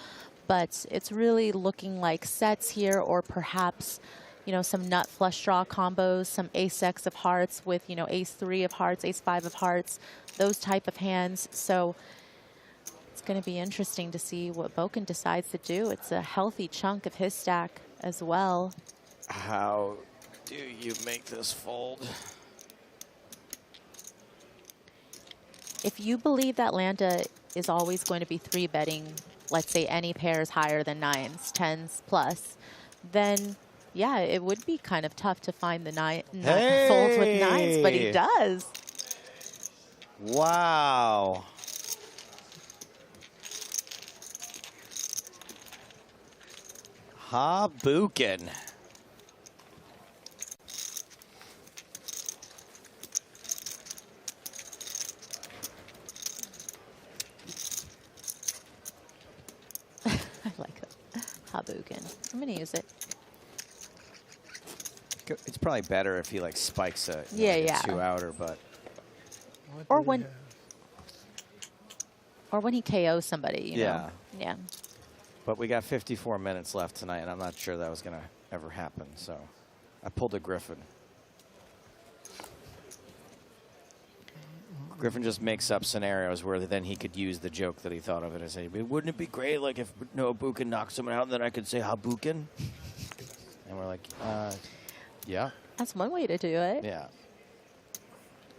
But it's really looking like sets here, or perhaps, you know, some nut flush draw combos, some ace-X of hearts with, you know, ace-3 of hearts, ace-5 of hearts, those type of hands. So it's going to be interesting to see what Boken decides to do. It's a healthy chunk of his stack as well. How do you make this fold? If you believe that Landa is always going to be 3-betting, let's say any pairs higher than 9s, 10s plus, then yeah, it would be kind of tough to find the folds with 9s, but he does. Wow. Habuken. I like that. Habuken. I'm going to use it. It's probably better if he like spikes a Yeah. 2-outer, but Or when he KOs somebody, you know? Yeah. But we got 54 minutes left tonight, and I'm not sure that was going to ever happen. So I pulled a Griffin. Griffin just makes up scenarios where then he could use the joke that he thought of it and say, wouldn't it be great like if Noah Buchen knocks someone out and then I could say Habuken? And we're like, yeah. That's one way to do it. Yeah.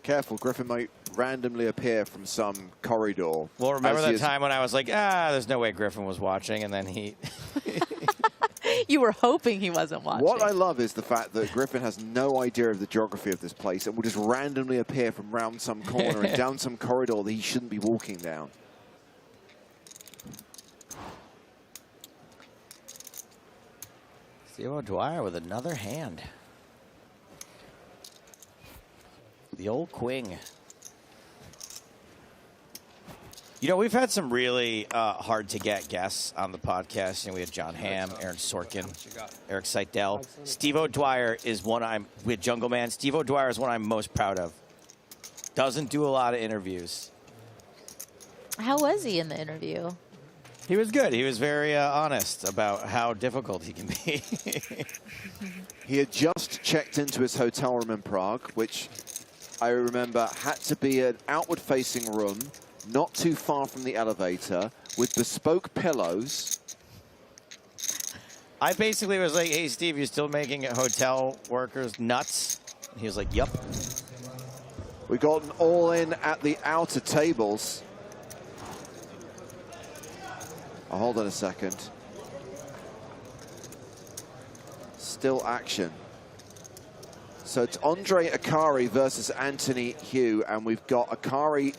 Careful, Griffin might randomly appear from some corridor. Well, remember that time when I was like, there's no way Griffin was watching, and then he... You were hoping he wasn't watching. What I love is the fact that Griffin has no idea of the geography of this place and will just randomly appear from round some corner and down some corridor that he shouldn't be walking down. Theo Dwyer with another hand. The old Queen. You know, we've had some really hard-to-get guests on the podcast. You know, we had John Hamm, Aaron Sorkin, Eric Seidel. Steve O'Dwyer is one with Jungle Man. Steve O'Dwyer is one I'm most proud of. Doesn't do a lot of interviews. How was he in the interview? He was good. He was very honest about how difficult he can be. He had just checked into his hotel room in Prague, which I remember had to be an outward-facing room, not too far from the elevator, with bespoke pillows. I basically was like, hey, Steve, you still making hotel workers nuts? And he was like, yep. We got an all-in at the outer tables. Oh, hold on a second. Still action. So it's Andre Akari versus Anthony Hugh, and we've got Akari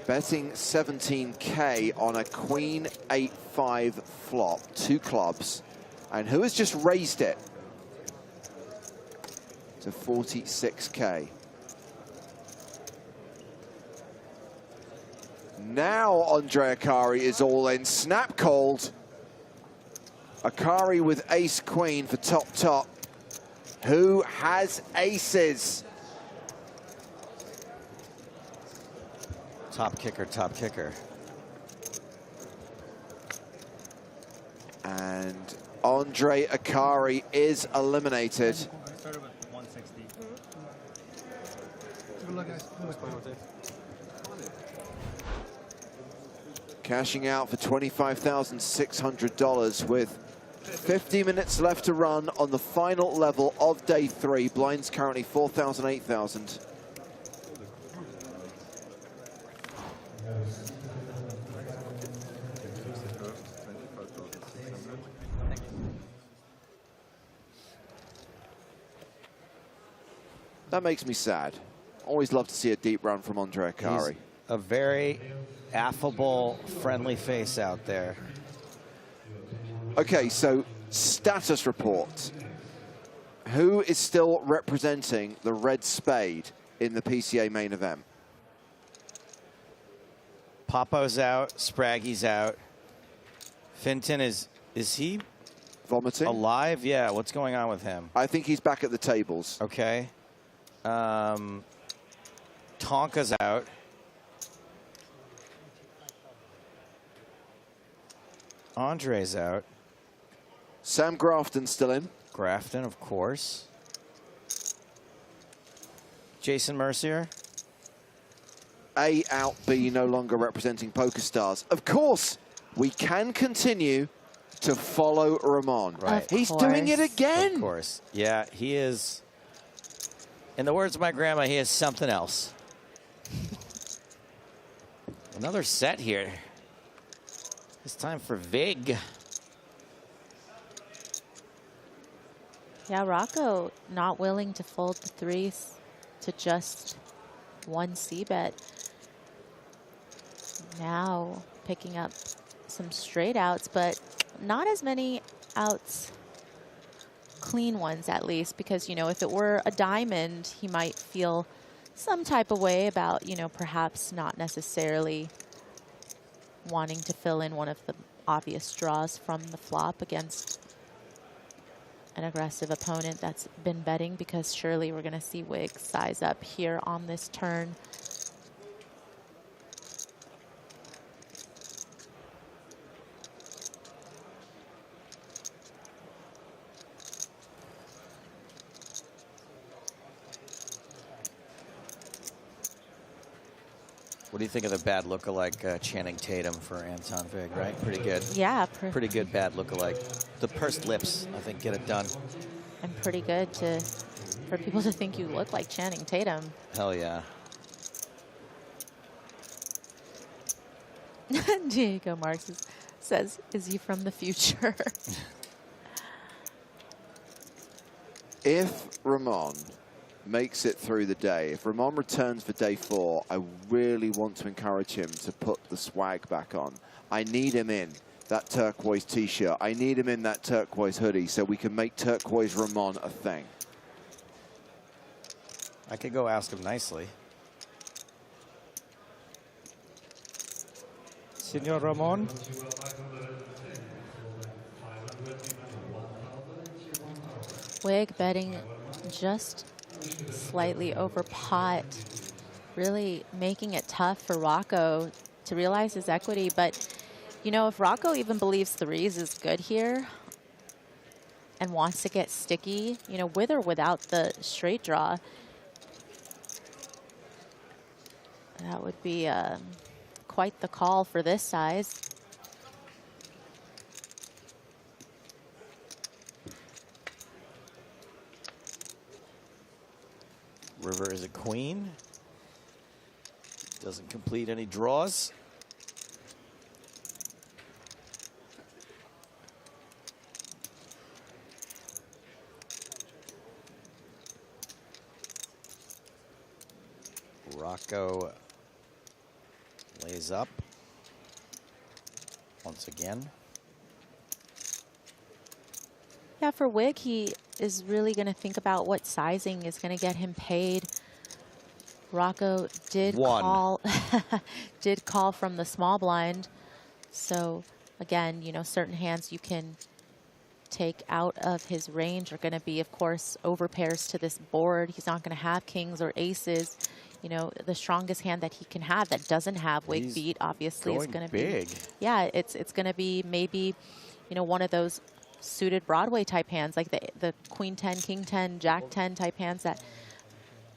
betting 17K on a Queen 8-5 flop, 2 clubs. And who has just raised it to 46K? Now Andre Akari is all in. Snap called. Akari with ace queen for top. Who has aces? Top kicker. And Andre Akari is eliminated. Started with 160. Good luck, guys. Cashing out for $25,600 with 50 minutes left to run on the final level of day 3. Blinds currently 4,000, 8,000. That makes me sad. Always love to see a deep run from Andre Akari. He's a very affable, friendly face out there. Okay, so status report. Who is still representing the red spade in the PCA main event? Papo's out, Spraggy's out. Finton is he vomiting? Alive? Yeah, what's going on with him? I think he's back at the tables. Okay. Tonka's out. Andre's out. Sam Grafton's still in. Grafton, of course. Jason Mercier. A out, B no longer representing PokerStars. Of course, we can continue to follow Ramon. Right. He's doing it again. Of course. Yeah, he is. In the words of my grandma, he is something else. Another set here. It's time for Vig. Yeah, Rocco not willing to fold the threes to just one C-bet. Now picking up some straight outs, but not as many outs, clean ones at least, because, you know, if it were a diamond, he might feel some type of way about, you know, perhaps not necessarily wanting to fill in one of the obvious draws from the flop against an aggressive opponent that's been betting, because surely we're going to see Wig size up here on this turn. What do you think of the bad lookalike Channing Tatum for Anton Vig, right? Pretty good. Yeah. Pretty good bad lookalike. The pursed lips, I think, get it done. And pretty good for people to think you look like Channing Tatum. Hell yeah. Diego Marks says, is he from the future? If Ramon makes it through the day, if Ramon returns for day 4, I really want to encourage him to put the swag back on. I need him in that turquoise t-shirt. I need him in that turquoise hoodie so we can make turquoise Ramon a thing. I could go ask him nicely. Senor Ramon. Wig betting just slightly over pot, really making it tough for Rocco to realize his equity. But, you know, if Rocco even believes threes is good here and wants to get sticky, you know, with or without the straight draw, that would be quite the call for this size. River is a queen. Doesn't complete any draws. Rocco lays up once again. Yeah, for Wig, he is really going to think about what sizing is going to get him paid. Rocco did call did call from the small blind. So again, you know, certain hands you can take out of his range are going to be, of course, overpairs to this board. He's not going to have kings or aces. You know, the strongest hand that he can have that doesn't have Wig beat, obviously, is going to be big. Yeah, it's going to be maybe, you know, one of those suited Broadway type hands, like the Queen 10, King 10, Jack 10 type hands that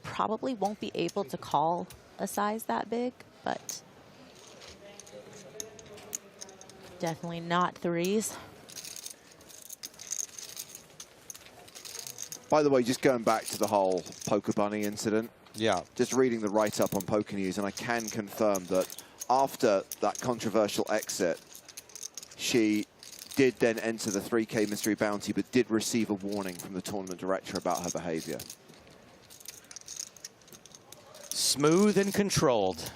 probably won't be able to call a size that big, but definitely not threes. By the way, just going back to the whole Poker Bunny incident. Yeah. Just reading the write-up on Poker News, and I can confirm that after that controversial exit, she did then enter the 3K mystery bounty, but did receive a warning from the tournament director about her behavior. Smooth and controlled.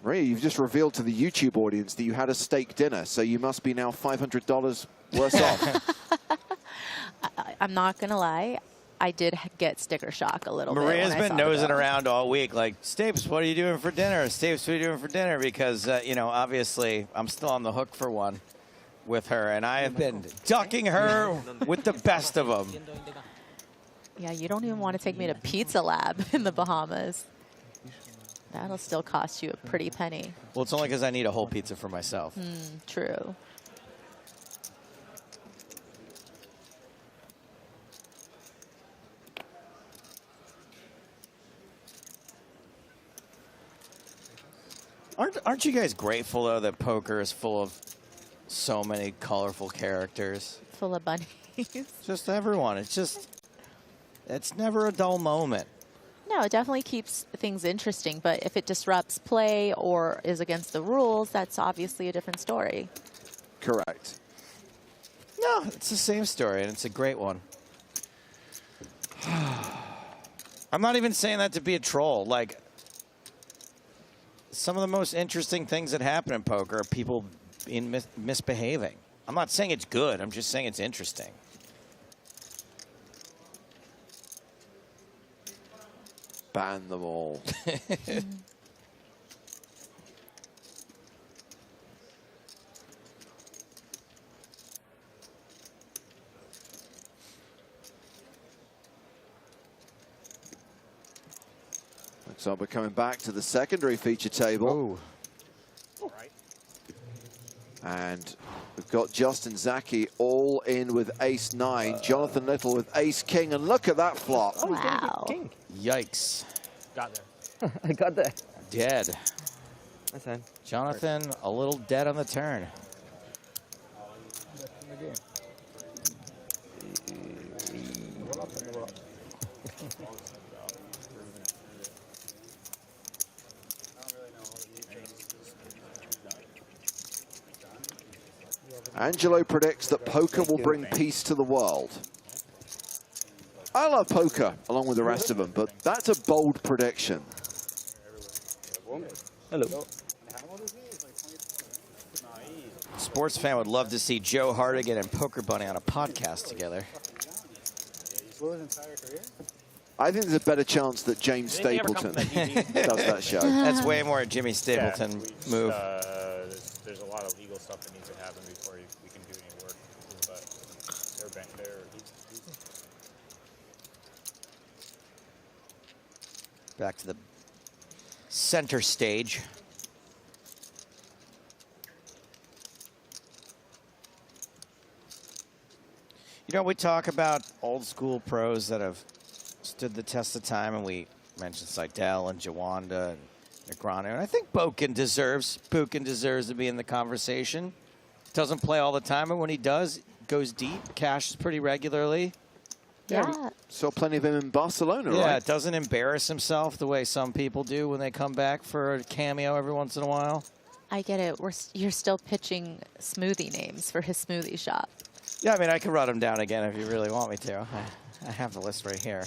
Maria, you've just revealed to the YouTube audience that you had a steak dinner, so you must be now $500 worse off. I'm not going to lie. I did get sticker shock a little bit. Maria's been nosing around all week like, Stapes, what are you doing for dinner? Stapes, what are you doing for dinner? Because, you know, obviously I'm still on the hook for one with her, and I have been ducking her with the best of them. Yeah, you don't even want to take me to Pizza Lab in the Bahamas. That'll still cost you a pretty penny. Well, it's only because I need a whole pizza for myself. True. Aren't you guys grateful, though, that poker is full of so many colorful characters? Full of bunnies. Just everyone. It's never a dull moment. No, it definitely keeps things interesting, but if it disrupts play or is against the rules, that's obviously a different story. Correct. No, it's the same story, and it's a great one. I'm not even saying that to be a troll. Like, some of the most interesting things that happen in poker are people misbehaving. I'm not saying it's good. I'm just saying it's interesting. Ban them all. Looks like we're coming back to the secondary feature table. And we've got Justin Zaki all in with ace-9, Jonathan Little with ace-king, and look at that flop. Oh, wow. Yikes. Got there. I got there. Dead. That's fine. Jonathan, a little dead on the turn. Angelo predicts that poker will bring peace to the world. I love poker, along with the rest of them, but that's a bold prediction. Hello. Sports fan would love to see Joe Hardigan and Poker Bunny on a podcast together. I think there's a better chance that James Stapleton does that show. That's way more a Jimmy Stapleton move. There's a lot of legal stuff that needs to happen before we can do any work. But they're back there. Back to the center stage. You know, we talk about old school pros that have stood the test of time, and we mentioned Seidel and Jawanda and Negrano. And I think Boken deserves to be in the conversation. Doesn't play all the time, and when he does, goes deep, cashes pretty regularly. Yeah. Saw plenty of him in Barcelona, right? Yeah, doesn't embarrass himself the way some people do when they come back for a cameo every once in a while. I get it. You're still pitching smoothie names for his smoothie shop. Yeah, I mean, I can run him down again if you really want me to. I have the list right here.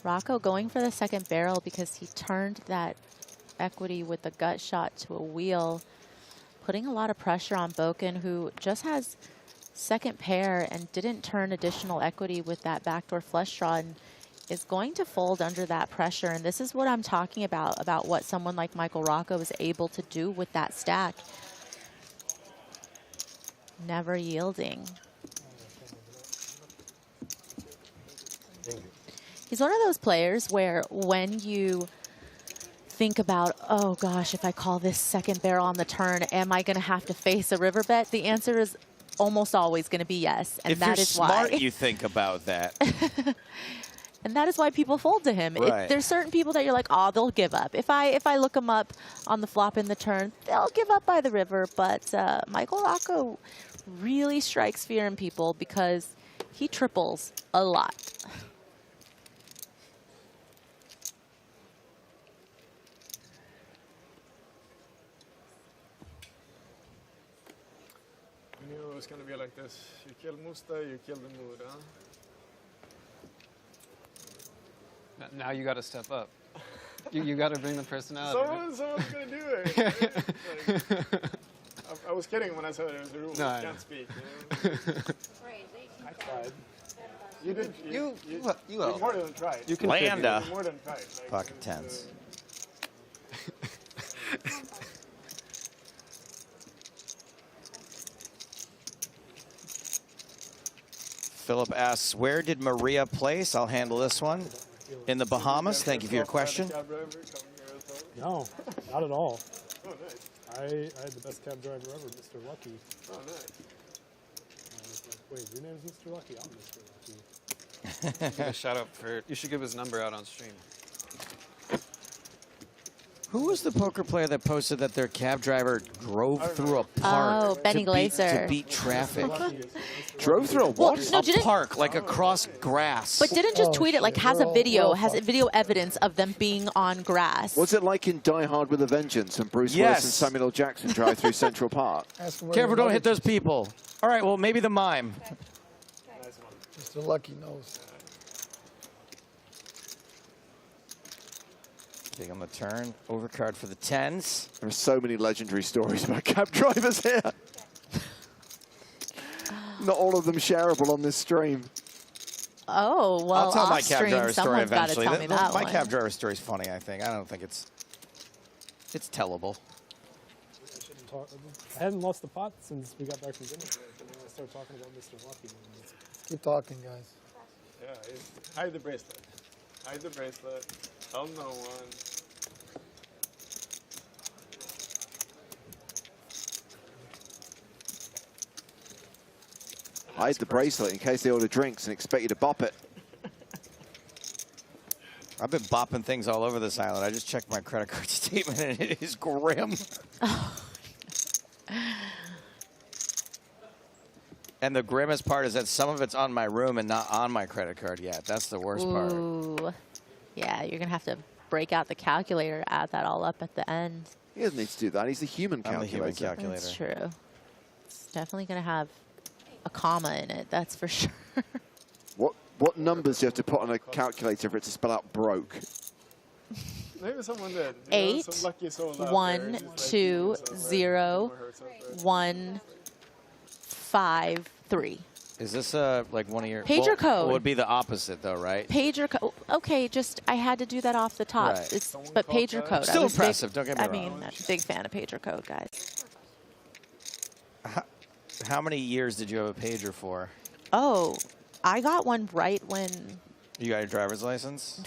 Rocco going for the second barrel because he turned that equity with the gut shot to a wheel, putting a lot of pressure on Boken, who just has second pair and didn't turn additional equity with that backdoor flush draw and is going to fold under that pressure. And this is what I'm talking about what someone like Michael Rocco is able to do with that stack. Never yielding. He's one of those players where when you think about, oh gosh, if I call this second barrel on the turn, am I going to have to face a river bet? The answer is almost always going to be yes, and if that you're is smart, why. you think about that. And that is why people fold to him. Right. There's certain people that you're like, oh, they'll give up. If I look them up on the flop in the turn, they'll give up by the river. But Michael Rocco really strikes fear in people because he triples a lot. I knew it was going to be like this. You kill Musta, you kill the mood, huh? Now you got to step up. You got to bring the personality. Someone's going to do it. Right? Like, I was kidding when I said it was a rule. No, You can't speak. You know? I tried. You did. You more than tried. You can Landa. You more than tried. Like, Pocket tens. Philip asks, where did Maria place? I'll handle this one. In the Bahamas. Thank you for your question. No, not at all. Oh, nice. I had the best cab driver ever, Mr. Lucky. Oh, nice. I was like, wait, your name's Mr. Lucky? I'm Mr. Lucky. Give a shout out for. You should give his number out on stream. Who was the poker player that posted that their cab driver drove through a park Oh, Benny to Glazer. beat traffic? Drove through a what? no, a didn't- park, like across grass. But didn't just tweet it, like has a video evidence of them being on grass. Was it like in Die Hard with a Vengeance and Bruce Willis and Samuel L. Jackson drive through Central Park? Careful, don't hit those people. All right, well, maybe the mime. Mr. Lucky knows. Big on the turn. Overcard for the tens. There are so many legendary stories about cab drivers here. Not all of them shareable on this stream. Oh, well, I'll tell my off cab stream, driver story someone's got to eventually. tell me that My one. cab driver story is funny, I think. I don't think it's tellable. I hadn't lost the pot since we got back from dinner break, and then I started talking about Mr. Lucky. Keep talking, guys. Yeah, hide the bracelet. Hide the bracelet. Tell no one. Hide the bracelet in case they order drinks and expect you to bop it. I've been bopping things all over this island. I just checked my credit card statement, and it is grim. And the grimmest part is that some of it's on my room and not on my credit card yet. That's the worst part. Ooh. Yeah, you're going to have to break out the calculator, add that all up at the end. He doesn't need to do that. He's the human I'm the calculator. human calculator. That's true. It's definitely going to have a comma in it, that's for sure. What numbers do you have to put on a calculator for it to spell out broke? Maybe someone did. 8, some lucky soul out there 1, who's like 2, you, so 0, 1, 5, 3. Is this like one of your Pager code. It would be the opposite, though, right? Pager code. Okay, just I had to do that off the top. Right. But pager code. Still I was impressive, Big, don't get me I wrong. mean, I'm a big fan of pager code, guys. How many years did you have a pager for? Oh, I got one right when. You got your driver's license?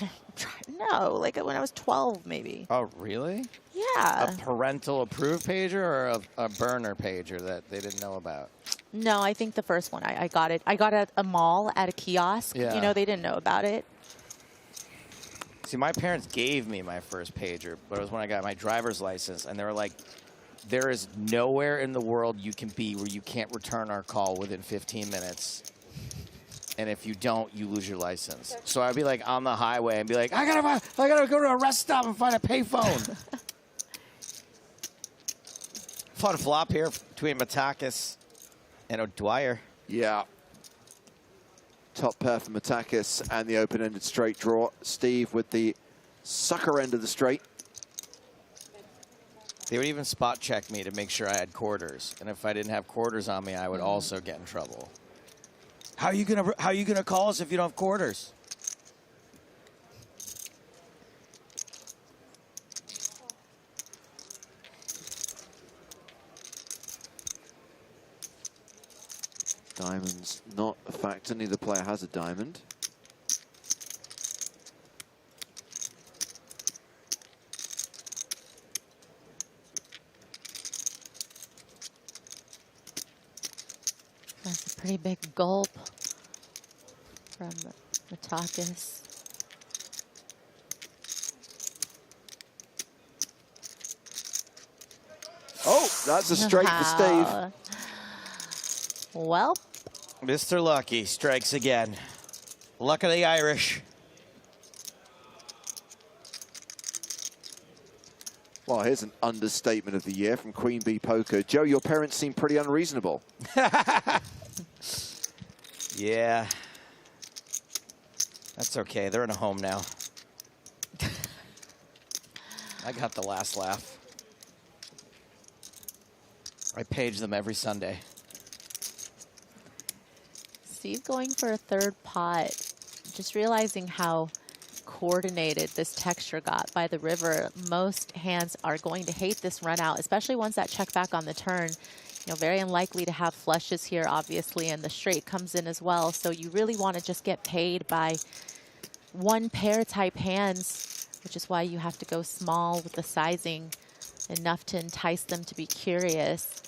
No, like when I was 12, maybe. Oh, really? Yeah. A parental approved pager or a burner pager that they didn't know about? No, I think the first one I got it. I got it at a mall at a kiosk. Yeah. You know, they didn't know about it. See, my parents gave me my first pager, but it was when I got my driver's license, and they were like, there is nowhere in the world you can be where you can't return our call within 15 minutes. And if you don't, you lose your license. So I'd be like on the highway and be like, I gotta go to a rest stop and find a payphone. Fun flop here between Matakis and O'Dwyer. Yeah. Top pair for Matakis and the open-ended straight draw. Steve with the sucker end of the straight. They would even spot check me to make sure I had quarters. And if I didn't have quarters on me, I would also get in trouble. How are you gonna call us if you don't have quarters? Diamond's not a factor. Neither player has a diamond. Pretty big gulp from Matakis. Oh, that's a straight for Steve. Well, Mr. Lucky strikes again. Luck of the Irish. Well, here's an understatement of the year from Queen Bee Poker. Joe, your parents seem pretty unreasonable. Yeah. That's okay. They're in a home now. I got the last laugh. I page them every Sunday. Steve going for a third pot. Just realizing how coordinated this texture got by the river. Most hands are going to hate this run out, especially ones that check back on the turn. You know, very unlikely to have flushes here, obviously, and the straight comes in as well. So you really want to just get paid by one pair type hands, which is why you have to go small with the sizing, enough to entice them to be curious.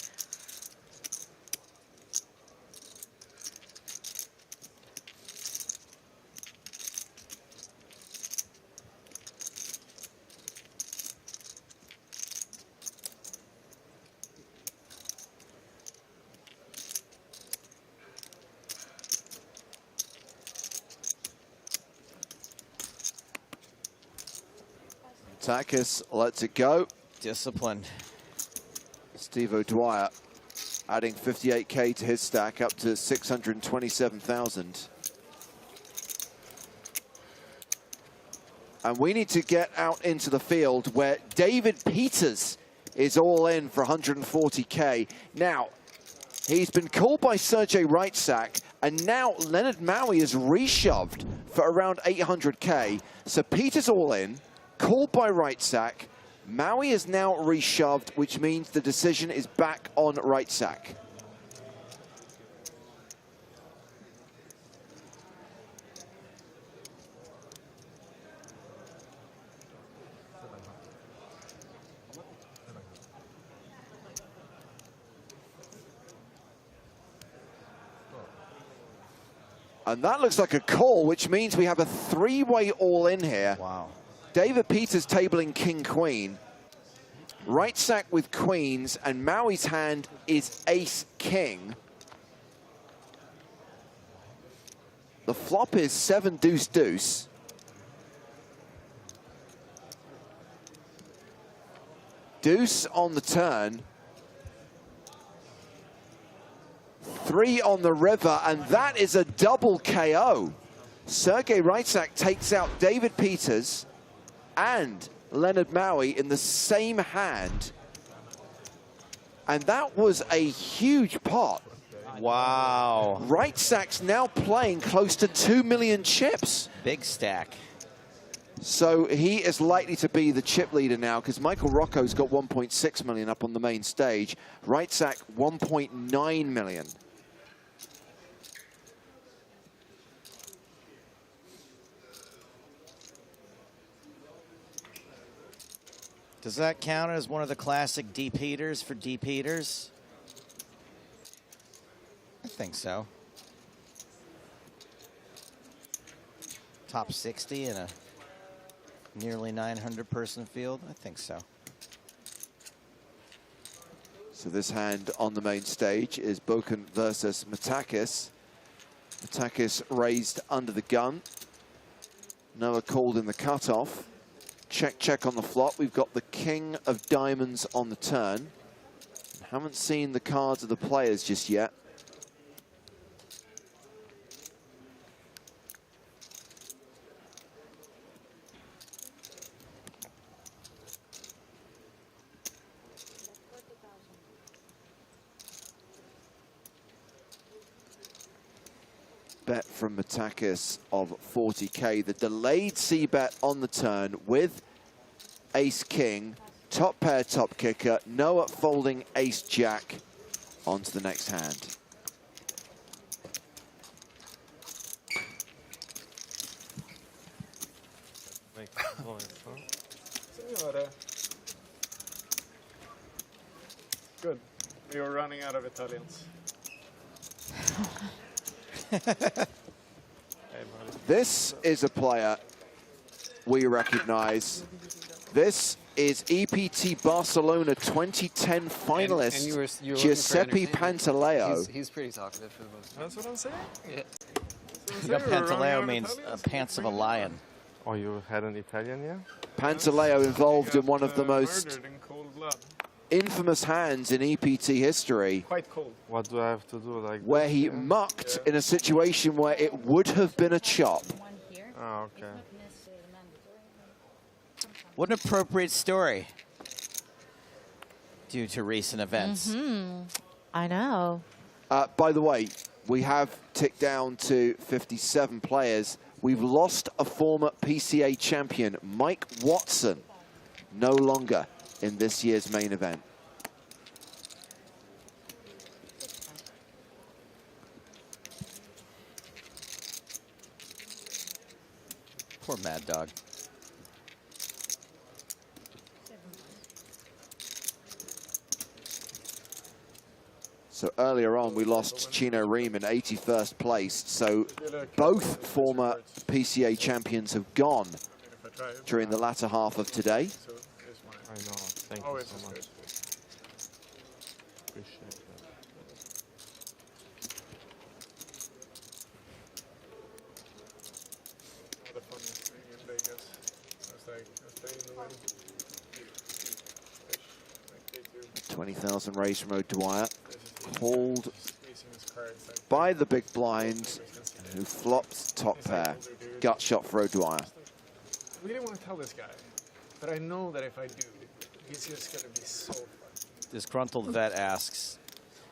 Takis lets it go. Disciplined. Steve O'Dwyer adding 58K to his stack, up to 627,000. And we need to get out into the field where David Peters is all in for 140K. Now, he's been called by Sergey Reitzak, and now Leonard Maui is reshoved for around 800K. So Peters all in, called by Reitzak. Maui is now reshoved, which means the decision is back on Reitzak. And that looks like a call, which means we have a three-way all-in here. Wow. David Peters tabling King-Queen. Reitzak with queens, and Maui's hand is Ace-King. The flop is 7-deuce-deuce. Deuce on the turn. 3 on the river, and that is a double KO. Sergey Reitzak takes out David Peters and Leonard Maui in the same hand. And that was a huge pot. Wow. Reitzak's now playing close to 2 million chips. Big stack. So he is likely to be the chip leader now, because Michael Rocco's got 1.6 million up on the main stage. Reitzak 1.9 million. Does that count as one of the classic deep heaters for deep heaters? I think so. Top 60 in a nearly 900-person field? I think so. So this hand on the main stage is Boken versus Matakis. Matakis raised under the gun. Noah called in the cutoff. Check, check on the flop. We've got the king of diamonds on the turn. Haven't seen the cards of the players just yet. Bet from Matakis of 40K. The delayed C-bet on the turn with Ace-King. Top pair, top kicker. Noah folding Ace-Jack onto the next hand. Signore. Good. We were running out of Italians. This is a player we recognize. This is EPT Barcelona 2010 finalist, and you were looking for Giuseppe entertainment. Pantaleo. He's pretty talkative for the most part. That's what I'm saying? Yeah. You got Pantaleo means pants of a lion. Oh, you had an Italian, yeah? Pantaleo involved in one of the most infamous hands in EPT history, Quite cold. What do I have to do? Like where he mucked in a situation where it would have been a chop. Oh, okay. What an appropriate story due to recent events. I know. By the way, we have ticked down to 57 players. We've lost a former PCA champion, Mike Watson, no longer in this year's main event. Poor Mad Dog. So earlier on, we lost Chino Ream in 81st place. So both former PCA champions have gone during the latter half of today. I know. Thank you so much. Appreciate that. The funniest thing in Vegas. I was like, I was playing the wind. 20,000 raise from O'Dwyer, called by the big blind, who flops top pair. Gut shot for O'Dwyer. I really want to tell this guy, but I know that if I do, he's just going to be so fun. Disgruntled Vet asks,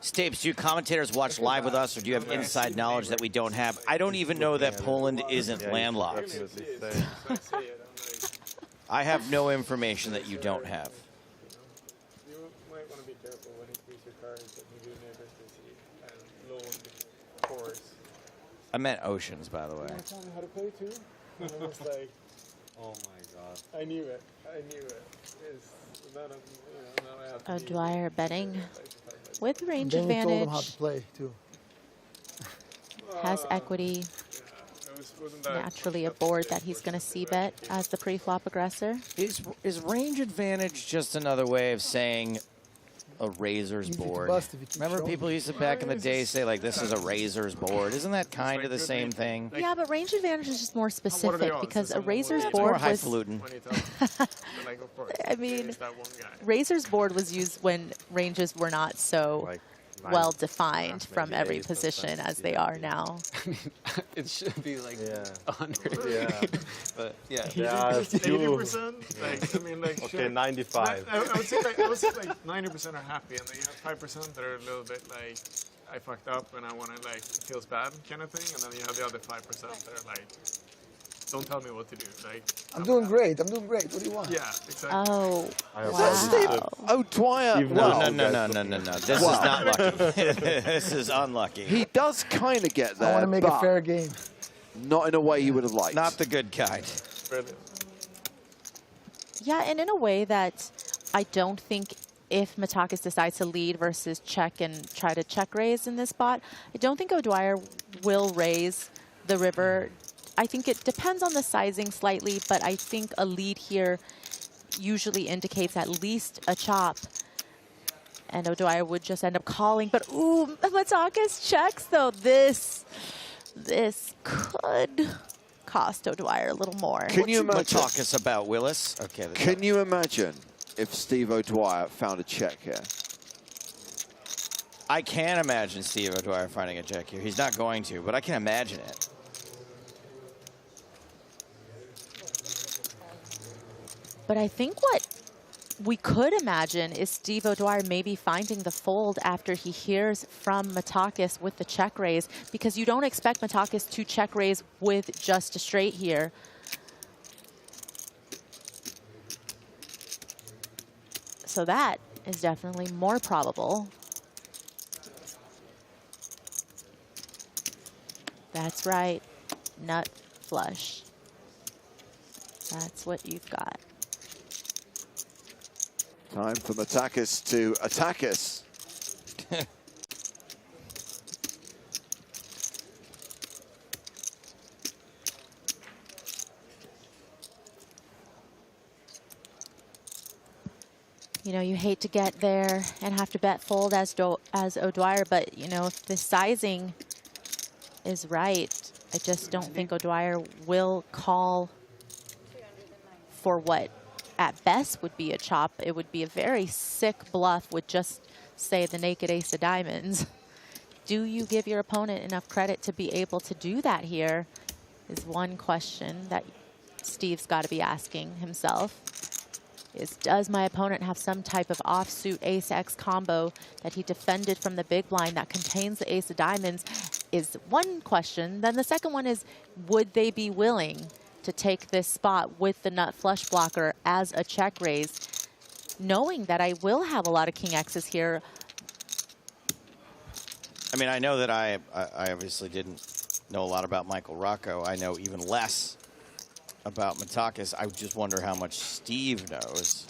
Stapes, do you commentators watch live with us, or do you have inside knowledge that we don't have? I don't even know that Poland isn't landlocked. I have no information that you don't have. You might want to be careful when you use your cards that you do neighbors to see and low fours. I meant oceans, by the way. You want to tell me how to play too? And I was like, oh my god. I knew it. I knew it. It's not a, now I have to O'Dwyer betting with range Then you told him advantage. how to play too. Has equity. Naturally a board that he's going to c-bet as the pre-flop aggressor. Is range advantage just another way of saying a razor's board? Remember people used to back in the day say like this is a razor's board? Isn't that kind of the same thing? Yeah, but range advantage is just more specific because a razor's It's board more was... highfalutin. I mean, razor's board was used when ranges were not so well defined from every position as they are now. It should be like 100. Yeah. But yeah. Yeah, 80%? Like, I mean, like, okay, sure. 95. I would say like 90% are happy, and then you have 5% that are a little bit like, I fucked up and I want to like, it feels bad kind of thing, and then you have the other 5% that are like, don't tell me what to do. Like, I'm doing great. I'm doing great. What do you want? yeah, exactly. Oh, wow. O'Dwyer. No. This is not lucky. This is unlucky. He does kind of get there, I want to make a but fair game. not in a way he would have liked. Not the good kind. Brilliant. Yeah, and in a way that I don't think if Matakis decides to lead versus check and try to check raise in this spot, I don't think O'Dwyer will raise the river. I think it depends on the sizing slightly, but I think a lead here usually indicates at least a chop. And O'Dwyer would just end up calling, but ooh, Matakis checks though. This could cost O'Dwyer a little more. Can you imagine? Talk us about Willis. Okay. Can you imagine if Steve O'Dwyer found a check here? I can imagine Steve O'Dwyer finding a check here. He's not going to, but I can imagine it. But I think what we could imagine is Steve O'Dwyer maybe finding the fold after he hears from Matakis with the check raise, because you don't expect Matakis to check raise with just a straight here. So that is definitely more probable. That's right, nut flush. That's what you've got. Time for Matakis to attack us. You know, you hate to get there and have to bet fold as O'Dwyer, but, you know, if the sizing is right, I just don't think O'Dwyer will call for what at best would be a chop. It would be a very sick bluff with just, say, the naked ace of diamonds. Do you give your opponent enough credit to be able to do that here is one question that Steve's got to be asking himself. Is, does my opponent have some type of offsuit ace-X combo that he defended from the big blind that contains the ace of diamonds is one question. Then the second one is, would they be willing to take this spot with the nut flush blocker as a check raise, knowing that I will have a lot of king X's here? I mean, I know that I obviously didn't know a lot about Michael Rocco. I know even less about Matakis. I just wonder how much Steve knows.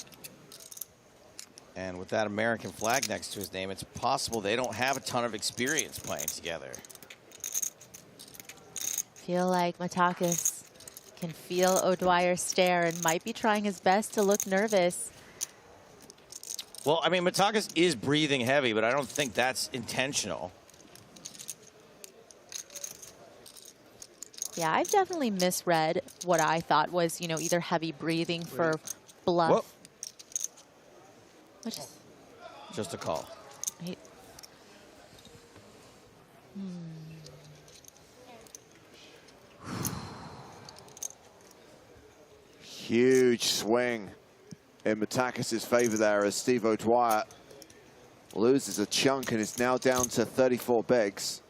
And with that American flag next to his name, it's possible they don't have a ton of experience playing together. Feel like Matakis can feel O'Dwyer stare and might be trying his best to look nervous. Well, I mean, Matakis is breathing heavy, but I don't think that's intentional. Yeah, I've definitely misread what I thought was, you know, either heavy breathing for bluff. Whoa. Which is, Just a call. Huge swing in Matakis' favor there as Steve O'Dwyer loses a chunk and is now down to 34 bigs.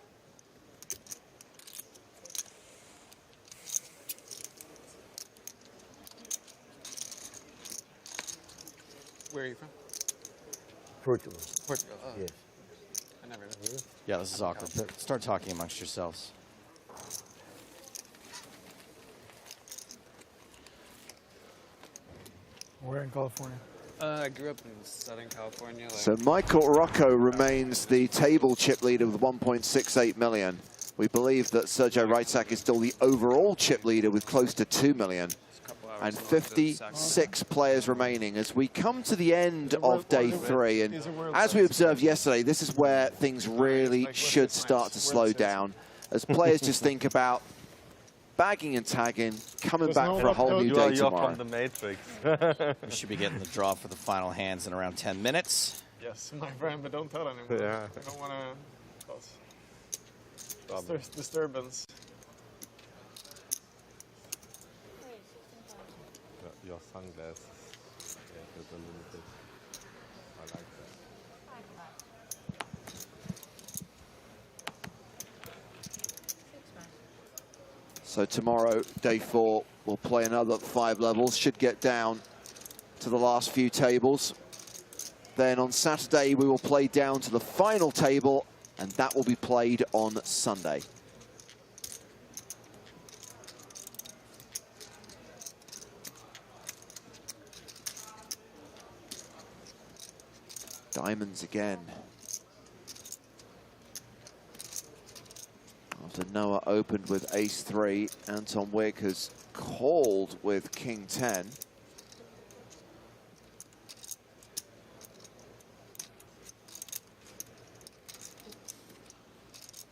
Where are you from? Portugal. Portugal. Oh. Yes. I never know. Yeah, this is awkward. Start talking amongst yourselves. Where in California? I grew up in Southern California. Like, So Michael Rocco remains the table chip leader with 1.68 million. We believe that Sergio Reitzak is still the overall chip leader with close to 2 million. And 56 players remaining as we come to the end of day 3. And as we observed yesterday, this is where things really should start to slow down as players just think about bagging and tagging, coming back for a whole new day tomorrow. From the Matrix. We should be getting the draw for the final hands in around 10 minutes. Yes, my friend, but don't tell anyone. Yeah. I don't want to cause disturbance. Your sunglasses. Yeah, there's a little bit. I like that. So tomorrow, day 4, we'll play another 5 levels, should get down to the last few tables. Then on Saturday, we will play down to the final table, and that will be played on Sunday. Diamonds again. After Noah opened with ace-3, Anton Wick has called with king-10.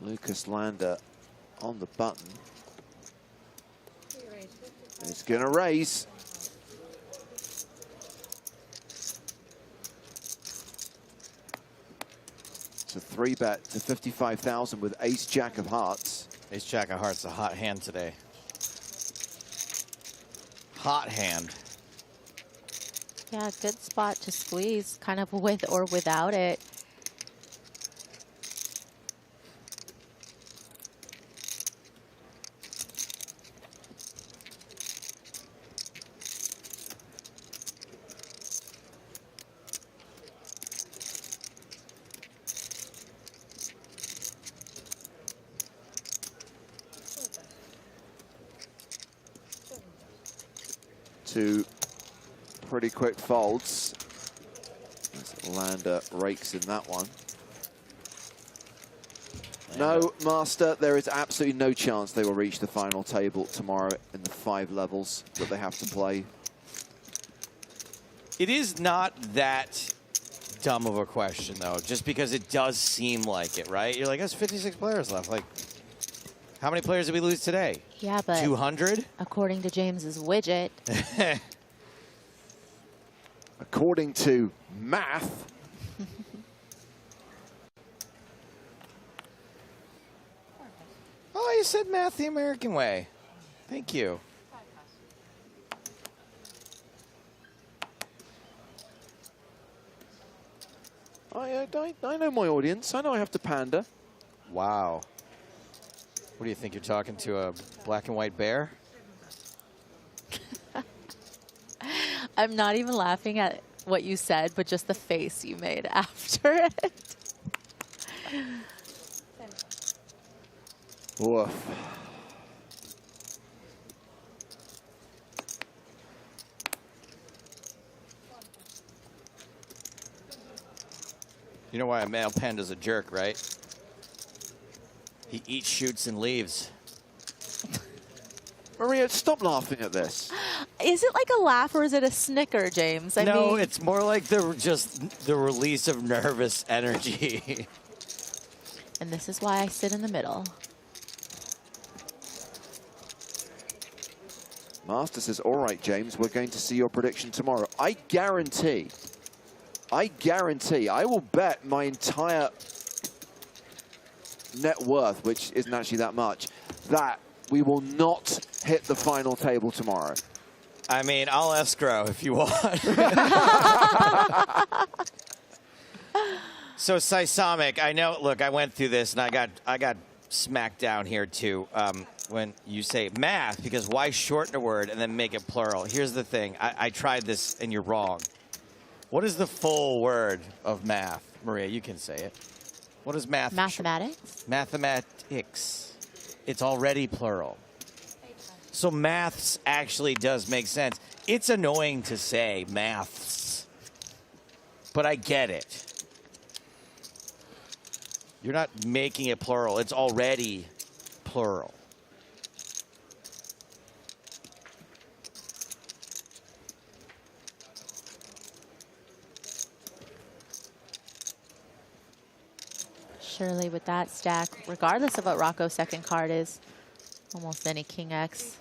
Lucas Lander on the button. It's going to raise. It's a 3-bet to 55,000 with ace-jack of hearts. Ace-jack of hearts, a hot hand today. Hot hand. yeah, good spot to squeeze, kind of with or without it. Two pretty quick folds. Lander rakes in that one. No, Master, there is absolutely no chance they will reach the final table tomorrow in the 5 levels that they have to play. It is not that dumb of a question, though, just because it does seem like it, right? You're like, there's 56 players left. Like, how many players did we lose today? Yeah, but 200? according to James's widget. According to math. Oh, you said math the American way. Thank you. I know my audience. I know I have to pander. Wow. What do you think? You're talking to a black and white bear? I'm not even laughing at what you said, but just the face you made after it. Woof. You know why a male panda's a jerk, right? He eats, shoots, and leaves. Maria, stop laughing at this. Is it like a laugh or is it a snicker, James? I No, mean, it's more like the release of nervous energy. and this is why I sit in the middle. Master says, all right, James, we're going to see your prediction tomorrow. I guarantee, I will bet my entire net worth, which isn't actually that much, that we will not hit the final table tomorrow. I mean, I'll escrow if you want. So, Seismic, I know, look, I went through this, and I got smacked down here, too, when you say math, because why shorten a word and then make it plural? Here's the thing. I tried this, and you're wrong. What is the full word of math? Maria, you can say it. What is math? Mathematics? Mathematics. It's already plural. So maths actually does make sense. It's annoying to say maths, but I get it. You're not making it plural. It's already plural. Surely with that stack, regardless of what Rocco's second card is, almost any King X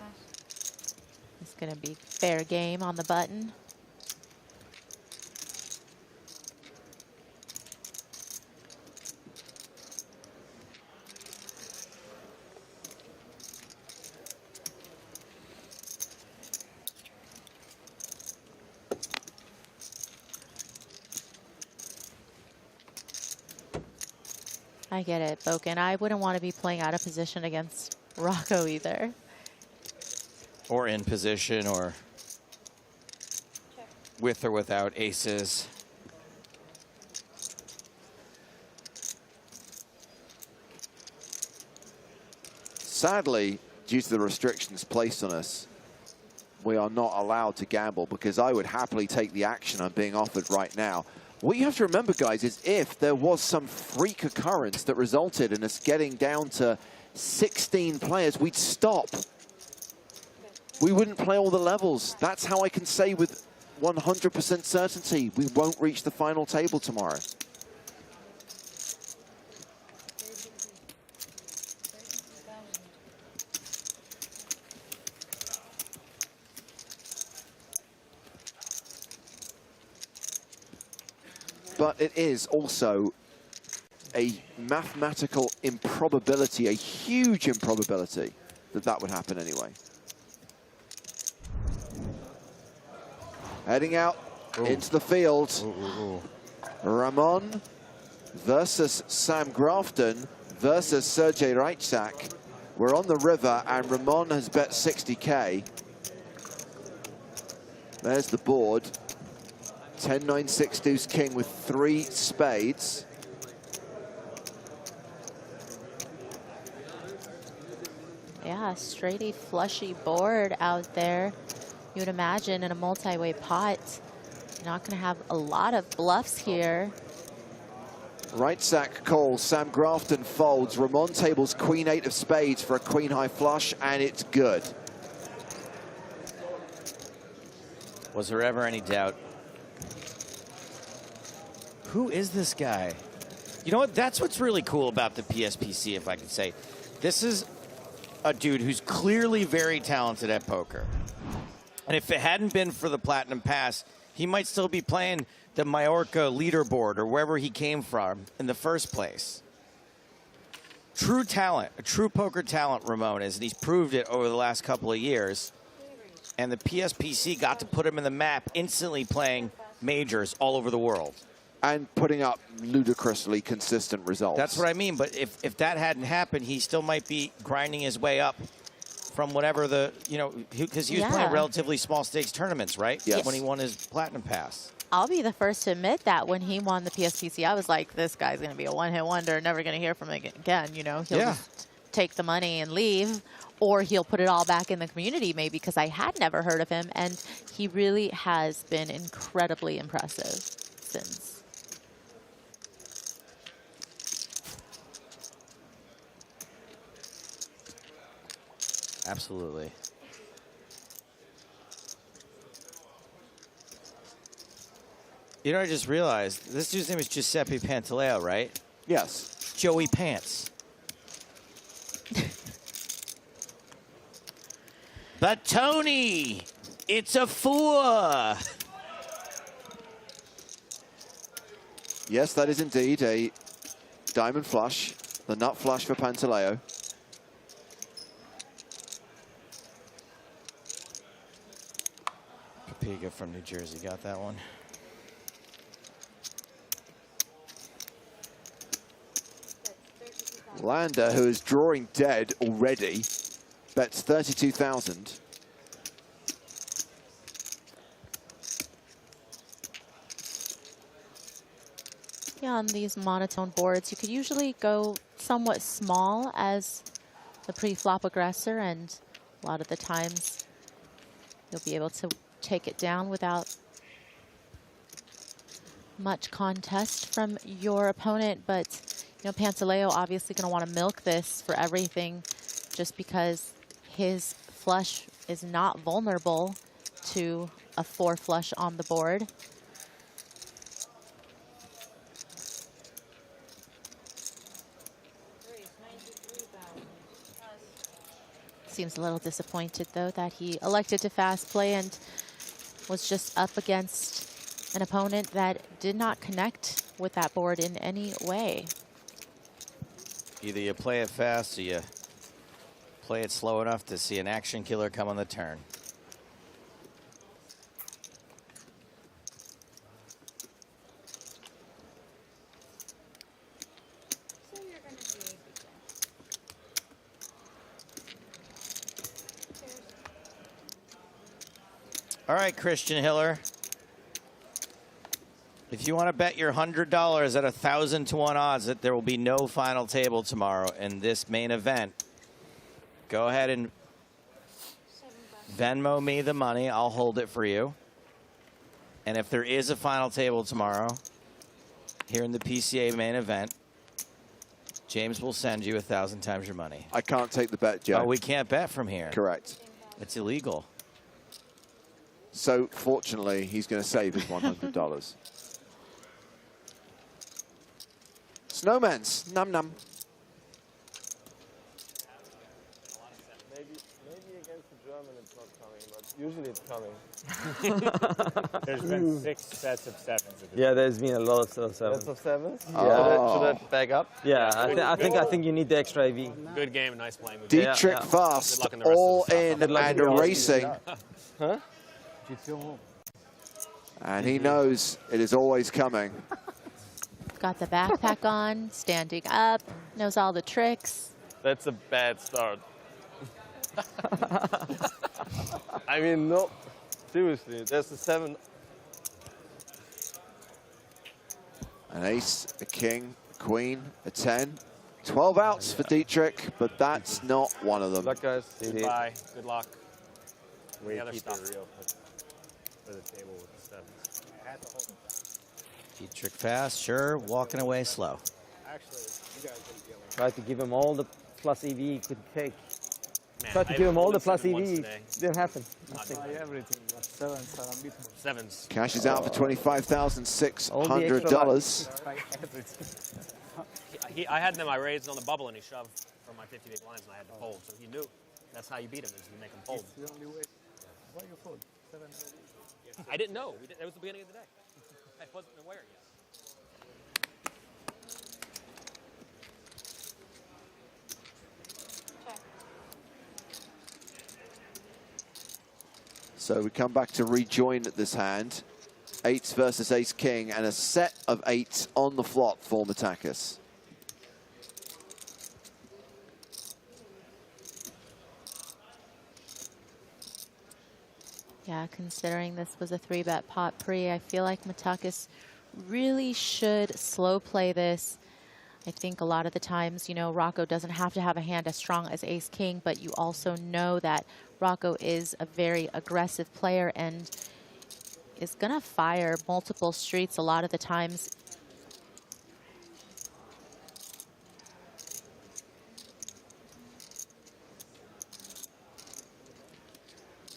is going to be fair game on the button. I get it, Boken. I wouldn't want to be playing out of position against Rocco either. Or in position, or with or without aces. Sadly, due to the restrictions placed on us, we are not allowed to gamble, because I would happily take the action I'm being offered right now. What you have to remember, guys, is if there was some freak occurrence that resulted in us getting down to 16 players, we'd stop. We wouldn't play all the levels. That's how I can say with 100% certainty we won't reach the final table tomorrow. But it is also a mathematical improbability, a huge improbability, that that would happen anyway. Heading out into the field. Ramon versus Sam Grafton versus Sergej Reichsak. We're on the river, and Ramon has bet 60K. There's the board. 10, 9, 6, deuce, king with 3 spades. Yeah, straighty, flushy board out there. You would imagine in a multi-way pot, you're not going to have a lot of bluffs here. Reichsak calls, Sam Grafton folds. Ramon tables queen 8 of spades for a queen high flush, and it's good. Was there ever any doubt Who is this guy? You know what? That's what's really cool about the PSPC, if I could say. This is a dude who's clearly very talented at poker. And if it hadn't been for the Platinum Pass, he might still be playing the Majorca leaderboard or wherever he came from in the first place. True talent, a true poker talent, Ramon is, and he's proved it over the last couple of years. And the PSPC got to put him in the map, instantly playing majors all over the world. And putting up ludicrously consistent results. That's what I mean, but if that hadn't happened, he still might be grinding his way up from whatever the, you know, because he was playing relatively small stakes tournaments, right? Yes. When he won his Platinum Pass. I'll be the first to admit that when he won the PSPC, I was like, this guy's going to be a one-hit wonder, never going to hear from him again. You know, he'll just take the money and leave, or he'll put it all back in the community maybe, because I had never heard of him, and he really has been incredibly impressive since. Absolutely. You know, I just realized this dude's name is Giuseppe Pantaleo, right? Yes. Joey Pants. But Tony, it's a 4. Yes, that is indeed a diamond flush, the nut flush for Pantaleo. Papiga from New Jersey got that one. Lander, who is drawing dead already, bets 32,000. Yeah, on these monotone boards, you could usually go somewhat small as the pre-flop aggressor, and a lot of the times you'll be able to take it down without much contest from your opponent. But you know, Pantaleo obviously going to want to milk this for everything, just because his flush is not vulnerable to a 4 flush on the board. Seems a little disappointed, though, that he elected to fast play and was just up against an opponent that did not connect with that board in any way. Either you play it fast or you play it slow enough to see an action killer come on the turn. All right, Christian Hiller. If you want to bet your $100 at 1,000 to 1 odds that there will be no final table tomorrow in this main event, go ahead and Venmo me the money. I'll hold it for you. And if there is a final table tomorrow here in the PCA main event, James will send you 1,000 times your money. I can't take the bet, Joe. Oh, we can't bet from here. Correct. It's illegal. So, fortunately, he's going to save his $100. Snowman's, num num. Maybe against the German it's not coming, but usually it's coming. There's been 6 sets of 7s. Yeah, there's been a lot of sevens. Sets of 7s? Yeah. Should I back up? Yeah, I think you need the extra EV. Good game, nice playing. Dietrich Fast, all in and racing. Huh? And he knows it is always coming. Got the backpack on, standing up, knows all the tricks. That's a bad start. I mean, no, seriously, there's a 7. An ace, a king, a queen, a 10. 12 outs for Dietrich, but that's not one of them. Luck, guys. Goodbye. Good luck. We other keep stuff. it real for the table with the 7s. Dietrich Fast, sure, walking away slow. Actually, you guys didn't get one. Try to give him all the plus EV he could take. Man, Try to I give him all the rolled plus 7 once EV. today. Didn't happen. Not Nothing. good. Everything, but Sevens are unbeatable. Sevens. Cash is out for $25,600. I had them, I raised on the bubble and he shoved from my 50 big blinds and I had to fold. So he knew that's how you beat him, is you make him fold. It's the only way. Why you fold? 7. I didn't know. It was the beginning of the day. I wasn't aware yet. So we come back to rejoin this hand. 8s versus ace-king, and a set of 8s on the flop for Mateos. Yeah, considering this was a 3-bet pot pre, I feel like Mateos really should slow play this. I think a lot of the times, you know, Rocco doesn't have to have a hand as strong as ace-king, but you also know that Rocco is a very aggressive player and is going to fire multiple streets a lot of the times.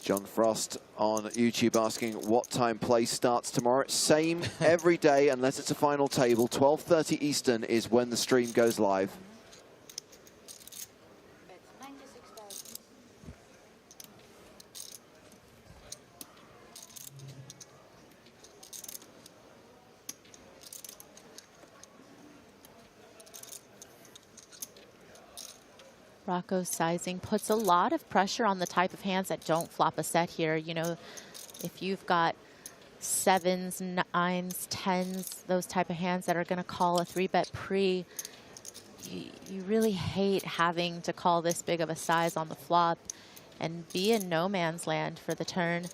John Frost on YouTube asking what time play starts tomorrow. Same every day unless it's a final table. 12:30 Eastern is when the stream goes live. Rocco's sizing puts a lot of pressure on the type of hands that don't flop a set here. You know, if you've got 7s, 9s, 10s, those type of hands that are going to call a 3-bet pre, you really hate having to call this big of a size on the flop and be in no man's land for the turn.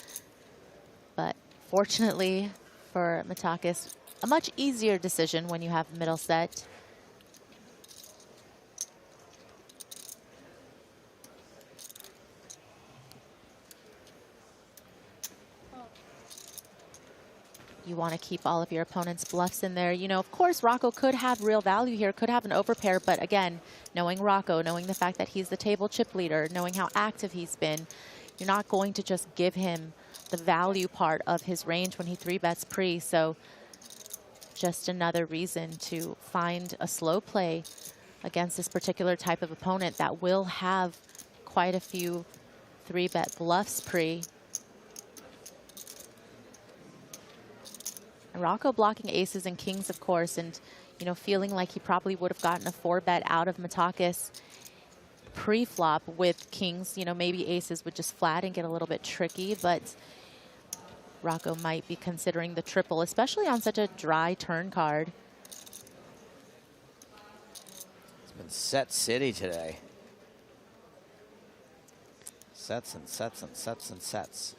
But fortunately for Mateos, a much easier decision when you have middle set. You want to keep all of your opponent's bluffs in there. You know, of course, Rocco could have real value here, could have an overpair, but again, knowing Rocco, knowing the fact that he's the table chip leader, knowing how active he's been, you're not going to just give him the value part of his range when he 3-bets pre. So just another reason to find a slow play against this particular type of opponent that will have quite a few 3-bet bluffs pre. And Rocco blocking aces and kings, of course, and, you know, feeling like he probably would have gotten a 4-bet out of Mateos pre-flop with kings. You know, maybe aces would just flat and get a little bit tricky, but Rocco might be considering the triple, especially on such a dry turn card. It's been set city today. Sets and sets and sets and sets.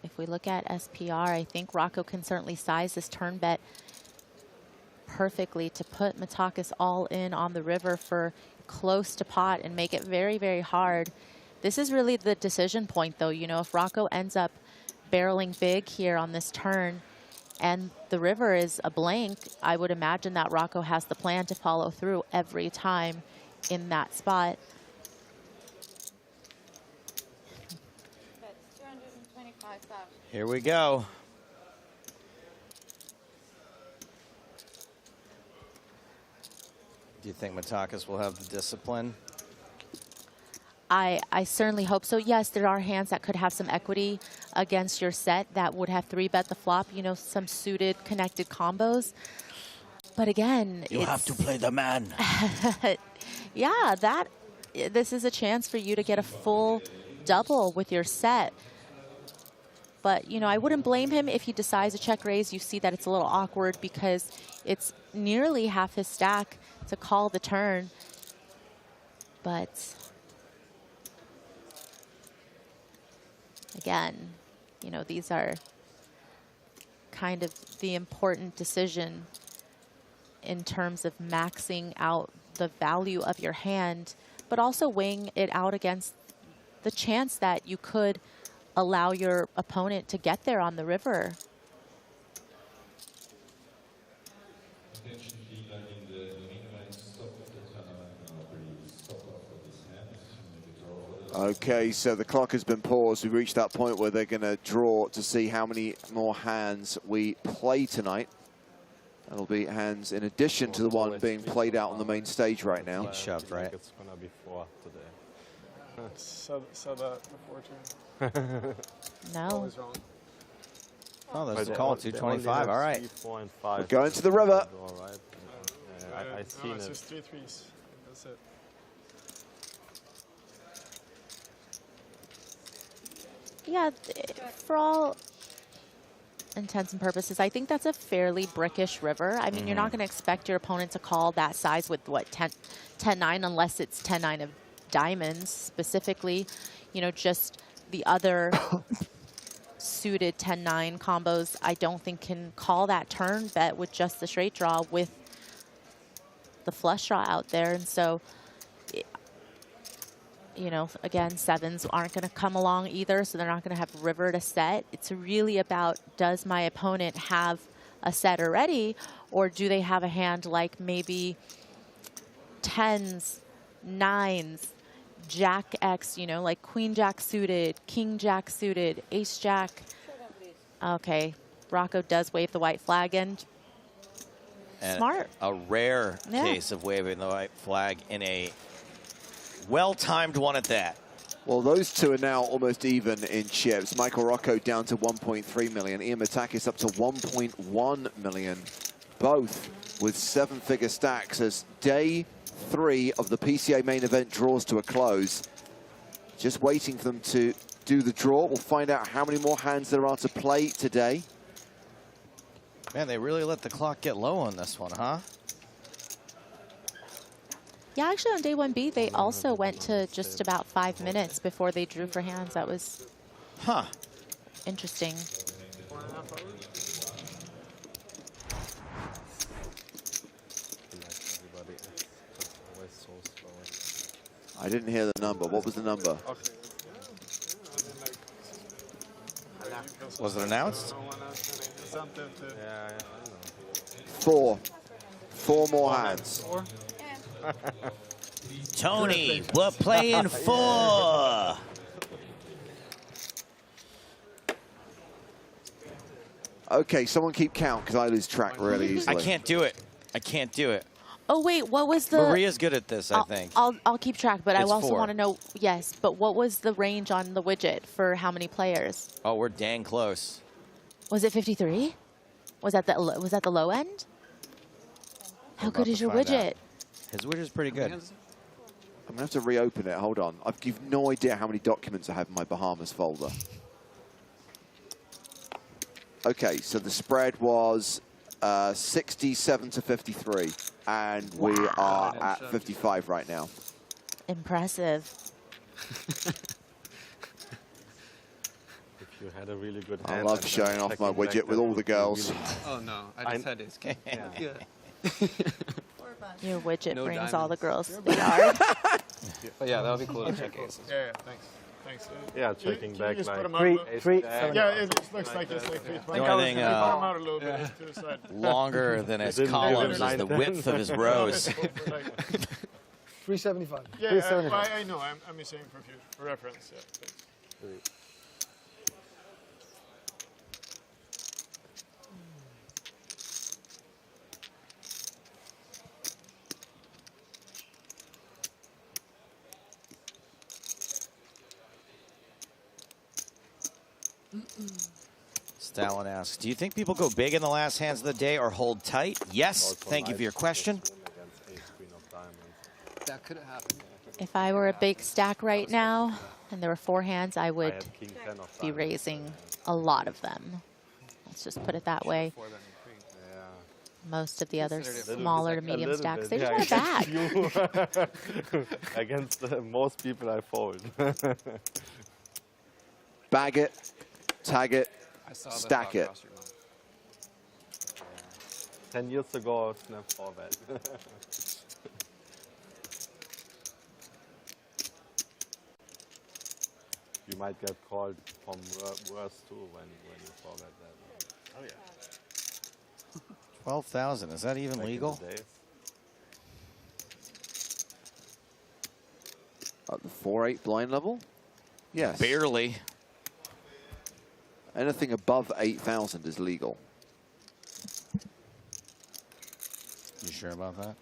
If we look at SPR, I think Rocco can certainly size this turn bet perfectly to put Mateos all in on the river for close to pot and make it very, very hard. This is really the decision point, though. You know, if Rocco ends up barreling big here on this turn and the river is a blank, I would imagine that Rocco has the plan to follow through every time in that spot. Here we go. Do you think Mateos will have the discipline? I certainly hope so. Yes, there are hands that could have some equity against your set that would have 3-bet the flop, you know, some suited connected combos. But again, You have to play the man. Yeah, this is a chance for you to get a full double with your set. But, you know, I wouldn't blame him if he decides to check raise. You see that it's a little awkward because it's nearly half his stack to call the turn. But again, you know, these are kind of the important decision in terms of maxing out the value of your hand, but also weighing it out against the chance that you could allow your opponent to get there on the river. Okay, so the clock has been paused. We've reached that point where they're going to draw to see how many more hands we play tonight. That'll be hands in addition to the one being played out on the main stage right now. Shoved, right? It's going to be 4 today. Said that before too. No. Always wrong. Oh, there's a call, 225. All right. 3, 4, and 5. We're going to the river. All right. I've No, seen it's it. just 3 threes. That's it. Yeah, for all intents and purposes, I think that's a fairly brickish river. I mean, you're not going to expect your opponent to call that size with, what, 10-9, unless it's 10-9 of diamonds specifically. You know, just the other suited 10-9 combos, I don't think can call that turn bet with just the straight draw with the flush draw out there. And so, you know, again, sevens aren't going to come along either, so they're not going to have river to set. It's really about, does my opponent have a set already, or do they have a hand like maybe 10s, 9s, Jack X, you know, like Queen Jack suited, King Jack suited, Ace Jack. Okay, Rocco does wave the white flag, and smart. A rare case of waving the white flag in a well-timed one at that. Well, those two are now almost even in chips. Michael Rocco down to 1.3 million. Ian Mateos up to 1.1 million. Both with 7-figure stacks as day 3 of the PCA main event draws to a close. Just waiting for them to do the draw. We'll find out how many more hands there are to play today. Man, they really let the clock get low on this one, huh? Yeah, actually on day 1B, they also went to just about 5 minutes before they drew for hands. That was interesting. I didn't hear the number. What was the number? Was it announced? Four more hands. Tony, we're playing 4. Okay, someone keep count because I lose track really easily. I can't do it. I can't do it. Oh wait, what was the? Maria's good at this, I think. I'll keep track, but I It's also 4. want to know. Yes, but what was the range on the widget for how many players? Oh, we're dang close. Was it 53? Was that the low end? How good is your widget? His widget's pretty good. I'm going to have to reopen it. Hold on. I've give no idea how many documents I have in my Bahamas folder. Okay, so the spread was 67 to 53, and we are at 55 right now. Impressive. If you had a really good I hand, love showing off my widget with all the girls. Oh no, I just had this. Yeah. Your widget No brings all the diamonds. girls to the yard. But yeah, that would be cool to check aces. Yeah, thanks. Thanks. Yeah, checking you back just like put 'em out three, a little- 3, Yeah, 7. it just looks like it's like 3. The only thing put 'em out a little bit to the side. longer than his columns is the width of his rows. 375. Yeah, 375. I know. I'm saying for reference. Yeah, thanks. Stalin asks, do you think people go big in the last hands of the day or hold tight? Yes. Thank you for your question. That could have happened. If I were a big stack right now and there were 4 hands, I would be raising a lot of them. Let's just put it that way. Most of the other smaller to medium stacks, they just want a bag. Against most people I fold. Bag it, tag it, stack it. 10 years ago, I was never for that. You might get called from worse too when you forget that. Oh yeah. 12,000. Is that even legal? At the 4-8 blind level? Yes. Barely. Anything above 8,000 is legal. You sure about that?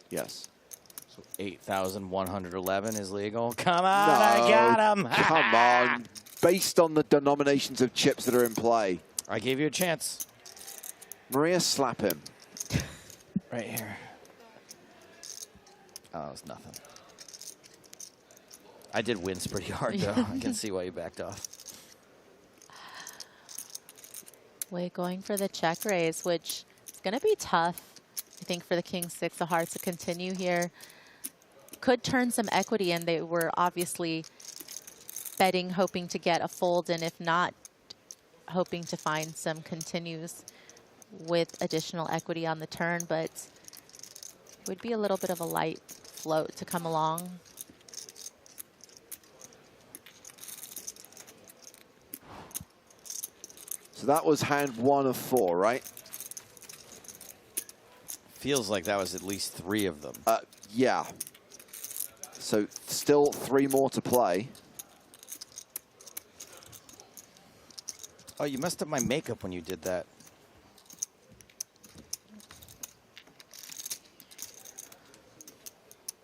Yes. So 8,111 is legal. Come on, I got him. Come on. Based on the denominations of chips that are in play. I gave you a chance. Maria, slap him. Right here. Oh, it's nothing. I did wince pretty hard, though. I can see why you backed off. Wait, going for the check raise, which is going to be tough, I think, for the king six of hearts to continue here. Could turn some equity, and they were obviously betting, hoping to get a fold, and if not, hoping to find some continues with additional equity on the turn, but it would be a little bit of a light float to come along. So that was hand 1 of 4, right? Feels like that was at least 3 of them. Yeah. So still 3 more to play. Oh, you messed up my makeup when you did that.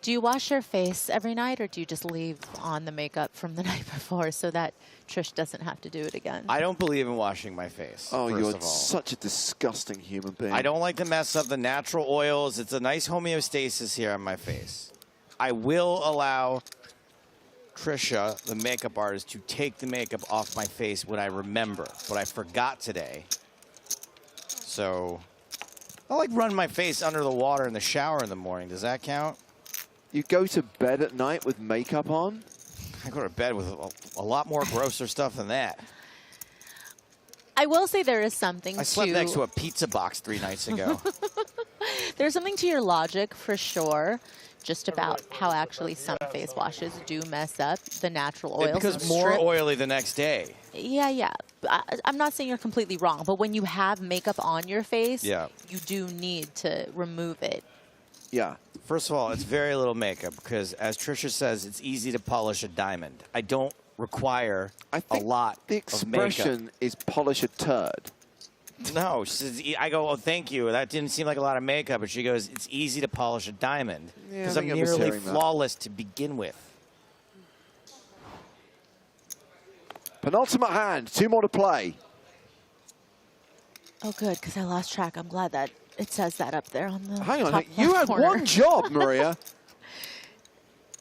Do you wash your face every night, or do you just leave on the makeup from the night before so that Trish doesn't have to do it again? I don't believe in washing my face. Oh, first you're of all. such a disgusting human being. I don't like to mess up the natural oils. It's a nice homeostasis here on my face. I will allow Trisha, the makeup artist, to take the makeup off my face when I remember, but I forgot today. So I like run my face under the water in the shower in the morning. Does that count? You go to bed at night with makeup on? I go to bed with a lot more grosser stuff than that. I will say there is something I slept next to a pizza box 3 nights ago. There's something to your logic for sure, just about how actually some face washes do mess up the natural oils. It becomes more oily the next day. Yeah. I'm not saying you're completely wrong, but when you have makeup on your face, Yeah. you do need to remove it. Yeah. First of all, it's very little makeup because, as Trisha says, it's easy to polish a diamond. I don't require a lot The of expression makeup. is polish a turd. No, she says, I go, oh, thank you. That didn't seem like a lot of makeup. But she goes, it's easy to polish a diamond Yeah, because I I'm think I was nearly hearing that. flawless to begin with. Penultimate hand, 2 more to play. Oh, good, because I lost track. I'm glad that it says that up there on the Hang on, top you left had corner. one job, Maria.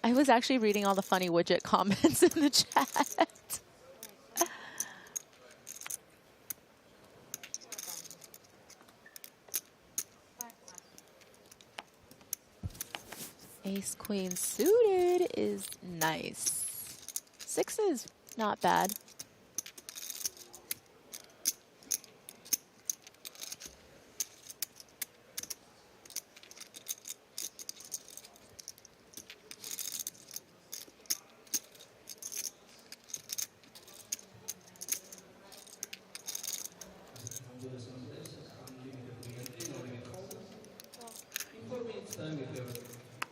I was actually reading all the funny widget comments in the chat. Ace queen suited is nice. 6 is not bad.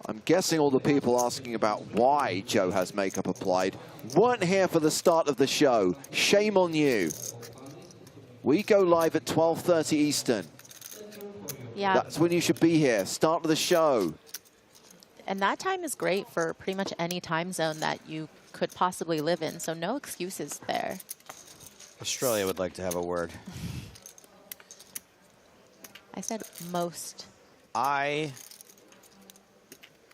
I'm guessing all the people asking about why Joe has makeup applied weren't here for the start of the show. Shame on you. We go live at 12:30 Eastern. Yeah. That's when you should be here. Start of the show. And that time is great for pretty much any time zone that you could possibly live in, so no excuses there. Australia would like to have a word. I said most. I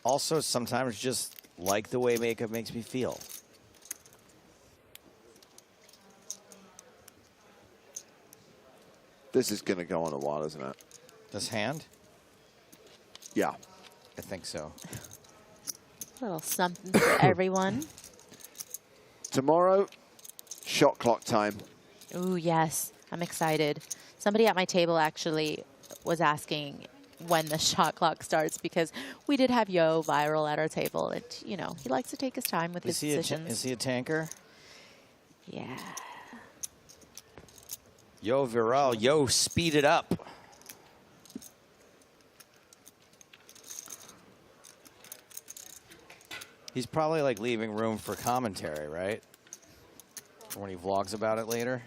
also sometimes just like the way makeup makes me feel. This is going to go on a while, isn't it? This hand? Yeah. I think so. A little something for everyone. Tomorrow, shot clock time. Ooh, yes. I'm excited. Somebody at my table actually was asking when the shot clock starts because we did have Yo viral at our table. And, you know, he likes to take his time with his decisions. Is he a tanker? Yeah. Yo viral. Yo speed it up. He's probably like leaving room for commentary, right? For when he vlogs about it later.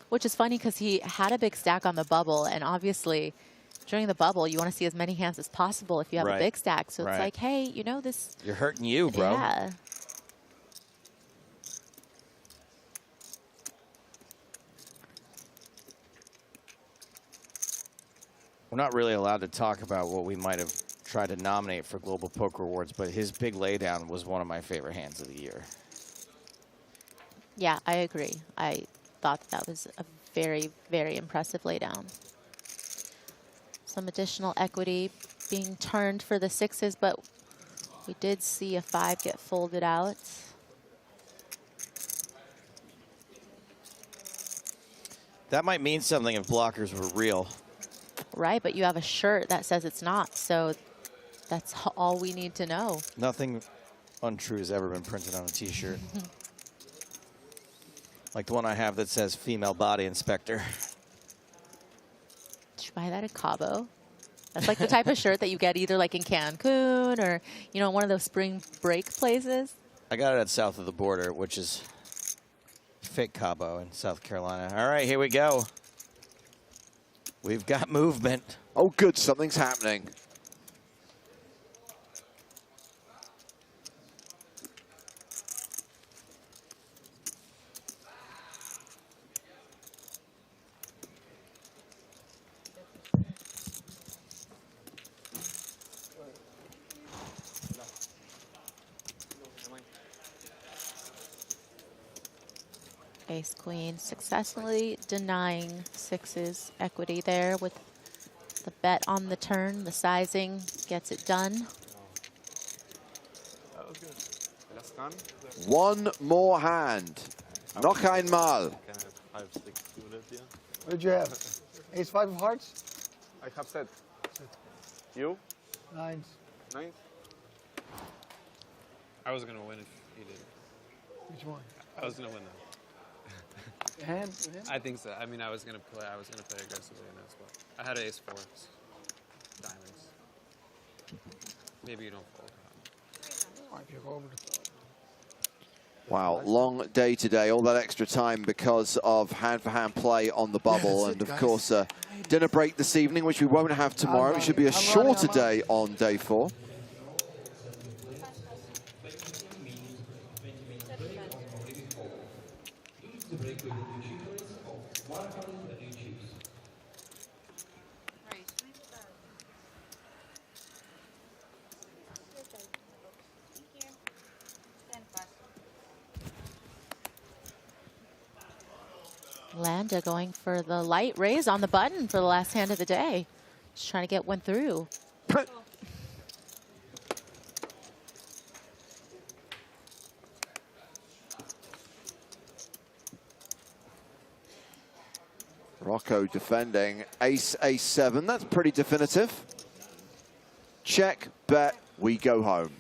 Which is funny because he had a big stack on the bubble, and obviously during the bubble you want to see as many hands as possible if you have a big stack. So it's like, hey, you know, this... You're hurting you, bro. Yeah. We're not really allowed to talk about what we might have tried to nominate for Global Poker Awards, but his big laydown was one of my favorite hands of the year. Yeah, I agree. I thought that was a very, very impressive laydown. Some additional equity being turned for the sixes, but we did see a 5 get folded out. That might mean something if blockers were real. Right, but you have a shirt that says it's not, so that's all we need to know. Nothing untrue has ever been printed on a t-shirt. Like the one I have that says female body inspector. Should you buy that at Cabo? That's like the type of shirt that you get either like in Cancun or, you know, one of those spring break places. I got it at south of the border, which is fake Cabo in South Carolina. All right, here we go. We've got movement. Oh, good. Something's happening. Ace Queen successfully denying sixes equity there with the bet on the turn. The sizing gets it done. That was good. That's gone. One more hand. Noch einmal. Can I have 5, 6 suited here? What did you have? Ace 5 of hearts? I have set. You? Nines. Nines? I was gonna win if he did. Which one? I was gonna win that. Hand? I think so. I mean, I was gonna play aggressively in this, but I had ace 4s, diamonds. Maybe you don't fold. Might be over the top. Wow, long day today. All that extra time because of hand-for-hand play on the bubble. And, of course, dinner break this evening, which we won't have tomorrow. It should be a shorter day on day 4. Landa going for the light raise on the button for the last hand of the day. Just trying to get one through. Rocco defending ace, ace 7. That's pretty definitive. Check, bet, we go home.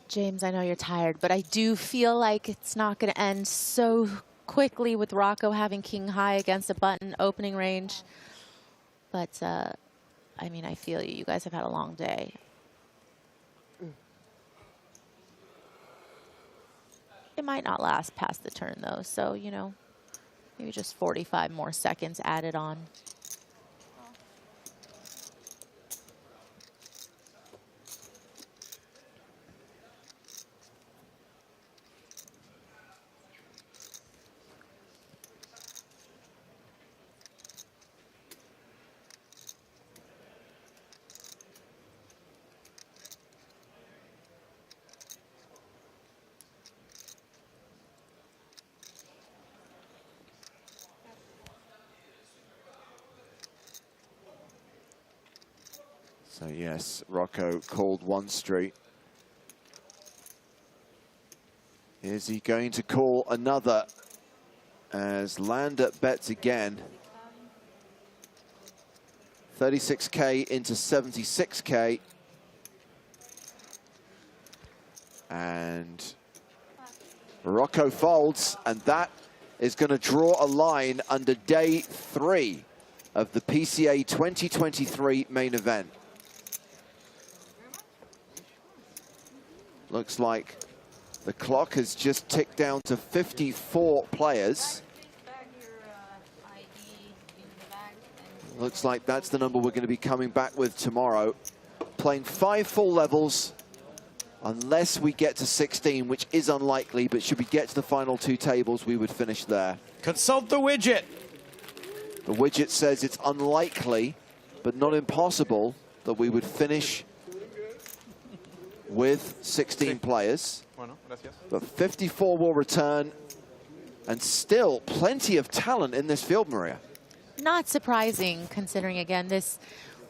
James, I know you're tired, but I do feel like it's not going to end so quickly with Rocco having king high against a button opening range. But, I mean, I feel you. You guys have had a long day. It might not last past the turn, though. So, you know, maybe just 45 more seconds added on. So yes, Rocco called one straight. Is he going to call another as Landa bets again? 36K into 76K. And Rocco folds, and that is going to draw a line under day 3 of the PCA 2023 main event. Looks like the clock has just ticked down to 54 players. Looks like that's the number we're going to be coming back with tomorrow. Playing 5 full levels, unless we get to 16, which is unlikely, but should we get to the final 2 tables, we would finish there. Consult the widget. The widget says it's unlikely, but not impossible, that we would finish with 16 players. But 54 will return, and still plenty of talent in this field, Maria. Not surprising, considering, again, this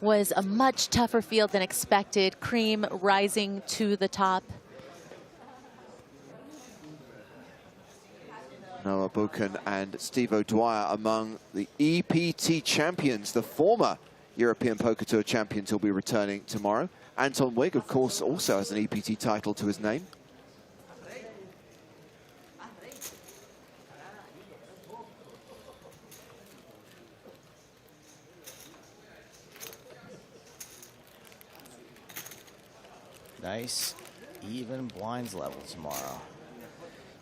was a much tougher field than expected. Cream rising to the top. Noah Buchan and Steve O'Dwyer among the EPT champions. The former European Poker Tour champions will be returning tomorrow. Anton Wigg, of course, also has an EPT title to his name. Nice, even blinds level tomorrow.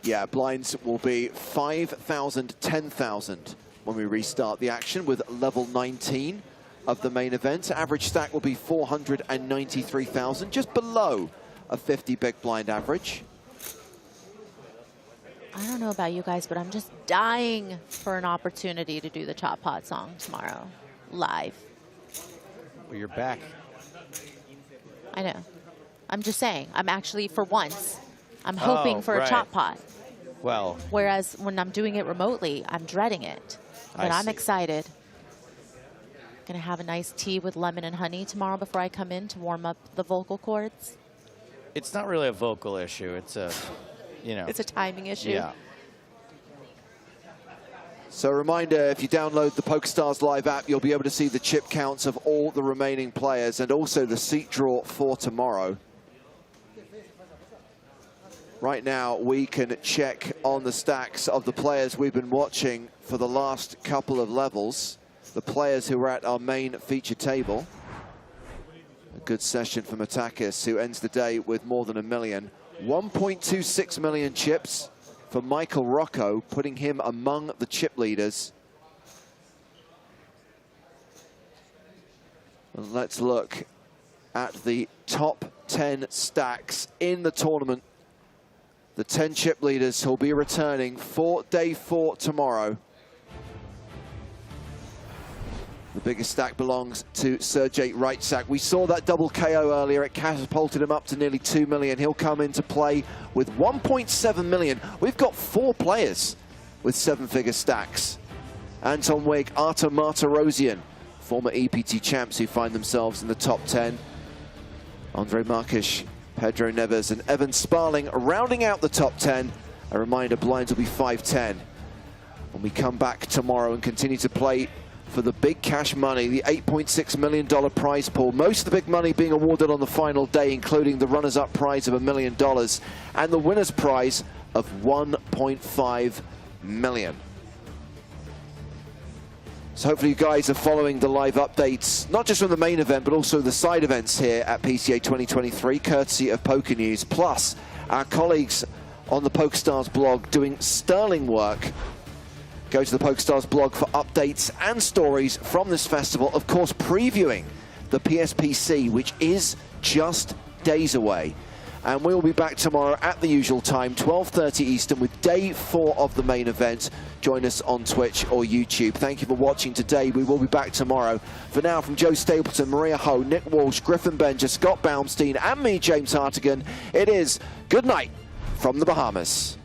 Yeah, blinds will be 5,000, 10,000 when we restart the action with level 19 of the main event. Average stack will be 493,000, just below a 50 big blind average. I don't know about you guys, but I'm just dying for an opportunity to do the Chop Pot song tomorrow, live. Well, you're back. I know. I'm just saying, I'm actually, for once, I'm hoping for a Chop Pot. Well. Whereas when I'm doing it remotely, I'm dreading it. But I'm excited. Gonna have a nice tea with lemon and honey tomorrow before I come in to warm up the vocal cords. It's not really a vocal issue. It's a, you know. It's a timing issue. Yeah. So a reminder, if you download the PokerStars Live app, you'll be able to see the chip counts of all the remaining players and also the seat draw for tomorrow. Right now, we can check on the stacks of the players we've been watching for the last couple of levels. The players who were at our main feature table. A good session for Matakis, who ends the day with more than $1 million. 1.26 million chips for Michael Rocco, putting him among the chip leaders. And let's look at the top 10 stacks in the tournament. The 10 chip leaders who will be returning for day 4 tomorrow. The biggest stack belongs to Sergej Rytsak. We saw that double KO earlier. It catapulted him up to nearly 2 million. He'll come into play with 1.7 million. We've got 4 players with 7-figure stacks. Anton Wigg, Artur Martirosyan, former EPT champs who find themselves in the top 10. Andre Markish, Pedro Neves and Evan Sparling rounding out the top 10. A reminder, blinds will be 5-10 when we come back tomorrow and continue to play for the big cash money, the $8.6 million prize pool. Most of the big money being awarded on the final day, including the runners-up prize of $1 million and the winner's prize of $1.5 million. So hopefully you guys are following the live updates, not just from the main event, but also the side events here at PCA 2023, courtesy of Poker News, plus our colleagues on the PokerStars blog doing sterling work. Go to the PokerStars blog for updates and stories from this festival, of course previewing the PSPC, which is just days away. And we will be back tomorrow at the usual time, 12:30 Eastern, with day 4 of the main event. Join us on Twitch or YouTube. Thank you for watching today. We will be back tomorrow. For now, from Joe Stapleton, Maria Ho, Nick Walsh, Griffin Benger, Scott Baumstein, and me, James Hartigan, it is good night from the Bahamas.